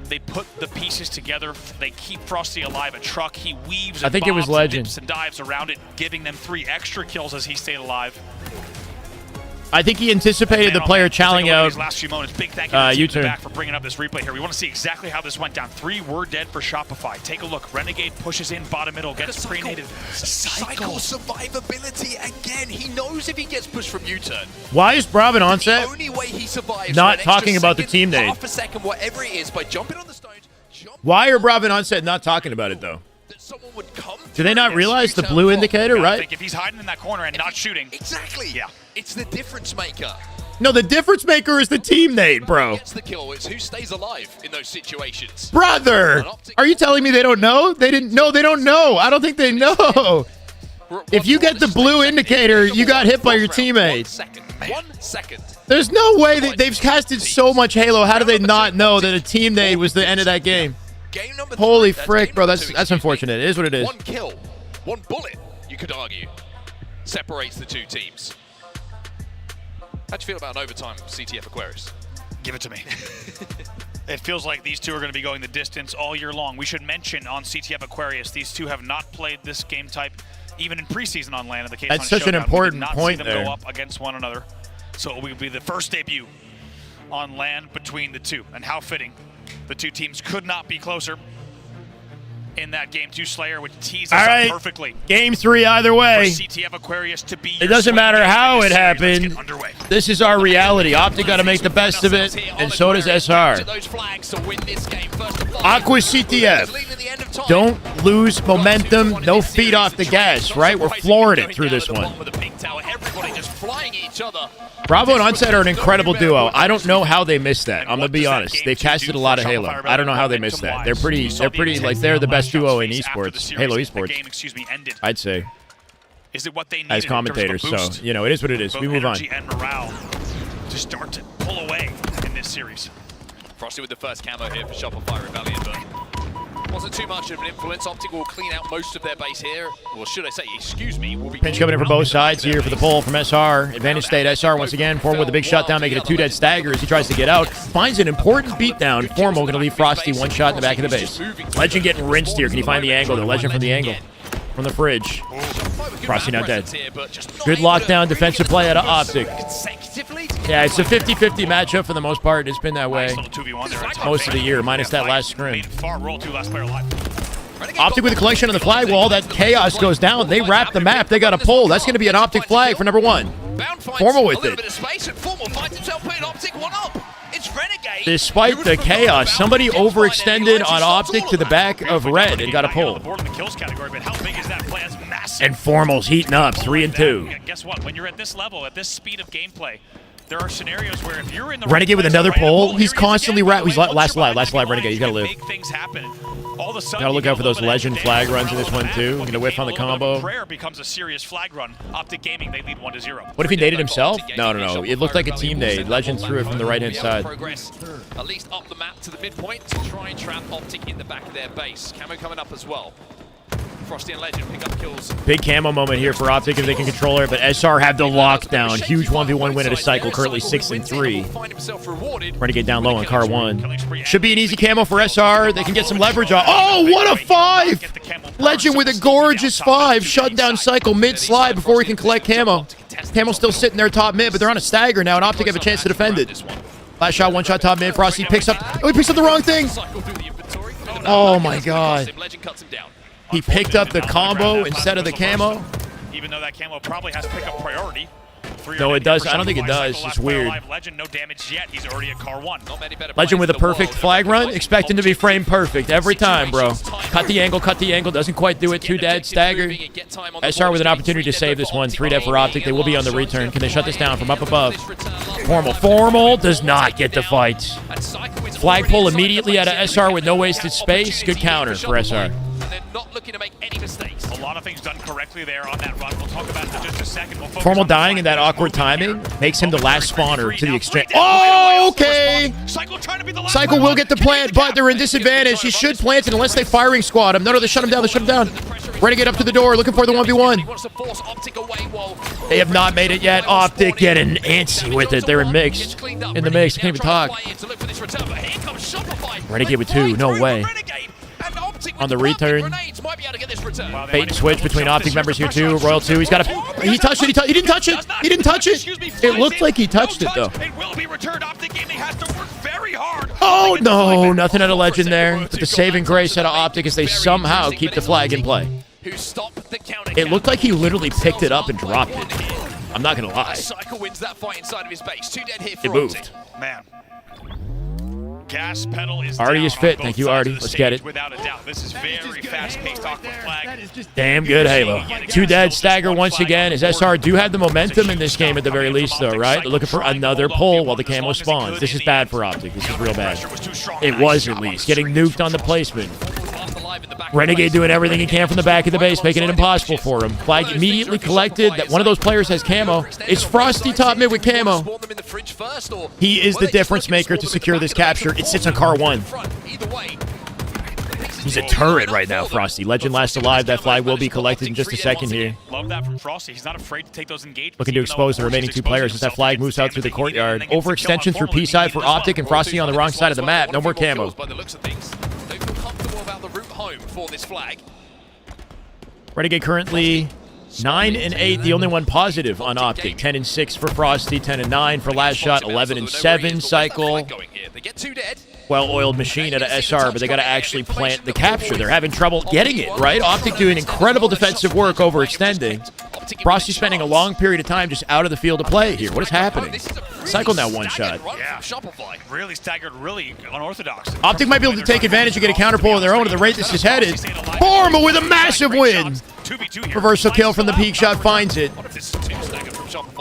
they put the pieces together. They keep Frosty alive. A truck, he weaves and I think it was Legend. Dips and dives around it, giving them 3 extra kills as he stayed alive. I think he anticipated the player challenging out last few moments. Big thank you to U-turn. back for bringing up this replay here. We want to see exactly how this went down. 3 were dead for Shopify. Take a look. Renegade pushes in bottom middle, gets pre-nated. Cycle survivability again. He knows if he gets pushed from U-turn. Why is Bravin Onset the only way he survives not talking about the team nade? Half a second, whatever it is, by jumping on the stones. Why are Bravin Onset not talking about it, though? Someone would come. Do they not realize the blue indicator, I right? think if he's hiding in that corner and not shooting. Exactly. Yeah. It's the difference maker. No, the difference maker is the team nade, bro. Gets the kill. It's who stays alive in those situations. Brother, are you telling me they don't know? They didn't know. They don't know. I don't think they know. If you get the blue indicator, you got hit by your teammate. 1 second. There's no way that they've casted so much Halo. How do they not know that a team nade was the end of that game? Holy frick, bro. That's unfortunate. It is what it is. 1 kill, 1 bullet, you could argue, separates the 2 teams. How'd you feel about an overtime CTF Aquarius? Give it to me. It feels like these 2 are going to be going the distance all year long. We should mention on CTF Aquarius, these 2 have not played this game type even in preseason on LAN. In the case That's on such an Showdown. important we did not point see them there. go up against one another. So it will be the first debut on LAN between the 2. And how fitting. The 2 teams could not be closer in that Game 2 Slayer, which teases up perfectly. Game 3 either way. For CTF Aquarius to be It doesn't matter how it happened. This is our reality. Optic got to make the best of it, and so does SR. Aqua CTF. Don't lose momentum. No feet off the gas, right? We're flooring it through this one. Bravo and Onset are an incredible duo. I don't know how they missed that. I'm gonna be honest. They've casted a lot of Halo. I don't know how they missed that. They're pretty like they're the best duo in esports, Halo esports. I'd say. Is it what they need as commentators? So you know, it is what it is. We move on. And morale to start to pull away in this series. Frosty with the first camo here for Shopify Rebellion, but wasn't too much of an influence. Optic will clean out most of their base here. Or should I say, excuse me, will be pinch coming in from both sides here for the pull from SR. Advantage state. SR once again. Formal with a big shutdown, making it a 2 dead stagger as he tries to get out. Finds an important beatdown. Formal going to leave Frosty 1 shot in the back of the base. Legend getting rinsed here. Can you find the angle? The Legend from the angle. From the fridge. Frosty now dead. Good lockdown defensive play out of Optic. Yeah, it's a 50-50 matchup for the most part. It's been that way most of the year, minus that last scrim. Optic with a collection on the flag wall. That chaos goes down. They wrap the map. They got a pull. That's going to be an Optic flag for number 1. Formal with it. It's Renegade. Despite the chaos, somebody overextended on Optic to the back of red and got a pull. And Formal's heating up, 3 and 2. Guess what? When you're at this level, at this speed of gameplay, there are scenarios where if you're in the Renegade with another pull. He's constantly he's last live Renegade. He's got to live. Things happen. All of a sudden, Got to look out for those legend flag runs in this one too. Going to whiff on the combo. Prayer becomes a serious flag run. Optic Gaming, they lead 1-0. What if he naded himself? No. It looked like a team nade. Legend threw it from the right-hand side. Progress at least up the map to the midpoint to try and trap Optic in the back of their base. Camo coming up as well. Frosty and Legend pick up kills. Big camo moment here for Optic if they can control it, but SR have the lockdown. Huge 1v1 win at a cycle, currently 6 and 3. Renegade down low on car 1. Should be an easy camo for SR. They can get some leverage on. Oh, what a 5! Legend with a gorgeous 5, shutting down cycle mid-slide before he can collect camo. Camo's still sitting there top mid, but they're on a stagger now, and Optic have a chance to defend it. Last shot, one shot top mid. Frosty picks up. Oh, he picks up the wrong thing. Oh my god. He picked up the combo instead of the camo. Even though that camo probably has pickup priority. No, it does. I don't think it does. It's weird. Legend, no damage yet. He's already at car 1. Legend with a perfect flag run. Expect him to be framed perfect every time, bro. Cut the angle, cut the angle. Doesn't quite do it. 2 dead. Stagger. SR with an opportunity to save this one. 3 dead for Optic. They will be on the return. Can they shut this down from up above? Formal does not get the fight. Flag pull immediately out of SR with no wasted space. Good counter for SR. And they're not looking to make any mistakes. A lot of things done correctly there on that run. We'll talk about it in just a second. Formal dying in that awkward timing makes him the last spawner to the exchange. Oh, okay. Cycle will get the plant, but they're in disadvantage. He should plant it unless they firing squad him. No, they shut him down. They shut him down. Renegade up to the door, looking for the 1v1. They have not made it yet. Optic getting antsy with it. They're in the mix. I can't even talk. Renegade with 2. No way. On the return. Bait and switch between Optic members here too. Royal 2. He's got a. He touched it. He didn't touch it. He didn't touch it. It looked like he touched it though. Oh no! Nothing out of Legend there. But the saving grace out of Optic is they somehow keep the flag in play. It looked like he literally picked it up and dropped it. I'm not gonna lie. It moved. Man. Gas pedal is Artie is fit. Thank you, Artie. Let's get it. Without a doubt. This is very fast-paced awkward flag. Damn good Halo. 2 dead. Stagger once again. As SR do have the momentum in this game at the very least, though, right? They're looking for another pull while the camo spawns. This is bad for Optic. This is real bad. It was at least. Getting nuked on the placement. Renegade doing everything he can from the back of the base, making it impossible for him. Flag immediately collected. That one of those players has camo. It's Frosty top mid with camo. He is the difference maker to secure this capture. It sits on car 1. He's a turret right now, Frosty. Legend last alive. That flag will be collected in just a second here. Love that from Frosty. He's not afraid to take those engagements. Looking to expose the remaining 2 players as that flag moves out through the courtyard. Overextension through P side for Optic and Frosty on the wrong side of the map. No more camo. For this flag. Renegade currently 9 and 8, the only one positive on Optic. 10 and 6 for Frosty, 10 and 9 for last shot, 11 and 7 cycle. Well-oiled machine at a SR, but they got to actually plant the capture. They're having trouble getting it, right? Optic doing incredible defensive work overextending. Frosty spending a long period of time just out of the field to play here. What is happening? Cycle now 1 shot. Yeah, really staggered, really unorthodox. Optic might be able to take advantage and get a counter pull of their own at the rate this is headed. Formal with a massive win. Reversal kill from the peak shot finds it.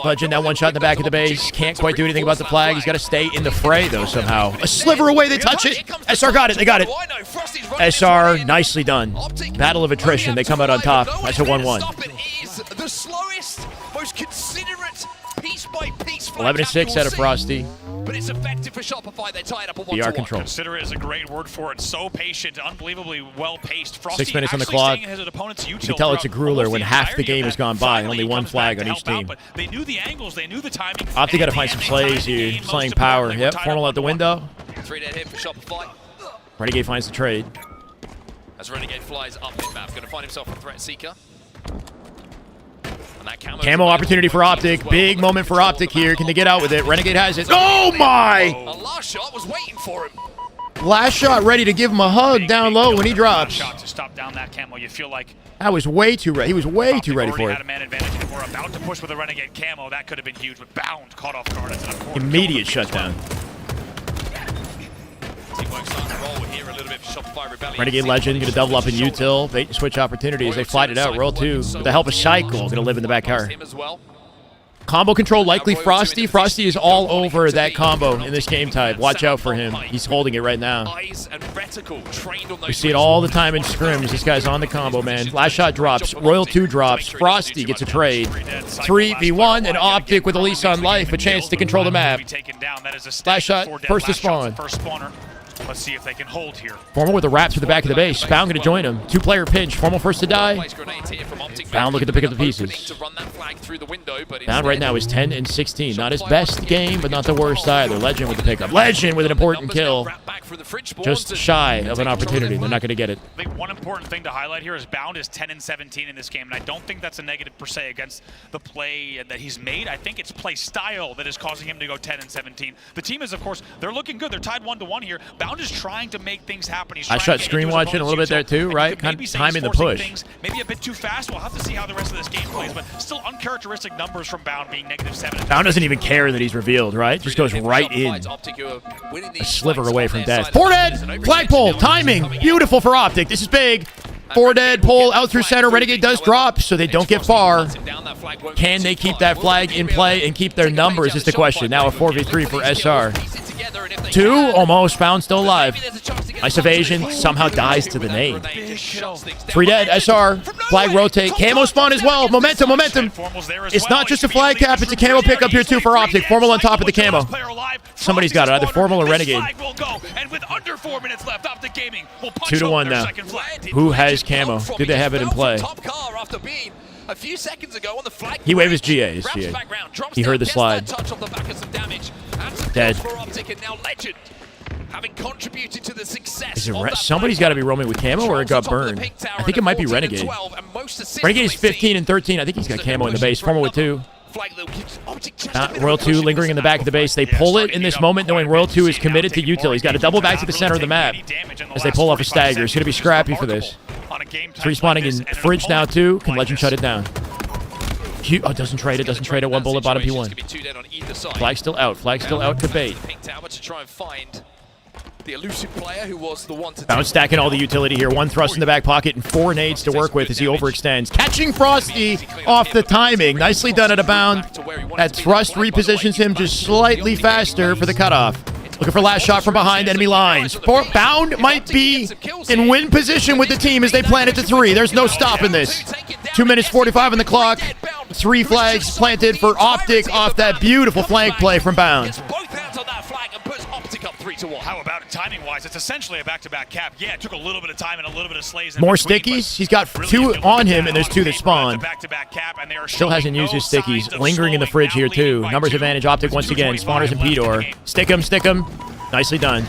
Legend now 1 shot in the back of the base. Can't quite do anything about the flag. He's got to stay in the fray though somehow. A sliver away, they touch it. SR got it, they got it. SR, nicely done. Battle of attrition, they come out on top. That's a 1-1. The slowest, most considerate piece by piece 11 and 6 out of Frosty. But it's effective for Shopify. They tie it up a 1-1. PR control. Considerate is a great word for it. So patient, unbelievably well-paced. Frosty 6 minutes on the clock. You can tell it's a grueler when half the game has gone by and only 1 flag on each team. But they knew the angles, they knew the timing. Optic got to find some plays here. Slaying power. Yep, Formal out the window. 3 dead hit for Shopify. Renegade finds the trade. As Renegade flies up mid-map, going to find himself a threat seeker. Camo opportunity for Optic. Big moment for Optic here. Can they get out with it? Renegade has it. Oh my! Last shot was waiting for him. Last shot ready to give him a hug down low when he drops. Shot to stop down that camo. You feel like that was way too ready. He was way too ready for it. Had a man advantage and we're about to push with a Renegade camo. That could have been huge, but bound caught off guard. Immediate shutdown. Renegade Legend going to double up in util. Bait and switch opportunities. They flight it out. Royal 2 with the help of Cycle. Going to live in the back car. Combo control likely Frosty. Frosty is all over that combo in this game type. Watch out for him. He's holding it right now. We see it all the time in scrims. This guy's on the combo, man. Last shot drops. Royal 2 drops. Frosty gets a trade. 3v1 and Optic with a lease on life. A chance to control the map. Last shot. First to spawn. Let's see if they can hold here. Formal with a wrap to the back of the base. Bound going to join him. 2-player pinch. Formal first to die. Bound looking to pick up the pieces. Bound right now is 10 and 16. Not his best game, but not the worst either. Legend with the pickup. Legend with an important kill. Just shy of an opportunity. They're not going to get it. I think one important thing to highlight here is Bound is 10 and 17 in this game, and I don't think that's a negative per se against the play that he's made. I think it's play style that is causing him to go 10 and 17. The team is, of course, they're looking good. They're tied 1-1 here. Bound is trying to make things happen. I shot screen watching a little bit there too, right? Kind of timing the push. Maybe a bit too fast. We'll have to see how the rest of this game plays, but still uncharacteristic numbers from Bound being -7. Bound doesn't even care that he's revealed, right? Just goes right in. A sliver away from death. 4 dead! Flagpole! Timing! Beautiful for Optic. This is big. 4 dead, pull out through center. Renegade does drop, so they don't get far. Can they keep that flag in play and keep their numbers is the question. Now a 4v3 for SR. 2, almost. Bound still alive. Nice evasion. Somehow dies to the name. 3 dead. SR. Flag rotate. Camo spawn as well. Momentum, momentum. It's not just a flag cap. It's a camo pickup here too for Optic. Formal on top of the camo. Somebody's got it. Either Formal or Renegade. 2-1 now. Who has camo? Did they have it in play? A few seconds ago on the flag. He waved his GA. He heard the slide. Dead. Having contributed to the success. Somebody's got to be roaming with camo or it got burned. I think it might be Renegade. Renegade is 15 and 13. I think he's got camo in the base. Formal with 2. Royal 2 lingering in the back of the base. They pull it in this moment knowing Royal 2 is committed to util. He's got to double back to the center of the map as they pull off a stagger. It's going to be scrappy for this. 3 spawning in fridge now too. Can Legend shut it down? Oh, doesn't trade it. Doesn't trade it. 1 bullet bottom P1. Flag still out. Flag still out to bait. The elusive player who was the one to Bound stacking all the utility here. 1 thrust in the back pocket and 4 nades to work with as he overextends. Catching Frosty off the timing. Nicely done at a Bound. That thrust repositions him just slightly faster for the cutoff. Looking for last shot from behind enemy lines. Bound might be in win position with the team as they plan it to 3. There's no stopping this. 2 minutes 45 on the clock. 3 flags planted for Optic off that beautiful flank play from Bound. How about it timing-wise? It's essentially a back-to-back cap. Yeah, it took a little bit of time and a little bit of slays. More stickies. He's got 2 on him, and there's 2 that spawn. Still hasn't used his stickies. Lingering in the fridge here, too. Numbers advantage. Optic once again. Spawners and P-Door. Stick him, stick him. Nicely done.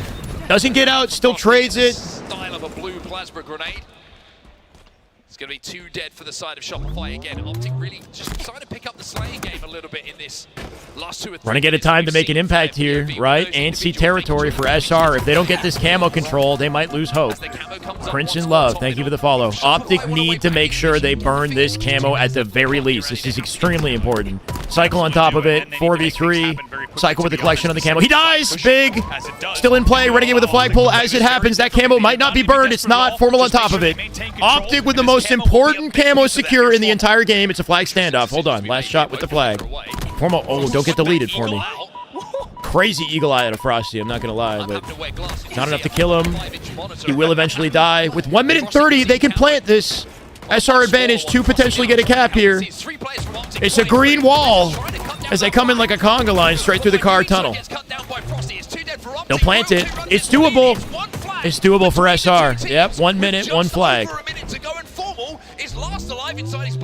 Doesn't get out. Still trades it. Style of a blue plasma grenade. It's going to be 2 dead for the side of Shopify again. Optic really just trying to pick up the slaying game a little bit in this last 2 or 3. Running out of time to make an impact here, right? Antsy territory for SR. If they don't get this camo control, they might lose hope. Prince in Love, thank you for the follow. Optic need to make sure they burn this camo at the very least. This is extremely important. Cycle on top of it, 4v3. Cycle with the collection on the camo. He dies! Big! Still in play, Renegade with a flagpole. As it happens, that camo might not be burned. It's not. Formal on top of it. Optic with the most important camo secure in the entire game. It's a flag standoff. Hold on. Last shot with the flag. Formal. Oh, don't get deleted for me. Crazy eagle eye out of Frosty. I'm not going to lie, but not enough to kill him. He will eventually die. With 1 minute 30, they can plant this. SR advantage to potentially get a cap here. It's a green wall as they come in like a conga line straight through the car tunnel. Don't plant it. It's doable. It's doable for SR. Yep, 1 minute, 1 flag.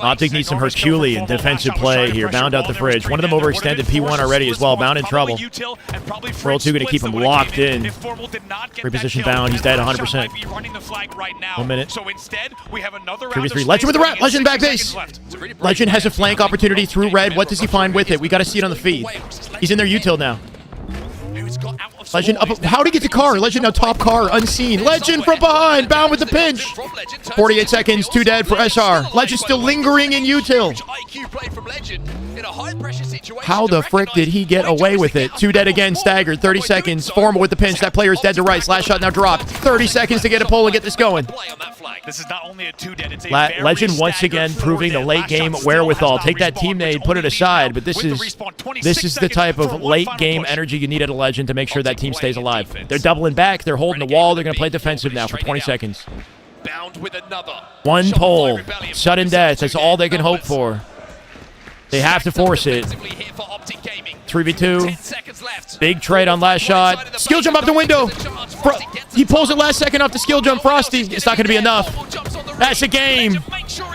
Optic needs some Herculean defensive play here. Bound out the fridge. One of them overextended P1 already as well. Bound in trouble. Royal 2 going to keep him locked in. Reposition Bound. He's dead 100%. 1 minute. 3v3. Legend with the rat. Legend back base. Legend has a flank opportunity through red. What does he find with it? We got to see it on the feed. He's in their util now. Legend up. How'd he get the car? Legend now top car, unseen. Legend from behind, bound with the pinch. 48 seconds, 2 dead for SR. Legend still lingering in util. How the frick did he get away with it? 2 dead again, staggered. 30 seconds. Formal with the pinch. That player is dead to right. Last shot now dropped. 30 seconds to get a pull and get this going. This is not only a 2 dead, it's a Legend once again proving the late game wherewithal. Take that team nade, put it aside, but this is the type of late game energy you need at a Legend to make sure that team stays alive. They're doubling back, they're holding the wall, they're going to play defensive now for 20 seconds. One pull, sudden death, that's all they can hope for. They have to force it. 3v2. Big trade on last shot. Skill jump up the window. He pulls it last second off the skill jump. Frosty. It's not going to be enough. That's a game.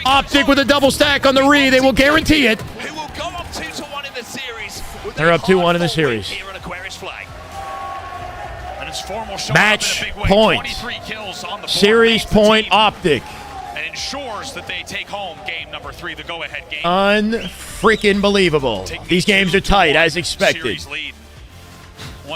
Optic with a double stack on the re. They will guarantee it. They're up 2-1 in the series. Match point. Series point Optic. And ensures that they take home game number 3, the go-ahead game. Unfreaking believable. These games are tight, as expected.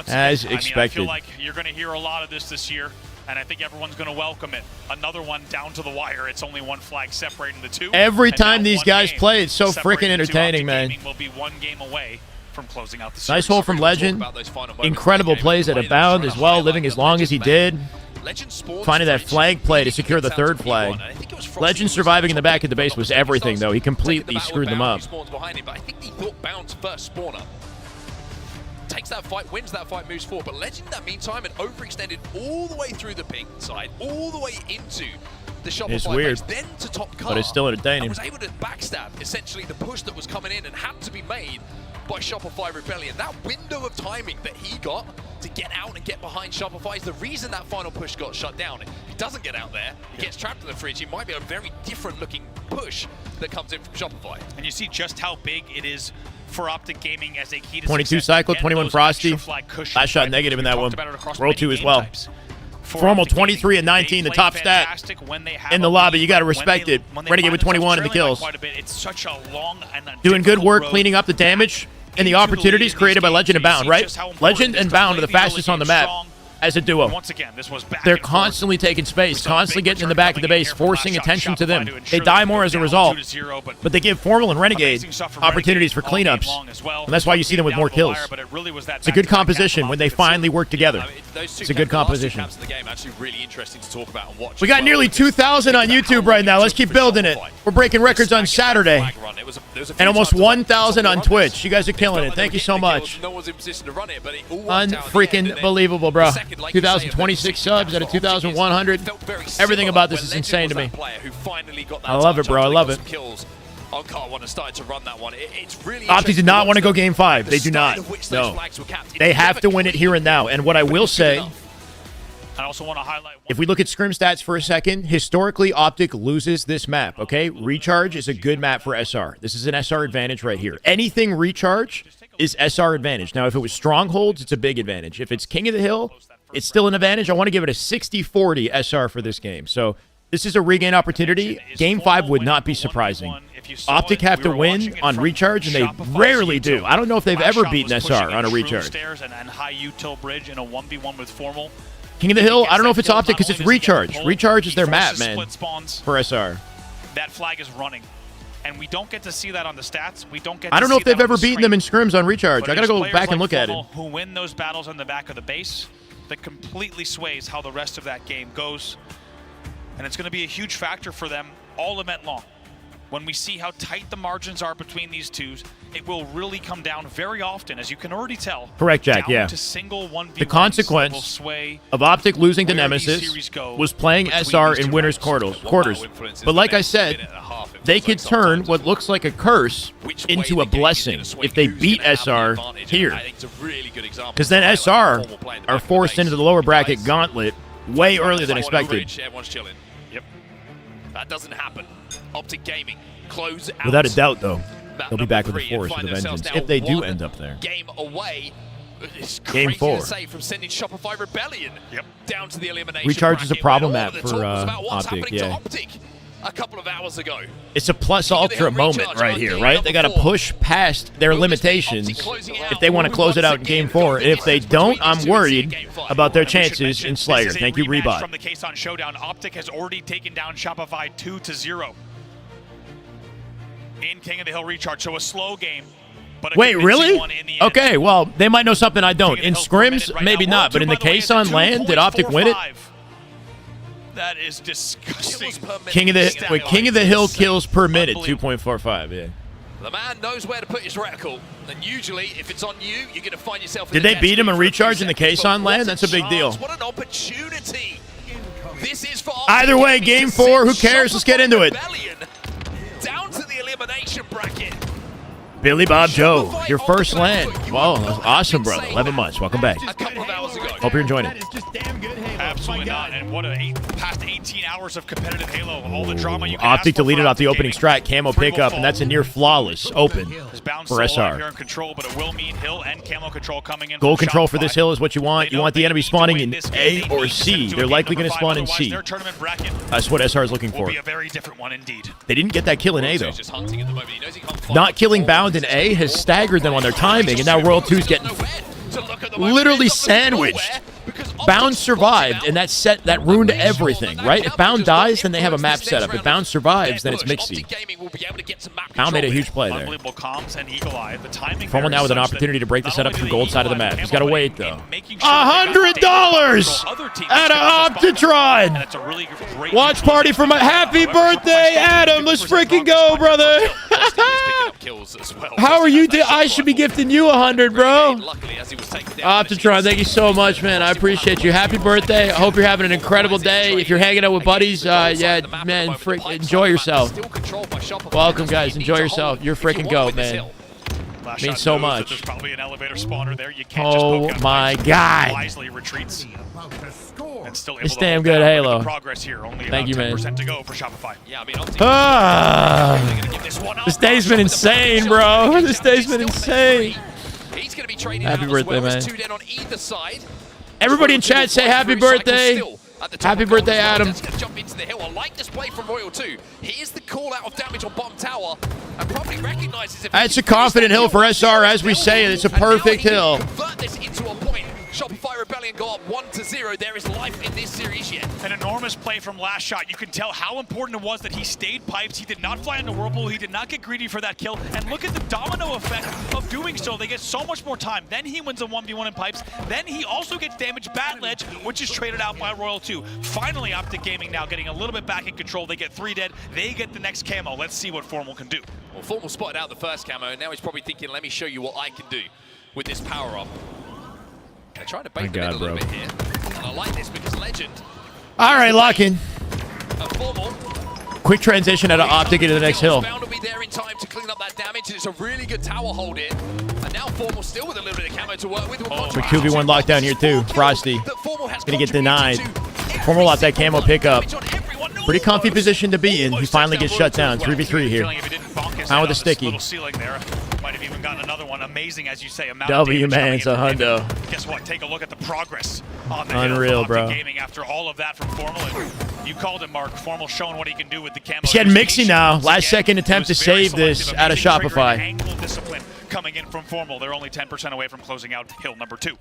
As expected. I feel like you're going to hear a lot of this year, and I think everyone's going to welcome it. Another one down to the wire. It's only one flag separating the two. Every time these guys play, it's so freaking entertaining, man. Will be 1 game away from closing out the series. Nice hole from Legend. Incredible plays at Abound as well, living as long as he did. Finding that flag play to secure the 3rd flag. Legend surviving in the back of the base was everything, though. He completely screwed them up. I think he thought Bound's first spawner. Takes that fight, wins that fight, moves forward. But Legend, in that meantime, had overextended all the way through the pink side, all the way into the Shopify weird, base, then to top car. but it's still entertaining. And was able to backstab, essentially, the push that was coming in and had to be made by Shopify Rebellion. That window of timing that he got to get out and get behind Shopify is the reason that final push got shut down. If he doesn't get out there, he gets trapped in the fridge, it might be a very different looking push that comes in from Shopify. And you see just how big it is for Optic Gaming as a key to 22 cycle, 21 Frosty. Last shot negative in that one. Roll 2 as well. Formal 23 and 19, the top stat in the lobby. You got to respect it. Renegade with 21 in the kills. Doing good work cleaning up the damage and the opportunities created by Legend and Bound, right? Legend and Bound are the fastest on the map as a duo. They're constantly taking space, constantly getting in the back of the base, forcing attention to them. They die more as a result, but they give Formal and Renegade opportunities for cleanups, and that's why you see them with more kills. It's a good composition when they finally work together. It's a good composition. We got nearly 2,000 on YouTube right now. Let's keep building it. We're breaking records on Saturday, and almost 1,000 on Twitch. You guys are killing it. Thank you so much. Unfreaking believable, bro. 2,026 subs out of 2,100. Everything about this is insane to me. I love it, bro. I love it. Optic did not want to go game 5. They do not. No. They have to win it here and now. And what I will say, I also want to highlight if we look at scrim stats for a second, historically, Optic loses this map, okay? Recharge is a good map for SR. This is an SR advantage right here. Anything recharge is SR advantage. Now, if it was Strongholds, it's a big advantage. If it's King of the Hill, it's still an advantage. I want to give it a 60-40 SR for this game. So this is a regain opportunity. Game 5 would not be surprising. Optic have to win on recharge, and they rarely do. I don't know if they've ever beaten SR on a recharge. King of the Hill, I don't know if it's Optic because it's recharge. Recharge is their map, man, for SR. That flag is running. And we don't get to see that on the stats. We don't get. I don't know if they've ever beaten them in scrims on recharge. I gotta go back and look at it. Who win those battles on the back of the base that completely sways how the rest of that game goes, and it's going to be a huge factor for them all event long. When we see how tight the margins are between these twos, it will really come down very often, as you can already tell. Correct, Jack, yeah. To single 1v1s the consequence of Optic losing to Nemesis was playing SR in winners' quarters. But like I said, they could turn what looks like a curse into a blessing if they beat SR here. Because then SR are forced into the lower bracket gauntlet way earlier than expected. Yep. That doesn't happen. Optic Gaming close out. Without a doubt, though, they'll be back with the force with a vengeance if they do end up there. Game away. It's game 4. To say, from sending Shopify Rebellion down to the elimination. Recharge is a problem map for Optic. Yeah. Optic. a couple of hours ago. It's a plus ultra moment right here, right? They got to push past their limitations if they want to close it out in Game 4. And if they don't, I'm worried about their chances in Slayer. Thank you, Rebot. From the case on Showdown, Optic has already taken down Shopify 2-0 in King of the Hill Recharge. So a slow game. But wait, really? Okay, well, they might know something I don't. In scrims, maybe not, but in the case on land, did Optic win it? That is disgusting. King of the Hill kills per minute, 2.45. Yeah. The man knows where to put his reticle, and usually, if it's on you, you're going to find yourself. Did they beat him in recharge in the case on land? That's a big deal. What an opportunity! This is for either way, Game 4. Who cares? Let's get into it. Down to the elimination bracket. Billy Bob Joe, your first land. Whoa, that's awesome, brother. 11 months. Welcome back. A couple of hours ago. Hope you're enjoying it. Absolutely not. And what past 18 hours of competitive Halo. All the drama you can Optic deleted off the opening strat, camo pickup, and that's a near flawless open for SR. Here in control, but it will mean Hill and camo control coming in. Goal control for this Hill is what you want. You want the enemy spawning in A or C. They're likely going to spawn in C. That's what SR is looking for. Be a very different one indeed. They didn't get that kill in A, though. Not killing Bound in A has staggered them on their timing, and now World 2's getting literally sandwiched. Bound survived, and that ruined everything, right? If Bound dies, then they have a map setup. If Bound survives, then it's Mixie. Bound made a huge play there. Formal now with an opportunity to break the setup from gold side of the map. He's got to wait, though. $100 at an Optitron! Watch party for my happy birthday, Adam! Let's freaking go, brother! How are you? I should be gifting you 100, bro. Optitron, thank you so much, man. I appreciate you. Happy birthday. I hope you're having an incredible day. If you're hanging out with buddies, yeah, man, enjoy yourself. Welcome, guys. Enjoy yourself. You're freaking goat, man. Means so much. There's probably an elevator spawner there. You can't just my God. Wisely retreats. And still able it's damn good Halo. Progress here. Only Thank you, man. 10% to go for Shopify. Yeah, I mean, this day's been insane, bro. This day's been insane. He's going to be trading happy birthday, man. Two dead on either side. Everybody in chat say happy birthday. Happy birthday, Adam. Jump into the hill. I like this play from Royal 2. Here's the call out of damage on bottom tower, and probably recognizes. That's a confident hill for SR, as we say. It's a perfect hill. Convert this into a point. Shopify Rebellion go up 1-0. There is life in this series yet. An enormous play from last shot. You can tell how important it was that he stayed pipes. He did not fly into Whirlpool. He did not get greedy for that kill. And look at the domino effect of doing so. They get so much more time. Then he wins a 1v1 in pipes. Then he also gets damage bat ledge, which is traded out by Royal 2. Finally, Optic Gaming now getting a little bit back in control. They get 3 dead. They get the next camo. Let's see what Formal can do. Well, Formal spotted out the first camo, and now he's probably thinking, let me show you what I can do with this power-up. They're trying to bait them in a little bit here. And I like this because Legend. All right, lock in. Quick transition out of Optic into the next hill. Bound will be there in time to clean up that damage, and it's a really good tower hold here. And now Formal still with a little bit of camo to work with. QB1 lockdown here too. Frosty. Gonna get denied. Formal off that camo pickup. Pretty comfy position to be in. He finally gets shut down. 3v3 here. Out with a sticky. Might have even gotten another one. Amazing, as you say. W, man, it's a hundo. Guess what? Take a look at the progress on the Unreal, bro. Gaming after all of that from Formal. And you called it, Mark. Formal showing what he can do with the camo. He's getting Mixie now. Last second attempt to save this out of Shopify. Angle discipline coming in from Formal. They're only 10% away from closing out hill number 2.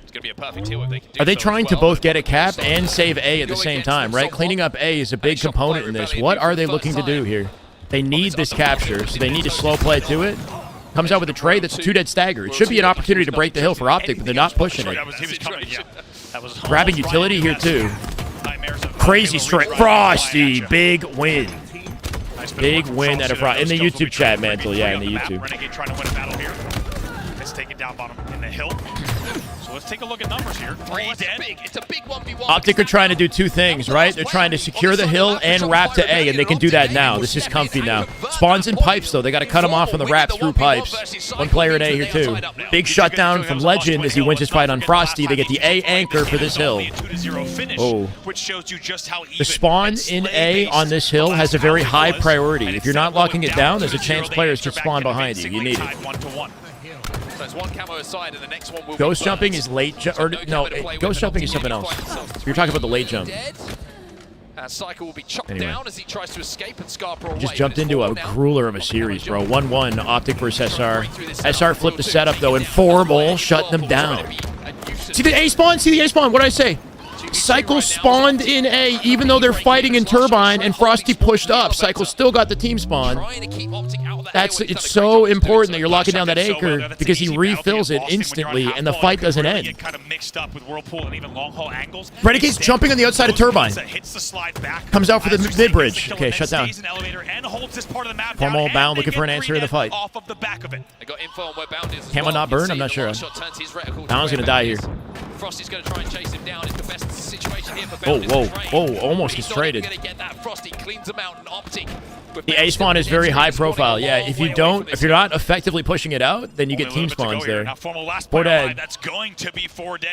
It's going to be a perfect hill if they can do. Are they trying to both get a cap and save A at the same time, right? Cleaning up A is a big component in this. What are they looking to do here? They need this capture, so they need to slow play to it. Comes out with a trade that's a 2 dead stagger. It should be an opportunity to break the hill for Optic, but they're not pushing it. Grabbing utility here too. Crazy strike. Frosty, big win. Big win at a Frosty. In the YouTube chat, Mantle. Yeah, in the YouTube. Renegade trying to win a battle here. Let's take it down bottom in the hill. So let's take a look at numbers here. 3 dead. It's a big 1v1. Optic are trying to do 2 things, right? They're trying to secure the hill and wrap to A, and they can do that now. This is comfy now. Spawns in pipes, though. They got to cut him off on the wraps through pipes. 1 player in A here, too. Big shutdown from Legend as he wins his fight on Frosty. They get the A anchor for this hill. Oh. The spawn in A on this hill has a very high priority. If you're not locking it down, there's a chance players could spawn behind you. You need it. So it's 1 camo aside, and the next one will Ghost jumping is late jump, or no, ghost jumping is something else. You're talking about the late jump. Cycle will be chopped down as he tries to escape and Scarper away. Just jumped into a grueler of a series, bro. 1-1, Optic versus SR. SR flipped the setup, though, and Formal shut them down. See the A spawn? See the A spawn? What did I say? Cycle spawned in A, even though they're fighting in Turbine, and Frosty pushed up. Cycle still got the team spawn. It's so important that you're locking down that anchor because he refills it instantly, and the fight doesn't end. Renegade's jumping on the outside of Turbine. Comes out for the mid-bridge. Okay, shut down. Formal bound, looking for an answer in the fight. Camo not burned? I'm not sure. Bound's gonna die here. Frosty's going to try and chase him down. It's the best situation here for whoa, almost gets traded. Frosty cleans him out, and Optic. The A spawn is very high profile. Yeah, if you're not effectively pushing it out, then you get team spawns there. Four dead.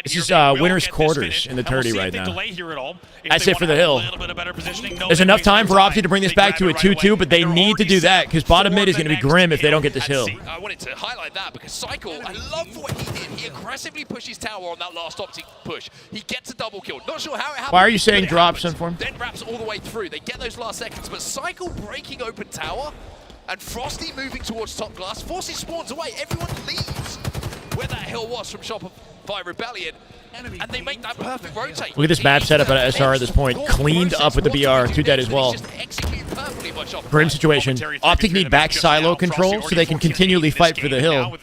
This is winner's quarters in the 30 right now. That's it for the hill. There's enough time for Optic to bring this back to a 2-2, but they need to do that because bottom mid is going to be grim if they don't get this hill. I wanted to highlight that because Cycle, I love what he did. He aggressively pushes tower on that last Optic push. He gets a double kill. Not sure how it happened. Why are you saying drops on form? Then wraps all the way through. They get those last seconds, but Cycle breaking open tower and Frosty moving towards top glass forces spawns away. Everyone leaves where that hill was from Shopify Rebellion, and they make that perfect rotate. Look at this map setup at SR at this point. Cleaned up with the BR. 2 dead as well. Grim situation. Optic need back silo control so they can continually fight for the hill.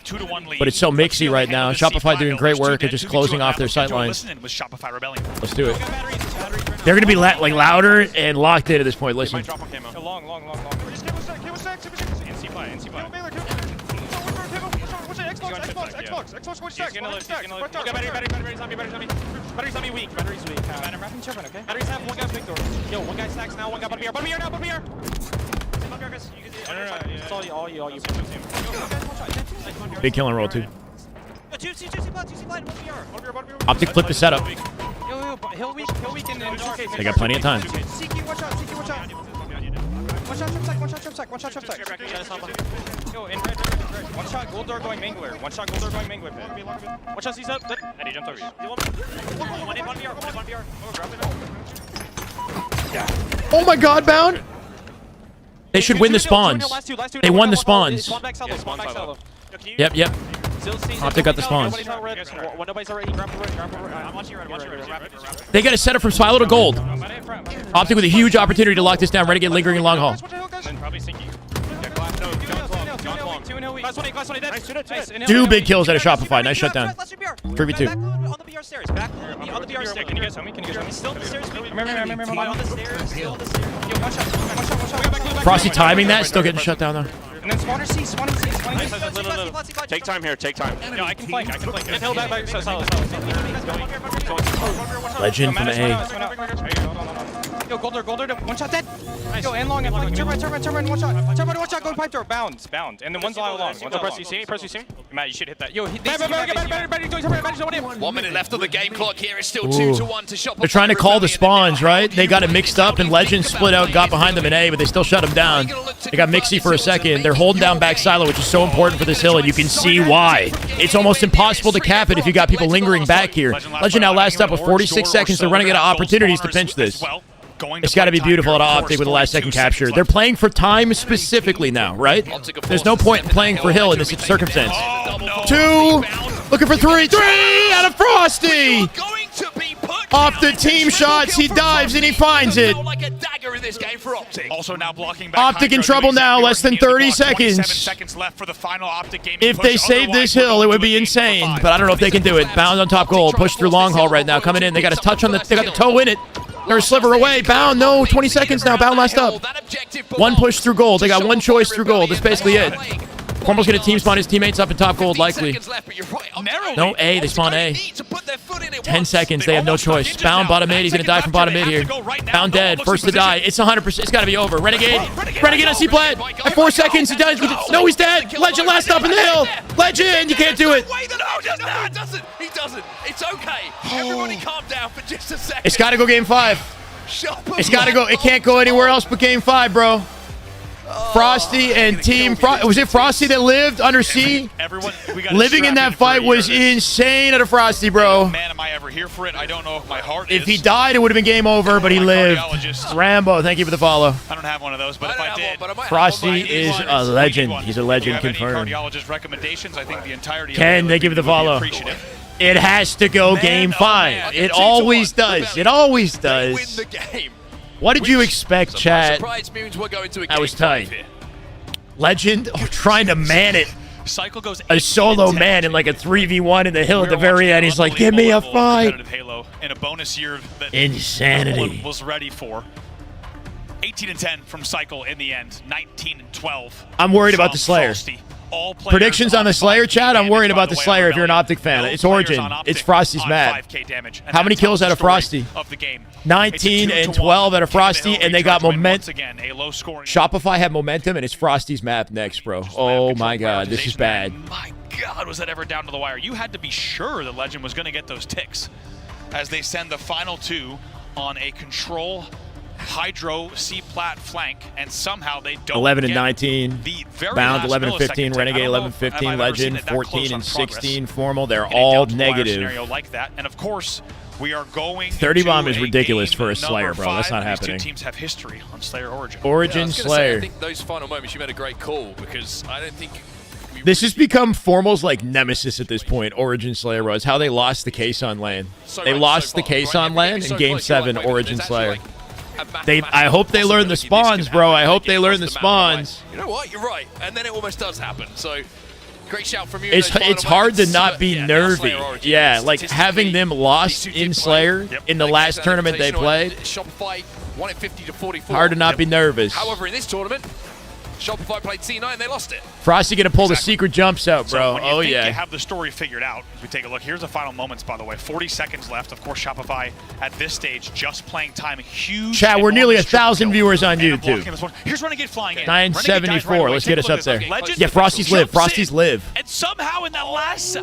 But it's so mixy right now. Shopify doing great work at just closing off their sight lines. Let's do it. They're going to be like louder and locked in at this point. Listen. Battery's on me weak. Battery's weak. Battery's have one guy big door. Yo, one guy stacks now, one guy bottom here. Bottom here now, bottom here. It's all you. Big kill and roll, too. Optic flip the setup. Hill weak and they got plenty of time. One shot, trip sec. Yo, in red. One shot, gold door going mangler. One pit. One shot, sees up. And he jumped over you. One BR. Oh my god, bound! They should win the spawns. They won the spawns. Yep. Optic got the spawns. They got a setup from Silo to gold. Optic with a huge opportunity to lock this down. Renegade lingering in long haul. Two big kills out of Shopify. Nice shutdown. 3v2. Frosty timing that. Still getting shut down though. And then spawner C. Take time here, take time. No, I can flank. Hill back, solid. Legend from A. Yo, Golder, one shot dead. Yo, and long, and flank. Turbine, one shot, going pipe door, bound. And then one's all along. Press you see? Matt, you should hit that. Yo, better, 1 minute left on the game clock here. It's still 2-1 to Shopify. They're trying to call the spawns, right? They got it mixed up, and Legend split out, got behind them in A, but they still shut them down. They got mixy for a second. They're holding down back silo, which is so important for this hill, and you can see why. It's almost impossible to cap it if you got people lingering back here. Legend now last up with 46 seconds. They're running out of opportunities to pinch this. It's got to be beautiful at Optic with the last second capture. They're playing for time specifically now, right? There's no point in playing for hill in this circumstance. 2, looking for 3 out of Frosty! Off the team shots, he dives and he finds it. Also now blocking back Optic in trouble now, less than 30 seconds. If they save this hill, it would be insane, but I don't know if they can do it. Bound on top goal, push through long haul right now, coming in. They got a touch on they got the toe in it. They're a sliver away. Bound, no, 20 seconds now. Bound last up. One push through gold. They got one choice through gold. That's basically it. Formal's going to team spawn his teammates up in top gold, likely. No, A. They spawn A. 10 seconds. They have no choice. Bound, bottom mid. He's going to die from bottom mid here. Bound dead. First to die. It's 100%. It's got to be over. Renegade on C-Plat. At 4 seconds. He dies. No, he's dead. Legend last up in the hill. Legend. You can't do it. No, he doesn't. He doesn't. It's okay. Everybody calm down for just a second. It's got to go game 5. It's got to go. It can't go anywhere else but game 5, bro. Frosty and Team was it Frosty that lived under sea? Living in that fight was insane out of Frosty, bro. Man, am I ever here for it? I don't know if my heart is. If he died, it would have been game over, but he lived. Rambo, thank you for the follow. I don't have one of those, but if I did, Frosty is a legend. He's a legend confirmed. Cardiologist recommendations. I think the entirety. Ken, thank you for the follow. It has to go game 5. It always does. It always does. They win the game. What did you expect, chat? Surprise means we're going to a That was game tight. 5 here. Legend trying to man it. Cycle goes A solo man in like a 3v1 in the hill at the very end. He's like, give me a fight. Halo in a bonus year that Insanity. everyone was ready for. 18-10 from Cycle in the end. 19-12. I'm worried about the Slayer. Frosty. All Predictions on the Slayer, chat? I'm worried about the Slayer if you're an Optic fan. It's Origin. It's Frosty's map. How many kills out of Frosty? 19 and 12 out of Frosty, and they got momentum. Shopify had momentum, and it's Frosty's map next, bro. Oh my god, this is bad. My god, was that ever down to the wire? You had to be sure the Legend was going to get those ticks as they send the final 2 on a control Hydro C-plat flank, and somehow they don't 11 and get 19, the very Bound last 11 and 15, millisecond. Renegade I don't 11 know 15, if I've ever seen Legend it that 14 close and on progress 16, Formal. They're in a all down-to-the-wire negative. scenario like that, and of course we are going 30 bomb is into ridiculous game for a Slayer, number bro. That's 5. not happening. These two teams have history on Slayer Origin. Origin I was gonna Slayer. Say, I think those final moments you made a great call because I don't think. This has become Formal's like nemesis at this point. Origin Slayer was how they lost the case on lane. They lost the case on lane in Game 7. Origin Slayer. I hope they learn the spawns, bro. I hope they learn the spawns. You know what? You're right, and then it almost does happen. So, great shout from you. It's hard to not be nervy. Yeah, like having them lost in Slayer in the last tournament they played. Shopify won it 50 to 44. Hard to not be nervous. However, in this tournament, Shopify played C9 and they lost it. Frosty gonna pull the secret jumps out, bro. So when you Oh think yeah. you have the story figured out. As we take a look, here's the final moments, by the way. 40 seconds left. Of course, Shopify at this stage just playing time. Huge. Chat, we're nearly enormous 1,000 triple viewers on kill and a block YouTube. in this one. Here's Renegade flying in. 974. Renegade dies right Let's away. get us Take a up look there. at this. Legend Yeah, Frosty's live. jumps Frosty's in, live. And somehow in that last,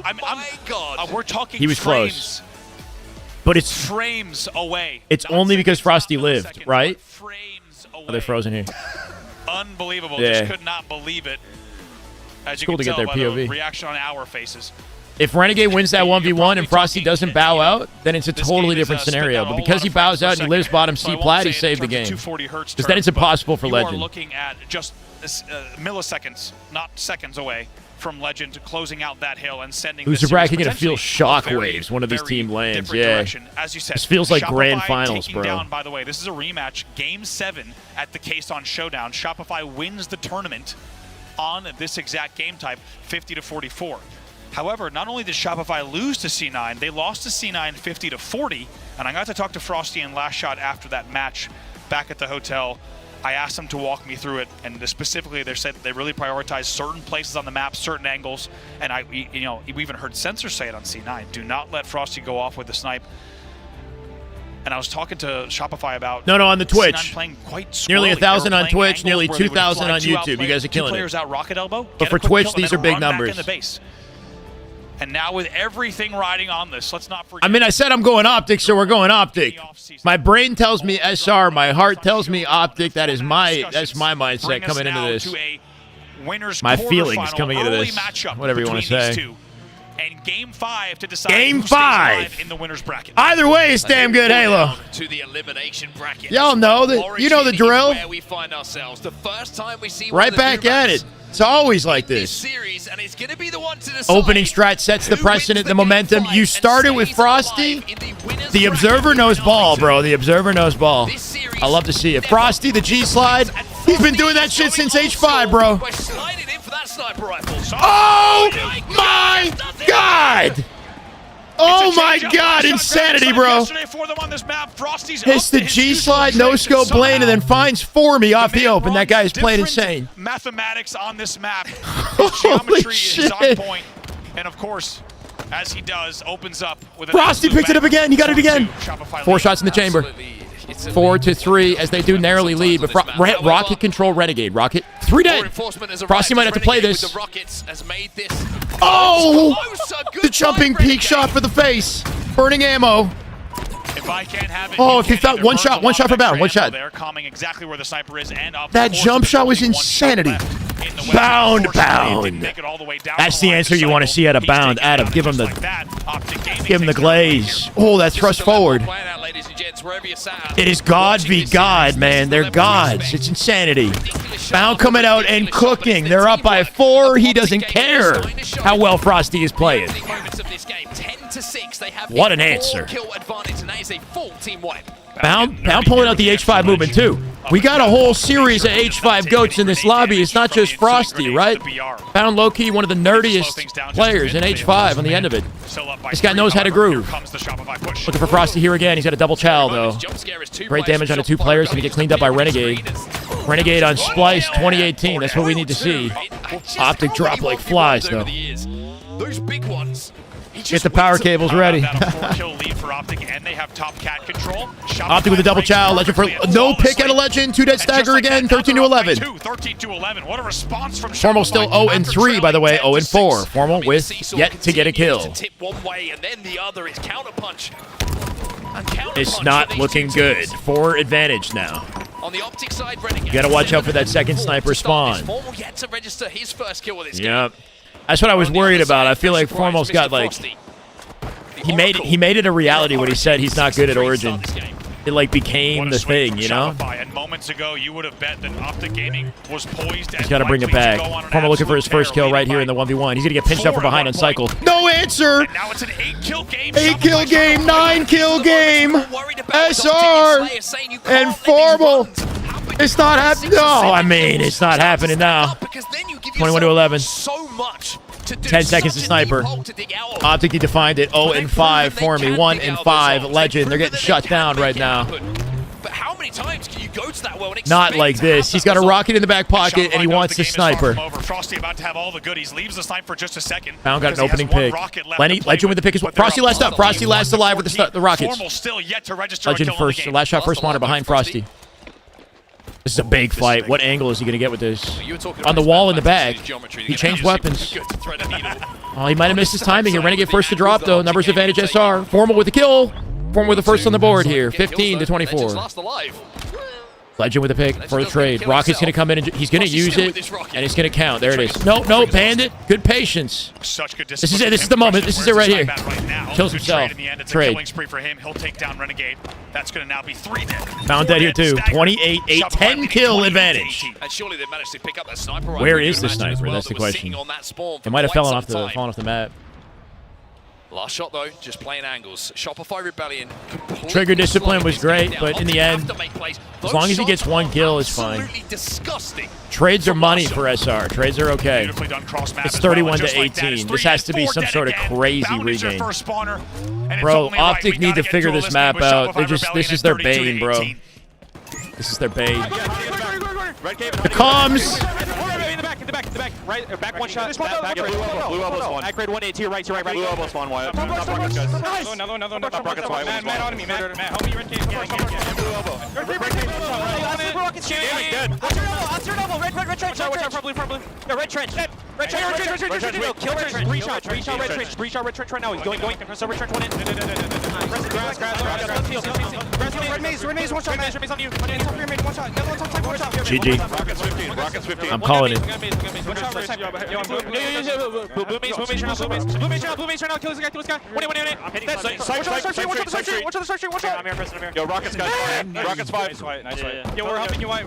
we're talking He was frames. close. But it's Frames away. It's only because Frosty lived, right? Oh, they're frozen here. Unbelievable. Yeah. Just could not believe it. As you Cool can to get tell their by the POV. reaction on our faces. If Renegade wins that 1v1 and Frosty doesn't bow out, then it's a totally different scenario. But because he bows out and he lives bottom C plat, he saved the game. Because then it's impossible for You are Legend. looking at just milliseconds, not seconds away from Legend closing out that hill and sending Who's this the bracket series going to feel potentially shockwaves one of these very team lands? different Yeah. direction. As you said, This feels like Shopify grand finals, taking bro. Down, by the way, this is a rematch. Game 7 at the Case on Showdown. Shopify wins the tournament on this exact game type, 50 to 44. However, not only did Shopify lose to C9, they lost to C9 50 to 40. And I got to talk to Frosty and Last Shot after that match back at the hotel. I asked them to walk me through it, and specifically they said they really prioritize certain places on the map, certain angles, and we even heard Sensor say it on C9. Do not let Frosty go off with the snipe. And I was talking to Shopify about No, on the Twitch. C9 playing quite Nearly squirrely. 1,000 They were on playing Twitch, angles nearly where they would 2,000 fly on two YouTube. You guys are two killing players it. out rocket elbow. But get for a quick Twitch, kill, and these are then big run back numbers. in the base. And now with everything riding on this, let's not forget. I mean, I said I'm going Optic, so we're going Optic. My brain tells me SR. My heart tells me Optic. That's my mindset coming into this. My feelings coming into this. Whatever you want to say. And Game 5 to decide Game who stays 5 alive in the winner's bracket. Either way, it's damn good Halo. To the elimination bracket. Y'all know that. You know the drill. Where we find ourselves. The first time we see Right back at it. It's always like this this. series, and it's going to be the one to decide. Opening strat sets the precedent, the momentum. You started with Frosty. The Observer knows ball, bro. The Observer knows ball. I love to see it. Frosty, the G slide. He's been doing that shit since H5, bro. By sliding in for that sniper rifle. Oh my God! Oh my God! Insanity, bro. Hits the G slide, no scope lane, and then finds Formy off the open. That guy's playing insane. Mathematics on this map. His geometry is on point. And of course, as he does, opens up with a Frosty picked it up again. He got it again. 4 shots in the chamber. 4 to 3 as they do narrowly lead. But Rocket control Renegade. Rocket 3 dead. Frosty might have to play this. Oh! The jumping peak shot for the face. Burning ammo. If I can't have it, Oh, if he found one shot for bound, one shot. They're calming exactly where the sniper is, and That jump shot was insanity. Bound. That's the answer you want to see out of bound. Adam, give him the glaze. Oh, that thrust forward. It is God v God, man. They're gods. It's insanity. Bound coming out and cooking. They're up by 4. He doesn't care how well Frosty is playing. What an answer. Bound pulling out the H5 movement, too. We got a whole series of H5 goats in this lobby. It's not just Frosty, right? Bound low-key, one of the nerdiest players in H5 on the end of it. This guy knows how to groove. Looking for Frosty here again. He's got a double chow, though. Great damage on the 2 players. Gonna get cleaned up by Renegade. Renegade on Splice 2018. That's what we need to see. Optic drop like flies, though. Those big ones. Get the power cables ready. Kill lead for Optic, and they have top cat control. Optic with a double chow. Legend for no pick at a legend. 2 dead stagger again. 13 to 11. 13 to 11. What a response from Formal still 0-3, by the way. 0-4. Formal with yet to get a kill. Tip one way and then the other is counterpunch. It's not looking good. 4 advantage now. On the Optic side, Renegade. You gotta watch out for that second sniper spawn. Formal yet to register his first kill with this Yep. That's what I was worried about. I feel like Formal's got like he made it a reality when he said he's not good at Origin. It like became the thing, you know? And moments ago, you would have bet that Optic Gaming was poised. He's got to bring it back. Formal looking for his first kill right here in the 1v1. He's going to get pinched up from behind on cycle. No answer! And now it's an 8-kill game. 8-kill game, 9-kill game. SR and Formal. It's not happening. No, I mean, it's not happening now. 21 to 11. So much. 10 seconds to sniper. Optic need to find it. 0-5 for me. 1-5. Legend. They're getting shut down right now. But how many times can you go to that well and not like this. He's got a rocket in the back pocket and he wants the sniper. Frosty about to have all the goodies. Leaves the sniper for just a second. Bound got an opening pick. Legend with the pick as well. Frosty last up. Frosty last alive with the rockets. Still yet to register Legend first. Last shot first spawner behind Frosty. This is a big fight. What angle is he going to get with this? On the wall in the back. He changed weapons. Oh, he might have missed his timing here. Renegade first to drop, though. Numbers advantage SR. Formal with the kill. Formal with the first on the board here. 15 to 24. Legend with a pick for the trade. Rocket's going to come in and he's going to use it, and it's going to count. There it is. No, Bandit. Good patience. Such good this is it. This is the moment. This is it right here. Kills himself. Trade. Killing spree for him. He'll take down Renegade. That's going to now be 3 dead. Found dead here too. 28-8, 10 kill advantage. And surely they managed to pick up that sniper. Where is the sniper? That's the question. It might have fallen off the map. Last shot though, just playing angles. Shopify Rebellion. Trigger discipline was great, but in the end, as long as he gets 1 kill, it's fine. Disgusting. Trades are money for SR. Trades are okay. It's 31 to 18. This has to be some sort of crazy regain. Bro, Optic need to figure this map out. This is their bane, bro. This is their bane. The comms. In the back. Right, back one shot. Back blue elbow spawn. Back grade 1A to your right. Blue elbow spawn, Wyatt. Another. Rockets wide. Matt on me, Matt. Help me, red cage. Blue elbow. Rockets dead. I'll turn elbow. Red trench. Watch out, front blue. No, red trench. Red trench. Kill red trench. 3 shot red trench. 3 shot red trench right now. He's going. So red trench 1 in. Grass. Red maze, 1 shot. Maze on you. 1 shot. Another 1 top, 1 shot. GG. Rockets 15. I'm calling it. Blue maze right now. Kill this guy. 1 Watch out. Yo, Rockets guys. Rockets 5. Nice. Yo, we're helping you, White.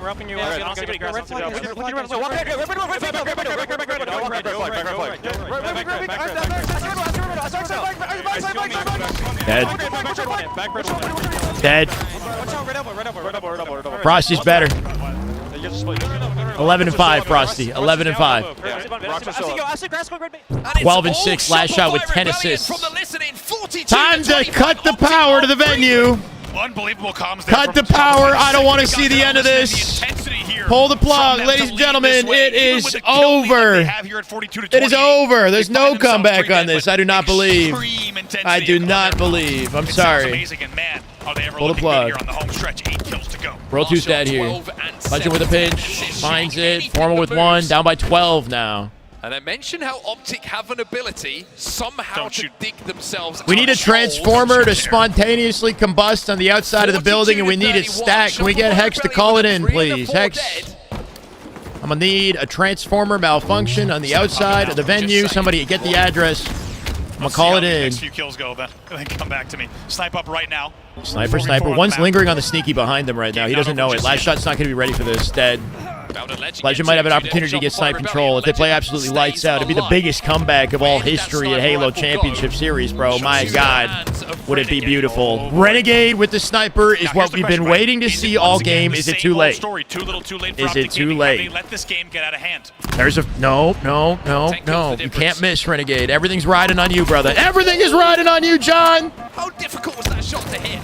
Dead. Frosty's better. 11-5, Frosty. 11-5. 12-6. Last shot with 10 assists. Time to cut the power to the venue. Unbelievable comms. Cut the power. I don't want to see the end of this. Pull the plug, ladies and gentlemen. It is over. It is over. There's no comeback on this. I do not believe. I do not believe. I'm sorry. Pull the plug. Roll 2's dead here. Legend with a pinch. Finds it. Formal with 1. Down by 12 now. And I mentioned how Optic have an ability somehow to dig themselves We out need a of transformer to holes. spontaneously combust on the outside of the building, and we need it stacked. Can we get Hex to call it in, please? Hex. I'm going to need a transformer malfunction on the outside of the venue. Somebody get the address. I'm going to call it in. Next few kills go, then come back to me. Snipe up right now. Sniper. One's lingering on the sneaky behind him right now. He doesn't know it. Last shot's not going to be ready for this. Dead. Legend might have an opportunity to get snipe control. If they play absolutely lights out, it'd be the biggest comeback of all history at Halo Championship Series, bro. My God, would it be beautiful. Renegade with the sniper is what we've been waiting to see all game. Is it too late? Is it too late? Let this game get out of hand. There's a... No. You can't miss, Renegade. Everything's riding on you, brother. Everything is riding on you, John. How difficult was that shot to hit?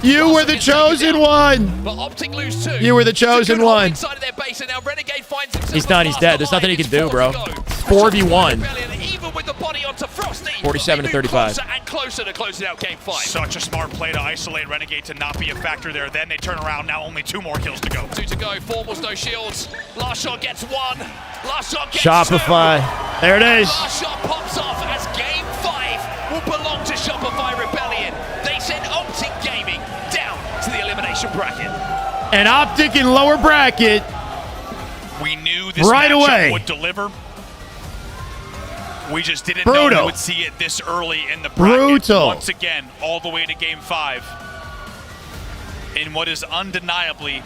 You were the chosen one. But Optic lose too. You were the chosen one. Inside of their base, and now Renegade finds himself. He's done. He's dead. There's nothing he can do, bro. 4v1. Even with the body onto Frosty. 47 to 35. Closer and closer to closing out game 5. Such a smart play to isolate Renegade to not be a factor there. Then they turn around. Now only 2 more kills to go. 2 to go. Formals, no shields. Last shot gets 1. Last shot gets Shopify. 2. There it is. Last shot pops off as game 5 will belong to Shopify Rebellion. They send Optic Gaming down to the elimination bracket. An Optic in lower bracket. We knew this right matchup away would deliver. We just didn't know we would see it this early in the bracket. Brutal. Once again, all the way to game 5. In what is undeniably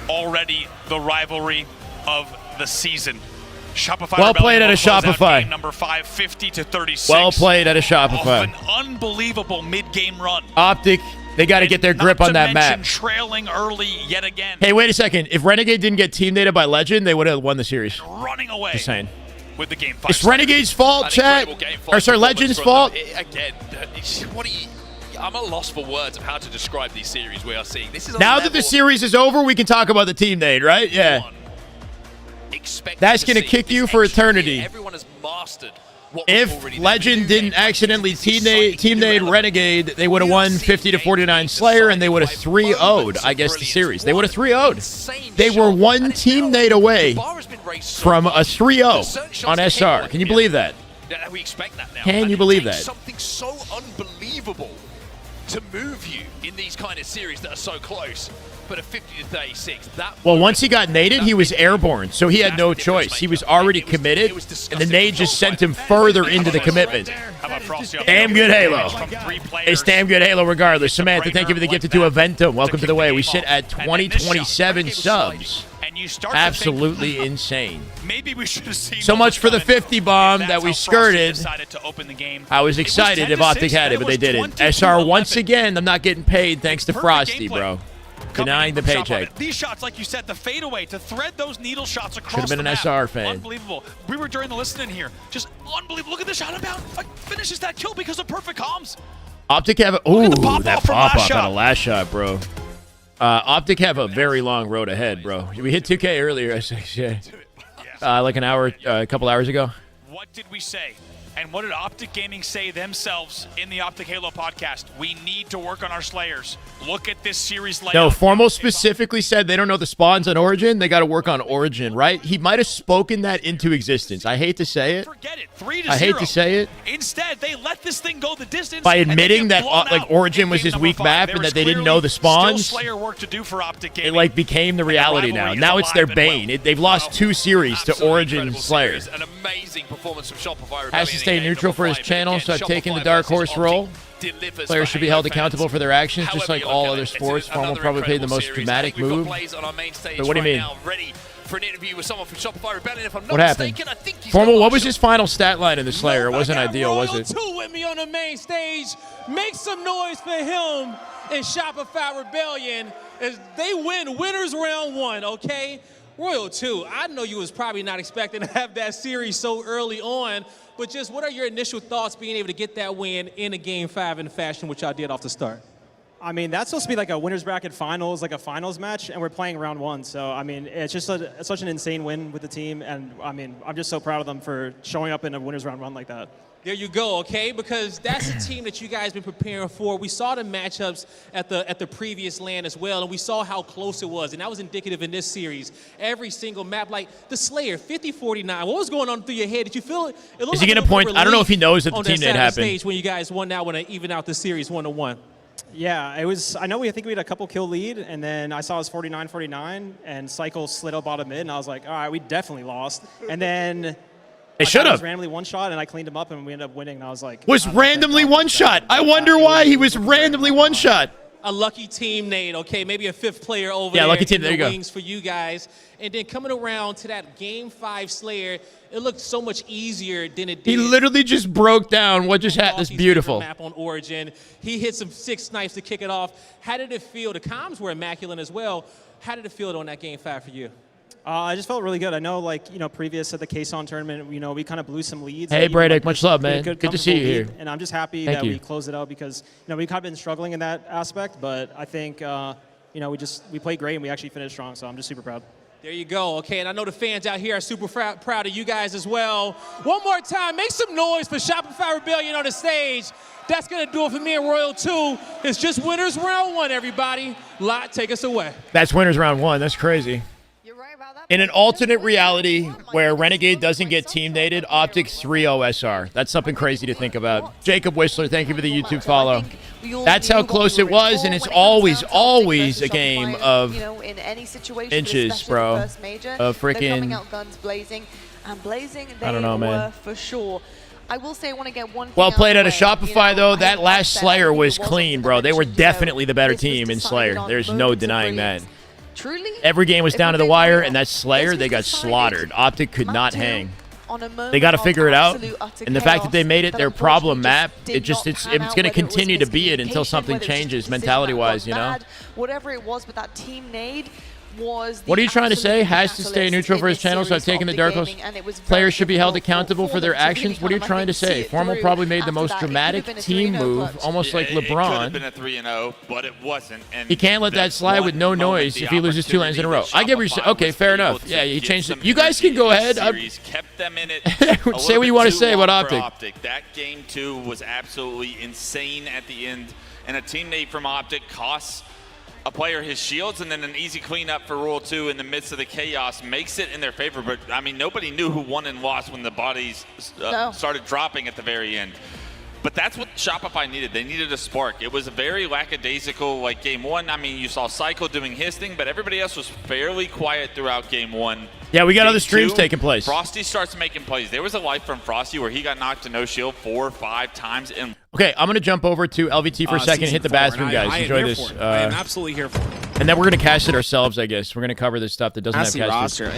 already the rivalry of the season. Shopify Well played at a Shopify. Game number 5, 50 to 36. Well played at a Shopify. Off an unbelievable mid-game run. Optic, they got to get their grip on that map. Trailing early yet again. Hey, wait a second. If Renegade didn't get team dated by Legend, they would have won the series. Running away. Just saying. With the game 5. It's Renegade's fault, chat. Or sorry, Legend's fault. Again, what do you... I'm at a loss for words of how to describe these series we are seeing. This is Now that the series is over, we can talk about the team nade, right? Yeah. That's going to kick you for eternity. Everyone has mastered what if Legend didn't accidentally team nade Renegade, they would have won 50 to 49 Slayer, and they would have 3-0'd, I guess, the series. They would have 3-0'd. They were one team nade away from a 3-0 on SR. Can you believe that? We expect that now. Can you believe that? Something so unbelievable to move you in these kind of series that are so close. But a 50 to 36, that... Well, once he got naded, he was airborne, so he had no choice. He was already committed, and the nade just sent him further into the commitment. Damn good Halo. It's damn good Halo regardless. Samantha, thank you for the gift to Eventum. Welcome to the way. We sit at 2027 subs. Absolutely insane. Maybe we should have seen so much for the 50 bomb that we skirted. I was excited if Optic had it, but they didn't. SR once again, I'm not getting paid thanks to Frosty, bro. Denying the paycheck. These shots, like you said, the fadeaway to thread those needle shots across Should have been an SR fan. Unbelievable. We were during the listening here. Just unbelievable. Look at the shot about finishes that kill because of perfect comms. Optic have a... Ooh, that pop-off on a last shot, bro. Optic have a very long road ahead, bro. We hit 2K earlier, I say. Like an hour, a couple hours ago. What did we say? And what did Optic Gaming say themselves in the Optic Halo podcast? We need to work on our Slayers. Look at this series layout. No, Formal specifically said they don't know the spawns on Origin. They got to work on Origin, right? He might have spoken that into existence. I hate to say it. Forget it. 3-0. I hate to say it. Instead, they let this thing go the distance by admitting that like Origin was his weak map and that they didn't know the spawns. Slayer work to do for Optic Gaming. It like became the reality now. Now it's their bane. They've lost 2 series to Origin Slayer. An amazing performance from Shopify. Has to stay neutral for his channel, so I've taken the dark horse role. Players should be held accountable for their actions, just like all other sports. Formal probably played the most dramatic move. But what do you mean? For an interview with someone from Shopify Rebellion, if I'm not what happened? Formal, what was his final stat line in the Slayer? It wasn't ideal, was it? 2 with me on the main stage. Make some noise for him in Shopify Rebellion as they win winners round 1, okay? Royal 2, I know you was probably not expecting to have that series so early on, but just what are your initial thoughts being able to get that win in a Game 5 in the fashion which y'all did off the start? I mean, that's supposed to be like a winner's bracket finals, like a finals match, and we're playing round 1. So, I mean, it's just such an insane win with the team, and I mean, I'm just so proud of them for showing up in a winner's round 1 like that. There you go, okay? Because that's the team that you guys been preparing for. We saw the matchups at the previous LAN as well, and we saw how close it was, and that was indicative in this series. Every single map, like the Slayer, 50-49. What was going on through your head? Did you feel it? Is he going to point? I don't know if he knows that the team didn't happen. Stage when you guys won that one to even out the series 1-1. Yeah, it was. I know I think we had a couple kill lead, and then I saw it was 49-49, and Cycle slid up bottom mid, and I was like, all right, we definitely lost. And then they should have randomly one shot, and I cleaned him up, and we ended up winning. And I was like, was randomly one shot. I wonder why he was randomly one shot. A lucky team, Nate. Okay, maybe a fifth player over yeah, there. Lucky team. There you go. Wings for you guys, and then coming around to that Game 5 Slayer, it looked so much easier than it did. He literally just broke down what just happened. This beautiful map on Origin. He hit some 6 snipes to kick it off. How did it feel? The comms were immaculate as well. How did it feel on that Game 5 for you? I just felt really good. I know, like, previous at the K-Son tournament, we kind of blew some leads. Hey, Bradick, much love, man. Good to see you here. And I'm just happy that we closed it out because, we kind of been struggling in that aspect. But I think, we played great and we actually finished strong. So I'm just super proud. There you go. Okay, and I know the fans out here are super proud of you guys as well. One more time, make some noise for Shopify Rebellion on the stage. That's going to do it for me and Royal 2. It's just winners round 1, everybody. Lot, take us away. That's winners round 1. That's crazy. In an alternate reality where Renegade doesn't get team-nated, Optic 3-0 SR. That's something crazy to think about. Jacob Whistler, thank you for the YouTube follow. That's how close it was, and it's always a game of inches, bro. Of freaking... I don't know, man. For sure. I will say I want to get one thing well played out of Shopify, though. That last Slayer was clean, bro. They were definitely the better team in Slayer. There's no denying that. Truly, every game was down to the wire, and that Slayer, they got slaughtered. Optic could not hang. They got to figure it out, and the fact that they made it their problem map, it's going to continue to be it until something changes mentality-wise, Whatever it was, but that team nade was. What are you trying to say? Has to stay neutral for his channel, so I've taken the Dark Horse. Players should be held accountable for their actions. What are you trying to say? Formal probably made the most dramatic team move, almost like LeBron. It could have been a 3-0, but it wasn't. And he can't let that slide with no noise if he loses 2 lanes in a row. I get what you're saying. Okay, fair enough. Yeah, he changed it. You guys can go ahead. Kept them in it. Say what you want to say about Optic. That game 2 was absolutely insane at the end, and a team nade from Optic costs a player his shields, and then an easy cleanup for Royal 2 in the midst of the chaos makes it in their favor. But, I mean, nobody knew who won and lost when the bodies started dropping at the very end. But that's what Shopify needed. They needed a spark. It was a very lackadaisical, like, game 1. I mean, you saw Cycle doing his thing, but everybody else was fairly quiet throughout game 1. Yeah, we got other streams taking place. Frosty starts making plays. There was a life from Frosty where he got knocked to no shield 4 or 5 times. Okay, I'm going to jump over to LVT for a second and hit the bathroom, guys. Enjoy this. I am absolutely here for it. And then we're going to cast it ourselves, I guess. We're going to cover this stuff that doesn't have roster.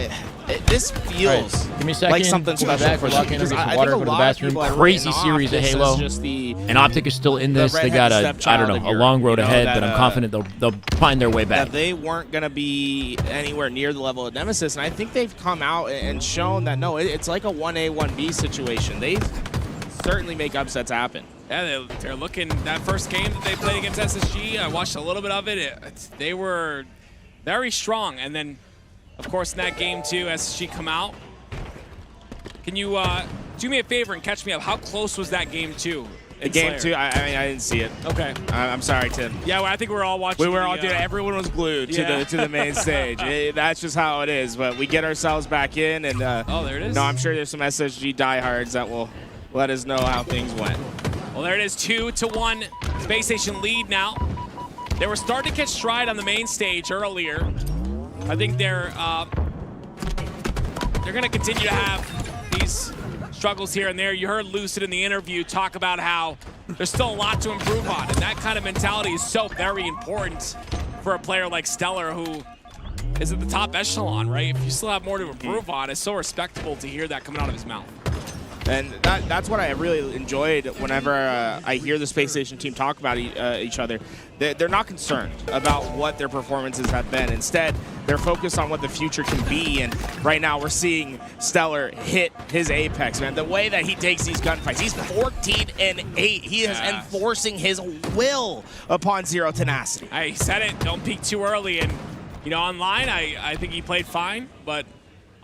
This feels give me a second. Like something special for walk in and get some water, go to the bathroom. Crazy series of Halo. And Optic is still in this. They got a long road ahead, but I'm confident they'll find their way back. That they weren't going to be anywhere near the level of Nemesis, and I think they've come out and shown that, no, it's like a 1A, 1B situation. They certainly make upsets happen. Yeah, they're looking, that first game that they played against SSG, I watched a little bit of it. They were very strong. And then, of course, in that game, too, SSG come out. Can you do me a favor and catch me up? How close was that game, too? The game 2, I mean, I didn't see it. Okay. I'm sorry, Tim. Yeah, well, I think we were all watching. We were all, dude, everyone was glued to the main stage. That's just how it is. But we get ourselves back in, and oh, there it is. No, I'm sure there's some SSG diehards that will let us know how things went. Well, there it is, 2-1 Space Station lead now. They were starting to catch stride on the main stage earlier. I think they're going to continue to have these struggles here and there. You heard Lucid in the interview talk about how there's still a lot to improve on, and that kind of mentality is so very important for a player like Stellar, who is at the top echelon, right? If you still have more to improve on, it's so respectable to hear that coming out of his mouth. And that's what I really enjoyed whenever I hear the Space Station team talk about each other. They're not concerned about what their performances have been. Instead, they're focused on what the future can be. And right now, we're seeing Stellar hit his apex, man. The way that he takes these gunfights, he's 14-8. He is enforcing his will upon Zero Tenacity. I said it. Don't peek too early. And, you know, online, I think he played fine. But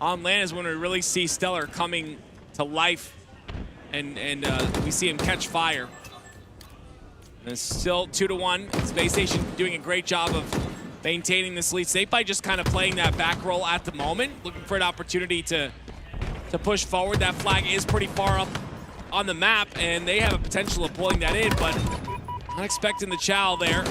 on LAN is when we really see Stellar coming to life and we see him catch fire. And it's still 2-1. Space Station doing a great job of maintaining this lead. Snakebite just kind of playing that back roll at the moment, looking for an opportunity to push forward. That flag is pretty far up on the map, and they have a potential of pulling that in, but not expecting the chow there.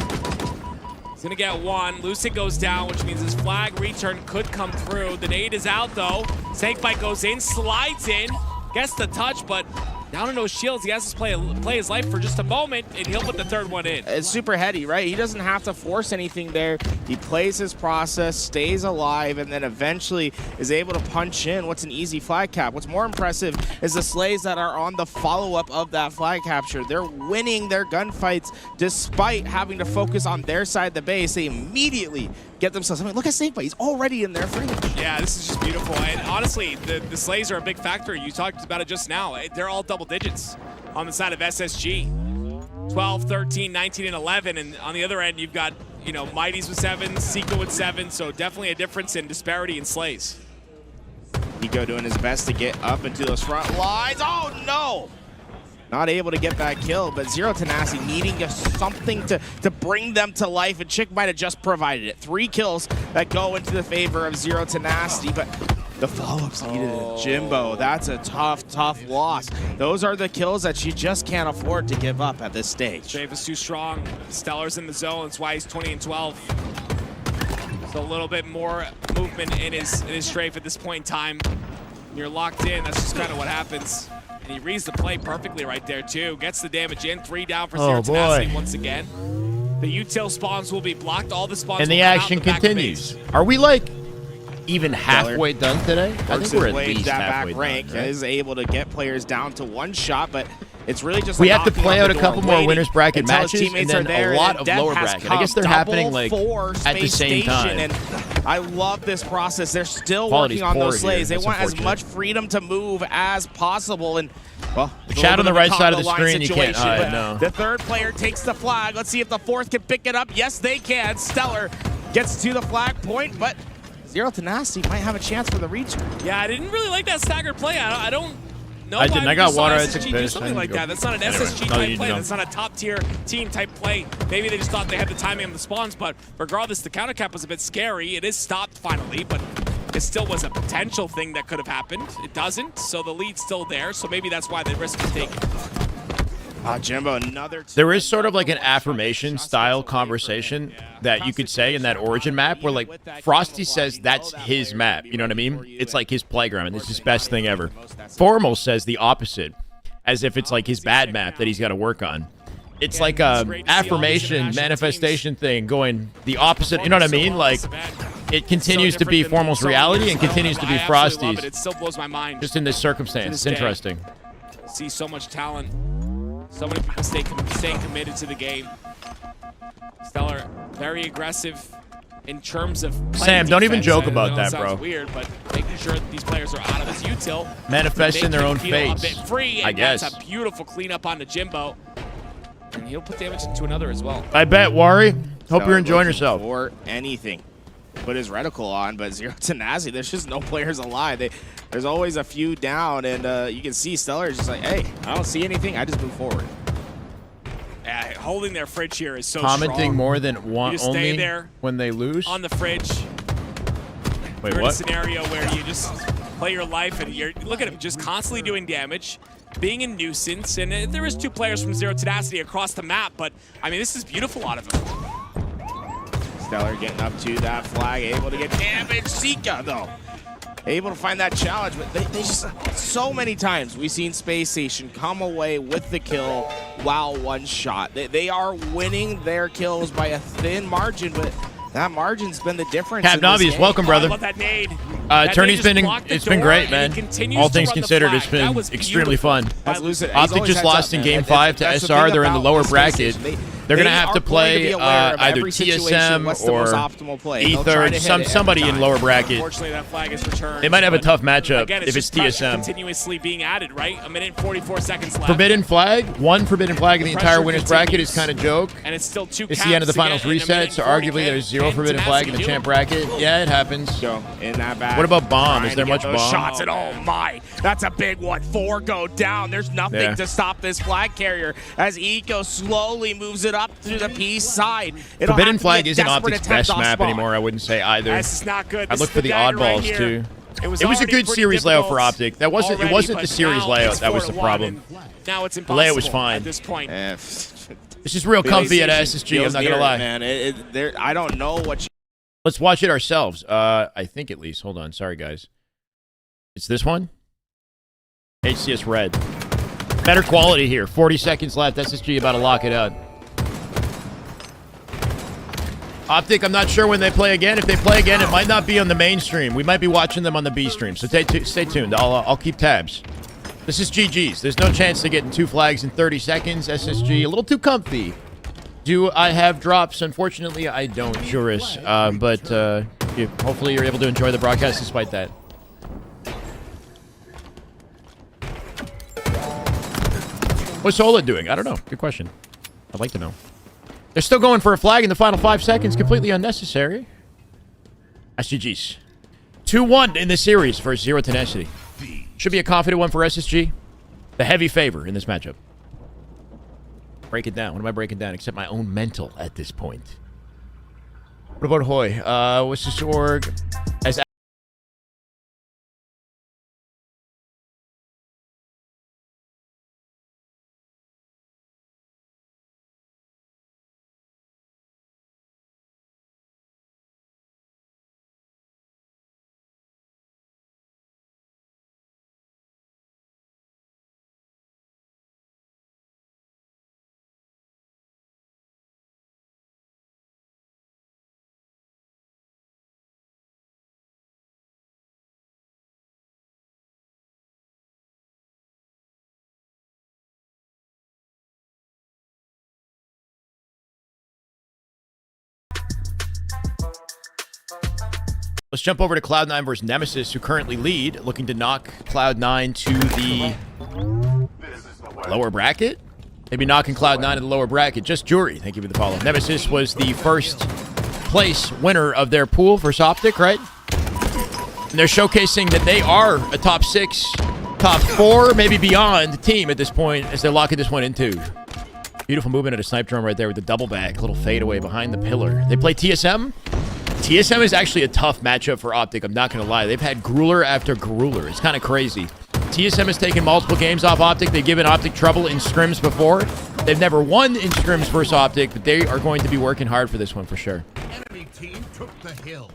He's gonna get one. Lucid goes down, which means his flag return could come through. The nade is out though. Snakebite goes in, slides in, gets the touch, but down to no shields. He has to play his life for just a moment, and he'll put the third one in. It's super heady, right? He doesn't have to force anything there. He plays his process, stays alive, and then eventually is able to punch in what's an easy flag cap. What's more impressive is the Slays that are on the follow-up of that flag capture. They're winning their gunfights despite having to focus on their side of the base. They immediately get themselves. I mean, look at Snakebite. He's already in their fringe. Yeah, this is just beautiful. And honestly, the Slays are a big factor. You talked about it just now. They're all double digits on the side of SSG. 12, 13, 19, and 11. And on the other end, you've got, you know, Mighties with 7, Seiko with 7. So definitely a difference in disparity in Slays. Nico doing his best to get up into those front lines. Oh, no! Not able to get that kill, but Zero Tenacity needing just something to bring them to life, and Chick might have just provided it. 3 kills that go into the favor of Zero Tenacity, but the follow-ups needed. Jimbo, that's a tough loss. Those are the kills that you just can't afford to give up at this stage. Strafe is too strong. Stellar's in the zone. That's why he's 20 and 12. So a little bit more movement in his strafe at this point in time. You're locked in. That's just kind of what happens. And he reads the play perfectly right there, too. Gets the damage in. 3 down for Zero Tenacity once again. The util spawns will be blocked. All the spawns and the action continues. Are we, like, even halfway done today? I think we're at least halfway rank done, right? Is able to get players down to 1 shot, but it's really just we have to play out a couple more winners bracket matches and then a lot of lower bracket. I guess they're happening like at the same time. And I love this process. They're still Quality's working on those poor here. Slays. They That's want as unfortunate. much freedom to move as possible. And well, The chat on the right side of the screen, you can't situation, hide, no. The third player takes the flag. Let's see if the fourth can pick it up. Yes, they can. Stellar gets to the flag point, but Zero Tenacity might have a chance for the reach. Yeah, I didn't really like that staggered play. I don't know I didn't. why I got we saw water. I SSG took do piss. something like that. That's not an Anyway, SSG no, type you play. know. That's not a top tier team type play. Maybe they just thought they had the timing on the spawns, but regardless, the counter cap was a bit scary. It is stopped finally, but it still was a potential thing that could have happened. It doesn't, so the lead's still there, so maybe that's why the risk was taken. Jimbo, another. There is sort of like an affirmation style conversation that you could say in that Origin map where like Frosty says that's his map. You know what I mean? It's like his playground and it's his best thing ever. Formal says the opposite, as if it's like his bad map that he's got to work on. It's like a affirmation manifestation thing going the opposite. You know what I mean? Like it continues to be Formal's reality and continues to be Frosty's. It still blows my mind. Just in this circumstance. It's interesting. See so much talent. So many people staying committed to the game. Stellar, very aggressive in terms of Sam, don't even joke about that, sounds bro. Weird, but making sure that these players are out of this util. Manifesting their own feel a fates, bit free, and I guess. That's a beautiful cleanup onto Jimbo. And he'll put damage into another as well. I bet, Wari. Hope you're enjoying looking yourself. For anything. Put his reticle on, but Zero Tenacity, there's just no players alive. There's always a few down, and you can see Stellar is just like, hey, I don't see anything. I just move forward. Yeah, holding their fridge here is so Commenting strong. more than one You just stay only there when they lose. on the fridge. Wait, You're in a what? scenario where you just play your life, and you're look at him just constantly doing damage, being a nuisance, and there is 2 players from Zero Tenacity across the map, but I mean this is beautiful out of him. Stellar getting up to that flag, able to get damage. Sika, though, able to find that challenge, but they just, so many times we've seen Space Station come away with the kill while 1 shot. They are winning their kills by a thin margin, but that margin's been the difference. Cap Navius, welcome, brother. I love that nade. Tourney's been great, man. All things considered, it's been extremely fun. That's Lucid. Optic just lost in Game 5 to SR. They're in the lower bracket. They're going to have to play either every situation, TSM what's the most or optimal play. They'll try Ether, to hit it somebody every in time. lower bracket. Unfortunately, that flag is returned. They might have a but tough matchup again, if it's just pressure TSM. continuously being added, right? A minute and 44 seconds left. Forbidden flag, one forbidden flag in the entire pressure winners bracket continues. is kind of joke. And it's still two It's the end of the caps finals to get in a reset, minute so and 40. arguably there's 0 Can forbidden flag in the Tenacity champ do it? bracket. Yeah, it happens. Go in that back. What about bomb? Trying Is there to get much those bomb? shots, and oh my, that's a big one. 4 go down. There's nothing Yeah. to stop this flag carrier as Eco slowly moves it up to the P side. It'll Forbidden have to flag be a isn't desperate Optic's attempt best off map spawn. anymore, I wouldn't say either. This is not good. I'd This look is for the the dagger right oddballs here. too. It was a already good pretty series layout for difficult Optic. That wasn't. already, It wasn't but the series now layout it's that was the 4-1, problem. and now it's The impossible layout was fine. at this point. This is real comfy at SSG. I'm not gonna lie. Man, I don't know what. Let's watch it ourselves. I think at least. Hold on. Sorry, guys. It's this one. HCS Red. Better quality here. 40 seconds left. SSG about to lock it out. Optic, I'm not sure when they play again. If they play again, it might not be on the main stream. We might be watching them on the B stream. So stay tuned. I'll keep tabs. This is GG's. There's no chance to getting 2 flags in 30 seconds. SSG, a little too comfy. Do I have drops? Unfortunately, I don't, Juris. But hopefully you're able to enjoy the broadcast despite that. What's Sola doing? I don't know. Good question. I'd like to know. They're still going for a flag in the final 5 seconds. Completely unnecessary. SGG's. 2-1 in the series for Zero Tenacity. Should be a confident one for SSG. The heavy favor in this matchup. Break it down. What am I breaking down? Except my own mental at this point. What about Hoy? What's this org? As let's jump over to Cloud9 versus Nemesis, who currently lead, looking to knock Cloud9 to the lower bracket. Maybe knocking Cloud9 to the lower bracket. Just Jury, thank you for the follow. Nemesis was the first place winner of their pool versus Optic, right? And they're showcasing that they are a top 6, top 4, maybe beyond team at this point as they're locking this one into. Beautiful movement at a snipe drone right there with the double back. Little fadeaway behind the pillar. They play TSM. TSM is actually a tough matchup for Optic. I'm not going to lie. They've had grueler after grueler. It's kind of crazy. TSM has taken multiple games off Optic. They've given Optic trouble in scrims before. They've never won in scrims versus Optic, but they are going to be working hard for this one for sure. Enemy team took the hill.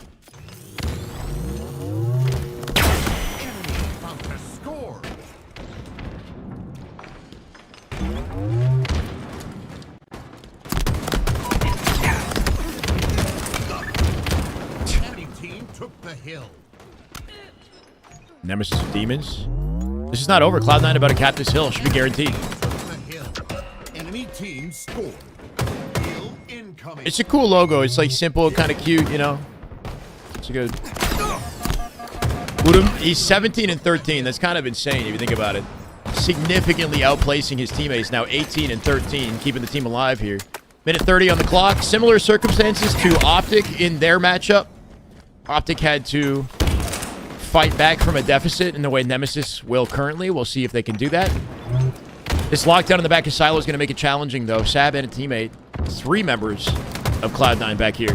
Enemy about to score. Enemy team took the hill. Nemesis of Demons. This is not over. Cloud9 about to cap this hill. Should be guaranteed. The hill. Enemy team scored. Hill incoming. It's a cool logo. It's like simple, kind of cute, you know. It's a good. Udum, he's 17 and 13. That's kind of insane if you think about it. Significantly outplacing his teammates. Now 18 and 13, keeping the team alive here. Minute 30 on the clock. Similar circumstances to Optic in their matchup. Optic had to fight back from a deficit in the way Nemesis will currently. We'll see if they can do that. This lockdown in the back of Silo is going to make it challenging, though. Sab and a teammate. 3 members of Cloud9 back here.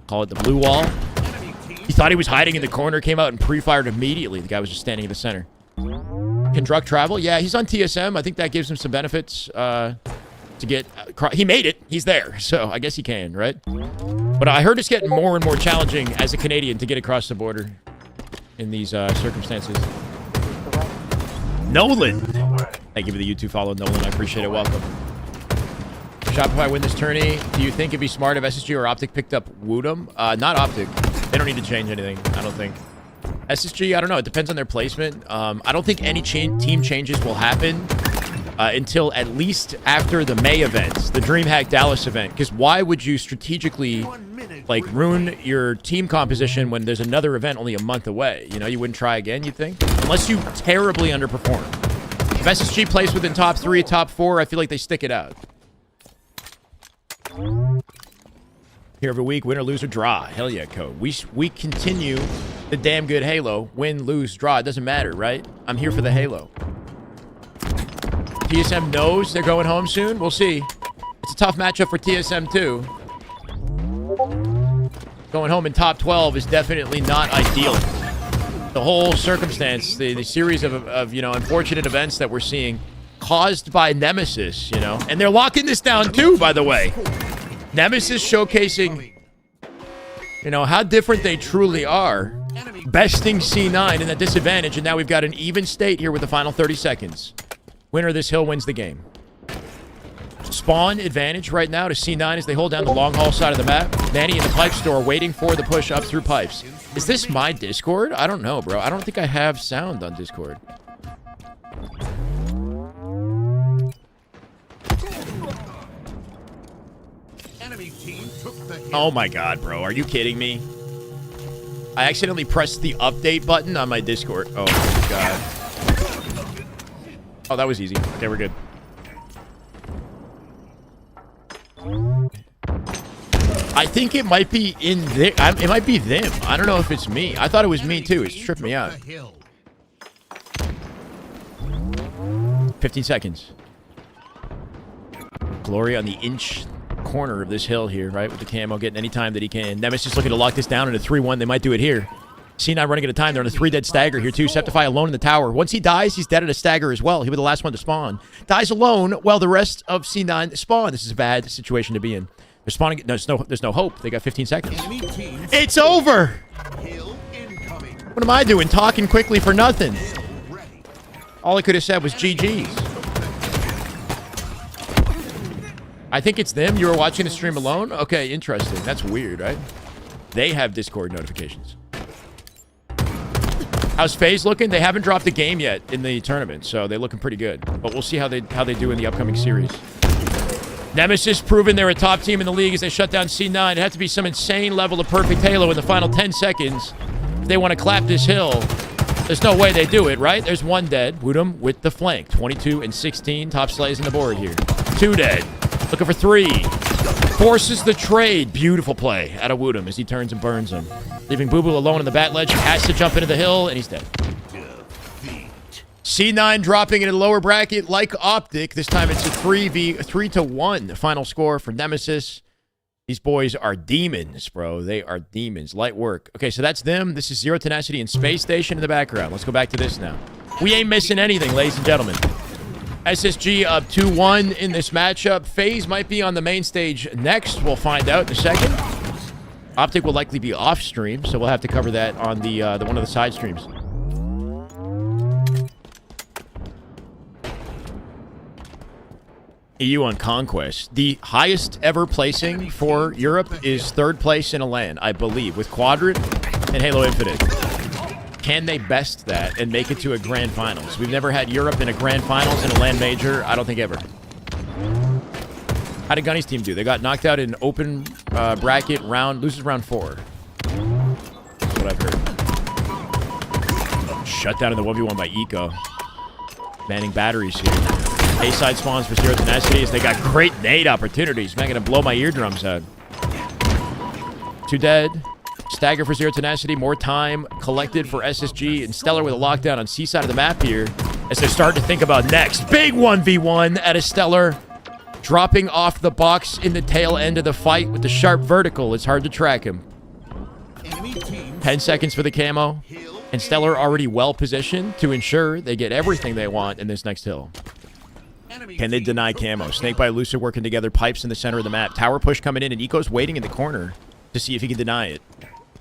Call it the blue wall. He thought he was hiding in the corner, came out and pre-fired immediately. The guy was just standing in the center. Can Druck travel? Yeah, he's on TSM. I think that gives him some benefits to get... he made it. He's there. So I guess he can, right? But I heard it's getting more and more challenging as a Canadian to get across the border in these circumstances. Nolan. Thank you for the YouTube follow, Nolan. I appreciate it. Welcome. Shopify win this tourney. Do you think it'd be smart if SSG or Optic picked up Woodham? Not Optic. They don't need to change anything, I don't think. SSG, I don't know. It depends on their placement. I don't think any team changes will happen until at least after the May event, the DreamHack Dallas event. Because why would you strategically, like, ruin your team composition when there's another event only a month away? You know, you wouldn't try again, you'd think? Unless you terribly underperform. If SSG plays within top 3, top 4, I feel like they stick it out. Here every week, win or lose or draw. Hell yeah, code. We continue the damn good Halo. Win, lose, draw. It doesn't matter, right? I'm here for the Halo. TSM knows they're going home soon. We'll see. It's a tough matchup for TSM too. Going home in top 12 is definitely not ideal. The whole circumstance, the series of you know, unfortunate events that we're seeing caused by Nemesis, you know. And they're locking this down too, by the way. Nemesis showcasing, you know, how different they truly are. Besting C9 in that disadvantage, and now we've got an even state here with the final 30 seconds. Winner of this hill wins the game. Spawn advantage right now to C9 as they hold down the long haul side of the map. Manny in the pipe store waiting for the push up through pipes. Is this my Discord? I don't know, bro. I don't think I have sound on Discord. Oh my god, bro. Are you kidding me? I accidentally pressed the update button on my Discord. Oh my god. Oh, that was easy. Okay, we're good. I think it might be in there. It might be them. I don't know if it's me. I thought it was me too. It's tripped me out. 15 seconds. Glory on the inch corner of this hill here, right? With the camo, getting any time that he can. Nemesis looking to lock this down in a 3-1. They might do it here. C9 running at a time. They're on a 3-dead stagger here, too. Septify alone in the tower. Once he dies, he's dead at a stagger as well. He'll be the last one to spawn. Dies alone while the rest of C9 spawn. This is a bad situation to be in. They're spawning. No, there's no hope. They got 15 seconds. It's over! What am I doing? Talking quickly for nothing. All I could have said was GG's. I think it's them. You were watching the stream alone? Okay, interesting. That's weird, right? They have Discord notifications. How's FaZe looking? They haven't dropped a game yet in the tournament, so they're looking pretty good. But we'll see how they do in the upcoming series. Nemesis proving they're a top team in the league as they shut down C9. It had to be some insane level of perfect Halo in the final 10 seconds. If they want to clap this hill, there's no way they do it, right? There's one dead. Woodham with the flank. 22 and 16. Top slays on the board here. 2 dead. Looking for 3. Forces the trade. Beautiful play out of Woodham as he turns and burns him. Leaving Boo Boo alone on the bat ledge. He has to jump into the hill, and he's dead. C9 dropping in a lower bracket like Optic. This time it's a 3-1 final score for Nemesis. These boys are demons, bro. They are demons. Light work. Okay, so that's them. This is Zero Tenacity and Space Station in the background. Let's go back to this now. We ain't missing anything, ladies and gentlemen. SSG up 2-1 in this matchup. FaZe might be on the main stage next. We'll find out in a second. Optic will likely be off stream, so we'll have to cover that on the one of the side streams. EU on Conquest. The highest ever placing for Europe is 3rd place in a LAN, I believe, with Quadrant and Halo Infinite. Can they best that and make it to a Grand Finals? We've never had Europe in a Grand Finals in a LAN major. I don't think ever. How did Gunny's team do? They got knocked out in open bracket round, loses round 4. That's what I've heard. Shut down in the 1v1 by Eco. Manning batteries here. A-side spawns for Zero Tenacity as they got great nade opportunities. Man, gonna blow my eardrums out. 2 dead. Stagger for Zero Tenacity. More time collected for SSG. And Stellar with a lockdown on C-side of the map here as they're starting to think about next. Big 1v1 at a Stellar. Dropping off the box in the tail end of the fight with the sharp vertical. It's hard to track him. 10 seconds for the camo. And Stellar already well positioned to ensure they get everything they want in this next hill. Can they deny camo? Snake by Lucid working together. Pipes in the center of the map. Tower push coming in, and Eco's waiting in the corner to see if he can deny it.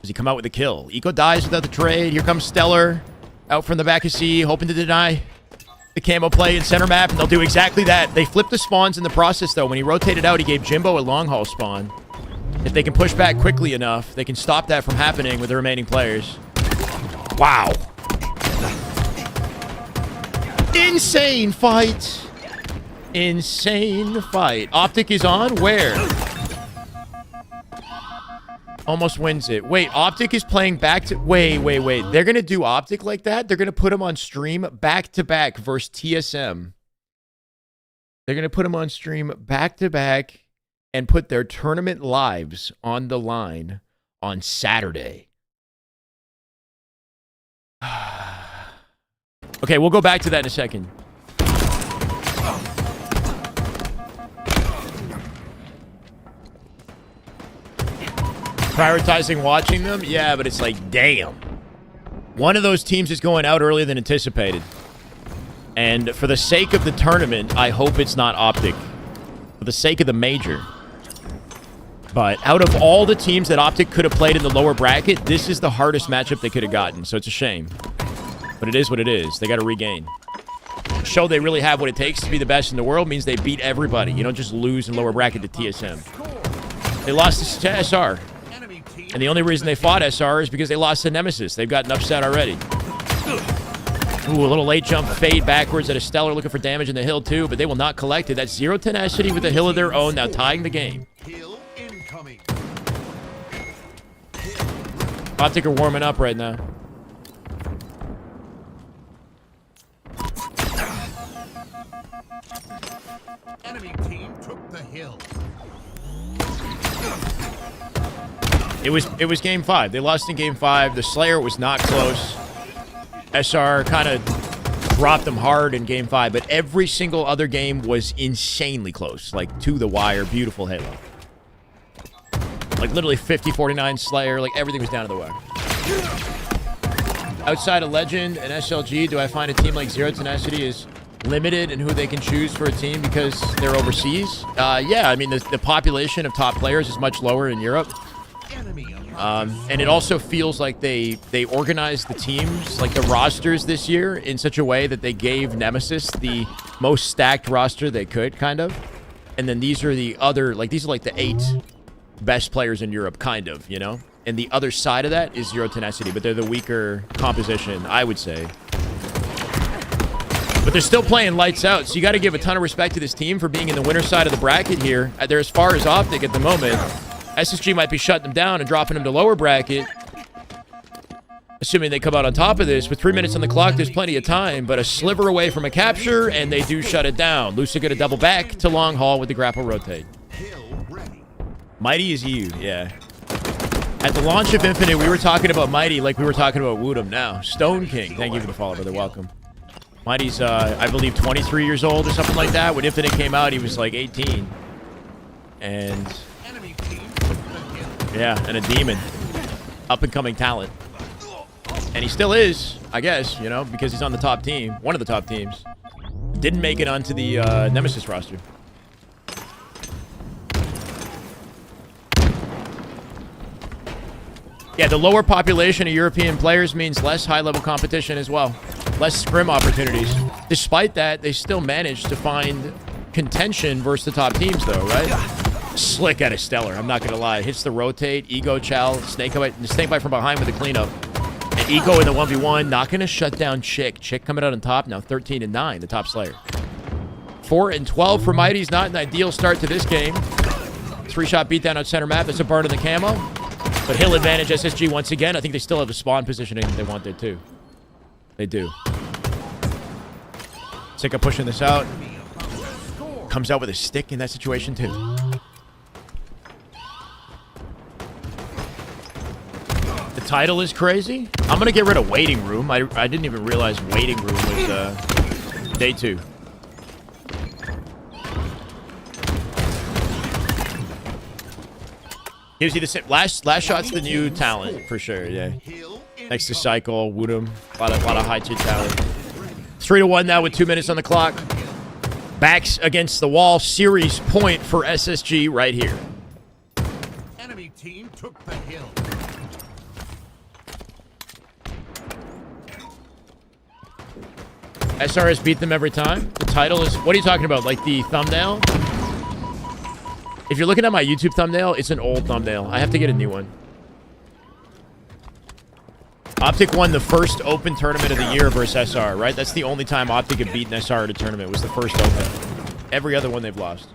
Does he come out with a kill? Eco dies without the trade. Here comes Stellar out from the back of C, hoping to deny the camo play in center map, and they'll do exactly that. They flipped the spawns in the process, though. When he rotated out, he gave Jimbo a long haul spawn. If they can push back quickly enough, they can stop that from happening with the remaining players. Wow. Insane fight. Insane fight. Optic is on? Where? Almost wins it. Wait, Optic is playing back to... Wait. They're going to do Optic like that? They're going to put him on stream back-to-back versus TSM. They're going to put him on stream back-to-back and put their tournament lives on the line on Saturday. Okay, we'll go back to that in a second. Prioritizing watching them? Yeah, but it's like, damn. One of those teams is going out earlier than anticipated. And for the sake of the tournament, I hope it's not Optic. For the sake of the major. But out of all the teams that Optic could have played in the lower bracket, this is the hardest matchup they could have gotten. So it's a shame. But it is what it is. They got to regain. Show they really have what it takes to be the best in the world means they beat everybody. You don't just lose in lower bracket to TSM. They lost to SR. And the only reason they fought SR is because they lost to Nemesis. They've gotten upset already. Ooh, a little late jump fade backwards at a Stellar looking for damage in the hill too, but they will not collect it. That's Zero Tenacity with a hill of their own, now tying the game. Optic are warming up right now. Enemy team took the hill. It was game 5. They lost in game 5. The Slayer was not close. SR kind of dropped them hard in game 5, but every single other game was insanely close, like to the wire. Beautiful Halo. Like literally 50-49 Slayer, like everything was down to the wire. Outside of Legend and SLG, do I find a team like Zero Tenacity is limited in who they can choose for a team because they're overseas? Yeah, I mean, the population of top players is much lower in Europe. And it also feels like they organized the teams, like the rosters this year, in such a way that they gave Nemesis the most stacked roster they could, kind of. And then these are the other, like, these are like the 8 best players in Europe, kind of, you know? And the other side of that is Zero Tenacity, but they're the weaker composition, I would say. But they're still playing lights out, so you got to give a ton of respect to this team for being in the winner side of the bracket here. They're as far as Optic at the moment. SSG might be shutting them down and dropping them to lower bracket. Assuming they come out on top of this. With 3 minutes on the clock, there's plenty of time, but a sliver away from a capture, and they do shut it down. Lucia going to double back to long haul with the grapple rotate. Mighty is you, yeah. At the launch of Infinite, we were talking about Mighty like we were talking about Woodham now. Stone King, thank you for the follow, brother. Welcome. Mighty's, I believe, 23 years old or something like that. When Infinite came out, he was like 18. And... yeah, and a demon. Up-and-coming talent. And he still is, I guess, you know, because he's on the top team. One of the top teams. Didn't make it onto the Nemesis roster. Yeah, the lower population of European players means less high-level competition as well. Less scrim opportunities. Despite that, they still managed to find contention versus the top teams, though, right? Slick at a Stellar, I'm not going to lie. Hits the rotate, Ego, Chow, snake bite from behind with the cleanup. And Ego in the 1v1, not going to shut down Chick. Chick coming out on top now, 13-9, the top Slayer. 4-12 for Mighty's, not an ideal start to this game. 3-shot beatdown on center map, that's a burn in the camo. But hill advantage SSG once again. I think they still have the spawn positioning they want there too. They do. Sika pushing this out. Comes out with a stick in that situation too. The title is crazy. I'm going to get rid of Waiting Room. I didn't even realize Waiting Room was day 2. Gives you the last shot's the new talent for sure, yeah. Next to Cycle, Woodham, a lot of high tier talent. 3-1 now with 2 minutes on the clock. Backs against the wall, series point for SSG right here. Enemy team took the hill. SRS beat them every time. The title is, what are you talking about? Like the thumbnail? If you're looking at my YouTube thumbnail, it's an old thumbnail. I have to get a new one. Optic won the first open tournament of the year versus SR, right? That's the only time Optic had beaten SR at a tournament, was the first open. Every other one they've lost.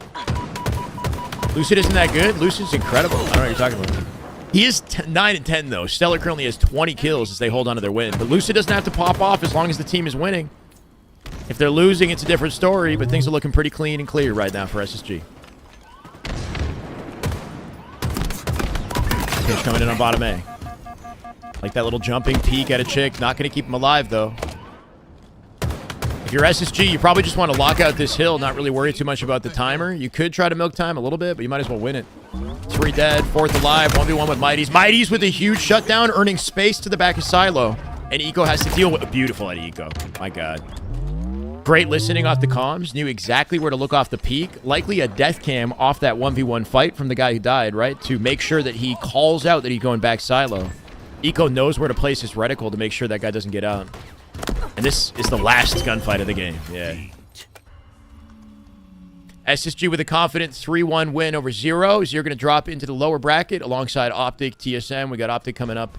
Lucid isn't that good? Lucid's incredible. I don't know what you're talking about. He is 9-10, though. Stellar currently has 20 kills as they hold on to their win. But Lucid doesn't have to pop off as long as the team is winning. If they're losing, it's a different story, but things are looking pretty clean and clear right now for SSG. Pitch coming in on bottom A. Like that little jumping peek at a chick. Not going to keep him alive, though. If you're SSG, you probably just want to lock out this hill, not really worry too much about the timer. You could try to milk time a little bit, but you might as well win it. 3 dead, 4th alive, 1v1 with Mighties. Mighties with a huge shutdown, earning space to the back of Silo. And Eco has to deal with a beautiful Eddie Eco. My God. Great listening off the comms. Knew exactly where to look off the peak. Likely a death cam off that 1v1 fight from the guy who died, right? To make sure that he calls out that he's going back Silo. Eco knows where to place his reticle to make sure that guy doesn't get out. And this is the last gunfight of the game. Yeah. SSG with a confident 3-1 win over Zero. Zero going to drop into the lower bracket alongside Optic, TSM. We got Optic coming up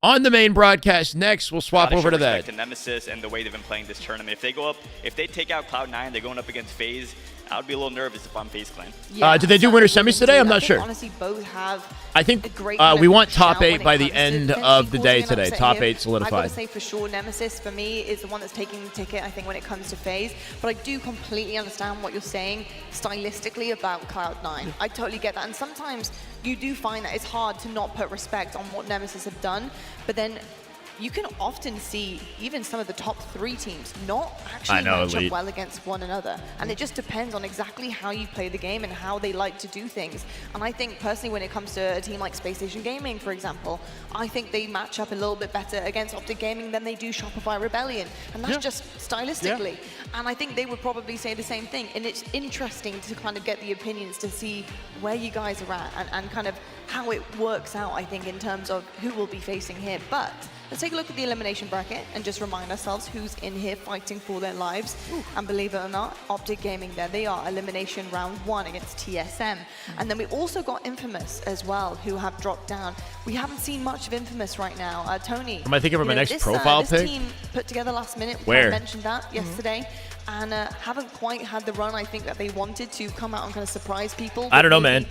on the main broadcast next. We'll swap over to that. To Nemesis and the way they've been playing this tournament. If they take out Cloud9, they're going up against FaZe. I would be a little nervous if I'm FaZe Clan. Yeah, did they do winter semis today? I'm not sure. Honestly, both have. I think we want top 8 by the end of the day today. Top 8 solidified. I gotta say for sure, Nemesis for me is the one that's taking the ticket. I think when it comes to FaZe, but I do completely understand what you're saying stylistically about Cloud9. I totally get that, and sometimes you do find that it's hard to not put respect on what Nemesis have done, but then you can often see even some of the top 3 teams not actually match up well against one another. And it just depends on exactly how you play the game and how they like to do things. And I think personally when it comes to a team like Space Station Gaming, for example, I think they match up a little bit better against Optic Gaming than they do Shopify Rebellion. And that's just stylistically. And I think they would probably say the same thing. And it's interesting to kind of get the opinions to see where you guys are at and kind of how it works out, I think, in terms of who will be facing here. But let's take a look at the elimination bracket and just remind ourselves who's in here fighting for their lives. And believe it or not, Optic Gaming, there they are, elimination round 1 against TSM. And then we also got Infamous as well, who have dropped down. We haven't seen much of Infamous right now. Tony, am I thinking of my next profile pick? This team put together last minute. Where? I mentioned that yesterday. And haven't quite had the run I think that they wanted to come out and kind of surprise people. I don't know, man.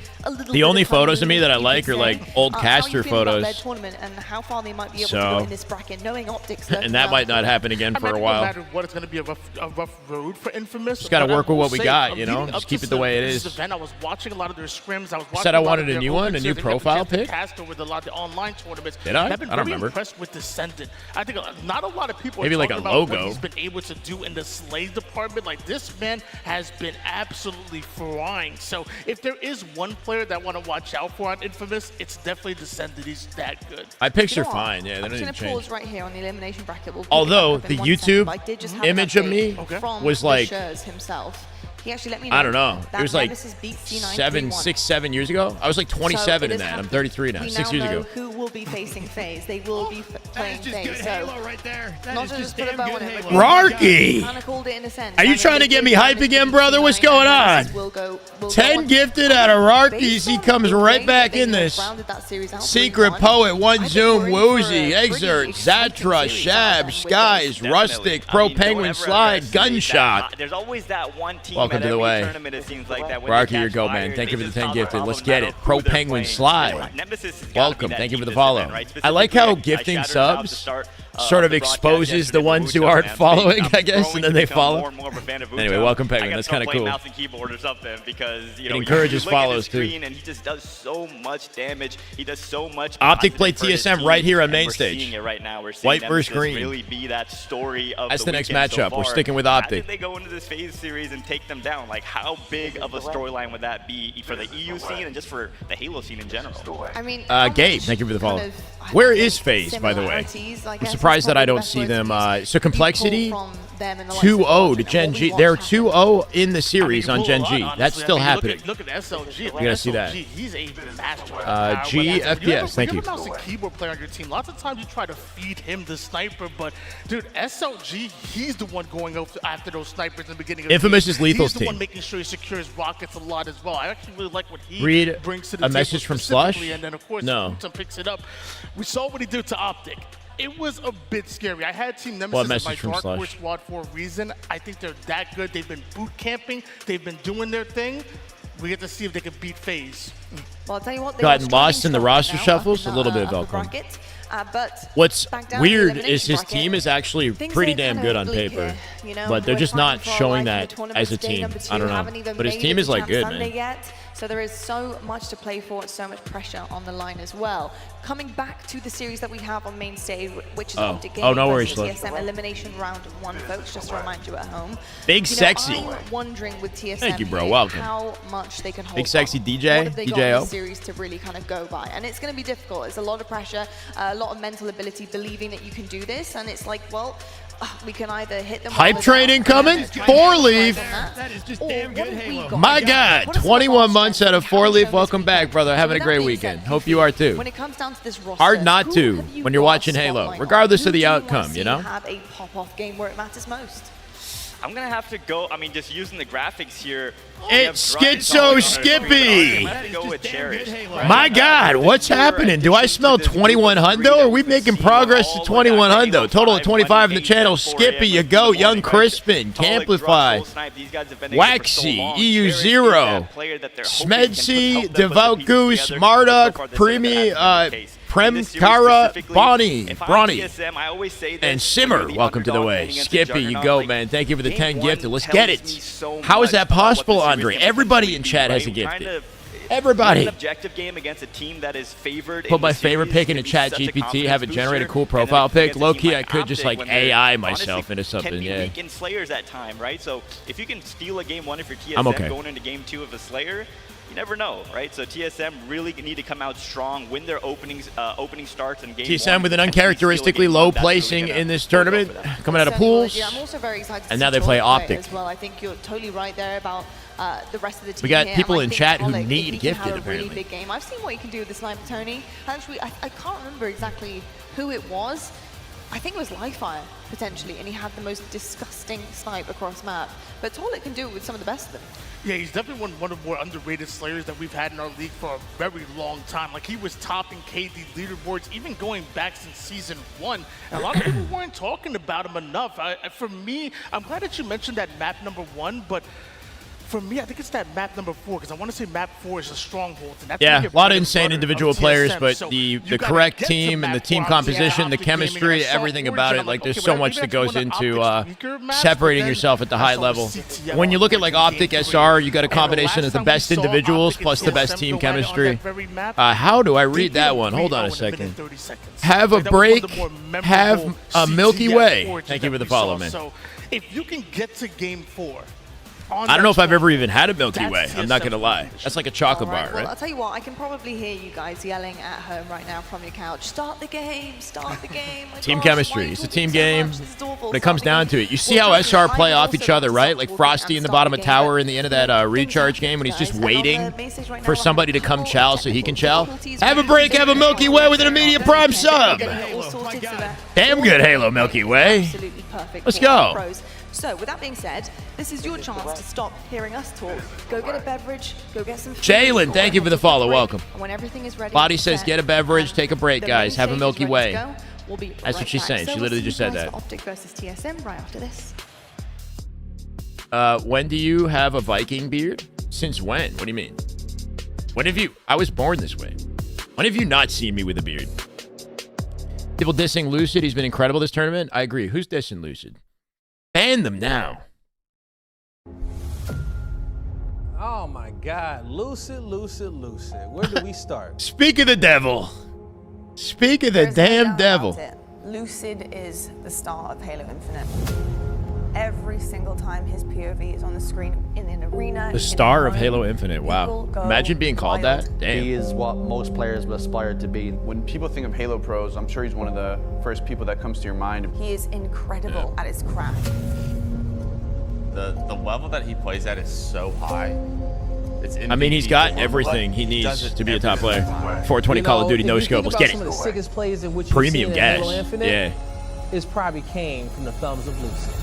The only photos of me that I like are like old caster photos. Their tournament and how far they might be able to go in this bracket, knowing Optics. And that might not happen again for a while. No matter what, it's going to be a rough road for Infamous. Just got to work with what we got, you know. Just keep it the way it is. I was watching a lot of their scrims. I was watching said I wanted a new one, a new profile pic. With a lot of the online tournaments. Did I? I've been very impressed with Descendant. I think not a lot of people maybe are like a about logo. What he's been able to do in the Slays department. Like this man has been absolutely flying. So if there is one player that I want to watch out for on Infamous, it's definitely Descendant. He's that good. My picks are fine. Yeah, they don't even change. Pause right here on the elimination bracket. Although the YouTube image of me was like himself. He actually let me know. I don't know. It was like 7 years ago. I was like 27 in that. I'm 33 now. 6 years ago. Who will be facing FaZe? They will be playing FaZe. Good Halo right there. Not just put a bow on it. Rarky! Kind of called it in a sense. Are you trying to get me hype again, brother? What's going on? 10 gifted out of Rarky's. He comes right back in this. Secret Poet, One Zoom, Woozy, Exert, Zatra, Shab, Skies, Rustic, Pro Penguin Slide, Gunshot. There's always that one team. Welcome to the way. It seems like that Rocky, your go, man. Thank you for the 10 gifted. Let's get it. Pro Penguin Slide. Welcome. Thank you for the follow. I like how gifting subs sort of exposes the ones who aren't following, I guess, and then they follow. Anyway, welcome, Penguin. That's kind of cool. Mouse and keyboard or something because it encourages follows too. And he just does so much damage. He does so much. Optic play TSM right here on main stage. We're seeing it right now. We're seeing White versus green. Really be that story of that's the next matchup. So we're sticking with Optic. How did they go into this FaZe series and take them down? Like, how big of a storyline would that be for the EU scene and just for the Halo scene in general? I mean, Gabe, thank you for the follow. Where is FaZe, by the way? I'm surprised that I don't see them. So Complexity 2-0 to Gen G. They're 2-0 in the series on Gen G. That's still happening. Look at SLG. You gotta see that. He's a master. G FPS. Thank you. You're a mouse and keyboard player on your team. Lots of times you try to feed him the sniper, but dude, SLG, he's the one going after those snipers in the beginning. Of Infamous is Lethal's team. He's the one making sure he secures rockets a lot as well. I actually really like what he brings to the a table message from Slush. And then of course, no. picks it up. We saw what he did to Optic. it was a bit scary. I had Team Nemesis as my from dark Slush? horse squad for a reason. I think they're that good. They've been boot camping. They've been doing their thing. We get to see if they can beat FaZe. Well, I'll tell you what, Gotten lost in the roster shuffles? A little bit, Velcro. What's weird is his team is actually pretty damn good on paper, but they're just not showing that as a team. I don't know. But his team is like good, man. So there is so much to play for, so much pressure on the line as well. Coming back to the series that we have on main stage, which is Optic Gaming no worries, versus TSM Elimination Round 1, folks, just to remind you at home. Big Sexy. I'm wondering with TSM Thank you, bro. Welcome. how much they can hold Big Sexy on. DJ, What have they got in DJO. this series to really kind of go by? And it's going to be difficult. It's a lot of pressure, a lot of mental ability, believing that you can do this. And it's like, well, we can either hit them. Hype train incoming. 4-leaf. That is just damn good, Halo. My God, 21 months out of 4-leaf. Welcome back, brother. Having a great weekend. Hope you are too. When it comes down to this roster, Hard not to when you're watching Halo, regardless of the outcome, you know? Have a pop-off game where it matters most. I'm going to have to go, I mean, just using the graphics here. It's Schizo Skippy. I'm going to go with Cherish. My God, what's happening? Do I smell 21 hundo? Or are we making progress to 21 hundo? Total of 25 in the channel. Skippy, you go. Young Crispin, Camplify, Waxy, EU0, Smedsi, Devout Goose, Marduk, Premi, Prem, Kara, Bonnie, and Simmer. Welcome to the way. Skippy, you go, man. Thank you for the 10 gifted. Let's get it. How is that possible, Andre? Everybody in chat has a gifted. Everybody. An objective game against a team that is favored. Put my favorite pick into chat GPT, have it generate a cool profile pic. Low-key, I could just like AI myself into something, yeah. In Slayers at time, right? So if you can steal a game 1 if you're TSM I'm okay. going into game 2 of a Slayer, you never know, right? So TSM really need to come out strong, win their opening starts in game 1. TSM with an uncharacteristically low placing in this tournament, coming out of pools. Yeah, I'm also very excited to And now see they play Torque Optic. as well. I think you're totally right there about the rest of the team. We got here. people And I in think chat who Pollock, need if he can gifted, have a apparently. really big game. I've seen what he can do with the sniper, Tony. Actually, I can't remember exactly who it was. I think it was Livefire, potentially, and he had the most disgusting snipe across map. But Toilet can do it with some of the best of them. Yeah, he's definitely one of the more underrated Slayers that we've had in our league for a very long time. Like, he was topping KD leaderboards, even going back since Season 1. And a lot of people weren't talking about him enough. For me, I'm glad that you mentioned that map number 1, but for me, I think it's that map number 4, because I want to say map 4 is a stronghold. And that's Yeah, a lot of insane individual players, but the correct team and the team composition, the chemistry, everything about it, like there's so much that goes into separating yourself at the high level. When you look at like Optic SR, you got a combination of the best individuals plus the best team chemistry. How do I read that one? Hold on a second. Have a break, have a Milky Way. Thank you for the follow, man. So if you can get to game 4, I don't know if I've ever even had a Milky Way. I'm not going to lie. That's like a chocolate bar, Well, right? I'll tell you what, I can probably hear you guys yelling at home right now from your couch. Start the game, start the game. My Team gosh, chemistry. why are you It's a talking team so game. much? This is awful. When it Start comes the down game. to it, you see how SR play off each other, right? Like Frosty in the bottom of tower in the end of that recharge game when he's just waiting for somebody to come chow so he can chow. Have a break, have a Milky Way with an immediate prime sub. Damn good Halo Milky Way. Absolutely perfect. Let's for go. pros. So, with that being said, this is your chance to stop hearing us talk. Go get a beverage, go get some food. Jalen, thank you for the follow. Welcome. And when everything is ready, Body says get a beverage, take a break, guys. Have a Milky Way. We'll be That's what she's saying. She literally just said that. Optic versus TSM right after this. When do you have a Viking beard? Since when? What do you mean? When have you? I was born this way. When have you not seen me with a beard? People dissing Lucid. He's been incredible this tournament. I agree. Who's dissing Lucid? Ban them now. Oh my God, Lucid. Where do we start? Speak of the devil. Speak of the damn devil. Lucid is the star of Halo Infinite. Every single time his POV is on the screen in an arena. The star of Halo Infinite. Wow. Imagine being called that. Damn. He is what most players would aspire to be. When people think of Halo pros, I'm sure he's one of the first people that comes to your mind. He is incredible at his craft. The level that he plays at is so high. It's I mean, he's got everything he needs to be a top player. 420 Call of Duty, no scope. Let's get Some of the it. sickest plays in which you've Premium seen in gas. Halo Infinite Yeah. is probably came from the thumbs of Lucid.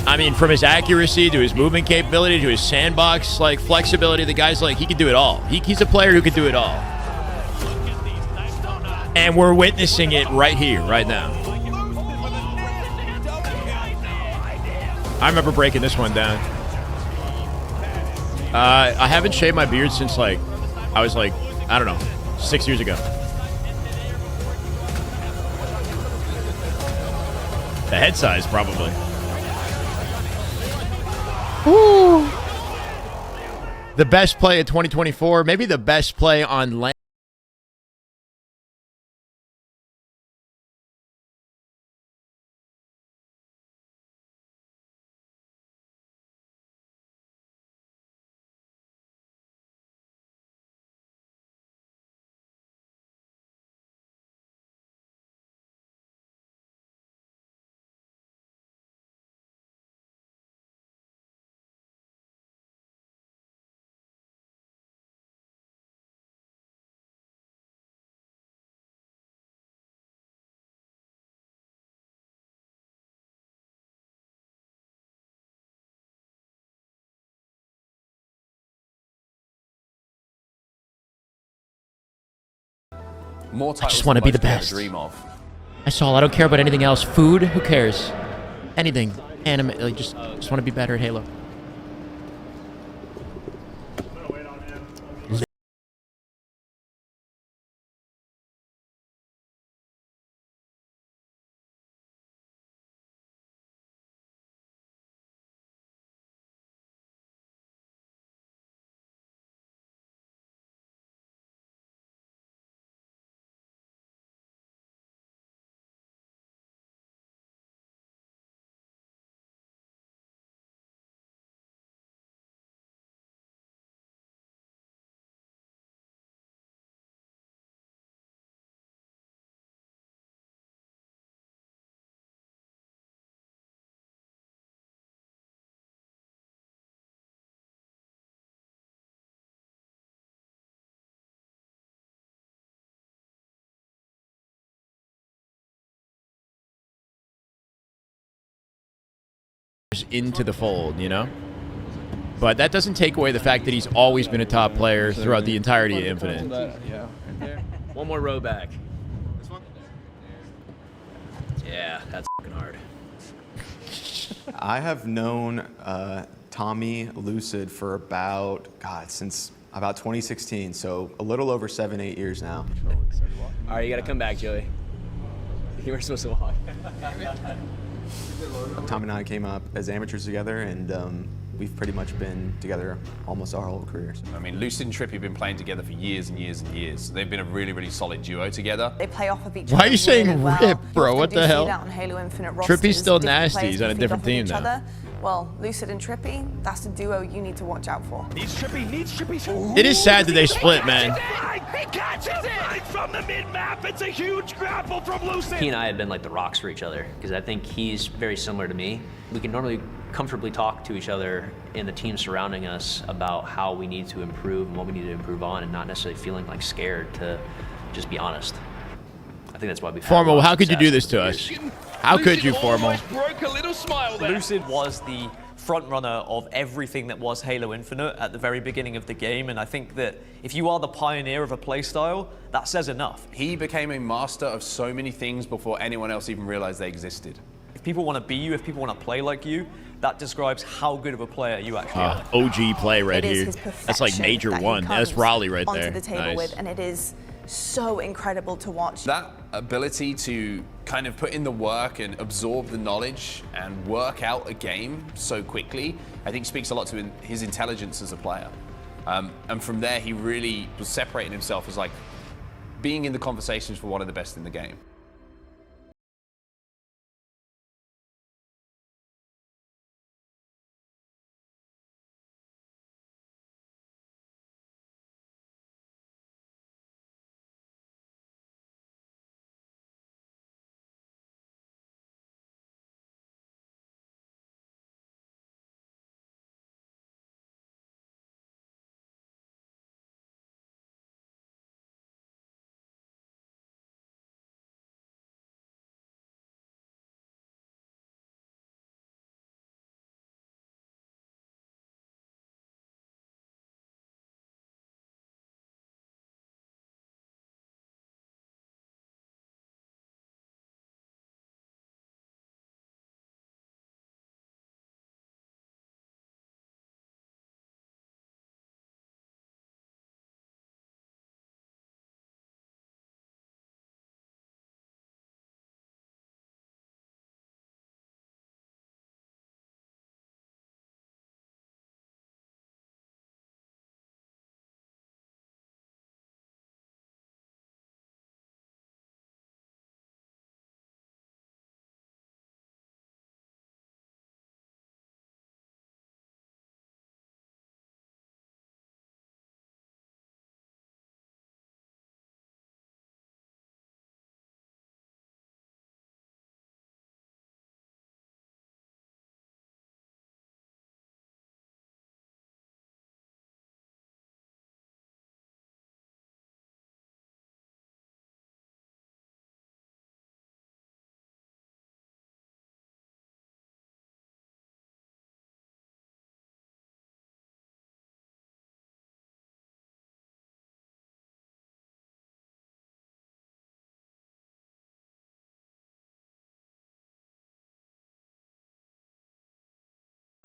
I mean, from his accuracy to his movement capability to his sandbox like flexibility, the guy's like he can do it all. He's a player who can do it all. And we're witnessing it right here, right now. I remember breaking this one down. I haven't shaved my beard since like I was like, I don't know, 6 years ago. The head size, probably. Woo. The best play of 2024, maybe the best play on land. More I just want to be the best. Dream of. That's all. I don't care about anything else. Food, who cares? Anything. Anime, like just want to be better at Halo. Into the fold, you know? But that doesn't take away the fact that he's always been a top player throughout the entirety of Infinite. Yeah. One more row back. This one? Yeah, that's fucking hard. I have known Tommy Lucid for since about 2016, so a little over 7-8 years now. All right, you gotta come back, Joey. You were supposed to walk. Tom and I came up as amateurs together, and we've pretty much been together almost our whole careers. I mean, Lucid and Trippy have been playing together for years and years and years. They've been a really, really solid duo together. They play off of each other. Why are you saying really well. rip, bro? You What often the do see hell? that on Halo Infinite Trippy's rosters, still different nasty. players He's on a who feed different off of team each now. other. Well, Lucid and Trippy, that's the duo you need to watch out for. Needs Trippy. It is sad that they split, man. He catches it! Right from the mid-map, it's a huge grapple from Lucid. He and I have been like the rocks for each other because I think he's very similar to me. We can normally comfortably talk to each other in the team surrounding us about how we need to improve and what we need to improve on, and not necessarily feeling like scared to just be honest. I think that's why we've had a lot Formal, of how could you do success this over to the us? years. How could you, Formal? Broke a little smile there. Lucid was the front runner of everything that was Halo Infinite at the very beginning of the game, and I think that if you are the pioneer of a playstyle, that says enough. He became a master of so many things before anyone else even realized they existed. If people want to be you, if people want to play like you, that describes how good of a player you actually are. OG play right It is here. his That's like perfection major that he one. That's comes Raleigh right onto there. the table Nice. with, and it is so incredible to watch. That ability to kind of put in the work and absorb the knowledge and work out a game so quickly, I think speaks a lot to his intelligence as a player. And from there, he really was separating himself as like being in the conversations for one of the best in the game.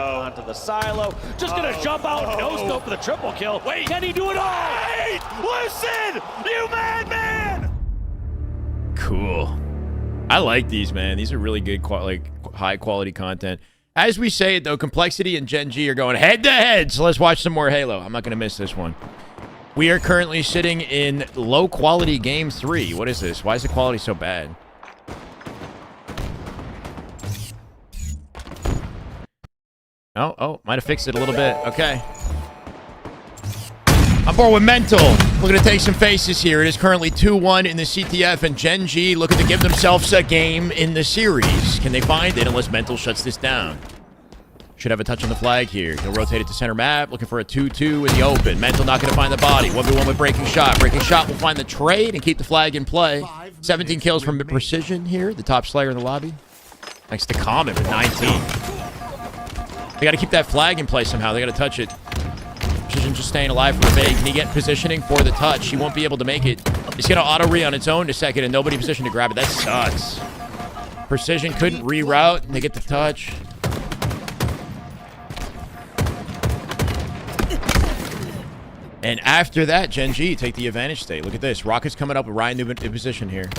Onto the silo. Just gonna jump out, no scope for the triple kill. Wait, can he do it all? Wait! Listen! You madman! Cool. I like these, man. These are really good, high quality content. As we say it, though, Complexity and Gen G are going head to head. So let's watch some more Halo. I'm not going to miss this one. We are currently sitting in low quality game 3. What is this? Why is the quality so bad? Oh, might have fixed it a little bit. Okay. I'm bored with Mental. Looking to take some faces here. It is currently 2-1 in the CTF, and Gen G looking to give themselves a game in the series. Can they find it unless Mental shuts this down? Should have a touch on the flag here. He'll rotate it to center map, looking for a 2-2 in the open. Mental not going to find the body. 1v1 with Breaking Shot. Breaking Shot will find the trade and keep the flag in play. 17 kills from Precision here, the top Slayer in the lobby. Next to Common with 19. They got to keep that flag in play somehow. They got to touch it. Precision just staying alive for a bait. Can he get positioning for the touch? He won't be able to make it. It's going to auto-re on its own in a second, and nobody positioned to grab it. That sucks. Precision couldn't reroute, and they get the touch. And after that, Gen G take the advantage state. Look at this. Rocket's coming up with Ryan Newman in position here.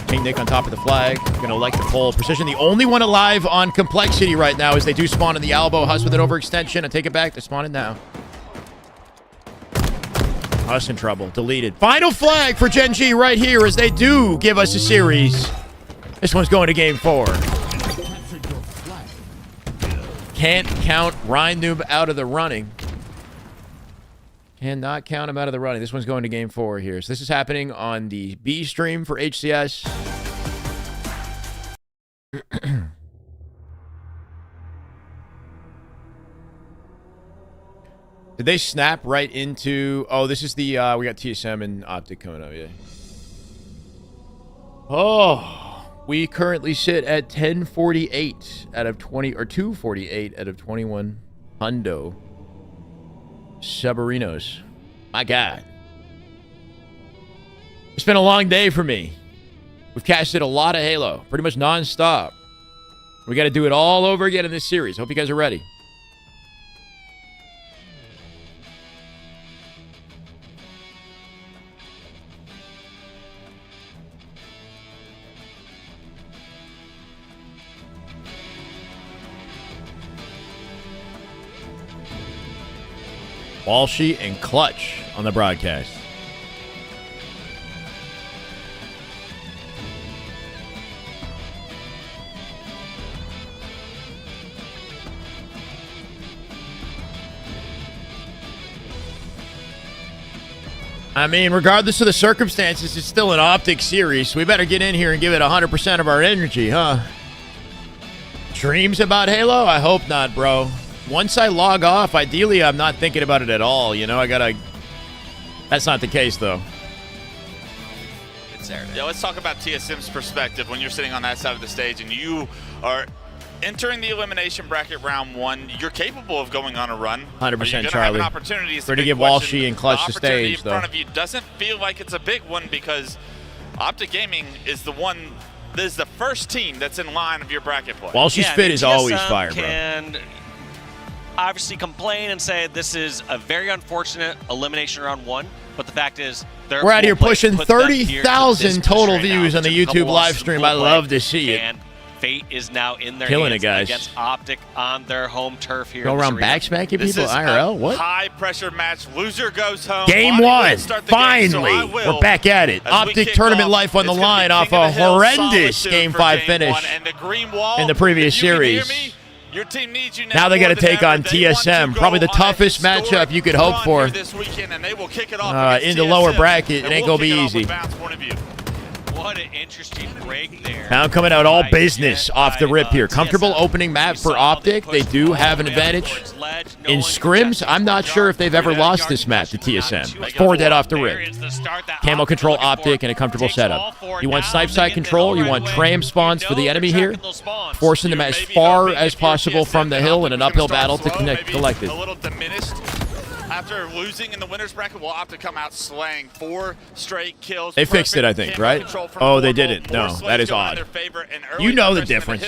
King Nick on top of the flag. Gonna elect the pull. Precision, the only one alive on Complexity right now as they do spawn in the elbow. Huss with an overextension. I take it back. They're spawning now. Huss in trouble. Deleted. Final flag for Gen G right here as they do give us a series. This one's going to game 4. Can't count Ryan Noob out of the running. Cannot count him out of the running. This one's going to game 4 here. So this is happening on the B stream for HCS. Did they snap right into... Oh, this is the... we got TSM and Optic coming up, yeah. Oh, we currently sit at 1048 out of 20... Or 248 out of 21 hundo. Submarinos. My God. It's been a long day for me. We've casted a lot of Halo. Pretty much non-stop. We got to do it all over again in this series. Hope you guys are ready. Walshy and Clutch on the broadcast. I mean, regardless of the circumstances, it's still an Optic series, so we better get in here and give it 100% of our energy, huh? Dreams about Halo? I hope not, bro. Once I log off, ideally, I'm not thinking about it at all. You know, I gotta... That's not the case, though. It's there. Yeah, let's talk about TSM's perspective when you're sitting on that side of the stage and you are entering the elimination bracket round 1. You're capable of going on a run. 100% Charlie. Charlie. We're to give Walshy and Clutch the stage, though. The opportunity in front of you doesn't feel like it's a big one because Optic Gaming is the one... This is the first team that's in line of your bracket play. Walshy's fit is always fire, bro. And obviously complain and say this is a very unfortunate elimination round 1, but the fact is we're out here pushing 30,000 total views on the YouTube live stream. I love to see it. And Fate is now in their Killing hands it, guys. Against Optic on their home turf here. Go around backsmacking people IRL? What? High pressure match. Loser goes home. Game 1. Finally. We're back at it. Optic tournament life on the line off a horrendous Game 5 finish in the previous series. Your team needs you now they got to take on TSM. Probably the toughest matchup you could hope for. In the lower bracket, it ain't going to be easy. What an interesting break there. Now coming out all business off the rip here. Comfortable opening map for Optic. They do have an advantage. In scrims, I'm not sure if they've ever lost this map to TSM. 4 dead off the rip. Camo control Optic and a comfortable setup. You want snipe side control. You want tram spawns for the enemy here. Forcing them as far as possible from the hill in an uphill battle to connect collected. after losing in the winner's bracket, will Optic come out slaying 4 straight kills. They fixed it, I think, right? Oh, they didn't. No, that is odd. You know the difference.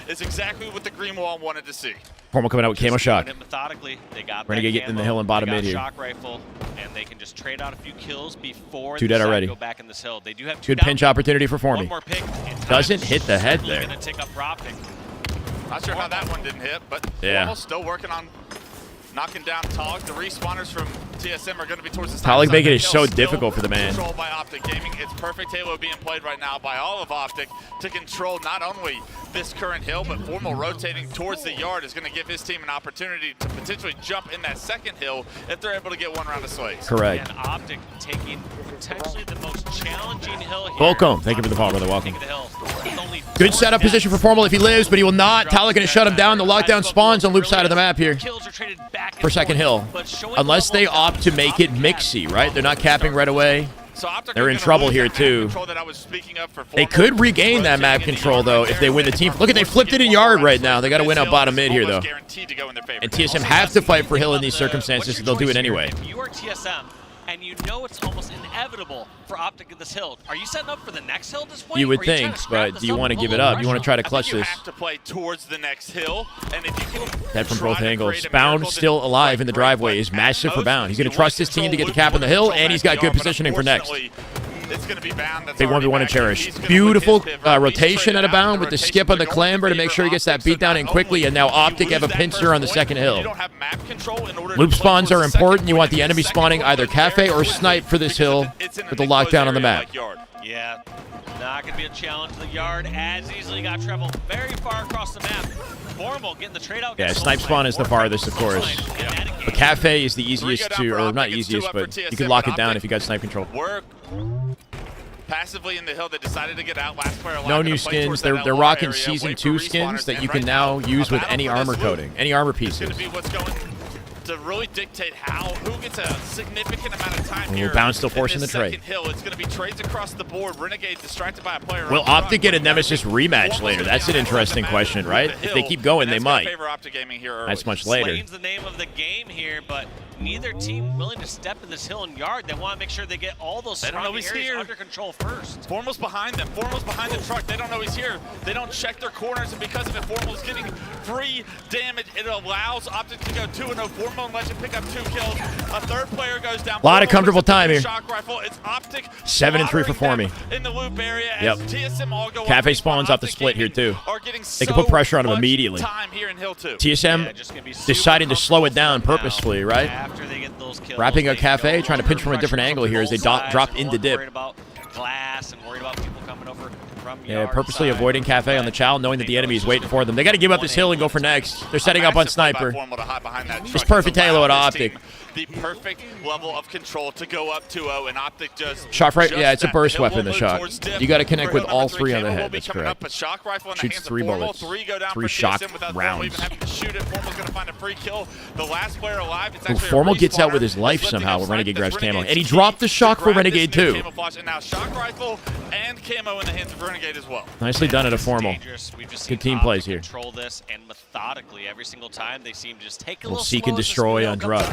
Is exactly what the green wall wanted to see. Formal coming out with camo shock. Methodically, they got Renegade getting in the hill and bottom mid here. Shock rifle, and they can just trade out a few kills before 2 dead already. go back in this hill. They do have 2 Good down. pinch opportunity for Formy. One more pick. Doesn't hit the head there. Gonna take up for Optic. Not sure how that one didn't hit, but Yeah. Formal still working on knocking down Tog. The respawners from TSM are going to be towards the side. Tog making it so difficult for the man. Controlled by Optic Gaming. It's perfect Halo being played right now by all of Optic to control not only this current hill, but Formal rotating towards the yard is going to give his team an opportunity to potentially jump in that second hill if they're able to get one round of slays. Correct. And Optic taking potentially the most challenging hill here. Welcome. Thank you for the follow, brother. Welcome. Good setup position for Formal if he lives, but he will not. Tyler going to shut him down. The lockdown spawns on loop side of the map here for second hill. Unless they opt to make it mixy, right? They're not capping right away. They're in trouble here, too. They could regain that map control, though, if they win the team. Look at, they flipped it in yard right now. They got to win out bottom mid here, though. And TSM have to fight for hill in these circumstances, so they'll do it anyway. If you are TSM, and you know it's almost inevitable for Optic at this hill, are you setting up for the next hill at this point? You would think, but do you want to give it up? You want to try to clutch this? You have to play towards the next hill, and if you can Dead from both angles. Bound still alive in the driveway is massive for Bound. He's going to trust his team to get the cap on the hill, and he's got good positioning for next. It's going to be Bound. Big 1v1 and Cherish. Beautiful rotation out of Bound with the skip on the clamber to make sure he gets that beat down in quickly, and now Optic have a pincer on the second hill. Loop spawns are important. You want the enemy spawning either cafe or snipe for this hill with the lockdown on the map. Yeah, not going to be a challenge. The yard as easily got traveled very far across the map. Formal getting the trade out. Yeah, snipe spawn is the farthest, of course. But cafe is the easiest to, or not easiest, but you can lock it down if you got snipe control. Passively in the hill, they decided to get out. Last player alive. No new skins. They're rocking Season 2 skins that you can now use with any armor coating, any armor pieces. To really dictate who gets a significant amount of time here. Bound still forcing the trade. Hill. It's going to be trades across the board. Renegade distracted by a player. Will Optic get a Nemesis rematch later? That's an interesting question, right? If they keep going, they might. That's much later. Slaying's the name of the game here, but neither team willing to step in this hill and yard. They want to make sure they get all those surrounding areas under control first. Formal's behind them. Formal's behind the truck. They don't know he's here. They don't check their corners, and because of it, Formal's getting free damage. It allows Optic to go 2-0. Formal and Legend pick up 2 kills. A third player goes down. A lot of comfortable time here. Shock rifle. It's Optic 7-3 for Formy. In the loop area. Yep. TSM all go Cafe spawns off the split here too. They can put pressure on him immediately. TSM deciding to slow it down purposefully, right? Wrapping up Cafe, trying to pinch from a different angle here as they drop into dip. Glass and worried about people coming over from Yeah, purposely avoiding Cafe on the Chow, knowing that the enemy is waiting for them. They got to give up this hill and go for next. They're setting up on Sniper. It's perfect Halo at Optic. The perfect level of control to go up 2-0, and Optic just... Shock right, yeah, it's a burst weapon, the Shock. You got to connect with all 3 on the head, that's correct. Shoots 3 bullets, 3 shock rounds. Ooh, Formal gets out with his life somehow when Renegade grabs camo. And he dropped the Shock for Renegade too. Shock rifle and camo in the hands of Renegade as well. Nicely done at a Formal. Good team plays here. Control this, and methodically every single time they seem to just take a We'll little seek and slow, destroy on drop.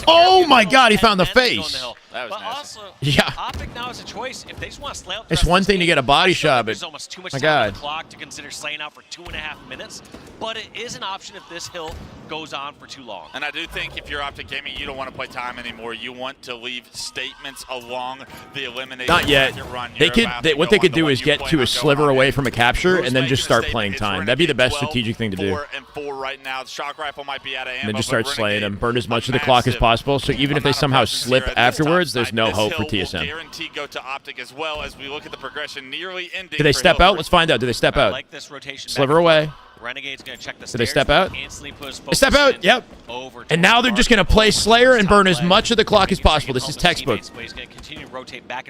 Oh my God, he found the face. That was but nasty. also, Yeah. Optic now has a choice. If they just want to slay out the It's rest one of thing to get a body shot, but there's almost too much my time on God. the clock to consider slaying out for 2.5 minutes. But it is an option if this hill goes on for too long. And I do think if you're Optic Gaming, you don't want to play time anymore. You want to leave statements along the elimination. Not yet. They could. What they could do is get to a sliver away from a capture and then just start playing time. That'd be the best strategic thing to do. 4-4 right now. The shock rifle might be out of ammo. And then just start slaying them. Burn as much of the clock as possible. So even if they somehow slip afterwards, there's no hope for TSM. Guarantee go to Optic as well as we look at the progression nearly ending. Do they step out? Let's find out. Do they step out? Like this rotation Sliver away. Renegade's gonna check the Do they step out? They step out. Yep. And now they're just going to play Slayer and burn as much of the clock as possible. This is textbook.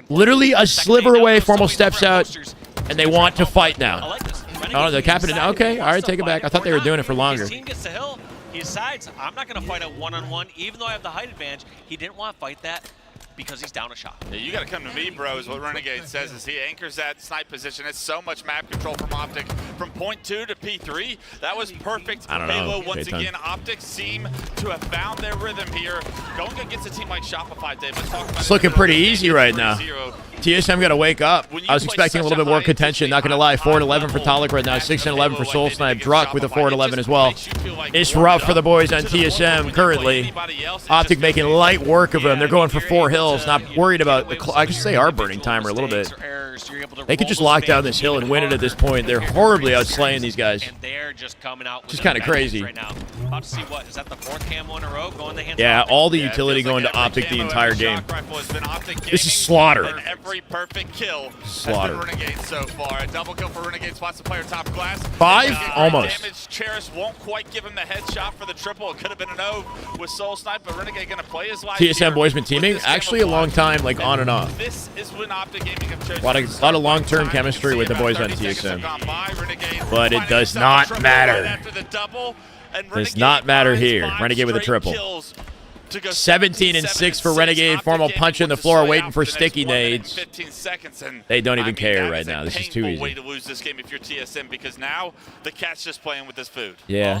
Literally a sliver away. Formal steps out, and they want to fight now. Oh, they're capping it. Okay, all right, take it back. I thought they were doing it for longer. His team gets the hill. He decides, I'm not going to fight a one-on-one, even though I have the height advantage. He didn't want to fight that. because he's down a shot. Yeah, you got to come to me, bro, is what Renegade says, is he anchors that snipe position. It's so much map control from Optic. From point 2 to P3, that was perfect. I don't know. Halo, once Dayton. again, Optic seem to have found their rhythm here. Going against a team like Shopify, Dave, let's talk about It's looking pretty easy right now. TSM got to wake up. I was expecting a little bit more contention, not going to lie. 4-11 for Talik right now, 6-11 for Soul Snipe. Druck with a 4-11 as well. It's rough for the boys on TSM currently. Optic making light work of them. They're going for 4 hills, not worried about the I guess they are burning timer a little bit. They could just lock down this hill and win it at this point. They're horribly outslaying these guys. And they're just coming out with Just kind of crazy. right now. About to see what is that the 4th camo in a row going the hands Yeah, of all the utility going to Optic the entire game. This is slaughter. Every perfect kill Slaughter. has been Renegade so far. A double kill for Renegade, spots the player top glass. 5? Almost. Damage. Cherish won't quite give him the headshot for the triple. It could have been an O with Soul Snipe, but Renegade going to play his life. TSM boys been teaming actually a long time, like on and off. This is when Optic Gaming have chosen. A lot of long-term chemistry with the boys on TSM. But it does not matter. Does not matter here. Renegade with a triple. 17-6 for Renegade. Formal punch in the floor, waiting for sticky nades. They don't even care right now. This is too easy. Way to lose this game if you're TSM, because now the cat's just playing with this food. Yeah.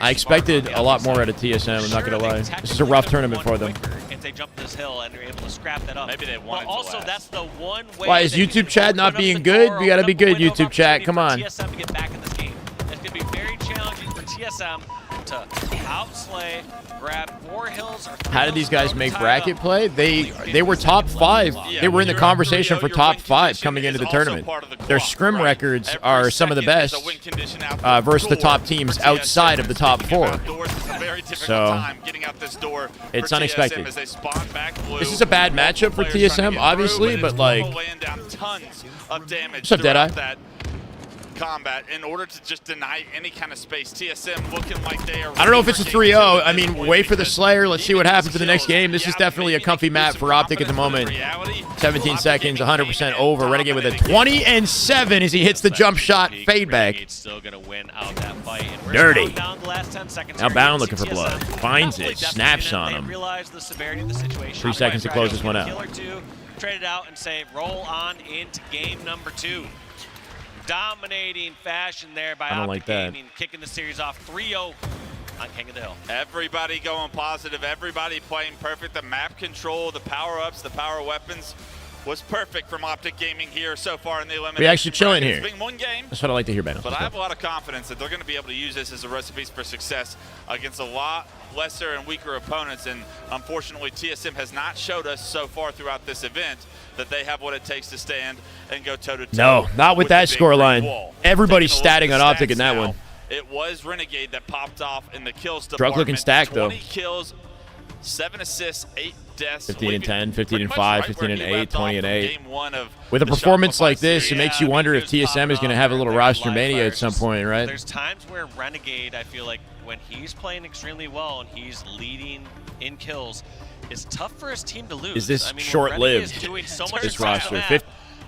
I expected a lot more out of TSM. I'm not gonna lie. This is a rough tournament for them. If they jump this hill and are able to scrap that up. Maybe they wanted but also, that's the one way. Why is YouTube chat not being good? We gotta be good, YouTube chat. Come on. TSM to get back in this game. It's gonna be very challenging for TSM to outslay, grab 4 hills. Or How did these guys make bracket play? They were top 5. They were in the conversation for top 5 coming into the tournament. Their scrim records are some of the best versus the top teams outside of the top 4. So it's unexpected. This is a bad matchup for TSM, obviously, but like, what's up, Deadeye? Combat in order to just deny any kind of space. TSM looking like they are. I don't know if it's a 3-0. I mean, wait for the Slayer. Let's see what happens in the next game. This is definitely a comfy map for Optic at the moment. 17 seconds, 100% over. Renegade with a 20-7 as he hits the jump shot fade back. Dirty. Now Bound looking for blood. Finds it. Snaps on him. 3 seconds to close this one out. Trade it out and say roll on into game number 2. Dominating fashion there by Optic Gaming, kicking the series off 3-0 on King of the Hill. Everybody going positive, everybody playing perfect. The map control, the power-ups, the power weapons was perfect from Optic Gaming here so far in the elimination. We actually chilling here. It's been one game. That's what I like to hear, Ben. But I have a lot of confidence that they're going to be able to use this as a recipe for success against a lot lesser and weaker opponents. And unfortunately, TSM has not showed us so far throughout this event that they have what it takes to stand and go toe-to-toe. No, not with that scoreline. Everybody's statting on Optic in that one. It was Renegade that popped off in the kills department. Drunk looking stack, though. 20 kills, 7 assists, 8 deaths. 15 and 10, 15 and 5, 15 and 8, 20 and 8. With a performance like this, it makes you wonder if TSM is going to have a little roster mania at some point, right? There's times where Renegade, I feel like when he's playing extremely well and he's leading in kills, it's tough for his team to lose. Is this short-lived, this roster?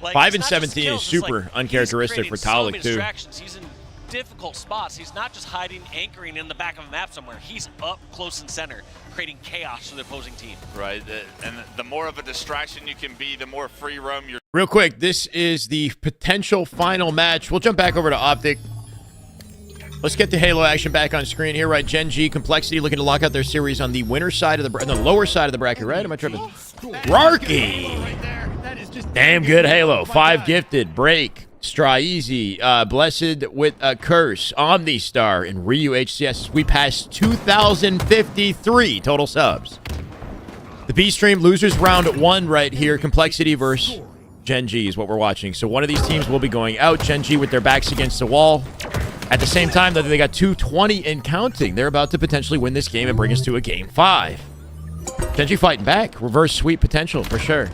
5 and 17 is super uncharacteristic for Talik, too. He's in difficult spots. He's not just hiding, anchoring in the back of a map somewhere. He's up close and center, creating chaos for the opposing team. Right, and the more of a distraction you can be, the more free roam you're. Real quick, this is the potential final match. We'll jump back over to Optic. Let's get the Halo action back on screen here, right? Gen G, Complexity looking to lock out their series on the winner side of the lower side of the bracket, right? Am I tripping? Rarky! Damn good Halo. 5 gifted, Break, Straizy, Blessed with a Curse, Omnistar, and Ryu HCS. We passed 2,053 total subs. The B stream losers round 1 right here. Complexity versus Gen G is what we're watching. So one of these teams will be going out. Gen G with their backs against the wall. At the same time, though, they got 220 and counting. They're about to potentially win this game and bring us to a game 5. Gen G fighting back. Reverse sweep potential for sure.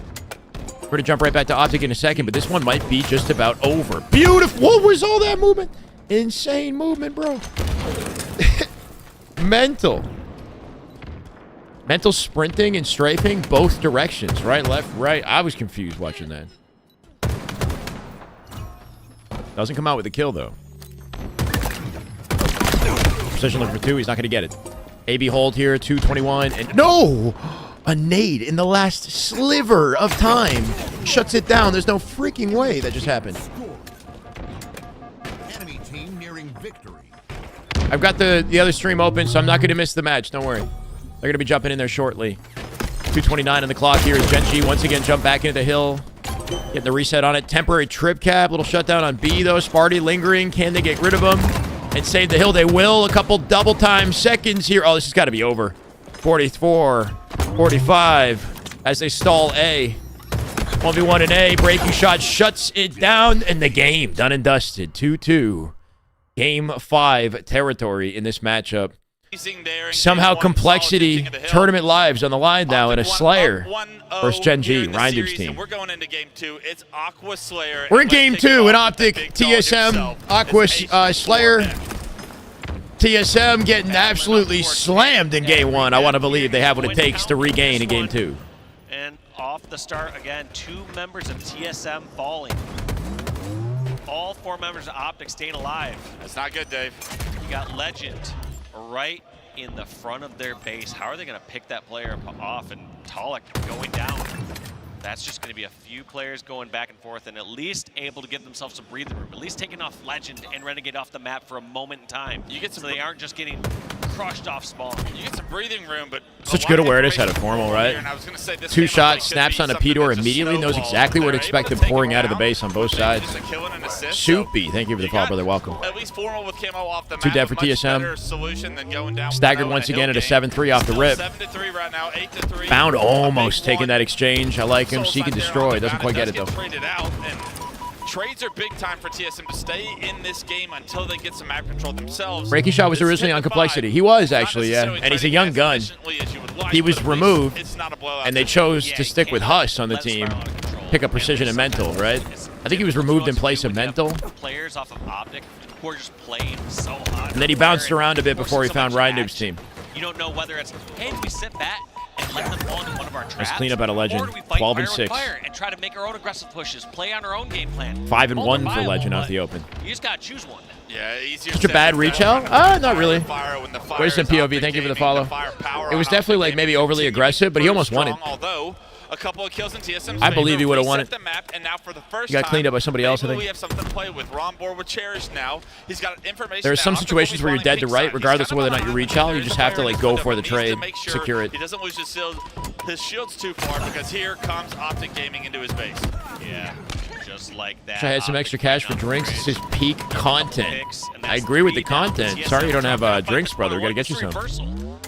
We're going to jump right back to Optic in a second, but this one might be just about over. Beautiful. What was all that movement? Insane movement, bro. Mental. Mental sprinting and strafing both directions. Right, left, right. I was confused watching that. Doesn't come out with a kill, though. Precision looking for 2. He's not going to get it. AB hold here, 221. And no! A nade in the last sliver of time shuts it down. There's no freaking way that just happened. Enemy team nearing victory. I've got the other stream open, so I'm not going to miss the match. Don't worry. They're going to be jumping in there shortly. 2:29 on the clock here as Gen G once again jump back into the hill. Getting the reset on it. Temporary trip cap. Little shutdown on B, though. Sparty lingering. Can they get rid of him and save the hill? They will. A couple double time seconds here. Oh, this has got to be over. 44, 45 as they stall A. 1v1 in A. Breaking shot shuts it down. And the game done and dusted. 2-2. Game 5 territory in this matchup. Somehow complexity tournament lives on the line now in a Slayer versus Gen G, Reindu's team. We're going into game 2. It's Aqua Slayer. We're in game 2 in Optic, TSM, Aqua Slayer. TSM getting absolutely slammed in game 1. I want to believe they have what it takes to regain in game 2. And off the start again, 2 members of TSM falling. All 4 members of Optic staying alive. That's not good, Dave. You got Legend right in the front of their base. How are they going to pick that player off? And Talik going down. That's just going to be a few players going back and forth and at least able to give themselves some breathing room. At least taking off Legend and Renegade off the map for a moment in time. You get so they aren't just getting crushed off spawn. You get some breathing room, but such good awareness out of Formal, right? 2 shots, snaps on a P-Door immediately, knows exactly where to expect him pouring out of the base on both sides. Soupy, thank you for the follow, brother. Welcome. At least Formal with camo off the map. 2 dead for TSM. Staggered once again at a 7-3 off the rip. 7-3 right now, 8-3. Found almost taking that exchange. I like him. Seek and destroy. Doesn't quite get it though. Trades are big time for TSM to stay in this game until they get some map control themselves. Breaking shot was originally on complexity. He was actually, yeah. And he's a young gun. He was removed, and they chose to stick with Huss on the team. Pick up precision and mental, right? I think he was removed in place of mental. Players off of Optic who are just playing so hot. And then he bounced around a bit before he found Reindu's team. You don't know whether it's, hey, do we sit back and let them fall into one of our traps? Let's clean up out of Legend. Or do we fight 12 and fire 6. with fire and try to make our own aggressive pushes, play on our own game plan. 5 and 1 for Legend off the open. You just gotta choose one. Yeah, easier. Such a bad reach out? Not really. Wisdom POV, thank you for the follow. It was definitely like maybe overly aggressive, but he almost won it. Although a couple of kills in TSM's I believe he would have won it. The map, and now for the first he got cleaned up by somebody else, I think. We have something to play with. We're on board with Cherish now. He's got information. There are some situations where you're dead to right, regardless of whether or not you reach out. You just have to like go for the trade, secure it. He doesn't lose his shields too far because here comes Optic Gaming into his base. Yeah, just like that. I had some extra cash for drinks. This is peak content. I agree with the content. Sorry you don't have drinks, brother. We gotta get you some.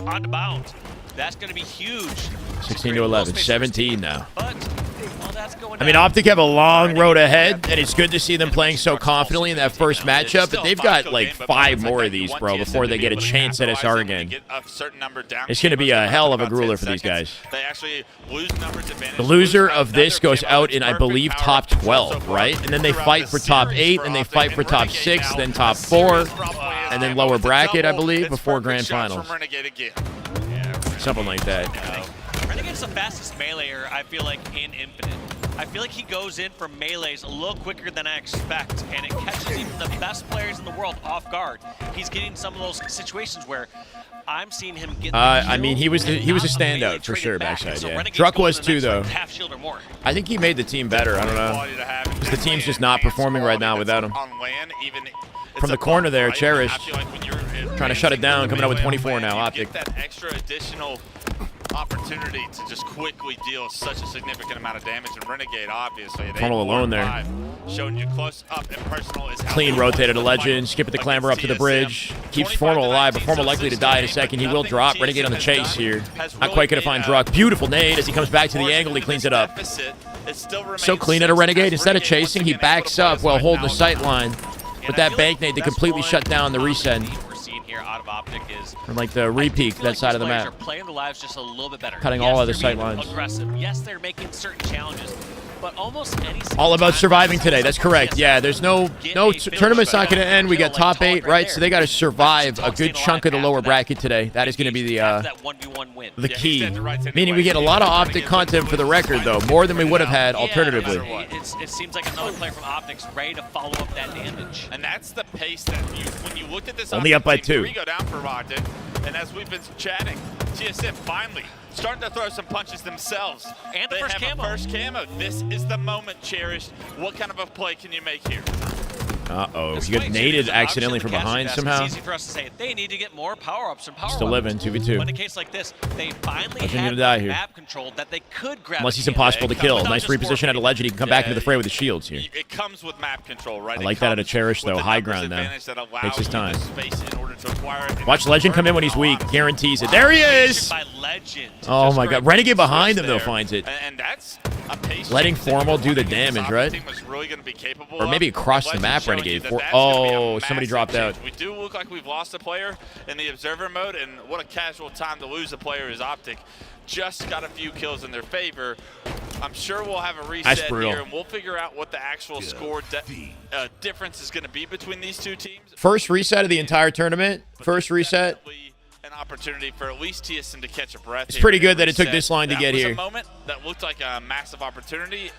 On the bound. That's going to be huge. 16 to 11, 17 now. I mean, Optic have a long road ahead, and it's good to see them playing so confidently in that first matchup, but they've got like 5 more of these, bro, before they get a chance at SR again. It's going to be a hell of a grueler for these guys. The loser of this goes out in, I believe, top 12, right? And then they fight for top 8, and they fight for top 6, then top 4, and then lower bracket, I believe, before grand finals. Something like that. Renegade's the fastest meleeer, I feel like, in Infinite. I feel like he goes in for melees a little quicker than I expect, and it catches even the best players in the world off guard. He's getting some of those situations where I'm seeing him get I mean, he was a standout for sure backside, yeah. Druck was too, though. Half shield or more. I think he made the team better. I don't know. Because the team's just not performing right now without him. From the corner there, Cherished, trying to shut it down, coming out with 24 now, Optic. That extra additional opportunity to just quickly deal such a significant amount of damage, and Renegade, obviously. Formal alone there. Showing you close up and personal is clean rotated to Legend, skipping the clamber up to the bridge. Keeps Formal alive, but Formal likely to die in a second. He will drop. Renegade on the chase here. Not quite going to find Druck. Beautiful nade as he comes back to the angle. He cleans it up. So clean at a Renegade. Instead of chasing, he backs up while holding the sight line. With that bank nade to completely shut down the resend. We're seeing here out of Optic is Or like the re-peek that side of the map. Playing the lives just a little bit better. Cutting all other sight lines. Aggressive. Yes, they're making certain challenges, but almost any. All about surviving today. That's correct. Yeah, there's no tournament's not going to end. We got top 8, right? So they got to survive a good chunk of the lower bracket today. That is going to be the key. Meaning we get a lot of Optic content for the record, though, more than we would have had alternatively. It seems like another player from Optic's ready to follow up that damage. And that's the pace that when you looked at this. Only up by 2. We go down for Optic, and as we've been chatting, TSM finally starting to throw some punches themselves. And the they first have camo. A first camo. This is the moment, Cherish. What kind of a play can you make here? Uh-oh. He got naded accidentally from behind somehow. It's easy for us to say they need to get more power-ups and power-ups. Still living, 2v2. But in a case like this, they finally Legend had gonna die the here. map control that they could grab. Unless he's impossible to kill. Nice reposition out of Legend. He can come back into the fray with the shields here. It comes with map control, right? I like that out of Cherish, though. High ground now. Takes his time. Watch Legend come in when he's weak. Guarantees it. There he is! Oh my god. Renegade behind him, though, finds it. And that's a patient. Letting Formal do the damage, right? Or maybe across the map, Renegade. Oh, somebody dropped out. We do look like we've lost a player in the observer mode, and what a casual time to lose a player is Optic. Just got a few kills in their favor. I'm sure we'll have a reset here, and we'll figure out what the actual score difference is going to be between these two teams. First reset of the entire tournament. First reset. An opportunity for at least TSM to catch a breath. It's pretty good that it took this line to get here. That was a moment that looked like a massive opportunity.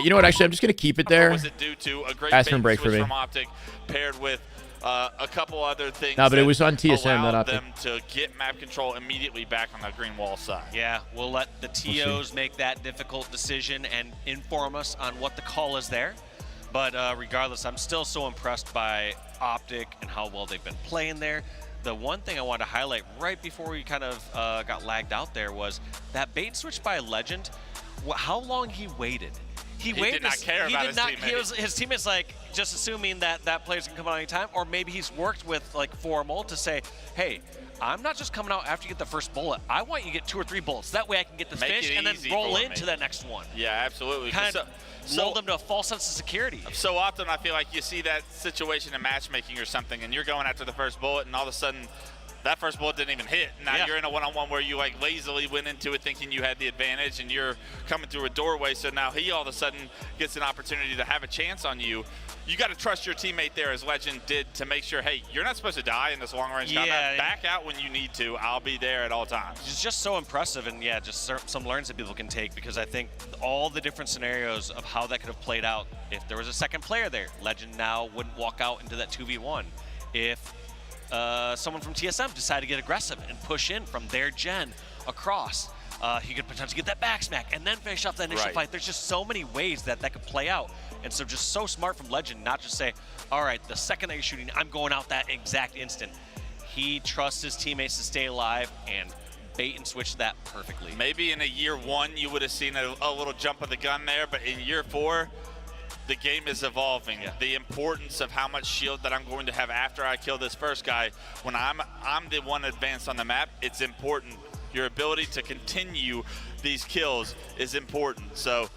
You know what? Actually, I'm just going to keep it there. Was it due to a great Aspen break for me. from Optic paired with a couple other things? No, but it was on TSM, allowed not Optic. them to get map control immediately back on the green wall side. Yeah, we'll let the TOs make that difficult decision and inform us on what the call is there. But regardless, I'm still so impressed by Optic and how well they've been playing there. The one thing I wanted to highlight right before we kind of got lagged out there was that bait and switch by Legend, how long he waited. He did not care about his teammates. His teammates like just assuming that that player's gonna come out anytime, or maybe he's worked with like Formal to say, hey, I'm not just coming out after you get the first bullet. I want you to get 2 or 3 bullets. That way I can get the fish and then roll into that next one. Yeah, absolutely. Kind of mold them to a false sense of security. So often I feel like you see that situation in matchmaking or something, and you're going after the first bullet, and all of a sudden that first bullet didn't even hit. Now you're in a one-on-one where you like lazily went into it thinking you had the advantage, and you're coming through a doorway, so now he all of a sudden gets an opportunity to have a chance on you. You got to trust your teammate there, as Legend did, to make sure, hey, you're not supposed to die in this long-range combat. Back out when you need to. I'll be there at all times. It's just so impressive, and yeah, just some learns that people can take, because I think all the different scenarios of how that could have played out, if there was a second player there, Legend now wouldn't walk out into that 2v1. If someone from TSM decided to get aggressive and push in from their gen across, he could potentially get that back smack and then finish off the initial fight. There's just so many ways that could play out. And so just so smart from Legend not just say, all right, the second that you're shooting, I'm going out that exact instant. He trusts his teammates to stay alive and bait and switch that perfectly. Maybe in a year 1 you would have seen a little jump of the gun there, but in year 4, the game is evolving. The importance of how much shield that I'm going to have after I kill this first guy, when I'm the one advanced on the map, it's important. Your ability to continue these kills is important. So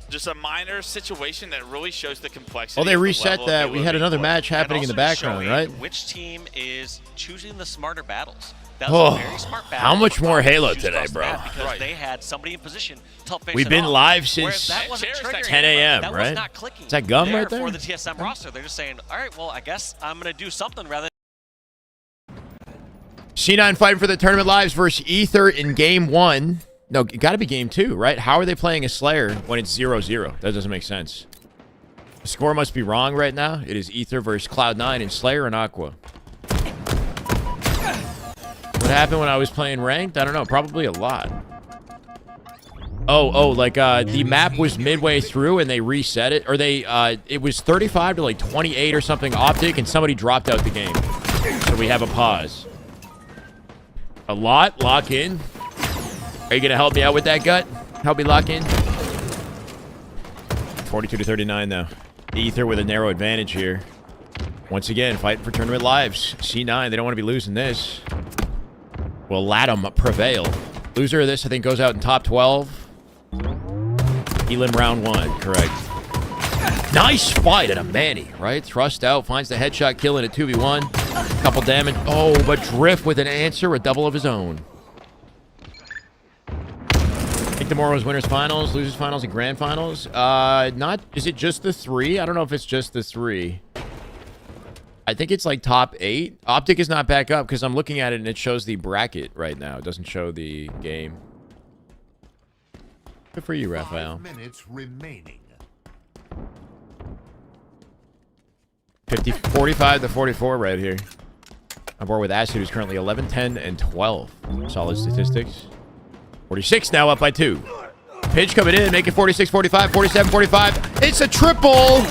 just a minor situation that really shows the complexity. Oh, they of the reset level of that. We had another match happening in the background, right? Which team is choosing the smarter battles? That was a very smart battle. How much more Halo today, bro? Because they had somebody in position to help finish We've it been off. live since That wasn't 10 a.m., that right? was not clicking. Is that gum right there? For the TSM roster, they're just saying, all right, well, I guess I'm going to do something rather than C9 fighting for the tournament lives versus Ether in game 1. No, it got to be game 2, right? How are they playing a Slayer when it's 0-0? That doesn't make sense. The score must be wrong right now. It is Ether versus Cloud9 and Slayer and Aqua. What happened when I was playing ranked? I don't know. Probably a lot. Oh, like the map was midway through and they reset it, or they it was 35 to like 28 or something Optic, and somebody dropped out the game. So we have a pause. A lot. Lock in. Are you gonna help me out with that, Gut? Help me lock in. 42 to 39 though. Ether with a narrow advantage here. Once again, fighting for tournament lives. C9, they don't want to be losing this. Will Latham prevail? Loser of this, I think, goes out in top 12. Elim round 1, correct. Nice fight at a Manny, right? Thrust out, finds the headshot kill in a 2v1. Couple damage. Oh, but Drift with an answer, a double of his own. I think tomorrow's winners finals, losers finals, and grand finals. Is it just the 3? I don't know if it's just the 3. I think it's like top 8. Optic is not back up because I'm looking at it and it shows the bracket right now. It doesn't show the game. Good for you, Raphael. 5 minutes remaining. 45 to 44 right here. On board with Acid, who's currently 11, 10, and 12. Solid statistics. 46 now, up by 2. Pitch coming in, make it 46, 45, 47, 45. It's a triple.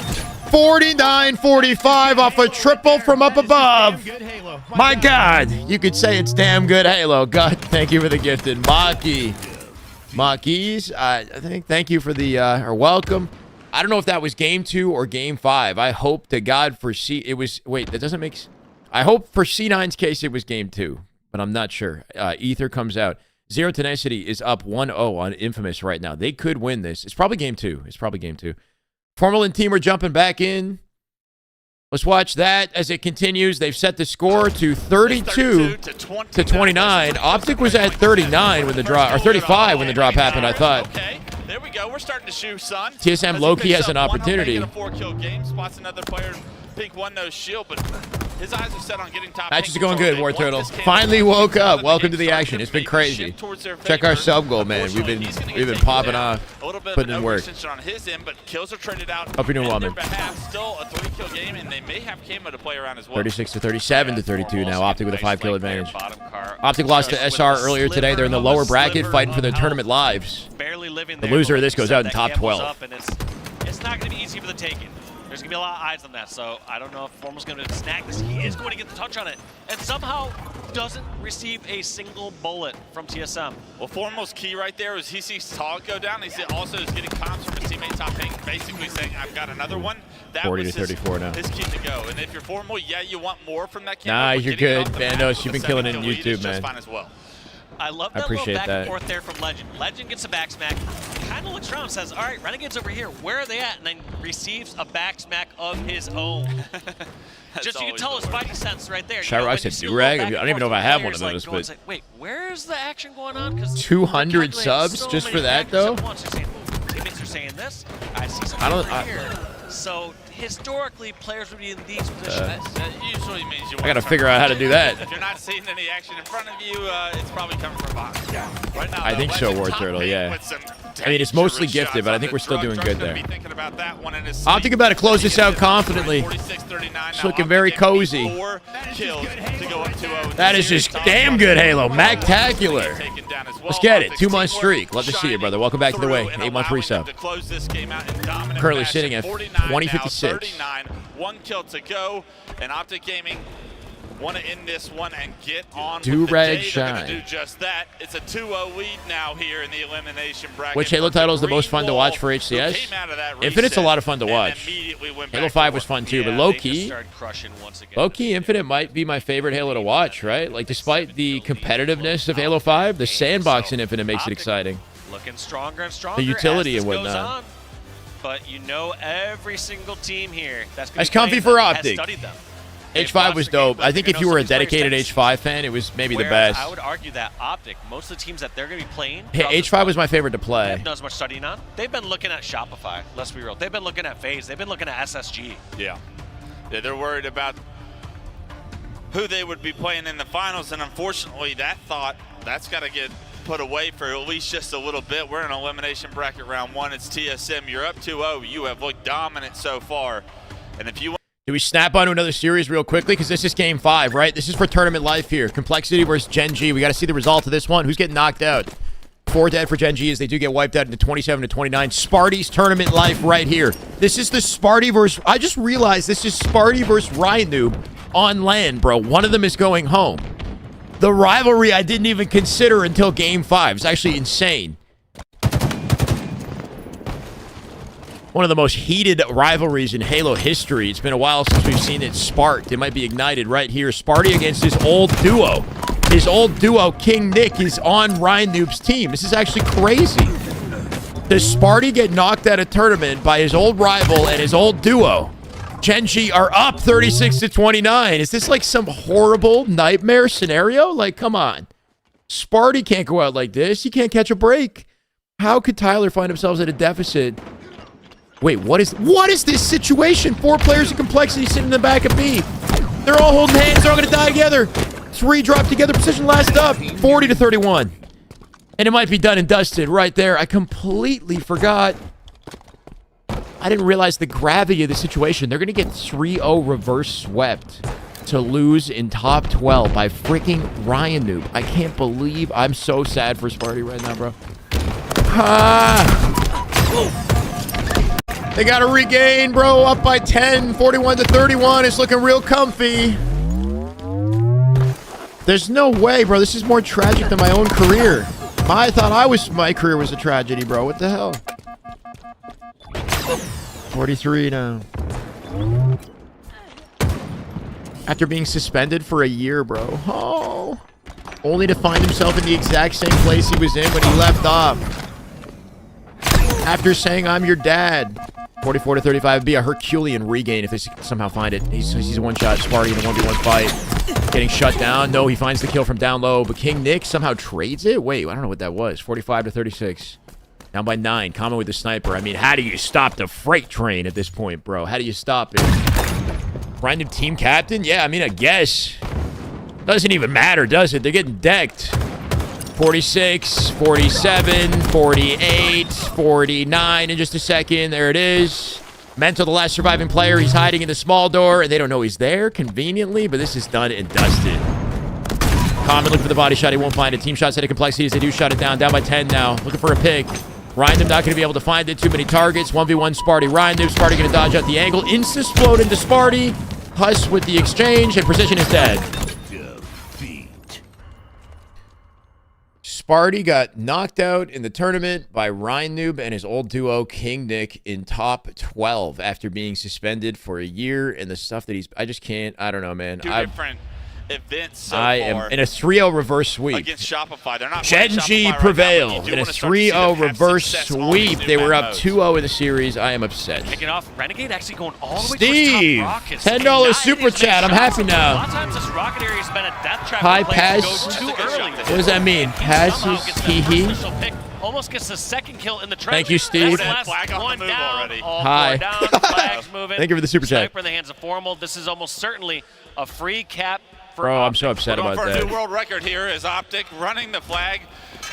49, 45 off a triple from up above. My God, you could say it's damn good Halo. God, thank you for the gifted. Maquis, I think thank you for the, or welcome. I don't know if that was game 2 or game 5. I hope to God for it was, wait, that doesn't make I hope for C9's case it was game 2, but I'm not sure. Ether comes out. Zero Tenacity is up 1-0 on Infamous right now. They could win this. It's probably game 2. Formal and team are jumping back in. Let's watch that as it continues. They've set the score to 32 to 29. Optic was at 39 when the drop, or 35 when the drop happened, I thought. Okay, there we go. We're starting to shoot, son. TSM low-key has an opportunity. A 4-kill game, spots another player. Pink one-nose shield, but his eyes are set on getting top. Match is going good, War Turtle. Finally woke up. Welcome to the action. It's been crazy. Check our sub goal, man. We've been popping off, putting in work. On his end, but kills are traded out. Hope you're doing well, man. Still a 3-kill game, and they may have Kamo to play around as well. 36 to 37 to 32 now. Optic with a 5-kill advantage. Optic lost to SR earlier today. They're in the lower bracket fighting for their tournament lives. The loser of this goes out in top 12. It's not going to be easy for the taking. There's going to be a lot of eyes on that, so I don't know if Formal's going to snag this. He is going to get the touch on it, and somehow doesn't receive a single bullet from TSM. Well, Formal's key right there is he sees Tog go down. He also is getting comms from his teammate Top Pink, basically saying, I've got another one. That 40 was to 34 now. His key to go. And if you're Formal, yeah, you want more from that Nah, you're good. Bandos, you've been killing it in YouTube, man. Fine as well. I love that little back and forth there from Legend. Legend gets a back smack, kind of looks around and says, all right, Renegade's over here. Where are they at? And then receives a back smack of his own. Just you can tell his fighting sense right there. Shyway said do-rag. I don't even know if I have one of those, but... Like, wait, where's the action going on? 200 subs just for that, though? Teammates are saying this. I see something over here. So historically, players would be in these positions. That usually means you want I gotta figure out how to do that. If you're not seeing any action in front of you, it's probably coming from box. Right now, I think so, War Turtle, yeah. I mean, it's mostly gifted, but I think we're still doing good there. Optic about to close this out confidently. It's looking very cozy. That is just damn good, Halo. Mactacular. Let's get it. 2-month streak. Love to see it, brother. Welcome back to the way. 8-month resub. Currently sitting at 2056. 1 kill to go, and Optic Gaming want to end this one and get on Do with the rag day. shine. They're going to do just that. It's a 2-0 lead now here in the elimination bracket. Which Halo title is the most fun to watch for HCS? Infinite's a lot of fun to watch. Halo 5 was fun too, but low-key, Infinite might be my favorite Halo to watch, right? Like, despite the competitiveness of Halo 5, the sandbox in Infinite makes it exciting. Looking stronger and stronger. The utility as and this goes whatnot. on. But you know every single team here that's That's comfy for Optic. studied them. H5 was dope. I think if you were a dedicated H5 fan, it was maybe the best. I would argue that Optic, most of the teams that they're going to be playing. Yeah, H5 was my favorite to play. Haven't done as much studying on. They've been looking at Shopify. Let's be real. They've been looking at FaZe. They've been looking at SSG. Yeah, they're worried about who they would be playing in the finals, and unfortunately, that's got to get put away for at least just a little bit. We're in elimination bracket round 1. It's TSM. You're up 2-0. You have looked dominant so far, and if you want. Do we snap onto another series real quickly? Because this is game 5, right? This is for tournament life here. Complexity versus Gen G. We got to see the result of this one. Who's getting knocked out? 4 dead for Gen G as they do get wiped out into 27 to 29. Sparty's tournament life right here. This is the Sparty versus... I just realized this is Sparty versus Ryan on land, bro. One of them is going home. The rivalry I didn't even consider until game 5. It's actually insane. One of the most heated rivalries in Halo history. It's been a while since we've seen it sparked. It might be ignited right here. Sparty against his old duo. His old duo, King Nick, is on Ryan Noob's team. This is actually crazy. Does Sparty get knocked out of tournament by his old rival and his old duo? Gen G are up 36 to 29. Is this like some horrible nightmare scenario? Like, come on. Sparty can't go out like this. He can't catch a break. How could Tyler find themselves at a deficit? Wait, what is this situation? 4 players in Complexity sitting in the back of B. They're all holding hands. They're all going to die together. 3 drop together. Position last up. 40 to 31. And it might be done and dusted right there. I completely forgot. I didn't realize the gravity of the situation. They're going to get 3-0 reverse swept. to lose in top 12 by freaking Ryan Noob. I can't believe I'm so sad for Sparty right now, bro. They got to regain, bro. Up by 10, 41 to 31. It's looking real comfy. There's no way, bro. This is more tragic than my own career. I thought my career was a tragedy, bro. What the hell? 43 now. After being suspended for a year, bro. Oh. Only to find himself in the exact same place he was in when he left off. After saying, I'm your dad. 44 to 35 would be a Herculean regain if they somehow find it. He's a one-shot Sparty in a 1v1 fight. Getting shut down. No, he finds the kill from down low. But King Nick somehow trades it? Wait, I don't know what that was. 45 to 36. Down by 9. Common with the sniper. I mean, how do you stop the freight train at this point, bro? How do you stop it? Random team captain? Yeah, I mean, I guess. Doesn't even matter, does it? They're getting decked. 46, 47, 48, 49 in just a second. There it is. Mental, the last surviving player. He's hiding in the small door, and they don't know he's there conveniently, but this is done and dusted. Common looking for the body shot. He won't find it. Team shots at a complexity as they do shut it down. Down by 10 now. Looking for a pick. Ryan not going to be able to find it. Too many targets. 1v1 Sparty. Ryan Sparty going to dodge out the angle. Insta-explode into Sparty. Huss with the exchange, and Precision is dead. Sparty got knocked out in the tournament by Ryan Noob and his old duo King Nick in top 12 after being suspended for a year, and the stuff that I just can't. I don't know, man. Two different events so I am in a 3-0 reverse sweep. Against Shopify. They're not Genji prevailed in a 3-0 reverse sweep. They were up 2-0 in the series. I am upset. Kicking off, Renegade actually going all the way Steve, towards top rockets. $10 super chat. I'm happy A now. lot of times this rocket area has been a death trap. High for players to pass. go too early. What does that mean? Passes, hee. Almost gets the second kill in the trench. Thank you, Steve. Flag on the move already. Hi. Flags moving. Thank you for the super chat. Sniper in the hands of Formal. This is almost certainly a free cap. Bro, I'm so upset about for that. a new world record here is Optic running the flag,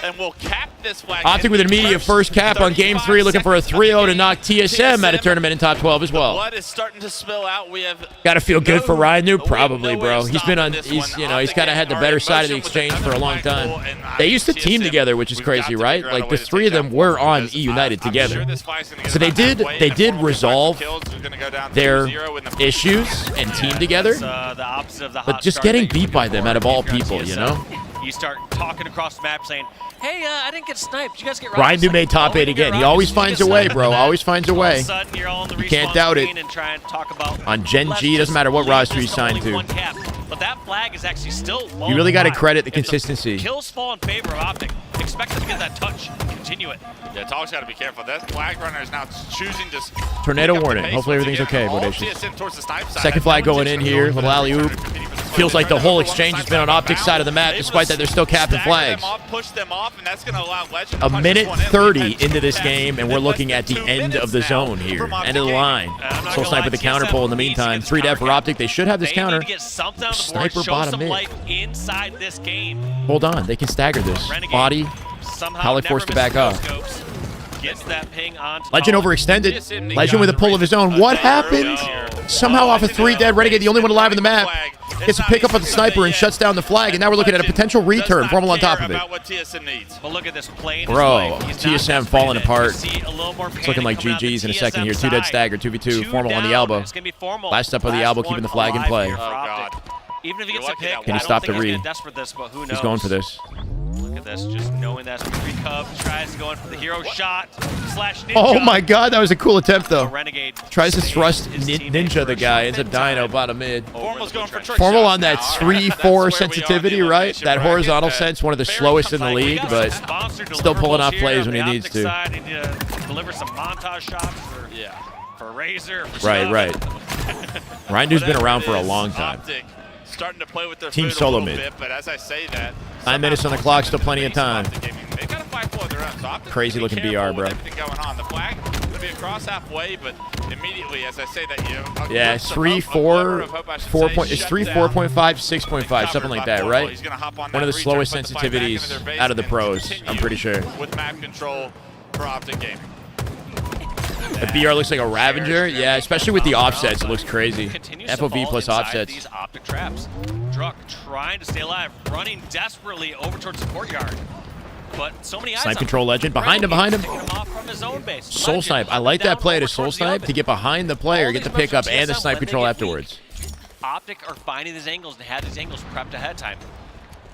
and we'll cap this flag. Optic with an immediate first cap on game 3, looking for a 3-0 to knock TSM out of tournament in top 12 as well. Blood is starting to spill out. We have got to feel good for Ryan Noob, probably, bro. He's been on. He's kind of had the better side of the exchange for a long time. They used to team together, which is crazy, right? Like the 3 of them were on E United together. So they did resolve their issues and team together. But just getting beat by them out of all people, you know? You start talking across the map saying, hey, I didn't get sniped. You guys get Ryan Noob made top 8 again. He always finds a way, bro. Always finds a way. You can't doubt it. On Gen G, doesn't matter what roster he's signed to. But that flag is actually still low. You really got to credit the consistency. Kills fall in favor of Optic. Expect them to get that touch. Continue it. Yeah, Talk's got to be careful. That flag runner is now choosing to. Tornado warning. Hopefully everything's okay, Bodacious. Second flag going in here. Little alley-oop. Feels like the whole exchange has been on Optic's side of the map, despite that they're still capping flags. A minute 30 into this game, and we're looking at the end of the zone here. End of the line. Soul Sniper with the counter pull in the meantime. 3 death for Optic. They should have this counter. Sniper bottom mid. Inside this game. Hold on. They can stagger this. Body. Probably forced to back up. Gets that ping on Legend overextended. Legend with a pull of his own. What happened? Somehow off of 3 dead. Renegade, the only one alive in the map. Gets a pick up on the sniper and shuts down the flag. And now we're looking at a potential return. Formal on top of it. But look at this plane. Bro, TSM falling apart. It's looking like GG's in a second here. 2 dead stagger. 2v2. Formal on the elbow. Last up on the elbow, keeping the flag in play. Even if he gets a pick, Can he stop the read? He's going for this. Look at this, just knowing that's free Cub, tries to go in for the hero shot, /ninja. Oh my god, that was a cool attempt though. Renegade tries to thrust ninja the guy, ends up dying out bottom mid. Formal on that 3-4 sensitivity, right? That horizontal sense, one of the slowest in the league, but still pulling off plays when he needs to. Deliver some montage shots for Razor. Right. Ryan Noob's been around for a long time. Starting to play with their Team food solo a little mid. bit, but as I say that, 9 minutes on the clock, still plenty of time. they've got to fight for their own. So Optic Crazy looking BR, bro. everything going on. The flag going to be across halfway, but immediately, as I say that, yeah, 3-4, 4 it's 3-4.5, 6.5, something like that, right? One of the slowest sensitivities out of the pros, I'm pretty sure. With map control for Optic Gaming. The BR looks like a Ravager. Yeah, especially with the offsets, it looks crazy. FOV plus offsets. These Optic traps. Druck trying to stay alive, running desperately over towards the courtyard. But so many eyes Snipe control legend. Behind him, behind him. Soul Legend snipe. I like that play to soul snipe to get behind the player, get the pickup, and the snipe control afterwards. Optic are finding these angles and have these angles prepped ahead of time.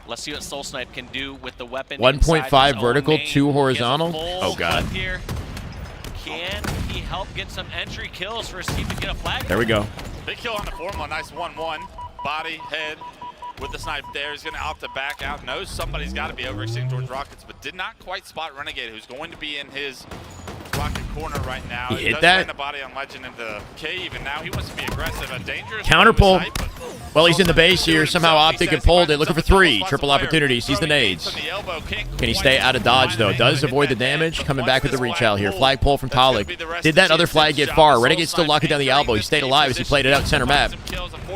Let's see what Soul Snipe can do with the weapon. 1.5 vertical, 2 horizontal. Oh, God. Here. Can he help get some entry kills for his team to get a flag? There we go. Big kill on the Formula. Nice 1-1. Body, head. With the snipe there, he's going to opt to back out. Knows somebody's got to be overextending towards Rockets, but did not quite spot Renegade, who's going to be in his Rocket corner right now. He hit does that? land the body on Legend in the cave, and now he wants to be aggressive. A dangerous Counter pull. snipe, but Well, he's in the base here. Somehow Optic had pulled it. Looking for 3. Triple opportunity. Sees the nades. Can he stay out of dodge, though? Does avoid the damage. Coming back with the reach out here. Flag pull from Talik. Did that other flag get far? Renegade still locking down the elbow. He stayed alive as he played it out center map.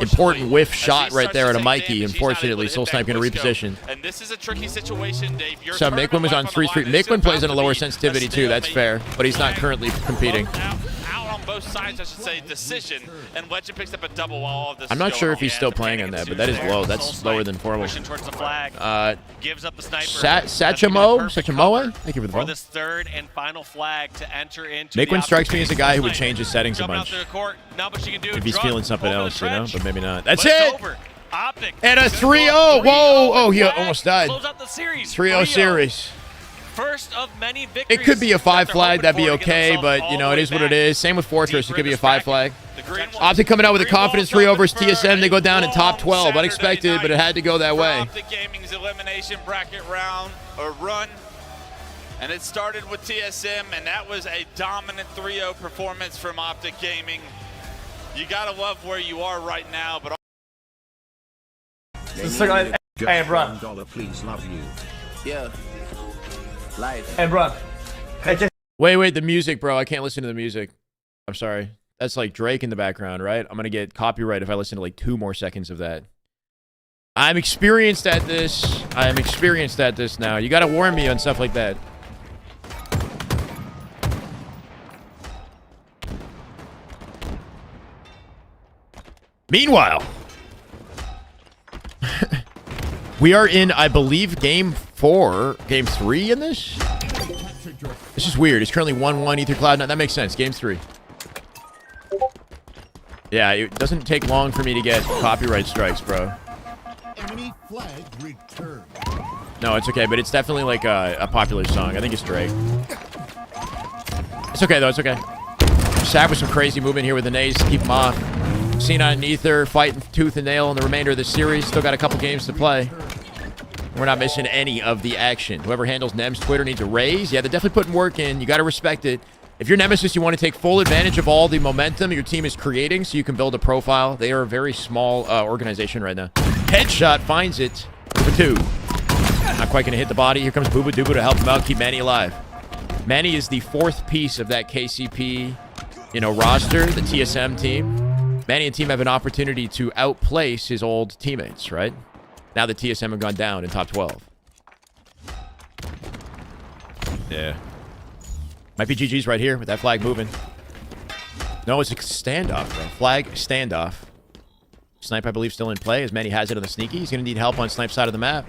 Important whiff shot right there at a Mikey. Unfortunately, Soul Snipe going to reposition. And this is a tricky situation, Dave. So Mikwin was on 3-3. Mikwin plays on a lower sensitivity, too. That's fair. But he's not currently competing. Out on both sides, I should say, decision. And Legend picks up a double while all of this I'm not sure if he's still playing on that, but that is low. That's lower than formal. Towards the flag. Gives up the sniper. Sachamoa? Thank you for the For ball. this third and final flag to enter into Mikwin strikes me as a guy who would change his settings a Jump out bunch. to the court. Not much you can do. If he's Druck feeling something over the else, you know, trench. but maybe not. That's But it's it! over. Optic. And a 3-0. Whoa! Oh, he almost died. Close out the series. 3-0 series. First of many victories. It could be a 5 flag. That'd be okay, but, you know, it is what it is. Same with Fortress. It could be a 5 flag. Optic coming out with a confidence 3-0 versus TSM. They go down in top 12. Unexpected, but it had to go that way. Optic Gaming's elimination bracket round or run. And it started with TSM, and that was a dominant 3-0 performance from Optic Gaming. You gotta love where you are right now, but Hey, bro. Please love you. Yeah. Life. Hey, bro. Wait, the music, bro. I can't listen to the music. I'm sorry. That's like Drake in the background, right? I'm going to get copyright if I listen to like 2 more seconds of that. I'm experienced at this. I am experienced at this now. You got to warn me on stuff like that. Meanwhile, we are in, I believe, game 3 in this? This is weird. It's currently 1-1 Ether Cloud. No, that makes sense. Game 3. Yeah, it doesn't take long for me to get copyright strikes, bro. Enemy flag returned. No, it's okay, but it's definitely like a popular song. I think it's Drake. It's okay, though. It's okay. Sad with some crazy movement here with the nades to keep them off. Cena and Ether fighting tooth and nail in the remainder of the series. Still got a couple games to play. We're not missing any of the action. Whoever handles Nem's Twitter needs a raise. Yeah, they're definitely putting work in. You got to respect it. If you're Nemesis, you want to take full advantage of all the momentum your team is creating so you can build a profile. They are a very small organization right now. Headshot finds it for 2. Not quite going to hit the body. Here comes Booba Dooba to help him out, keep Manny alive. Manny is the 4th piece of that KCP, roster, the TSM team. Manny and team have an opportunity to outplace his old teammates, right? Now the TSM have gone down in top 12. Yeah. Might be GG's right here with that flag moving. No, it's a standoff, bro. Flag standoff. Snipe, I believe, still in play as Manny has it on the sneaky. He's going to need help on Snipe's side of the map.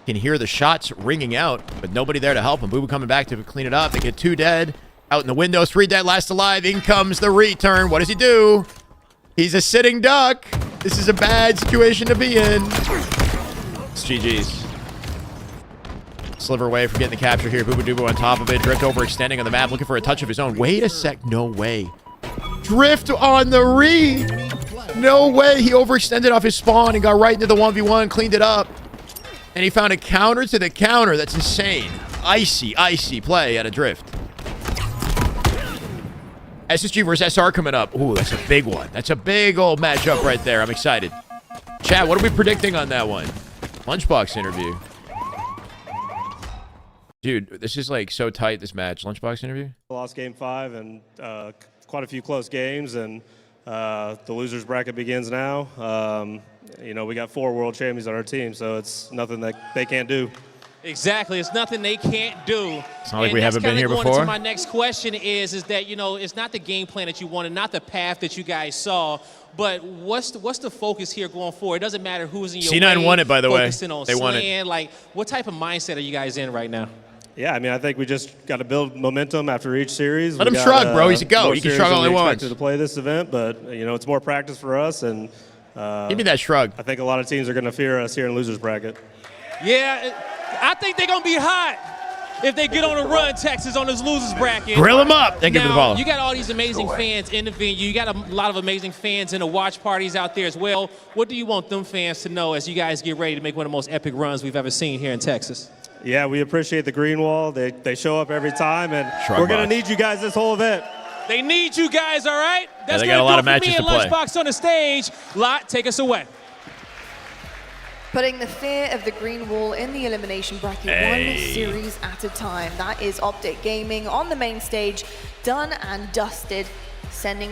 Can hear the shots ringing out, but nobody there to help him. Boo coming back to clean it up. They get 2 dead. Out in the window, 3 dead, last alive. In comes the return. What does he do? He's a sitting duck. This is a bad situation to be in. It's GG's. Sliver away from getting the capture here. Booba Dooba on top of it. Drift overextending on the map, looking for a touch of his own. Wait a sec. No way. Drift on the read. No way. He overextended off his spawn and got right into the 1v1, cleaned it up. And he found a counter to the counter. That's insane. Icy play at a Drift. SSG versus SR coming up. Ooh, that's a big one. That's a big old matchup right there. I'm excited. Chat, what are we predicting on that one? Lunchbox interview. Dude, this is like so tight, this match. Lunchbox interview? Lost game 5 and quite a few close games, and the losers bracket begins now. We got 4 world champions on our team, so it's nothing that they can't do. Exactly. It's nothing they can't do. It's not like we haven't been here before. Into my next question is that, you know, it's not the game plan that you wanted, not the path that you guys saw, but what's the focus here going forward? It doesn't matter who's in your C9 way. won it, by the way. Focusing on They won slaying. it. Like, what type of mindset are you guys in right now? Yeah, I mean, I think we just got to build momentum after each series. Let him shrug, bro. He's a goat. He can shrug all he wants. Expected to play this event, but you know, it's more practice for us, and give me that shrug. I think a lot of teams are going to fear us here in losers bracket. Yeah, I think they're gonna be hot if they get on a run, Texas, on this losers bracket. Grill them up. Thank you for the Now, follow. you got all these amazing fans in the venue. You got a lot of amazing fans in the watch parties out there as well. What do you want them fans to know as you guys get ready to make one of the most epic runs we've ever seen here in Texas? Yeah, we appreciate the green wall. They show up every time, and Shrug we're going box. to need you guys this whole event. They need you guys, all right? That's they gonna got a lot do of it for matches me to and play. Lunchbox on the stage. Lot, take us away. Putting the fear of the green wall in the elimination bracket one series at a time. That is Optic Gaming on the main stage, done and dusted, sending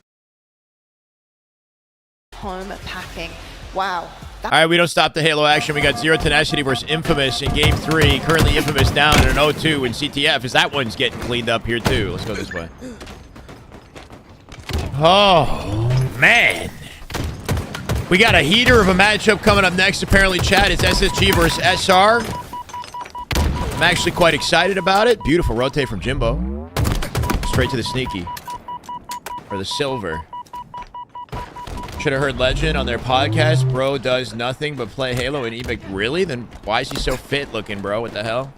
home packing. Wow. All right, we don't stop the Halo action. We got Zero Tenacity versus Infamous in Game 3. Currently Infamous down at an 0-2 in CTF as that one's getting cleaned up here too. Let's go this way. Oh, man. We got a heater of a matchup coming up next. Apparently, Chad, it's SSG versus SR. I'm actually quite excited about it. Beautiful rotate from Jimbo. Straight to the sneaky. Or the silver. Should have heard Legend on their podcast. Bro does nothing but play Halo and Epic. Really? Then why is he so fit looking, bro? What the hell?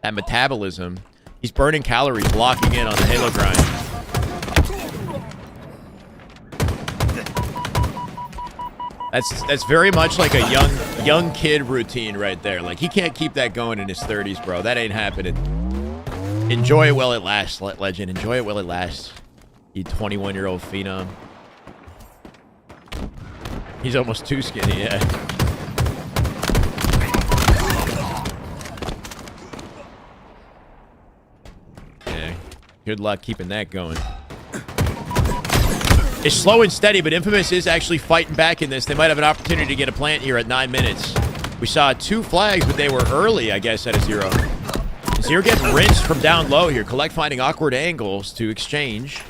That metabolism. He's burning calories, blocking in on the Halo grind. That's very much like a young kid routine right there. Like, he can't keep that going in his 30s, bro. That ain't happening. Enjoy it while it lasts, Legend. Enjoy it while it lasts. You 21-year-old phenom. He's almost too skinny, yeah. Yeah. Good luck keeping that going. It's slow and steady, but Infamous is actually fighting back in this. They might have an opportunity to get a plant here at 9 minutes. We saw 2 flags, but they were early, I guess, at a 0. Zero getting rinsed from down low here. Collect finding awkward angles to exchange.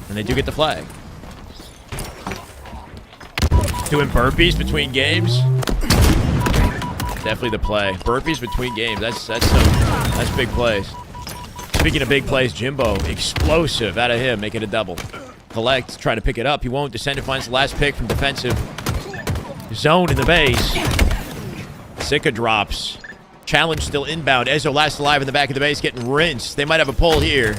And they do get the flag. Doing burpees between games. Definitely the play. Burpees between games. That's big plays. Speaking of big plays, Jimbo, explosive out of him, making a double. Collect, trying to pick it up. He won't. Descendant finds the last pick from defensive zone in the base. Sika drops. Challenge still inbound. Ezzo last alive in the back of the base, getting rinsed. They might have a pull here.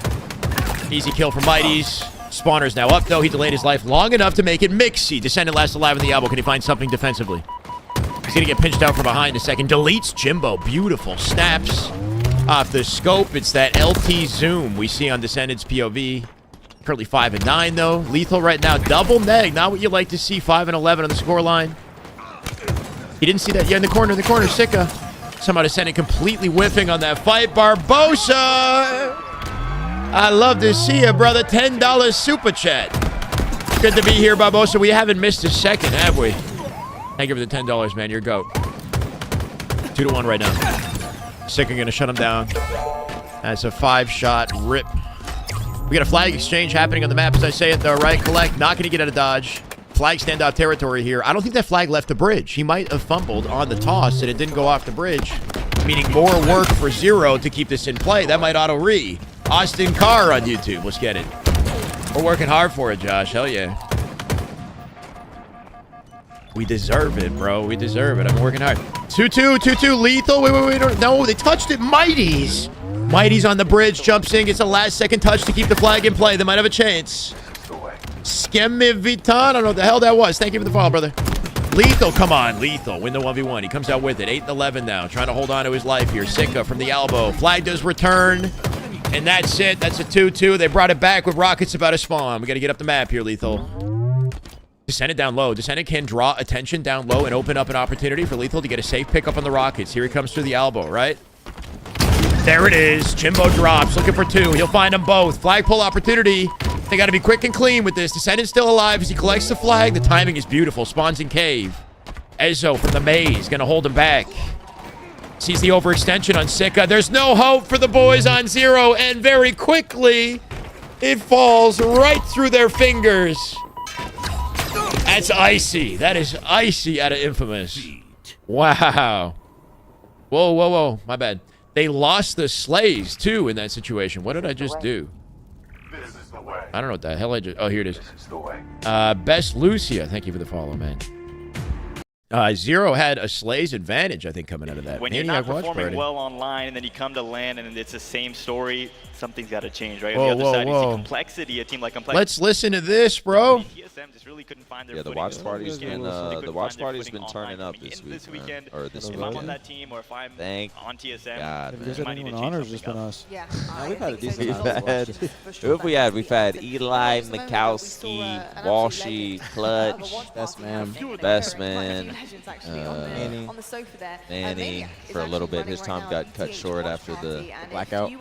Easy kill for Mighties. Spawner's now up, though. He delayed his life long enough to make it mixy. Descendant last alive in the elbow. Can he find something defensively? He's going to get pinched out from behind a second. Deletes Jimbo. Beautiful. Snaps off the scope. It's that LT zoom we see on Descendant's POV. Currently 5 and 9, though. Lethal right now. Double neg. Not what you like to see. 5 and 11 on the scoreline. He didn't see that. Yeah, in the corner. Sika. Somehow Descendant completely whiffing on that fight. Barbosa! I love to see you, brother. $10 super chat. Good to be here, Barbosa. We haven't missed a second, have we? Thank you for the $10, man. You're a goat. 2-1 right now. Sika gonna shut him down. That's a 5-shot rip. We got a flag exchange happening on the map as I say it, though, right? Collect, not gonna get out of dodge. Flag standout territory here. I don't think that flag left the bridge. He might have fumbled on the toss and it didn't go off the bridge, meaning more work for Zero to keep this in play. That might auto-re. Austin Carr on YouTube. Let's get it. We're working hard for it, Josh. Hell yeah. We deserve it, bro. We deserve it. I'm working hard. 2-2. Lethal. Wait. No, they touched it. Mighties. Mighties on the bridge. Jumps in. Gets a last-second touch to keep the flag in play. They might have a chance. Skemme Vitan. I don't know what the hell that was. Thank you for the follow, brother. Lethal. Come on. Lethal. Win the 1v1. He comes out with it. 8 and 11 now. Trying to hold on to his life here. Sika from the elbow. Flag does return. And that's it. That's a 2-2. They brought it back with rockets about to spawn. We got to get up the map here, Lethal. Descendant down low. Descendant can draw attention down low and open up an opportunity for Lethal to get a safe pickup on the rockets. Here he comes through the elbow, right? There it is. Jimbo drops. Looking for 2. He'll find them both. Flag pull opportunity. They got to be quick and clean with this. Descendant still alive as he collects the flag. The timing is beautiful. Spawns in cave. Ezzo from the maze. Going to hold him back. Sees the overextension on Sika. There's no hope for the boys on 0, and very quickly, it falls right through their fingers. That's icy. That is icy out of Infamous. Wow. Whoa, whoa, whoa. My bad. They lost the Slays, too, in that situation. What did I just do? I don't know what the hell I just... Oh, here it is. Best Lucia. Thank you for the follow, man. 0 had a Slays advantage, I think, coming out of that. When you're not performing well online and then you come to LAN and it's the same story, something's got to change, right? Whoa, On the other side, you whoa. see complexity, a team like Complexity. Let's listen to this, bro. TSM just really couldn't find their Yeah, the footing watch this party's weekend. been They watch couldn't find party's their been footing turning online up this coming into week, weekend. or this If weekend. I'm on that team or if I'm on TSM, God, it man. might need to on, change or has just been something us? Yeah, We've had a decent who have we had? We've had Eli, Mikowski, Walshy, Clutch, Best man. Best man, Manny. on the sofa there. Manny for a little bit. His time got cut short after the blackout.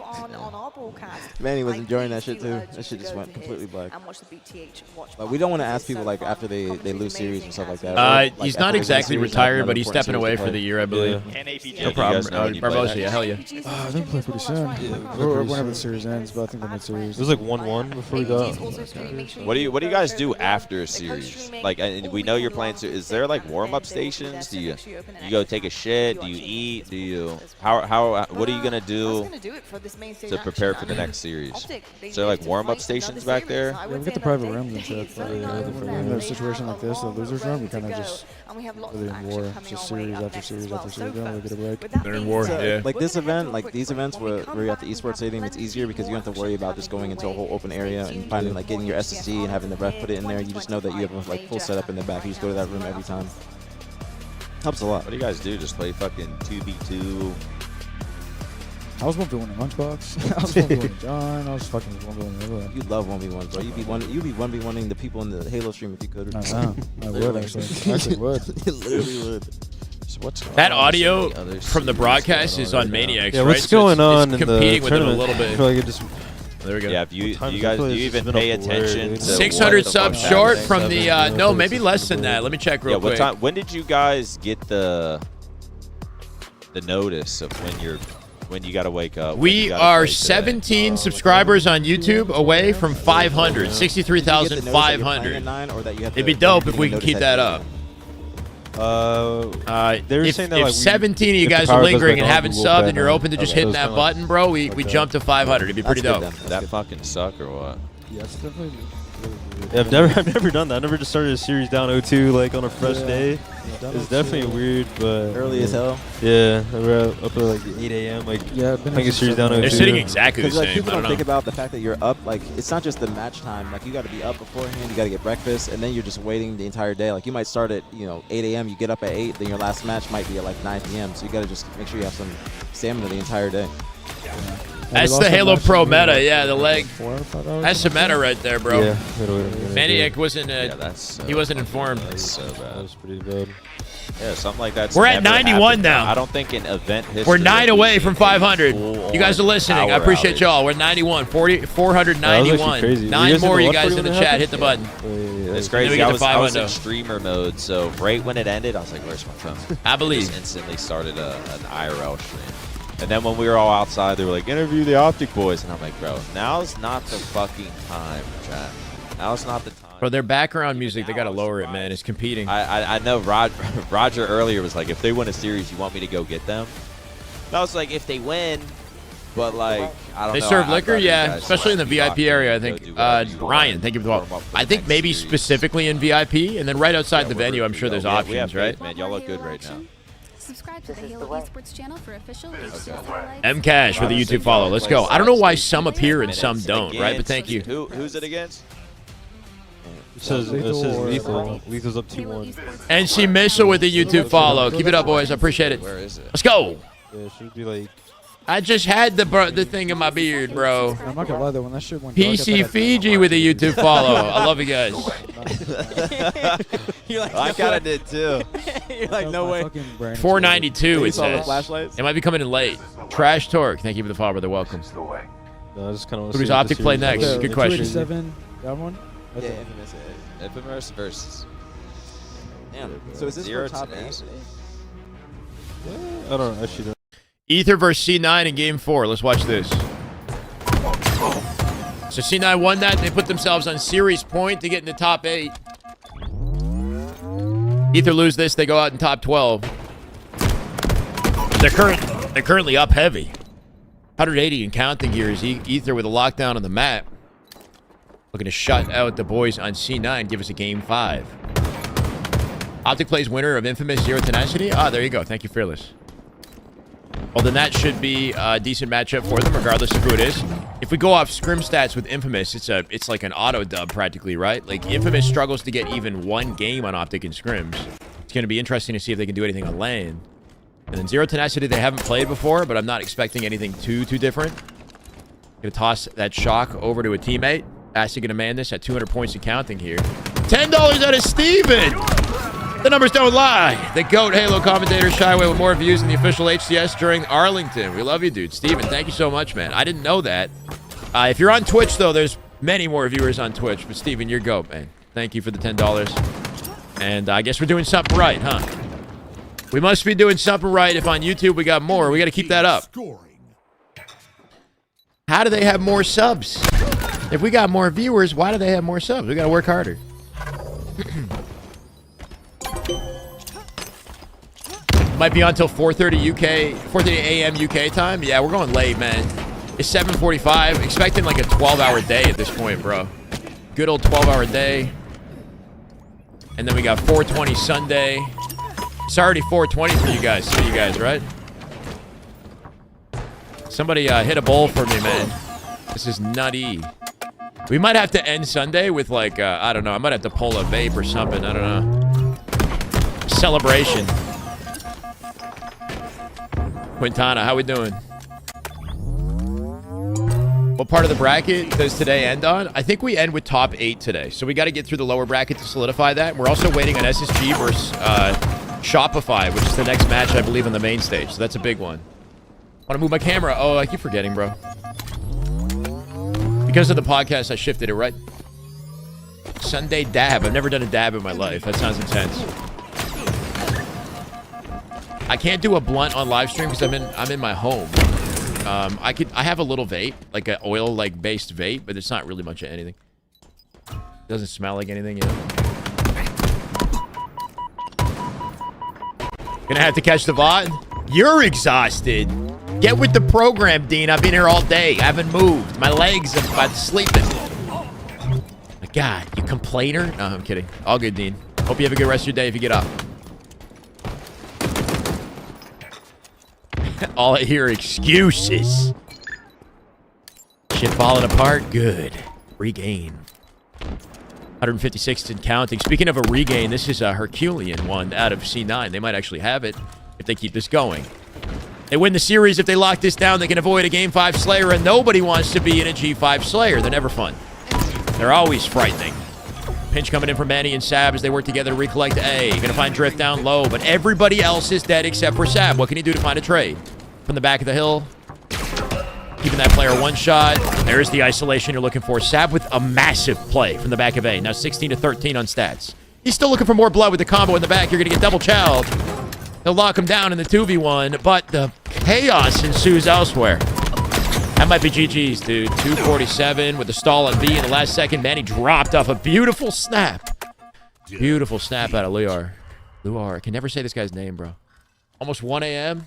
Manny was enjoying that shit too. That shit just went to completely black. And watch the BTH watch But we don't want to ask people like after they lose series and stuff like that. Like, He's after not they win exactly series, retired, another but he's important stepping series away to for play. the year, I believe. Yeah. No problem. You guys Barbosa, hell yeah. I think play pretty soon. Or whenever the series ends, but I think the mid-series. It was like 1-1 before we got. What do you guys do after a series? Like, and we know you're playing. Is there like warm-up stations? Do you go take a shit? Do you eat? Do you what are you gonna do to prepare for the next series? Is there like warm-up stations back there? Yeah, we get the private rooms and shit. But in a situation like this, the losers room, we kind of just really in war. It's just series after series after series. We don't really get a break. They're in war, yeah. Like this event, like these events where you're at the esports stadium, it's easier because you don't have to worry about just going into a whole open area and finding like getting your SSD and having the ref put it in there. You just know that you have a like full setup in the back. You just go to that room every time. Helps a lot. What do you guys do? Just play fucking 2v2? I was 1v1 in Lunchbox. I was 1v1 in John. I was fucking 1v1 everywhere. You love 1v1, bro. You'd be 1v1ing the people in the Halo stream if you could. I know. I would actually. I actually would. You literally would. So what's That audio from the broadcast is on Maniacs, yeah, right? what's going on it's in the competing with it a tournament? little bit. I feel like it just. There we go. Yeah, do you even pay attention to 600 subs short from the no, maybe maybe less than that. Let me check real quick. When did you guys get the notice of when you got to wake up? We are 17 subscribers on YouTube away from 500, 63,500. It'd be dope if we can keep that up. They were If, saying that if like 17 of you if the guys power are goes lingering back and on, haven't we will subbed ban and you're them. open to just Okay. hitting So that it's button, bro, we like jump to 500. It'd be pretty dope. That fucking suck or what? Yeah, it's definitely. Yeah, I've never done that. I've never just started a series down 0-2 like on a fresh day. It's definitely weird, but early as hell. Yeah, we're up at like 8 a.m. Like playing a series down 0-2. They're sitting exactly the Because like same. people I don't don't think know. about the fact that you're up. Like it's not just the match time. Like you got to be up beforehand. You got to get breakfast, and then you're just waiting the entire day. Like you might start at 8 a.m. You get up at 8. Then your last match might be at like 9 p.m. So you got to just make sure you have some stamina the entire day. That's the Halo Pro meta, yeah, the leg. That's the meta right there, bro. Yeah, Maniac wasn't, he wasn't informed. That's so bad. That was pretty bad. Yeah, something like that. We're at 91 now. I don't think in event history. We're 9 that away we've from seen a 500. full-on You guys are listening. I power appreciate outage. y'all. We're 91, 491. crazy. Were you 9 guys in more the you watch guys party in the when it chat. happened? Hit the button. It's And then we crazy. get I to was 500. in streamer mode, so right when it ended, I was like, "Where's my phone?" I believe. Just instantly started an IRL stream. And then when we were all outside, they were like, "Interview the Optic boys," and I'm like, "Bro, now's not the fucking time, chat. Now's not the time." For their background music, they got to lower it, man. It's competing. I know Roger earlier was like, if they win a series, you want me to go get them? And I was like, if they win, but like, I don't know. They serve I'd liquor, rather you yeah, guys especially in the lock VIP area, I in and think. go do whatever you Ryan, want, thank you for the warm call. up for I the think next maybe series. specifically in VIP, and then right outside the venue, I'm sure there's we options, have right? faith, man. Y'all look good right now. Subscribe to the Halo Esports channel for official Hcs highlights. M Cash with a YouTube follow. Let's go. I don't know why some appear and some don't, right? But thank you. Who's it against? It says Lethal. Lethal's up 2-1. NC Missile with a YouTube follow. Keep it up, boys. I appreciate it. Where is it? Let's go. Yeah, it should be like. I just had the thing in my beard, bro. I'm not gonna lie though, when that shit went dark, I PC thought Fiji with a YouTube follow. I love you guys. You're like, I kind of did too. You're like, no way. 492 it saw the says. flashlights? It might be coming in late. Trash Torque. Thank you for the follow, brother. Welcome. No, I just kind of. Who does Optic play next? Okay, Good question. 287, got one? Yeah, Okay. Infamous. Infamous versus. Damn. So is this Zero for top tenacity. 8? Yeah, I don't actually. Ether versus C9 in game 4. Let's watch this. So C9 won that. They put themselves on series point to get in the top 8. Ether lose this, they go out in top 12. They're currently up heavy. 180 and counting here is Ether with a lockdown on the map. Looking to shut out the boys on C9, give us a game 5. Optic plays winner of Infamous Zero Tenacity. Ah, there you go. Thank you, Fearless. Well, then that should be a decent matchup for them, regardless of who it is. If we go off scrim stats with Infamous, it's like an auto dub practically, right? Like Infamous struggles to get even one game on Optic in scrims. It's going to be interesting to see if they can do anything on LAN. And then Zero Tenacity they haven't played before, but I'm not expecting anything too different. Gonna toss that shock over to a teammate. Asking to demand this at 200 points and counting here. $10 out of Steven! The numbers don't lie. The GOAT Halo commentator Shyway with more views than the official HCS during Arlington. We love you, dude. Steven, thank you so much, man. I didn't know that. If you're on Twitch, though, there's many more viewers on Twitch. But, Steven, you're GOAT, man. Thank you for the $10. And I guess we're doing something right, huh? We must be doing something right if on YouTube we got more. We got to keep that up. How do they have more subs? If we got more viewers, why do they have more subs? We got to work harder. Might be on until 4:30 UK, 4:30 a.m. UK time. Yeah, we're going late, man. It's 7:45. Expecting like a 12-hour day at this point, bro. Good old 12-hour day. And then we got 4:20 Sunday. It's already 4:20 for you guys, right? Somebody hit a bowl for me, man. This is nutty. We might have to end Sunday with like, I don't know. I might have to pull a vape or something. I don't know. Celebration. Quintana, how we doing? What part of the bracket does today end on? I think we end with top 8 today. So we got to get through the lower bracket to solidify that. We're also waiting on SSG versus Shopify, which is the next match, I believe, on the main stage. So that's a big one. Want to move my camera? Oh, I keep forgetting, bro. Because of the podcast, I shifted it, right? Sunday dab. I've never done a dab in my life. That sounds intense. I can't do a blunt on live stream because I'm in my home. I have a little vape, like an oil based vape, but it's not really much of anything. It doesn't smell like anything, you know. Gonna have to catch the VOD. You're exhausted. Get with the program, Dean. I've been here all day. I haven't moved. My legs are about sleeping. My God, you complainer? No, I'm kidding. All good, Dean. Hope you have a good rest of your day if you get up. All I hear are excuses. Shit falling apart. Good. Regain. 156 and counting. Speaking of a regain, this is a Herculean one out of C9. They might actually have it if they keep this going. They win the series. If they lock this down, they can avoid a Game 5 Slayer, and nobody wants to be in a G5 Slayer. They're never fun. They're always frightening. Pinch coming in from Manny and Sab as they work together to recollect A. Gonna find Drift down low, but everybody else is dead except for Sab. What can he do to find a trade? From the back of the hill. Keeping that player one shot. There's the isolation you're looking for. Sab with a massive play from the back of A. Now 16 to 13 on stats. He's still looking for more blood with the combo in the back. You're gonna get double chowed. They'll lock him down in the 2v1, but the chaos ensues elsewhere. That might be GG's, dude. 247 with the stall on B in the last second. Manny dropped off a beautiful snap. Beautiful snap out of Luar. Luar. I can never say this guy's name, bro. Almost 1 a.m.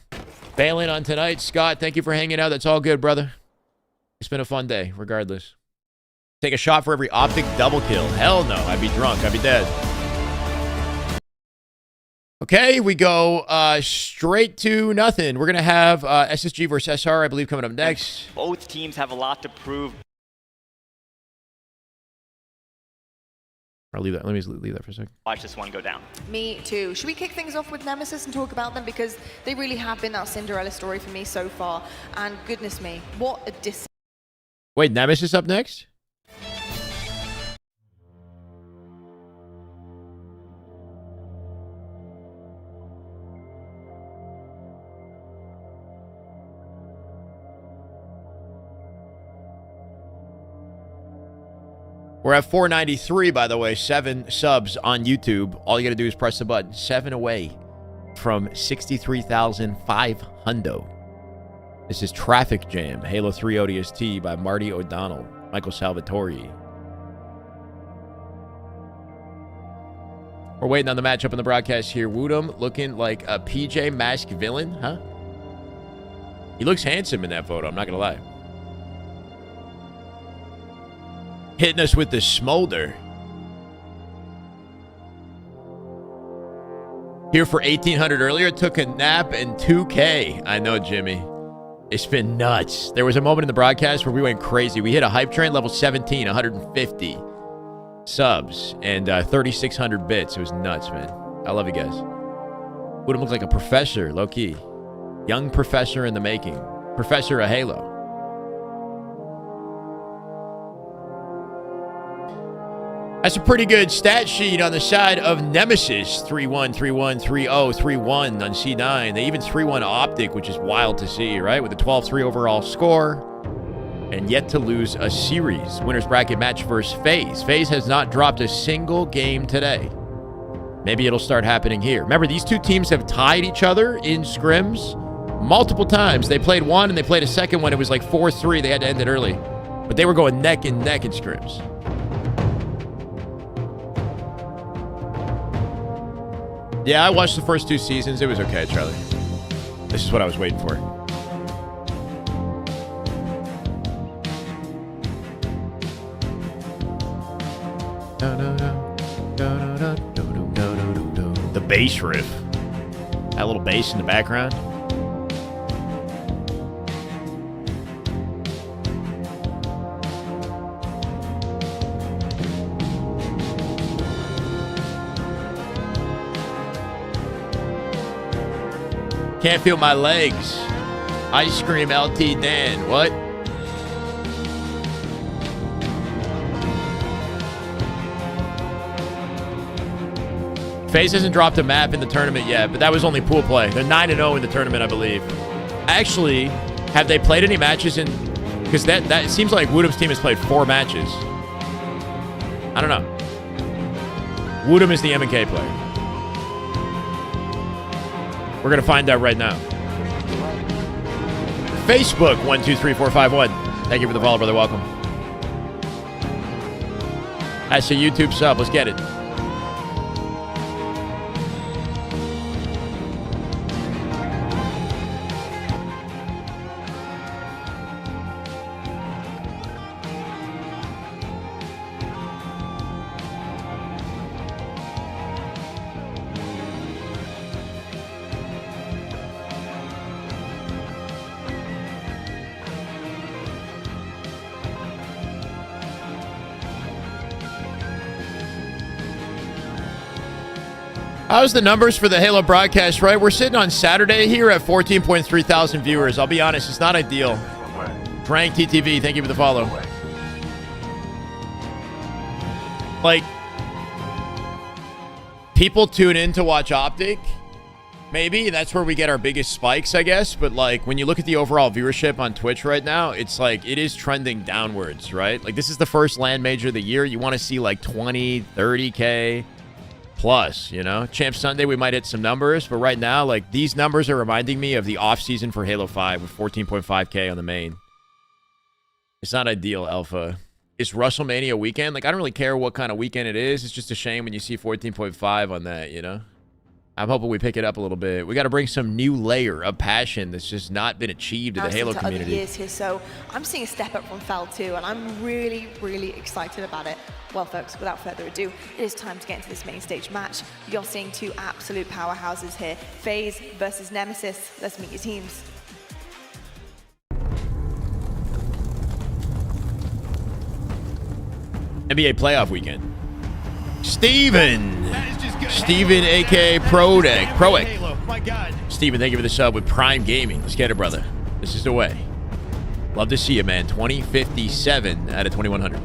Bailing on tonight. Scott, thank you for hanging out. That's all good, brother. It's been a fun day, regardless. Take a shot for every Optic double kill. Hell no. I'd be drunk. I'd be dead. Okay, we go straight to nothing. We're going to have SSG versus SR, I believe, coming up next. Both teams have a lot to prove. I'll leave that. Let me leave that for a second. Watch this one go down. Me too. Should we kick things off with Nemesis and talk about them? Because they really have been that Cinderella story for me so far. And goodness me, what a dis... Wait, Nemesis up next? We're at 493, by the way. 7 subs on YouTube. All you got to do is press the button. 7 away from 63,500. This is Traffic Jam, Halo 3 ODST by Marty O'Donnell, Michael Salvatore. We're waiting on the matchup in the broadcast here. Woodham looking like a PJ Mask villain, huh? He looks handsome in that photo, I'm not going to lie. Hitting us with the smolder. Here for 1,800 earlier. Took a nap and 2K. I know, Jimmy. It's been nuts. There was a moment in the broadcast where we went crazy. We hit a hype train level 17, 150 subs, and 3,600 bits. It was nuts, man. I love you guys. Would have looked like a professor, low-key. Young professor in the making. Professor of Halo. That's a pretty good stat sheet on the side of Nemesis. 3-1, 3-1, 3-0, 3-1 on C9. They even 3-1 Optic, which is wild to see, right? With a 12-3 overall score. And yet to lose a series. Winner's bracket match versus FaZe. FaZe has not dropped a single game today. Maybe it'll start happening here. Remember, these two teams have tied each other in scrims multiple times. They played one and they played a second one. It was like 4-3. They had to end it early. But they were going neck and neck in scrims. Yeah, I watched the first 2 seasons. It was okay, Charlie. This is what I was waiting for. The bass riff. That little bass in the background. Can't feel my legs. Ice cream LT Dan. What? FaZe hasn't dropped a map in the tournament yet, but that was only pool play. They're 9-0 in the tournament, I believe. Actually, have they played any matches in... Because that seems like Woodham's team has played 4 matches. I don't know. Woodham is the M&K player. We're going to find out right now. Facebook, 123451. Thank you for the follow, brother. Welcome. That's a YouTube sub. Let's get it. How's the numbers for the Halo broadcast, right? We're sitting on Saturday here at 14.3 thousand viewers. I'll be honest, it's not ideal. Frank TTV, thank you for the follow. Like, people tune in to watch Optic, maybe. That's where we get our biggest spikes, I guess. But, like, when you look at the overall viewership on Twitch right now, it's like, it is trending downwards, right? Like, this is the first LAN major of the year. You want to see, like, 20, 30K plus, you know? Champ Sunday, we might hit some numbers. But right now, like, these numbers are reminding me of the off-season for Halo 5 with 14.5K on the main. It's not ideal, Alpha. It's WrestleMania weekend. Like, I don't really care what kind of weekend it is. It's just a shame when you see 14.5 on that, you know? I'm hoping we pick it up a little bit. We got to bring some new layer of passion that's just not been achieved in the Halo community. Other years here, so I'm seeing a step up from Fel too, and I'm really, really excited about it. Well, folks, without further ado, it is time to get into this main stage match. You're seeing 2 absolute powerhouses here. FaZe versus Nemesis. Let's meet your teams. NBA playoff weekend. Steven, a.k.a. Proek. Steven, thank you for the sub with Prime Gaming. Let's get it, brother. This is the way. Love to see you, man. 2057 out of 2100.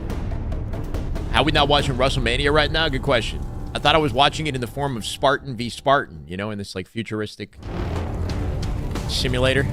How we not watching WrestleMania right now? Good question. I thought I was watching it in the form of Spartan v. Spartan, you know, in this, like, futuristic simulator.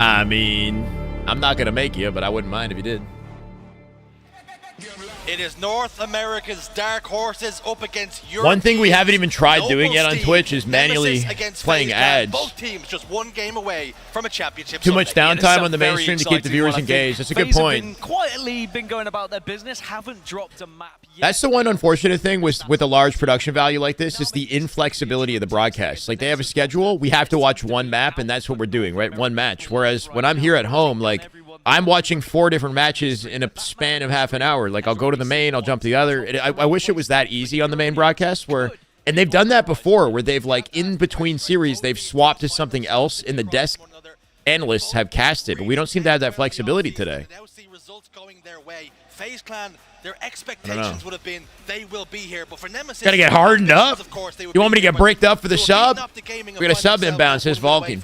I mean, I'm not going to make you, but I wouldn't mind if you did. It is North America's dark horses up against Europe. One thing we haven't even tried doing yet on Twitch is manually playing ads. Both teams just one game away from a championship. Too much downtime on the main stream to keep the viewers engaged. That's a good point. Quietly been going about their business, haven't dropped a map yet. That's the one unfortunate thing with a large production value like this is the inflexibility of the broadcast. Like, they have a schedule. We have to watch one map, and that's what we're doing, right? One match. Whereas when I'm here at home, like, I'm watching 4 different matches in a span of half an hour. Like, I'll go to the main, I'll jump to the other. I wish it was that easy on the main broadcast and they've done that before where they've, like, in between series, they've swapped to something else in the desk analysts have casted. But we don't seem to have that flexibility today. FaZe Clan, their expectations would have been they will be here, but for Nemesis, gotta get hardened up. You want me to get bricked up for the sub? We got a sub inbound, says Vulcan.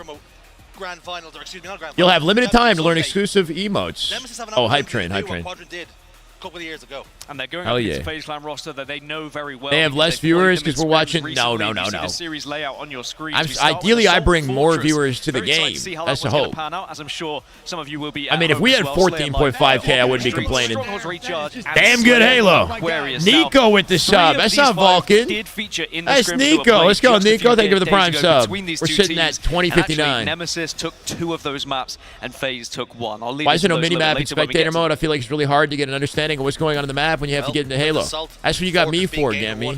Grand finals, or excuse me, not grand You'll finals. have limited time to learn exclusive emotes. Oh, hype train, hype What train. Quadrant did a couple of years ago. And they're going Hell up yeah. against a FaZe Clan roster that they know very well. They have less viewers because we're watching. No. The series layout on your screen. Ideally, I bring more viewers to the game. That's the hope. Pan out, as I'm sure some of you will be. I mean, if we had 14.5K, I wouldn't be complaining. Damn good Halo. Nico with the sub. That's not Vulcan. That's Nico. Let's go, Nico. Thank you for the prime sub. We're sitting at 2059. Nemesis took 2 of those maps, and FaZe took 1. Why is there no mini-map in spectator mode? I feel like it's really hard to get an understanding of what's going on in the map when you have to get into Halo. That's what you got me for, Gammy.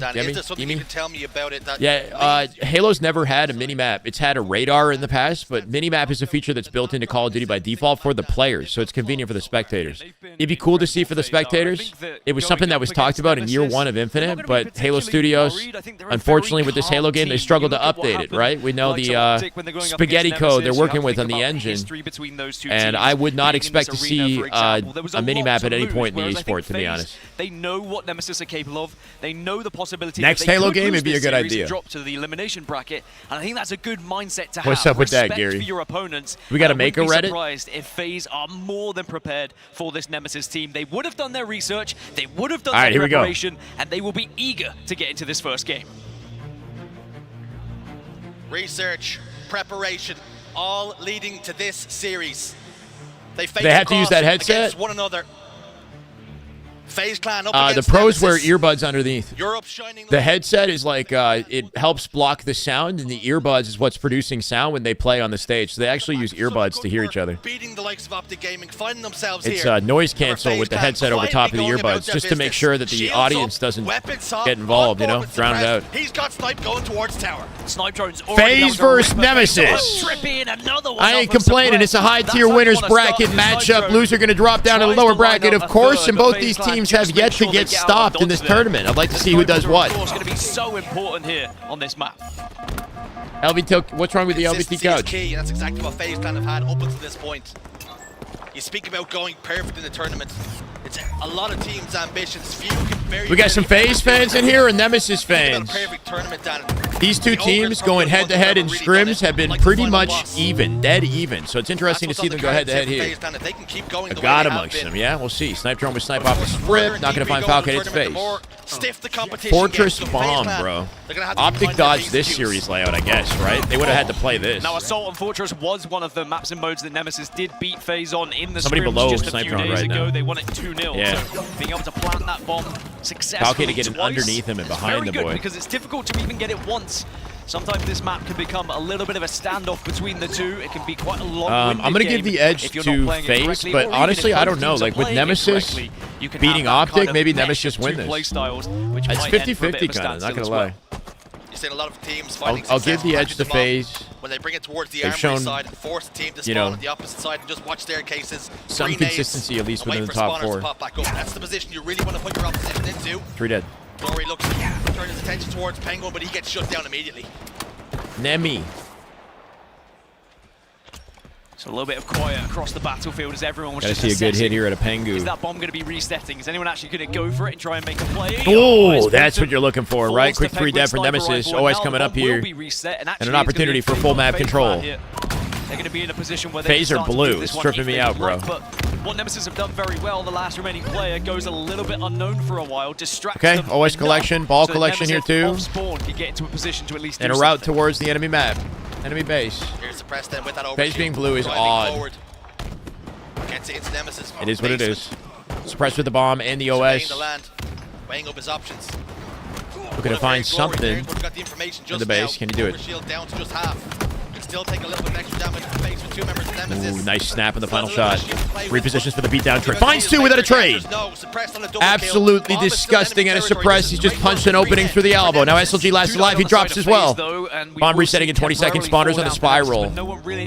Yeah, Halo's never had a mini-map. It's had a radar in the past, but mini-map is a feature that's built into Call of Duty by default for the players, so it's convenient for the spectators. It'd be cool to see for the spectators. It was something that was talked about in year 1 of Infinite, but Halo Studios, unfortunately with this Halo game, they struggled to update it, right? We know the spaghetti code they're working with on the engine, and I would not expect to see a mini-map at any point in the eSport, to be honest. They know what Nemesis are capable of. They know the possibility. Next Halo game would be a good idea. Drop to the elimination bracket, and I think that's a good mindset to have. What's up with that, Respect Gary? For your opponents. We got to make a Reddit. Surprised if FaZe are more than prepared for this Nemesis team. They would have done their research. They would have done their preparation, and they will be eager to get into this first game. Research, preparation, all leading to this series. They have to use that headset? Against one another. FaZe Clan up the against pros wear Nemesis. earbuds underneath. The headset is like, it helps block the sound, and the earbuds is what's producing sound when they play on the stage. So they actually use earbuds to hear each other. Beating the likes of Optic Gaming, finding themselves It's here. noise cancel with the headset over top of the earbuds, just to make sure that the audience doesn't get involved, you know, drown it out. He's got Snipe going towards tower. Snipe drones. FaZe versus Nemesis. I ain't complaining. It's a high-tier winners bracket matchup. Loser going to drop down to the lower bracket, of course, and both these teams have yet to get stopped in this tournament. I'd like to see who does what. It's going to be so important here on this map. LVT, what's wrong with the LVT couch? Key, and that's exactly what FaZe Clan have had up until this point. You speak about going perfect in the tournament. It's a lot of teams' ambitions. Few can very. We got some FaZe fans in here and Nemesis fans. Perfect tournament, Dan. These two teams going head-to-head in scrims have been pretty much even, dead even. So it's interesting to see them go head-to-head here. A god amongst them, yeah? We'll see. Snipe drone with snipe off the script. Not going to find Falcon hits face. Fortress bomb, bro. Optic dodged this series layout, I guess, right? They would have had to play this. Now, Assault on Fortress was one of the maps and modes that Nemesis did beat FaZe on in the Somebody scrims below just a snipe few drone days right ago. now. They won it 2-0. Yeah. So being able to plant that bomb successfully Falcon to get in underneath him and behind the very boy. good because it's difficult to even get it once. Sometimes this map can become a little bit of a standoff between the two. It can be quite a long. I'm going to give the edge to FaZe, but honestly, I don't know. Like with Nemesis beating Optic, maybe Nemesis win this. It's 50-50 kind of, not going to lie. You've seen a lot of teams finding I'll give the edge to FaZe. When they bring it towards the They've armory shown, side and force the team to spawn on the opposite side and just watch staircases. Some consistency at least within the top 4. Pop back up. That's the position you really want to put your opposition into. 3 dead. Glory looks to turn his attention towards Penguin, but he gets shut down immediately. Nemi. So a little bit of quiet across the battlefield as everyone was just see a good assessing, hit here at a Pengu. Is that bomb going to be resetting? Is anyone actually going to go for it and try and make a play? Oh, that's what you're looking for, right? Quick 3 dead for Nemesis. Always coming up here. And an opportunity for full map control. They're going to be in a position where they Phaser blue. It's tripping me out, bro. But what Nemesis have done very well, the last remaining player goes a little bit unknown for a while, distracts them OS collection, ball so collection here too. Spawn can get into a position to at least and a route towards the enemy map. Enemy base. Here's the press then with that overshield. Base being blue is Driving odd. forward. Gets it into Nemesis. It is what it is. Suppressed with the bomb and the Surveying OS. the land, weighing up his options. Looking to find something Got the information in just the base. Can you do it? Overshield down to just half. Can still take a little bit of extra damage to the face with 2 members of Nemesis. Ooh, nice snap in the final shot. Repositions for the beatdown trade. Finds 2 without a trade. Absolutely disgusting and a suppress. He's just punched an opening through the elbow. Now SLG last alive. He drops as well. Bomb resetting in 20 seconds. Spawners on the spiral.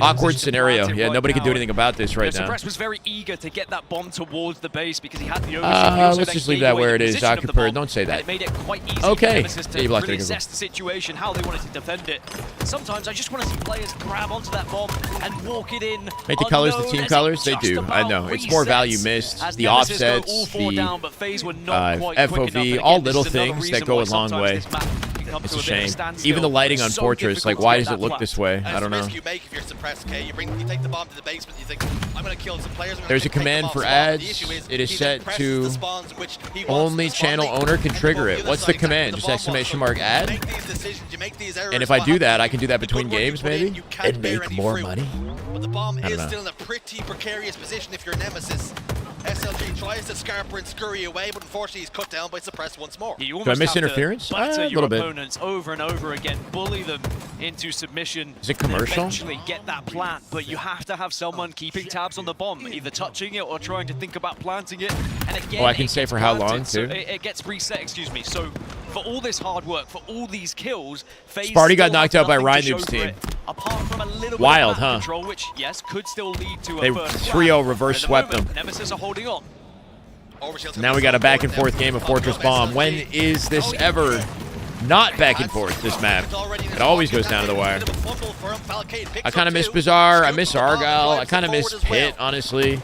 Awkward scenario. Yeah, nobody can do anything about this right now. Suppress was very eager to get that bomb towards the base because he had the overshield. Let's just leave that where it is. Occupied. Don't say that. It made it quite easy okay. for to really assess the situation, how they wanted to defend it. Sometimes I just want to see players grab onto that bomb and walk it in. Make the colors the team colors? They do. I know. It's more value missed. The offsets, the FOV, all little things that go a long way. It's a shame. Even the lighting on Fortress, like, why does it look this way? I don't know. You make if you're suppressed, okay? You take the bomb to the basement, you think, I'm going to kill some players. There's a command for ads. It is set to only channel owner can trigger it. What's the command? Just exclamation mark ad? And if I do that, I can do that between games, maybe? And make more money? But the bomb is still in a pretty precarious position if you're Nemesis. SLG tries to scarper and scurry away, but unfortunately he's cut down by suppress once more. You do I miss interference? A little bit. Opponents over and over again, bully them into submission. Is it commercial? Eventually get that plant, but you have to have someone keeping tabs on the bomb, either touching it or trying to think about planting it. And again, I can say for how long too. So it gets reset. Excuse me. So for all this hard work, for all these kills, Sparty got knocked out by Rhinoob's team. Apart from a little wild, bit of huh? Control, which yes, could still lead to they a first 3-0 reverse swept them. Nemesis are holding on. Now we got a back and forth game of Fortress Bomb. When is this ever not back and forth, this map? It always goes down to the wire. I kind of miss Bizarre. I miss Argyle. I kind of miss Pit, honestly.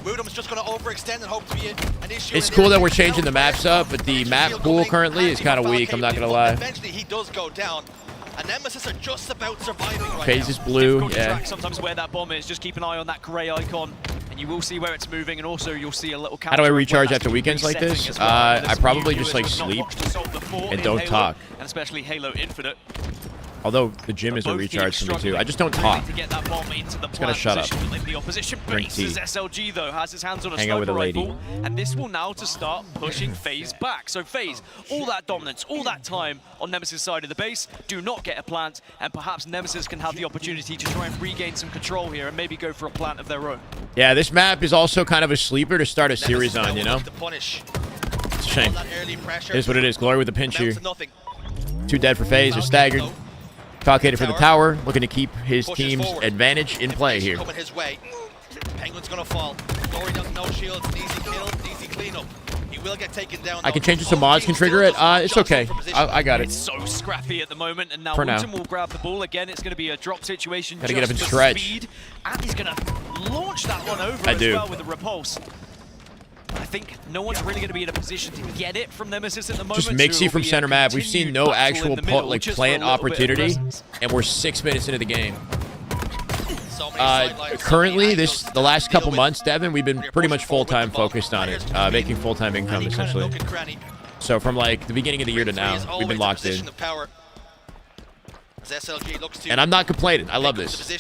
It's cool that we're changing the maps up, but the map pool currently is kind of weak. I'm not going to lie. Eventually he does go down. And Nemesis are just about surviving right Phase now. is blue, yeah. Sometimes where that bomb is, just keep an eye on that grey icon, and you will see where it's moving, and also you'll see a little. How do I recharge after weekends like this? I probably just like sleep and don't talk. And especially Halo Infinite. Although the gym is a recharge for me too. I just don't talk. To get that bomb into the just gotta shut up. The opposition Drink tea. SLG though has his hands on a Hang out with a lady. rifle, and this will now to start pushing FaZe back. So FaZe, all that dominance, all that time on Nemesis' side of the base, do not get a plant, and perhaps Nemesis can have the opportunity to try and regain some control here and maybe go for a plant of their own. Yeah, this map is also kind of a sleeper to start a series on, you know? It's a shame. It is what it is. Glory with a pinch here. 2 dead for FaZe. They're staggered. Calculated for the tower, looking to keep his team's advantage in play here. Penguin's gonna fall. Glory doesn't know shields. Easy kill, easy cleanup. He will get taken down. I can change it so mods can trigger it. It's okay. I got it. It's so scrappy at the moment, and now Wooten will grab the ball again. It's going to be a drop situation. Gotta get up and stretch. Speed, and he's going to launch that one over as well with the repulse. I think no one's really going to be in a position to get it from Nemesis at the moment. Just Mixie from center map. We've seen no actual plant opportunity, and we're 6 minutes into the game. Currently, the last couple months, Devin, we've been pretty much full-time focused on it, making full-time income, essentially. So from like the beginning of the year to now, we've been locked in. And I'm not complaining. I love this.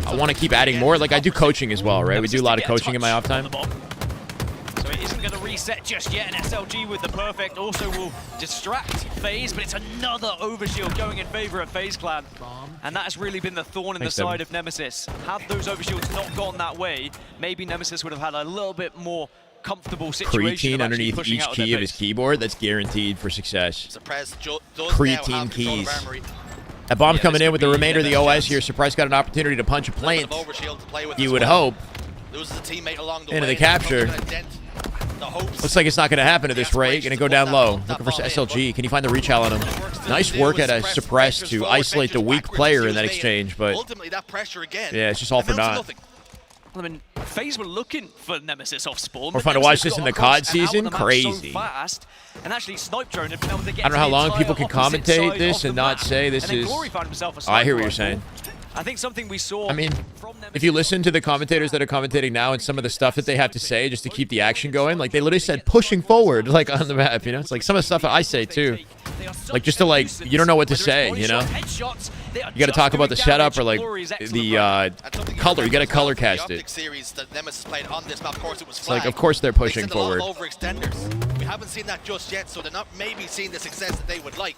I want to keep adding more. Like, I do coaching as well, right? We do a lot of coaching in my off time. So it isn't going to reset just yet, and SLG with the perfect also will distract FaZe, but it's another overshield going in favor of FaZe Clan. And that has really been the thorn in the side of Nemesis. Had those overshields not gone that way, maybe Nemesis would have had a little bit more comfortable situation. Creatine underneath each key of his keyboard, that's guaranteed for success. Creatine keys. That bomb's coming in with the remainder of the OS here. Surprise got an opportunity to punch a plant. You would hope. Into the capture. Looks like it's not going to happen at this rate. Going to go down low. Looking for SLG. Can you find the reach out on him? Nice work at a suppress to isolate the weak player in that exchange, but yeah, it's just all for naught. I mean, FaZe were looking for Nemesis off spawn. We're fun to watch this in the COD season. Crazy. Fast, and actually, Snipe Drone had been able to get I don't know how long people can commentate this and not say this is. Oh, I hear what you're saying. I think something we saw. I mean, if you listen to the commentators that are commentating now and some of the stuff that they have to say just to keep the action going, like they literally said pushing forward, like on the map, you know? It's like some of the stuff that I say too. Like just to like, you don't know what to say, you know? You got to talk about the setup or like the color. You got to color cast it. Series that Nemesis played on this map, of course, it was It's like, of course they're pushing forward. We haven't seen that just yet, so they're not maybe seeing the success that they would like.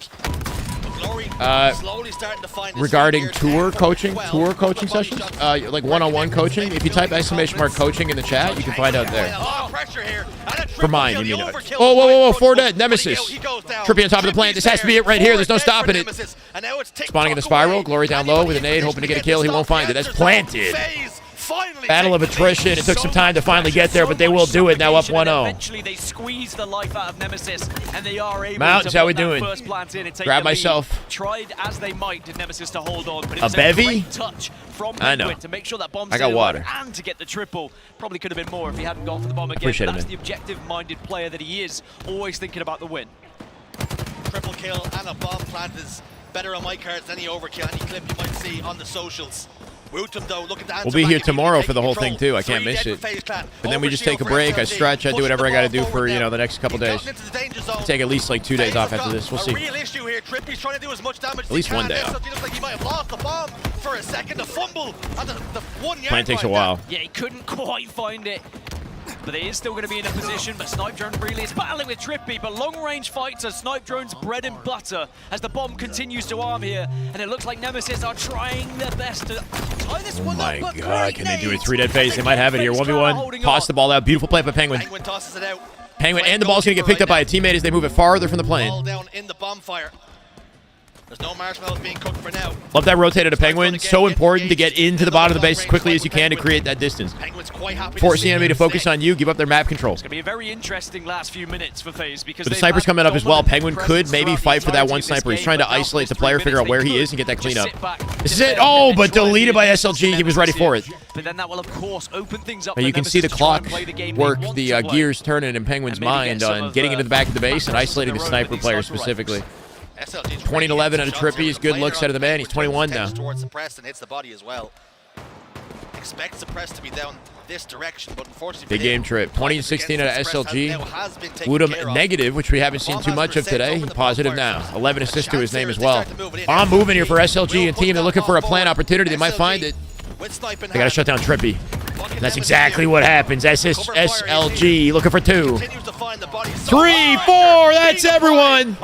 Glory slowly starting to find regarding tour coaching sessions, like one-on-one coaching. If you type !coaching in the chat, you can find out there. For mine, you mean? Oh, whoa, 4 dead. Nemesis. Trippy on top of the plant. This has to be it right here. There's no stopping it. Spawning in the spiral. Glory down low with a nade, hoping to get a kill. He won't find it. That's planted. Battle of attrition. It took some time to finally get there, but they will do it now up 1-0. Eventually, they squeeze the life out of Nemesis, and they are able Mountains, to how we put that doing? first plant in and take Grab the lead. myself. Tried as they might, did Nemesis to hold on, but it A was bevy? a great touch from I know. Penguin to make sure that bomb I got stayed water. alive and to get the triple. Probably could have been more if he hadn't gone for the bomb again. Appreciate But it, that's man. the objective-minded player that he is, always thinking about the win. Triple kill and a bomb plant is better on my cards than any overkill, any clip you might see on the socials. Wootum, though, looking to We'll be here tomorrow for the whole thing too. I can't miss it. But then we just take a break. I stretch. I do whatever I got to do for the next couple days. I take at least like 2 days off after this. We'll see. Real issue here. Trippy's trying to do as much damage At least one day off. SLG looks like he might have lost the bomb for a second. The fumble at the 1 yard Plan takes a line while. Yeah, he couldn't quite find it. But they is still going to be in a position, but Snipe Drone really is battling with Trippy, but long-range fights are Snipe Drone's bread and butter as the bomb continues to arm here, and it looks like Nemesis are trying their best to tie this one My up, but God, can they do a grenades. 3 dead phase? They might have it here. 1v1. Toss the ball out. Beautiful play by Penguin. Penguin tosses it out. Penguin, and the ball's going to get picked up by a teammate as they move it farther from the Ball plane. down in the bonfire. There's no marshmallows being cooked for now. Love that rotated to Penguin. So important to get into the bottom of the base as quickly as you can to create that distance. Force the enemy to focus on you, give up their map control. It's going to be a very interesting last few minutes for FaZe because But the sniper's coming up as well. Penguin could maybe fight for that one sniper. He's trying to isolate the player, figure out where he is, and get that clean up. This is it. Oh, but deleted by SLG. He was ready for it. But then that will, of course, open things up. And you for can see the Nemesis to try and clock play the game work, they want the to play. gears turning in Penguin's And maybe mind get some on of, getting into the back of the base and practice isolating the in a row sniper with these player sniper specifically. SLG's 20-11 out of Trippy's. Good looks out of the man. He's 21 now. Towards Suppressed and hits the body as well. Expect Suppressed to be down this direction, but unfortunately Big game Trip. 20-16 out of SLG. Woodham negative, which we haven't seen too much of today. Positive now. 11 assists to his name as well. Bomb moving here for SLG and team. They're looking for a plant opportunity. They might find it. They got to shut down Trippy. And that's exactly what happens. SLG looking for 2. 3, 4. That's everyone.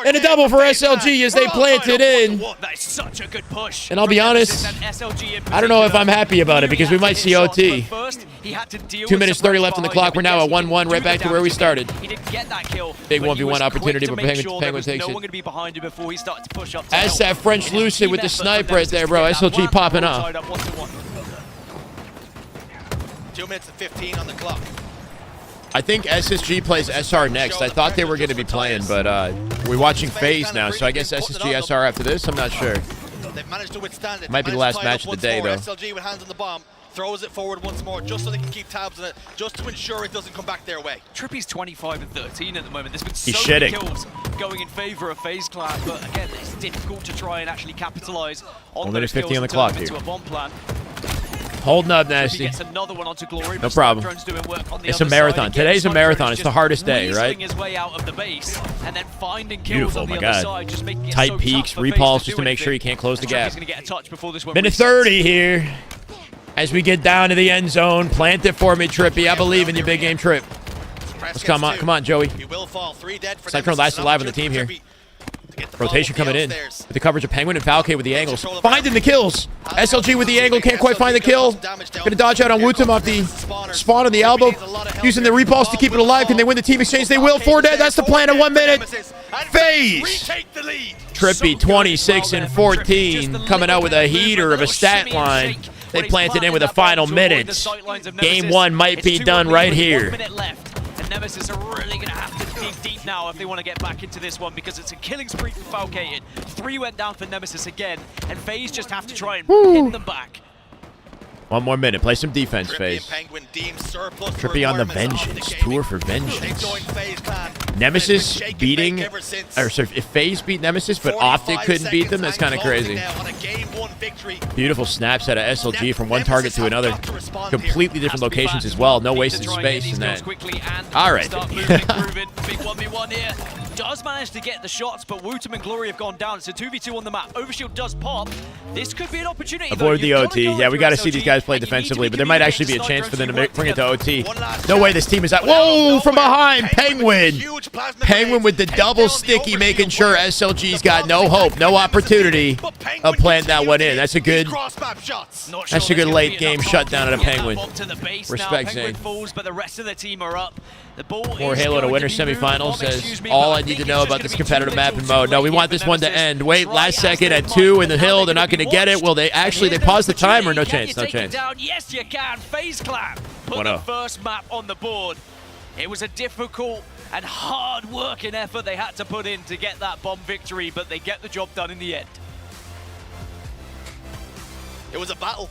And a double for SLG as they planted in. That is such a good push. And I'll be honest, I don't know if I'm happy about it because we might see OT. 2 minutes 30 left on the clock. We're now at 1-1, right back to where we started. He didn't get that kill. Big but he 1v1 was opportunity, quick but to make Penguin sure there was takes no it. one going to be behind him before he started to push up. As that French Lucid with the sniper right there, bro. SLG popping off. 2 minutes and 15 on the clock. I think SSG plays SR next. I thought they were going to be playing, but we're watching FaZe now, so I guess SSG SR after this. I'm not sure. They've managed to withstand it. Might be the last match of the day, though. SLG with hands on the bomb. Throws it forward once more, just so they can keep tabs on it, just to ensure it doesn't come back their way. Trippy's 25 and 13 at the moment. There's been He's so many shitting. kills going in favor of FaZe Clan, but again, it's difficult to try and actually capitalize on 1 those minute 50 kills on the and turn clock them into here. a bomb plan. Holding up, He Nasty. gets another one onto Glory, No but problem. Snipe Drone's doing work on the It's a other marathon. side. Again, Today's a Snipe marathon. Drone It's is the hardest day, weaseling right? his way out of the base and then finding kills Beautiful, on the my other God. side, just making it Tight so peaks, tough for FaZe repulse to just do to make sure he anything. can't close the And gap. Trippy's gonna get a touch before this one Minute resets. 30 here. As we get down to the end zone, plant it for me, Trippy. I believe in you, big game Trip. Let's come on, Joey. He will fall. 3 dead for Cyclone last alive on the team here. Rotation coming in with the coverage of Penguin and Falke with the angles. Finding the kills. SLG with the angle, can't quite find the kill. Gonna dodge out on Wootum off the spawn on the elbow. Using the repulse to keep it alive. Can they win the team exchange? They will. 4 dead. That's the plan in 1 minute. FaZe. Trippy 26 and 14 coming out with a heater of a stat line. They planted in with the final minutes. Game 1 might be done right here. 1 minute left. And Nemesis are really going to have to dig deep now if they want to get back into this one because it's a killing spree for Falcated. 3 went down for Nemesis again, and FaZe just have to try and pin them back. 1 more minute. Play some defense, FaZe. Trippy on the vengeance. Tour for vengeance. Nemesis beating, or sorry, if FaZe beat Nemesis, but Optic couldn't beat them, that's kind of crazy. Beautiful snaps out of SLG from one target to another. Completely different locations as well. No wasted space in that. All right. Big 1v1 here. does manage to get the shots, but Wootem and Glory have gone down. It's a 2v2 on the map. Overshield does pop. This could be an opportunity. Avoid the OT. Yeah, we got to see these guys play defensively, but there might actually be a chance for them to bring it to OT. No way this team is out. Whoa, from behind, Penguin. Penguin with the double sticky, making sure SLG's got no hope, no opportunity of planting that one in. That's a good late game shutdown of the Penguin. Respect, Zane. Falls, but the rest of the team are up. The ball More Halo to winner semifinal says, all I need to know about this competitive map and mode. No, we want this one to end. Wait, last second at 2 in the hill. They're not going to get it. Will they actually, they paused the timer. No chance, no chance. Yes, you can. FaZe Clan put the first map on the board. It was a difficult and hard-working effort they had to put in to get that bomb victory, but they get the job done in the end. It was a battle.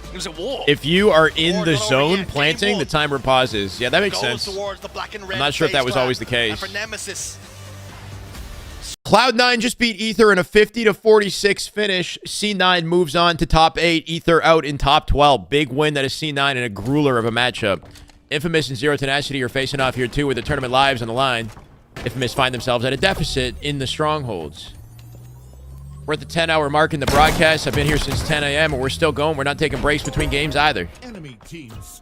It was a war. If you are in the zone planting, the timer pauses. Yeah, that makes sense. I'm not sure if that was always the case. For Nemesis. Cloud9 just beat Ether in a 50-46 finish. C9 moves on to top 8. Ether out in top 12. Big win that is C9 in a grueler of a matchup. Infamous and Zero Tenacity are facing off here too with the tournament lives on the line. Infamous find themselves at a deficit in the strongholds. We're at the 10-hour mark in the broadcast. I've been here since 10 a.m. and we're still going. We're not taking breaks between games either.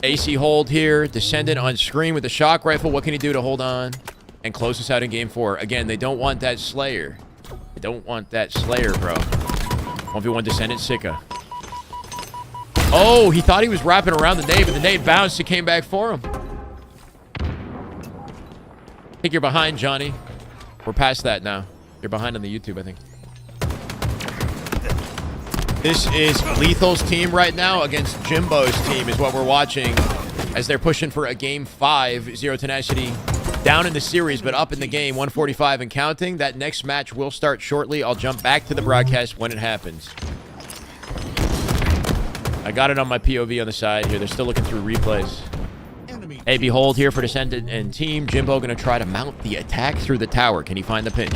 AC hold here. Descendant on screen with the shock rifle. What can he do to hold on and close us out in game 4? Again, they don't want that Slayer. They don't want that Slayer, bro. 1v1 Descendant, Sika. Oh, he thought he was wrapping around the nade, but the nade bounced. It came back for him. I think you're behind, Johnny. We're past that now. You're behind on the YouTube, I think. This is Lethal's team right now against Jimbo's team is what we're watching as they're pushing for a game 5. Zero Tenacity down in the series, but up in the game, 145 and counting. That next match will start shortly. I'll jump back to the broadcast when it happens. I got it on my POV on the side here. They're still looking through replays. Hey, behold here for Descendant and team. Jimbo going to try to mount the attack through the tower. Can he find the pinch?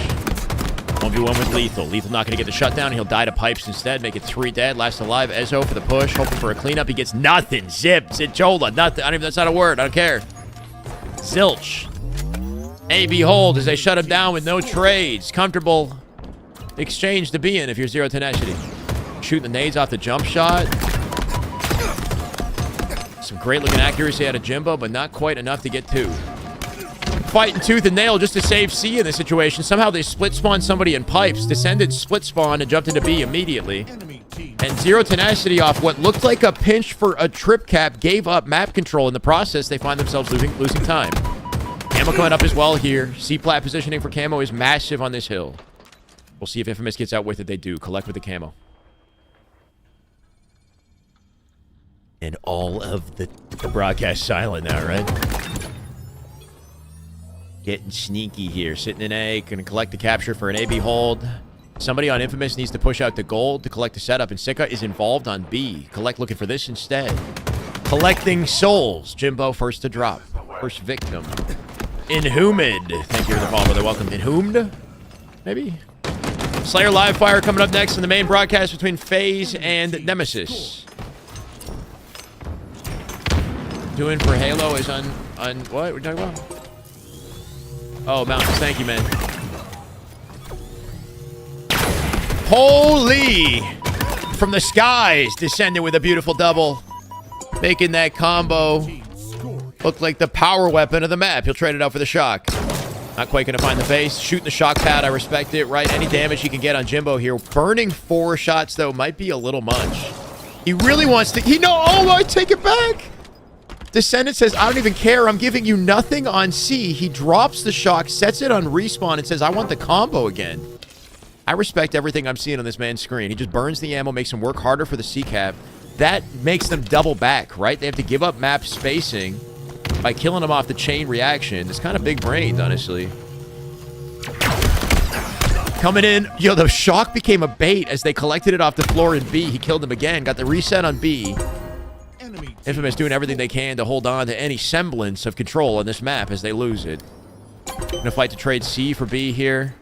1v1 with Lethal. Lethal not going to get the shutdown. He'll die to pipes instead. Make it 3 dead. Last alive. Ezo for the push. Hoping for a cleanup. He gets nothing. Zip. Zitchola. Nothing. I don't even, that's not a word. I don't care. Zilch. Hey, behold, as they shut him down with no trades. Comfortable exchange to be in if you're Zero Tenacity. Shooting the nades off the jump shot. Some great looking accuracy out of Jimbo, but not quite enough to get 2. Fighting tooth and nail just to save C in this situation. Somehow they split spawn somebody in pipes. Descended split spawn and jumped into B immediately. And Zero Tenacity off what looked like a pinch for a trip cap gave up map control. In the process, they find themselves losing time. Camo coming up as well here. C-plat positioning for Camo is massive on this hill. We'll see if Infamous gets out with it. They do. Collect with the Camo. And all of the broadcast silent now, right? Getting sneaky here. Sitting in A. Going to collect the capture for an AB hold. Somebody on Infamous needs to push out the gold to collect the setup. And Sika is involved on B. Collect looking for this instead. Collecting souls. Jimbo first to drop. First victim. Inhumed. Thank you for the follow, brother. Welcome. Inhumed? Maybe? Slayer live fire coming up next in the main broadcast between FaZe and Nemesis. Doing for Halo is on what? We're talking about? Oh, Mountains. Thank you, man. Holy! From the skies, Descendant with a beautiful double. Making that combo look like the power weapon of the map. He'll trade it out for the shock. Not quite going to find the base. Shooting the shock pad. I respect it, right? Any damage he can get on Jimbo here. Burning 4 shots, though, might be a little much. He really wants to... Oh, I take it back! Descendant says, I don't even care. I'm giving you nothing on C. He drops the shock, sets it on respawn, and says, I want the combo again. I respect everything I'm seeing on this man's screen. He just burns the ammo, makes him work harder for the C cap. That makes them double back, right? They have to give up map spacing by killing him off the chain reaction. It's kind of big-brained, honestly. Coming in. Yo, the shock became a bait as they collected it off the floor in B. He killed him again. Got the reset on B. Infamous doing everything they can to hold on to any semblance of control on this map as they lose it. Gonna fight to trade C for B here.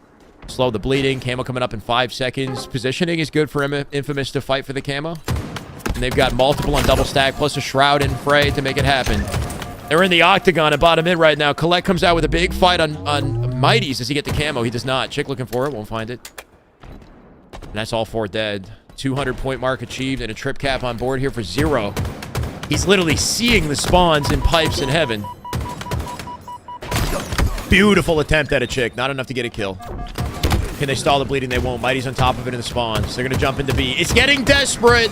Slow the bleeding. Camo coming up in 5 seconds. Positioning is good for Infamous to fight for the camo. And they've got multiple on double stack, plus a Shroud and Frey to make it happen. They're in the octagon at bottom mid right now. Collect comes out with a big fight on Mighties. Does he get the camo? He does not. Chick looking for it. Won't find it. And that's all 4 dead. 200-point mark achieved and a trip cap on board here for 0. He's literally seeing the spawns in pipes in heaven. Beautiful attempt at a Chick. Not enough to get a kill. Can they stall the bleeding? They won't. Mighty's on top of it in the spawns. They're going to jump into B. It's getting desperate.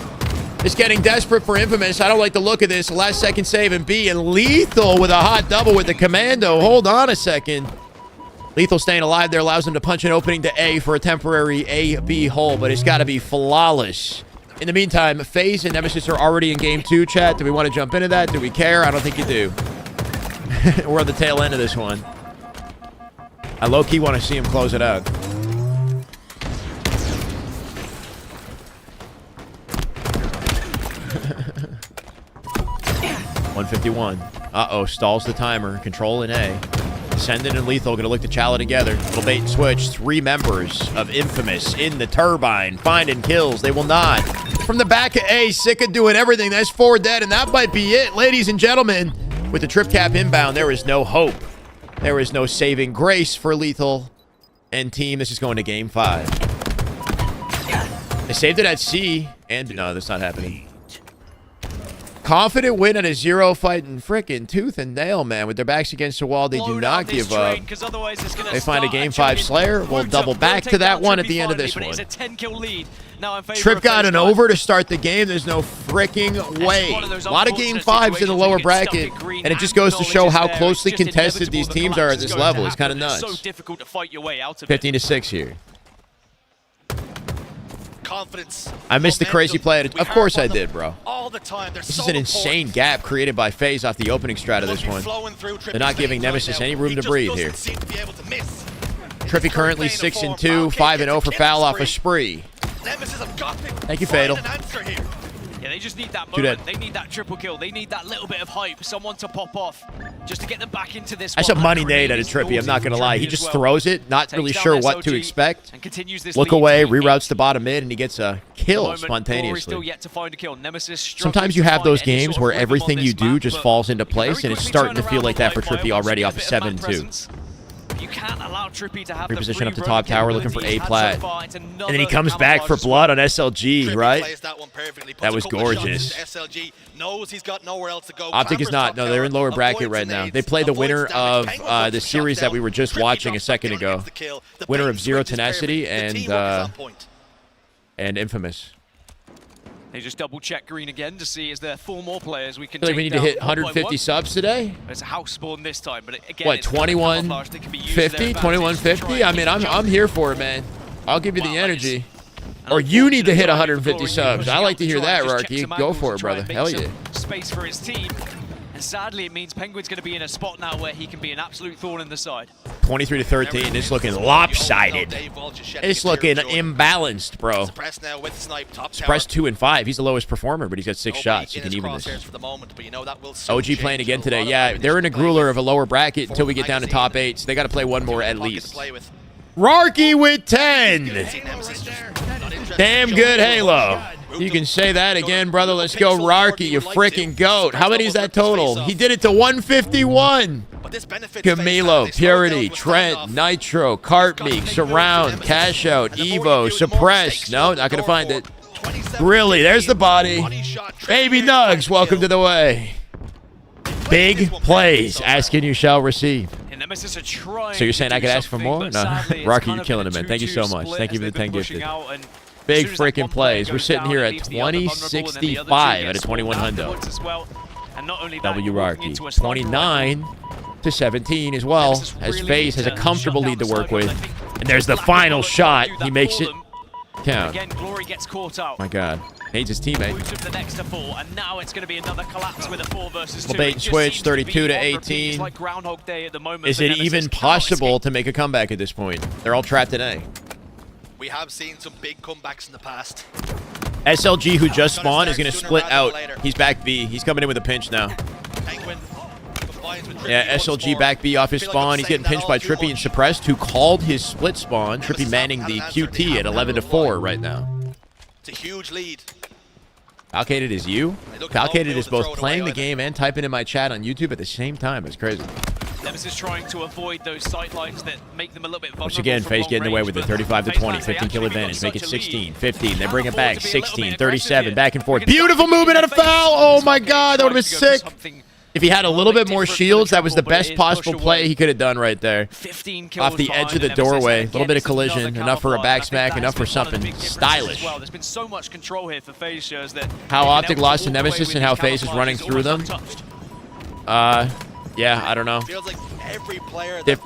It's getting desperate for Infamous. I don't like the look of this. Last second save in B. And Lethal with a hot double with the commando. Hold on a second. Lethal staying alive there allows him to punch an opening to A for a temporary A-B hole. But it's got to be flawless. In the meantime, FaZe and Nemesis are already in game 2, chat. Do we want to jump into that? Do we care? I don't think you do. We're on the tail end of this one. I low-key want to see him close it out. $151. Uh-oh, stalls the timer. Control in A. Descendant and Lethal going to look to Chala together. Little bait and switch. 3 members of Infamous in the turbine. Finding kills. They will not. From the back of A, Sika doing everything. That's 4 dead, and that might be it. Ladies and gentlemen, with the trip cap inbound, there is no hope. There is no saving grace for Lethal and team. This is going to game 5. They saved it at C, and no, that's not happening. Confident win at a 0 fighting frickin' tooth and nail, man. With their backs against the wall, they do not give up. They find a game 5 Slayer. We'll double back to that one at the end of this one. Trip got an over to start the game. There's no fricking way. A lot of game 5s in the lower bracket, and it just goes to show how closely contested these teams are at this level. It's kind of nuts. 15-6 here. Confidence. I missed the crazy play. Of course I did, bro. All the time. This is an insane gap created by FaZe off the opening strat of this one. They're not giving Nemesis any room to breathe here. Trippy currently 6-2, 5-0 for foul off a spree. Thank you, Fatal. Yeah, they just need that moment. They need that triple kill. They need that little bit of hype, someone to pop off, just to get them back into this. That's a money nade at a Trippy, I'm not going to lie. He just throws it, not really sure what to expect. Look away, reroutes the bottom mid, and he gets a kill spontaneously. Sometimes you have those games where everything you do just falls into place, and it's starting to feel like that for Trippy already off 7-2. You can't allow Trippy to have reposition up the top tower looking for A plat. And then he comes back for blood on SLG, right? That was gorgeous. Optic is not. No, they're in lower bracket right now. They play the winner of the series that we were just watching a second ago. Winner of Zero Tenacity and Infamous. They just double-check green again to see is there 4 more players we can I feel like we need to hit 150 subs today. It's a house spawn this time, but again, what, 2150? 2150? I mean, I'm here for it, man. I'll give you the energy. Or you need to hit 150 subs. I like to hear that, Rarky. Go for it, brother. Hell yeah. Space for his team. And sadly, it means Penguin's going to be in a spot now where he can be an absolute thorn in the side. 23-13. It's looking lopsided. It's looking imbalanced, bro. Suppress 2 and 5. He's the lowest performer, but he's got 6 shots. You can even this. OG playing again today. Yeah, they're in a grueler of a lower bracket until we get down to top 8. So they got to play 1 more at least. Rarky with 10. Damn good Halo. You can say that again, brother. Let's go, Rarky, you freaking goat. How many is that total? He did it to 151. Camilo, Purity, Trent, Nitro, Cartmeek, Surround, Cash Out, Evo, Suppress. No, not going to find it. Really, there's the body. Baby Nugs, welcome to the way. Big plays. Asking you shall receive. So you're saying I could ask for more? No. Rarky, you're killing it, man. Thank you so much. Thank you for the 10 gifted. Big freaking plays. We're sitting here at 2065 at a 21 hundo. W Rarky. 29-17 as well, as FaZe has a comfortable lead to work with. And there's the final shot. He makes it count. Again, Glory gets caught out. My God. Hates his teammate. The next to 4, and now it's going to be another collapse with a 4 versus 2. Bait and switch, 32-18. Like Groundhog Day at the moment. Is it even possible to make a comeback at this point? They're all trapped in A. We have seen some big comebacks in the past. SLG, who just spawned, is going to split out. He's back B. He's coming in with a pinch now. Yeah, SLG back B off his spawn. He's getting pinched by Trippy and Suppressed, who called his split spawn. Trippy manning the QT at 11-4 right now. It's a huge lead. Falcated is you. Falcated is both playing the game and typing in my chat on YouTube at the same time. It's crazy. Nemesis trying to avoid those sight lines that make them a little bit vulnerable. Once again, FaZe getting away with it. 35-20, 15 kill advantage. Make it 16, 15. They bring it back. 16, 37, back and forth. Beautiful movement and a foul. Oh my God, that would have been sick. If he had a little bit more shields, that was the best possible play he could have done right there. Off the edge of the doorway. A little bit of collision. Enough for a back smack. Enough for something stylish. There's been so much control here for FaZe shows that how Optic lost to Nemesis and how FaZe is running through them. Yeah, I don't know.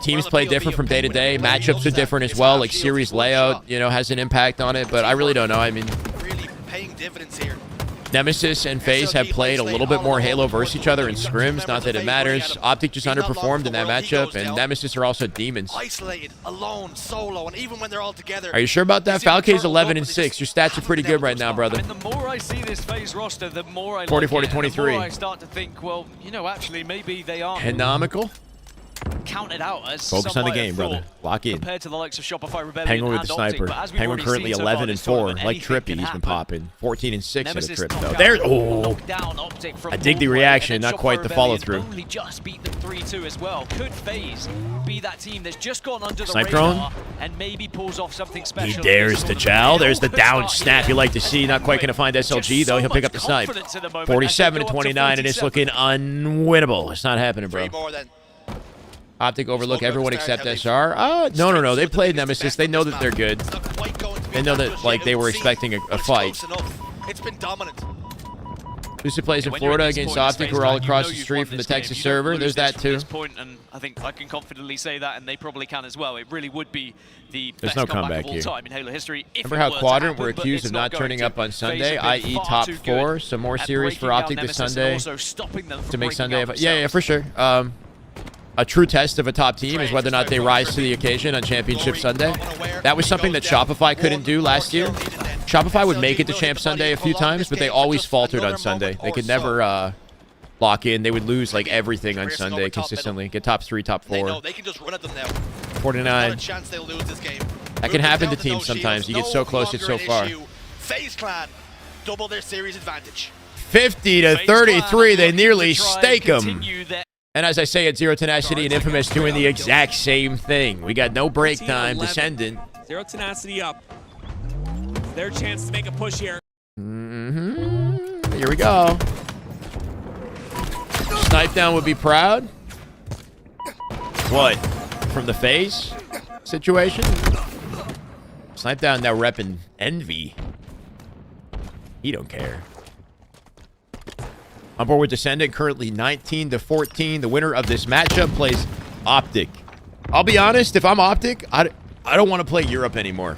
Teams play different from day to day. Matchups are different as well. Like series layout, you know, has an impact on it. But I really don't know. I mean, really paying dividends here. Nemesis and FaZe have played a little bit more Halo versus each other in scrims. Not that it matters. Optic just underperformed in that matchup, and Nemesis are also demons. Isolated, alone, solo, and even when they're all together. Are you sure about that? Falcay's 11-6. Your stats are pretty good right now, brother. And the more I see this FaZe roster, the more I 40-40-23. the more I start to think, well, you know, actually, maybe they are Economical. counted out as focus on the game, brother. Lock in. Compared to the likes of Shopify Rebellion Penguin with the and sniper. Optic, Penguin currently 11-4. Like Trippy, he's been popping. 14-6 at a trip though. There. Oh, I dig the reaction. Not quite the follow through. Only just beat them 3-2 as well. Could FaZe be that team that's just gone under the Snipe radar drone. and maybe pulls off something He special? dares to chow. There's the down snap you like to see. Not quite going to find SLG though. He'll pick up the snipe. 47-29, and it's looking unwinnable. It's not happening, bro. Optic overlook everyone except SR. No. They played Nemesis. They know that they're good. They know that like they were expecting a fight. It's been dominant. Lucy plays in Florida against Optic. We're all across the street from the Texas server. There's that too. And I think I can confidently say that, and they probably can as well. It really would be the There's best no comeback comeback of all here. time in Halo history. Remember how Quadrant were accused of not turning up on Sunday, i.e. top 4? Some more series for Optic this Sunday to make Sunday. Yeah, for sure. A true test of a top team is whether or not they rise to the occasion on Championship Sunday. That was something that Shopify couldn't do last year. Shopify would make it to Champ Sunday a few times, but they always faltered on Sunday. They could never lock in. They would lose like everything on Sunday consistently. Get top 3, top 4. They can just run at them now. 49. Chance they'll lose this game. That can happen to teams sometimes. You get so close, it's so far. FaZe Clan double their series advantage. 50-33. They nearly stake them. And as I say, it's Zero Tenacity and Infamous doing the exact same thing. We got no break time. Descendant. Zero Tenacity up. Their chance to make a push here. Here we go. Snipe down would be proud. What? From the FaZe situation? Snipe down now repping Envy. He don't care. On board with Descendant, currently 19-14. The winner of this matchup plays Optic. I'll be honest, if I'm Optic, I don't want to play Europe anymore.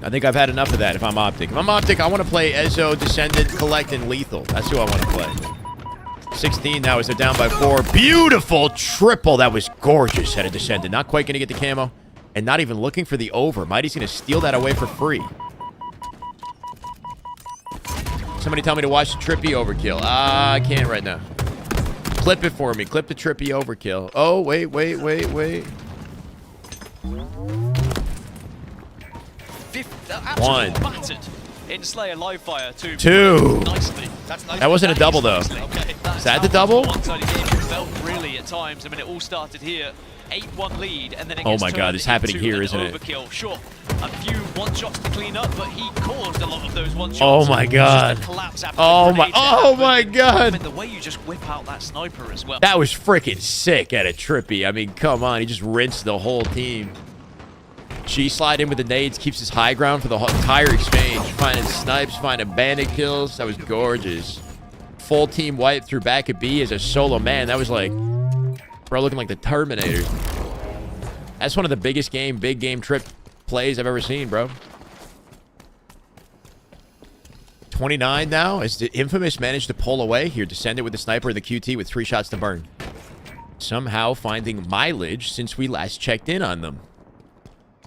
I think I've had enough of that if I'm Optic. If I'm Optic, I want to play Ezo, Descendant, Collect, and Lethal. That's who I want to play. 16 now as they're down by 4. Beautiful triple. That was gorgeous out of Descendant. Not quite going to get the camo. And not even looking for the over. Mighty's going to steal that away for free. Somebody tell me to watch the Trippy overkill. I can't right now. Clip it for me. Clip the Trippy overkill. Oh, wait. One. Battered in Slayer live fire. 2. Nicely. That wasn't a double though. Okay. Is that the double? One-sided game it felt really at times. I mean, it all started here. 8-1 lead, and then it Oh gets my God, it's happening here, isn't it? Overkill. Sure, a few one-shots to clean up, but he caused a lot of those one-shots. Oh my God. Oh my God. The way you just whip out that sniper as well. That was freaking sick at a Trippy. I mean, come on. He just rinsed the whole team. G-slide in with the nades, keeps his high ground for the entire exchange. Finding snipes, finding bandit kills. That was gorgeous. Full team wipe through back at B as a solo man. That was like, bro, looking like the Terminator. That's one of the biggest big game trip plays I've ever seen, bro. 29 now as the Infamous managed to pull away. Here, Descendant with the sniper and the QT with 3 shots to burn. Somehow finding mileage since we last checked in on them.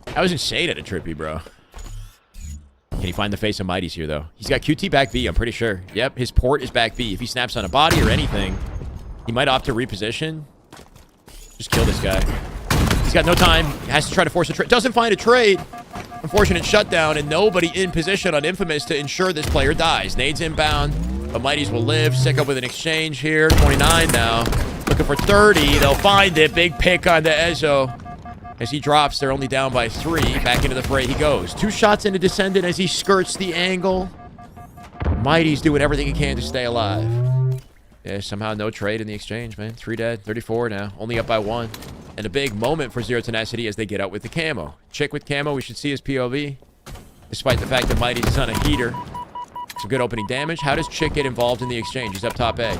That was insane at a Trippy, bro. Can he find the face of Mighty's here, though? He's got QT back B, I'm pretty sure. Yep, his port is back B. If he snaps on a body or anything, he might opt to reposition. Just kill this guy. He's got no time. He has to try to force a trade. Doesn't find a trade. Unfortunate shutdown, and nobody in position on Infamous to ensure this player dies. Nades inbound, but Mighty's will live. Sicko with an exchange here. 29 now. Looking Looking for 30. They'll find it. Big pick on the Ezo. As he drops, they're only down by 3. Back into the fray he goes. 2 shots into Descendant as he skirts the angle. Mighty's doing everything he can to stay alive. Yeah, somehow no trade in the exchange, man. 3 dead, 34 now. Only up by 1. And a big moment for Zero Tenacity as they get out with the camo. Chick with camo, we should see his POV. Despite the fact that Mighty's is on a heater. Some good opening damage. How does Chick get involved in the exchange? He's up top A.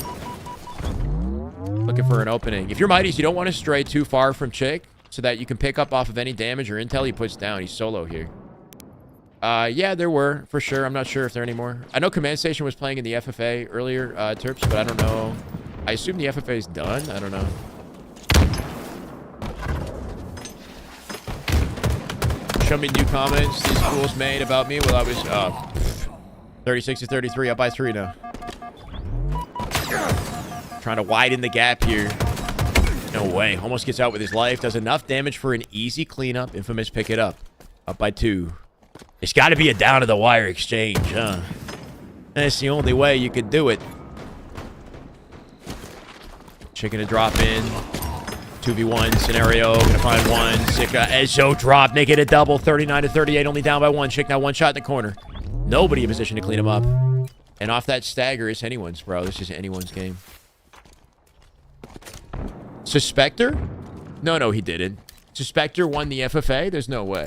Looking for an opening. If you're Mighty's, you don't want to stray too far from Chick so that you can pick up off of any damage or intel he puts down. He's solo here. Yeah, there were, for sure. I'm not sure if there are any more. I know Command Station was playing in the FFA earlier, Terps, but I don't know. I assume the FFA is done. I don't know. Show me new comments these fools made about me while I was 36 to 33, up by 3 now. Trying to widen the gap here. No way. Almost gets out with his life. Does enough damage for an easy cleanup. Infamous pick it up. Up by 2. It's got to be a down-to-the-wire exchange, huh? That's the only way you could do it. Chicken to drop in. 2v1 scenario. Gonna find one. Sika Ezo drop. Make it a double. 39 to 38. Only down by 1. Chick now 1 shot in the corner. Nobody in position to clean him up. And off that stagger, it's anyone's, bro. This is anyone's game. Suspector? No, he didn't. Suspector won the FFA? There's no way.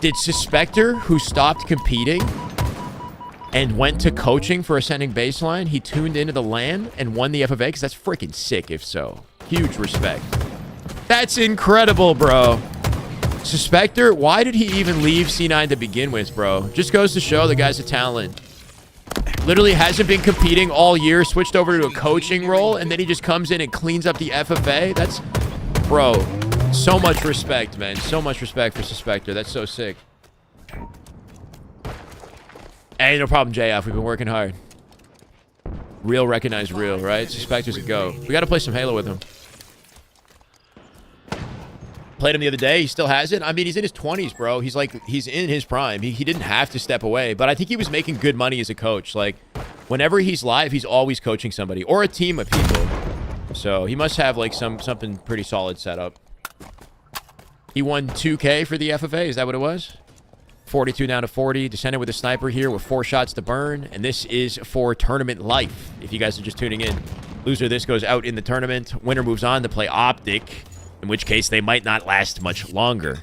Did Suspector, who stopped competing and went to coaching for Ascending Baseline, he tuned into the LAN and won the FFA? Because that's freaking sick if so. Huge respect. That's incredible, bro. Suspector, why did he even leave C9 to begin with, bro? Just goes to show the guy's a talent. Literally hasn't been competing all year, switched over to a coaching role, and then he just comes in and cleans up the FFA. That's, bro, so much respect, man. So much respect for Suspector. That's so sick. Hey, no problem, JF. We've been working hard. Real recognize real, right? Suspector's a go. We got to play some Halo with him. Played him the other day. He still has it. I mean, he's in his 20s, bro. He's in his prime. He didn't have to step away, but I think he was making good money as a coach. Like, whenever he's live, he's always coaching somebody or a team of people. So he must have like something pretty solid set up. He won 2K for the FFA. Is that what it was? 42 down to 40. Descended with a sniper here with 4 shots to burn. And this is for tournament life, if you guys are just tuning in. Loser, this goes out in the tournament. Winner moves on to play Optic, in which case they might not last much longer.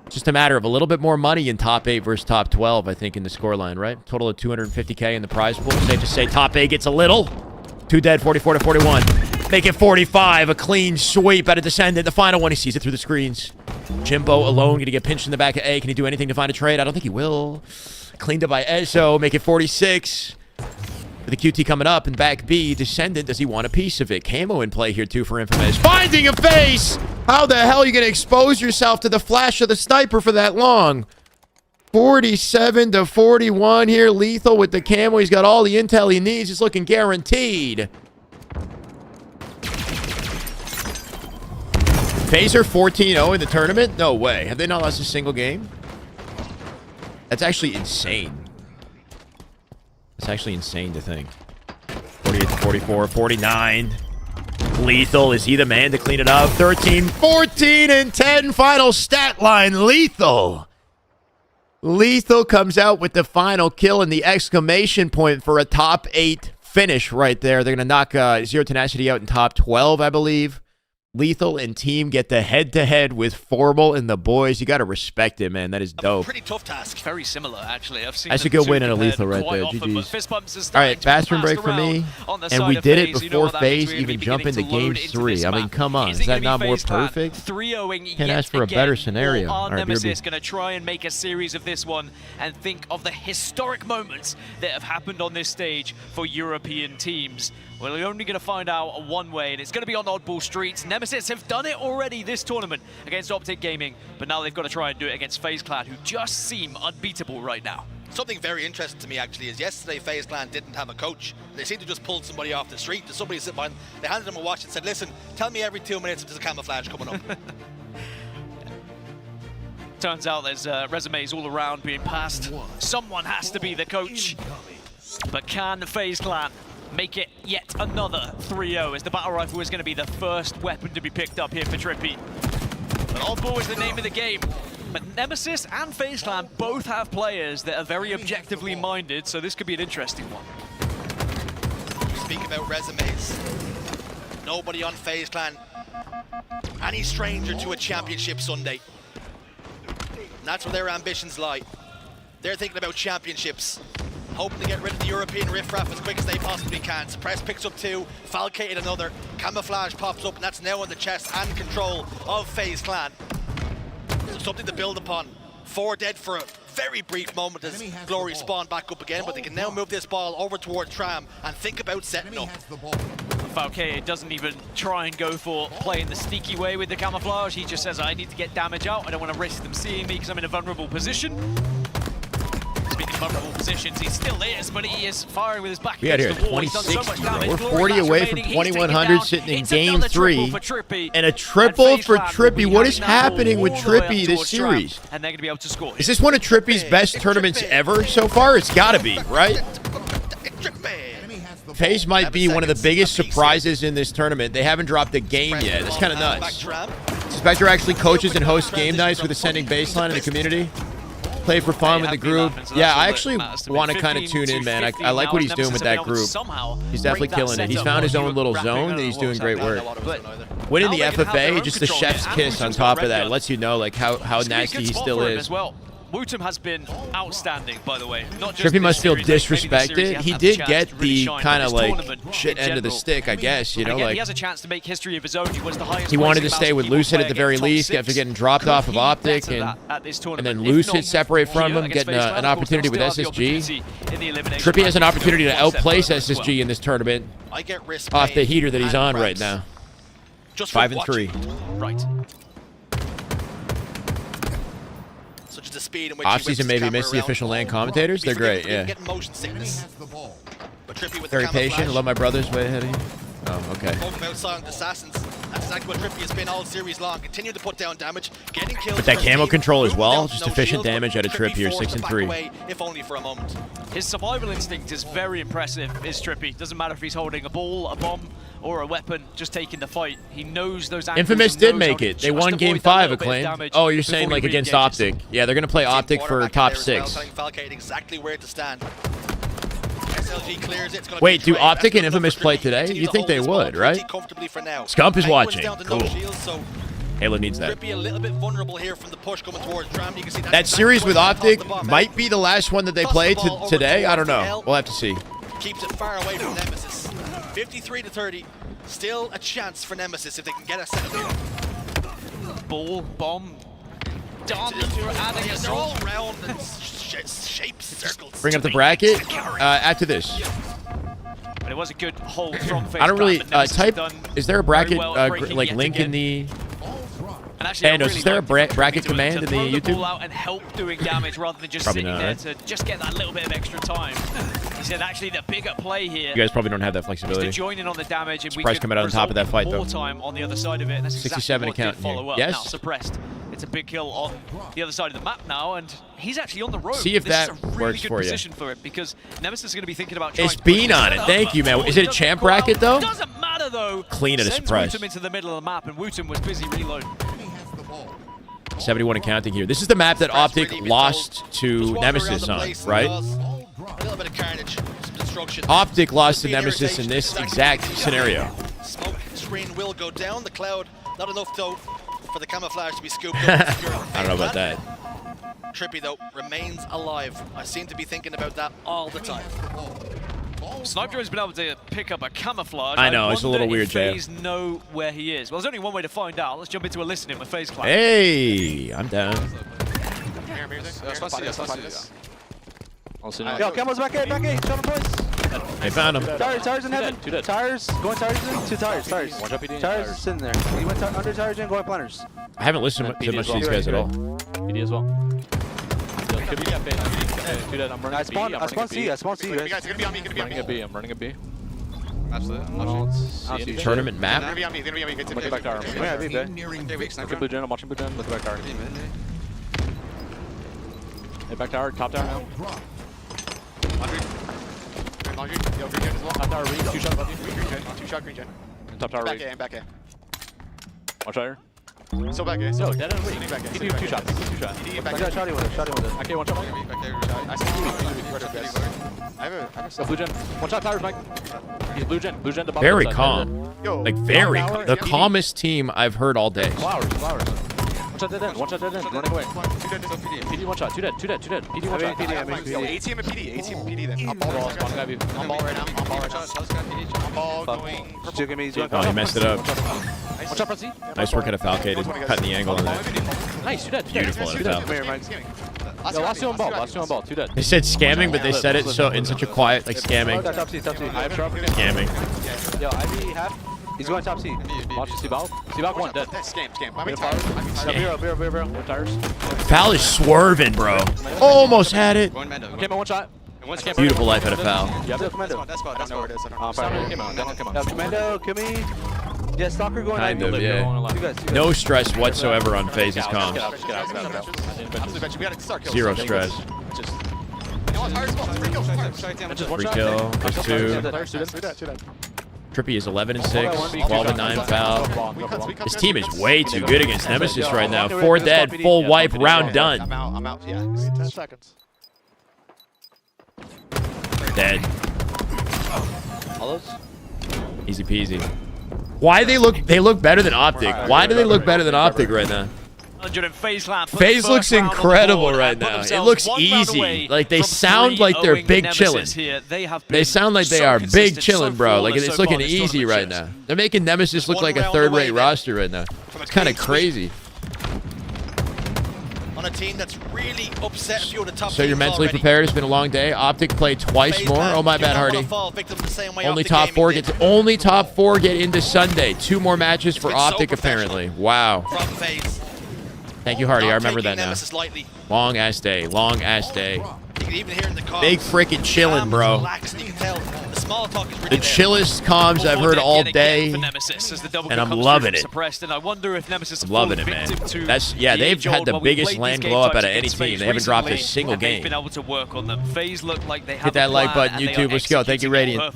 It's just a matter of a little bit more money in top 8 versus top 12, I think, in the scoreline, right? Total of 250K in the prize pool. Safe to say top 8 gets a little. 2 dead, 44 to 41. Make it 45. A clean sweep out of Descendant. The final one, he sees it through the screens. Jimbo alone, going to get pinched in the back of A. Can he do anything to find a trade? I don't think he will. Cleaned up by Ezo. Make it 46. With the QT coming up and back B, Descendant, does he want a piece of it? Camo in play here, too, for Infamous. Finding a face! How the hell are you going to expose yourself to the flash of the sniper for that long? 47 to 41 here. Lethal with the camo. He's got all the intel he needs. He's looking guaranteed. Phaser 14-0 in the tournament? No way. Have they not lost a single game? That's actually insane. It's actually insane to think. 48 to 44, 49. Lethal, is he the man to clean it up? 13, 14, and 10. Final stat line. Lethal. Lethal comes out with the final kill and the exclamation point for a top 8 finish right there. They're going to knock Zero Tenacity out in top 12, I believe. Lethal and team get the head-to-head with Formal and the boys. You got to respect it, man. That is dope. Pretty tough task. Very similar, actually. I've seen that's a good win in a Lethal right there. GG's. All right, bathroom break for me. And we did it before FaZe even jump into game 3. I mean, come on. Is that not more perfect? Can't ask for a better scenario. All right, Nemesis going to try and make a series of this one and think of the historic moments that have happened on this stage for European teams. Well, we're only going to find out one way, and it's going to be on Oddball Streets. Nemesis have done it already this tournament against Optic Gaming, but now they've got to try and do it against FaZe Clan, who just seem unbeatable right now. Something very interesting to me, actually, is yesterday FaZe Clan didn't have a coach. They seemed to just pull somebody off the street. There's somebody sitting behind. They handed them a watch and said, listen, tell me every 2 minutes if there's a camouflage coming up. Turns out there's resumes all around being passed. Someone has to be the coach. But can FaZe Clan make it yet another 3-0 as the battle rifle is going to be the first weapon to be picked up here for Trippy. But oddball is the name of the game. But Nemesis and FaZe Clan both have players that are very objectively minded, so this could be an interesting one. Speak about resumes. Nobody on FaZe Clan, any stranger to a championship Sunday. And that's where their ambitions lie. They're thinking about championships, hoping to get rid of the European riffraff as quick as they possibly can. Suppress picks up 2, Falcated another, Camouflage pops up, and that's now on the chest and control of FaZe Clan. So something to build upon. 4 dead for a very brief moment as Glory spawn back up again, but they can now move this ball over towards Tram and think about setting up. Falcated doesn't even try and go for playing the sneaky way with the camouflage. He just says, I need to get damage out. I don't want to risk them seeing me because I'm in a vulnerable position. Speaking of vulnerable positions, he still is, but he is firing with his back against the wall. He's done so much damage. We're 40 away from 2100 sitting in game 3. And a triple for Trippy. What is happening with Trippy this series? And they're going to be able to score. Is this one of Trippy's best tournaments ever so far? It's got to be, right? FaZe might be one of the biggest surprises in this tournament. They haven't dropped a game yet. It's kind of nuts. Spectre actually coaches and hosts game nights with Ascending Baseline in the community. Play for fun with the group. Yeah, I actually want to kind of tune in, man. I like what he's doing with that group. He's definitely killing it. He's found his own little zone, and he's doing great work. Winning the FFA, just the chef's kiss on top of that. It lets you know like how nasty he still is. Wootum has been outstanding, by the way. Trippy must feel disrespected. He did get the kind of like shit end of the stick, I guess. You know, like he has a chance to make history of his own. He was the highest. He wanted to stay with Lucid at the very least after getting dropped off of Optic, and then Lucid separate from him, getting an opportunity with SSG. Trippy has an opportunity to outplace SSG in this tournament off the heater that he's on right now. 5-3. Right. Such as the speed in which Offseason maybe missed the official LAN commentators. They're great, yeah. Very patient. Love my brothers way ahead of you. Oh, okay. Talk about silent assassins. That's exactly what Trippy has been all series long. Continue to put down damage, getting kills. But that camo control as well. Just efficient damage out of Trippy here, 6-3. If only for a moment. His survival instinct is very impressive, is Trippy. Doesn't matter if he's holding a ball, a bomb, or a weapon, just taking the fight. He knows those angles. Infamous did make it. They won game 5, Acclaimed. Oh, you're saying like against Optic. Yeah, they're going to play Optic for top 6. Exactly where to stand. Wait, do Optic and Infamous play today? You'd think they would, right? Scump is watching. Cool. Halo needs that. That series with Optic might be the last one that they play today. I don't know. We'll have to see. Keeps it far away from Nemesis. 53-30. Still a chance for Nemesis if they can get a second. Ball, bomb. They're all round and shapes, circles. Bring up the bracket after this. But it was a good hold from FaZe. I don't really type. Is there a bracket like link in the? And is there a bracket command in the YouTube? Out and help doing damage rather than just sitting there to just get that little bit of extra time. He said actually the bigger play here. You guys probably don't have that flexibility. To join in on the damage and Surprise coming out on top of that fight though. More time on the other side of it. And that's 67 exactly account here. Yes. Yes. Now suppressed. It's a big kill on the other side of the map now, and he's actually on the road. See if this that is a really works good for you. position for it because Nemesis is going to be thinking about. Trying It's Bean on it. Thank you, man. Is it a champ bracket though? Doesn't matter though. Clean at a surprise. Wootum into the middle of the map, and Wootum was busy reloading. 71 and counting here. This is the map that Optic lost to Nemesis on, right? A little bit of carnage, some destruction. Optic lost to Nemesis in this exact scenario. Smoke screen will go down. The cloud, not enough though for the camouflage to be scooped up. I don't know about that. Trippy though remains alive. I seem to be thinking about that all the time. Sniper has been able to pick up a camouflage. I know, it's a little weird, Jay. FaZe know where he is. Well, there's only one way to find out. Let's jump into a listening with FaZe Clan. Hey, I'm down. Yo, camo's back A, shot him boys. They found him. Tires in heaven. Tires, going tires in, 2 tires. Tires sitting there. He went under tires in, going planners. I haven't listened to much of these guys at all. PD as well. I spawn C, guys. I'm running a B. Tournament map? Look back to R. I'm Blue Gen, I'm watching Blue Gen. Look back to R. Hey, back to R, top tower now. On green. Yo, green gen as well. Top tower read. 2 shot above you. Green gen. 2 shot green gen. Top tower Back read. A, back A. Watch fire. So back A. Yo, dead end read. Back A. He do 2 shots. 2 shots. Back A. Shotty with it. Shotty with it. Okay, 1 shot. I see I have a Blue gen. 1 shot towers, Mike. He's blue gen. Blue gen to bottom. Very side. calm. Yo, Like, very tower, the yeah. calmest team I've heard all day. Flowers. 1 shot dead end. 1 shot dead end. Running away. PD 1 shot. 2 dead. PD 1 shot. Yo, ATM and PD. ATM and PD then. I'm ball Ball spawn. Grab you. on ball right now. On ball right now. On ball going. Still give me. Oh, he messed it up. 1 shot front C. Nice work at a Falcade, cutting the angle on that. Nice. 2 dead. Beautiful at a Falcade. Come here, Mike. Yo, last 2 on ball. Last 2 on ball. 2 dead. They said scamming, but they said it so in such a quiet, like scamming. Top C. Top C. I have sharp. Scamming. Yo, Ivy half. He's going top C. Watch the C-Balk. C-Balk 1 dead. Scam. I Bit mean, of flowers. Beer. No tires. Foul is swerving, bro. Almost had it. Okay, 1 shot. Beautiful life at a foul. Yeah, Commando. I don't know where it is. Come on. Commando, come in. Yeah, Stalker going Kind Ivy. of, yeah. You guys. No stress whatsoever on FaZe's comms. Zero stress. Free kill. There's 2. Trippy is 11 and 6, 12 and 9 foul. This team is way too good against Nemesis right now. 4 dead, full wipe, round done. I'm out. Yeah. 10 seconds. Dead. All those? Easy peasy. Why they look better than Optic? Why do they look better than Optic right now? FaZe looks incredible right now. It looks easy. Like they sound like they're big chillin'. They sound like they are big chillin', bro. Like it's looking easy right now. They're making Nemesis look like a third-rate roster right now. It's kind of crazy. On a team that's really upset a few of the top So you're mentally prepared? It's been a long day. Optic played twice more. Oh my bad, Hardy. Only top 4 get into Sunday. 2 more matches for Optic apparently. Wow. From FaZe. Thank you, Hardy. I remember that now. Long ass day. Long ass day. Big freaking chillin', bro. The chillest comms I've heard all day, and I'm loving it. I'm loving it, man. They've had the biggest land glow up out of any team. They haven't dropped a single game. Hit that like button, YouTube. Let's go. Thank you, Radiant.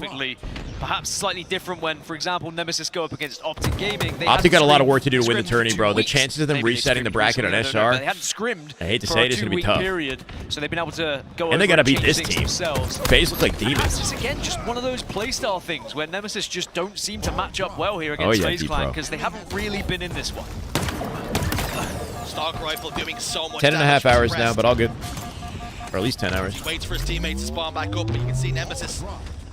Perhaps slightly different when, for example, Nemesis go up against Optic Gaming. Optic got a lot of work to do to win the tourney, bro. The chances of them resetting the bracket on SR, they hadn't scrimmed. I hate to say it, it's going to be tough. Period, so they've been able to go and they got to beat this team. themselves. FaZe look like demons. This is, again, just one of those playstyle things where Nemesis just don't seem to match up well here against FaZe Clan because they haven't really been in this one. Stock Rifle doing so much 10.5 hours now, but all good. Or at least 10 hours. He waits for his teammates to spawn back up, but you can see Nemesis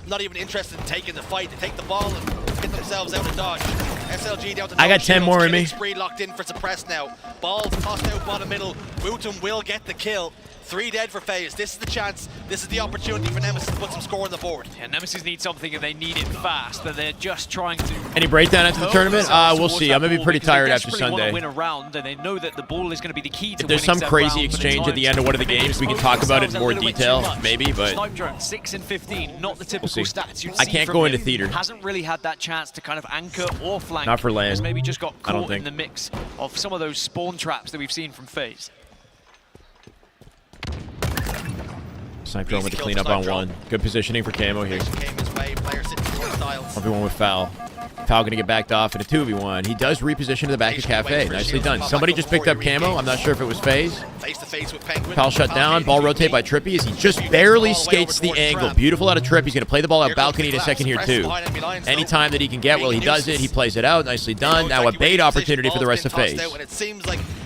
not even interested in taking the fight. They take the ball and get themselves out of dodge. SLG down to I got 10 more in me. Spree locked in for Suppress now. Ball tossed out bottom middle. Wooten will get the kill. 3 dead for FaZe. This is the chance. This is the opportunity for Nemesis to put some score on the board. Yeah, Nemesis need something and they need it fast, but they're just trying to... Any breakdown after the tournament? We'll see. I'm going to be pretty tired after Sunday. Win a round, and they know that the ball is going to be the key to if there's some crazy exchange at the end of one of the games, we can talk about it in more detail, maybe, but... Snipe drone, 6 and 15, not the typical stats you'd see. I can't go into theater. Hasn't really had that chance to kind of anchor or flank. Not for land. Has maybe just got caught in the mix of some of those spawn traps that we've seen from FaZe. Snipe drone with the cleanup on 1. Good positioning for Camo here. Everyone with Foul. Foul gonna get backed off in a 2v1. He does reposition to the back of Cafe. Nicely done. Somebody just picked up Camo. I'm not sure if it was FaZe. Foul shut down. Ball rotate by Trippy as he just barely skates the angle. Beautiful out of Tripp. He's gonna play the ball out balcony in a second here too. Anytime that he can get, well, he does it. He plays it out. Nicely done. Now a bait opportunity for the rest of FaZe.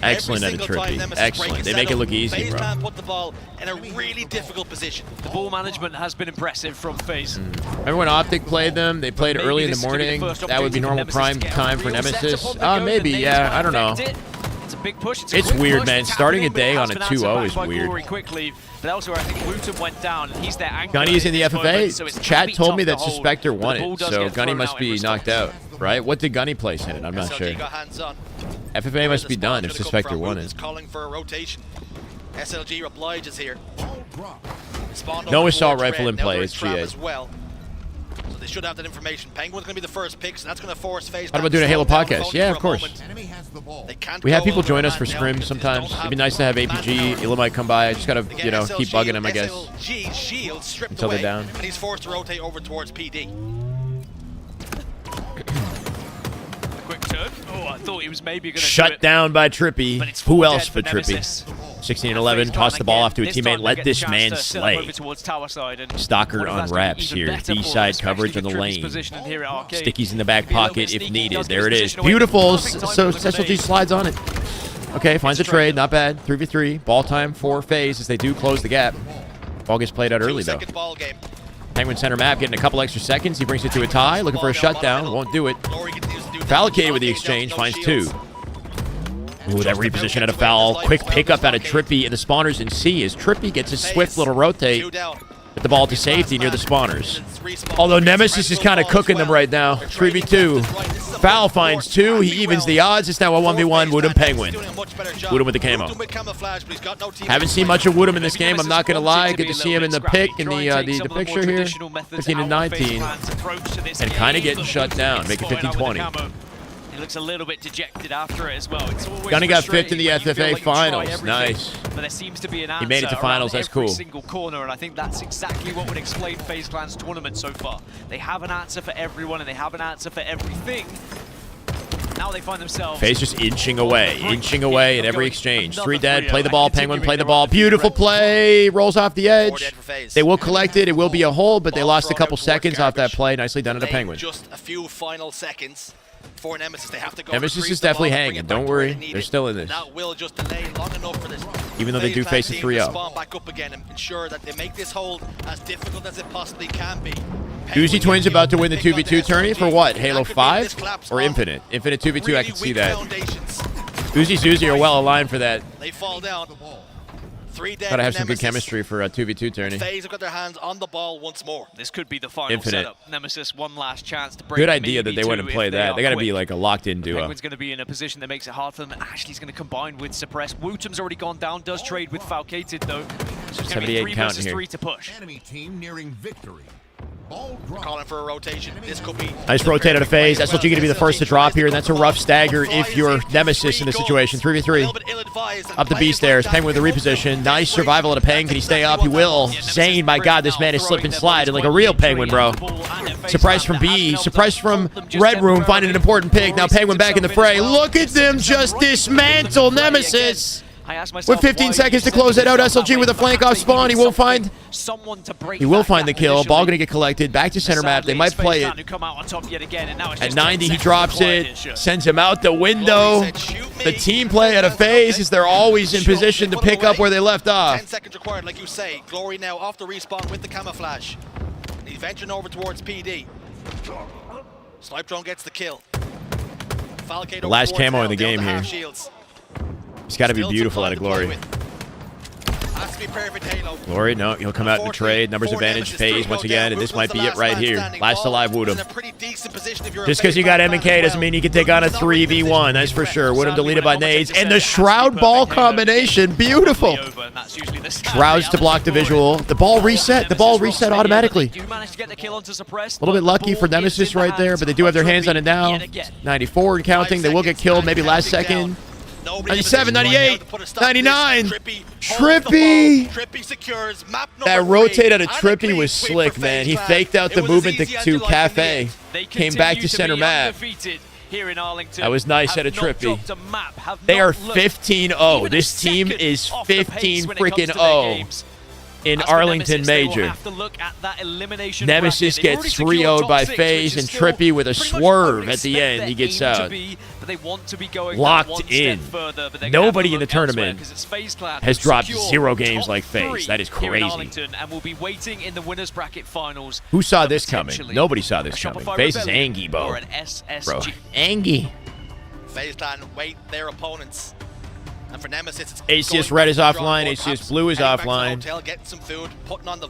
Excellent out of Trippy. Excellent. They make it look easy, bro. Put the ball in a really difficult position. The ball management has been impressive from FaZe. Remember when Optic played them? They played early in the morning. That would be normal prime time for Nemesis. Maybe, yeah. I don't know. It's a big push. It's weird, man. Starting a day on a 2-0 is weird. Quickly, but also I think Wooten went down, and he's their anchor. Gunny's in the FFA. Chat told me that Suspector won it, so Gunny must be knocked out, right? What did Gunny place in it? I'm not sure. FFA must be done if Suspector won it. Calling for a rotation. SLG obliges here. No assault rifle in play. It's GA. So They should have that information. Penguin's going to be the first pick, so that's going to force FaZe. How about doing a Halo podcast? Yeah, of course. We have people join us for scrims sometimes. It'd be nice to have APG. Ela might come by. I just gotta, you know, keep bugging him, I guess, until they're down. And he's forced to rotate over towards PD. Quick turn. Oh, I thought he was maybe going to Shut down by Trippy. Who else but Trippy? 16-11, toss the ball off to a teammate. Let this man slay. Stalker on wraps here. B-side coverage on the lane. Stickies in the back pocket if needed. There it is. Beautiful. So SLG slides on it. Okay, finds a trade. Not bad. 3v3. Ball time for FaZe as they do close the gap. Ball gets played out early, though. Penguin center map getting a couple extra seconds. He brings it to a tie. Looking for a shutdown. Won't do it. Fallicated with the exchange. Finds two. Ooh, that reposition at a foul. Quick pickup out of Trippy and the spawners in C as Trippy gets a swift little rotate with the ball to safety near the spawners. Although Nemesis is kind of cooking them right now. 3v2. Foul finds two. He evens the odds. It's now a 1v1 Woodham Penguin. Woodham with the camo. Haven't seen much of Woodham in this game. I'm not going to lie. Good to see him in the pick in the picture here. 15-19. And kind of getting shut down. Make it 15-20. He looks a little bit dejected after it as well. It's always Gunny got fifth in the FFA finals. Nice. But there seems to be an answer. He made it to finals. That's cool. Single corner, and I think that's exactly what would explain FaZe Clan's tournament so far. They have an answer for everyone, and they have an answer for everything. Now they find themselves. FaZe just inching away in every exchange. 3 dead. Play the ball, Penguin. Play the ball. Beautiful play. Rolls off the edge. They will collect it. It will be a hold, but they lost a couple seconds off that play. Nicely done at a Penguin. Just a few final seconds. For Nemesis, they have to go. Nemesis is definitely hanging. Don't worry, they're still in this. That will just delay long enough for this. Even though they do face a 3-0. Spawn back up again and ensure that they make this hold as difficult as it possibly can be. Doozy Twins about to win the 2v2 tourney for what? Halo 5 or Infinite? Infinite 2v2, I can see that. Uzi are well aligned for that. They fall down. 3 dead. Gotta have some good chemistry for a 2v2 tourney. FaZe have got their hands on the ball once more. This could be the final setup. Nemesis, one last chance to break. Good idea that they wouldn't play that. They gotta be like a locked-in duo. Penguin's gonna be in a position that makes it hard for them. Ashley's gonna combine with Suppress. Wootum's already gone down. Does trade with Falcated though. So it's gonna be 3 versus 3 to push. Enemy team nearing victory. Calling for a rotation. This could be nice rotate out of FaZe. SLG going to be the first to drop here, and that's a rough stagger if you're Nemesis in this situation. 3v3. Up the B stairs. Penguin with the reposition. Nice survival out of Peng. Can he stay up? He will. Zane, my God, this man is slip and sliding like a real Penguin, bro. Surprise from B. Surprise from Red Room, finding an important pick. Now Penguin back in the fray. Look at them just dismantle Nemesis. With 15 seconds to close it out, SLG with a flank off spawn. He will find the kill. Ball going to get collected. Back to center map. They might play it. At 90, he drops it. Sends him out the window. The team play out of FaZe is they're always in position to pick up where they left off. 10 seconds required, like you say. Glory now off the respawn with the camouflage. He's venturing over towards PD. Snipe drone gets the kill. The last camo in the game here. It's got to be beautiful out of Glory. Has to be perfect Halo. Glory, no, he'll come out in the trade. Numbers advantage, FaZe once again, and this might be it right here. Last alive Woodham. Just because you got M&K doesn't mean you can take on a 3v1, that's for sure. Woodham deleted by nades, and the Shroud ball combination, beautiful. Shrouds to block the visual. The ball reset. The ball reset automatically. A little bit lucky for Nemesis right there, but they do have their hands on it now. 94 and counting. They will get killed maybe last second. 97, 98, 99. Trippy! That rotate out of Trippy was slick, man. He faked out the movement to Cafe. Came back to center map. That was nice out of Trippy. They are 15-0. This team is 15-freaking-0. In Arlington Major. Nemesis gets 3-0'd by FaZe, and Trippy with a swerve at the end, he gets out. Locked in. Nobody in the tournament has dropped 0 games like FaZe. That is crazy. Who saw this coming? Nobody saw this coming. FaZe is angry, bro. Angry. FaZe Clan wait their opponents. And for Nemesis, it's Hcs Red is offline. Hcs Blue is offline.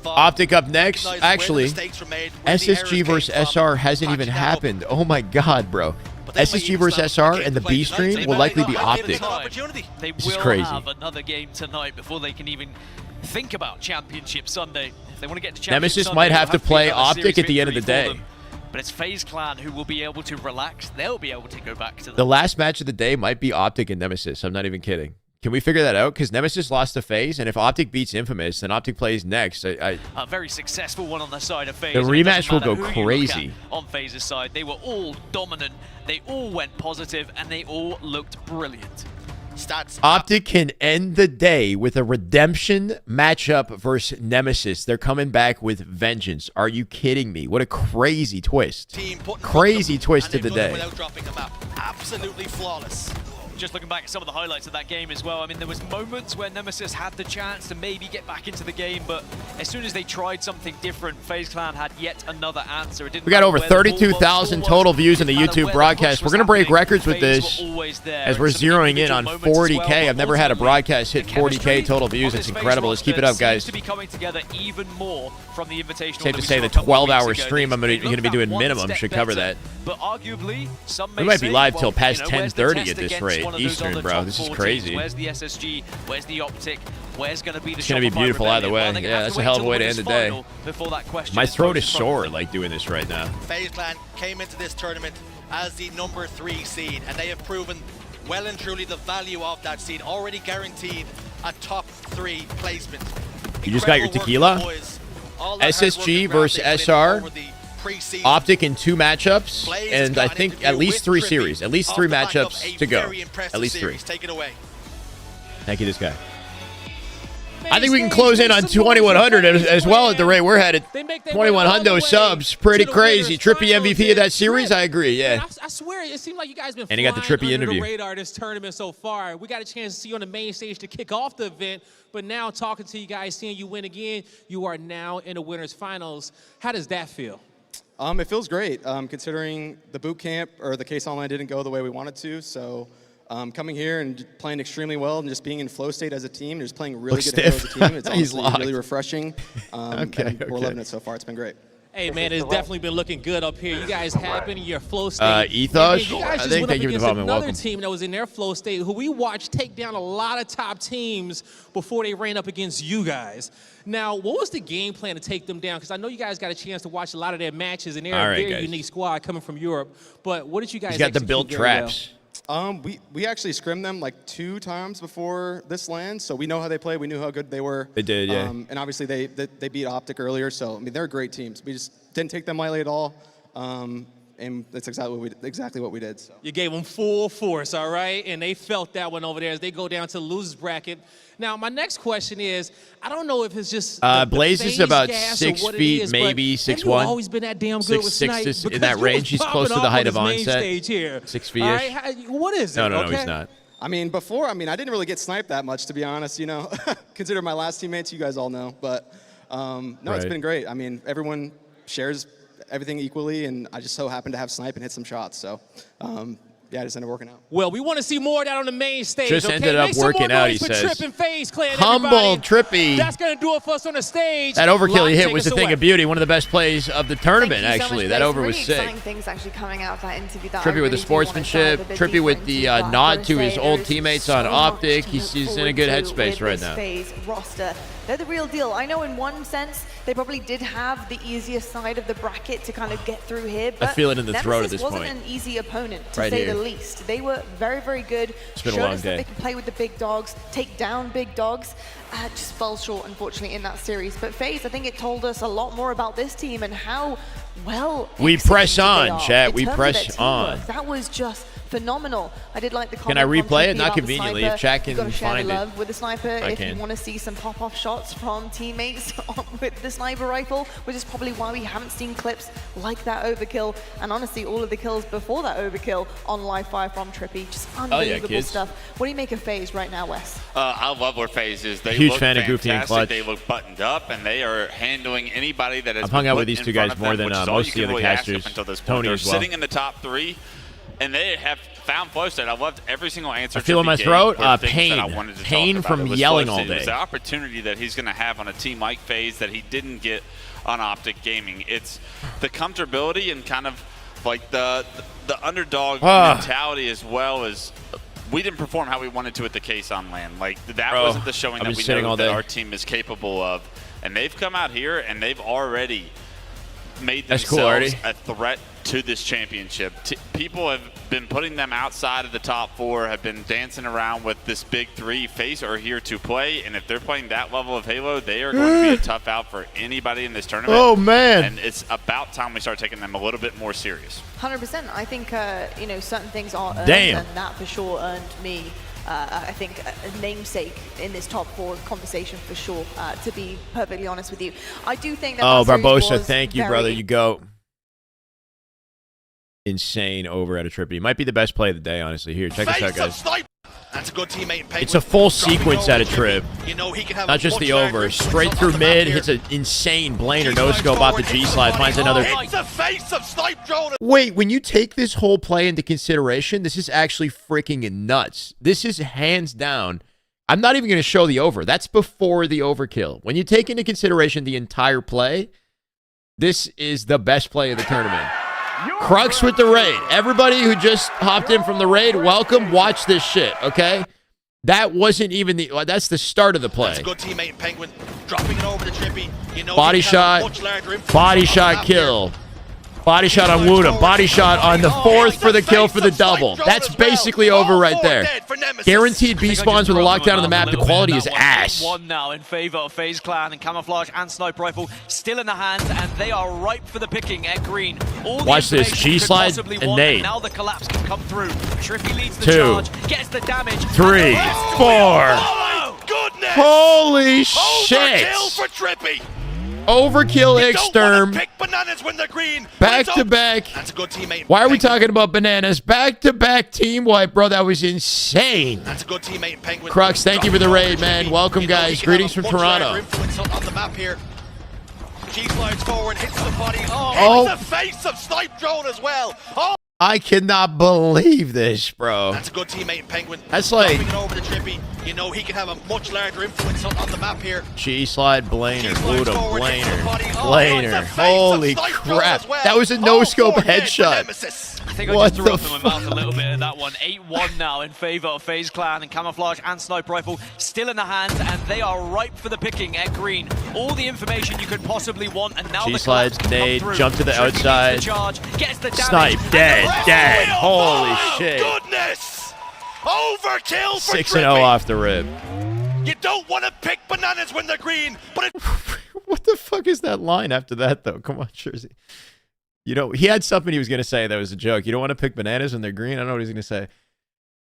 Optic up next. Actually, SSG versus SR hasn't even happened. Oh my God, bro. SSG versus SR and the B stream will likely be Optic. This is crazy. Have another game tonight before they can even think about Championship Sunday. If they want to get to Championship Nemesis Sunday, might have to play Optic at the end of the day. but it's FaZe Clan who will be able to relax. They'll be able to go back to The last match of the day might be Optic and Nemesis. I'm not even kidding. Can we figure that out? Because Nemesis lost to FaZe, and if Optic beats Infamous, then Optic plays next. A very successful one on the side of FaZe. The rematch will go crazy. On FaZe's side, they were all dominant. They all went positive, and they all looked brilliant. Stats. Optic can end the day with a redemption matchup versus Nemesis. They're coming back with vengeance. Are you kidding me? What a crazy twist. Crazy twist to the day. Without dropping a map. Absolutely flawless. Just looking back at some of the highlights of that game as well, I mean, there was moments where Nemesis had the chance to maybe get back into the game, but as soon as they tried something different, FaZe Clan had yet another answer. We got over 32,000 total views in the YouTube broadcast. We're going to break records with this as we're zeroing in on 40K. I've never had a broadcast hit 40K total views. It's incredible. Let's keep it up, guys. To be coming together even more from the invitational. Safe to say the 12-hour stream I'm going to be doing minimum should cover that. But arguably, some we might be live till past 10:30 at this rate, Eastern, bro. This is crazy. Where's the SSG? Where's the Optic? Where's going to be the? It's going to be beautiful either way. Yeah, that's a hell of a way to end the day. My throat is sore like doing this right now. FaZe Clan came into this tournament as the number 3 seed, and they have proven well and truly the value of that seed, already guaranteed a top 3 placement. You just got your tequila? SSG versus SR. Optic in 2 matchups, and I think at least 3 series. At least 3 matchups to go. At least 3. Take it away. Thank you, this guy. I think we can close in on 2,100 as well at the rate we're headed. 2,100 subs. Pretty crazy. Trippy MVP of that series? I agree, yeah. I swear, it seemed like you guys been and he got the Trippy interview. The radar this tournament so far. We got a chance to see you on the main stage to kick off the event, but now talking to you guys, seeing you win again, you are now in the winners finals. How does that feel? It feels great, considering the boot camp or the case online didn't go the way we wanted to. So coming here and playing extremely well and just being in flow state as a team, just playing really good as a team. It's honestly really refreshing. Okay. We're loving it so far. It's been great. Hey, man, it's definitely been looking good up here. You guys have been in your flow state. Ethos, you guys I just think. went Thank up you for against development. another Welcome. team that was in their flow state, who we watched take down a lot of top teams before they ran up against you guys. Now, what was the game plan to take them down? Because I know you guys got a chance to watch a lot of their matches, and they're a very unique squad coming from Europe. But what did you guys got the build traps. We actually scrimmed them like 2 times before this land, so we know how they play. We knew how good they were. They did, yeah. And obviously they beat Optic earlier, so I mean they're great teams. We just didn't take them lightly at all, and that's exactly what we did. So. You gave them full force, all right, and they felt that one over there as they go down to the losers bracket. Now, my next question is, I don't know if it's just Blaze is about 6 feet, maybe 6'1". Always been that damn good with Snipe. In that range. He's close to the height of onset. 6 feet-ish. What is it? No, he's not. I mean, before, I didn't really get sniped that much, to be honest, you know. Consider my last teammates, you guys all know. But, no, It's been great. I mean, everyone shares everything equally, and I just so happened to have snipe and hit some shots. So, yeah, it just ended up working out. Well, we want to see more of that on the main stage. Just ended up working out, he says. Trip and FaZe Clan, humble, Trippy. That's going to do it for us on the stage. That overkill he hit was a thing of beauty. One of the best plays of the tournament, actually. That over was sick. Things actually coming out of that interview that Trippy with the sportsmanship. Trippy with the nod to his old teammates on Optic. He's in a good headspace right now. FaZe roster. They're the real deal. I know in one sense, they probably did have the easiest side of the bracket to kind of get through here, but I feel it in the throat at this point. Nemesis wasn't an easy opponent, to say the least. They were very, very good. It's been a long day. Showed us that they can play with the big dogs, take down big dogs. Just fell short, unfortunately, in that series. But FaZe, I think it told us a lot more about this team and how well we press on, chat. We press on. That was just phenomenal. I did like the Can comment. I replay it? Not about conveniently. If chat can find it. Love with the sniper. If can. you want to see some pop-off shots from teammates with the sniper rifle, which is probably why we haven't seen clips like that overkill. And honestly, all of the kills before that overkill on live fire from Trippy, just unbelievable stuff. What do you make of FaZe right now, Wes? I love where FaZe is. They Huge look fan of Goofy and Clutch. They look buttoned up, and they are handling anybody that has I've hung out with these in two front guys of more them, than which is most of the all other you can really ask casters. up until this point. Tony They're as well. sitting in the top 3, and they have found flow state. I loved every single answer. I feel in my throat, pain. Pain from yelling all day. It's the opportunity that he's going to have on a team like FaZe that he didn't get on Optic Gaming. It's the comfortability and kind of like the underdog mentality, as well as we didn't perform how we wanted to at the case on LAN. Like that wasn't the showing that we know that our team is capable of. And they've come out here and they've already made That's cool, themselves Artie. a threat to this championship. People have been putting them outside of the top 4, have been dancing around with this big 3. FaZe are here to play, and if they're playing that level of Halo, they are going to be a tough out for anybody in this tournament. Oh, man. And it's about time we start taking them a little bit more serious. 100%. I think, you know, certain things are earned, Damn. and that for sure earned me, I think, a namesake in this top 4 conversation for sure, to be perfectly honest with you. I do think that Oh, that series Barbosa, was thank you, very brother. You go. Insane over at a Trippy. Might be the best play of the day, honestly. Here, check this out, guys. That's a good teammate. Penguin. It's a full sequence at a trip. You know, he can have Not just the over. Straight through mid, hits an insane blainer. No scope off the G-slide. Finds another. It's the face of Snipe Drone. Wait, when you take this whole play into consideration, this is actually freaking nuts. This is hands down. I'm not even going to show the over. That's before the overkill. When you take into consideration the entire play, this is the best play of the tournament. Crux with the raid. Everybody who just hopped in from the raid, welcome. Watch this shit, okay? That wasn't even the... That's the start of the play. That's a good teammate, Penguin. Dropping it over to Trippy. You know, Body shot. Body shot kill. Body shot on Woodham. Body shot on the 4th for the kill for the double. That's basically over right there. Guaranteed B spawns with a lockdown on the map. The quality is ass. 1 now in favor of FaZe Clan, and Camouflage and Sniper Rifle still in the hands, and they are ripe for the picking at green. All Watch the this. G-slide and nade. now the collapse can come through. Trippy leads the 2, charge, gets the damage. 3, 4. Oh, goodness! Holy shit. Overkill for Trippy. Overkill exterm. Pick bananas when they're green. Back to back. That's a good teammate. Why are we talking about bananas? Back to back team wipe, bro. That was insane. That's a good teammate, Penguin. Crux, thank you for the raid, man. Welcome, guys. Greetings from Toronto. On the map here. G slides forward, hits the body. Oh. It's the face of Snipe Drone as well. Oh. I cannot believe this, bro. That's a good teammate, Penguin. That's like... Dropping it over to Trippy. You know, he can have a much larger influence on the map here. G-slide, blainer, Buddha, blainer, blainer. Holy crap. That was a no-scope headshot. I think I just threw up in my mouth a little bit at that one. 8-1 now in favor of FaZe Clan, and Camouflage and Sniper Rifle still in the hands, and they are ripe for the picking at green. All the information you could possibly want, and now G-slides, the nade, through. jump to the Trippy outside. leads the charge, gets the Snipe, dead. Holy shit. Goodness! Overkill for 6-0 off the rip. You don't want to pick bananas when they're green, but it... What the fuck is that line after that, though? Come on, Jersey. You know, he had something he was going to say that was a joke. You don't want to pick bananas when they're green? I don't know what he's going to say.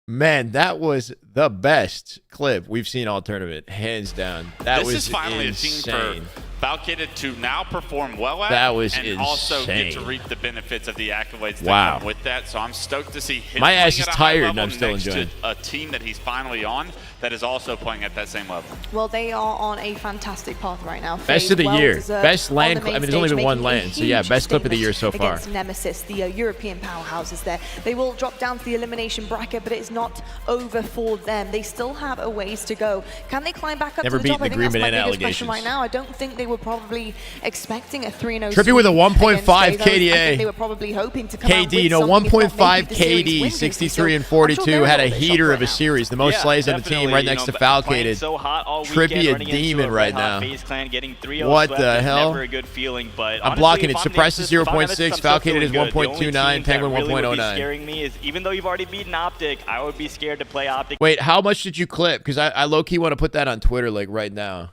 Man, that was the best clip we've seen all tournament, hands down. That was This is finally insane. a team for Valkated to now perform well at, That was and also get to insane. reap the benefits of the accolades that Wow. come with that. So I'm stoked to see him My ass playing is at a high tired, level and I'm still next enjoying. to a team that he's finally on that is also playing at that same level. Well, they are on a fantastic path right now. Best of the year. Best land. I mean, there's only been one land. So, yeah, best clip of the year so far. Against Nemesis, the European powerhouses there. They will drop down to the elimination bracket, but it's not over for them. They still have a ways to go. Can they climb back up Never to the top? beaten I the think that's Green my Banana biggest question allegations. right now. I don't think they were probably expecting a 3-0 Trippy with a 1.5 against FaZe. I KDA. think they were probably hoping to come out KD, with no, something, if not 1.5 maybe the series KD, win, 63 and so I'm sure 42, they're had a in a bit of heater shock of a right now. series, the most slays on the team, right next to Falcated. So hot all Trippy weekend, a running into demon a right red-hot now. FaZe Clan, getting 3-0 What swept the is hell? Never a good feeling, but I'm honestly, blocking it. if I'm Suppress is Nemesis, 0.6. I'm still Falcated feeling is good. The only 1.29. team that Penguin really would be 1.09. scaring me is even though you've already beaten Optic, I would be scared to play Optic. Wait, how much did you clip? Because I low-key want to put that on Twitter, like, right now.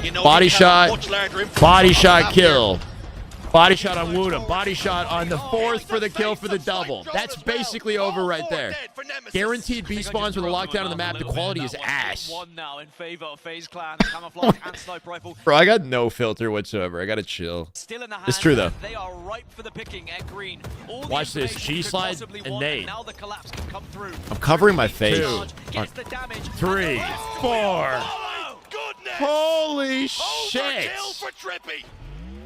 You know, Body he can have a shot. much larger influence Body on the shot map kill. Body shot on Woodham. Body shot on the 4th for the kill for the double. That's basically over right there. Guaranteed B spawns with a lockdown on the map. The quality is ass. 1 now in favor of FaZe Clan, Camouflage and Sniper Rifle. Bro, I got no filter whatsoever. I got to chill. Still in the It's true, though. They are ripe for the picking at green. All Watch the this. information you could G-slide possibly and want, nade. now the collapse can come through. I'm covering my face. 2, gets the damage, 3, 4. Goodness! Holy shit. Overkill for Trippy.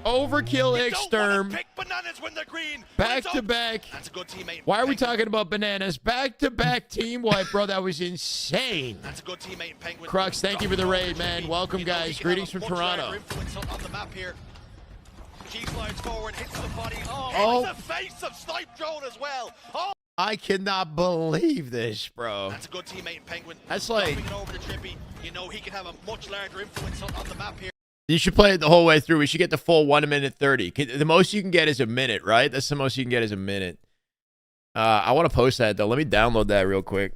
Overkill exterm. Pick bananas when they're green. Back to back. That's a good teammate. Why are we talking about bananas? Back to back team wipe, bro. That was insane. That's a good teammate, Penguin. Crux, thank you for the raid, man. Welcome, guys. Greetings from Toronto. On the map here. G slides forward, hits the body. Oh. It's the face of Snipe Drone as well. Oh. I cannot believe this, bro. That's a good teammate, Penguin. That's like... Dropping it over to Trippy. You know, he can have a much larger influence on the map here. You should play it the whole way through. We should get the full 1 minute 30. The most you can get is a minute, right? That's the most you can get is a minute. I want to post that, though. Let me download that real quick.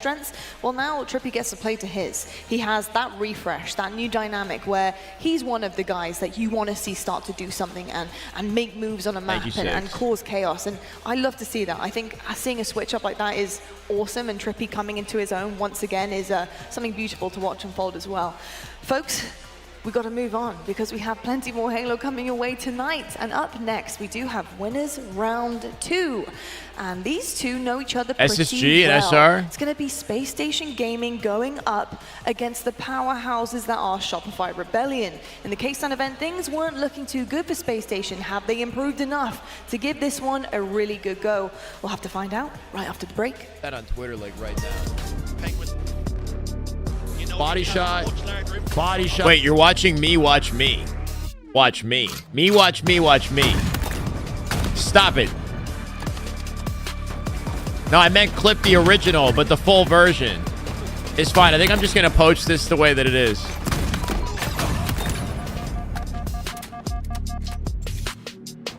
Strengths. Well, now Trippy gets to play to his. He has that refresh, that new dynamic where he's one of the guys that you want to see start to do something and make moves on a map and cause chaos. And I love to see that. I think seeing a switch up like that is awesome, and Trippy coming into his own once again is something beautiful to watch unfold as well. Folks, we got to move on because we have plenty more Halo coming your way tonight. And up next, we do have winners round 2. And these two know each other pretty SSG well. and SR. It's going to be Space Station Gaming going up against the powerhouses that are Shopify Rebellion. In the K-Stan event, things weren't looking too good for Space Station. Have they improved enough to give this one a really good go? We'll have to find out right after the break. That on Twitter, like right now. Body shot. Body shot. Wait, you're watching me watch me. Watch me. Me watch me watch me. Stop it. No, I meant clip the original, but the full version is fine. I think I'm just going to poach this the way that it is.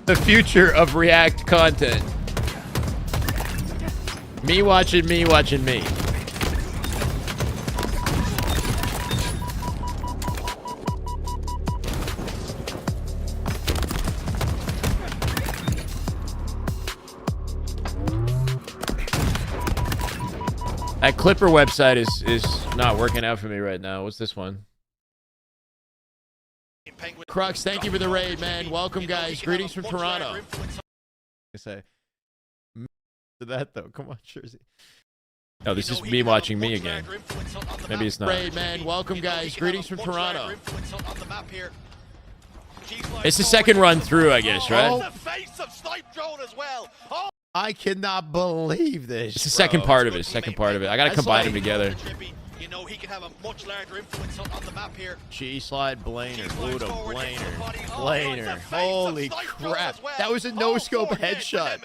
The future of React content. Me watching me watching me. That Clipper website is not working out for me right now. What's this one? Crux, thank you for the raid, man. Welcome, guys. Greetings from Toronto. I say to that though. Come on, Jersey. No, this is me watching me again. Maybe it's not. Raid, man. Welcome, guys. Greetings from Toronto. It's the second run through, I guess, right? I cannot believe this. It's the second part of it. Second part of it. I gotta combine them together. You know he can have a much larger influence on the map here. G-slide Blainer. Udo Blainer. Blainer. Holy crap. That was a no-scope headshot.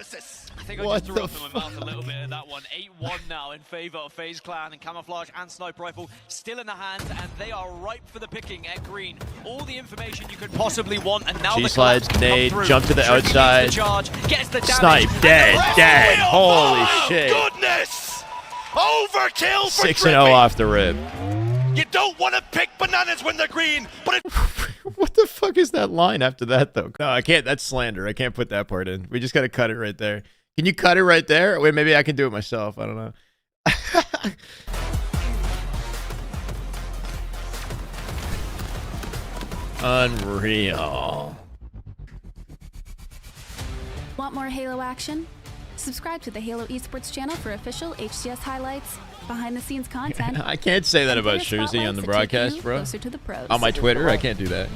I think I just threw up in my mouth a little bit at that one. 8-1 now in favor of FaZe Clan, and Camouflage and Sniper Rifle still in the hands, and they are ripe for the picking at green. All the information you could possibly want, and now G-slides, nade, jump to the Trippy outside. the charge, gets the damage. Snipe, dead. Holy shit. Goodness! Overkill for 6-0 off the rib. You don't want to pick bananas when they're green, but it What the fuck is that line after that, though? No, I can't. That's slander. I can't put that part in. We just got to cut it right there. Can you cut it right there? Wait, maybe I can do it myself. I don't know. Unreal. Want more Halo action? Subscribe to the Halo Esports channel for official HCS highlights, behind-the-scenes content. I can't say that about Jersey on the broadcast, bro. To the pros. On my Twitter, I can't do that.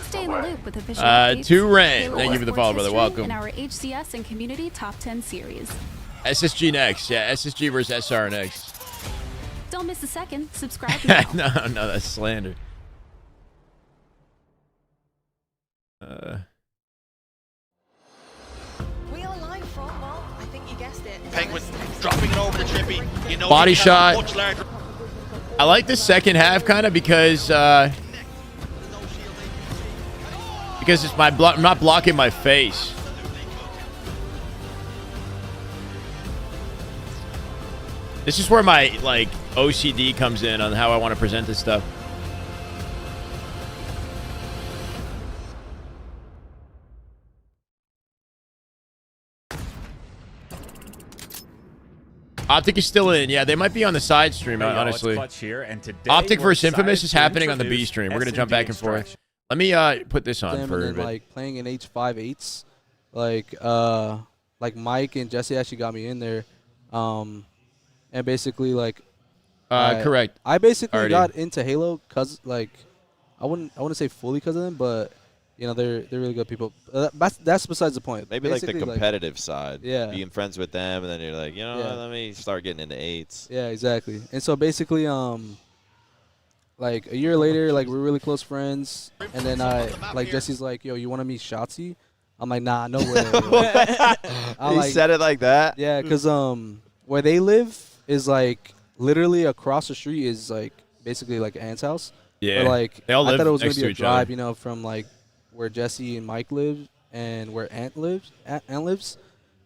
Stay in the loop with official updates, To Rain. Halo Thank you for the Esports follow, brother. history, Welcome. And our HCS and community top 10 series. SSG next. Yeah, SSG versus SR next. Don't miss a second. Subscribe now. No, that's slander. We are live from, well, I think you guessed it. Penguin dropping it over the Trippy. You know Body he can have a shot. much larger I like the second half kind of because it's I'm not blocking my face. This is where my like OCD comes in on how I want to present this stuff. Optic is still in. Yeah, they might be on the side stream, honestly. Optic versus Infamous is happening on the B stream. We're going to jump back and forth. Let me put this on for a bit. Like playing in H5-8s, like Mike and Jesse actually got me in there, and basically like, correct. I basically Already. got into Halo cause like, I wouldn't say fully because of them, but you know they're really good people. That's besides the point. Maybe basically, like the competitive side. Yeah. Being friends with them, and then you're like, you know, Yeah. let me start getting into 8s. Yeah, exactly. And so basically, like a year later, like we're really close friends, and then like Jesse's like, yo, you want to meet Shotzi? I'm like, nah, no way. He said it like that? Yeah, because where they live is like literally across the street is like basically like Ant's house. Yeah. But, like, They all I live thought it was next gonna to be a each drive, other. you know, from like where Jesse and Mike live and where Ant lives. Ant lives.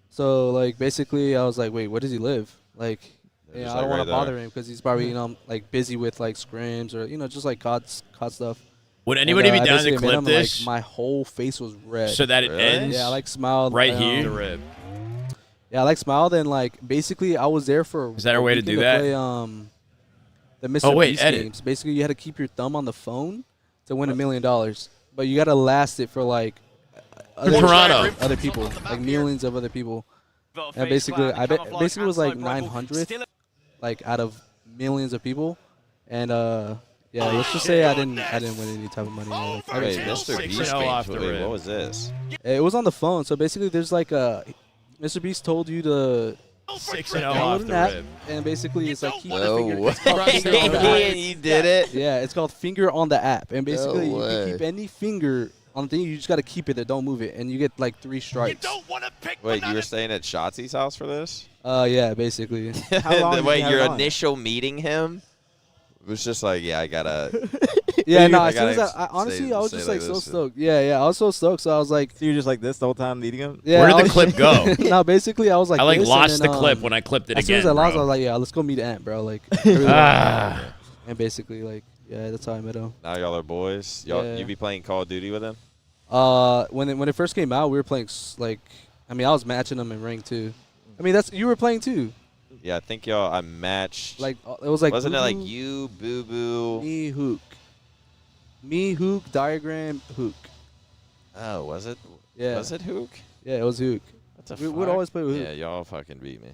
So like basically, I was like, wait, where does he live? Like, They're yeah, just, I don't like, want to right bother there. him because he's probably like busy with like scrims or just like COD stuff. Would anybody be I down to basically met clip him, and, this? like, my whole face was red. So that it ends Yeah, I like smiled right here? Yeah, I like smiled and like basically I was there for. Is that a way to do weekend that? Play, the Mr. wait, Beast edit. games. Basically, you had to keep your thumb on the phone to win $1 million, but you got to last it for like other people, like millions of other people. And basically, basically it was like 900, like out of millions of people, and yeah, let's just say I didn't win any type of money. Like, Wait, Mr. Beast games. Wait, what was this? It was on the phone, so basically there's like Mr. Beast told you to 6-0 download off an the app, rip. and basically it's like keep the No finger. way. It's called finger on the app. You did it? Yeah, it's called finger on the app, and basically No you can way. keep any finger on the thing. You just got to keep it there, don't move it, and you get like 3 strikes. Wait, you were staying at Shotzi's house for this? Yeah, basically. Wait, your initial meeting him was just like, yeah, I gotta. Yeah, no, I as soon as gotta I honestly, I was say just like so this. stoked. Yeah, I was so stoked. So I was like, So you're just like this the whole time leading him? yeah. Where did I the was- clip go? No, basically I was like, I like this, lost and then, the clip when I clipped it as again. soon as I lost, bro. I was like, yeah, let's go meet Ant, bro. Like, I really like him. And basically, like, yeah, that's how I met him. Now y'all are boys. Y'all, Yeah. you be playing Call of Duty with him? When it first came out, we were playing like, I mean, I was matching them in ring too. I mean, you were playing too. Yeah, I think y'all. I matched. Like it was like wasn't it Boo like Boo, you, Boo Boo? me, Hook, Diagram, Hook. Oh, was it? Yeah. Was it Hook? Yeah, it was Hook. What the We fuck? would always play with Hook. Yeah, y'all fucking beat me.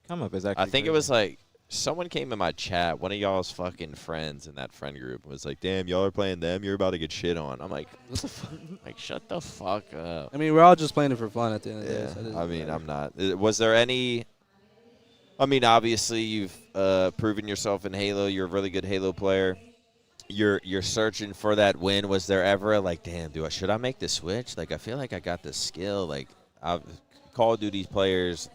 Come up is actually. I think it crazy. was like someone came in my chat. One of y'all's fucking friends in that friend group was like, "Damn, y'all are playing them. You're about to get shit on." I'm like, "What the fuck? Like, shut the fuck up." I mean, we're all just playing it for fun at the end of the day. Yeah, So it doesn't I mean, matter. I'm not. Was there any? I mean, obviously, you've proven yourself in Halo. You're a really good Halo player. You're searching for that win. Was there ever like, damn, should I make the switch? Like, I feel like I got the skill. Like, Call of Duty players,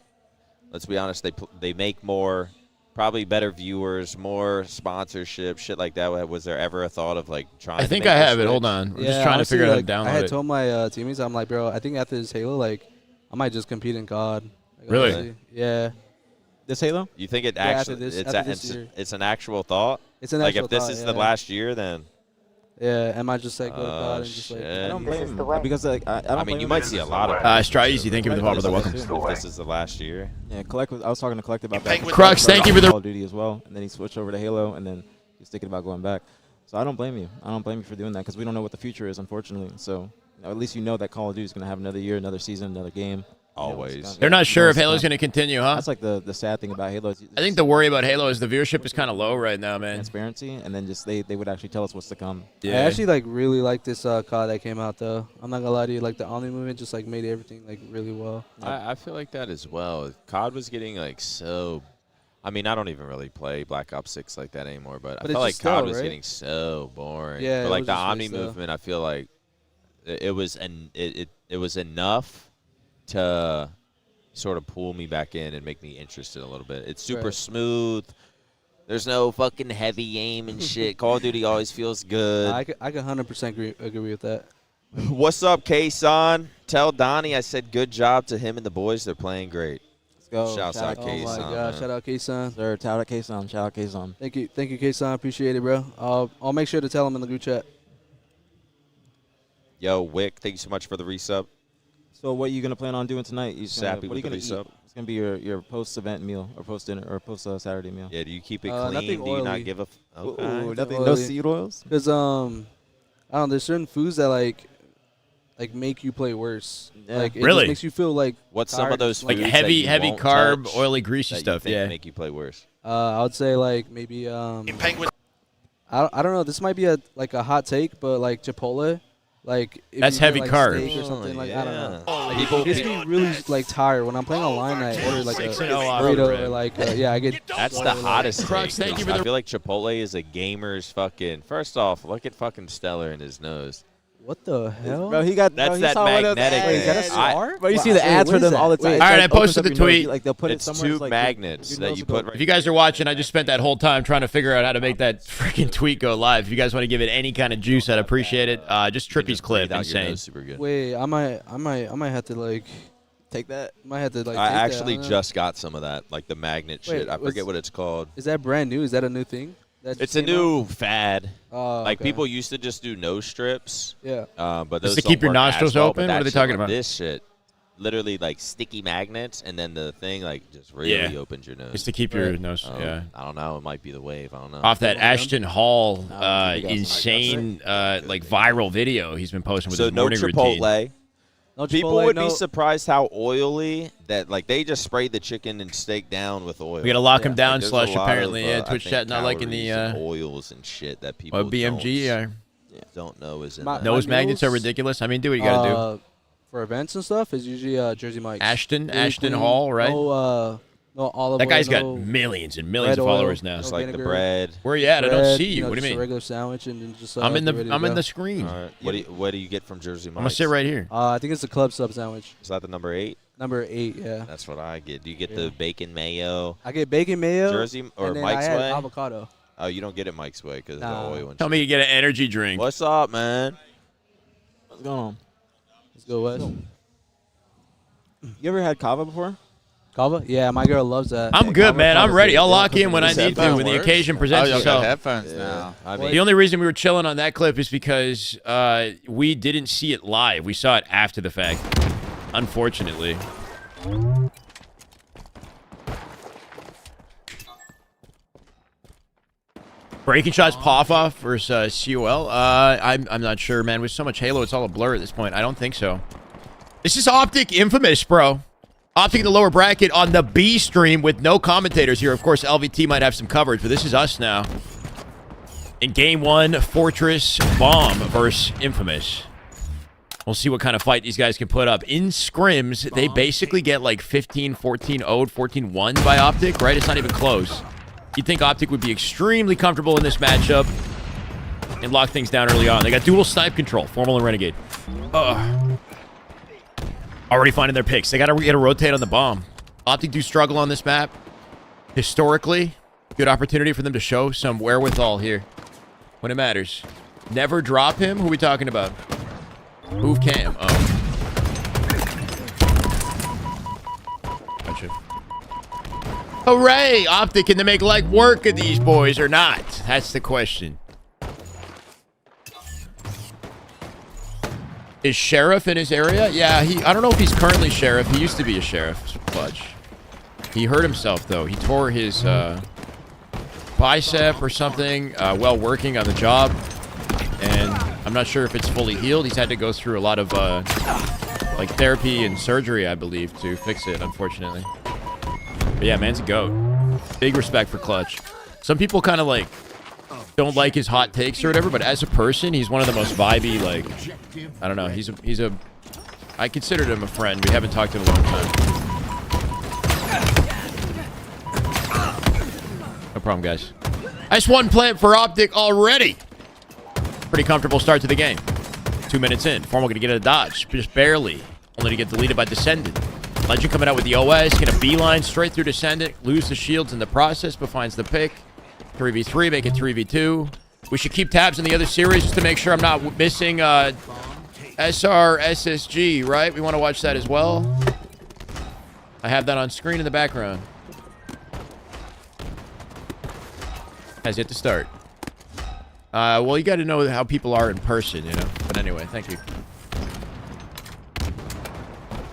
let's be honest, they make more, probably better viewers, more sponsorship, shit like that. Was there ever a thought of like trying? I to think make I the have it. switch? Hold on. I'm Yeah, just trying honestly, to figure out like, how to download I had it. told my teammates, I'm like, bro, I think after this Halo, like, I might just compete in COD. Like, Really? honestly. Yeah. This Halo? You think it Yeah, after actually? this- It's after this year. it's an actual thought. It's an like actual if this thought, is the yeah. last year, then. Yeah, I might just like go to Oh, COD and just like. shit. I don't blame him because like I don't I mean, blame you him. might see a lot of. Straezy, thank you for the follow. They're welcome. If this is the last year. Yeah, Collect. I was talking to Collect about that. Crux, thank you for the- Call of Duty as well, and then he switched over to Halo, and then he's thinking about going back. So I don't blame you. I don't blame you for doing that because we don't know what the future is, unfortunately. So at least you know that Call of Duty is going to have another year, another season, another game. Always. They're not sure if Halo's going to continue, huh? That's like the sad thing about Halo. I think the worry about Halo is the viewership is kind of low right now, man. Transparency, and then just they would actually tell us what's to come. I actually like really like this COD that came out though. I'm not gonna lie to you, like the Omni movement just like made everything like really well. I feel like that as well. COD was getting like so. I mean, I don't even really play Black Ops 6 like that anymore, but I But felt like it's just COD slow, was right? getting so boring. Yeah, but it like was the just really Omni slow. movement, I feel like it was it was enough to sort of pull me back in and make me interested a little bit. It's super Right. smooth. There's no fucking heavy aim and shit. Call of Duty always feels good. I could 100% agree with that. What's up, K-San? Tell Donnie I said good job to him and the boys. They're playing great. Let's go. Shouts out Oh K-San. my God! man. Shout out K-San. Sir, shout out K-Son. Shout out K-Son. Thank you, K-San. Appreciate it, bro. I'll make sure to tell him in the group chat. Yo, Wick, thank you so much for the resub. So what are you gonna plan on doing tonight? Sappy What are you with the gonna eat? resub. It's gonna be your post-event meal or post-dinner or post-Saturday meal. Yeah, do you keep it nothing clean? Do you not oily. give a okay. Ooh, nothing. No seed oils. Because I don't know. There's certain foods that like make you play worse. Yeah. Like it Really? just makes you feel like What's some tired, of those Like foods heavy that you won't carb, touch oily, greasy that stuff, you think yeah. make you play worse? I would say like maybe Penguin. I don't know. This might be a hot take, but like Chipotle, like if That's you get, heavy like, carbs. steak or something like I don't know. Yeah. Like, People- it gets me really like tired when I'm playing online. I order like a 6-0 off the burrito rib. or like I get. That's the like- hottest Crux, thing. thank you for I the- feel like Chipotle is a gamer's fucking. First off, look at fucking Stellar in his nose. What the hell? Bro, he got. That's bro, he that saw one of those magnetic. ads. Wait, is that a star? Bro, you see the ads for them all the time. All right, I posted the Opens up your nose, tweet. Like they'll put It's it somewhere. two magnets that you put. If you guys are watching, I just spent that whole time trying to figure out how to make that freaking tweet go live. If you guys want to give it any kind of juice, I'd appreciate it. Just Trippy's clip, insane. Super good. Wait, I might have to like take that. Might have to like. I take actually that, just got some of that, like the magnet shit. I forget what it's called. Is that brand new? Is that a new thing? It's a new fad. Like okay. people used to just do nose strips. Yeah. But Just those to keep don't your work nostrils as well, open? but What are that they shit talking with about? This shit, literally like sticky magnets, and then the thing like just really opens your nose. Just to keep your nose. Yeah. I don't know. It might be the wave. I don't know. Off that Ashton Hall got some insane like viral video he's been posting with So his no morning Chipotle. routine. No People Chipotle, would no- be surprised how oily that like they just sprayed the chicken and steak down with oil. We gotta lock him down. Like, there's a Slash lot apparently, of, yeah. I Twitch think chat not liking the calories and oils and shit that people BMG. don't know is in My- that. Nose My magnets are meals, ridiculous. I mean, do what you gotta do. For events and stuff, is usually Jersey Mike's. Ashton Really clean, Hall, right? No olive That oil, guy's got no millions and millions of red oil, followers now. no It's like the vinegar. bread. Where you at? I don't Bread, see you. What do just you a mean? regular sandwich and then just. I'm in get ready to I'm in go. the screen. All right. What do you get from Jersey Mike's? I'm gonna sit right here. I think it's a club sub sandwich. Is that the number 8? Number 8, yeah. That's what I get. Do you get the bacon mayo? I get bacon mayo. Jersey or and then Mike's I add Way? avocado. Oh, you don't get it Mike's Way because Nah. of the oil and Tell me you get an energy drink. What's up, man? What's going on? Let's go West. You ever had kava before? Kava? Yeah, my girl loves that. I'm good, man. I'm ready. I'll lock in when I need to, when the occasion presents y'all itself. got headphones now. I mean, The only reason we were chilling on that clip is because we didn't see it live. We saw it after the fact, unfortunately. Breaking shots, Poff versus COL. I'm not sure, man. With so much Halo, it's all a blur at this point. I don't think so. This is Optic Infamous, bro. Optic in the lower bracket on the B stream with no commentators here. Of course, LVT might have some coverage, but this is us now. In game 1, Fortress Bomb versus Infamous. We'll see what kind of fight these guys can put up. In scrims, they basically get like 15, 14-0'd, 14-1 by Optic, right? It's not even close. You'd think Optic would be extremely comfortable in this matchup and lock things down early on. They got dual snipe control, Formal and Renegade. Already finding their picks. They got to rotate on the bomb. Optic do struggle on this map. Historically, good opportunity for them to show some wherewithal here when it matters. Never drop him. Who are we talking about? Move cam. Oh. Gotcha. Hooray! Optic, can they make light work of these boys or not? That's the question. Is Sheriff in his area? Yeah, I don't know if he's currently Sheriff. He used to be a Sheriff. Fudge. He hurt himself, though. He tore his bicep or something while working on the job. And I'm not sure if it's fully healed. He's had to go through a lot of like therapy and surgery, I believe, to fix it, unfortunately. But yeah, man's a goat. Big respect for Clutch. Some people kind of like don't like his hot takes or whatever, but as a person, he's one of the most vibey, like, I don't know, I considered him a friend. We haven't talked in a long time. No problem, guys. Nice one plant for Optic already. Pretty comfortable start to the game. 2 minutes in. Formal gonna get a dodge, just barely. Only to get deleted by Descendant. Legend coming out with the OS, get a beeline straight through Descendant, lose the shields in the process, but finds the pick. 3v3, make it 3v2. We should keep tabs on the other series just to make sure I'm not missing SR SSG, right? We want to watch that as well. I have that on screen in the background. Has yet to start. Well, you got to know how people are in person, you know? But anyway, thank you.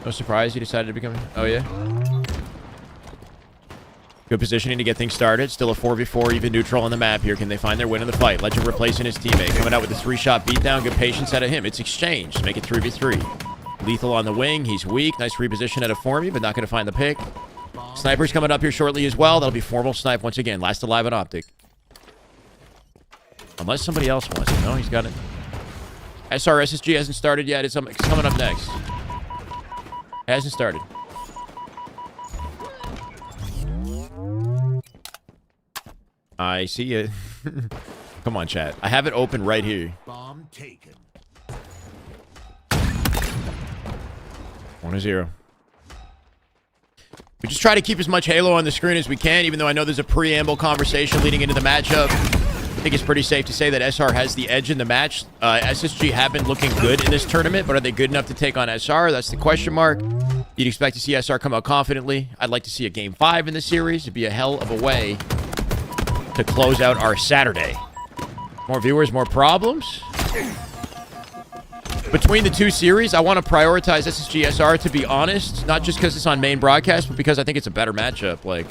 No surprise you decided to become... Oh, yeah? Good positioning to get things started. Still a 4v4, even neutral on the map here. Can they find their win in the fight? Legend replacing his teammate. Coming out with a 3-shot beatdown. Good patience out of him. It's exchanged. Make it 3v3. Lethal on the wing. He's weak. Nice reposition out of Formy, but not going to find the pick. Sniper's coming up here shortly as well. That'll be Formal Snipe once again. Last alive on Optic. Unless somebody else wants it. No, he's got it. SR SSG hasn't started yet. It's coming up next. Hasn't started. I see it. Come on, chat. I have it open right here. Bomb taken. 1-0. We just try to keep as much Halo on the screen as we can, even though I know there's a preamble conversation leading into the matchup. I think it's pretty safe to say that SR has the edge in the match. SSG have been looking good in this tournament, but are they good enough to take on SR? That's the question mark. You'd expect to see SR come out confidently. I'd like to see a Game 5 in the series. It'd be a hell of a way to close out our Saturday. More viewers, more problems. Between the two series, I want to prioritize SSG SR, to be honest. Not just because it's on main broadcast, but because I think it's a better matchup. Like,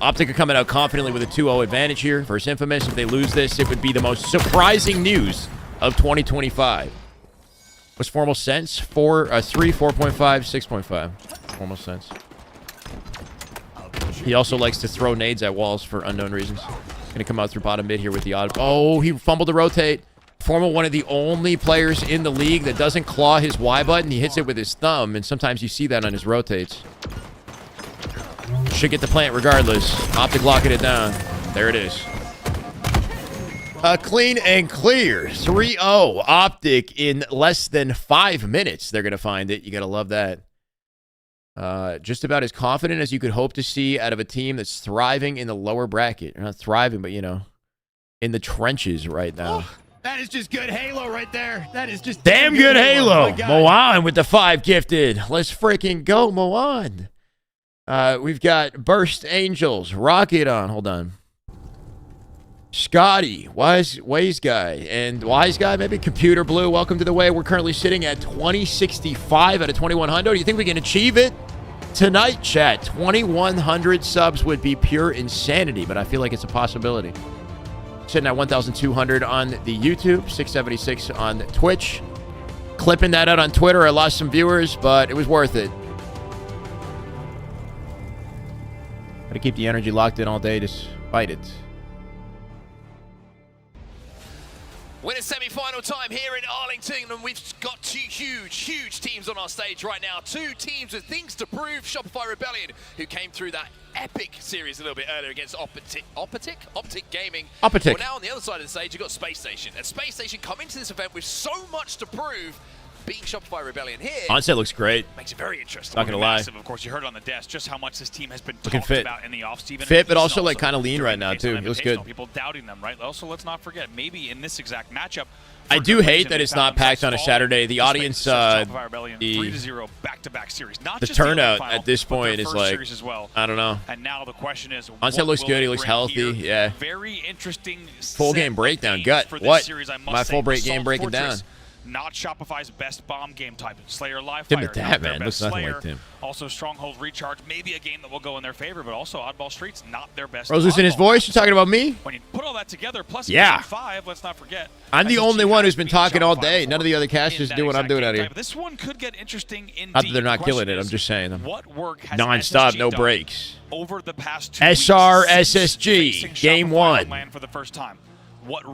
Optic are coming out confidently with a 2-0 advantage here versus Infamous. If they lose this, it would be the most surprising news of 2025. What's formal sense? 3, 4.5, 6.5. Formal sense. He also likes to throw nades at walls for unknown reasons. Gonna come out through bottom mid here with the odd. Oh, he fumbled to rotate. Formal, one of the only players in the league that doesn't claw his Y button. He hits it with his thumb, and sometimes you see that on his rotates. Should get the plant regardless. Optic locking it down. There it is. Clean and clear. 3-0. Optic in less than 5 minutes. They're going to find it. You got to love that. Just about as confident as you could hope to see out of a team that's thriving in the lower bracket. Not thriving, but, you know, in the trenches right now. Oh, that is just good Halo right there. That is just damn good Halo. Oh, Moan with the 5 gifted. Let's freaking go, Moan. We've got Burst Angels. Rocket on. Hold on. Scotty, Wise Guy, and Wise Guy, maybe Computer Blue. Welcome to the way. We're currently sitting at 2065 out of 2100. Do you think we can achieve it tonight, chat? 2100 subs would be pure insanity, but I feel like it's a possibility. Sitting at 1,200 on the YouTube, 676 on Twitch. Clipping that out on Twitter. I lost some viewers, but it was worth it. Got to keep the energy locked in all day to fight it. Winner semi-final time here in Arlington, and we've got two huge teams on our stage right now. Two teams with things to prove. Shopify Rebellion, who came through that epic series a little bit earlier against Optic Gaming. Optic. Well, now on the other side of the stage, you've got Space Station. And Space Station come into this event with so much to prove. Being Shopify Rebellion here. Onset looks great. Makes it very interesting. Not gonna lie. Massive. Of course, you heard it on the desk just how much this team has been Looking talked fit. about in the offseason. Fit, but also like kind of lean right now too. It looks good. People doubting them, right? Also, let's not forget, maybe in this exact matchup. I do hate that it's not packed on a Saturday. The audience, the turnout at this point is like, I don't know. And now the question is, Onset looks good. He looks healthy. Yeah. Very interesting. Full game breakdown. Gut. What? My full game breaking down. Not Shopify's best bomb game type. Slayer Live Tim Fire. the Dad, man. Looks nothing like Tim. Also Stronghold Recharge. Maybe a game that will go in their favor, but also Oddball Streets, not their best. Rose losing his voice? You talking about me? When you put all that together, plus yeah. 5, let's not forget. I'm the only one who's been talking all day. None of the other casters do what I'm doing out here. This one could get interesting indeed. Not that they're not killing it. I'm just saying them. What work has non-stop, SSG no done breaks. Over the past 2 SR weeks SSG Game 1. For the first time.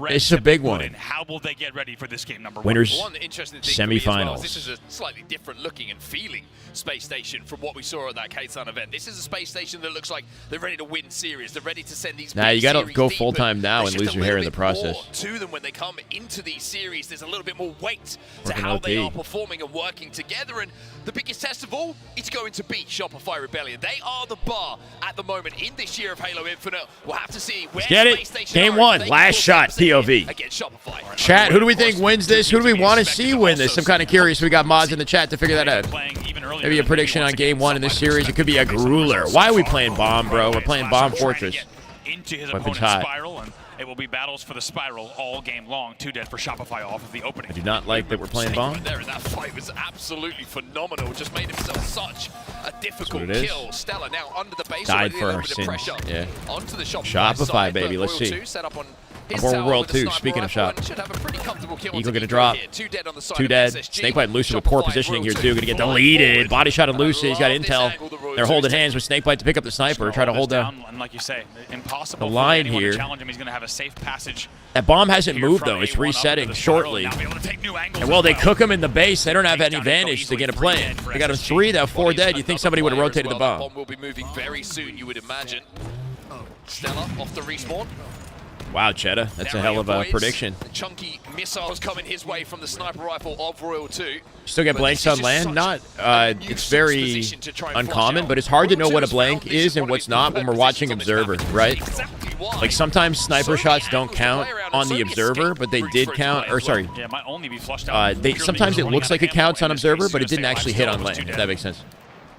It's a big one. How will they get ready for this game number Winners, one interesting thing for me as well is this is semifinals. a slightly different looking and feeling Space Station from what we saw at that K-Sun event. This is a Space Station that looks like they're ready to win series. They're ready to send these. Nah, you got to series go deep, full time but now there's and just lose a your hair in little the bit more process. to them when they come into these series. There's a little bit more weight to Working how OT. they are performing and working together. And the biggest test of all, it's going to be Shopify Rebellion. They are the bar at the moment in this year of Halo Infinite. We'll have to see where Get Space it. Station Game are. 1. They Last can shot. POV. against Shopify. Chat, who do we think wins this? Who do we want to see win this? I'm kind of curious. We got mods in the chat to figure that out. Maybe a prediction on game 1 in this series. It could be a grueler. Why are we playing Bomb, bro? We're playing Bomb Fortress. Into his Weapons opponent's hot. spiral, and it will be battles for the spiral all game long. 2 dead for Shopify off of the opening. I do not like that we're playing Bomb. There in that fight was absolutely phenomenal. Just made himself such a difficult That's what it is. kill. Stella now under the base. Died already, for a our little bit of sins. pressure Yeah. onto the Shopify Shopify, side, baby. but Let's Royal see. 2 set up on I'm his World tower War with the II. sniper Speaking of rifle shop. and should have a pretty comfortable kill Eagle onto gonna Eagle drop. here. 2 dead on the side 2 of dead. SSG. Snakebite loose with poor Shopify positioning here Royal too. 2 Gonna get flying deleted. forward. Body shot and Lucy. He's got Love this intel. angle the Royal They're 2 holding is hands with Snakebite to pick up the sniper. Try to hold down. And like you say, impossible The for line anyone here. to challenge him. He's going to have a safe passage. That bomb hasn't Here moved from though. It's A1 up into resetting the spiral, shortly. and now be able to take new angles And well, as they well. cook him in the base. They don't have any Takedown advantage easily to get him 3 playing. dead for They got him SSG. 3. They have 4 dead. You think somebody would have Player as rotated the well. That bomb? bomb will be moving very soon, you would imagine. Stella off the respawn. Wow, Cheddar. That's a hell of a prediction. The chunky missiles coming his way from the sniper rifle of Royal 2. Still get blanks on land? Not. It's very uncommon, but it's hard to know what a blank is and what's not when we're watching Observer, right? Like sometimes sniper shots don't count on the Observer, but they did count. Or sorry, Yeah, it might only be flushed out. sometimes it looks like it counts on Observer, but it didn't actually hit on land. If that makes sense.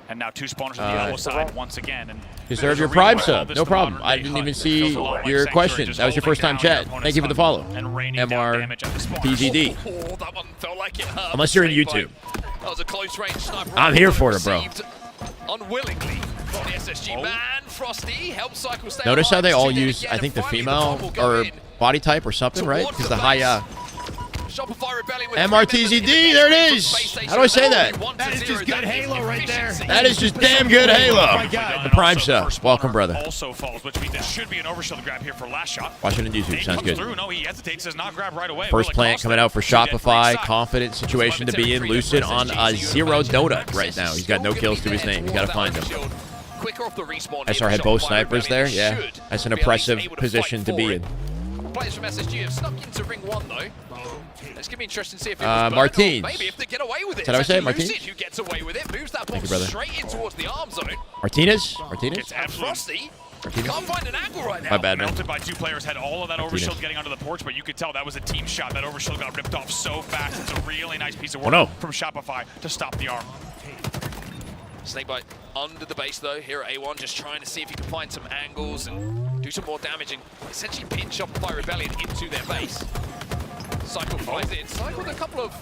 And now 2 spawners on the yellow side once again. And Deserve your Prime sub. No problem. I didn't even see your question. That was your first time chat. Thank you for the follow. MRPGD. Unless you're in YouTube. That was a close range sniper. I'm here for it, bro. Unwillingly from the SSG man. Frosty helps Cycle stay Notice how they all alive. use, I think, the female or body type or something, right? Because the high MRTZD, there it is. How do I say that? That is just good Halo right there. That is just damn good Halo. The Prime subs. Welcome, brother. Also falls, which means it should be an overshield grab here for last shot. Watching on YouTube. Sounds good. No, he hesitates, does not grab right away. First plant coming out for Shopify. Confident situation to be in. Lucid on a 0 Dota right now. He's got no kills to his name. You got to find him. SR had both snipers there. Yeah. That's an impressive position to be in. Players from SSG have snuck into ring 1 though. It's gonna be interesting to see if it Martins. maybe if they get away with it. Is that how I say it? Martins? Who gets away with it, moves that bomb Thank you, brother. straight in towards the arm zone. Martinez? And Frosty can't find an angle right now. My bad, man. Melted by 2 players, had all of that Martinez. overshield getting onto the porch, but you could tell that was a team shot. That overshield got ripped off so fast. It's a really nice piece of work from Shopify to stop the arm. Snakebite under the base though, here at A1, just trying to see if he can find some angles and do some more damage and essentially pin Shopify Rebellion into their base. Cycle finds it. Cycle with a couple of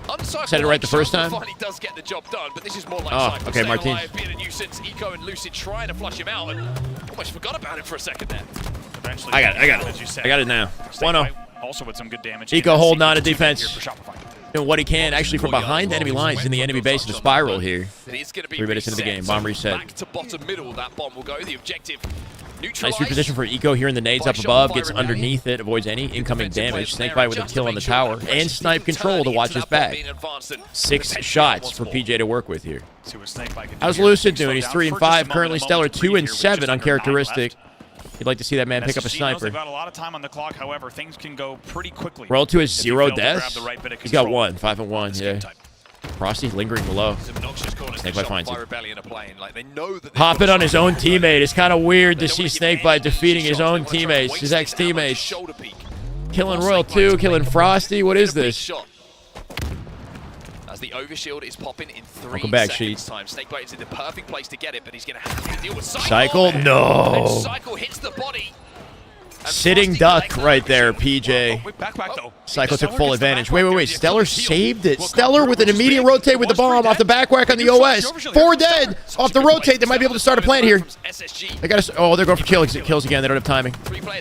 uncycled. Said it right the first time? Finally does get the job done, but this is more like Cycle. Okay, Staying Martins. alive, being a nuisance. Eco and Lucid trying to flush him out and almost forgot about it for a second there. Eventually, I got it. as you said. I got it now. 1-0. Also with some good damage. Eco holding on to defense. Here for Shopify. Doing what he can, actually from behind enemy lines in the enemy base in the spiral here. It is gonna be 3 minutes into the game. Bomb reset. Back to bottom middle, that bomb will go. The objective Nice reposition for Eco here in the nades up above. Gets underneath it, avoids any incoming damage. Snakebite with a kill on the tower. And snipe control to watch his back. 6 shots for PJ to work with here. How's Lucid doing? He's 3 and 5. Currently Stellar 2 and 7 on characteristic. You'd like to see that man pick up a sniper. They've got a lot of time on the clock, however, things can go pretty quickly. Roll to his 0 deaths. Right He's got 1, 5 and 1, yeah. Frosty lingering below. Snakebite finds it. Hopping on his own teammate. It's kind of weird to see Snakebite defeating his own teammates, his ex-teammates. Killing Royal 2, killing Frosty. What is this? As the overshield is popping in 3 Welcome back, seconds time. Snakebite is in the perfect place to get it, but he's going to have to deal with Cycle? No. And Cycle hits the body. Sitting duck right there, PJ. Backpack, Cycle took full advantage. Wait. Stellar saved it. Stellar with an immediate rotate with the bomb off the back whack on the OS. 4 dead off the rotate. They might be able to start a plan here. They got to. Oh, they're going for kills again. They don't have timing.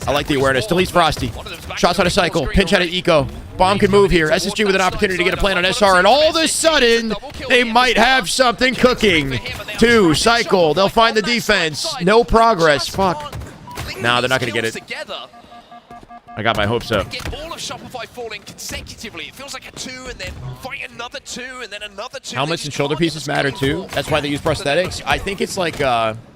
I like the awareness. Deletes Frosty. Shots on a Cycle. Pinch out of Eco. Bomb can move here. SSG with an opportunity to get a plan on SR, and all of a sudden, they might have something cooking. 2, Cycle. They'll find the defense. No progress. Fuck. Nah, they're not going to get it. I got my hopes up. Get all of Shopify falling consecutively. It feels like a 2 and then fight another 2 and then another 2. Helmets and shoulder pieces matter too. That's why they use prosthetics. I think it's like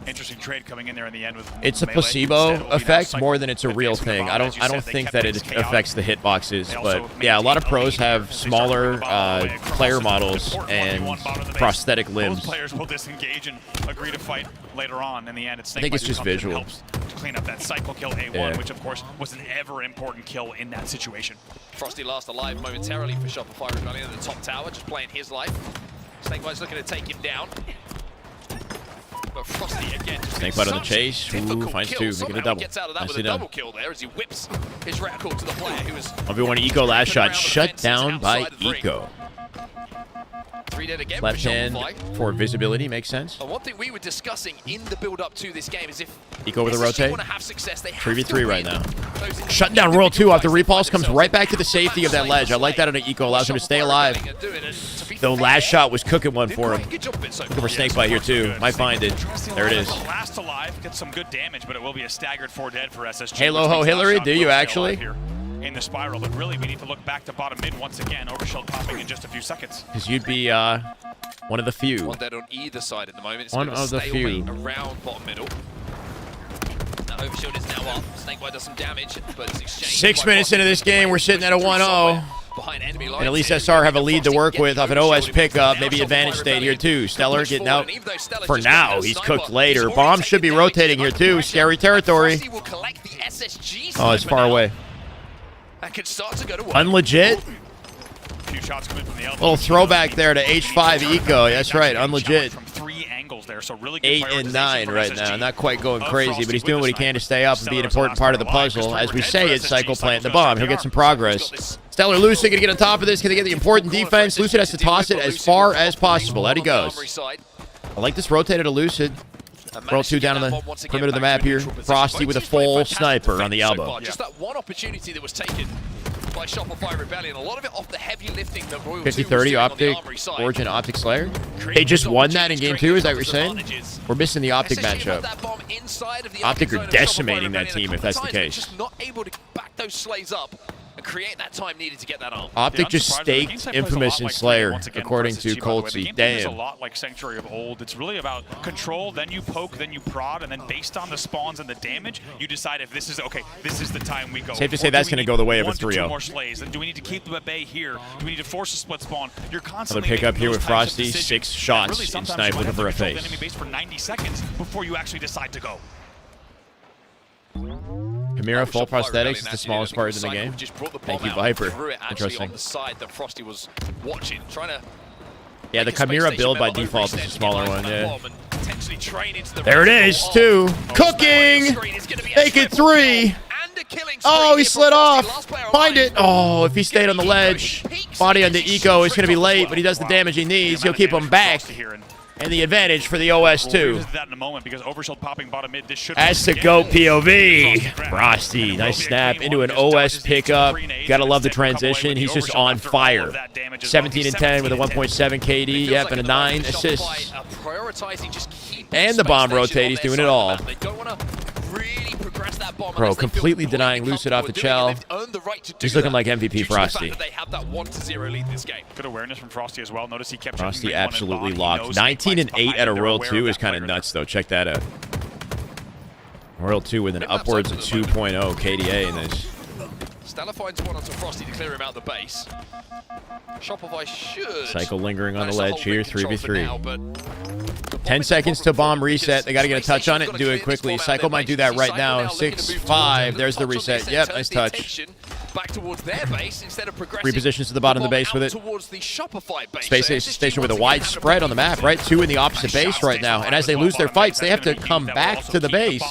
interesting trade coming in there in the end with it's a placebo effect more than it's a real thing. I don't think that it affects the hitboxes, but yeah, a lot of pros have smaller player models and prosthetic limbs. Most players will disengage and agree to fight later on. In the end, I think it's just visual. Helps to clean up that Cycle kill A1, which of course was an ever important kill in that situation. Frosty last alive momentarily for Shopify Rebellion at the top tower, just playing his life. Snakebite's looking to take him down. But Frosty again. Snakebite on the chase. Ooh, finds 2, making a double. Gets out of that with a double kill there as he whips his reticle to the player who is 1v1 Eco last shot shut down by Eco. 3 dead again Left for hand Shopify. for visibility makes sense. And one thing we were discussing in the build-up to this game is if Eco with a SSG rotate. want to have success, they have 3v3 right now. Shutting down Royal 2 off the repulse, comes right back to the safety of that ledge. I like that on an Eco, allows him to stay alive. The last shot was cooking one for him. Looking for Snakebite here too. Might find it. There it is. Last alive, gets some good damage, but it will be a staggered 4 dead for SSG. Halo Ho Hillary, do you actually? In the spiral, but really we need to look back to bottom mid once again. Overshield popping in just a few seconds. Because you'd be one of the few. One dead on either side at the moment. It's one of the few. Around bottom middle. Now Overshield is now up. Snakebite does some damage, but it's exchanged. 6 minutes into this game, we're sitting at a 1-0. And at least SR have a lead to work with off an OS pickup. Maybe advantage state here too. Stellar getting out for now. He's cooked later. Bomb should be rotating here too. Scary territory. Oh, it's far away. Unlegit. Little throwback there to H5 Eco. That's right, unlegit. 8 and 9 right now. Not quite going crazy, but he's doing what he can to stay up and be an important part of the puzzle. As we say, it's Cycle plant the bomb. He'll get some progress. Stellar Lucid gonna get on top of this. Can they get the important defense? Lucid has to toss it as far as possible. Out he goes. I like this rotated to Lucid. Roll 2 down on the perimeter of the map here. Frosty with a full sniper on the elbow. Just that one opportunity that was taken by Shopify Rebellion. A lot of it off the heavy lifting that Royal 50-30 Optic, Origin Optic Slayer. They just won that in game 2, is that what you're saying? We're missing the Optic matchup. Optic are decimating that team if that's the case. Just not able to back those slays up and create that time needed to get that arm. Optic just staked Infamous and Slayer, according to Coltsy. It's a Damn. lot like Sanctuary of Old. It's really about control, then you poke, then you prod, and then based on the spawns and the damage, you decide if this is, okay, this is the time we go. Safe to say that's going to go the way of a 3-0. 2 more slays. Then do we need to keep them at bay here? Do we need to force a split spawn? You're constantly Another pickup here with Frosty. 6 really shots in snipe looking for a face. enemy base for 90 seconds before you actually decide to go. Chimera full prosthetics is the smallest part in the game. Thank you, Viper. Interesting. Yeah, the Chimera build by default is a smaller one, yeah. There it is, 2. Cooking! Make it 3! Oh, he slid off! Find it! Oh, if he stayed on the ledge, body on the Eco is going to be late, but he does the damage he needs. He'll keep him back. And the advantage for the OS2. As to go POV. Frosty, nice snap into an OS pickup. Gotta love the transition. He's just on fire. 17 and 10 with a 1.7 KD. Yep, and a 9 assists. And the bomb rotate. He's doing it all. Bro, completely denying Lucid off the Chell. He's looking like MVP Frosty. Good awareness from Frosty as well. Notice he kept Frosty absolutely locked. 19 and 8 at a Royal 2 is kind of nuts, though. Check that out. Royal 2 with an upwards of 2.0 KDA in this. Stella finds one onto Frosty to clear him out the base. Shopify should. Cycle lingering on the ledge here, 3v3. 10 seconds to bomb reset. They got to get a touch on it and do it quickly. Cycle might do that right now. 6-5. There's the reset. Yep, nice touch. Back towards their base instead of progressing. Repositions to the bottom of the base with it. Space station with a wide spread on the map, right? 2 in the opposite base right now. And as they lose their fights, they have to come back to the base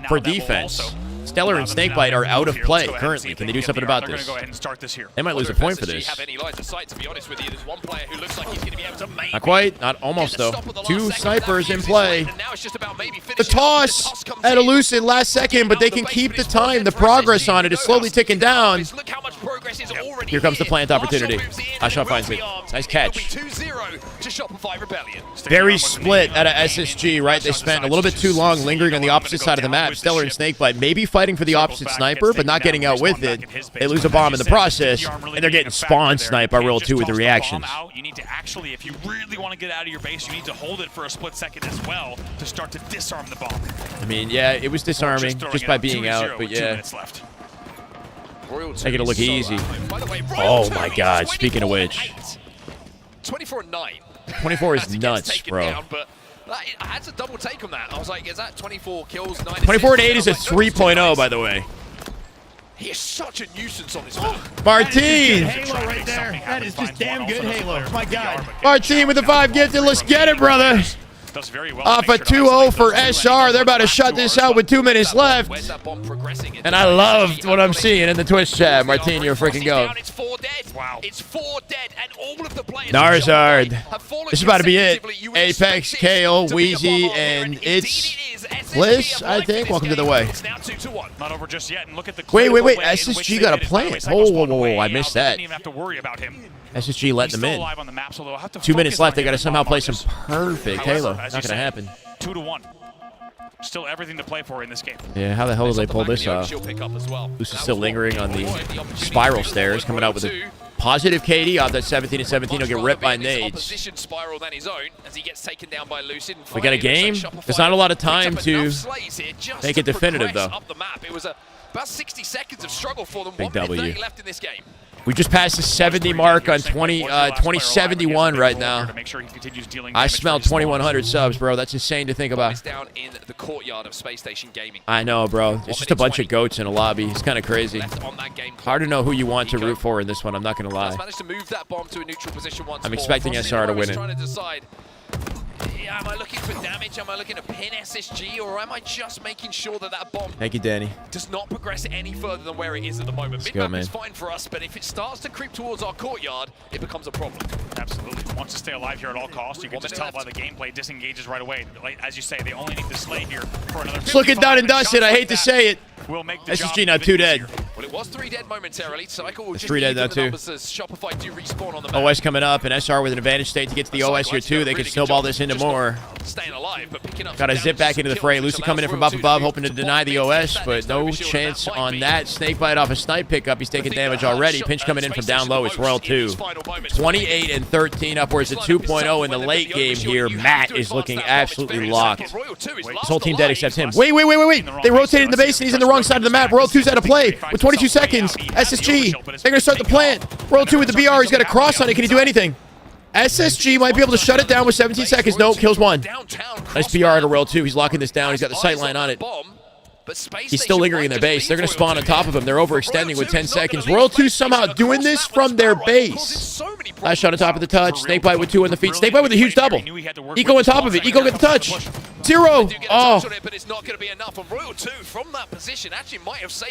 for defense. Stellar and Snakebite are out of play currently. Can they do something about this? They might lose a point for this. Not quite. Not almost, though. 2 snipers in play. The toss at a Lucid last second, but they can keep the time. The progress on it is slowly ticking down. Here comes the plant opportunity. Ashot finds it. Nice catch. Very split out of SSG, right? They spent a little bit too long lingering on the opposite side of the map. Stellar and Snakebite maybe fighting for the opposite sniper, but not getting out with it. They lose a bomb in the process, and they're getting spawn sniped by Royal 2 with the reactions. You need to actually, if you really want to get out of your base, you need to hold it for a split second as well to start to disarm the bomb. I mean, yeah, it was disarming just by being out, but yeah. Making it look easy. Oh my God, speaking of which. 24-9. 24 is nuts, bro. I had to double take on that. I was like, is that 24 kills, 9 24 and 8 is a 3.0, by the way. He is such a nuisance on this map. Martin! Halo right there. That is just damn good Halo. My God. Martin with the 5 gifted. Let's get it, brother. Off a 2-0 for SR. They're about to shut this out with 2 minutes left. And I loved what I'm seeing in the Twitch chat. Martin, you're freaking go. It's 4 dead. Wow. It's 4 dead, and all of the players Narzard. This is about to be it. Apex, Kale, Wheezy, and it's Bliss, I think. Welcome to the way. Not over just yet. And look at the wait. SSG got a plant. Whoa. I missed that. SSG letting them in. 2 minutes left. They got to somehow play some perfect Halo. Not going to happen. 2-1. Still everything to play for in this game. Yeah, how the hell did they pull this off? Luce is still lingering on the spiral stairs, coming out with a positive KD off that 17 and 17. He'll get ripped by nades. We got a game. There's not a lot of time to make it definitive, though. About 60 seconds of struggle for them. Big 1 minute 30 W. left in this game. We just passed the 70 mark on 2071 right now. I smell 2,100 subs, bro. That's insane to think about. Down in the courtyard of Space Station Gaming. I know, bro. It's just a bunch of goats in a lobby. It's kind of crazy. Hard to know who you want to root for in this one. I'm not going to lie. Managed to move that bomb to a neutral position once I'm more. expecting SR to win it. Trying to decide, yeah, am I looking for damage? Am I looking to pin SSG? Or am I just making sure that that bomb Thank you, Danny. does not progress any further than where it is at the moment? Go, Mid-map is fine for us, but if it starts to creep towards our courtyard, it becomes a problem. Absolutely. Wants to stay alive here at all costs. You can just tell by the gameplay, disengages right away. Like, as you say, they only need to slay here for another. It's looking done and dusted. I hate to say it. Will make the SSG now 2 dead. Well, it was 3 dead momentarily. Cycle will It's just 3 dead even now, the too. numbers as Shopify do respawn on the map. OS coming up, and SR with an advantage state to get to the OS here, too. They can snowball this into more. Staying alive, but picking up Got to zip back into the fray. Lucy coming in from up above, hoping to deny the OS, but no chance on that. Snakebite off a snipe pickup. He's taking damage already. Pinch coming in from down low. It's Royal 2. 28 and 13, upwards to 2.0 in the late game here. Matt is looking absolutely locked. His whole team dead except him. Wait. They rotated in the base, and he's in the wrong side of the map. Royal 2's out of play with 22 seconds. SSG, they're going to start the plant. Royal 2 with the BR. He's got a cross on it. Can he do anything? SSG might be able to shut it down with 17 seconds. No, kills one. Nice BR to Royal 2. He's locking this down. He's got the sight line on it. He's still lingering in their base. They're going to spawn on top of him. They're overextending with 10 seconds. Royal 2 somehow doing this from their base. Last shot on top of the touch. Snakebite with 2 on the feet. Snakebite with a huge double. Eco on top of it. Eco get the touch. 0. Oh.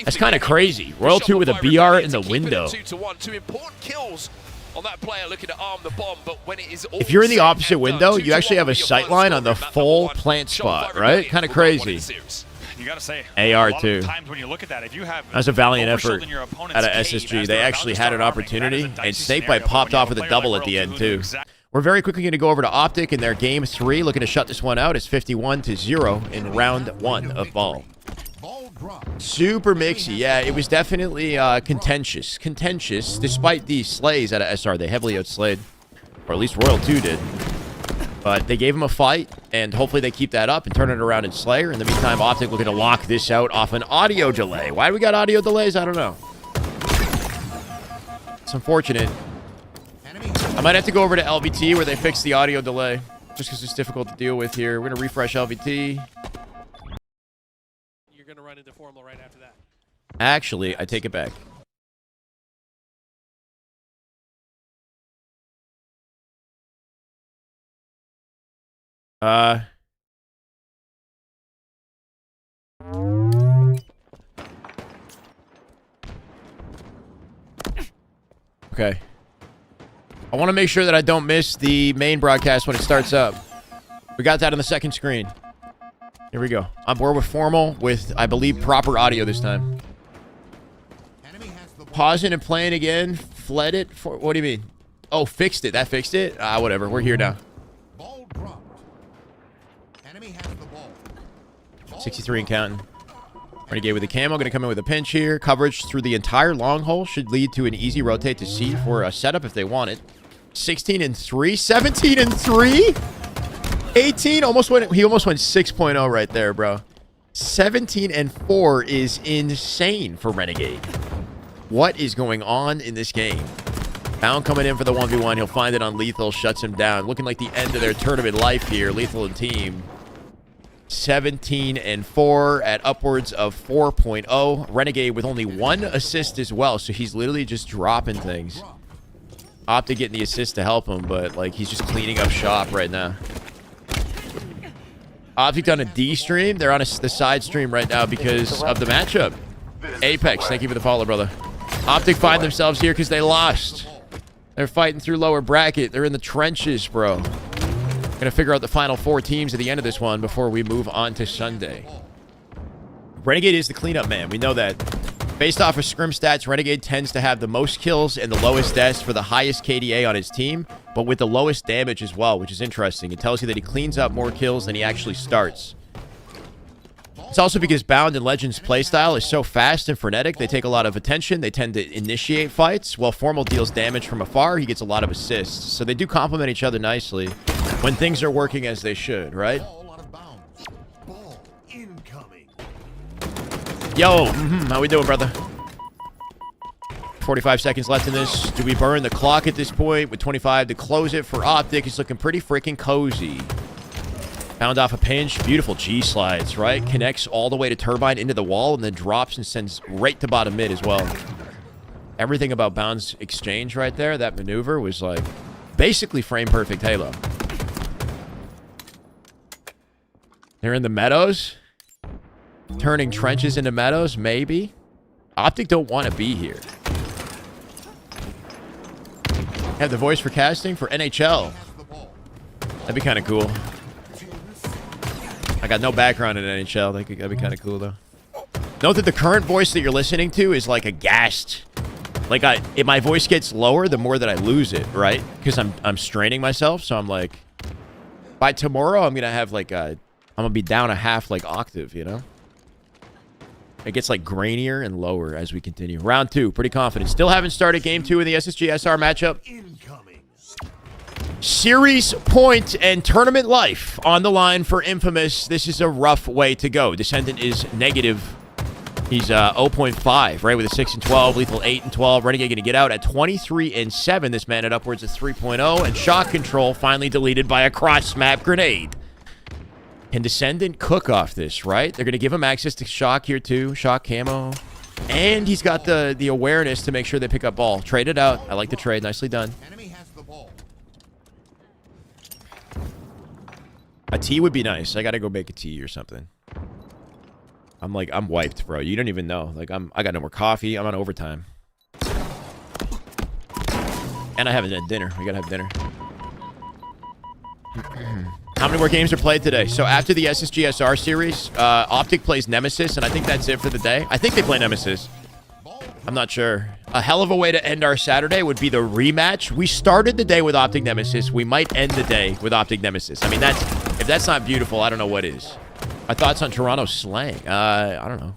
That's kind of crazy. Royal 2 with a BR in the window. On that player looking to arm the bomb, but when it is If you're in the opposite window, you actually have a sight line on the full plant spot, right? Kind of crazy. You gotta say, AR a lot too. of times when you look at that, if you have That's a valiant effort overshielding your opponent's out of cave SSG. as They they're actually about to had an start arming, opportunity, that is a and dicey Snakebite scenario, popped but when off you with a have double player at the like end Royal 2 too. doing We're very quickly going to go over to Optic in their game 3, looking to shut this one out. It's 51-0 in round 1 of ball. Super mixy. Yeah, it was definitely contentious, despite the slays out of SR. They heavily outslayed, or at least Royal 2 did. But they gave him a fight, and hopefully they keep that up and turn it around in Slayer. In the meantime, Optic looking to lock this out off an audio delay. Why do we got audio delays? I don't know. It's unfortunate. I might have to go over to LVT where they fix the audio delay, just because it's difficult to deal with here. We're going to refresh LVT. You're going to run into formal right after that. Actually, I take it back. Okay. I want to make sure that I don't miss the main broadcast when it starts up. We got that on the second screen. Here we go. I'm board with formal with, I believe, proper audio this time. Pausing and playing again. Fled it. For, what do you mean? Oh, fixed it. That fixed it? Whatever. We're here now. 63 and counting. Renegade with the camo. Going to come in with a pinch here. Coverage through the entire long hole should lead to an easy rotate to C for a setup if they want it. 16 and 3. 17 and 3. 18. He almost went 6.0 right there, bro. 17 and 4 is insane for Renegade. What is going on in this game? Bound coming in for the 1v1. He'll find it on Lethal. Shuts him down. Looking like the end of their tournament life here. Lethal and team. 17 and 4 at upwards of 4.0. Renegade with only 1 assist as well. So he's literally just dropping things. Optic getting the assist to help him, but like he's just cleaning up shop right now. Optic on a D stream. They're on the side stream right now because of the matchup. Apex, thank you for the follow, brother. Optic find themselves here because they lost. They're fighting through lower bracket. They're in the trenches, bro. Gonna figure out the final 4 teams at the end of this one before we move on to Sunday. Renegade is the cleanup man. We know that. Based off of scrim stats, Renegade tends to have the most kills and the lowest deaths for the highest KDA on his team, but with the lowest damage as well, which is interesting. It tells you that he cleans up more kills than he actually starts. It's also because Bound and Legends playstyle is so fast and frenetic, they take a lot of attention, they tend to initiate fights, while Formal deals damage from afar, he gets a lot of assists. So they do complement each other nicely when things are working as they should, right? Yo, how we doing, brother? 45 seconds left in this. Do we burn the clock at this point with 25 to close it for Optic? It's looking pretty freaking cozy. Found off a pinch. Beautiful G-slides, right? Connects all the way to Turbine into the wall and then drops and sends right to bottom mid as well. Everything about Bound's exchange right there, that maneuver was like basically frame-perfect Halo. They're in the meadows. Turning trenches into meadows, maybe. Optic don't want to be here. Have the voice for casting for NHL. That'd be kind of cool. I got no background in NHL. That'd be kind of cool, though. Note that the current voice that you're listening to is like a gassed. Like, if my voice gets lower, the more that I lose it, right? Because I'm straining myself, so I'm like... By tomorrow, I'm going to have like a... I'm going to be down a half, like, octave, you know? It gets, like, grainier and lower as we continue. Round 2, pretty confident. Still haven't started Game 2 in the SSG SR matchup. Series point and tournament life on the line for Infamous. This is a rough way to go. Descendant is negative. He's 0.5, right, with a 6 and 12, lethal 8 and 12. Renegade going to get out at 23 and 7. This man at upwards of 3.0, and Shock Control finally deleted by a cross-map grenade. Can Descendant cook off this, right? They're going to give him access to Shock here, too. Shock camo. And he's got the awareness to make sure they pick up ball. Trade it out. I like the trade. Nicely done. A tea would be nice. I got to go make a tea or something. I'm wiped, bro. You don't even know. Like, I got no more coffee. I'm on overtime. And I haven't had dinner. We got to have dinner. How many more games are played today? So after the SSG SR series, Optic plays Nemesis, and I think that's it for the day. I think they play Nemesis. I'm not sure. A hell of a way to end our Saturday would be the rematch. We started the day with Optic Nemesis. We might end the day with Optic Nemesis. I mean, if that's not beautiful, I don't know what is. My thoughts on Toronto slang? I don't know.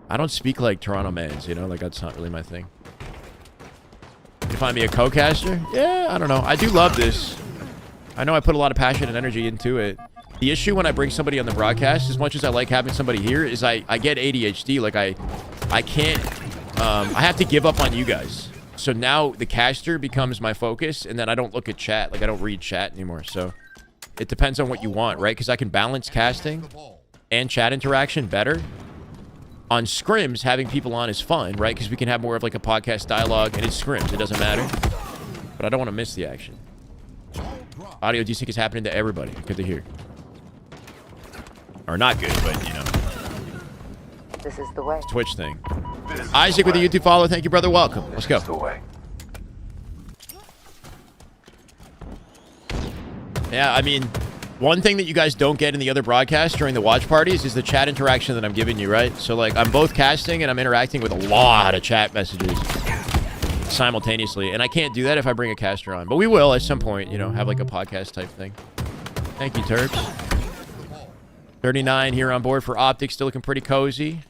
I don't speak like Toronto mans, you know? Like, that's not really my thing. Can you find me a co-caster? Yeah, I don't know. I do love this. I know I put a lot of passion and energy into it. The issue when I bring somebody on the broadcast, as much as I like having somebody here, is I get ADHD. Like, I can't... I have to give up on you guys. So now the caster becomes my focus, and then I don't look at chat. Like, I don't read chat anymore, so... It depends on what you want, right? Because I can balance casting and chat interaction better. On scrims, having people on is fun, right? Because we can have more of like a podcast dialogue, and it's scrims. It doesn't matter. But I don't want to miss the action. Audio desync is happening to everybody. Good to hear. Or not good, but, you know. This is the way. It's a Twitch thing. Isaac with the YouTube follow. Thank you, brother. Welcome. Let's go. Yeah, I mean, one thing that you guys don't get in the other broadcasts during the watch parties is the chat interaction that I'm giving you, right? So, like, I'm both casting and I'm interacting with a lot of chat messages simultaneously. And I can't do that if I bring a caster on. But we will at some point, you know, have like a podcast type thing. Thank you, Turks. 39 here on board for Optic. Still looking pretty cozy.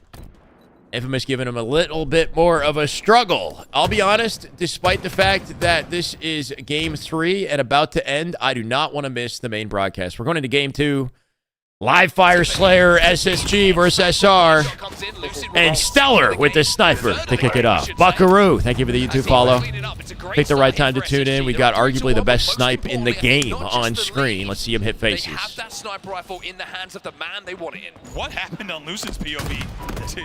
Infamous giving him a little bit more of a struggle. I'll be honest, despite the fact that this is Game 3 and about to end, I do not want to miss the main broadcast. We're going into Game 2. Live Fire Slayer, SSG versus SR. And Stellar with the sniper to kick it off. Buckaroo, thank you for the YouTube follow. Pick the right time to tune in. We got arguably the best snipe in the game on screen. Let's see him hit faces. They have that sniper rifle in the hands of the man they want it in. What happened on Lucid's POV to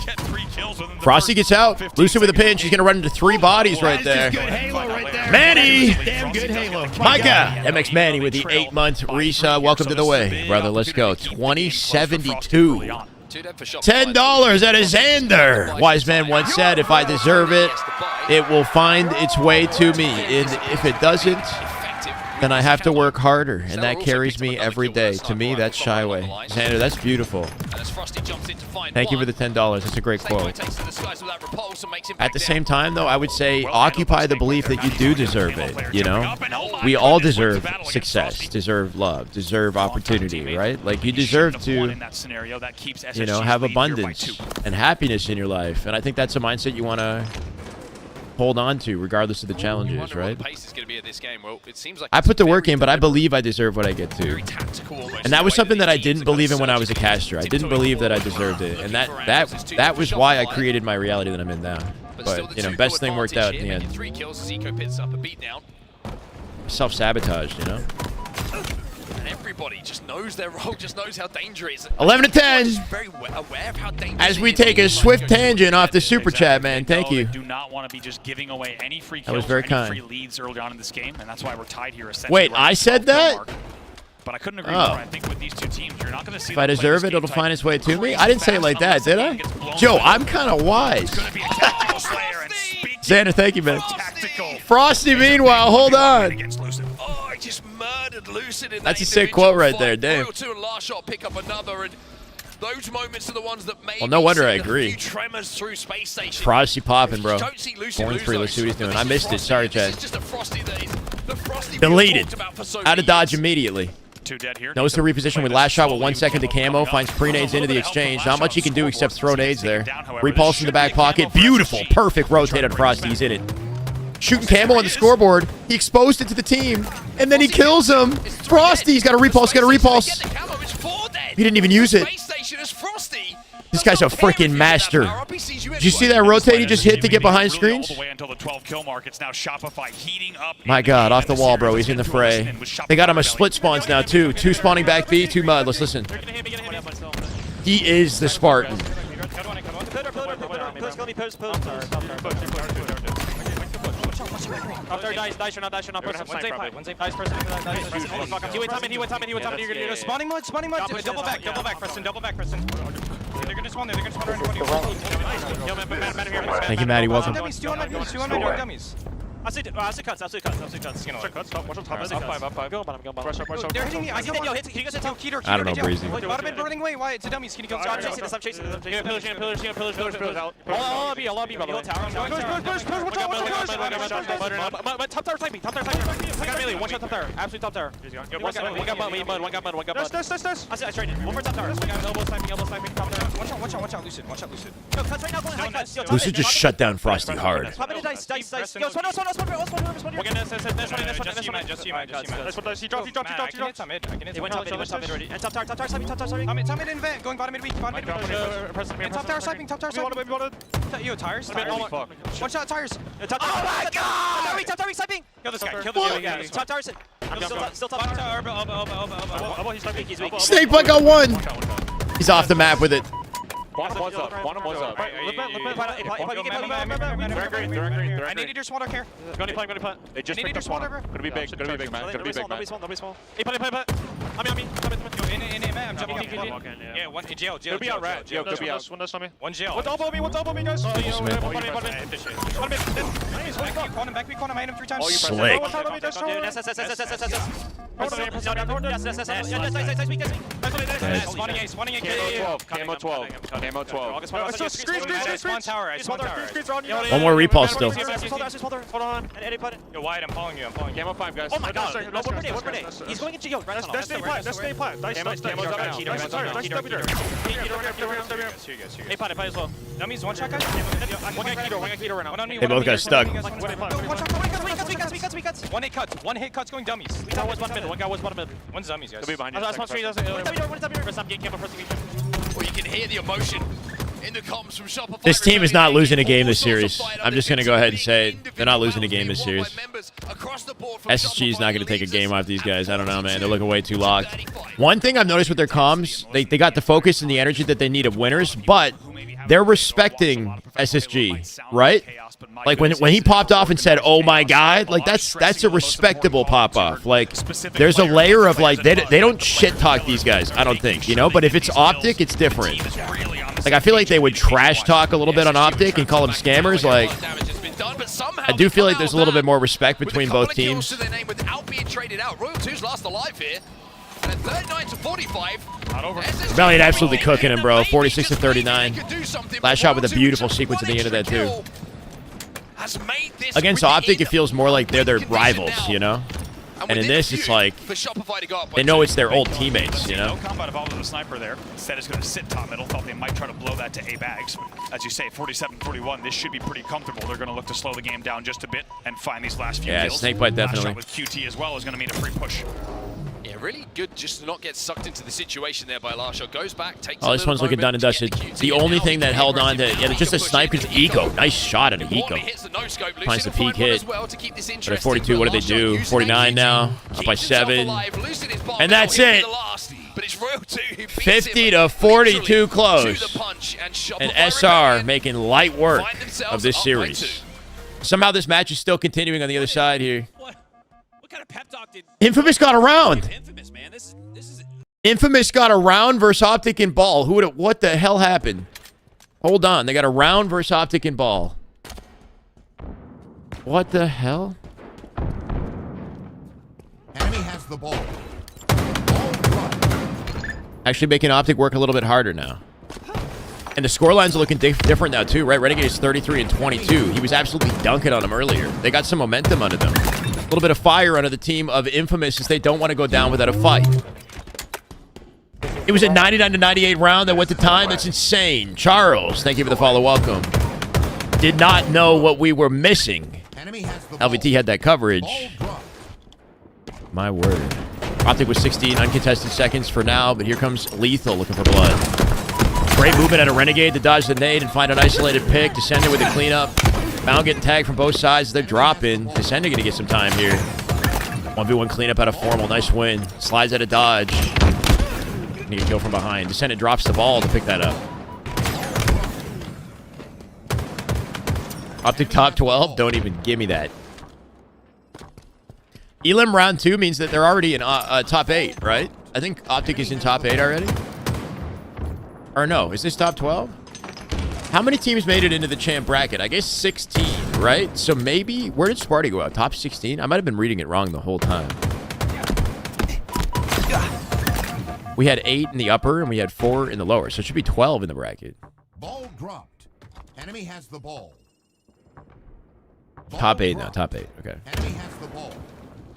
get 3 kills within the Frosty gets out. Lucid with a pinch. He's going to run into 3 bodies right there. Good Halo right there. Manny! Damn good Halo. Micah! MX Manny with the 8-month resub. Welcome to the way, brother. Let's go. 2072. $10 at a Xander. Wise man once said, if I deserve it, it will find its way to me. And if it doesn't, then I have to work harder, and that carries me every day. To me, that's Shyway. Xander, that's beautiful. Thank you for the $10. That's a great quote. At the same time, though, I would say occupy the belief that you do deserve it, you know? We all deserve success, deserve love, deserve opportunity, right? Like, you deserve to, you know, have abundance and happiness in your life. And I think that's a mindset you want to hold on to regardless of the challenges, right? I put the work in, but I believe I deserve what I get to. And that was something that I didn't believe in when I was a caster. I didn't believe that I deserved it. And that was why I created my reality that I'm in now. But, you know, best thing worked out in the end. Self-sabotaged, you know? And everybody just knows their role, just knows how dangerous. 11 to 10. Very aware of how dangerous. As we take a swift tangent off the super chat, man. Thank you. Do not want to be just giving away any free kills. That was very kind. Free leads early on in this game, and that's why we're tied here. Wait, I said that? But I couldn't agree more. I think with these two teams, you're not going to see. If I deserve it, it'll find its way to me. I didn't say it like that, did I? Joe, I'm kind of wise. Xander, thank you, man. Frosty, meanwhile, hold on. Oh, he just murdered Lucid in That's a sick quote right there, damn. Royal 2 and last shot pick up another, and those moments are the ones that made. Well, no wonder I agree. Tremors through space station. Frosty popping, bro. Don't see Lucid Going free, let's see what he's doing. I missed it. Sorry, Chad. It's just a Frosty that is the Frosty Deleted. Out of dodge immediately. Two dead here. Knows to reposition with last shot with 1 second to camo. Finds pre-nades into the exchange. Not much he can do except throw nades there. Repulse in the back pocket. Beautiful. Perfect rotate on Frosty. He's in it. Shooting camo on the scoreboard. He exposed it to the team. And then he kills him. Frosty's got a repulse. Got a repulse. He didn't even use it. This guy's a freaking master. Did you see that rotate he just hit to get behind screens? My God, off the wall, bro. He's in the fray. They got him a split spawns now, too. 2 spawning back B, 2 mud. Let's listen. He is the Spartan. Up there, dice, or not dice, or not person. Wednesday pipe, dice person, dice. He went time in, he went time in. You're gonna go spawning mud, double back, Preston, double back, Preston. They're gonna spawn there, they're gonna spawn right in front of you. Thank you, Maddie. Welcome. Dummies, 200 dummies. I see cuts. Check cuts. Watch on top. Up 5. Go bottom. Pressure. They're hitting me. I see that. Yo, hit. Can you guys hit Keter? I don't know, Breezy. Bottom mid running away. Why? It's a dummies. Can you go? Stop chasing this. Pillars out. I'll be by the way. Push. Top tower typing. I got melee. One shot top tower. Absolute top tower. One got mud. I tried it. One more top tower. One got elbow sniping. Top tower. Watch out, Lucid. Yo, cuts right now. Going high cuts. Lucid just shut down Frosty hard. Pop in dice. Yo, spawn. Just you, man. He dropped. He went top mid already. And top tower sniping. Top mid in vent. Going bottom mid weak. Top tower sniping. Yo, tires. One shot tires. Oh my God! Top tower sniping. Kill this guy. Top tower. Still top tower. He's weak. Snake Bite got 1. He's off the map with it. Bottom's up. I need your swatter care. Gonna plant. They just picked up swatter. Gonna be big, man. Gonna be big, man. Nobody small. Hey, plant. I'm jumping up. Yeah, one jail. Could be out rat. Yo, could be out. One jail. One double me, guys. Back, we him 3 times. Slick. Spawning Camo 12. One more repulse still. Hold on. Yo, Wyatt, I'm following you. Camo 5, guys. Oh my God. He's going into Let's stay plant. Camo's up now. Hey, plant as well. Dummies, one shot, guys. One guy keto right now. They both got stuck. We cuts. One hit cuts going dummies. One guy was bottom mid. One's dummies, guys. Could be behind you. Well, you can hear the emotion in the comms from Shopify. This team is not losing a game this series. I'm just going to go ahead and say it. They're not losing a game this series. SSG is not going to take a game off these guys. I don't know, man. They're looking way too locked. One thing I've noticed with their comms, they got the focus and the energy that they need of winners, but they're respecting SSG, right? Like when he popped off and said, "Oh my God," like that's a respectable pop off. Like there's a layer of like they don't shit talk these guys. I don't think, you know. But if it's Optic, it's different. Like I feel like they would trash talk a little bit on Optic and call them scammers. Like I do feel like there's a little bit more respect between both teams. To their name without being traded out. Royal 2's last alive here. And at 39 to 45. Not over. Rebellion absolutely cooking him, bro. 46 to 39. Last shot with a beautiful sequence at the end of that, too. Against Optic, it feels more like they're their rivals, you know? And in this, it's like they know it's their old teammates, you know? No combat involved with the sniper there. Instead, it's going to sit top middle. Thought they might try to blow that to A bags. As you say, 47-41. This should be pretty comfortable. They're going to look to slow the game down just a bit and find these last few kills. Yeah, snakebite definitely. Last shot with QT as well is going to mean a free push. Yeah, really good just to not get sucked into the situation there by Larshaw. Goes back, takes Oh, this one's looking done and dusted. The only thing that held on to, yeah, just a snipe is Eco. Nice shot at Eco. Finds the peak hit. But at 42, what did they do? 49 now, up by 7. And that's it. 50 to 42 close. And SR making light work of this series. Somehow this match is still continuing on the other side here. Infamous got around. Infamous got a round versus Optic and Ball. What the hell happened? Hold on. They got a round versus Optic and Ball. What the hell? Enemy has the ball. Actually making Optic work a little bit harder now. And the scorelines are looking different now, too, right? Renegade is 33 and 22. He was absolutely dunking on them earlier. They got some momentum under them. A little bit of fire under the team of Infamous as they don't want to go down without a fight. It was a 99 to 98 round that went to time. That's insane. Charles, thank you for the follow. Welcome. Did not know what we were missing. LVT had that coverage. My word. Optic was 16 uncontested seconds for now, but here comes Lethal looking for blood. Great movement at a Renegade to dodge the nade and find an isolated pick. Descending with a cleanup. Bound getting tagged from both sides. They're dropping. Descending going to get some time here. 1v1 cleanup out of Formal. Nice win. Slides out of dodge. Need a kill from behind. Descendant drops the ball to pick that up. Optic top 12. Don't even give me that. Elim round 2 means that they're already in top 8, right? I think Optic is in top 8 already. Or no, is this top 12? How many teams made it into the champ bracket? I guess 16, right? So maybe, where did Sparty go out? Top 16? I might have been reading it wrong the whole time. We had 8 in the upper and we had 4 in the lower. So it should be 12 in the bracket. Ball dropped. Enemy has the ball. Top 8 now, top 8. Okay. Enemy has the ball.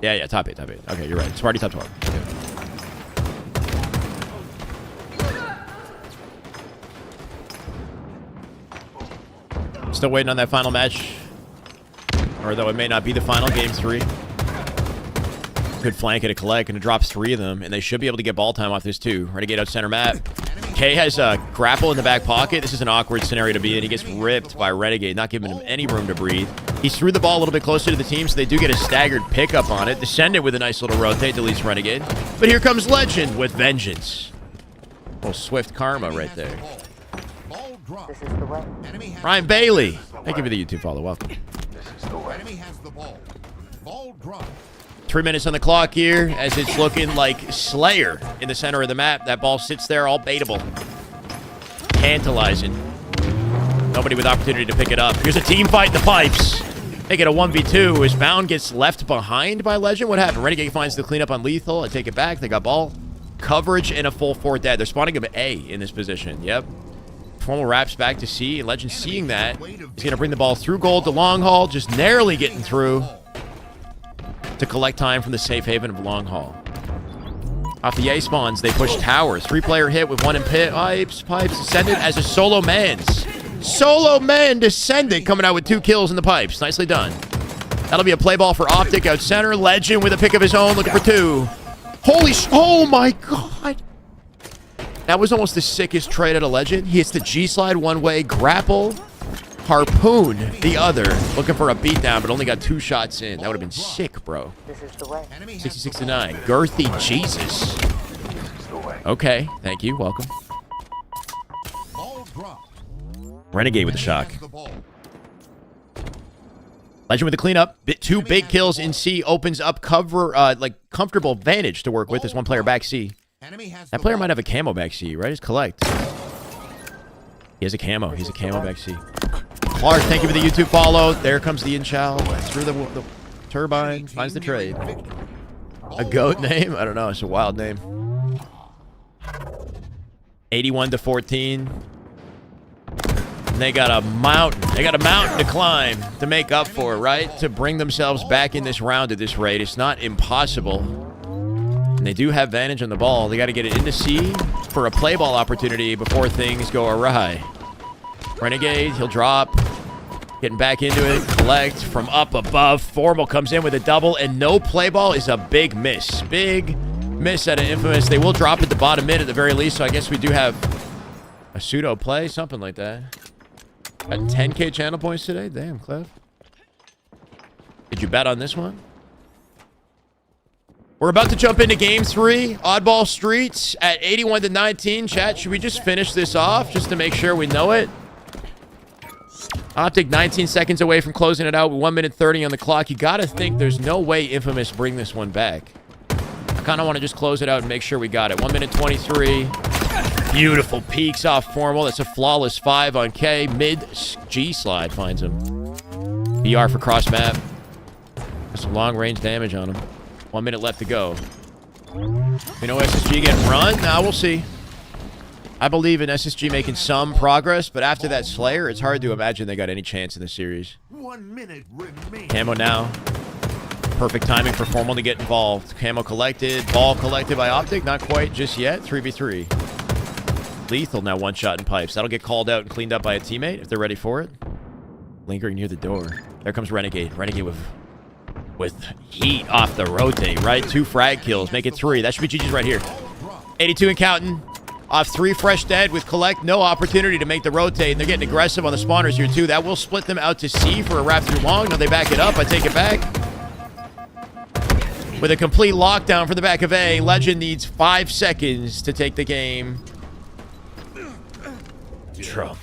Yeah, top 8, top 8. Okay, you're right. Sparty top 12. Okay. Still waiting on that final match. Or though it may not be the final, game 3. Good flank and a collect, and it drops 3 of them, and they should be able to get ball time off this too. Renegade out center map. K has a grapple in the back pocket. This is an awkward scenario to be in. He gets ripped by Renegade, not giving him any room to breathe. He's threw the ball a little bit closer to the team, so they do get a staggered pickup on it. Descendant with a nice little rotate, deletes Renegade. But here comes Legend with vengeance. Oh, swift karma right there. This is the way. Ryan Bailey, thank you for the YouTube follow. Welcome. Enemy has the ball. Ball dropped. 3 minutes on the clock here as it's looking like Slayer in the center of the map. That ball sits there all baitable. Tantalizing. Nobody with opportunity to pick it up. Here's a team fight in the pipes. Make it a 1v2 as Bound gets left behind by Legend. What happened? Renegade finds the cleanup on Lethal. I take it back. They got ball. Coverage and a full 4 dead. They're spawning him at A in this position. Yep. Formal wraps back to C. And Legend seeing that is going to bring the ball through gold to long haul. Just narrowly getting through to collect time from the safe haven of long haul. Off the A spawns, they push towers. 3-player hit with 1 in pit. Pipes descended as a solo man's. Solo man descended, coming out with 2 kills in the pipes. Nicely done. That'll be a play ball for Optic out center. Legend with a pick of his own, looking for 2. Oh my god. That was almost the sickest trade at a Legend. He hits the G-slide one way, grapple, harpoon the other. Looking for a beatdown, but only got 2 shots in. That would have been sick, bro. This is the way. 66 to 9. Girthy Jesus. Okay, thank you. Welcome. Renegade with a shock. Legend with the cleanup. 2 big kills in C opens up cover, like comfortable vantage to work with. There's 1 player back C. That player might have a camo back C, right? It's collect. He has a camo. He's a camo back C. Clark, thank you for the YouTube follow. There comes the in-chow. Through the turbine. Finds the trade. A goat name? I don't know. It's a wild name. 81-14. And they got a mountain. They got a mountain to climb to make up for, right? To bring themselves back in this round at this rate. It's not impossible. And they do have advantage on the ball. They got to get it into C for a play ball opportunity before things go awry. Renegade, he'll drop. Getting back into it. Collect from up above. Formal comes in with a double, and no play ball is a big miss. Big miss out of Infamous. They will drop at the bottom mid at the very least, so I guess we do have a pseudo play, something like that. Got 10K channel points today? Damn, Clev. Did you bet on this one? We're about to jump into game 3. Oddball Streets at 81-19. Chat, should we just finish this off just to make sure we know it? Optic 19 seconds away from closing it out with 1 minute 30 on the clock. You got to think there's no way Infamous bring this one back. I kind of want to just close it out and make sure we got it. 1 minute 23. Beautiful peaks off Formal. That's a flawless 5 on K. Mid G slide finds him. BR for cross map. That's some long range damage on him. 1 minute left to go. You know SSG getting run? Nah, we'll see. I believe in SSG making some progress, but after that Slayer, it's hard to imagine they got any chance in the series. 1 minute remaining. Camo now. Perfect timing for Formal to get involved. Camo collected. Ball collected by Optic. Not quite just yet. 3v3. Lethal now one shot in pipes. That'll get called out and cleaned up by a teammate if they're ready for it. Lingering near the door. There comes Renegade. Renegade with heat off the rotate, right? 2 frag kills. Make it 3. That should be GG's right here. 82 and counting. Off 3 fresh dead with Collect. No opportunity to make the rotate. And they're getting aggressive on the spawners here, too. That will split them out to C for a wrap through long. No, they back it up. I take it back. With a complete lockdown for the back of A. Legend needs 5 seconds to take the game.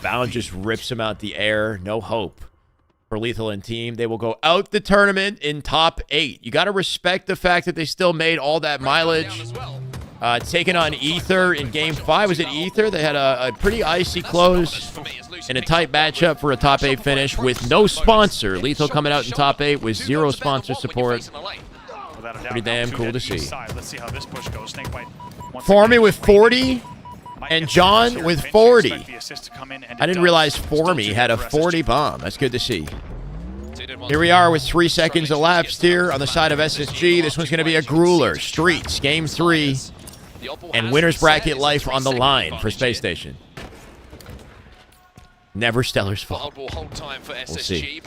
Bound just rips him out the air. No hope for Lethal and team. They will go out the tournament in top 8. You got to respect the fact that they still made all that mileage. Taking on Ether in game 5. Was it Ether? They had a pretty icy close and a tight matchup for a top 8 finish with no sponsor. Lethal coming out in top 8 with 0 sponsor support. Pretty damn cool to see. Formy with 40 and John with 40. I didn't realize Formy had a 40 bomb. That's good to see. Here we are with 3 seconds elapsed here on the side of SSG. This one's going to be a grueler. Streets, game 3. And winner's bracket life on the line for Space Station. Never Stellar's fault. We'll see. You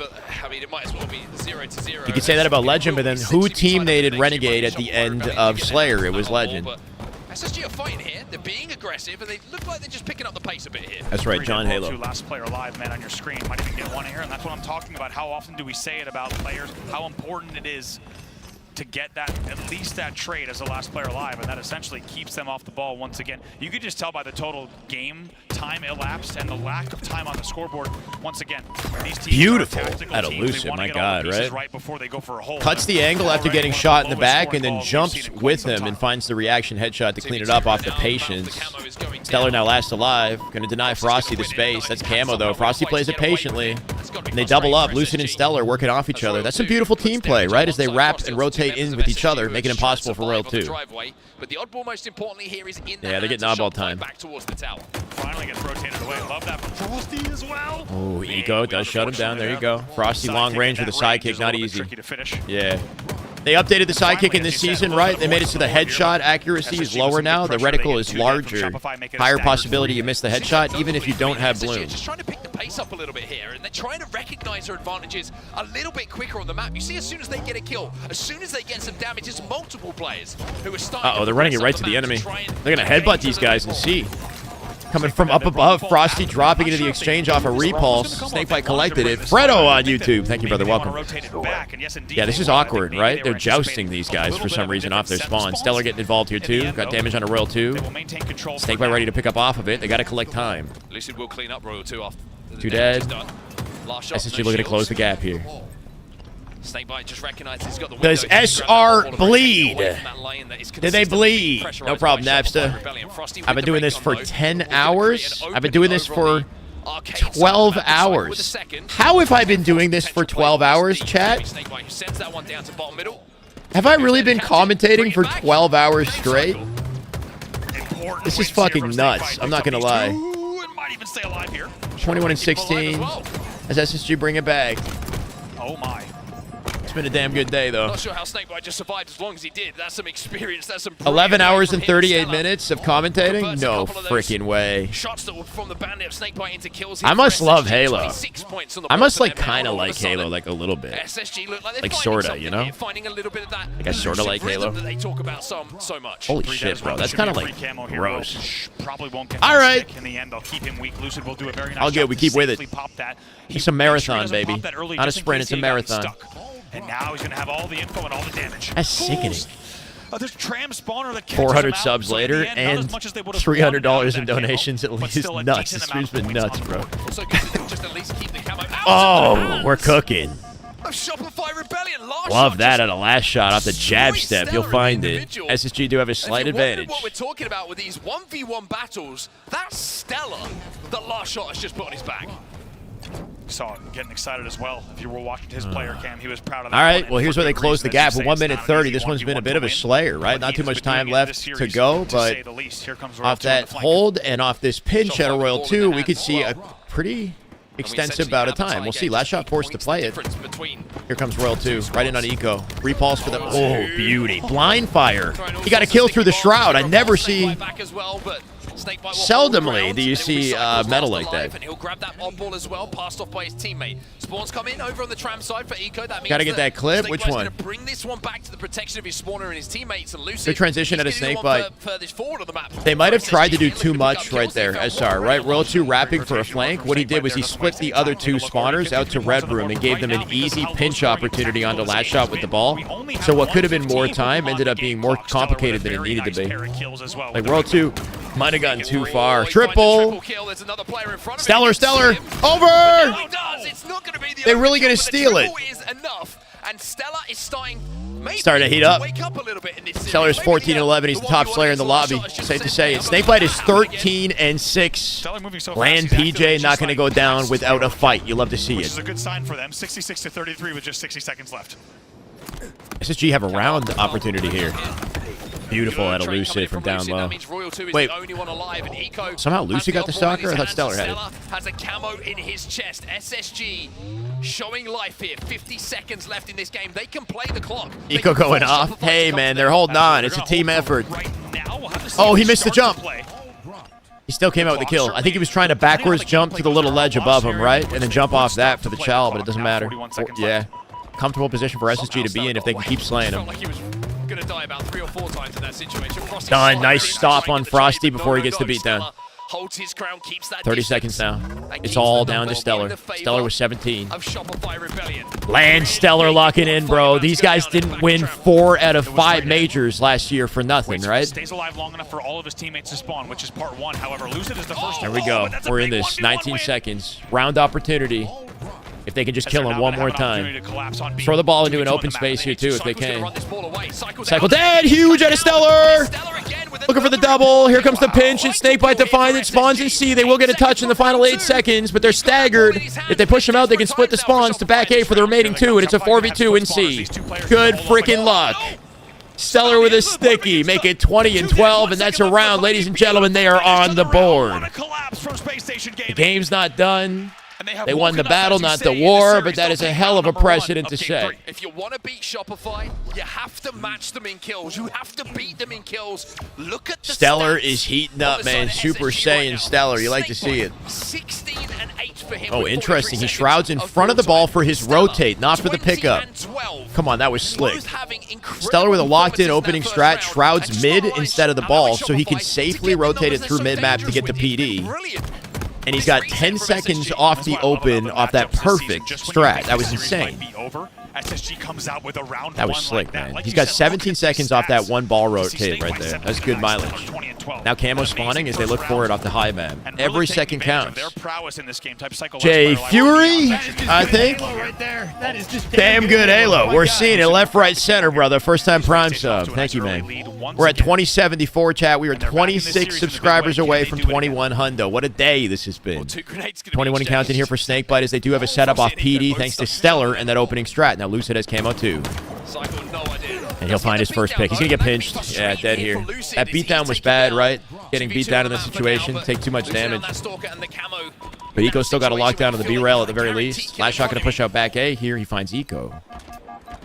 could say that about Legend, but then who team-nated Renegade at the end of Slayer? It was Legend. SSG are fighting here. They're being aggressive, and they look like they're just picking up the pace a bit here. That's right, John Halo. Last player alive, man, on your screen. Might even get one here, and that's what I'm talking about. How often do we say it about players? How important it is to get that, at least that trade as the last player alive, and that essentially keeps them off the ball once again. You could just tell by the total game time elapsed and the lack of time on the scoreboard. Once again, these teams beautiful at elusive, my God, right before they go for a hole. Cuts the angle after getting shot in the back and then jumps with him and finds the reaction headshot to clean it up off the patience. Stellar now last alive. Going to deny Frosty the space. That's Camo, though. Frosty plays it patiently. And they double up. Lucid and Stellar working off each other. That's some beautiful team play, right? As they wrap and rotate in with each other, making it impossible for Royal 2. But the oddball, most importantly, here is in yeah, they're getting oddball time. Back towards the tower. Finally gets rotated away. Love that from Frosty as well. Oh, Eco does shut him down. There you go. Frosty long range with a sidekick, not easy. Yeah. They updated the sidekick in this season, right? They made it so the headshot accuracy is lower now. The reticle is larger. Higher possibility you miss the headshot, even if you don't have bloom. Just trying to pick the pace up a little bit here, and they're trying to recognize their advantages a little bit quicker on the map. You see, as soon as they get a kill, as soon as they get some damage, it's multiple players who are starting. Uh-oh, they're running it right to the enemy. They're going to headbutt these guys and see. Coming from up above, Frosty dropping into the exchange off a repulse. Snakebite collected it. Fredo on YouTube. Thank you, brother. Welcome. Yeah, this is awkward, right? They're jousting these guys for some reason off their spawn. Stellar getting involved here, too. Got damage on a Royal 2. Snakebite ready to pick up off of it. They got to collect time. Lucid will clean up Royal 2 off. 2 dead. SSG looking to close the gap here. Snakebite just recognized he's got the Does SR bleed? Did they bleed? No problem, Napster. I've been doing this for 10 hours. I've been doing this for Arcade 12 with hours. the second. How have I been doing this for 12 hours, chat? Snakebite who sends that one down to bottom middle. Have I really been commentating for 12 hours straight? This is fucking nuts. I'm not going to lie. Might even stay alive here. 21 and 16 as SSG bring it back. Oh my. It's been a damn good day, though. Not sure how Snakebite just survived as long as he did. That's some experience. That's some 11 hours and 38 minutes of commentating? No freaking way. Shots that were from the bandit of Snakebite into kills. I must love Halo. 26 points on the I board must for like them now. kind of All of a like sudden, Halo like a little bit. SSG look like they're Like finding sorta, something you know? here, finding a little bit of that Like I sorta like rhythm Halo. that they talk about so much. Holy shit, bro. That's kind of like gross. Probably won't get All right. in the end. They'll keep him weak. Lucid will do a very nice I'll job get. We to keep with it. safely pop that. It's a marathon, Make sure he baby. doesn't pop that early Not a just in sprint. case It's a he got marathon. stuck. And now he's going to have all the info and all the damage. That's sickening. There's tram spawner that catches 400 him out. subs So in later the end, not and as much as they would've $300 wanted in out of that donations at camo, but least. still a Nuts. decent This amount stream's of been points nuts, on bro. Also good to just at least keep the camo out. Oh, we're cooking. Of Shopify Rebellion. Last Love shot that at a last shot off the jab Straight step. You'll stellar find it. individual. SSG do have a slight If you're wondering advantage. what we're talking about with these 1v1 battles, that's Stellar that Last Shot has just put on his back. Saw him getting excited as well. If you were watching his player cam, he was proud of that. All right, one. well, here's And where they for good close the reason, as gap. you With say, 1 it's minute not an 30, easy this one's been a one bit to of a win, slayer, right? but Not too he's much been time doing it left this to series, go, to but say the least. Here comes off Royal that to the flank. hold and off this pin, Shadow Royal 2, we could see a pretty extensive bout of time. We'll see. Last shot forced to play it. Here comes Royal 2, right in on Eco. Repulse for the... Oh, beauty. Blind fire. He got a kill through the shroud. I never see... Seldomly do you see metal like that. And he'll grab that odd ball as well, passed off by his teammate. Spawns come in over on the tram side for Eco. That means Gotta get that clip. Which one? Gonna bring this one back to the protection of his spawner and his teammates and Lucid. Good transition at a snake bite. Furthest forward on the map. They might have tried to do too much right there, SR, right? Royal 2 wrapping for a flank. What he did was he split the other two spawners out to Red Room and gave them an easy pinch opportunity onto last shot with the ball. So what could have been more time ended up being more complicated than it needed to be. Like Royal 2 might have gotten too far. Triple. Stellar, Stellar. Over. They're really going to steal it. Starting to heat up. Stellar's 14 and 11. He's the top slayer in the lobby. Safe to say it. Snakebite is 13 and 6. Land PJ not going to go down without a fight. You love to see Which it. is a good sign for them. 66 to 33 with just 60 seconds left. SSG have a round opportunity here. Beautiful at a Lucid from down low. Wait, somehow Lucid got the stalker? I thought Stellar had it. Has a camo in his chest. SSG showing life here. 50 seconds left in this game. They can play the clock. Eco going off. Hey, man, they're holding on. It's a team effort. Oh, he missed the jump. He still came out with the kill. I think he was trying to backwards jump to the little ledge above him, right? And then jump off that for the chow, but it doesn't matter. Yeah. Comfortable position for SSG to be in if they can keep slaying him. Gonna die about 3 or 4 times in that situation. Done. Nice stop on Frosty before he gets the beatdown. Holds his crown, keeps that 30 seconds now. It's all down to Stellar. Stellar was 17. Land Stellar locking in, bro. These guys didn't win 4 out of 5 majors last year for nothing, right? Stays alive long enough for all of his teammates to spawn, which is part 1. However, Lucid is the first. There we go. We're in this. 19 seconds. Round opportunity. If they can just kill him one more time. Throw the ball into an open space here, too, if they can. Cycle dead! Huge out of Stellar! Looking for the double. Here comes the pinch, and Snakebite to find it. Spawns in C. They will get a touch in the final 8 seconds, but they're staggered. If they push them out, they can split the spawns to back A for the remaining 2, and it's a 4v2 in C. Good freaking luck. Stellar with a sticky. Make it 20 and 12, and that's a round. Ladies and gentlemen, they are on the board. The game's not done. They won the battle, not the war, but that is a hell of a precedent to set. If you want to beat Shopify, you have to match them in kills. You have to beat them in kills. Look at the Stellar stats. is heating up, man. Super Saiyan Stellar. You like to see it. 16 and 8 for him. Oh, interesting. He shrouds in front of the ball for his rotate, not for the pickup. Come on, that was slick. Stellar with a locked-in opening strat, shrouds mid instead of the ball, so he can safely rotate it through mid-map to get the PD. And he's got 10 seconds off the open off that perfect strat. That was insane. That was slick, man. He's got 17 seconds off that one ball rotate right there. That's good mileage. 12. Now camo spawning as they look for it off the high map. Every second counts. Their prowess in this game, type Jay Fury, I think. Right there. That is just Damn good Halo. We're seeing it left, right, center, brother. First time Prime sub. Thank you, man. We're at 2074, chat. We are 26 subscribers away from 21 hundo. What a day this has been. 21 counting here for Snakebite as they do have a setup off PD thanks to Stellar and that opening strat. Now Lucid has camo too. And he'll find his first pick. He's going to get pinched. Yeah, dead here. That beatdown was bad, right? Getting beat down in this situation. Take too much damage. But Eco's still got a lockdown on the B-rail at the very least. Last shot going to push out back A. Here he finds Eco.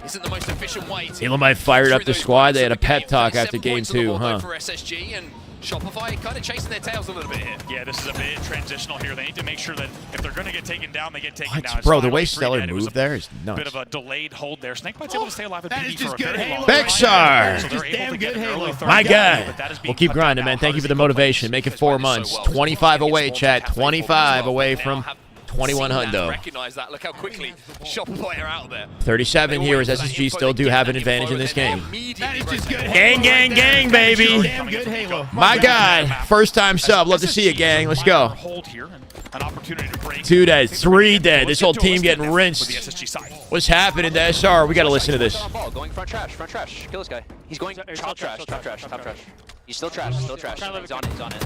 Isn't the most efficient way to Elamite fired up the squad. They had a pep talk after game 2, huh? For SSG and Shopify kind of chasing their tails a little bit here. Yeah, this is a bit transitional here. They need to make sure that if they're going to get taken down, they get taken down. Bro, the way Stellar moved there is nuts. Bit of a delayed hold there. Snakebite's able to stay alive with PD for a very long time. Bexar! So they're able to get an early third My down, God. but that is being We'll keep cut grinding, down. man. Thank you for the motivation. Make it 4 months. 25 away, chat. 25 away from 21 hundo. Recognize that. Look how quickly Shopify are out there. 37 here as SSG still do have an advantage in this game. That is just good. Gang, gang, gang, baby. Damn good Halo. My God. First time sub. Love to see it, gang. Let's go. Hold here and an opportunity to break. 2 dead. 3 dead. This whole team getting rinsed. What's happening to SR? We got to listen to this. Going front trash, front trash. Kill this guy. He's going top trash, top trash, top trash. He's still trash, still trash. He's on it, he's on it.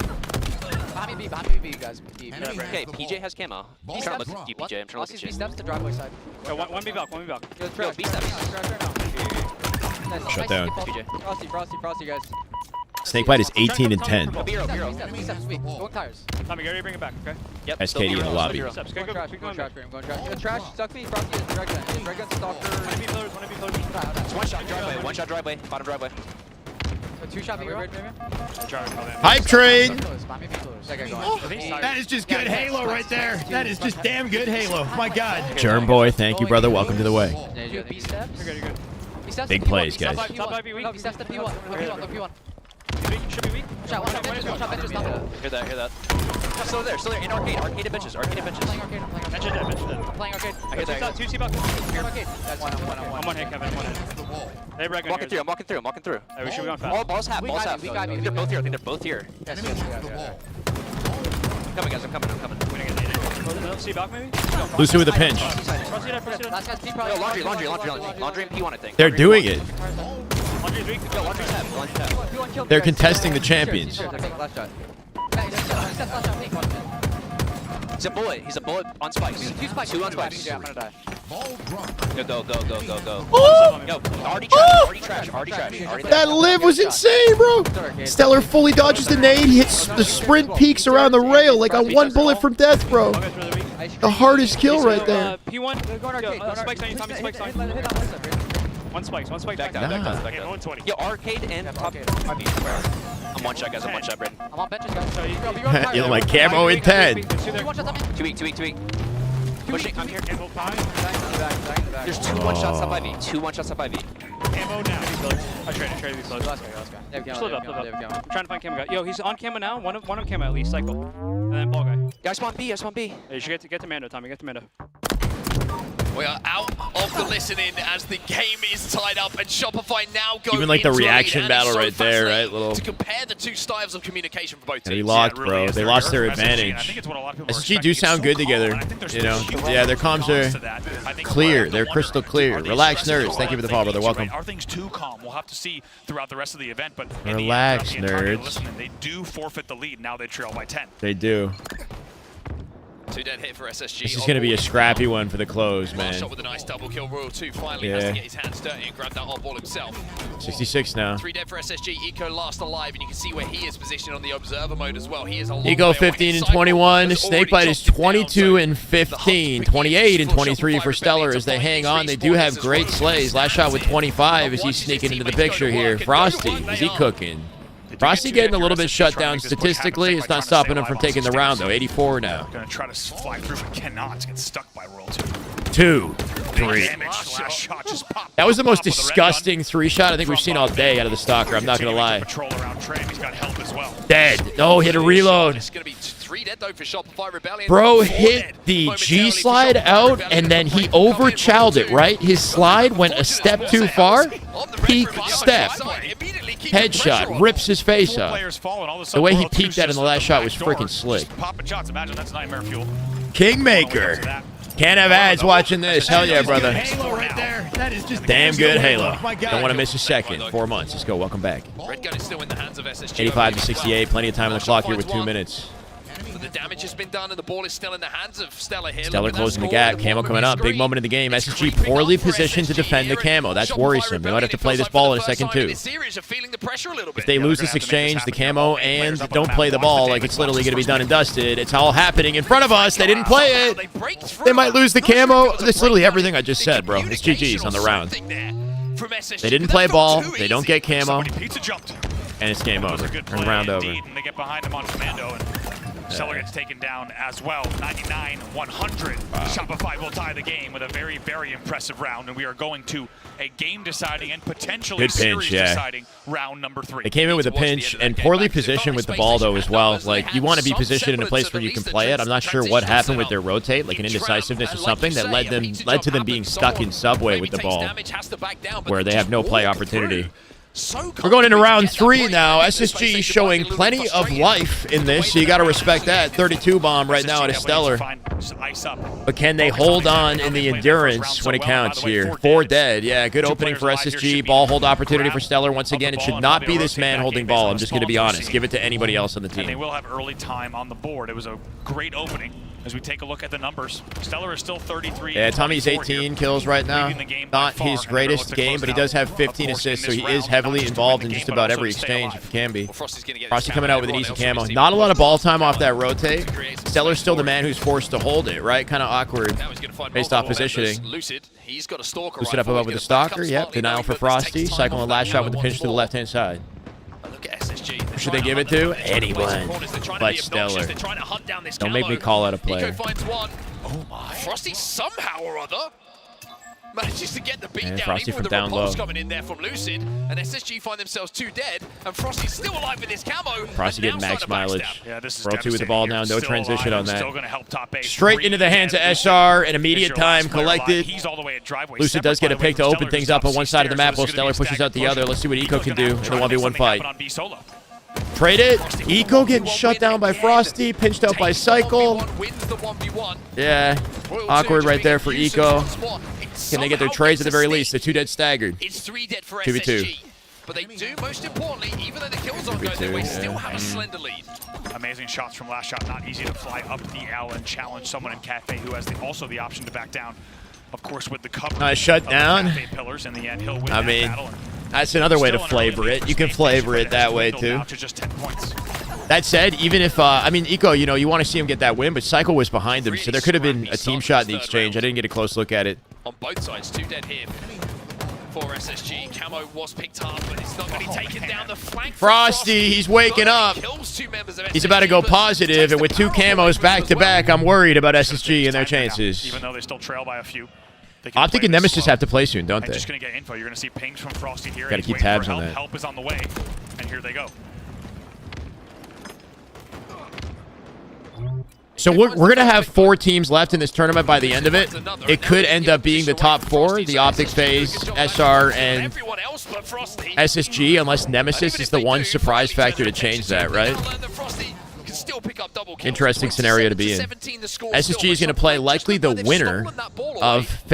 Behind me, B, guys. B. Okay, PJ has camo. I'm trying to look at you, PJ. I'm trying to look at you. steps to driveway side. One B block, one B block. Yo, B steps. Shut down. Frosty, guys. Snakebite is 18 and 10. B steps, going tires. Tommy, get ready to bring it back, okay? Yep. SKD in the lobby. Going trash, going trash. Trash, stuck me, Frosty, drag gun, stalker. One of you pillars. It's one shot driveway, bottom driveway. 2 shot, maybe? Hype train. That is just good Halo right there. That is just damn good Halo. My God. Germ boy, thank you, brother. Welcome to the way. B steps. You're good. Big plays, guys. No, B steps to P1. P1. Should be weak. One shot benches, Hear that. Still there, in arcade at benches, Playing arcade. Playing arcade. I hear that. 2 C-box. Arcade. That's one. I'm one hit, Kevin, I'm one hit. I'm walking through. Hey, we should be going fast. Balls half. I think they're both here. Yes. I'm coming. C-box maybe? Lucy with a pinch. Last guy's P probably. Laundry and P1, I think. They're doing it. Laundry's weak. Laundry's half. They're contesting the champions. Last shot. He's a bullet on spikes. 2 on spikes. I'm gonna die. Go. Oh! Yo, already trash. That live was insane, bro. Stellar fully dodges the nade. He hits the sprint peaks around the rail like on 1 bullet from death, bro. The hardest kill right there. P1. Spikes on you, Tommy. Spikes on you. One spikes. Back down. 120. Yo, arcade and top. I'm one shot, guys. Braden. I'm on benches, guys. You're like camo in 10. 2 weak. Pushing, I'm here. There's 2 1-shots up by me. 2 1-shots up by me. Camo now. I traded these loads. Last guy. Just live up. I'm trying to find camo guy. Yo, he's on camo now. One on camo at least. Cycle. And then ball guy. Yeah, I spawn B. Hey, you should get to Mando, Tommy. Get to Mando. We are out of the listening as the game is tied up, and Shopify now go Even like the into a lead, reaction and battle it's so right there, right? fascinating Little. to compare the 2 styles of communication for both They teams. locked, Yeah, it really bro. is. They They're lost their SSG, and I think advantage. it's what a lot of people are SSG do expecting. sound good together. You know, yeah, their comms are clear. They're crystal clear. Relax, nerds. Thank you for the follow, brother. Welcome. Are things too calm? We'll have to see throughout the rest of the event. But Relax, in the end, nerds. listening, they do forfeit the lead. Now they trail by 10. They do. 2 dead hit for SSG. This is going to be a scrappy one for the close, Last man. shot with a nice double kill. Royal 2 finally has to get his hands dirty and grab that on ball himself. 66 now. 3 dead for SSG. Eco last alive, and you can see where he is positioned on the observer mode as well. He is a long Eco way away. 15 and Cycle 21. has already Snakebite is chopped him down, 22 so and 15. 28 and 23 for Stellar as they hang on. They do have great slays. Last shot with 25 as he's sneaking into the picture here. Frosty, is he cooking? Frosty getting a little bit shut down statistically. It's not stopping him from taking the round, though. 84 now. Gonna try to fly through, but cannot. Get stuck by Royal 2. 2, 3. That was the most disgusting 3-shot I think we've seen all day out of the Stalker. I'm not going to lie. Dead. No, he had a reload. Bro hit the G slide out, and then he over-chowed it, right? His slide went a step too far. Peak step. Headshot. Rips his face out. The way he peeked that in the last shot was freaking slick. Kingmaker. Can't have ads watching this. Hell yeah, brother. Halo right there. That is just damn good Halo. Oh my God. Don't want to miss a second. 4 months. Let's go. Welcome back. Red gun is still in the hands of SSG. 85 to 68. Plenty of time on the clock here with 2 minutes. The damage has been done, and the ball is still in the hands of Stellar here. Stellar closing the gap. Camo coming up. Big moment in the game. SSG poorly positioned to defend the camo. That's worrisome. They might have to play this ball in a second, too. If they lose this exchange, the camo, and don't play the ball, like it's literally going to be done and dusted. It's all happening in front of us. They didn't play it. They might lose the camo. That's literally everything I just said, bro. It's GG's on the round. They didn't play ball. They don't get camo. And it's game over. And round over. And they get behind him on commando, and Stellar gets taken down as well. 99-100. Shopify will tie the game with a very, very impressive round, and we are going to a game-deciding and potentially series-deciding round number 3. They came in with a pinch and poorly positioned with the ball, though, as well. Like, you want to be positioned in a place where you can play it. I'm not sure what happened with their rotate, like an indecisiveness or something that led to them being stuck in Subway with the ball, where they have no play opportunity. We're going into round 3 now. SSG showing plenty of life in this, so you got to respect that. 32 bomb right now at a Stellar. But can they hold on in the endurance when it counts here? 4 dead. Yeah, good opening for SSG. Ball hold opportunity for Stellar. Once again, it should not be this man holding ball. I'm just going to be honest. Give it to anybody else on the team. And they will have early time on the board. It was a great opening. As we take a look at the numbers, Stellar is still 33. Yeah, Tommy's 18 kills right now. Not his greatest game, but he does have 15 assists, so he is heavily involved in just about every exchange if he can be. Frosty coming out with an easy camo. Not a lot of ball time off that rotate. Stellar's still the man who's forced to hold it, right? Kind of awkward based off positioning. Lucid up above with the Stalker. Yep, denial for Frosty. Cycling the last shot with the pinch to the left-hand side. Who should they give it to? Anyone but Stellar. Don't make me call out a player. Oh my. Frosty somehow or other manages to get the beat down, Frosty even with from the down low. coming in there from Lucid, and SSG find themselves 2 dead, and Frosty's still alive with his camo. Frosty getting max mileage. Yeah, this is Roll 2 with the ball now, no transition on that. Still gonna help top 8. Straight into the hands of SR, and immediate time collected. He's all the way at driveway. Lucid does get a pick to open things up on one side of the map while Stellar pushes out the other. Let's see what Eco can do in the 1v1 fight. Trade it. Eco getting shut down by Frosty, pinched out by Cycle. Yeah, awkward right there for Eco. Can they get their trades at the very least? The 2 dead staggered. It's 3 dead for 2v2. SSG. But they do, most importantly, even though the kills aren't going their way, still have a slender lead. Amazing shots from last shot. Not easy to fly up the L and challenge someone in Cafe who has also the option to back down. Of course, with the cover shut down. Pillars in the end, he'll win I mean, that's another way to flavor it. You can flavor it that way too. That said, even if I mean, Eco, you know, you want to see him get that win, but Cycle was behind him, so there could have been a team shot in the exchange. I didn't get a close look at it. On both sides, 2 dead here for SSG. Camo was picked up, but it's not going to be taken down the flank. Frosty, he's waking up. He's about to go positive, and with 2 camos back to back, I'm worried about SSG and their chances. Even though they still trail by a few. Optic and Nemesis have to play soon, don't they? I'm just going to get info. You're going to see pings from Frosty here. Got to keep tabs on that. Help is on the way, and here they go. So we're going to have 4 teams left in this tournament by the end of it. It could end up being the top 4, the Optic FaZe, SR, and SSG, unless Nemesis is the one surprise factor to change that, right? Interesting scenario to be in. SSG is going to play likely the winner of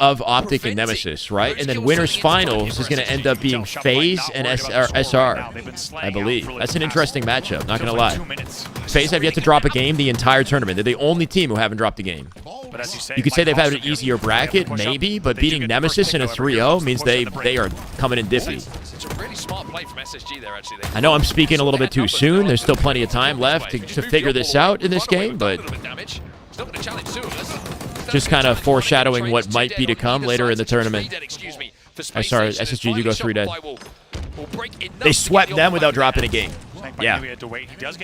Optic and Nemesis, right? And then winners finals is going to end up being FaZe and SR, I believe. That's an interesting matchup, not going to lie. FaZe have yet to drop a game the entire tournament. They're the only team who haven't dropped a game. You could say they've had an easier bracket, maybe, but beating Nemesis in a 3-0 means they are coming in diffy. It's a really smart play from SSG there, actually. I know I'm speaking a little bit too soon. There's still plenty of time left to figure this out in this game, but just kind of foreshadowing what might be to come later in the tournament. Sorry, SSG do go 3 dead. They swept them without dropping a game. Yeah.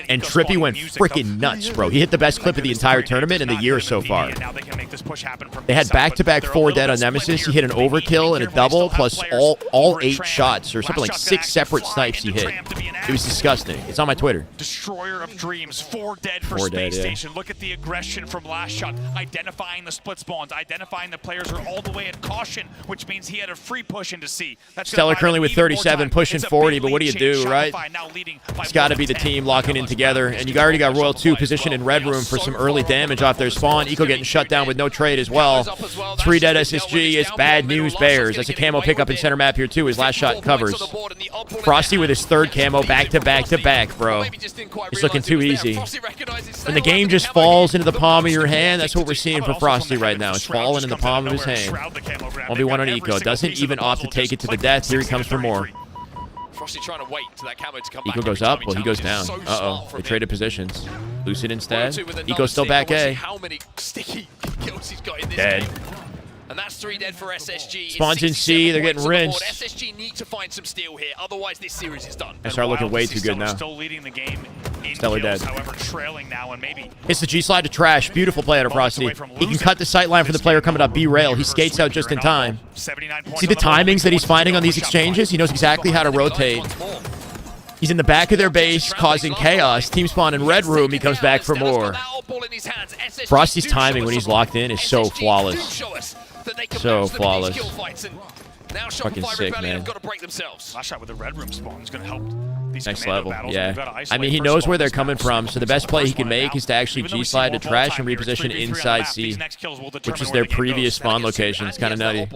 And Trippy went freaking nuts, bro. He hit the best clip of the entire tournament in the year so far. They had back-to-back 4 dead on Nemesis. He hit an overkill and a double, plus all 8 shots, or something like 6 separate snipes he hit. It was disgusting. It's on my Twitter. Destroyer of Dreams, 4 dead for Space Station. Look at the aggression from last shot, identifying the split spawns, identifying the players are all the way at caution, which means he had a free push into C. Stellar currently with 37, pushing 40, but what do you do, right? It's got to be the team locking in together, and you already got Royal 2 positioned in red room for some early damage off their spawn. Eco getting shut down with no trade as well. 3 dead SSG. It's bad news bears. That's a camo pickup in center map here too. His last shot covers. Frosty with his 3rd camo back to back to back, bro. It's looking too easy. When the game just falls into the palm of your hand, that's what we're seeing for Frosty right now. It's falling in the palm of his hand. 1v1 on Eco. Doesn't even opt to take it to the death. Here he comes for more. Frosty trying to wait to that camo to come Eco back. goes up. Well, he goes down. Uh-oh. They traded positions. Lucid instead. Eco's still back A. How many sticky kills he's got in this Dead. game. And that's 3 dead for SSG. Spawns in C. They're getting rinsed. SSG need to find some steal here, otherwise this series is done. They start looking way too good now. Still leading the game in Stellar kills, dead. however, trailing now and maybe Hits the G slide to trash. Beautiful play out of Frosty. He can cut the sight line for the player coming up B rail. He skates out just in time. See the timings that he's finding on these exchanges? He knows exactly how to rotate. He's in the back of their base, causing chaos. Team spawn in red room. He comes back for more. Frosty's timing when he's locked in is so flawless. So flawless. Fucking sick, man. Last shot with the red room spawn is going to help these Next commando level, battles. yeah. I mean, he knows where they're coming from, so the best play he can make is to actually G-slide to trash and reposition inside C, which is their previous spawn location. It's kind of nutty.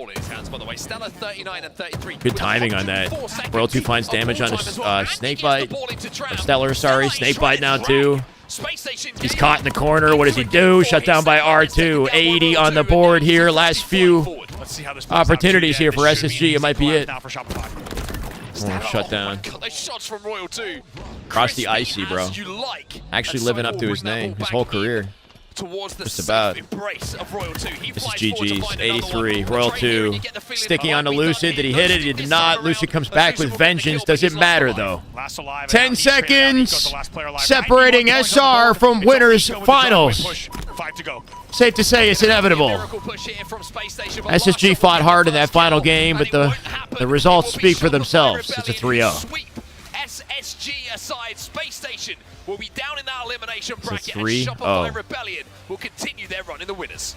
Good timing on that. Royal 2 finds damage on a Snakebite. Or Stellar, sorry. Snakebite now, too. He's caught in the corner. What does he do? Shut down by R2. 80 on the board here. Last few opportunities here for SSG. It might be it. Oh, shut down. Across the icy, bro. Actually living up to his name, his whole career. Just about. This is GG's. 83. Royal 2. Sticky on to Lucid. Did he hit it? He did not. Lucid comes back with vengeance. Does it matter, though? 10 seconds separating SR from winners finals. Safe to say it's inevitable. SSG fought hard in that final game, but the results speak for themselves. It's a 3-0. SSG aside, Space Station will be down in that elimination bracket, and 3-0. Shopify Rebellion will continue their run in the winners.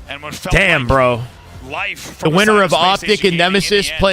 And Damn, bro. Life the winner of Optic and Nemesis plays